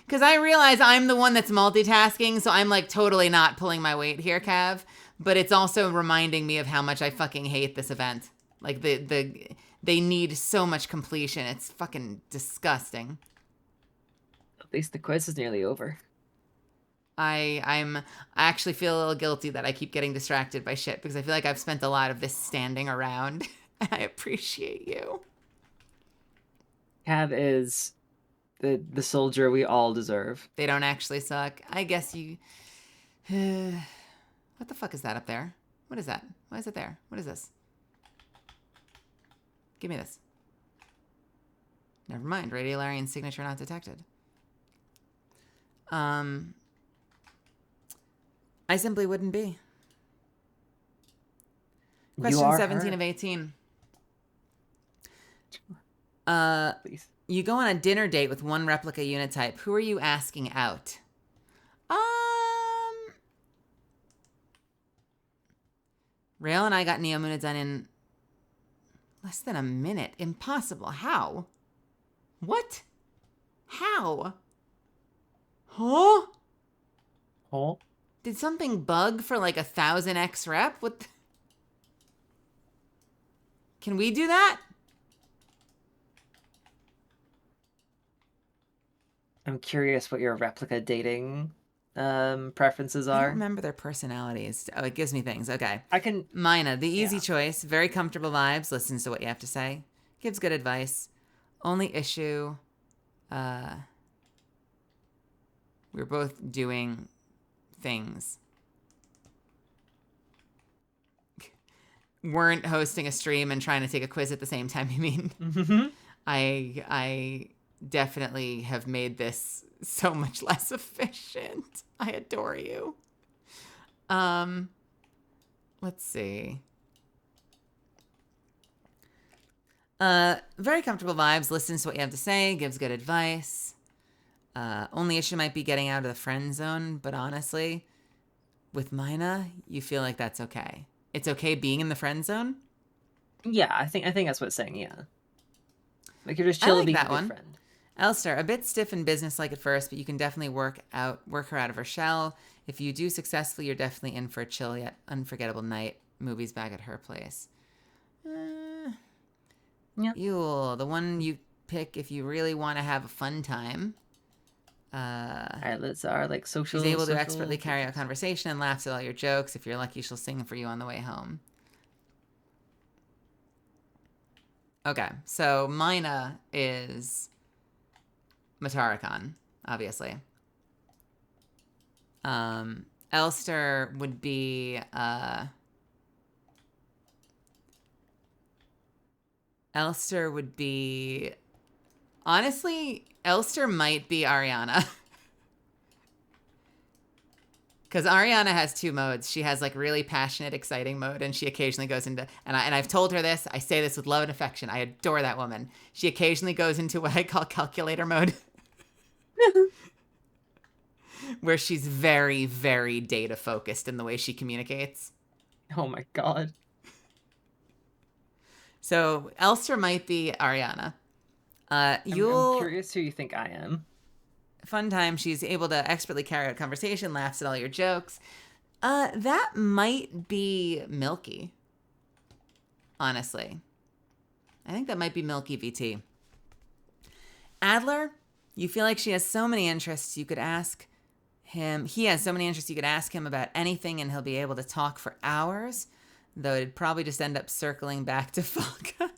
Because I realize I'm the one that's multitasking, so I'm like totally not pulling my weight here, Cav. But it's also reminding me of how much I fucking hate this event. Like they need so much completion. It's fucking disgusting. At least the quiz is nearly over. I actually feel a little guilty that I keep getting distracted by shit because I feel like I've spent a lot of this standing around. And I appreciate you. Cav is the soldier we all deserve. They don't actually suck. I guess you... What the fuck is that up there? What is that? Why is it there? What is this? Give me this. Never mind. Radiolarian signature not detected. I simply wouldn't be. Question 17 her. of 18. Please. You go on a dinner date with one replica unit type. Who are you asking out? Rail and I got Neomuna done in less than a minute. Impossible. How? What? How? Huh? Huh? Did something bug for like 1000x rep? What? Can we do that? I'm curious what your replica dating preferences I don't are. remember their personalities. Oh, it gives me things. Okay. I can... Mina, the easy choice. Very comfortable vibes. Listens to what you have to say. Gives good advice. Only issue... we're both doing things. Weren't hosting a stream and trying to take a quiz at the same time, you mean? Mm-hmm. I definitely have made this so much less efficient. I adore you. Let's see. Very comfortable vibes, listens to what you have to say, gives good advice. Only issue might be getting out of the friend zone, but honestly, with Mina, you feel like that's okay. It's okay being in the friend zone? Yeah, I think that's what it's saying, yeah. Like you're just chill being a good friend. Elster, a bit stiff and businesslike at first, but you can definitely work her out of her shell. If you do successfully, you're definitely in for a chill yet unforgettable night. Movies back at her place. Yeah. Yule, the one you pick if you really want to have a fun time. Alright, let's our like social. She's able to expertly carry out conversation and laughs at all your jokes. If you're lucky, she'll sing for you on the way home. Okay, so Mina is Matarakan, obviously. Elster would be honestly, Elster might be Ariana. Because Ariana has two modes. She has like really passionate, exciting mode, and she occasionally goes into, and I've told her this, I say this with love and affection. I adore that woman. She occasionally goes into what I call calculator mode. Where she's very, very data focused in the way she communicates. Oh my god. So Elster might be Ariana. I'm curious who you think I am. Fun time. She's able to expertly carry out conversation, laughs at all your jokes. That might be Milky. Honestly. I think that might be Milky VT. Adler, you feel like she has so many interests you could ask him. He has so many interests you could ask him about anything and he'll be able to talk for hours. Though it'd probably just end up circling back to Falca.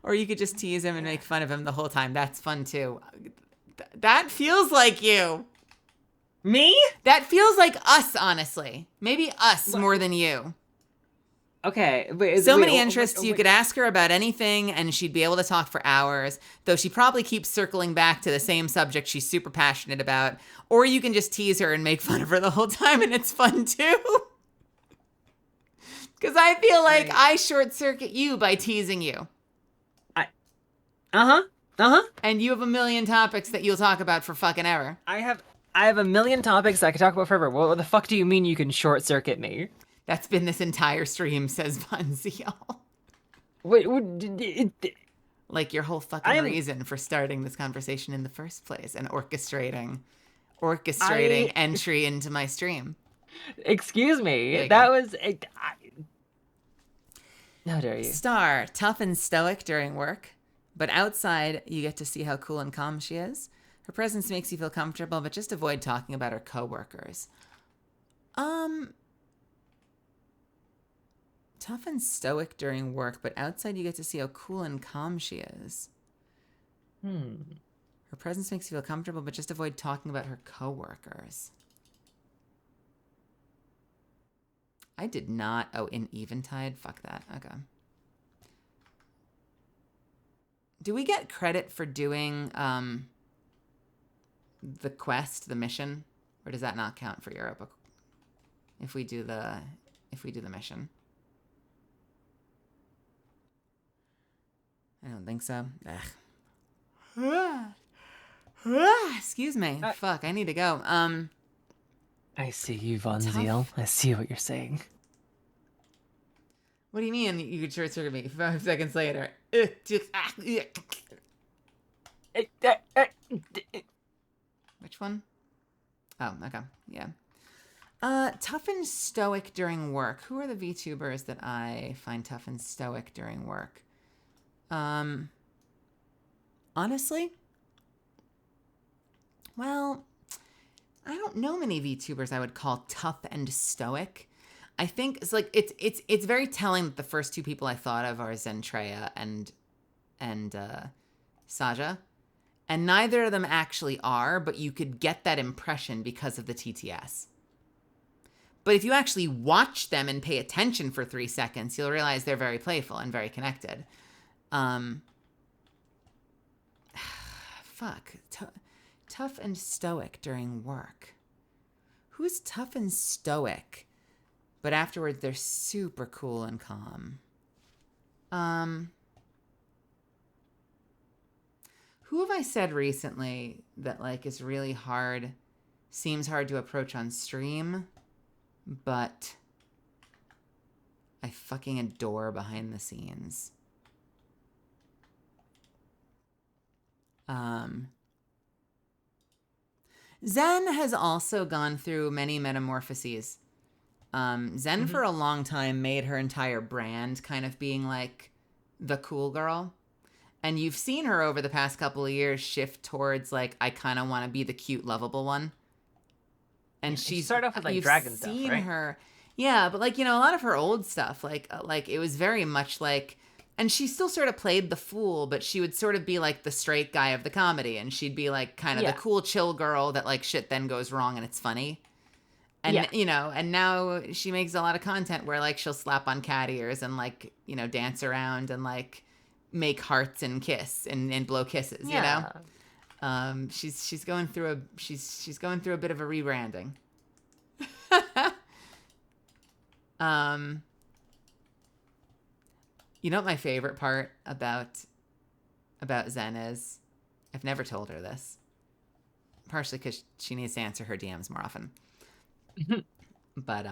Or you could just tease him and make fun of him the whole time. That's fun too. That feels like you. Me? That feels like us, honestly. Maybe us more than you. Okay. So many interests, you could ask her about anything and she'd be able to talk for hours, though she probably keeps circling back to the same subject she's super passionate about. Or you can just tease her and make fun of her the whole time and it's fun too. Because I feel like I short circuit you by teasing you. And you have a million topics that you'll talk about for fucking ever. I have a million topics I could talk about forever. What the fuck do you mean you can short circuit me? That's been this entire stream, says Bunziel. Like your whole fucking reason for starting this conversation in the first place and orchestrating entry into my stream. Excuse me. That was... How dare you? Star, tough and stoic during work, but outside you get to see how cool and calm she is. Her presence makes you feel comfortable, but just avoid talking about her coworkers. Tough and stoic during work, but outside you get to see how cool and calm she is. Her presence makes you feel comfortable, but just avoid talking about her coworkers. I did not. Oh, in Eventide? Fuck that. Okay. Do we get credit for doing the quest, the mission? Or does that not count for Europe if we do the mission? I don't think so. Excuse me. Fuck, I need to go. I see you, Von Zeal. I see what you're saying. What do you mean you could short circuit me 5 seconds later? Which one? Oh, okay. Yeah. Tough and stoic during work. Who are the VTubers that I find tough and stoic during work? Honestly? Well, I don't know many VTubers I would call tough and stoic. I think it's like it's very telling that the first two people I thought of are Zentreya and Saja. And neither of them actually are, but you could get that impression because of the TTS. But if you actually watch them and pay attention for 3 seconds, you'll realize they're very playful and very connected. Fuck. Tough and stoic during work. Who's tough and stoic, but afterwards they're super cool and calm? Who have I said recently that like is really hard, seems hard to approach on stream, but I fucking adore behind the scenes? Zen has also gone through many metamorphoses. Zen for a long time made her entire brand kind of being like the cool girl. And you've seen her over the past couple of years shift towards like, I kind of want to be the cute, lovable one. And she started off with like dragon stuff, right? Her, yeah, but like, you know, a lot of her old stuff, like it was very much like And she still sort of played the fool, but she would sort of be like the straight guy of the comedy, and she'd be like kind of the cool, chill girl that like shit then goes wrong and it's funny. And, you know, and now she makes a lot of content where like she'll slap on cat ears and like, you know, dance around and like make hearts and kiss and blow kisses, you know? She's going through a bit of a rebranding. You know what my favorite part about Zen is? I've never told her this. Partially because she needs to answer her DMs more often. But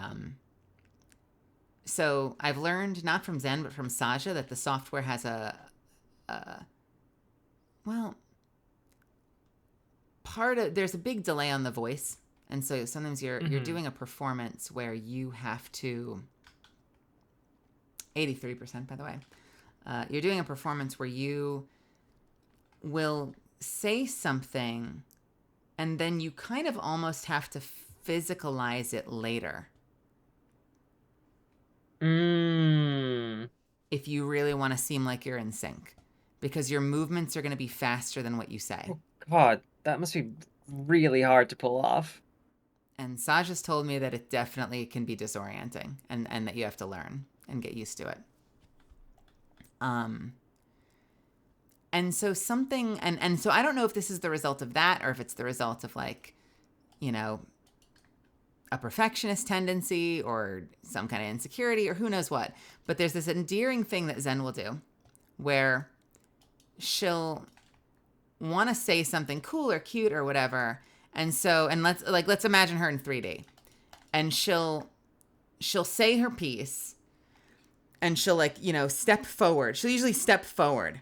so I've learned not from Zen but from Saja that the software has there's a big delay on the voice, and so sometimes you're doing a performance where you have to 83% by the way. You're doing a performance where you will say something and then you kind of almost have to physicalize it later. If you really want to seem like you're in sync, because your movements are going to be faster than what you say. Oh, God, that must be really hard to pull off. And Saja's told me that it definitely can be disorienting and that you have to learn and get used to it. And so something, and so I don't know if this is the result of that or if it's the result of like, you know, a perfectionist tendency or some kind of insecurity or who knows what. But there's this endearing thing that Zen will do where she'll want to say something cool or cute or whatever. And so, and let's imagine her in 3D, and she'll say her piece and she'll like, you know, step forward. She'll usually step forward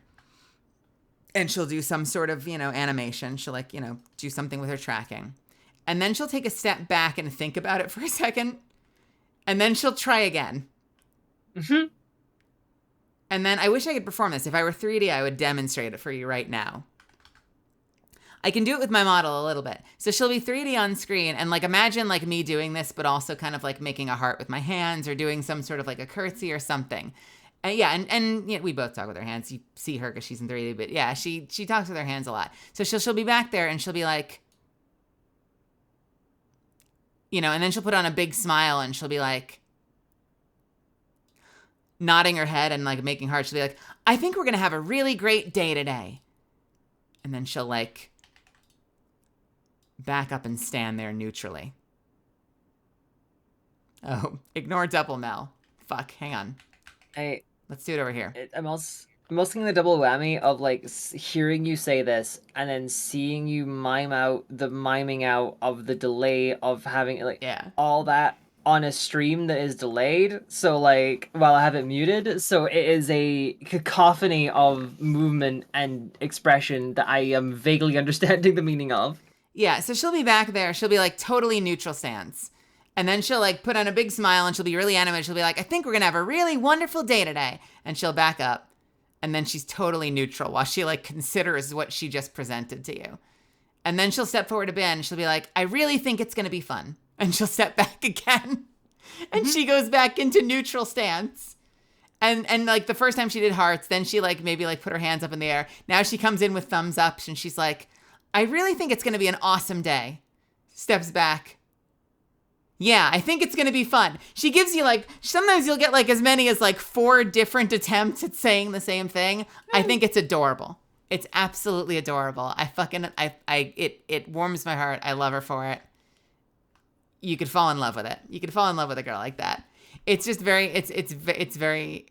and she'll do some sort of, you know, animation. She'll like, you know, do something with her tracking. And then she'll take a step back and think about it for a second. And then she'll try again. And then I wish I could perform this. If I were 3D, I would demonstrate it for you right now. I can do it with my model a little bit. So she'll be 3D on screen and like imagine like me doing this, but also kind of like making a heart with my hands or doing some sort of like a curtsy or something. And and you know, we both talk with our hands. You see her because she's in 3D, but yeah, she talks with her hands a lot. So she'll be back there and she'll be like, you know, and then she'll put on a big smile and she'll be like nodding her head and like making hearts. She'll be like, I think we're going to have a really great day today. And then she'll like back up and stand there neutrally. Oh, ignore double Mel. Fuck, hang on. Let's do it over here. I'm also getting the double whammy of like hearing you say this and then seeing you miming out of the delay of having like all that on a stream that is delayed. So like while I have it muted, so it is a cacophony of movement and expression that I am vaguely understanding the meaning of. Yeah, so she'll be back there. She'll be like totally neutral stance. And then she'll like put on a big smile and she'll be really animated. She'll be like, I think we're going to have a really wonderful day today. And she'll back up. And then she's totally neutral while she like considers what she just presented to you. And then she'll step forward a bit and she'll be like, I really think it's going to be fun. And she'll step back again. And she goes back into neutral stance. And like the first time she did hearts, then she like maybe like put her hands up in the air. Now she comes in with thumbs up and she's like, I really think it's going to be an awesome day. Steps back. Yeah, I think it's going to be fun. She gives you like, sometimes you'll get like as many as like 4 different attempts at saying the same thing. I think it's adorable. It's absolutely adorable. It warms my heart. I love her for it. You could fall in love with it. You could fall in love with a girl like that. It's just very, it's very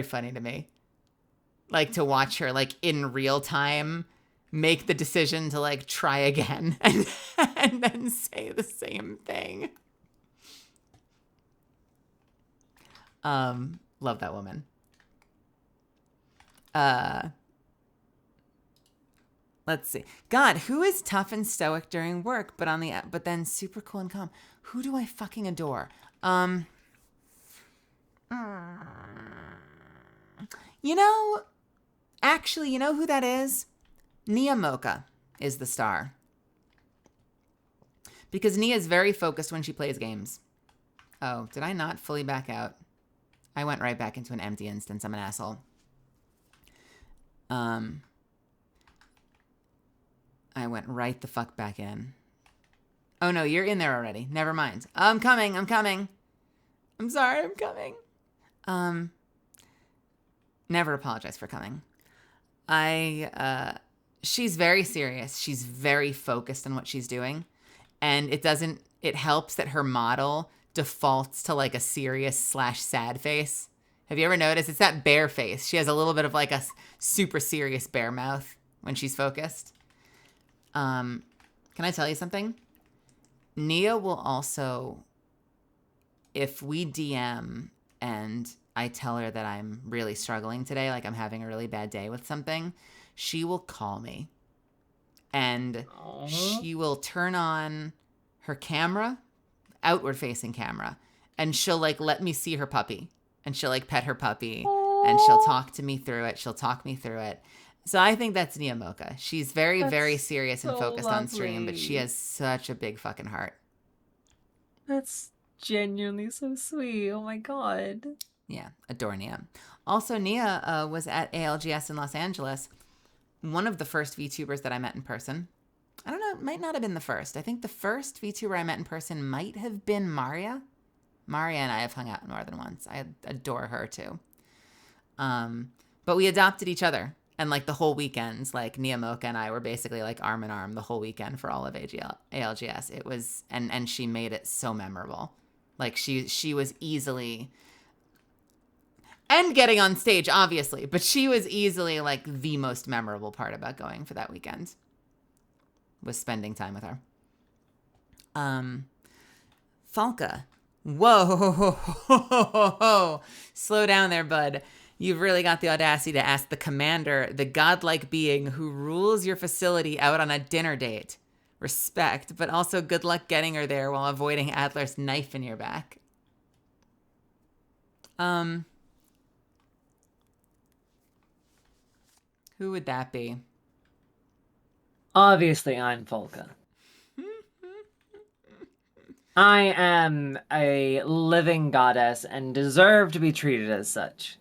funny to me. Like to watch her like in real time make the decision to like try again and then say the same thing. Love that woman. Let's see. God, who is tough and stoic during work, but then super cool and calm? Who do I fucking adore? You know, actually, you know who that is? Nia Mocha is the star. Because Nia is very focused when she plays games. Oh, did I not fully back out? I went right back into an empty instance. I'm an asshole. I went right the fuck back in. Oh no, you're in there already. Never mind. I'm coming. I'm coming. I'm sorry. I'm coming. Never apologize for coming. She's very serious. She's very focused on what she's doing. And it helps that her model defaults to like a serious / sad face. Have you ever noticed? It's that bear face. She has a little bit of like a super serious bear mouth when she's focused. Can I tell you something? Nia will also, if we DM and I tell her that I'm really struggling today, like I'm having a really bad day with something, she will call me. And she will turn on her camera, outward facing camera, and she'll like let me see her puppy. And she'll like pet her puppy and she'll talk to me through it. She'll talk me through it. So I think that's Nia Mocha. She's very serious and focused on stream, but she has such a big fucking heart. That's genuinely so sweet. Oh my god. Yeah, adore Nia. Also, Nia was at ALGS in Los Angeles. One of the first VTubers that I met in person. I don't know, it might not have been the first. I think the first VTuber I met in person might have been Maria. Maria and I have hung out more than once. I adore her too. But we adopted each other. And like the whole weekends, like Nia Mocha and I were basically like arm in arm the whole weekend for all of ALGS. It was, and she made it so memorable. Like she was easily, and getting on stage, obviously, but she was easily like the most memorable part about going for that weekend was spending time with her. Falca. Whoa. Slow down there, bud. You've really got the audacity to ask the commander, the godlike being who rules your facility, out on a dinner date. Respect, but also good luck getting her there while avoiding Adler's knife in your back. Who would that be? Obviously, I'm Folka. I am a living goddess and deserve to be treated as such.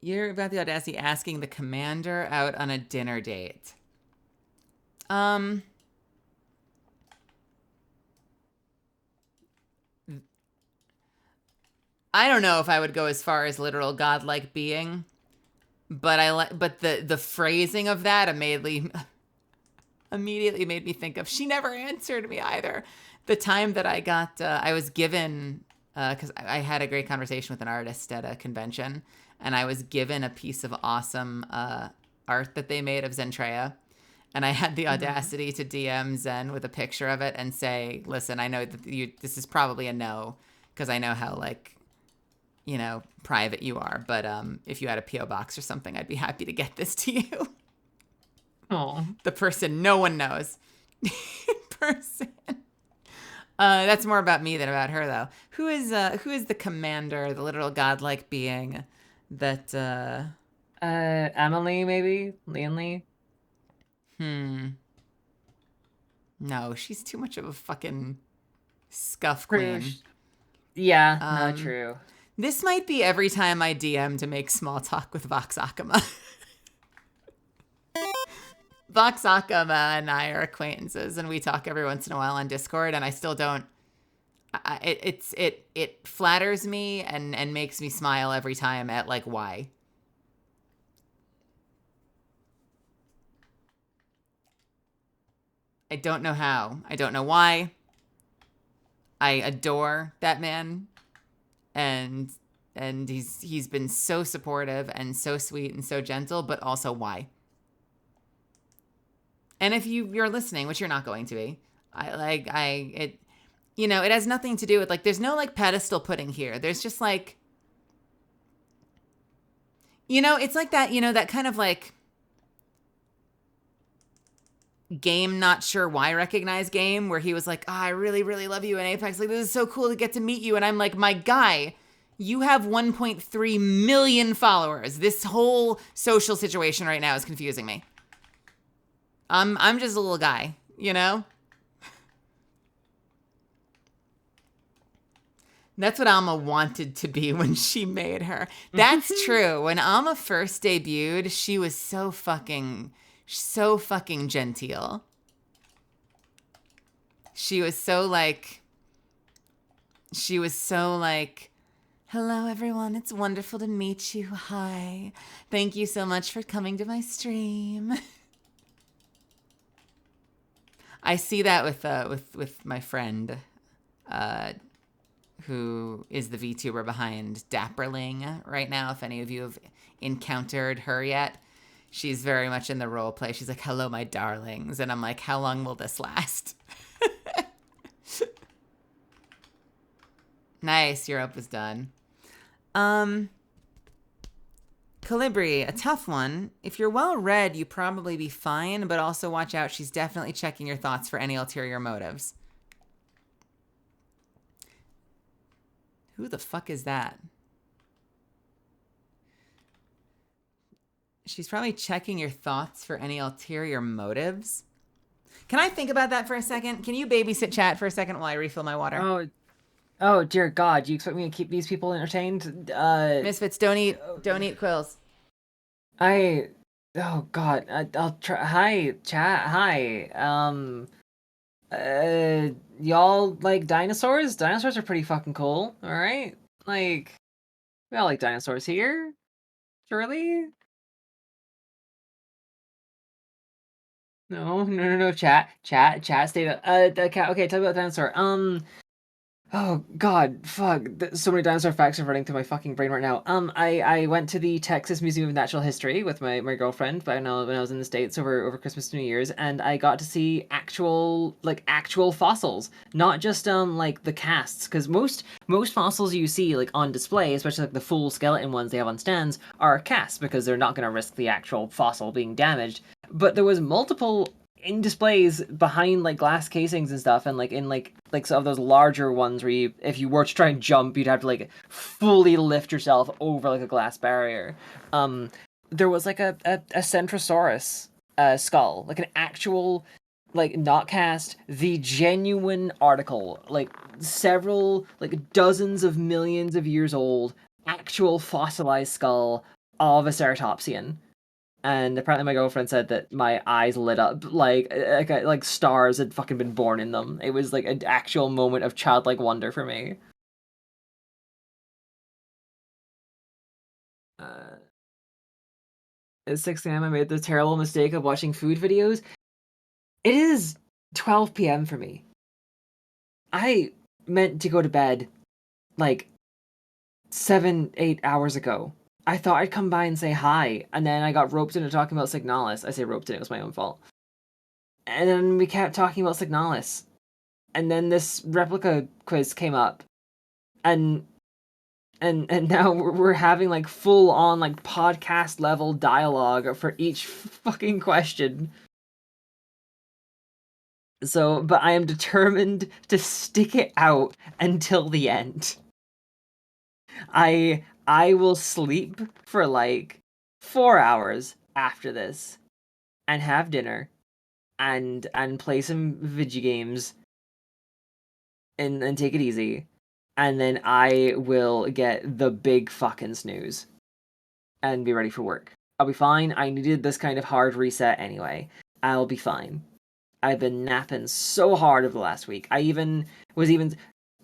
You're about the audacity asking the commander out on a dinner date. I don't know if I would go as far as literal godlike being, but but the phrasing of that immediately made me think of, she never answered me either. The time that I got, I was given, because I had a great conversation with an artist at a convention, and I was given a piece of awesome art that they made of Zentrea. And I had the audacity to DM Zen with a picture of it and say, listen, I know that this is probably a no, because I know how, like, you know, private you are. But if you had a P.O. box or something, I'd be happy to get this to you. Oh, the person no one knows. person. That's more about me than about her, though. Who is the commander, the literal godlike being that... Emily, maybe? Lian Lee? No, she's too much of a fucking scuff queen. Yeah, no, true. This might be every time I DM to make small talk with Vox Akama. Vox Akama and I are acquaintances, and we talk every once in a while on Discord, and I still don't... It flatters me and makes me smile every time at, like, why. I don't know how. I don't know why. I adore that man. And he's been so supportive and so sweet and so gentle, but also why? And if you're listening, which you're not going to be, it has nothing to do with, like, there's no, like, pedestal putting here. There's just, like, it's like that, that kind of, like, game not sure why recognize game where he was like, I really, really love you in Apex. Like, this is so cool to get to meet you. And I'm like, my guy, you have 1.3 million followers. This whole social situation right now is confusing me. I'm just a little guy, That's what Alma wanted to be when she made her. That's true. When Alma first debuted, she was so fucking genteel. She was so like, hello everyone, it's wonderful to meet you. Hi. Thank you so much for coming to my stream. I see that with my friend, who is the VTuber behind Dapperling right now. If any of you have encountered her yet, she's very much in the role play. She's like, hello, my darlings. And I'm like, how long will this last? Nice, Europe was done. Calibri, a tough one. If you're well read, you probably be fine, but also watch out. She's definitely checking your thoughts for any ulterior motives. Who the fuck is that? She's probably checking your thoughts for any ulterior motives. Can I think about that for a second? Can you babysit chat for a second while I refill my water? Oh dear God! You expect me to keep these people entertained? Misfits, don't eat quills. Oh God! I'll try. Hi, chat. Hi. Y'all like dinosaurs? Dinosaurs are pretty fucking cool. All right. Like, we all like dinosaurs here. Surely. No. Chat. Stay up. Okay. Tell me about dinosaur. Oh God, fuck! So many dinosaur facts are running through my fucking brain right now. I went to the Texas Museum of Natural History with my girlfriend when I was in the States over Christmas and New Year's, and I got to see actual fossils, not just like the casts, because most fossils you see like on display, especially like the full skeleton ones they have on stands, are casts because they're not going to risk the actual fossil being damaged. But there was multiple in displays behind like glass casings and stuff, and like in like some of those larger ones where you, if you were to try and jump, you'd have to like fully lift yourself over like a glass barrier. There was like a Centrosaurus skull, like an actual, like not cast, the genuine article, like several, like dozens of millions of years old, actual fossilized skull of a ceratopsian. And apparently my girlfriend said that my eyes lit up like stars had fucking been born in them. It was like an actual moment of childlike wonder for me. At 6 a.m. I made the terrible mistake of watching food videos. It is 12 p.m. for me. I meant to go to bed like 7-8 hours ago. I thought I'd come by and say hi, and then I got roped into talking about Signalis. I say roped in, it was my own fault. And then we kept talking about Signalis. And then this replica quiz came up. And now we're having like full on like podcast level dialogue for each fucking question. So, but I am determined to stick it out until the end. I will sleep for like 4 hours after this and have dinner and play some video games and take it easy, and then I will get the big fucking snooze and be ready for work. I'll be fine. I needed this kind of hard reset anyway. I'll be fine. I've been napping so hard over the last week. I was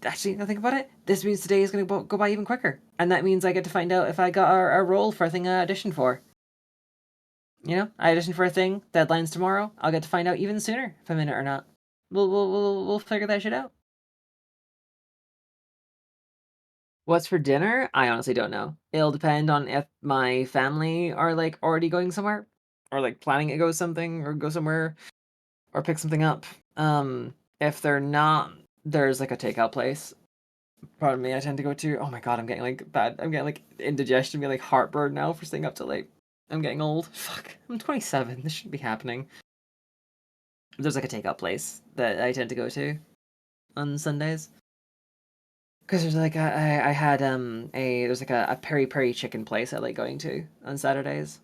actually, now think about it, this means today is going to go by even quicker, and that means I get to find out if I got a role for a thing I auditioned for. You know, I auditioned for a thing, deadline's tomorrow. I'll get to find out even sooner if I'm in it or not. We'll figure that shit out. What's for dinner? I honestly don't know. It'll depend on if my family are like already going somewhere, or like planning to go something, or go somewhere, or pick something up. If they're not, there's like a takeout place. Pardon me, I tend to go to. Oh my God, I'm getting like bad. I'm getting like indigestion, getting like heartburn now for staying up till late. I'm getting old. Fuck, I'm 27. This shouldn't be happening. There's like a takeout place that I tend to go to on Sundays. Because there's like I had there's like a peri peri chicken place I like going to on Saturdays.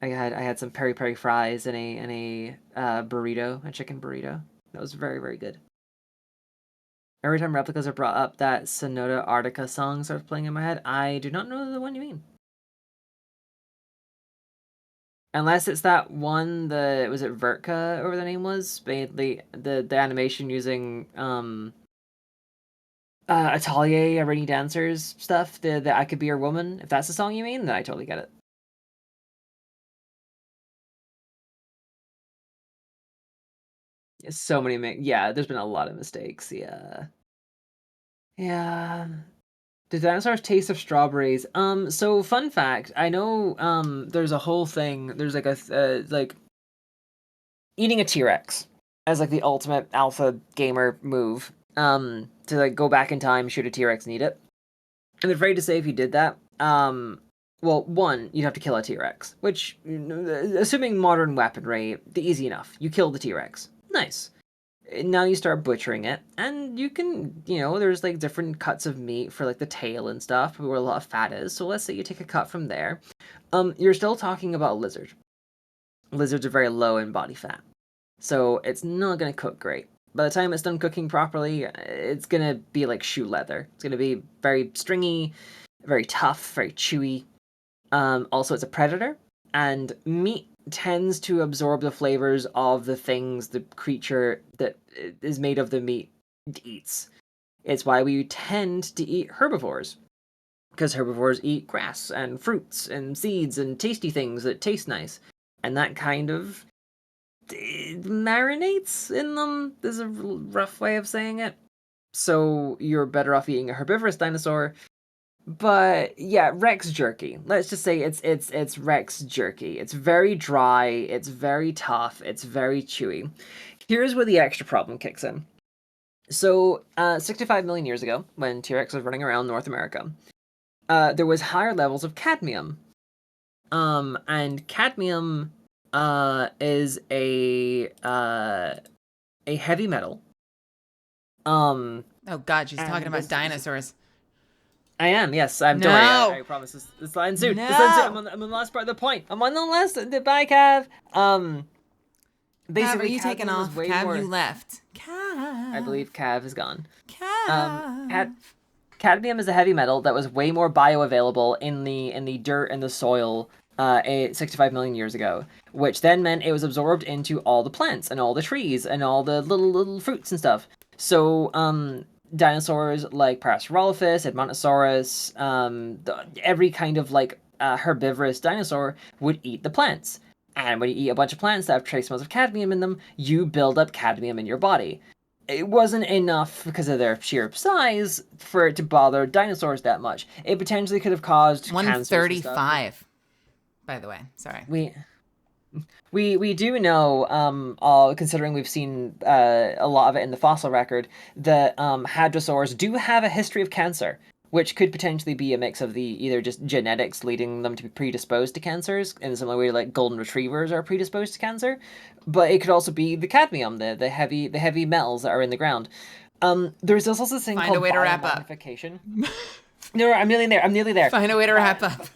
I had some peri peri fries and a burrito, a chicken burrito. That was very, very good. Every time replicas are brought up, that Sonata Arctica song starts playing in my head. I do not know the one you mean. Unless it's that one, was it Vertka, or whatever the name was? The animation using Atelier, Rainy Dancers stuff, the I Could Be Your Woman. If that's the song you mean, then I totally get it. So many, yeah, there's been a lot of mistakes, yeah. Yeah. The dinosaurs taste of strawberries. So fun fact, I know, there's a whole thing, there's like like, eating a T-Rex as like the ultimate alpha gamer move, to like go back in time, shoot a T-Rex and eat it. I'm afraid to say if you did that, well, one, you'd have to kill a T-Rex, which, assuming modern weaponry, easy enough. You kill the T-Rex. Nice. Now you start butchering it, and you can, there's like different cuts of meat for like the tail and stuff, where a lot of fat is. So let's say you take a cut from there. You're still talking about a lizard. Lizards are very low in body fat, so it's not gonna cook great. By the time it's done cooking properly, it's gonna be like shoe leather. It's gonna be very stringy, very tough, very chewy. Also, it's a predator, and meat tends to absorb the flavors of the things the creature that is made of the meat eats. It's why we tend to eat herbivores, because herbivores eat grass and fruits and seeds and tasty things that taste nice, and that kind of marinates in them. Is a rough way of saying it. So you're better off eating a herbivorous dinosaur. But yeah, Rex jerky. Let's just say it's Rex jerky. It's very dry, it's very tough, it's very chewy. Here's where the extra problem kicks in. So, 65 million years ago, when T-Rex was running around North America, there was higher levels of cadmium. And cadmium is a heavy metal. Oh God, she's talking about dinosaurs. I am, yes. I'm. No. Don't worry. I promise. This line soon. No. This line soon. I'm on the last part of the point. I'm on the last. Bye, Cav. Cav, Basically, are you taking off? Cav, you left. Cav. I believe Cav is gone. Cav. Cadmium is a heavy metal that was way more bioavailable in the dirt and the soil 65 million years ago, which then meant it was absorbed into all the plants and all the trees and all the little fruits and stuff. So dinosaurs like Parasaurolophus, Edmontosaurus, every kind of like herbivorous dinosaur would eat the plants. And when you eat a bunch of plants that have trace amounts of cadmium in them, you build up cadmium in your body. It wasn't enough because of their sheer size for it to bother dinosaurs that much. It potentially could have caused 135, by the way. Sorry. We do know, considering we've seen a lot of it in the fossil record, that hadrosaurs do have a history of cancer, which could potentially be a mix of the either just genetics leading them to be predisposed to cancers, in a similar way like golden retrievers are predisposed to cancer, but it could also be the cadmium, the heavy metals that are in the ground. There's also this thing called biomagnification. No, I'm nearly there. Find a way to wrap up.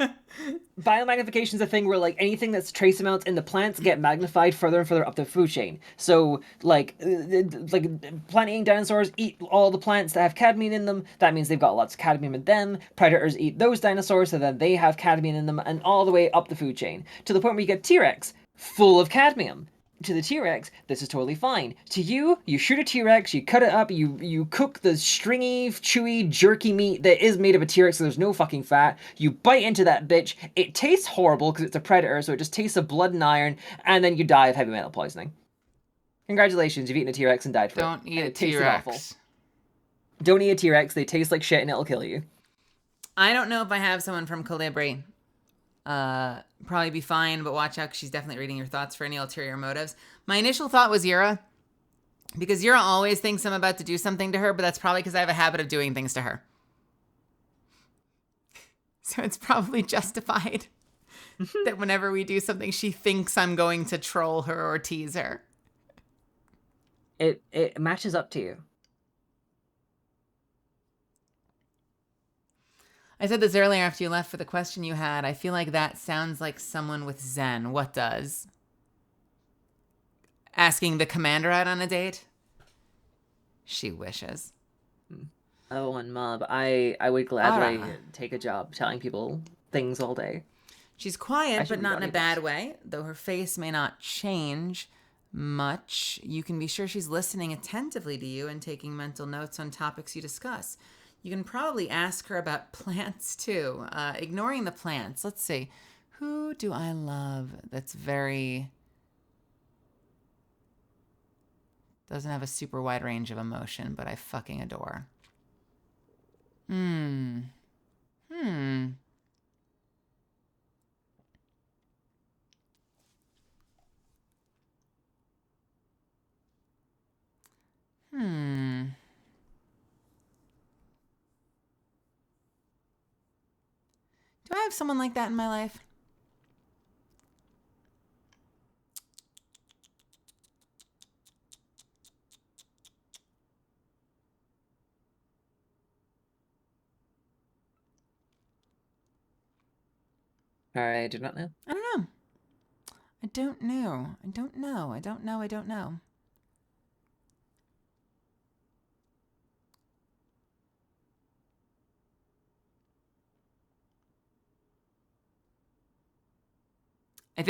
Biomagnification is a thing where like anything that's trace amounts in the plants get magnified further and further up the food chain. So like plant-eating dinosaurs eat all the plants that have cadmium in them. That means they've got lots of cadmium in them. Predators eat those dinosaurs, so then they have cadmium in them, and all the way up the food chain to the point where you get T-Rex full of cadmium. To the T-Rex, this is totally fine. To you, you shoot a T-Rex, you cut it up, you cook the stringy, chewy, jerky meat that is made of a T-Rex, so there's no fucking fat. You bite into that bitch, it tastes horrible because it's a predator, so it just tastes of blood and iron, and then you die of heavy metal poisoning. Congratulations, you've eaten a T-Rex and died for it. Don't eat a T-Rex. Don't eat a T-Rex, they taste like shit and it'll kill you. I don't know if I have someone from Calibri. Probably be fine, but watch out, 'cause she's definitely reading your thoughts for any ulterior motives. My initial thought was Yura, because Yura always thinks I'm about to do something to her, but that's probably because I have a habit of doing things to her. So it's probably justified that whenever we do something, she thinks I'm going to troll her or tease her. It matches up to you. I said this earlier after you left for the question you had. I feel like that sounds like someone with Zen. What does? Asking the commander out on a date? She wishes. Oh, and Mob, I would gladly Ara. take a job telling people things all day. She's I quiet, should but read not in a bad audiobooks. way, though her face may not change much. You can be sure she's listening attentively to you and taking mental notes on topics you discuss. You can probably ask her about plants too. Ignoring the plants, let's see. Who do I love that's very... doesn't have a super wide range of emotion, but I fucking adore? Hmm. Do I have someone like that in my life? I do not know. I don't know. I don't know. I don't know. I don't know. I don't know. I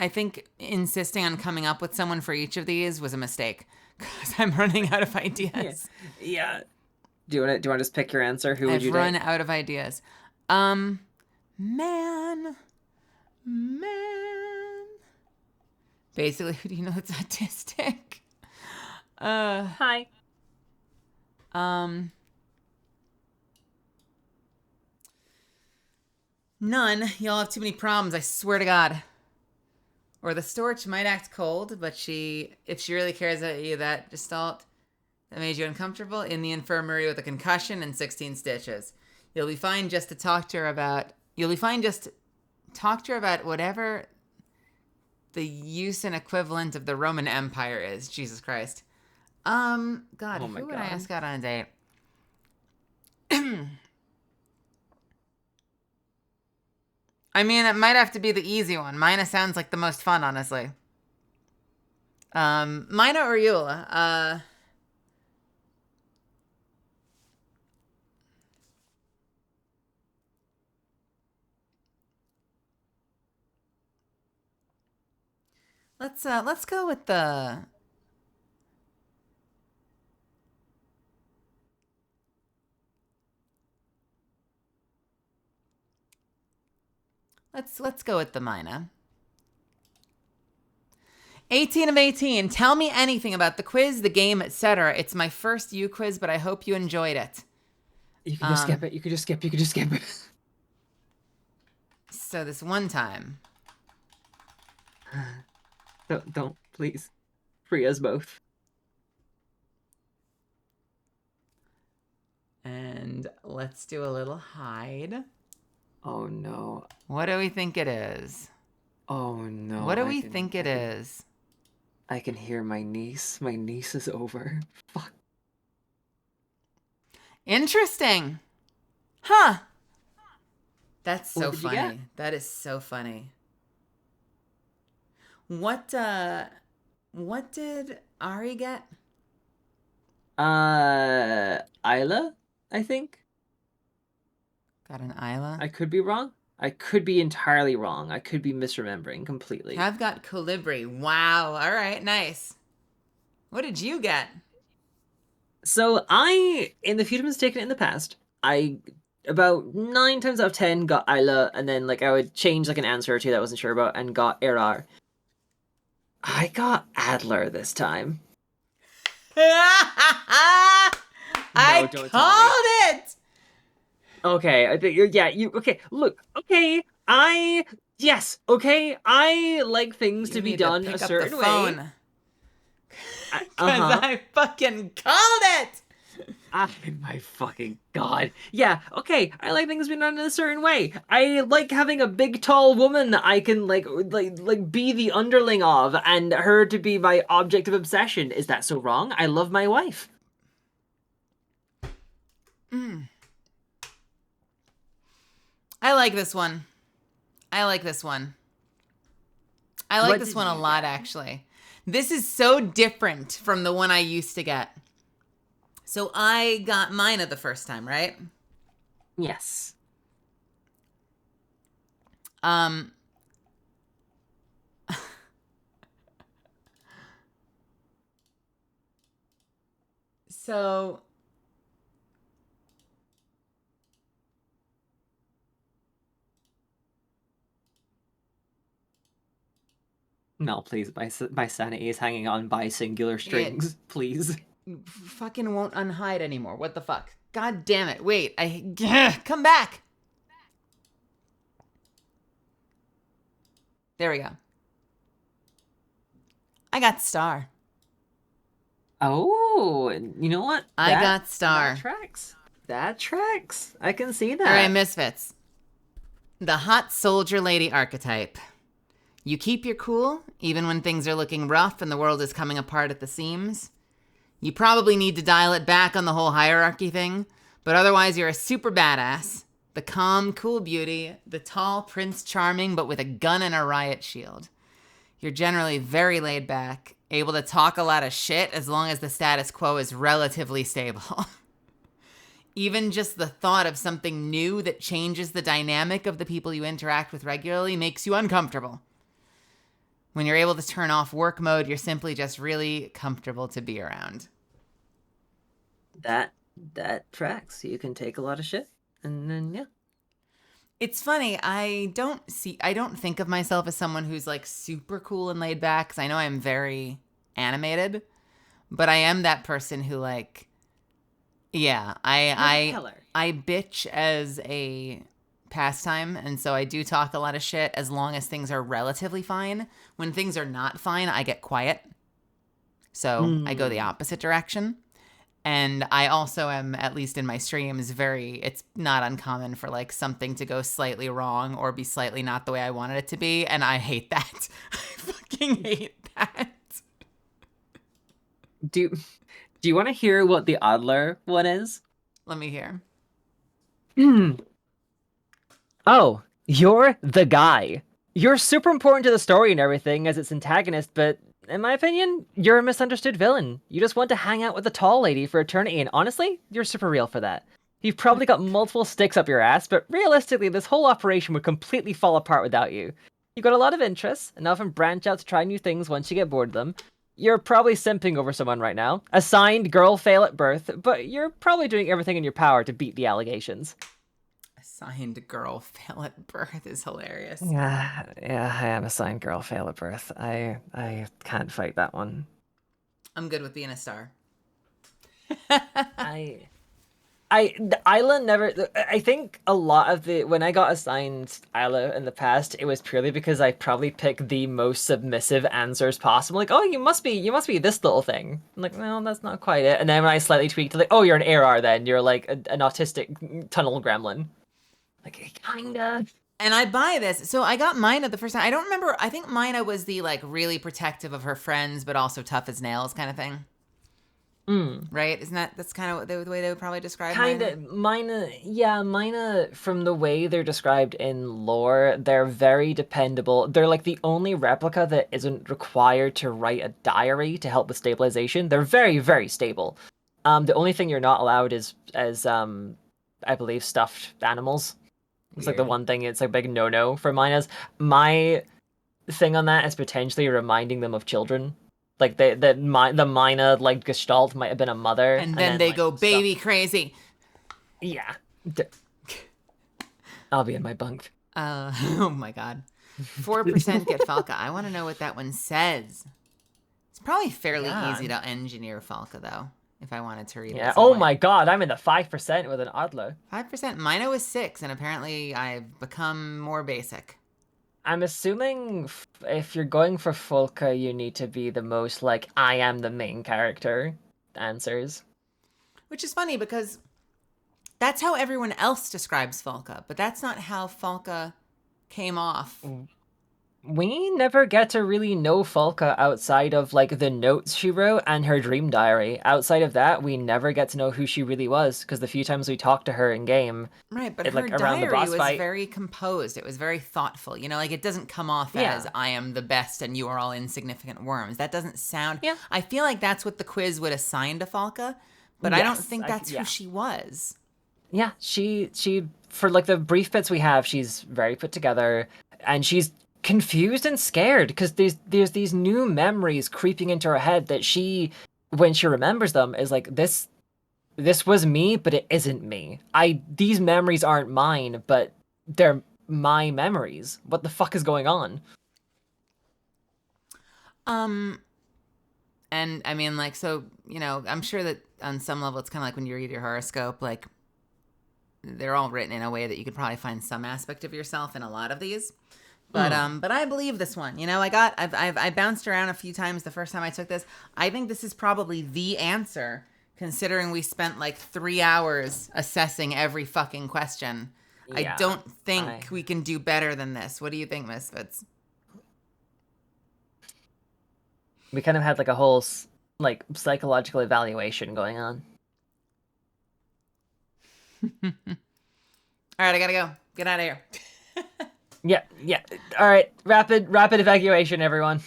think insisting on coming up with someone for each of these was a mistake because I'm running out of ideas. Yeah. Do you want to just pick your answer? Who would I've you run date? out of ideas. Man. Basically, who do you know that's autistic? Hi. None. Y'all have too many problems, I swear to God. Or the storch might act cold, but if she really cares about you, that gestalt that made you uncomfortable, in the infirmary with a concussion and 16 stitches. You'll be fine just to talk to her about whatever the use and equivalent of the Roman Empire is. Jesus Christ. God, Oh my who would I God. ask out on a date? I mean, it might have to be the easy one. Mina sounds like the most fun, honestly. Mina or Eula? Let's go with the... Let's go with the Mina. 18 of 18. Tell me anything about the quiz, the game, etc. It's my first U quiz, but I hope you enjoyed it. You can just skip it. You can just skip. You can just skip it. So this one time. Don't, please. Free us both. And let's do a little hide. Oh no. What do we think it is? Oh no. What do we think it is? I can hear my niece. My niece is over. Fuck. Interesting. Huh. That's so What did you get? funny. That is so funny. What did Ari get? Isla, I think. Got an Isla? I could be wrong. I could be entirely wrong. I could be misremembering completely. I've got Colibri. Wow. All right. Nice. What did you get? So in the few times taken it in the past, I about 9 times out of 10 got Isla, and then like I would change like an answer or two that I wasn't sure about and got Erar. I got Adler this time. I called it. Okay, I think okay. Look, okay, yes, okay. I like things to be done a certain way. Because I fucking called it. Oh my fucking god. Yeah, okay, I like things being done in a certain way. I like having a big tall woman that I can like be the underling of and her to be my object of obsession. Is that so wrong? I love my wife. I like this one. I like this one. I like this one a lot, actually. This is so different from the one I used to get. So I got Mina the first time, right? Yes. So No, please. My sanity is hanging on by singular strings. Please. fucking won't unhide anymore. What the fuck? God damn it. Wait, come back. There we go. I got Star. Oh, you know what? I got Star. That tracks. That tracks. I can see that. All right, Misfits. The hot soldier lady archetype. You keep your cool, even when things are looking rough and the world is coming apart at the seams. You probably need to dial it back on the whole hierarchy thing, but otherwise you're a super badass. The calm, cool beauty, the tall Prince Charming, but with a gun and a riot shield. You're generally very laid back, able to talk a lot of shit as long as the status quo is relatively stable. Even just the thought of something new that changes the dynamic of the people you interact with regularly makes you uncomfortable. When you're able to turn off work mode, you're simply just really comfortable to be around. That tracks. You can take a lot of shit, and then yeah. It's funny. I don't think of myself as someone who's like super cool and laid back, because I know I'm very animated, but I am that person who like, yeah, I bitch as a pastime, and so I do talk a lot of shit as long as things are relatively fine. When things are not fine, I get quiet. So I go the opposite direction. And I also am, at least in my streams, it's not uncommon for like something to go slightly wrong or be slightly not the way I wanted it to be. And I hate that. I fucking hate that. Do you want to hear what the Adler one is? Let me hear. Oh, you're the guy. You're super important to the story and everything as its antagonist, but in my opinion, you're a misunderstood villain. You just want to hang out with the tall lady for eternity, and honestly, you're super real for that. You've probably got multiple sticks up your ass, but realistically, this whole operation would completely fall apart without you. You've got a lot of interests, and often branch out to try new things once you get bored of them. You're probably simping over someone right now. Assigned girl fail at birth, but you're probably doing everything in your power to beat the allegations. Assigned girl fail at birth is hilarious. Yeah, I am assigned girl fail at birth. I can't fight that one. I'm good with being a star. Isla never. I think a lot of when I got assigned Isla in the past, it was purely because I probably picked the most submissive answers possible. Like, oh, you must be this little thing. I'm like, no, that's not quite it. And then when I slightly tweaked, like, oh, you're an AR then. You're like an autistic tunnel gremlin. Like, kinda. And I buy this. So I got Mina the first time. I don't remember. I think Mina was the like really protective of her friends, but also tough as nails kind of thing. Right? Isn't that's kind of the way they would probably describe Kinda. Mina, from the way they're described in lore, they're very dependable. They're like the only replica that isn't required to write a diary to help with stabilization. They're very, very stable. The only thing you're not allowed is I believe stuffed animals. It's like the one thing, it's a big no-no for Minas. My thing on that is potentially reminding them of children. Like, the Mina, like, gestalt might have been a mother. And then they like, go baby crazy. Yeah. I'll be in my bunk. Oh my god. 4% get Falca. I want to know what that one says. It's probably fairly easy to engineer Falca, though. If I wanted to read it. Yeah. Oh my god, I'm in the 5% with an Adler. 5%. Mine was 6, and apparently I've become more basic. I'm assuming if you're going for Folka, you need to be the most, like, I am the main character answers. Which is funny, because that's how everyone else describes Falca, but that's not how Falca came off. We never get to really know Falca outside of, like, the notes she wrote and her dream diary. Outside of that, we never get to know who she really was, because the few times we talk to her in game... Right, but her diary was very composed. It was very thoughtful. You know, like, it doesn't come off as, I am the best and you are all insignificant worms. That doesn't sound... Yeah. I feel like that's what the quiz would assign to Falca, but I don't Yes, think that's yeah. who she was. Yeah, she for like the brief bits we have, she's very put together, and she's confused and scared because there's these new memories creeping into her head that she, when she remembers them, is like, this was me, but it isn't me. These memories aren't mine, but they're my memories. What the fuck is going on? And I mean, like, so, you know, I'm sure that on some level it's kind of like when you read your horoscope, like, they're all written in a way that you could probably find some aspect of yourself in a lot of these. But I believe this one. You know, I bounced around a few times the first time I took this. I think this is probably the answer, considering we spent like 3 hours assessing every fucking question. Yeah, I don't think we can do better than this. What do you think, Misfits? We kind of had like a whole like psychological evaluation going on. All right, I gotta go. Get out of here. Yeah. All right, rapid evacuation, everyone.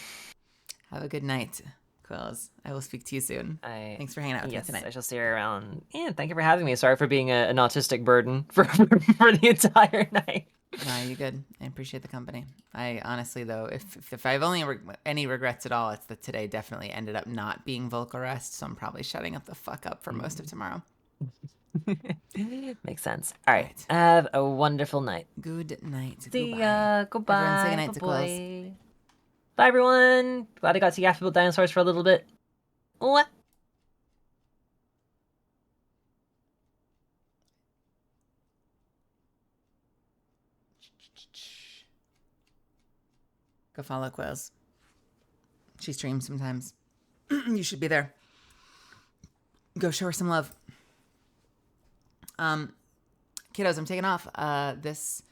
Have a good night, Quills. I will speak to you soon. Thanks for hanging out with me tonight. I shall see you around. Yeah, thank you for having me. Sorry for being an autistic burden for the entire night. No, you good. I appreciate the company. I honestly, though, if I've only any regrets at all, it's that today definitely ended up not being Volca Rest, so I'm probably shutting up the fuck up for most of tomorrow. Makes sense. All right. Have a wonderful night. Good night. See ya. Goodbye. Everyone say goodnight to Bye-bye. Quills. Bye, everyone. Glad I got to yap about dinosaurs for a little bit. What? Go follow Quills. She streams sometimes. You should be there. Go show her some love. Kiddos, I'm taking off. It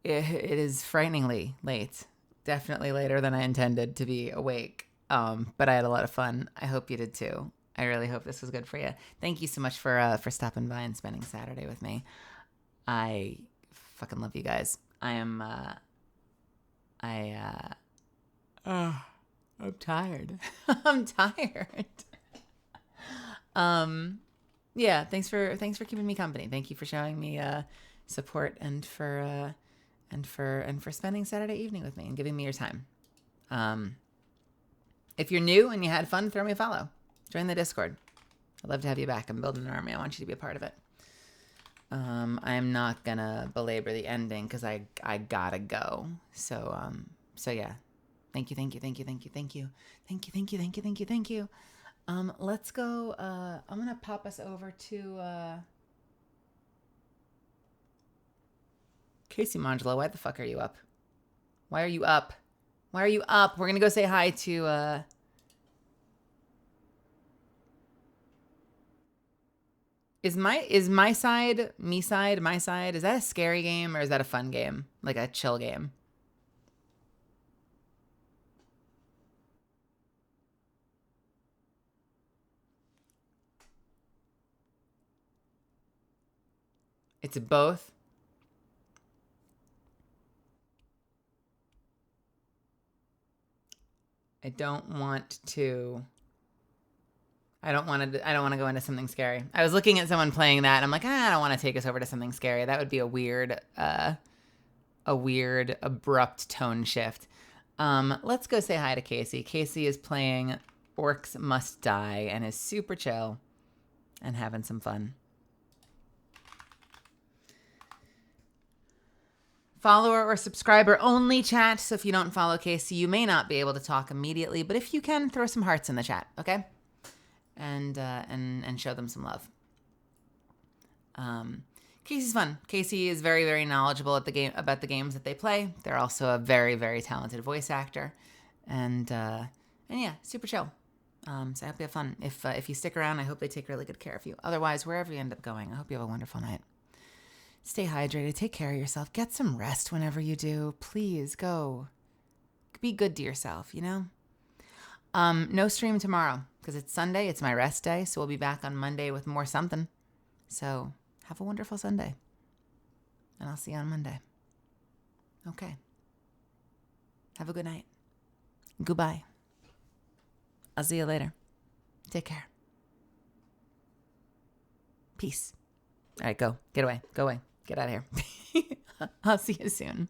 is frighteningly late. Definitely later than I intended to be awake. But I had a lot of fun. I hope you did too. I really hope this was good for you. Thank you so much for stopping by and spending Saturday with me. I fucking love you guys. I'm tired. I'm tired. Yeah, thanks for keeping me company. Thank you for showing me support and for spending Saturday evening with me and giving me your time. If you're new and you had fun, throw me a follow. Join the Discord. I'd love to have you back. I'm building an army. I want you to be a part of it. I'm not gonna belabor the ending because I gotta go. So yeah. Thank you. Let's go. I'm gonna pop us over to Casey Mangelo. Why the fuck are you up? Why are you up? We're gonna go say hi to Is my side, me side, my side, is that a scary game or is that a fun game? Like a chill game? It's both. I don't want to go into something scary. I was looking at someone playing that and I'm like, I don't want to take us over to something scary. That would be a weird abrupt tone shift. Let's go say hi to Casey. Casey is playing Orcs Must Die and is super chill and having some fun. Follower or subscriber only chat. So if you don't follow Casey, you may not be able to talk immediately, but if you can, throw some hearts in the chat, okay? And show them some love. Casey's fun. Casey is very, very knowledgeable about the games that they play. They're also a very, very talented voice actor, and yeah, super chill. So I hope you have fun. If you stick around, I hope they take really good care of you. Otherwise, wherever you end up going, I hope you have a wonderful night. Stay hydrated. Take care of yourself. Get some rest whenever you do. Please go. Be good to yourself. You know. No stream tomorrow because it's Sunday. It's my rest day, so we'll be back on Monday with more something. So have a wonderful Sunday, and I'll see you on Monday. Okay. Have a good night. Goodbye. I'll see you later. Take care. Peace. All right, go. Get away. Go away. Get out of here. I'll see you soon.